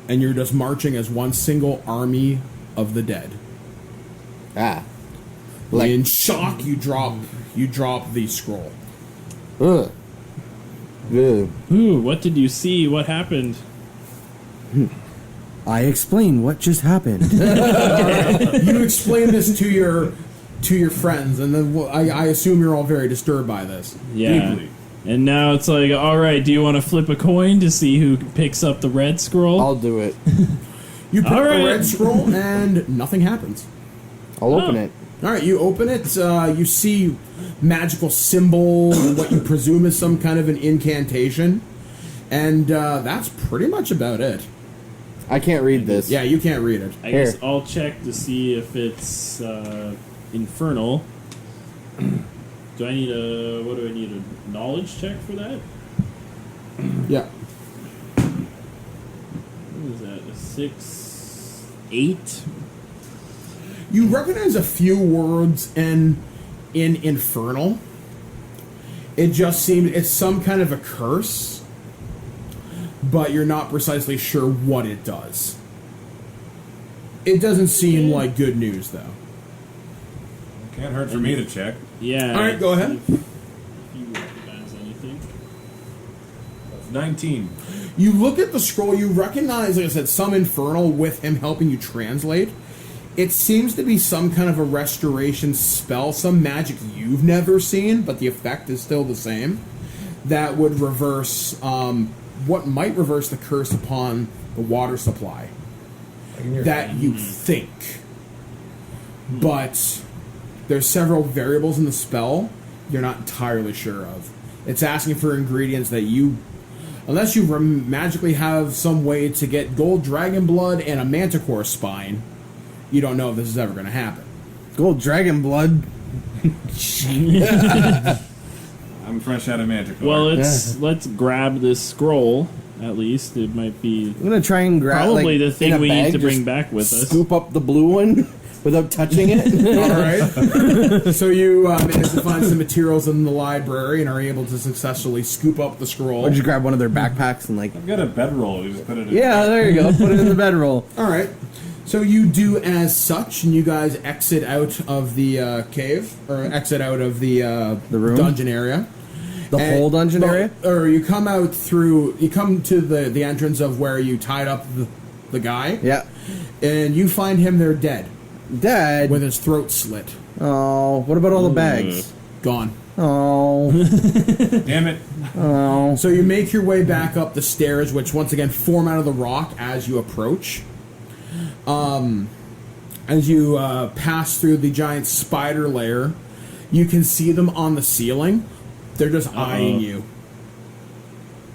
And you're just marching as one single army of the dead. Ah. In shock, you drop the scroll. Ugh. Ugh. Ooh, what did you see? What happened? I explain what just happened. You explain this to your friends, and then I assume you're all very disturbed by this. Yeah. Deeply. And now it's like, all right, do you want to flip a coin to see who picks up the red scroll? I'll do it. You pick All up right. the red scroll, and nothing happens. I'll open it. All right, you open it. You see magical symbol, what you presume is some kind of an incantation, and that's pretty much about it. I can't read this. Yeah, you can't read it. I Here. guess I'll check to see if it's infernal. What do I need, a knowledge check for that? Yeah. What is that, a 6, 8? You recognize a few words in infernal. It just seems it's some kind of a curse, but you're not precisely sure what it does. It doesn't seem like good news, though. Can't hurt for me to check. Yeah. All right, go ahead. If you recognize anything. That's 19. You look at the scroll, you recognize, like I said, some infernal with him helping you translate. It seems to be some kind of a restoration spell, some magic you've never seen, but the effect is still the same. That would reverse, what might reverse the curse upon the water supply. That you think. But there's several variables in the spell you're not entirely sure of. It's asking for ingredients that you, unless you magically have some way to get gold dragon blood and a manticore spine, you don't know if this is ever going to happen. Gold dragon blood. I'm fresh out of Manticore. Well, let's grab this scroll. At least it might be I'm gonna try and grab probably like, the thing in a we bag, need to bring just back with us. Scoop up the blue one without touching it. All right. So you managed to find some materials in the library and are able to successfully scoop up the scroll. Or just grab one of their backpacks and like. I've got a bedroll. You just put it in. Yeah, there you go. Put it in the bedroll. All right. So you do as such, and you guys exit out of the cave, or exit out of the room? dungeon area. The whole dungeon area? Or you come out through, you come to the entrance of where you tied up the guy. Yeah. And you find him there dead. Dead? With his throat slit. Oh, what about all the bags? Gone. Oh. Damn it. Oh. So you make your way back up the stairs, which once again form out of the rock as you approach. As you pass through the giant spider lair, you can see them on the ceiling. They're just eyeing you.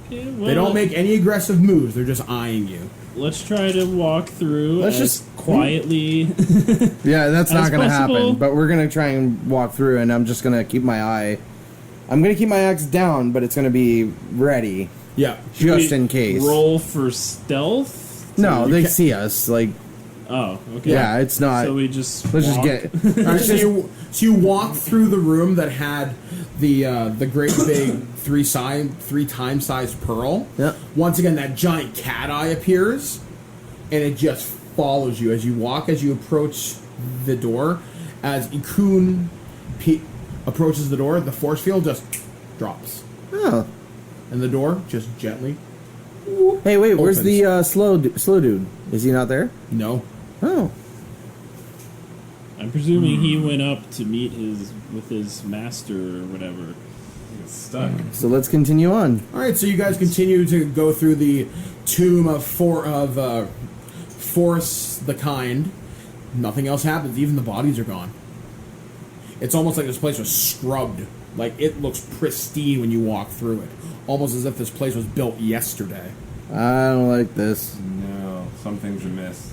Okay, well, They don't make any aggressive moves. They're just eyeing you. Let's try to walk through. Let's as just- quietly. Yeah, that's As not going to possible. happen. But we're going to try and walk through, and I'm just going to keep my eye. I'm going to keep my axe down, but it's going to be ready. Yeah. Just in case. Roll for stealth. No, they see us. Like, Oh, okay. yeah, it's not. So we just Let's just walk. get. All right, so you walk through the room that had the great big three times sized pearl. Yeah. Once again, that giant cat eye appears, and it just follows you as you walk, as you approach the door. As Ikun approaches the door, the force field just drops, Oh. and the door just gently. Hey, wait, where's Opens. the slow dude? Is he not there? No. Oh. I'm presuming he went up to meet with his master or whatever. It's stuck. So let's continue on. All right, so you guys continue to go through the tomb of Force the Kind. Nothing else happens. Even the bodies are gone. It's almost like this place was scrubbed. Like, it looks pristine when you walk through it. Almost as if this place was built yesterday. I don't like this. No, something's amiss.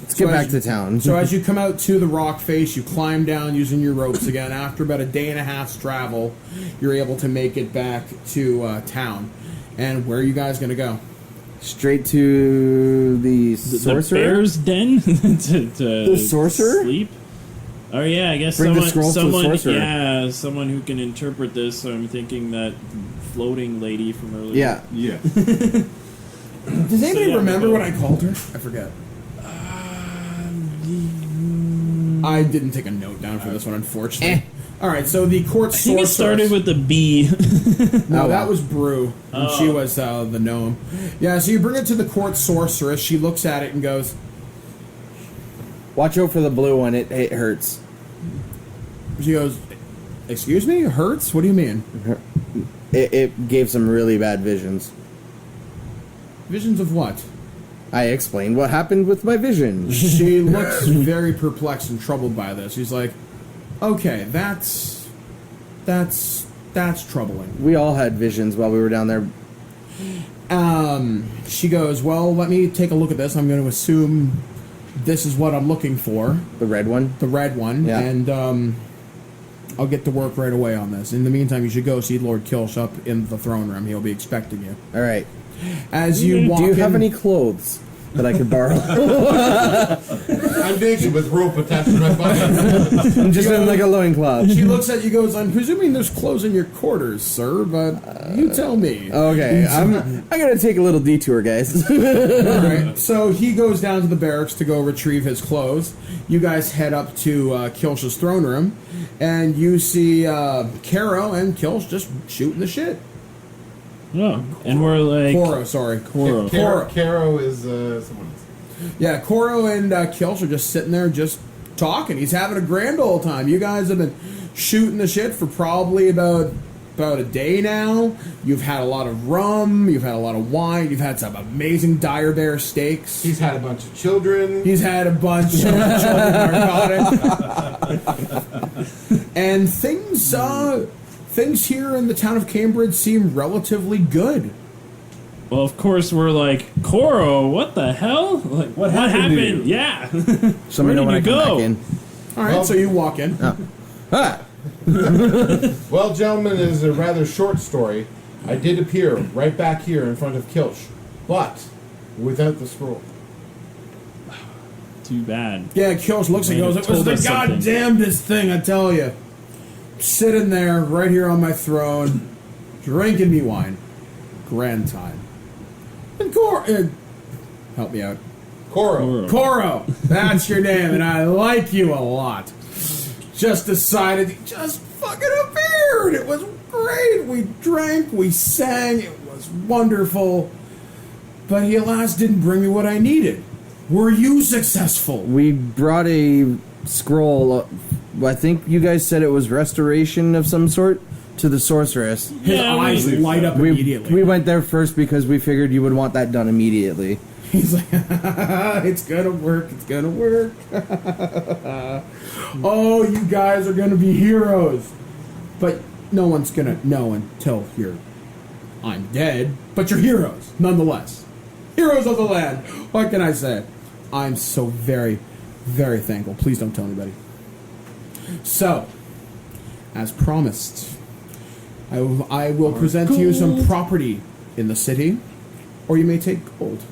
Let's get So back as to you- town. So as you come out to the rock face, you climb down using your ropes again. After about a day and a half's travel, you're able to make it back to town. And where are you guys going to go? Straight to the The sorcerer? bear's den to The sorcerer? sleep. Oh yeah, I guess Bring the scrolls to the someone, sorcerer. yeah, someone who can interpret this. So I'm thinking that floating lady from earlier. Yeah. Yeah. Does anybody yeah, remember we go. what I called her? I forget. I didn't take a note down for this one, unfortunately. All right, so the court I think it sorceress. started with the B. No, Oh, that wow. was Brew, and she was the gnome. Yeah, so you bring it to the court sorceress. She looks at it and goes, Watch out for the blue one. It hurts. she goes, "Excuse me, hurts? What do you mean? It gave some really bad visions. Visions of what?" I explained what happened with my vision. She looks very perplexed and troubled by this. She's like, "Okay, that's troubling." We all had visions while we were down there. She goes, "Well, let me take a look at this. I'm going to assume this is what I'm looking for, The red one. the red one, Yeah. and I'll get to work right away on this. In the meantime, you should go see Lord Kilsh up in the throne room. He'll be expecting you." All right. As you walk Do you have in- any clothes that I could borrow? I'm naked with rope attached to my body. I'm just in like a loincloth. She looks at you, goes, "I'm presuming there's clothes in your quarters, sir, but you tell me." Okay, I'm gonna take a little detour, guys. All right. So he goes down to the barracks to go retrieve his clothes. You guys head up to Kilsh's throne room, and you see Caro and Kilsh just shooting the shit. Oh, and we're like Coro, sorry. Coro. Caro is someone else. Yeah, Coro and Kilsh are just sitting there just talking. He's having a grand old time. You guys have been shooting the shit for probably about a day now. You've had a lot of rum. You've had a lot of wine. You've had some amazing dire bear steaks. He's had a bunch of children. He's had a bunch of children narcotic. And things here in the town of Cambridge seem relatively good. Well, of course we're like Coro. What the hell? Like what happened to happened? you? Yeah. So let me know when I come back in. All right, so you walk in. Ah, Well, gentlemen, it is a rather short story. I did appear right back here in front of Kilsh, but without the scroll. too bad. Yeah, Kyosh looks and Might goes, have it was told the us something. goddamnedest thing, I tell you. Sitting there, right here on my throne, drinking me wine. Grand time. And help me out. Koro. Koro, that's your name, and I like you a lot. Just decided, he just fucking appeared. It was great. We drank, we sang, it was wonderful. But he, alas, didn't bring me what I needed. Were you successful? We brought a scroll. I think you guys said it was restoration of some sort to the sorceress. His eyes light up immediately. We went there first because we figured you would want that done immediately. He's like, it's gonna work, it's gonna work. Oh, you guys are gonna be heroes. But no one's gonna know until I'm dead. But you're heroes, nonetheless. Heroes of the land. What can I say? I'm so very, very thankful. Please don't tell anybody. So, as promised, I will present to you some property in the city, or you may take gold.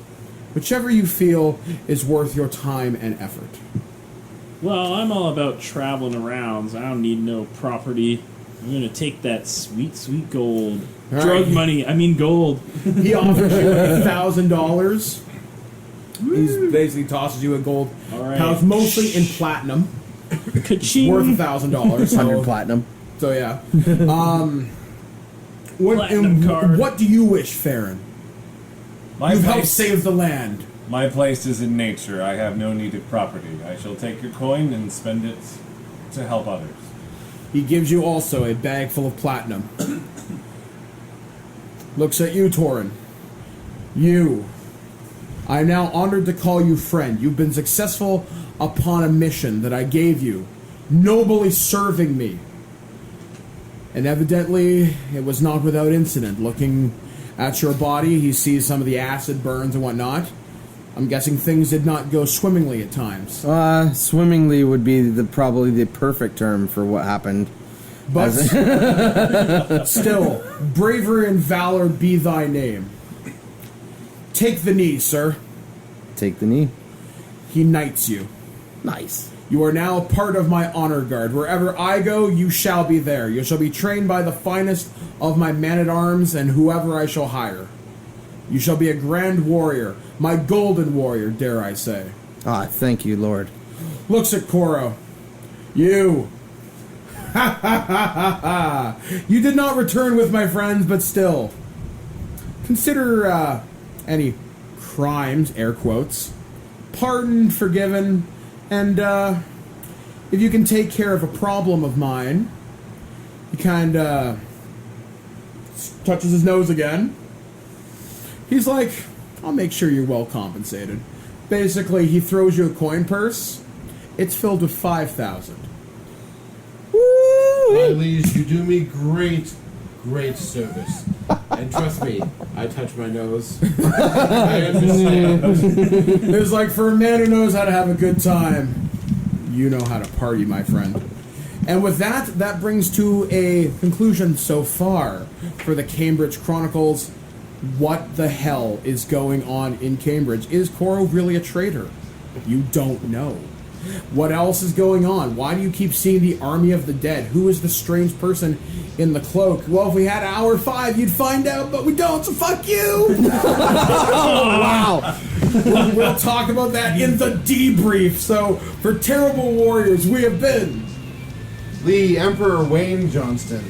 Whichever you feel is worth your time and effort. Well, I'm all about traveling around, so I don't need no property. I'm gonna take that sweet, sweet gold. All Drug right. money, I mean gold. He offers you $1,000. He basically tosses you a gold All right. pouch, mostly in platinum, Ka-ching. worth $1,000. 100 platinum. So yeah. Platinum card. What do you wish, Farron? My You've helped place, save the land. my place is in nature. I have no needed property. I shall take your coin and spend it to help others. He gives you also a bag full of platinum. Looks at you, Torin. You. I am now honored to call you friend. You've been successful upon a mission that I gave you, nobly serving me. And evidently, it was not without incident. Looking at your body, he sees some of the acid burns and whatnot. I'm guessing things did not go swimmingly at times. Swimmingly would be probably the perfect term for what happened. But still, bravery and valor be thy name. Take the knee, sir. Take the knee. He knights you. Nice. You are now part of my honor guard. Wherever I go, you shall be there. You shall be trained by the finest of my man-at-arms and whoever I shall hire. You shall be a grand warrior, my golden warrior, dare I say. Thank you, Lord. Looks at Koro. You. Ha ha ha ha ha. You did not return with my friends, but still. Consider any crimes, air quotes, pardoned, forgiven, and if you can take care of a problem of mine, he kind of touches his nose again. He's like, I'll make sure you're well compensated. Basically, he throws you a coin purse. It's filled with 5,000. My liege, you do me great service. And trust me, I touch my nose. I understand. It's like, for a man who knows how to have a good time, you know how to party, my friend. And with that, that brings to a conclusion so far for the Cambridge Chronicles. What the hell is going on in Cambridge? Is Koro really a traitor? You don't know. What else is going on? Why do you keep seeing the army of the dead? Who is the strange person in the cloak? Well, if we had hour 5, you'd find out, but we don't, so fuck you! Oh, wow. We'll talk about that in the debrief. So, for Terrible Warriors, we have been Lee Emperor Wayne Johnston.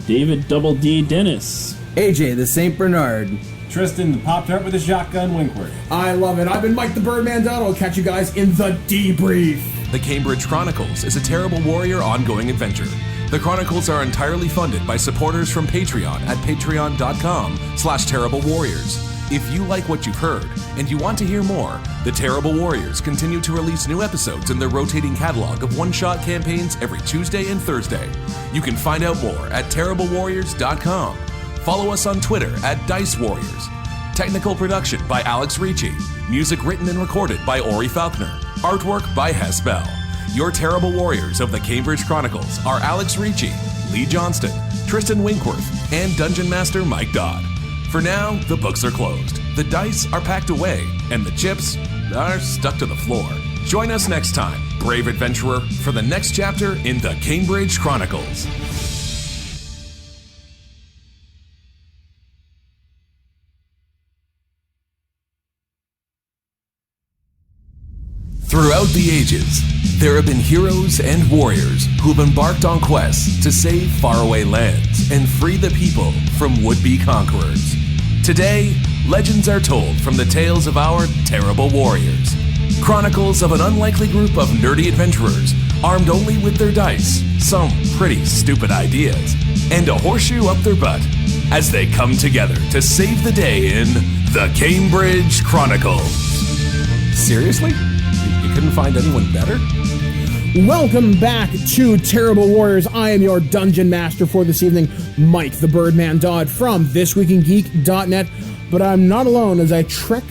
David Double D Dennis. AJ, the St. Bernard. Tristan the Pop-Tart with a shotgun Winkworth. I love it. I've been Mike the Birdman Dodd. I'll catch you guys in the debrief. The Cambridge Chronicles is a Terrible Warrior ongoing adventure. The Chronicles are entirely funded by supporters from Patreon at patreon.com/Terrible Warriors. If you like what you've heard and you want to hear more, the Terrible Warriors continue to release new episodes in their rotating catalog of one-shot campaigns every Tuesday and Thursday. You can find out more at terriblewarriors.com. Follow us on Twitter at Dice Warriors. Technical production by Alex Ricci. Music written and recorded by Ori Falconer. Artwork by Hess Bell. Your Terrible Warriors of the Cambridge Chronicles are Alex Ricci, Lee Johnston, Tristan Winkworth, and Dungeon Master Mike Dodd. For now, the books are closed, the dice are packed away, and the chips are stuck to the floor. Join us next time, brave adventurer, for the next chapter in the Cambridge Chronicles. Throughout the ages, there have been heroes and warriors who've embarked on quests to save faraway lands and free the people from would-be conquerors. Today, legends are told from the tales of our terrible warriors. Chronicles of an unlikely group of nerdy adventurers armed only with their dice, some pretty stupid ideas, and a horseshoe up their butt as they come together to save the day in the Cambridge Chronicles. Seriously? You couldn't find anyone better? Welcome back to Terrible Warriors. I am your Dungeon Master for this evening, Mike the Birdman Dodd from ThisWeekInGeek.net. But I'm not alone as I trek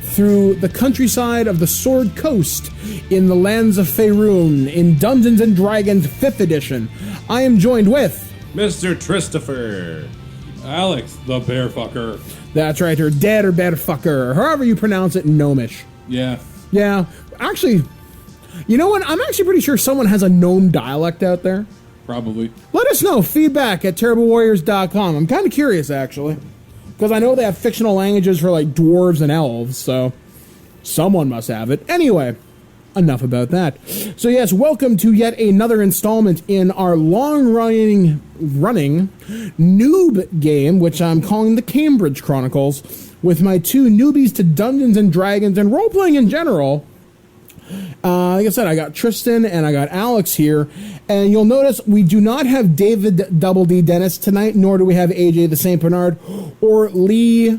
through the countryside of the Sword Coast in the lands of Faerun in Dungeons & Dragons 5th edition. I am joined with Mr. Christopher. Alex, the bear fucker. That's right, or Dead or Bear Fucker, or however you pronounce it in Gnomish. Yeah. Yeah, actually, you know what? I'm actually pretty sure someone has a gnome dialect out there. Probably. Let us know. Feedback at terriblewarriors.com. I'm kind of curious, actually. Because I know they have fictional languages for, like, dwarves and elves, so someone must have it. Anyway, enough about that. So, yes, welcome to yet another installment in our long-running noob game, which I'm calling the Cambridge Chronicles, with my two newbies to Dungeons & Dragons and role-playing in general. Like I said, I got Tristan and I got Alex here, and you'll notice we do not have David Double D Dennis tonight, nor do we have AJ the St. Bernard, or Lee,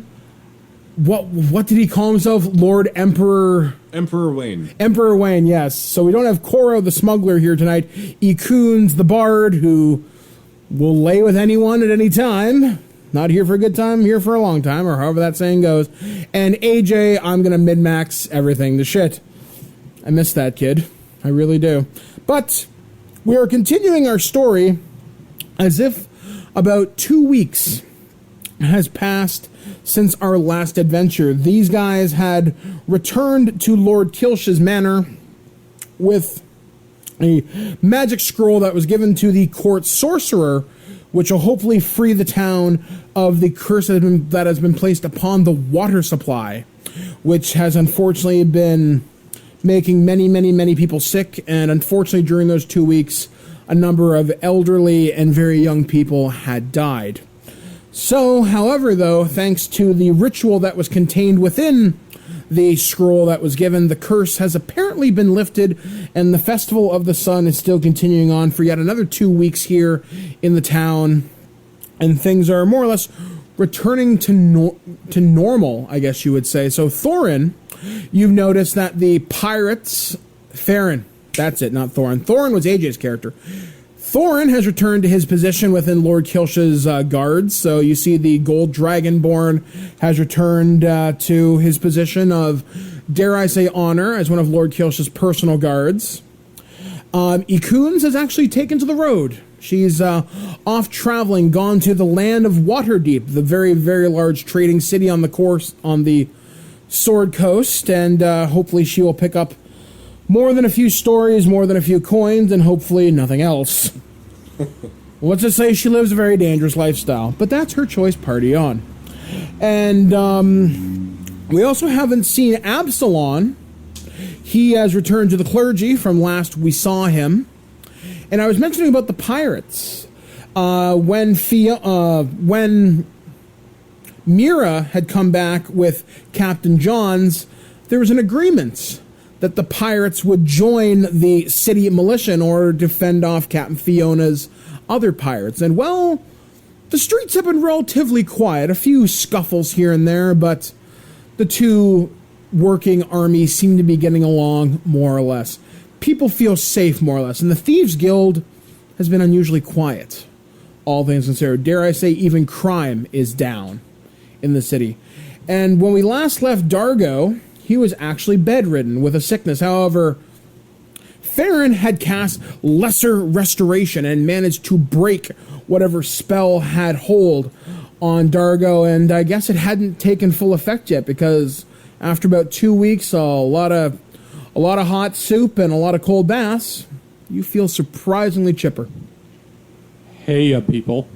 what did he call himself? Lord Emperor Wayne. Emperor Wayne, yes. So we don't have Koro the Smuggler here tonight, Ekuns the Bard, who will lay with anyone at any time. Not here for a good time, here for a long time, or however that saying goes. And AJ, I'm going to min-max everything to shit. I miss that kid. I really do. But we are continuing our story as if about 2 weeks has passed since our last adventure. These guys had returned to Lord Kilsh's manor with a magic scroll that was given to the court sorcerer, which will hopefully free the town of the curse that has been placed upon the water supply, which has unfortunately been making many people sick, and unfortunately during those 2 weeks, a number of elderly and very young people had died. So, however, though, thanks to the ritual that was contained within the scroll that was given, the curse has apparently been lifted, and the Festival of the Sun is still continuing on for yet another 2 weeks here in the town, and things are more or less returning to normal, I guess you would say. So, Thorin, you've noticed that the pirates, Farron, that's it, not Thorin. Thorin was AJ's character. Thorin has returned to his position within Lord Kilsh's guards. So you see the Gold Dragonborn has returned to his position of, dare I say, honor as one of Lord Kilsh's personal guards. Ekuns has actually taken to the road. She's off traveling, gone to the land of Waterdeep, the very, very large trading city on the Sword Coast, and hopefully she will pick up more than a few stories, more than a few coins, and hopefully nothing else. Let's just say she lives a very dangerous lifestyle, but that's her choice, party on. And we also haven't seen Absalon. He has returned to the clergy from last we saw him. And I was mentioning about the pirates. When Mira had come back with Captain Johns, there was an agreement that the pirates would join the city militia in order to fend off Captain Fiona's other pirates. And, well, the streets have been relatively quiet. A few scuffles here and there, but the two working armies seem to be getting along more or less. People feel safe more or less. And the Thieves Guild has been unusually quiet, all things considered. Dare I say, even crime is down in the city. And when we last left Dargo, he was actually bedridden with a sickness. However, Farron had cast Lesser Restoration and managed to break whatever spell had hold on Dargo, and I guess it hadn't taken full effect yet, because after about 2 weeks, a lot of a lot of hot soup and a lot of cold baths, you feel surprisingly chipper. Hey, people.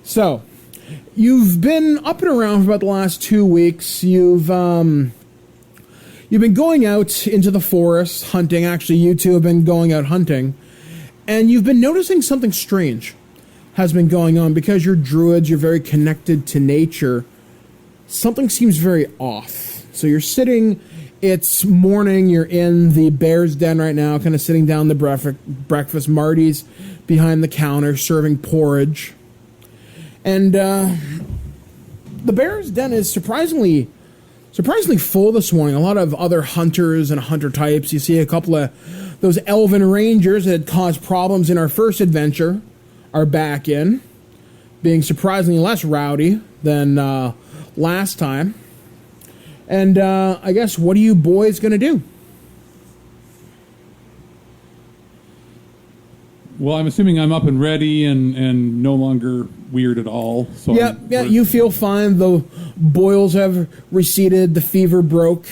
So, you've been up and around for about the last 2 weeks. You've been going out into the forest hunting. Actually, you two have been going out hunting. And you've been noticing something strange has been going on. Because you're druids, you're very connected to nature. Something seems very off. So you're sitting, it's morning, you're in the bear's den right now, kind of sitting down the breakfast. Marty's behind the counter serving porridge. And the bear's den is surprisingly full this morning. A lot of other hunters and hunter types. You see a couple of those elven rangers that had caused problems in our first adventure are back in, being surprisingly less rowdy than last time. And I guess, what are you boys going to do? Well, I'm assuming I'm up and ready and no longer weird at all. So Yeah, you feel fine. The boils have receded. The fever broke.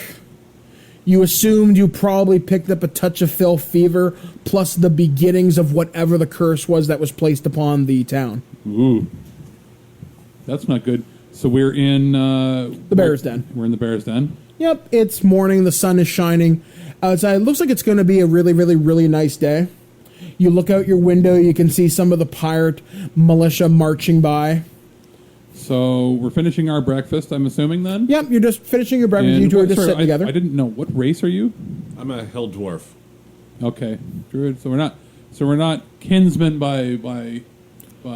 You assumed you probably picked up a touch of Phil fever, plus the beginnings of whatever the curse was that was placed upon the town. Ooh. That's not good. So we're in... the bear's den. We're in the bear's den? Yep, it's morning. The sun is shining outside. It looks like it's going to be a really, really, really nice day. You look out your window, you can see some of the pirate militia marching by. So we're finishing our breakfast, I'm assuming, then? Yep, you're just finishing your breakfast. And You two are just sorry, sitting together. I didn't know. What race are you? I'm a hill dwarf. Okay. Druid. So we're not kinsmen by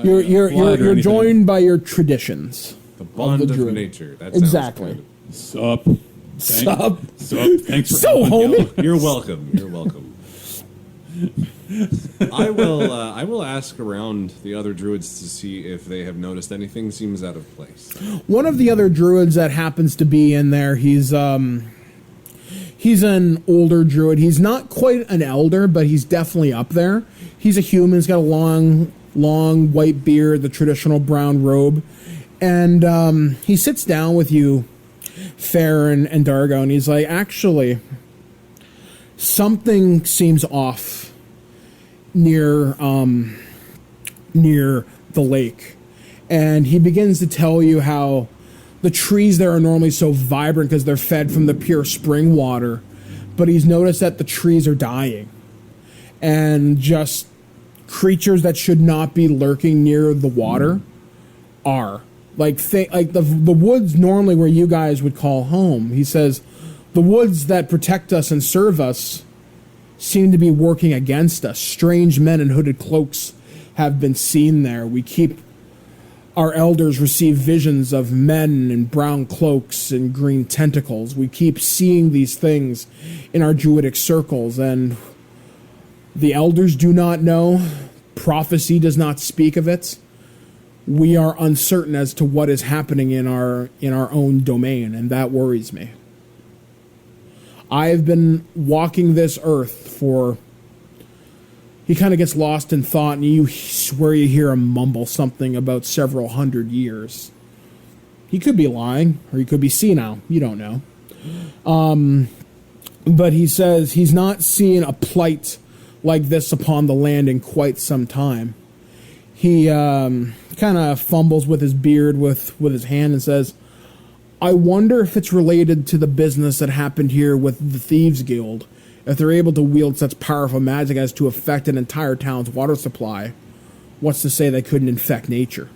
You're joined by your traditions. The bond of druid. nature. That Exactly. Sup. Sup. Thanks for So, helping, homie. yo. You're welcome. You're welcome. I will ask around the other druids to see if they have noticed anything seems out of place. One of the other druids that happens to be in there, he's an older druid. He's not quite an elder, but he's definitely up there. He's a human. He's got a long white beard, the traditional brown robe. And he sits down with you, Fair and Dargo, and he's like, actually, something seems off near the lake. And he begins to tell you how the trees there are normally so vibrant because they're fed from the pure spring water, but he's noticed that the trees are dying, and just creatures that should not be lurking near the water are. Like the woods normally where you guys would call home. He says the woods that protect us and serve us seem to be working against us. Strange men in hooded cloaks have been seen there. Our elders receive visions of men in brown cloaks and green tentacles. We keep seeing these things in our druidic circles, and the elders do not know. Prophecy does not speak of it. We are uncertain as to what is happening in our own domain, and that worries me. I've been walking this earth for... He kind of gets lost in thought, and you swear you hear him mumble something about several hundred years. He could be lying, or he could be senile. You don't know. But he says he's not seen a plight like this upon the land in quite some time. He kind of fumbles with his beard with his hand and says, I wonder if it's related to the business that happened here with the Thieves Guild. If they're able to wield such powerful magic as to affect an entire town's water supply, what's to say they couldn't infect nature?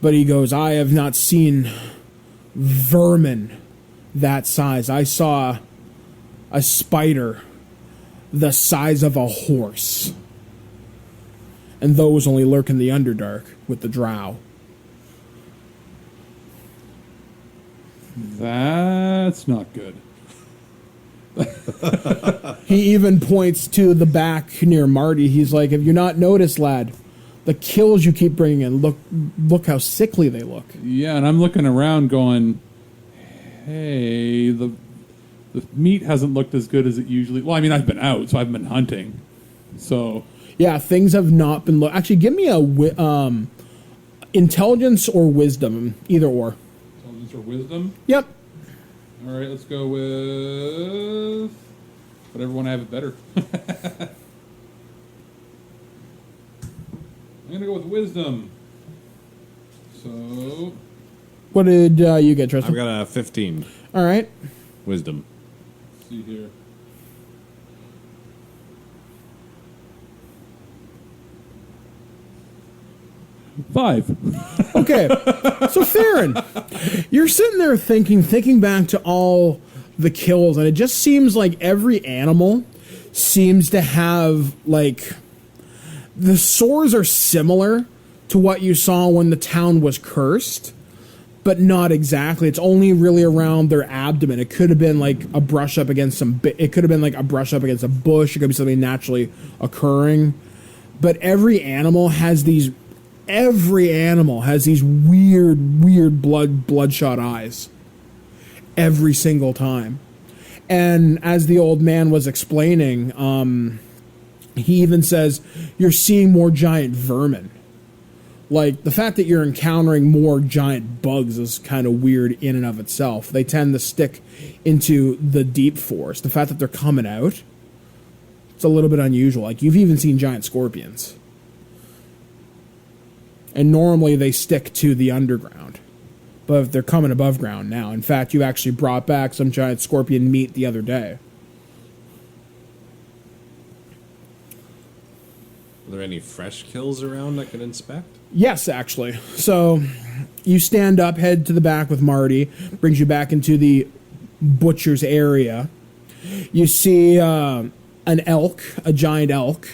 But he goes, I have not seen vermin that size. I saw a spider the size of a horse. And those only lurk in the Underdark with the drow. That's not good. He even points to the back near Marty. He's like, have you not noticed, lad? The kills you keep bringing in, look how sickly they look. Yeah, and I'm looking around going, hey, the meat hasn't looked as good as it usually... Well, I mean, I've been out, so I've been hunting. So... Yeah, things have not been... Actually, give me a intelligence or wisdom, either or. Intelligence For wisdom? Yep. All right, let's go with whatever one I have it better. I'm going to go with wisdom. So... What did you get, Tristan? I've got a 15. All right. Wisdom. Let's see here. Five. Okay. So, Theron, you're sitting there thinking back to all the kills, and it just seems like every animal seems to have, like, the sores are similar to what you saw when the town was cursed, but not exactly. It's only really around their abdomen. It could have been like a brush up against it could have been like a brush up against a bush. It could be something naturally occurring. But every animal has these weird bloodshot eyes every single time. And as the old man was explaining, he even says, you're seeing more giant vermin. Like, the fact that you're encountering more giant bugs is kind of weird in and of itself. They tend to stick into the deep forest. The fact that they're coming out, it's a little bit unusual. Like, you've even seen giant scorpions. And normally they stick to the underground. But they're coming above ground now. In fact, you actually brought back some giant scorpion meat the other day. Are there any fresh kills around I could inspect? Yes, actually. So you stand up, head to the back with Marty, brings you back into the butcher's area. You see an elk, a giant elk,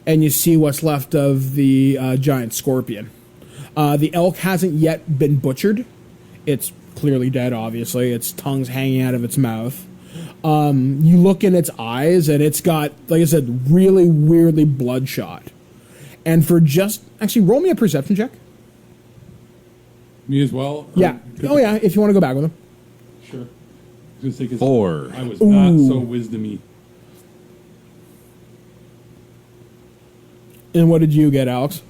and you see what's left of the giant scorpion. The elk hasn't yet been butchered. It's clearly dead, obviously. Its tongue's hanging out of its mouth. You look in its eyes, and it's got, like I said, really weirdly bloodshot. And for just... Actually, roll me a perception check. Me as well? Yeah. Oh, yeah, if you want to go back with him. Sure. I was gonna say, 'cause 4. I was not so wisdomy. And what did you get, Alex?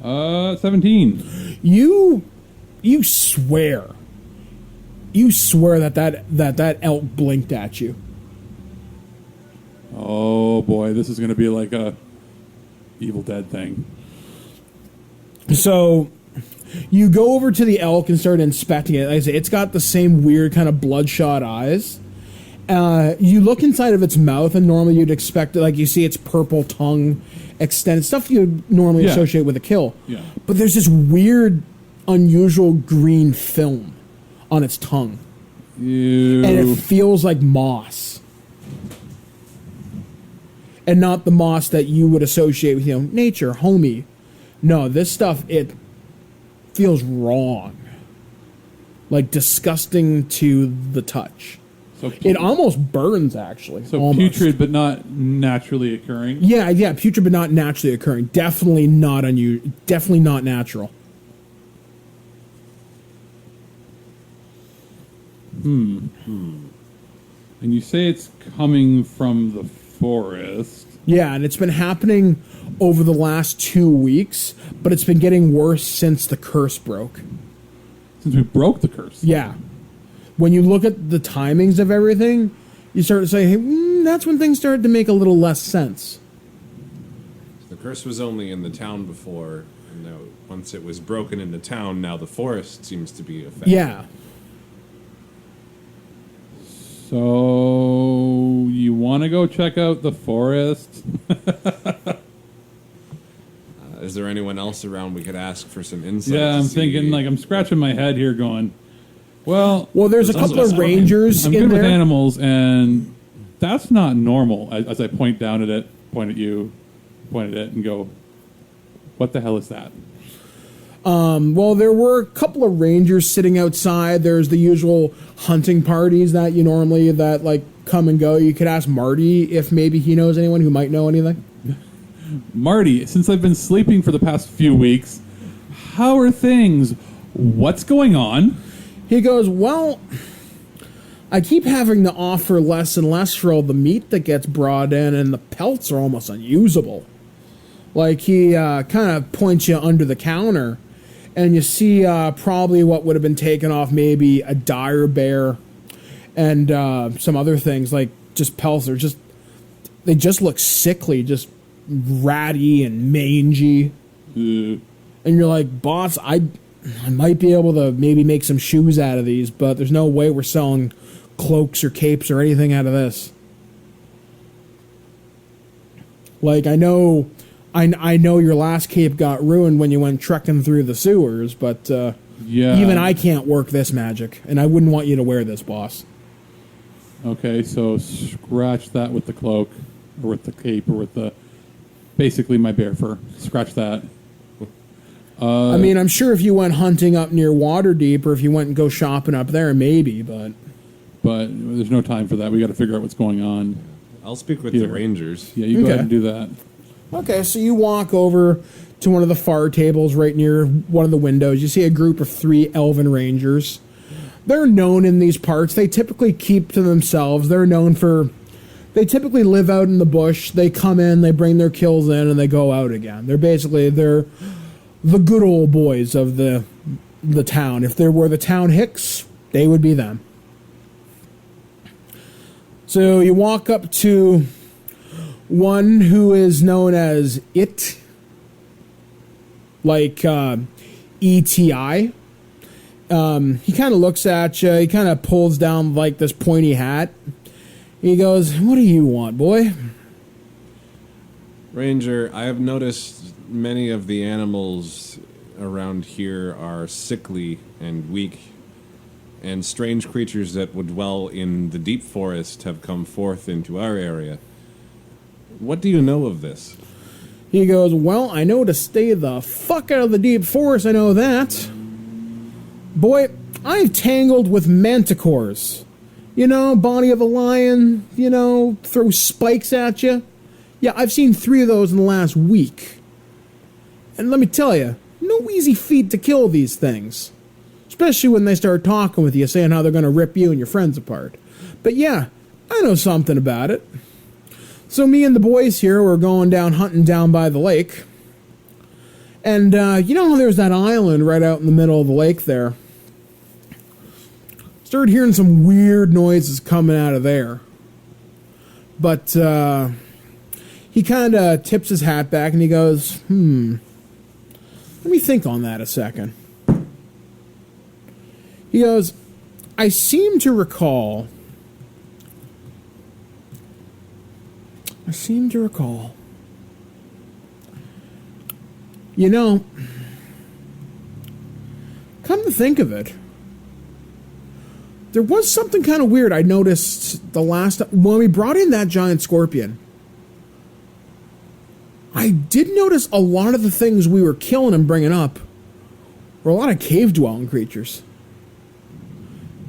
17. You swear. You swear that elk blinked at you. Oh boy, this is going to be like a Evil Dead thing. So you go over to the elk and start inspecting it. Like I say, it's got the same weird kind of bloodshot eyes. You look inside of its mouth, and normally you'd expect, like, you see its purple tongue extended, stuff you normally associate with a kill. Yeah. But there's this weird, unusual green film on its tongue. Ew. And it feels like moss. And not the moss that you would associate with, nature, homey. No, this stuff, it feels wrong. Like disgusting to the touch. So It almost burns, actually. So almost. putrid, but not naturally occurring. Yeah, putrid, but not naturally occurring. Definitely not unusual. Definitely not natural. And you say it's coming from the forest. Yeah, and it's been happening over the last 2 weeks, but it's been getting worse since the curse broke. Since we broke the curse. Yeah. When you look at the timings of everything, you start to say, hey, that's when things started to make a little less sense. The curse was only in the town before, and now once it was broken into town, now the forest seems to be affected. Yeah. So you want to go check out the forest? Is there anyone else around we could ask for some insight? Yeah, I'm thinking, like, I'm scratching my head here going, well, there's a couple of rangers I'm in good there. with animals, and that's not normal. As I point down at it, point at you, point at it, and go, what the hell is that? Well, there were a couple of rangers sitting outside. There's the usual hunting parties that you normally, come and go. You could ask Marty if maybe he knows anyone who might know anything. Marty, since I've been sleeping for the past few weeks, how are things? What's going on? He goes, well, I keep having to offer less and less for all the meat that gets brought in, and the pelts are almost unusable. Like, he kind of points you under the counter, and you see probably what would have been taken off, maybe a dire bear, and some other things like just pelts. They just look sickly, just ratty and mangy. And you're like, boss, I might be able to maybe make some shoes out of these, but there's no way we're selling cloaks or capes or anything out of this. Like, I know your last cape got ruined when you went trekking through the sewers, but even I can't work this magic, and I wouldn't want you to wear this, boss. Okay, so scratch that with the cloak, or with the cape, or with the... Basically my bear fur. Scratch that. I mean, I'm sure if you went hunting up near Waterdeep, or if you went and go shopping up there, maybe, but there's no time for that. We got to figure out what's going on. I'll speak with Here. the rangers. Yeah, you go ahead and do that. Okay, so you walk over to one of the far tables right near one of the windows. You see a group of 3 elven rangers. They're known in these parts. They typically keep to themselves. They typically live out in the bush. They come in, they bring their kills in, and they go out again. They're the good old boys of the town. If there were the town hicks, they would be them. So you walk up to one who is known as It, like ETI. He kind of looks at you. He kind of pulls down like this pointy hat. He goes, "What do you want, boy?" Ranger, I have noticed many of the animals around here are sickly and weak, and strange creatures that would dwell in the deep forest have come forth into our area. What do you know of this? He goes, "Well, I know to stay the fuck out of the deep forest, I know that. Boy, I've tangled with manticores. You know, body of a lion, you know, throw spikes at you. Yeah, I've seen 3 of those in the last week. And let me tell you, no easy feat to kill these things. Especially when they start talking with you, saying how they're going to rip you and your friends apart. But yeah, I know something about it. So me and the boys here were going down hunting down by the lake. And you know how there's that island right out in the middle of the lake there? Started hearing some weird noises coming out of there. But he kind of tips his hat back and he goes, let me think on that a second. He goes, I seem to recall. You know, come to think of it, there was something kind of weird I noticed the last time when we brought in that giant scorpion. I did notice a lot of the things we were killing and bringing up were a lot of cave-dwelling creatures.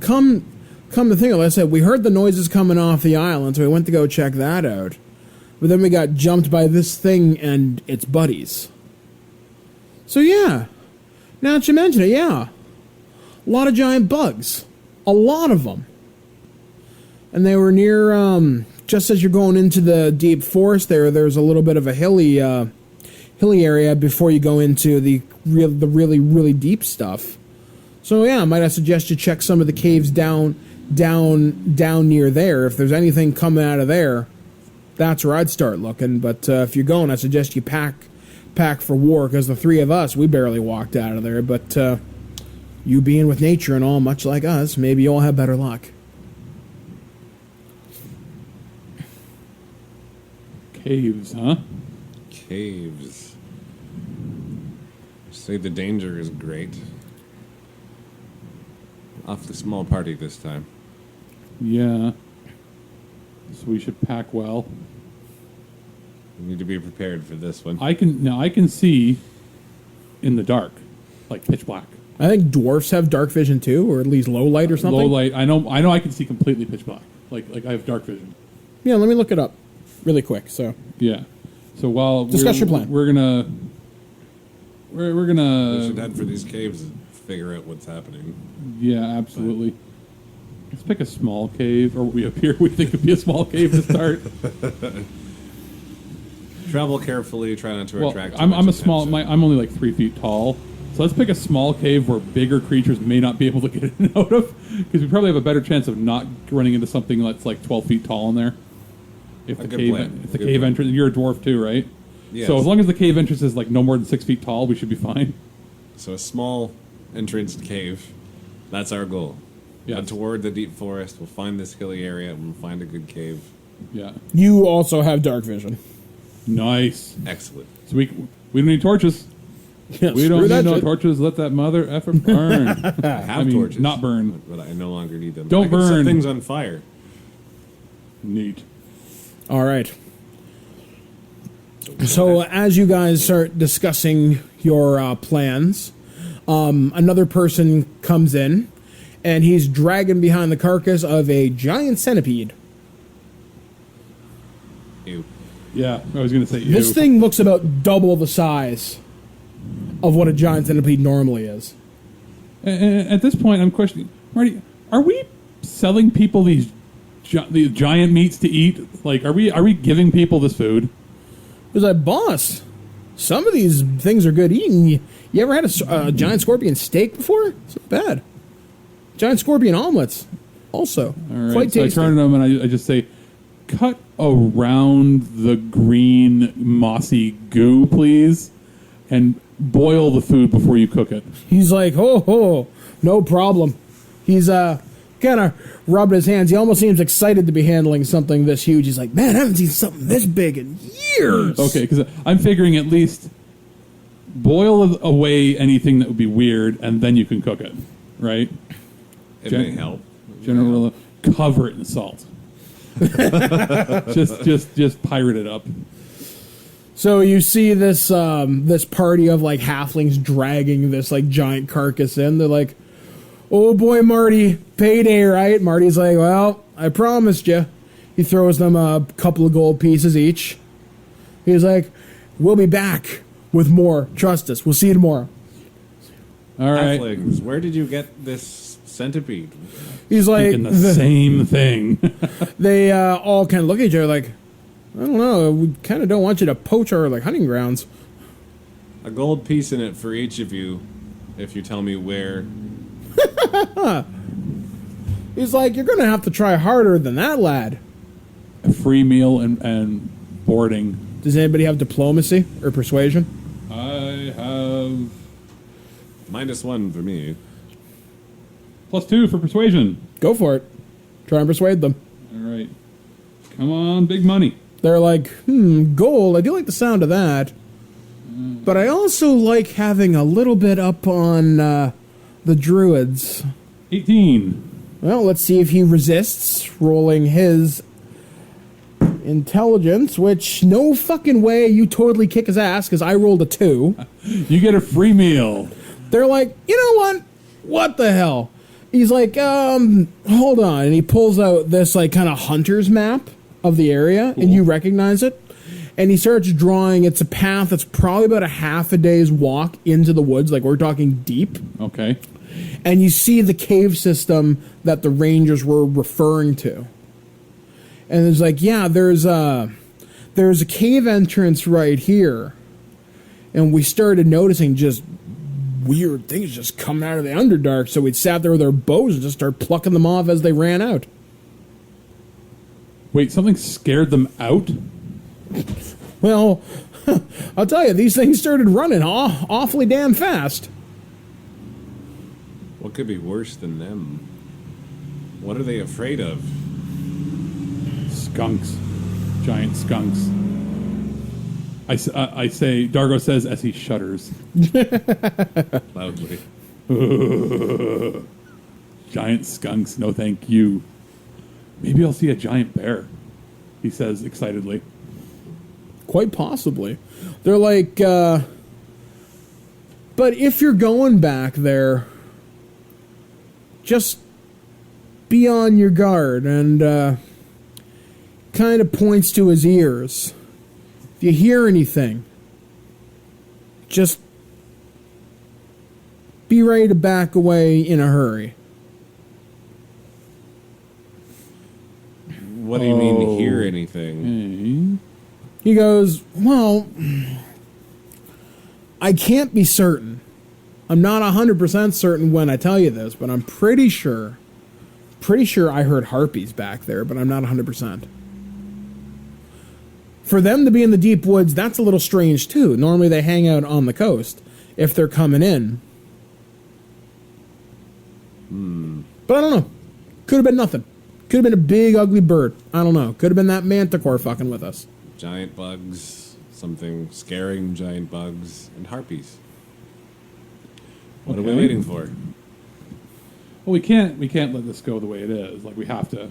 Come to think of it, like I said, we heard the noises coming off the island, so we went to go check that out. But then we got jumped by this thing and its buddies. So yeah, now that you mention it, yeah. A lot of giant bugs. A lot of them. And they were near, just as you're going into the deep forest there's a little bit of a hilly area before you go into the really, really deep stuff. So yeah, might I suggest you check some of the caves down near there. If there's anything coming out of there, that's where I'd start looking. But if you're going, I suggest you pack for war, because the 3 of us, we barely walked out of there. But you being with nature and all, much like us, maybe you'll have better luck. Caves, huh? Caves. Say the danger is great. Awfully small party this time. Yeah. So we should pack well. We need to be prepared for this one. I can see in the dark, like pitch black. I think dwarfs have dark vision too, or at least low light or something. Low light. I know I can see completely pitch black. Like I have dark vision. Yeah, let me look it up really quick. So yeah. So while discuss your plan. We're gonna We should head for these caves and figure out what's happening. Yeah, absolutely. Let's pick a small cave, or what we think would be a small cave to start. Travel carefully. Try not to attract. I'm a small. I'm only like 3 feet tall, So let's pick a small cave where bigger creatures may not be able to get in and out of, because we probably have a better chance of not running into something that's like 12 feet tall in there. If the cave entrance, you're a dwarf too, right? Yes. So as long as the cave entrance is like no more than 6 feet tall, we should be fine. So a small entranced cave. That's our goal. Yeah. Toward the deep forest, we'll find this hilly area and we'll find a good cave. Yeah. You also have dark vision. Nice. Excellent. So we don't need torches. Yeah, We don't screw need that no shit. torches. Let that mother effer burn. I have torches. Not burn. But I no longer need them. Don't I can set burn. things on fire. Neat. All right. So as you guys start discussing your plans, another person comes in, and he's dragging behind the carcass of a giant centipede. Ew. Yeah, I was going to say ew. This thing looks about double the size of what a giant centipede normally is. At this point, I'm questioning, Marty, are we selling people these giant meats to eat? Like, are we giving people this food? He's like, boss, some of these things are good eating. You ever had a giant scorpion steak before? It's not bad. Giant scorpion omelets, also. All right, Quite so tasty. I turn to them and I just say, cut around the green mossy goo, please, and boil the food before you cook it. He's like, ho, no problem. He's kind of rubbing his hands. He almost seems excited to be handling something this huge. He's like, man, I haven't seen something this big in years. Okay, because I'm figuring at least boil away anything that would be weird, and then you can cook it, right? It may help. General, cover it in salt. just pirate it up. So you see this this party of like halflings dragging this like giant carcass in. They're like, oh boy, Marty, payday, right? Marty's like, well, I promised you. He throws them a couple of gold pieces each. He's like, we'll be back with more. Trust us. We'll see you tomorrow. All right. Halflings, where did you get this centipede? He's like, Thinking the same thing. they all kind of look at each other like, I don't know. We kind of don't want you to poach our like hunting grounds. A gold piece in it for each of you, if you tell me where. He's like, you're going to have to try harder than that, lad. A free meal and boarding. Does anybody have diplomacy or persuasion? I have -1 for me. +2 for persuasion. Go for it. Try and persuade them. All right. Come on, big money. They're like, gold. I do like the sound of that. But I also like having a little bit up on the druids. 18. Well, let's see if he resists rolling his intelligence, which no fucking way you totally kick his ass because I rolled a 2. You get a free meal. They're like, you know what? What the hell? He's like, hold on. And he pulls out this like kind of hunter's map of the area, and you recognize it. And he starts drawing. It's a path that's probably about a half a day's walk into the woods. Like, we're talking deep. Okay. And you see the cave system that the rangers were referring to. And it's like, yeah, there's a cave entrance right here. And we started noticing just weird things just coming out of the Underdark. So we sat there with our bows and just started plucking them off as they ran out. Wait, something scared them out? Well, I'll tell you, these things started running awfully damn fast. What could be worse than them? What are they afraid of? Skunks. Giant skunks. I say, Dargo says as he shudders. Loudly. Giant skunks, no thank you. Maybe I'll see a giant bear, he says excitedly. Quite possibly. They're like, but if you're going back there, just be on your guard, and kind of points to his ears. If you hear anything, just be ready to back away in a hurry. What do you mean, hear anything? He goes, well, I can't be certain, I'm not 100% certain when I tell you this, but I'm pretty sure I heard harpies back there, but I'm not 100%. For them to be in the deep woods, that's a little strange too. Normally they hang out on the coast if they're coming in. But I don't know. Could have been nothing. Could have been a big ugly bird. I don't know. Could have been that manticore fucking with us. Giant bugs, something scaring giant bugs, and harpies. What are we waiting for? Well, we can't let this go the way it is. Like, we have to. I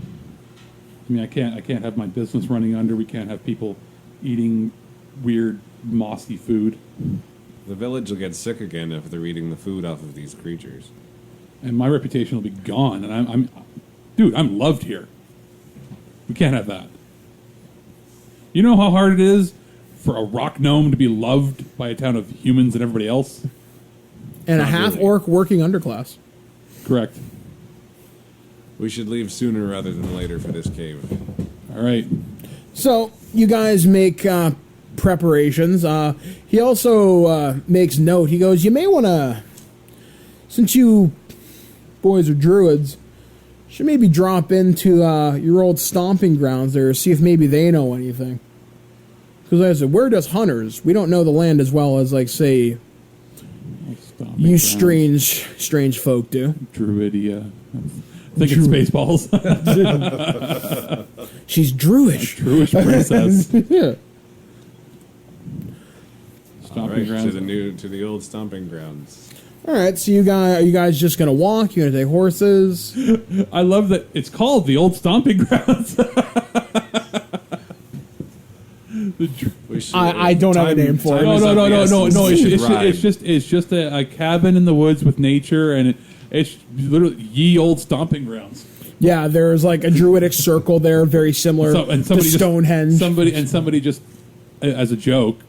mean, I can't have my business running under. We can't have people eating weird mossy food. The village will get sick again if they're eating the food off of these creatures. And my reputation will be gone. And I'm loved here. We can't have that. You know how hard it is for a rock gnome to be loved by a town of humans and everybody else? And a half-orc working underclass. Correct. We should leave sooner rather than later for this cave. All right. So, you guys make preparations. He also makes note. He goes, you may want to, since you boys are druids, should maybe drop into your old stomping grounds there, see if maybe they know anything. Because like I said, we're just hunters. We don't know the land as well as, like, say, you strange folk do. Druidia. I think it's Spaceballs. She's Druish. Druish princess. Yeah. Stomping grounds. To the old stomping grounds. All right, so are you guys just going to walk? You going to take horses? I love that it's called the old stomping grounds. I don't have a name for it. No. It's just a cabin in the woods with nature, and it's literally ye old stomping grounds. Yeah, there's like a druidic circle there, very similar to Stonehenge. Somebody just, as a joke,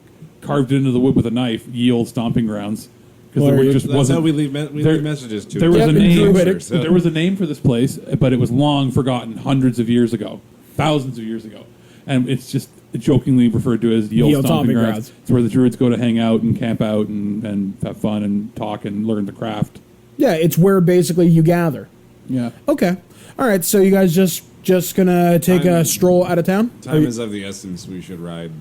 carved it into the wood with a knife. Ye old stomping grounds. Because that's how we leave messages to. There was a name. There was a name for this place, but it was long forgotten, hundreds of years ago, thousands of years ago, and it's just jokingly referred to as the old stomping grounds. It's where the druids go to hang out and camp out and have fun and talk and learn the craft. Yeah, it's where basically you gather. Yeah. Okay. All right. So you guys just gonna take a stroll out of town? Time is of the essence. We should ride.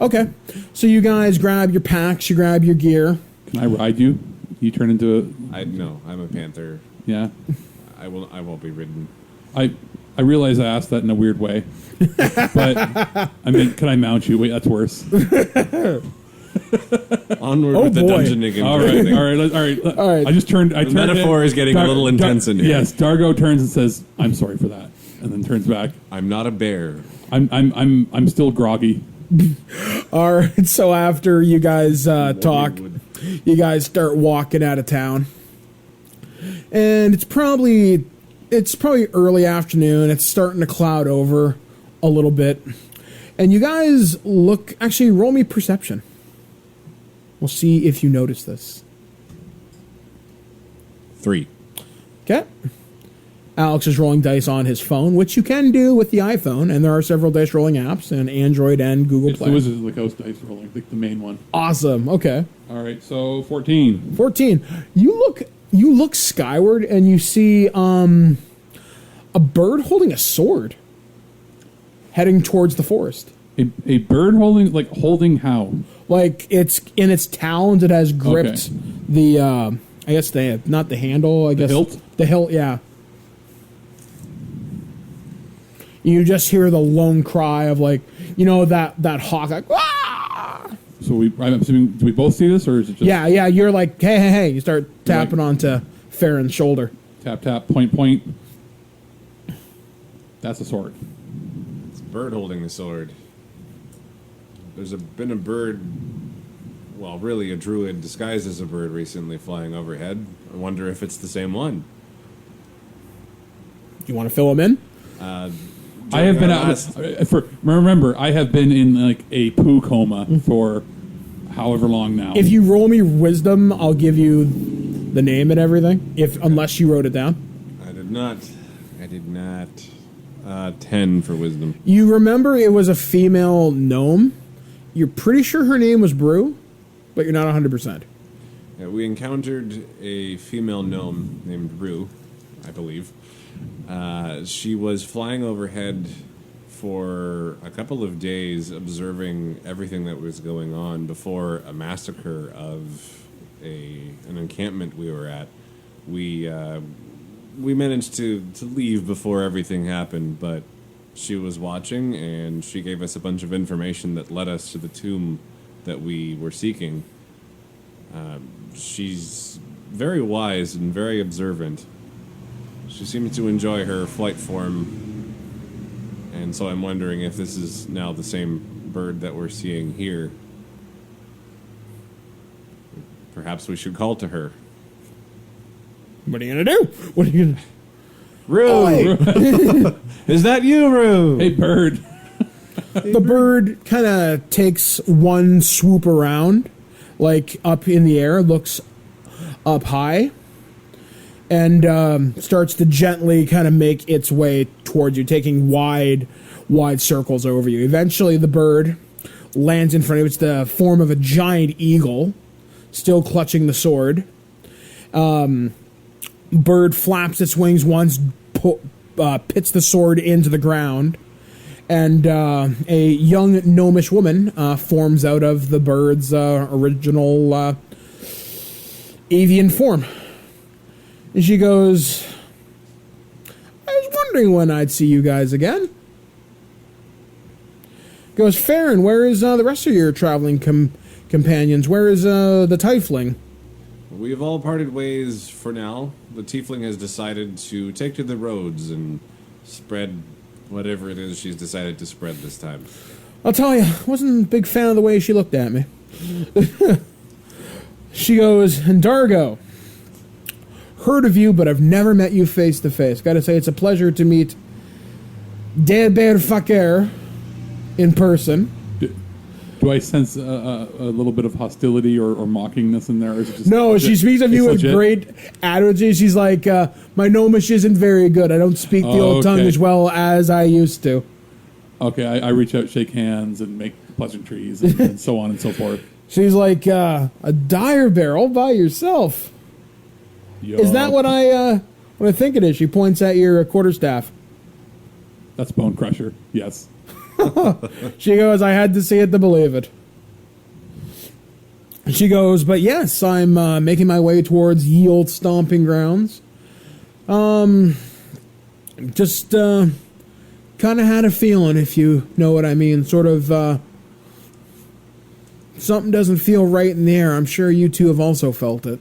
Okay. So you guys grab your packs. You grab your gear. Can I ride you? You turn into a... No, I'm a panther. Yeah? I won't be ridden. I realize I asked that in a weird way. But, I mean, can I mount you? Wait, that's worse. Onward with the dungeoning. All right. I just turned... The metaphor is getting a little intense in here. Yes, Dargo turns and says, I'm sorry for that. And then turns back. I'm not a bear. I'm still groggy. All right, so after you guys talk, you guys start walking out of town, and it's probably early afternoon. It's starting to cloud over a little bit, and you guys roll me perception. We'll see if you notice this. 3. Okay. Alex is rolling dice on his phone, which you can do with the iPhone, and there are several dice rolling apps in Android and Google Play. It's the Wizards of the Coast dice rolling, the main one. Awesome. Okay. All right, so 14. 14. You look skyward, and you see a bird holding a sword, heading towards the forest. A bird holding how? Like it's in its talons. It has gripped the I guess not the handle. I guess the hilt. The hilt. Yeah. You just hear the lone cry of that hawk like, ah! So I'm assuming, do we both see this, or is it just... Yeah, you're like, hey, you start tapping onto Farron's shoulder. Tap, point. That's a sword. It's a bird holding the sword. There's been a bird, well, really a druid disguised as a bird recently flying overhead. I wonder if it's the same one. You want to fill him in? I have been remember, I have been in like a poo coma for however long now. If you roll me wisdom, I'll give you the name and everything. Unless you wrote it down. I did not. 10 for wisdom. You remember it was a female gnome. You're pretty sure her name was Brew, but you're not 100%. Yeah, we encountered a female gnome named Rue, I believe. She was flying overhead for a couple of days, observing everything that was going on before a massacre of an encampment we were at. We managed to leave before everything happened, but she was watching, and she gave us a bunch of information that led us to the tomb that we were seeking. She's very wise and very observant. She seems to enjoy her flight form, and so I'm wondering if this is now the same bird that we're seeing here. Perhaps we should call to her. What are you gonna do? What are you gonna? Rue! Is that you, Rue? Hey, bird. The bird kind of takes one swoop around, like up in the air, looks up high, and starts to gently kind of make its way towards you, taking wide circles over you. Eventually, the bird lands in front of you. It's the form of a giant eagle, still clutching the sword. Bird flaps its wings once, pits the sword into the ground, and a young gnomish woman forms out of the bird's original avian form. And she goes, I was wondering when I'd see you guys again. Goes, Farron, where is the rest of your traveling companions? Where is the tiefling? We've all parted ways for now. The tiefling has decided to take to the roads and spread whatever it is she's decided to spread this time. I'll tell you, I wasn't a big fan of the way she looked at me. She goes, and Dargo, heard of you, but I've never met you face to face. Gotta say, it's a pleasure to meet Deber Faker in person. Do I sense a little bit of hostility or mockingness in there? Or is it just no, she speaks of you with legit? great attitude. She's like, my gnomish isn't very good. I don't speak the old tongue as well as I used to. Okay, I reach out, shake hands, and make pleasantries, and so on and so forth. She's like, a dire bear all by yourself. Yo. Is that what I think it is? She points at your quarterstaff. That's Bone Crusher, yes. She goes, I had to see it to believe it. She goes, but yes, I'm making my way towards ye old stomping grounds. Just kind of had a feeling, if you know what I mean. Sort of something doesn't feel right in the air. I'm sure you two have also felt it.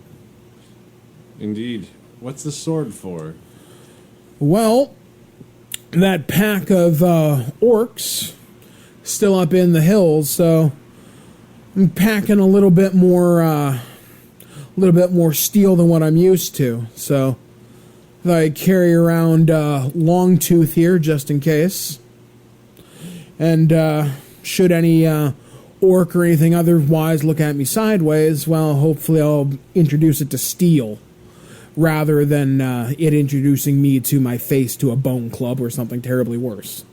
Indeed. What's the sword for? Well, that pack of orcs still up in the hills, so I'm packing a little bit more steel than what I'm used to. So I carry around long tooth here just in case, and should any orc or anything otherwise look at me sideways, well, hopefully I'll introduce it to steel, rather than it introducing me to my face to a bone club or something terribly worse.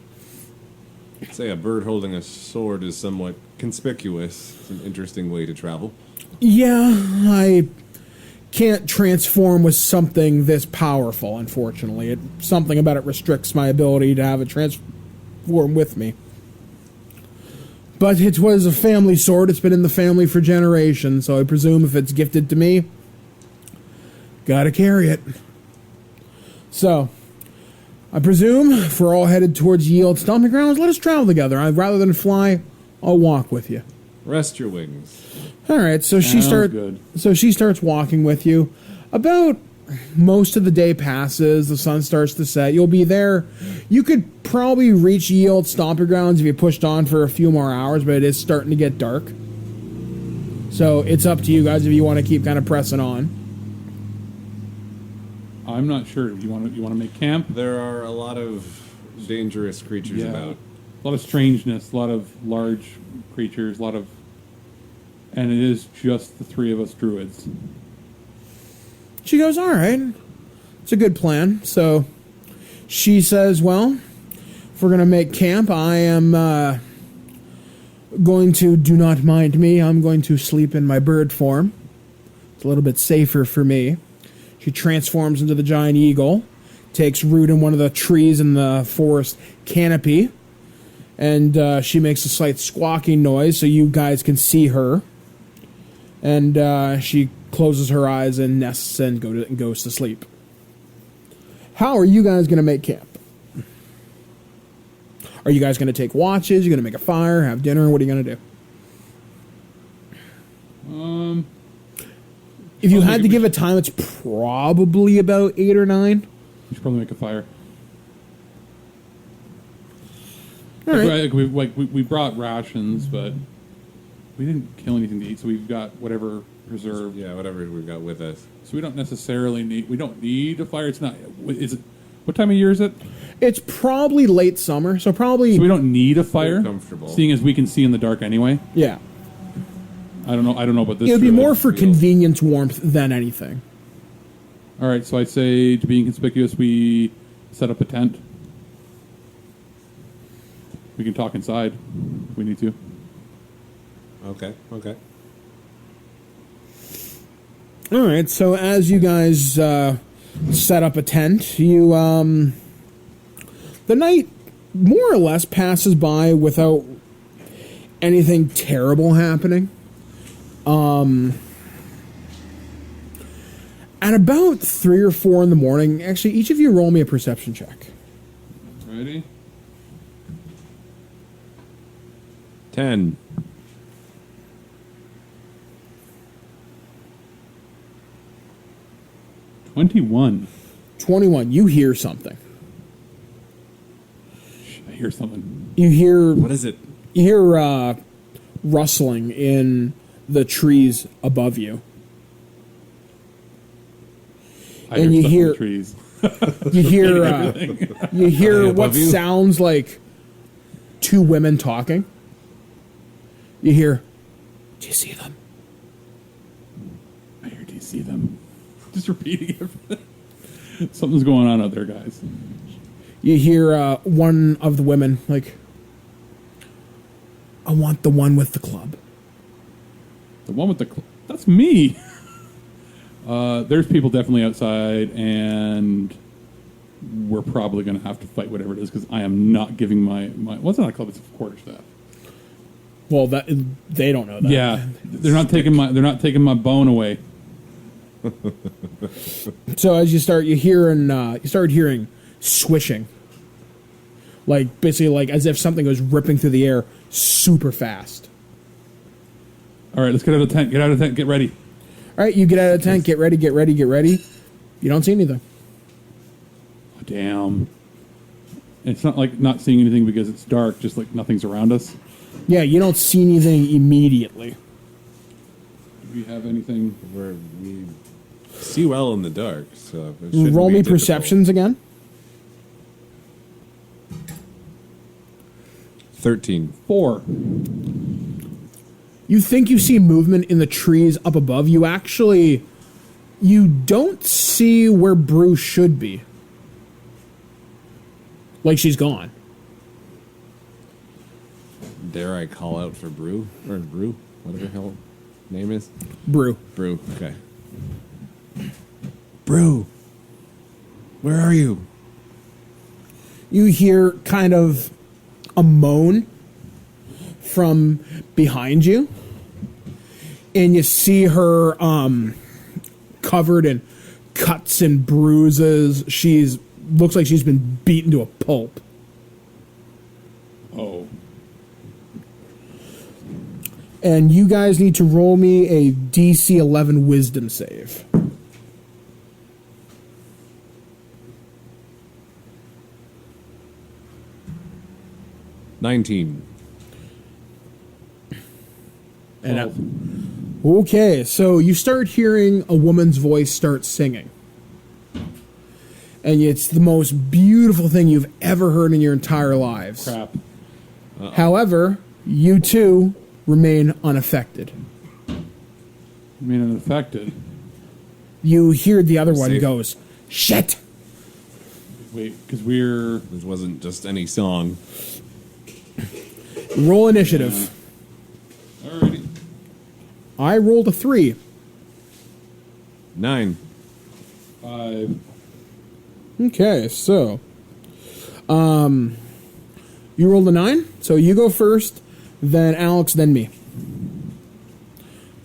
I'd say a bird holding a sword is somewhat conspicuous. It's an interesting way to travel. Yeah, I can't transform with something this powerful, unfortunately. Something about it restricts my ability to have it transform with me. But it was a family sword. It's been in the family for generations, so I presume if it's gifted to me, gotta carry it. So, I presume if we're all headed towards Yield Stomping Grounds, let us travel together. Rather than fly, I'll walk with you. Rest your wings. All right, so she starts walking with you. About most of the day passes, the sun starts to set. You'll be there. You could probably reach Yield Stomping Grounds if you pushed on for a few more hours, but it is starting to get dark. So it's up to you guys if you want to keep kind of pressing on. I'm not sure. You want to make camp? There are a lot of dangerous creatures about. A lot of strangeness, a lot of large creatures, and it is just the three of us druids. She goes, all right, it's a good plan. So she says, well, if we're going to make camp, I am going to, do not mind me, I'm going to sleep in my bird form. It's a little bit safer for me. She transforms into the giant eagle, takes root in one of the trees in the forest canopy, and she makes a slight squawking noise so you guys can see her. And she closes her eyes and nests and goes to sleep. How are you guys going to make camp? Are you guys going to take watches? You're going to make a fire, have dinner? What are you going to do? If you had to give a time, it's probably about 8 or 9. We should probably make a fire. All right. We brought rations, but we didn't kill anything to eat, so we've got whatever reserved. Yeah, whatever we've got with us. So we don't necessarily need. We don't need a fire. It's not. Is it? What time of year is it? It's probably late summer, so probably. So we don't need a fire. We're comfortable. Seeing as we can see in the dark anyway. Yeah. I don't know about this. It would be more for field. convenience warmth than anything. All right, so I'd say to be inconspicuous, we set up a tent. We can talk inside if we need to. Okay. All right, so as you guys set up a tent, you the night more or less passes by without anything terrible happening. At about 3 or 4 in the morning, actually, each of you roll me a perception check. Ready? 10. 21. 21. You hear something. I hear something. You hear. What is it? You hear rustling in the trees above you. I And you stuff in hear- the trees. You hear what above you? sounds like 2 women talking. You hear, "Do you see them?" I hear. Do you see them? Just repeating everything. Something's going on out there, guys. You hear one of the women like, "I want the one with the club." The one with the that's me. There's people definitely outside, and we're probably going to have to fight whatever it is because I am not giving my what's not a club? It's a quarterstaff. Well, that they don't know that. Yeah, they're not taking my bone away. So as you start hearing swishing, like basically like as if something was ripping through the air super fast. All right, let's get out of the tent. Get out of the tent. Get ready. All right, you get out of the tent. Get ready. You don't see anything. Oh, damn. It's not like not seeing anything because it's dark. Just like nothing's around us. Yeah, you don't see anything immediately. Do we have anything? We see well in the dark, so it shouldn't Roll be me difficult. perceptions again. 13. 4. You think you see movement in the trees up above. You don't see where Brew should be. Like she's gone. Dare I call out for Brew? Or Brew? Whatever the hell name is? Brew. Brew, okay. Brew! Where are you? You hear kind of a moan from behind you. And you see her covered in cuts and bruises. Looks like she's been beaten to a pulp. Oh. And you guys need to roll me a DC 11 wisdom save. $19. Okay, so you start hearing a woman's voice start singing. And it's the most beautiful thing you've ever heard in your entire lives. Crap. However, you two remain unaffected. I mean, unaffected. You hear the other one Safe. goes, "Shit!" Wait, because we're... This wasn't just any song. Roll initiative. Alrighty. I rolled a 3. 9. 5. Okay, so you rolled a 9, so you go first, then Alex, then me.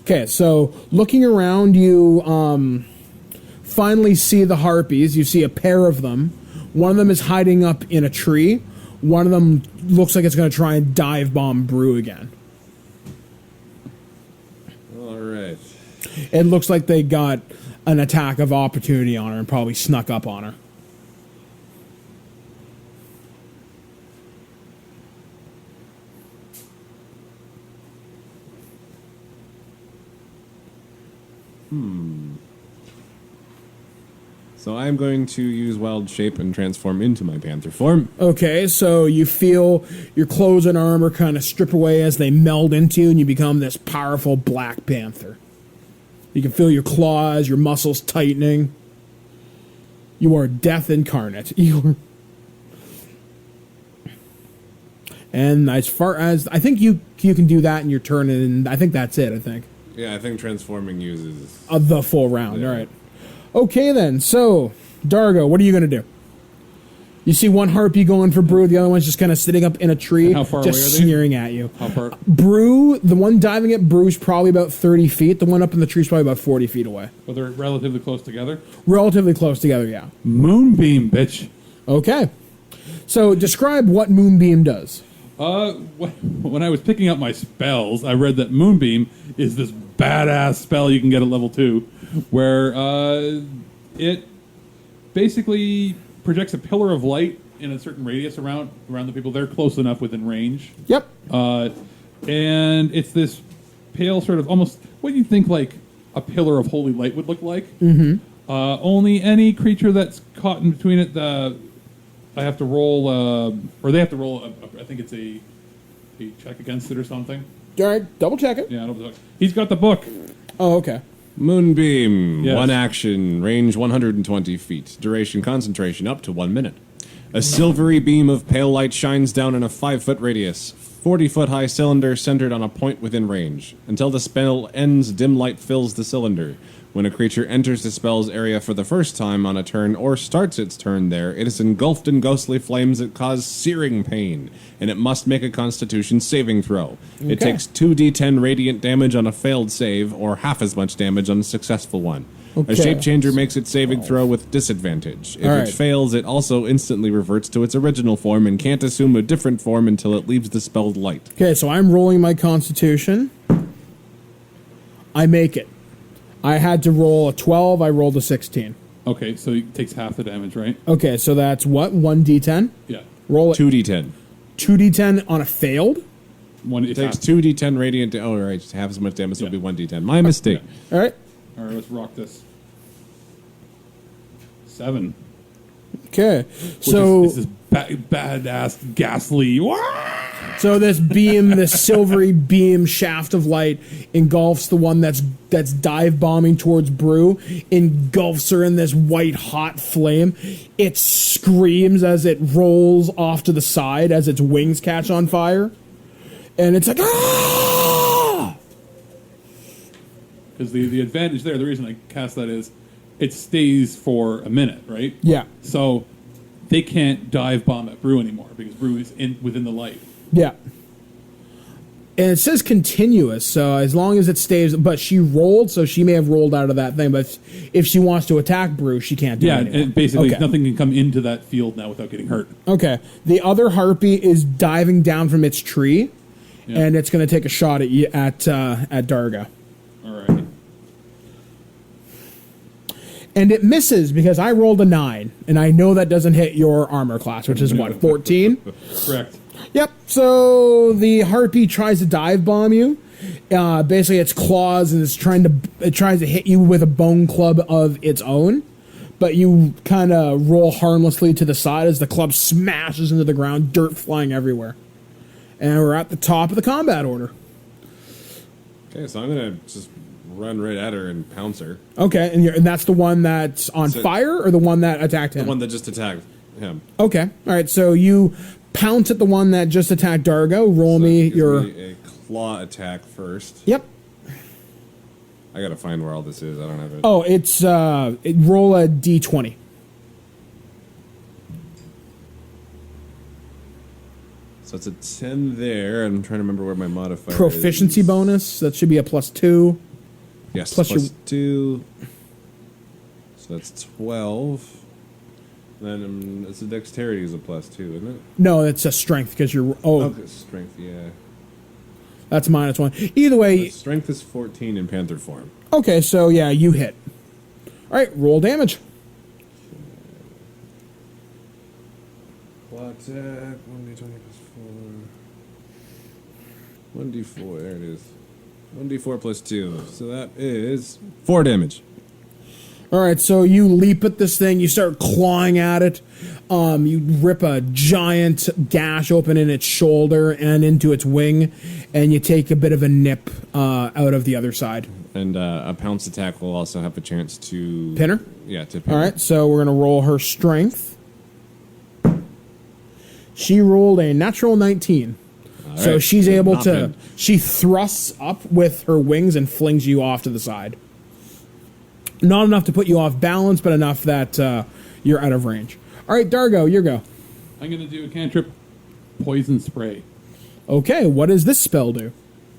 Okay, so looking around, you finally see the harpies. You see a pair of them. One of them is hiding up in a tree. One of them looks like it's going to try and dive bomb Brew again. All right. It looks like they got an attack of opportunity on her and probably snuck up on her. So I'm going to use Wild Shape and transform into my panther form. Okay, so you feel your clothes and armor kind of strip away as they meld into you, and you become this powerful Black Panther. You can feel your claws, your muscles tightening. You are death incarnate. You are... And as far as... I think you can do that in your turn, and I think that's it, I think. Yeah, I think transforming uses... the full round, Yeah. all right. Okay, then. So, Dargo, what are you going to do? You see one harpy going for Brew, the other one's just kind of sitting up in a tree, How far just away are they? sneering at you. How far? Brew, the one diving at Brew is probably about 30 feet. The one up in the tree is probably about 40 feet away. Well, they're relatively close together. Relatively close together, yeah. Moonbeam, bitch. Okay. So, describe what Moonbeam does. When I was picking up my spells, I read that Moonbeam is this badass spell you can get at level 2, where it basically projects a pillar of light in a certain radius around the people. They're close enough within range. Yep. And it's this pale sort of almost what you think like a pillar of holy light would look like. Mm-hmm. Only any creature that's caught in between it, I have to roll, or they have to roll. I think it's a check against it or something. All right, double check it. Yeah, double check. He's got the book. Oh, okay. Moonbeam. Yes. 1 action. Range 120 feet. Duration concentration up to 1 minute. A silvery beam of pale light shines down in a 5-foot radius. 40-foot high cylinder centered on a point within range. Until the spell ends, dim light fills the cylinder. When a creature enters the spell's area for the first time on a turn or starts its turn there, it is engulfed in ghostly flames that cause searing pain, and it must make a Constitution saving throw. It Okay. takes 2d10 radiant damage on a failed save, or half as much damage on a successful one. Okay. A shape changer makes its saving throw with disadvantage. If All it right. fails, it also instantly reverts to its original form and can't assume a different form until it leaves the spelled light. Okay, so I'm rolling my Constitution. I make it. I had to roll a 12. I rolled a 16. Okay, so it takes half the damage, right? Okay, so that's what? 1d10? Yeah. Roll it. 2d10. 2d10 on a failed? One. It takes 2d10 radiant. Oh, right. Half as much damage, so it'll be 1d10. My mistake. All right. All right, let's rock this. 7. Okay. Which So is this badass, ghastly. so this beam, this silvery beam shaft of light engulfs the one that's dive bombing towards Brew, engulfs her in this white hot flame. It screams as it rolls off to the side as its wings catch on fire. And it's like, ah! Because the advantage there, the reason I cast that is, it stays for a minute, right? Yeah. So they can't dive bomb at Brew anymore because Brew is within the light. Yeah. And it says continuous, so as long as it stays, but she rolled, so she may have rolled out of that thing, but if she wants to attack Brew, she can't do it anymore. And basically Okay. nothing can come into that field now without getting hurt. Okay. The other harpy is diving down from its tree, Yeah. and it's going to take a shot at you, at Darga. All right. And it misses because I rolled a 9, and I know that doesn't hit your armor class, which is what, 14? Correct. Yep. So the harpy tries to dive bomb you. Basically, its claws and it tries to hit you with a bone club of its own, but you kind of roll harmlessly to the side as the club smashes into the ground, dirt flying everywhere. And we're at the top of the combat order. Okay, so I'm going to just run right at her and pounce her. Okay, and that's the one that's on fire, or the one that attacked him? The one that just attacked him. Okay, all right. So you pounce at the one that just attacked Dargo. Roll So me it gives your. me a claw attack first. Yep. I gotta find where all this is. I don't have it. Oh, it's roll a d20. So it's a 10 there. I'm trying to remember where my modifier Proficiency is. bonus. That should be a +2. Yes, plus plus your- 2. So that's 12. Then it's a dexterity is a +2, isn't it? No, it's a strength because you're. Oh, Okay, strength, yeah. that's -1. Either way. Strength is 14 in panther form. Okay, so yeah, you hit. All right, roll damage. Claw attack, 1d20 plus 4. 1d4, there it is. 1d4 plus 2. So that is 4 damage. All right, so you leap at this thing. You start clawing at it. You rip a giant gash open in its shoulder and into its wing, and you take a bit of a nip out of the other side. And a pounce attack will also have a chance to... Pin her? Yeah, to pin All her. right, so we're going to roll her strength. She rolled a natural 19. So right, she's able not to... bad. She thrusts up with her wings and flings you off to the side. Not enough to put you off balance, but enough that you're out of range. All right, Dargo, your go. I'm going to do a cantrip poison spray. Okay, what does this spell do?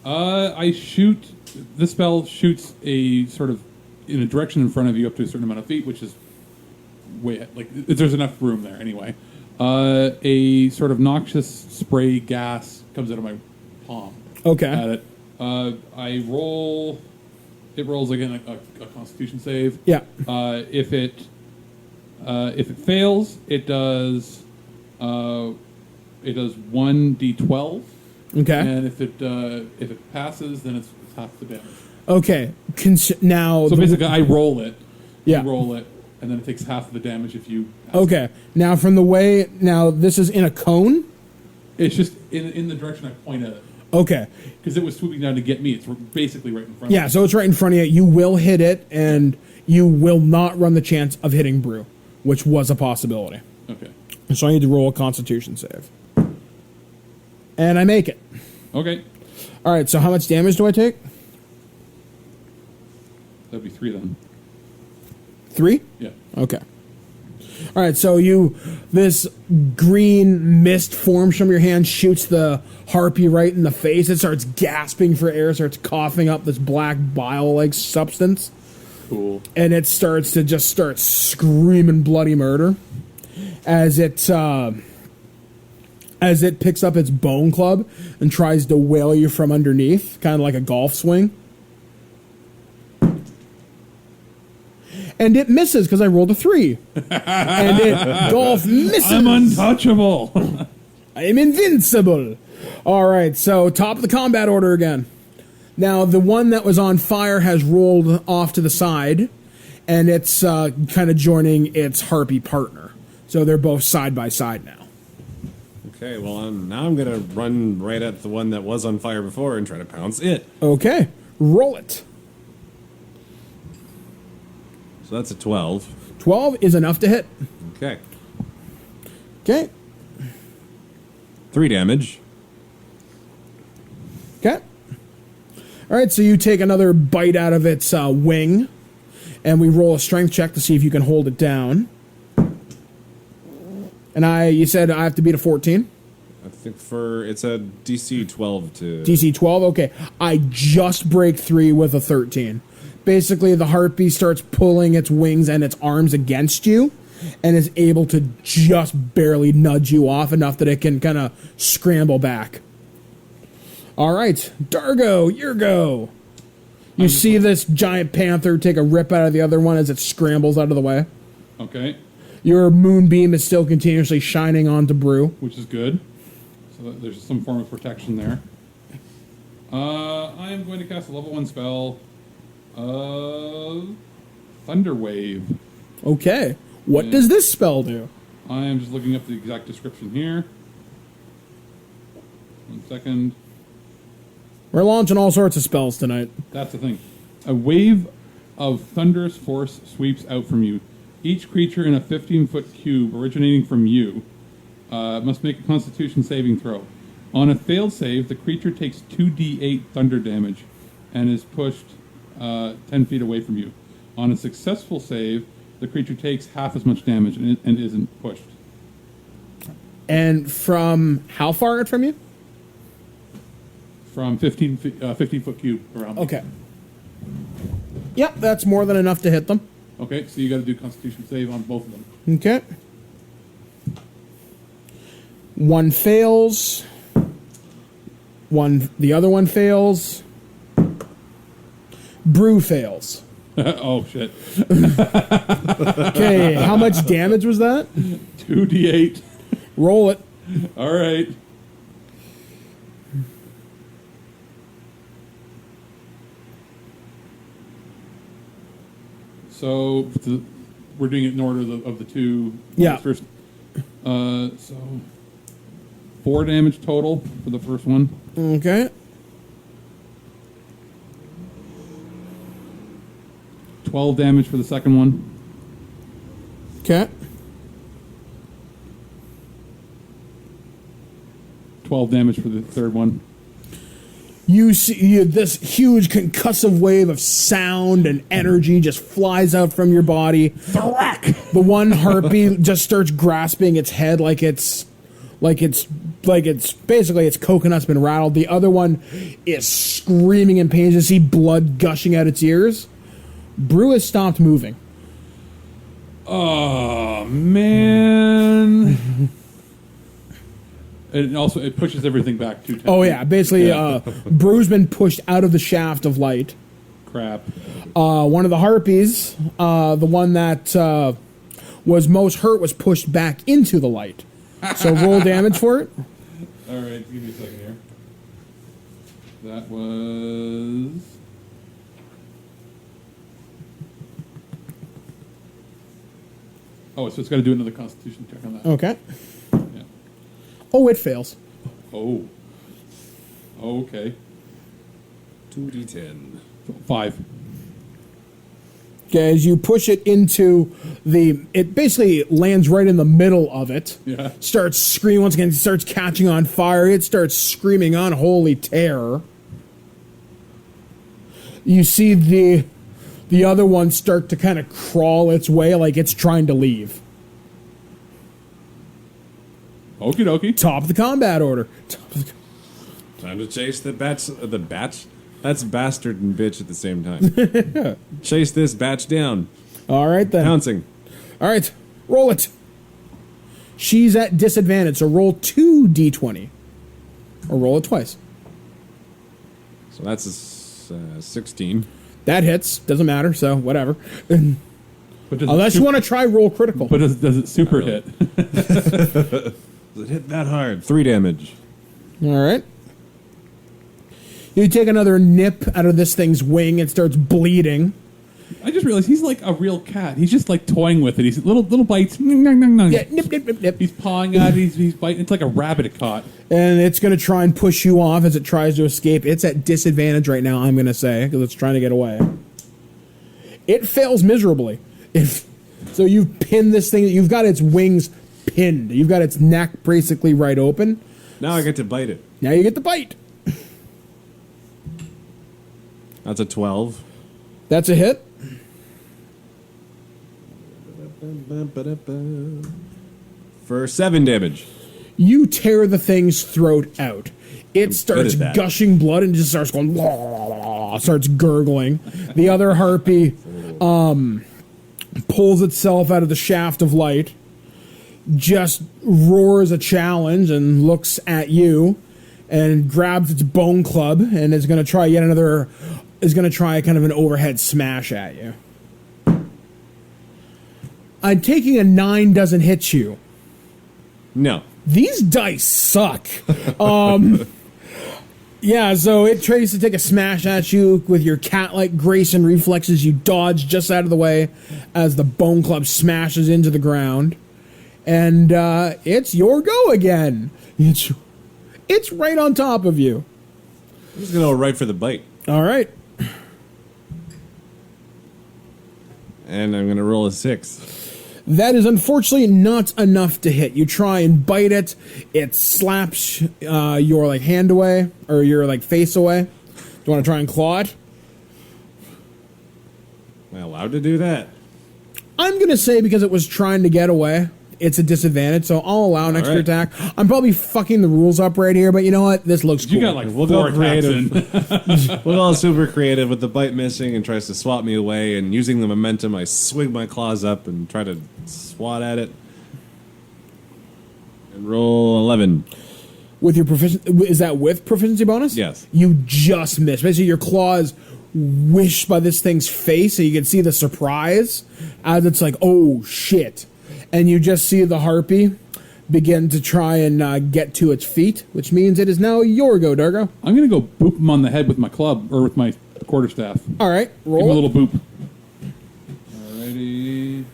I shoot. This spell shoots a sort of in a direction in front of you up to a certain amount of feet, which is way like there's enough room there anyway. A sort of noxious spray gas comes out of my palm. Okay. At it. I roll. It rolls again a Constitution save. Yeah. If it fails, it does 1d12. Okay. And if it passes, then it's half the damage. Okay. Now. So basically, I roll it. Yeah. You roll it, and then it takes half of the damage if you. Okay. Now, from the way. Now, this is in a cone? It's just in the direction I point at it. Okay. Because it was swooping down to get me. It's basically right in front of Yeah, me. so it's right in front of you. You will hit it, and you will not run the chance of hitting Brew, which was a possibility. Okay. So I need to roll a Constitution save. And I make it. Okay. All right, so how much damage do I take? That'd be 3 then. 3? Yeah. Okay. All right, so this green mist forms from your hand, shoots the harpy right in the face. It starts gasping for air, starts coughing up this black bile-like substance. Cool. And it starts to just start screaming bloody murder as it picks up its bone club and tries to whale you from underneath, kind of like a golf swing. And it misses because I rolled a 3. And it golf misses. I'm untouchable. I am invincible. All right, so top of the combat order again. Now, the one that was on fire has rolled off to the side, and it's kind of joining its harpy partner. So they're both side by side now. Okay, well, now I'm going to run right at the one that was on fire before and try to pounce it. Okay, roll it. So that's a 12. 12 is enough to hit. Okay. Okay. 3 damage. Okay. All right, so you take another bite out of its wing, and we roll a strength check to see if you can hold it down. And you said I have to beat a 14? I think it's a DC 12 to... DC 12? Okay. I just break 3 with a 13. Basically, the harpy starts pulling its wings and its arms against you and is able to just barely nudge you off enough that it can kind of scramble back. All right, Dargo, your go. You see this giant panther take a rip out of the other one as it scrambles out of the way. Okay. Your moonbeam is still continuously shining onto Brew. Which is good. So there's some form of protection there. I am going to cast a level 1 spell. Thunder Wave. Okay. What does this spell do? I am just looking up the exact description here. 1 second. We're launching all sorts of spells tonight. That's the thing. A wave of thunderous force sweeps out from you. Each creature in a 15-foot cube originating from you must make a Constitution saving throw. On a failed save, the creature takes 2d8 thunder damage and is pushed 10 feet away from you. On a successful save, the creature takes half as much damage and isn't pushed. And from how far from you? From 15 foot cube around me. Okay. Yep, that's more than enough to hit them. Okay, so you got to do Constitution save on both of them. Okay. One fails. The other one fails. Brew fails. Oh, shit. Okay, how much damage was that? 2d8. Roll it. All right. So we're doing it in order of the two. Yeah. First, so 4 damage total for the first one. Okay. 12 damage for the second one. Okay. 12 damage for the third one. You see this huge concussive wave of sound and energy just flies out from your body. Thwack! The one harpy just starts grasping its head like it's basically its coconut's been rattled. The other one is screaming in pain. You see blood gushing out its ears. Brew has stopped moving. Oh man! It pushes everything back 2 times. Oh yeah, basically, Brew's been pushed out of the shaft of light. Crap. One of the harpies, the one that was most hurt, was pushed back into the light. So roll damage for it. All right, give me a second here. That was... Oh, so it's got to do another Constitution check on that. Okay. Yeah. Oh, it fails. Oh. Okay. 2d10. 5. Okay, as you push it into it basically lands right in the middle of it. Yeah. Starts screaming once again. Starts catching on fire. It starts screaming unholy terror. You see the other one start to kind of crawl its way like it's trying to leave. Okie dokie. Top of the combat order. Time to chase the bats. The bats? That's bastard and bitch at the same time. Chase this batch down. All right, then. Pouncing. All right, roll it. She's at disadvantage, so roll 2d20. Or roll it twice. So that's a 16. That hits. Doesn't matter, so whatever. But Unless you want to try roll critical. But does it super hit? Does it hit that hard? 3 damage. All right. You take another nip out of this thing's wing. It starts bleeding. I just realized he's like a real cat. He's just like toying with it. He's little bites. Yeah, nip, nip, nip, nip. He's pawing at it. He's biting. It's like a rabbit caught. And it's going to try and push you off as it tries to escape. It's at disadvantage right now, I'm going to say, because it's trying to get away. It fails miserably. So you've pinned this thing. You've got its wings pinned. You've got its neck basically right open. Now I get to bite it. Now you get the bite. That's a 12. That's a hit. For 7 damage. You tear the thing's throat out. It starts gushing blood and just starts going, starts gurgling. The other harpy pulls itself out of the shaft of light, just roars a challenge and looks at you and grabs its bone club and is going to try kind of an overhead smash at you. I'm taking a 9 doesn't hit you. No. These dice suck. Yeah, so it tries to take a smash at you with your cat-like grace and reflexes. You dodge just out of the way as the bone club smashes into the ground. And it's your go again. It's right on top of you. I'm just going to go right for the bite. All right. And I'm going to roll a 6. That is unfortunately not enough to hit. You try and bite it. It slaps your hand away, or your face away. Do you want to try and claw it? Am I allowed to do that? I'm going to say because it was trying to get away, it's a disadvantage, so I'll allow an extra right. attack. I'm probably fucking the rules up right here, but you know what? This looks cool. You got like We'll 4 go attacks creative. in. We'll go super creative with the bite missing and tries to swat me away, and using the momentum, I swing my claws up and try to swat at it. And roll 11. With your is that with proficiency bonus? Yes. You just missed. Basically, your claws wish by this thing's face, so you can see the surprise as it's like, oh shit. And you just see the harpy begin to try and get to its feet, which means it is now your go, Dargo. I'm going to go boop him on the head with my club, or with my quarterstaff. All right, roll. Give him a little boop. Alrighty.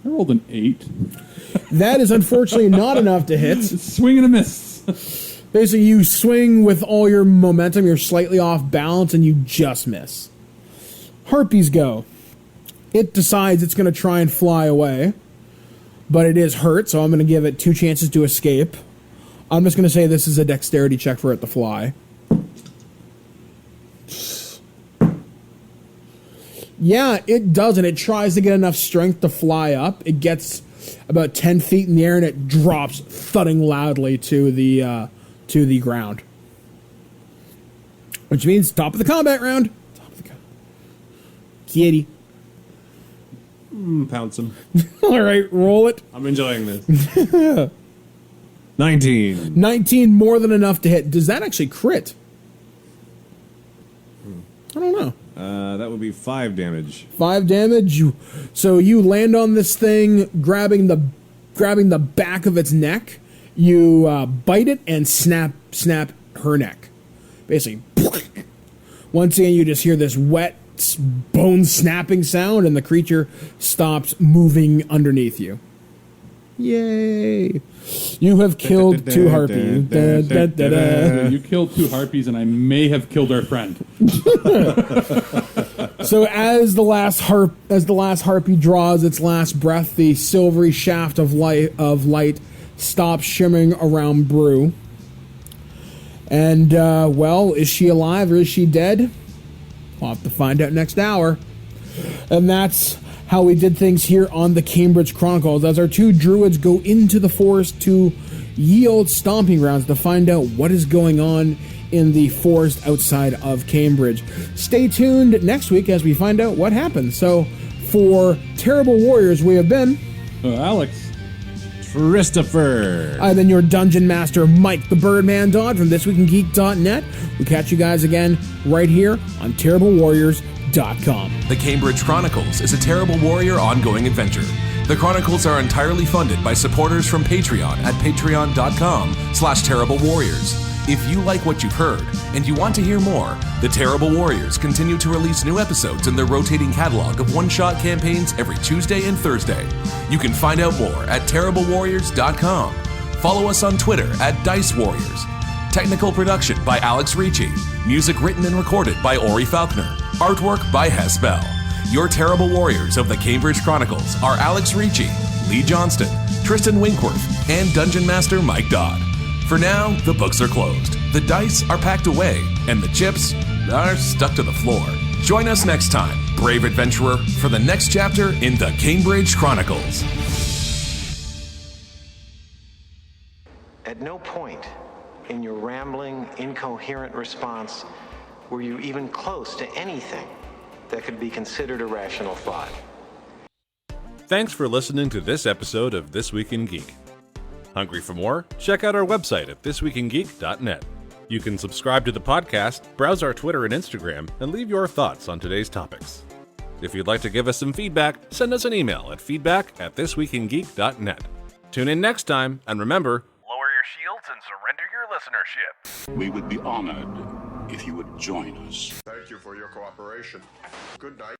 I rolled an 8. That is unfortunately not enough to hit. Swing and a miss. Basically, you swing with all your momentum, you're slightly off balance, and you just miss. Harpies go. It decides it's going to try and fly away, but it is hurt, so I'm going to give it 2 chances to escape. I'm just going to say this is a dexterity check for it to fly. Yeah, it does, and it tries to get enough strength to fly up. It gets about 10 feet in the air, and it drops thudding loudly to the ground. Which means top of the combat round. Kitty. Pounce him. All right, roll it. I'm enjoying this. 19. 19, more than enough to hit. Does that actually crit? I don't know. That would be 5 damage. 5 damage. So you land on this thing, grabbing the back of its neck. You bite it and snap her neck. Basically, once again, you just hear this wet bone snapping sound, and the creature stops moving underneath you. Yay! You have killed 2 harpies. You killed 2 harpies, and I may have killed our friend. So as the last harpy draws its last breath, the silvery shaft of light stops shimmering around Brew. And well, is she alive or is she dead? We'll have to find out next hour. And that's how we did things here on the Cambridge Chronicles, as our 2 druids go into the forest to ye old stomping grounds to find out what is going on in the forest outside of Cambridge. Stay tuned next week as we find out what happens. So, for Terrible Warriors, we have been Alex. Christopher. I've been your Dungeon Master, Mike the Birdman Dodd from ThisWeekInGeek.net. We'll catch you guys again right here on TerribleWarriors.com. The Cambridge Chronicles is a Terrible Warrior ongoing adventure. The Chronicles are entirely funded by supporters from Patreon at patreon.com/terriblewarriors. If you like what you've heard and you want to hear more, the Terrible Warriors continue to release new episodes in their rotating catalog of one-shot campaigns every Tuesday and Thursday. You can find out more at terriblewarriors.com. Follow us on Twitter at Dice Warriors. Technical production by Alex Ricci. Music written and recorded by Ori Falconer. Artwork by Hess Bell. Your Terrible Warriors of the Cambridge Chronicles are Alex Ricci, Lee Johnston, Tristan Winkworth, and Dungeon Master Mike Dodd. For now, the books are closed, the dice are packed away, and the chips are stuck to the floor. Join us next time, brave adventurer, for the next chapter in the Cambridge Chronicles. At no point in your rambling, incoherent response were you even close to anything that could be considered a rational thought. Thanks for listening to this episode of This Week in Geek. Hungry for more? Check out our website at ThisWeekInGeek.net. You can subscribe to the podcast, browse our Twitter and Instagram, and leave your thoughts on today's topics. If you'd like to give us some feedback, send us an email at feedback@ThisWeekInGeek.net. Tune in next time, and remember, lower your shields and surrender your listenership. We would be honored if you would join us. Thank you for your cooperation. Good night.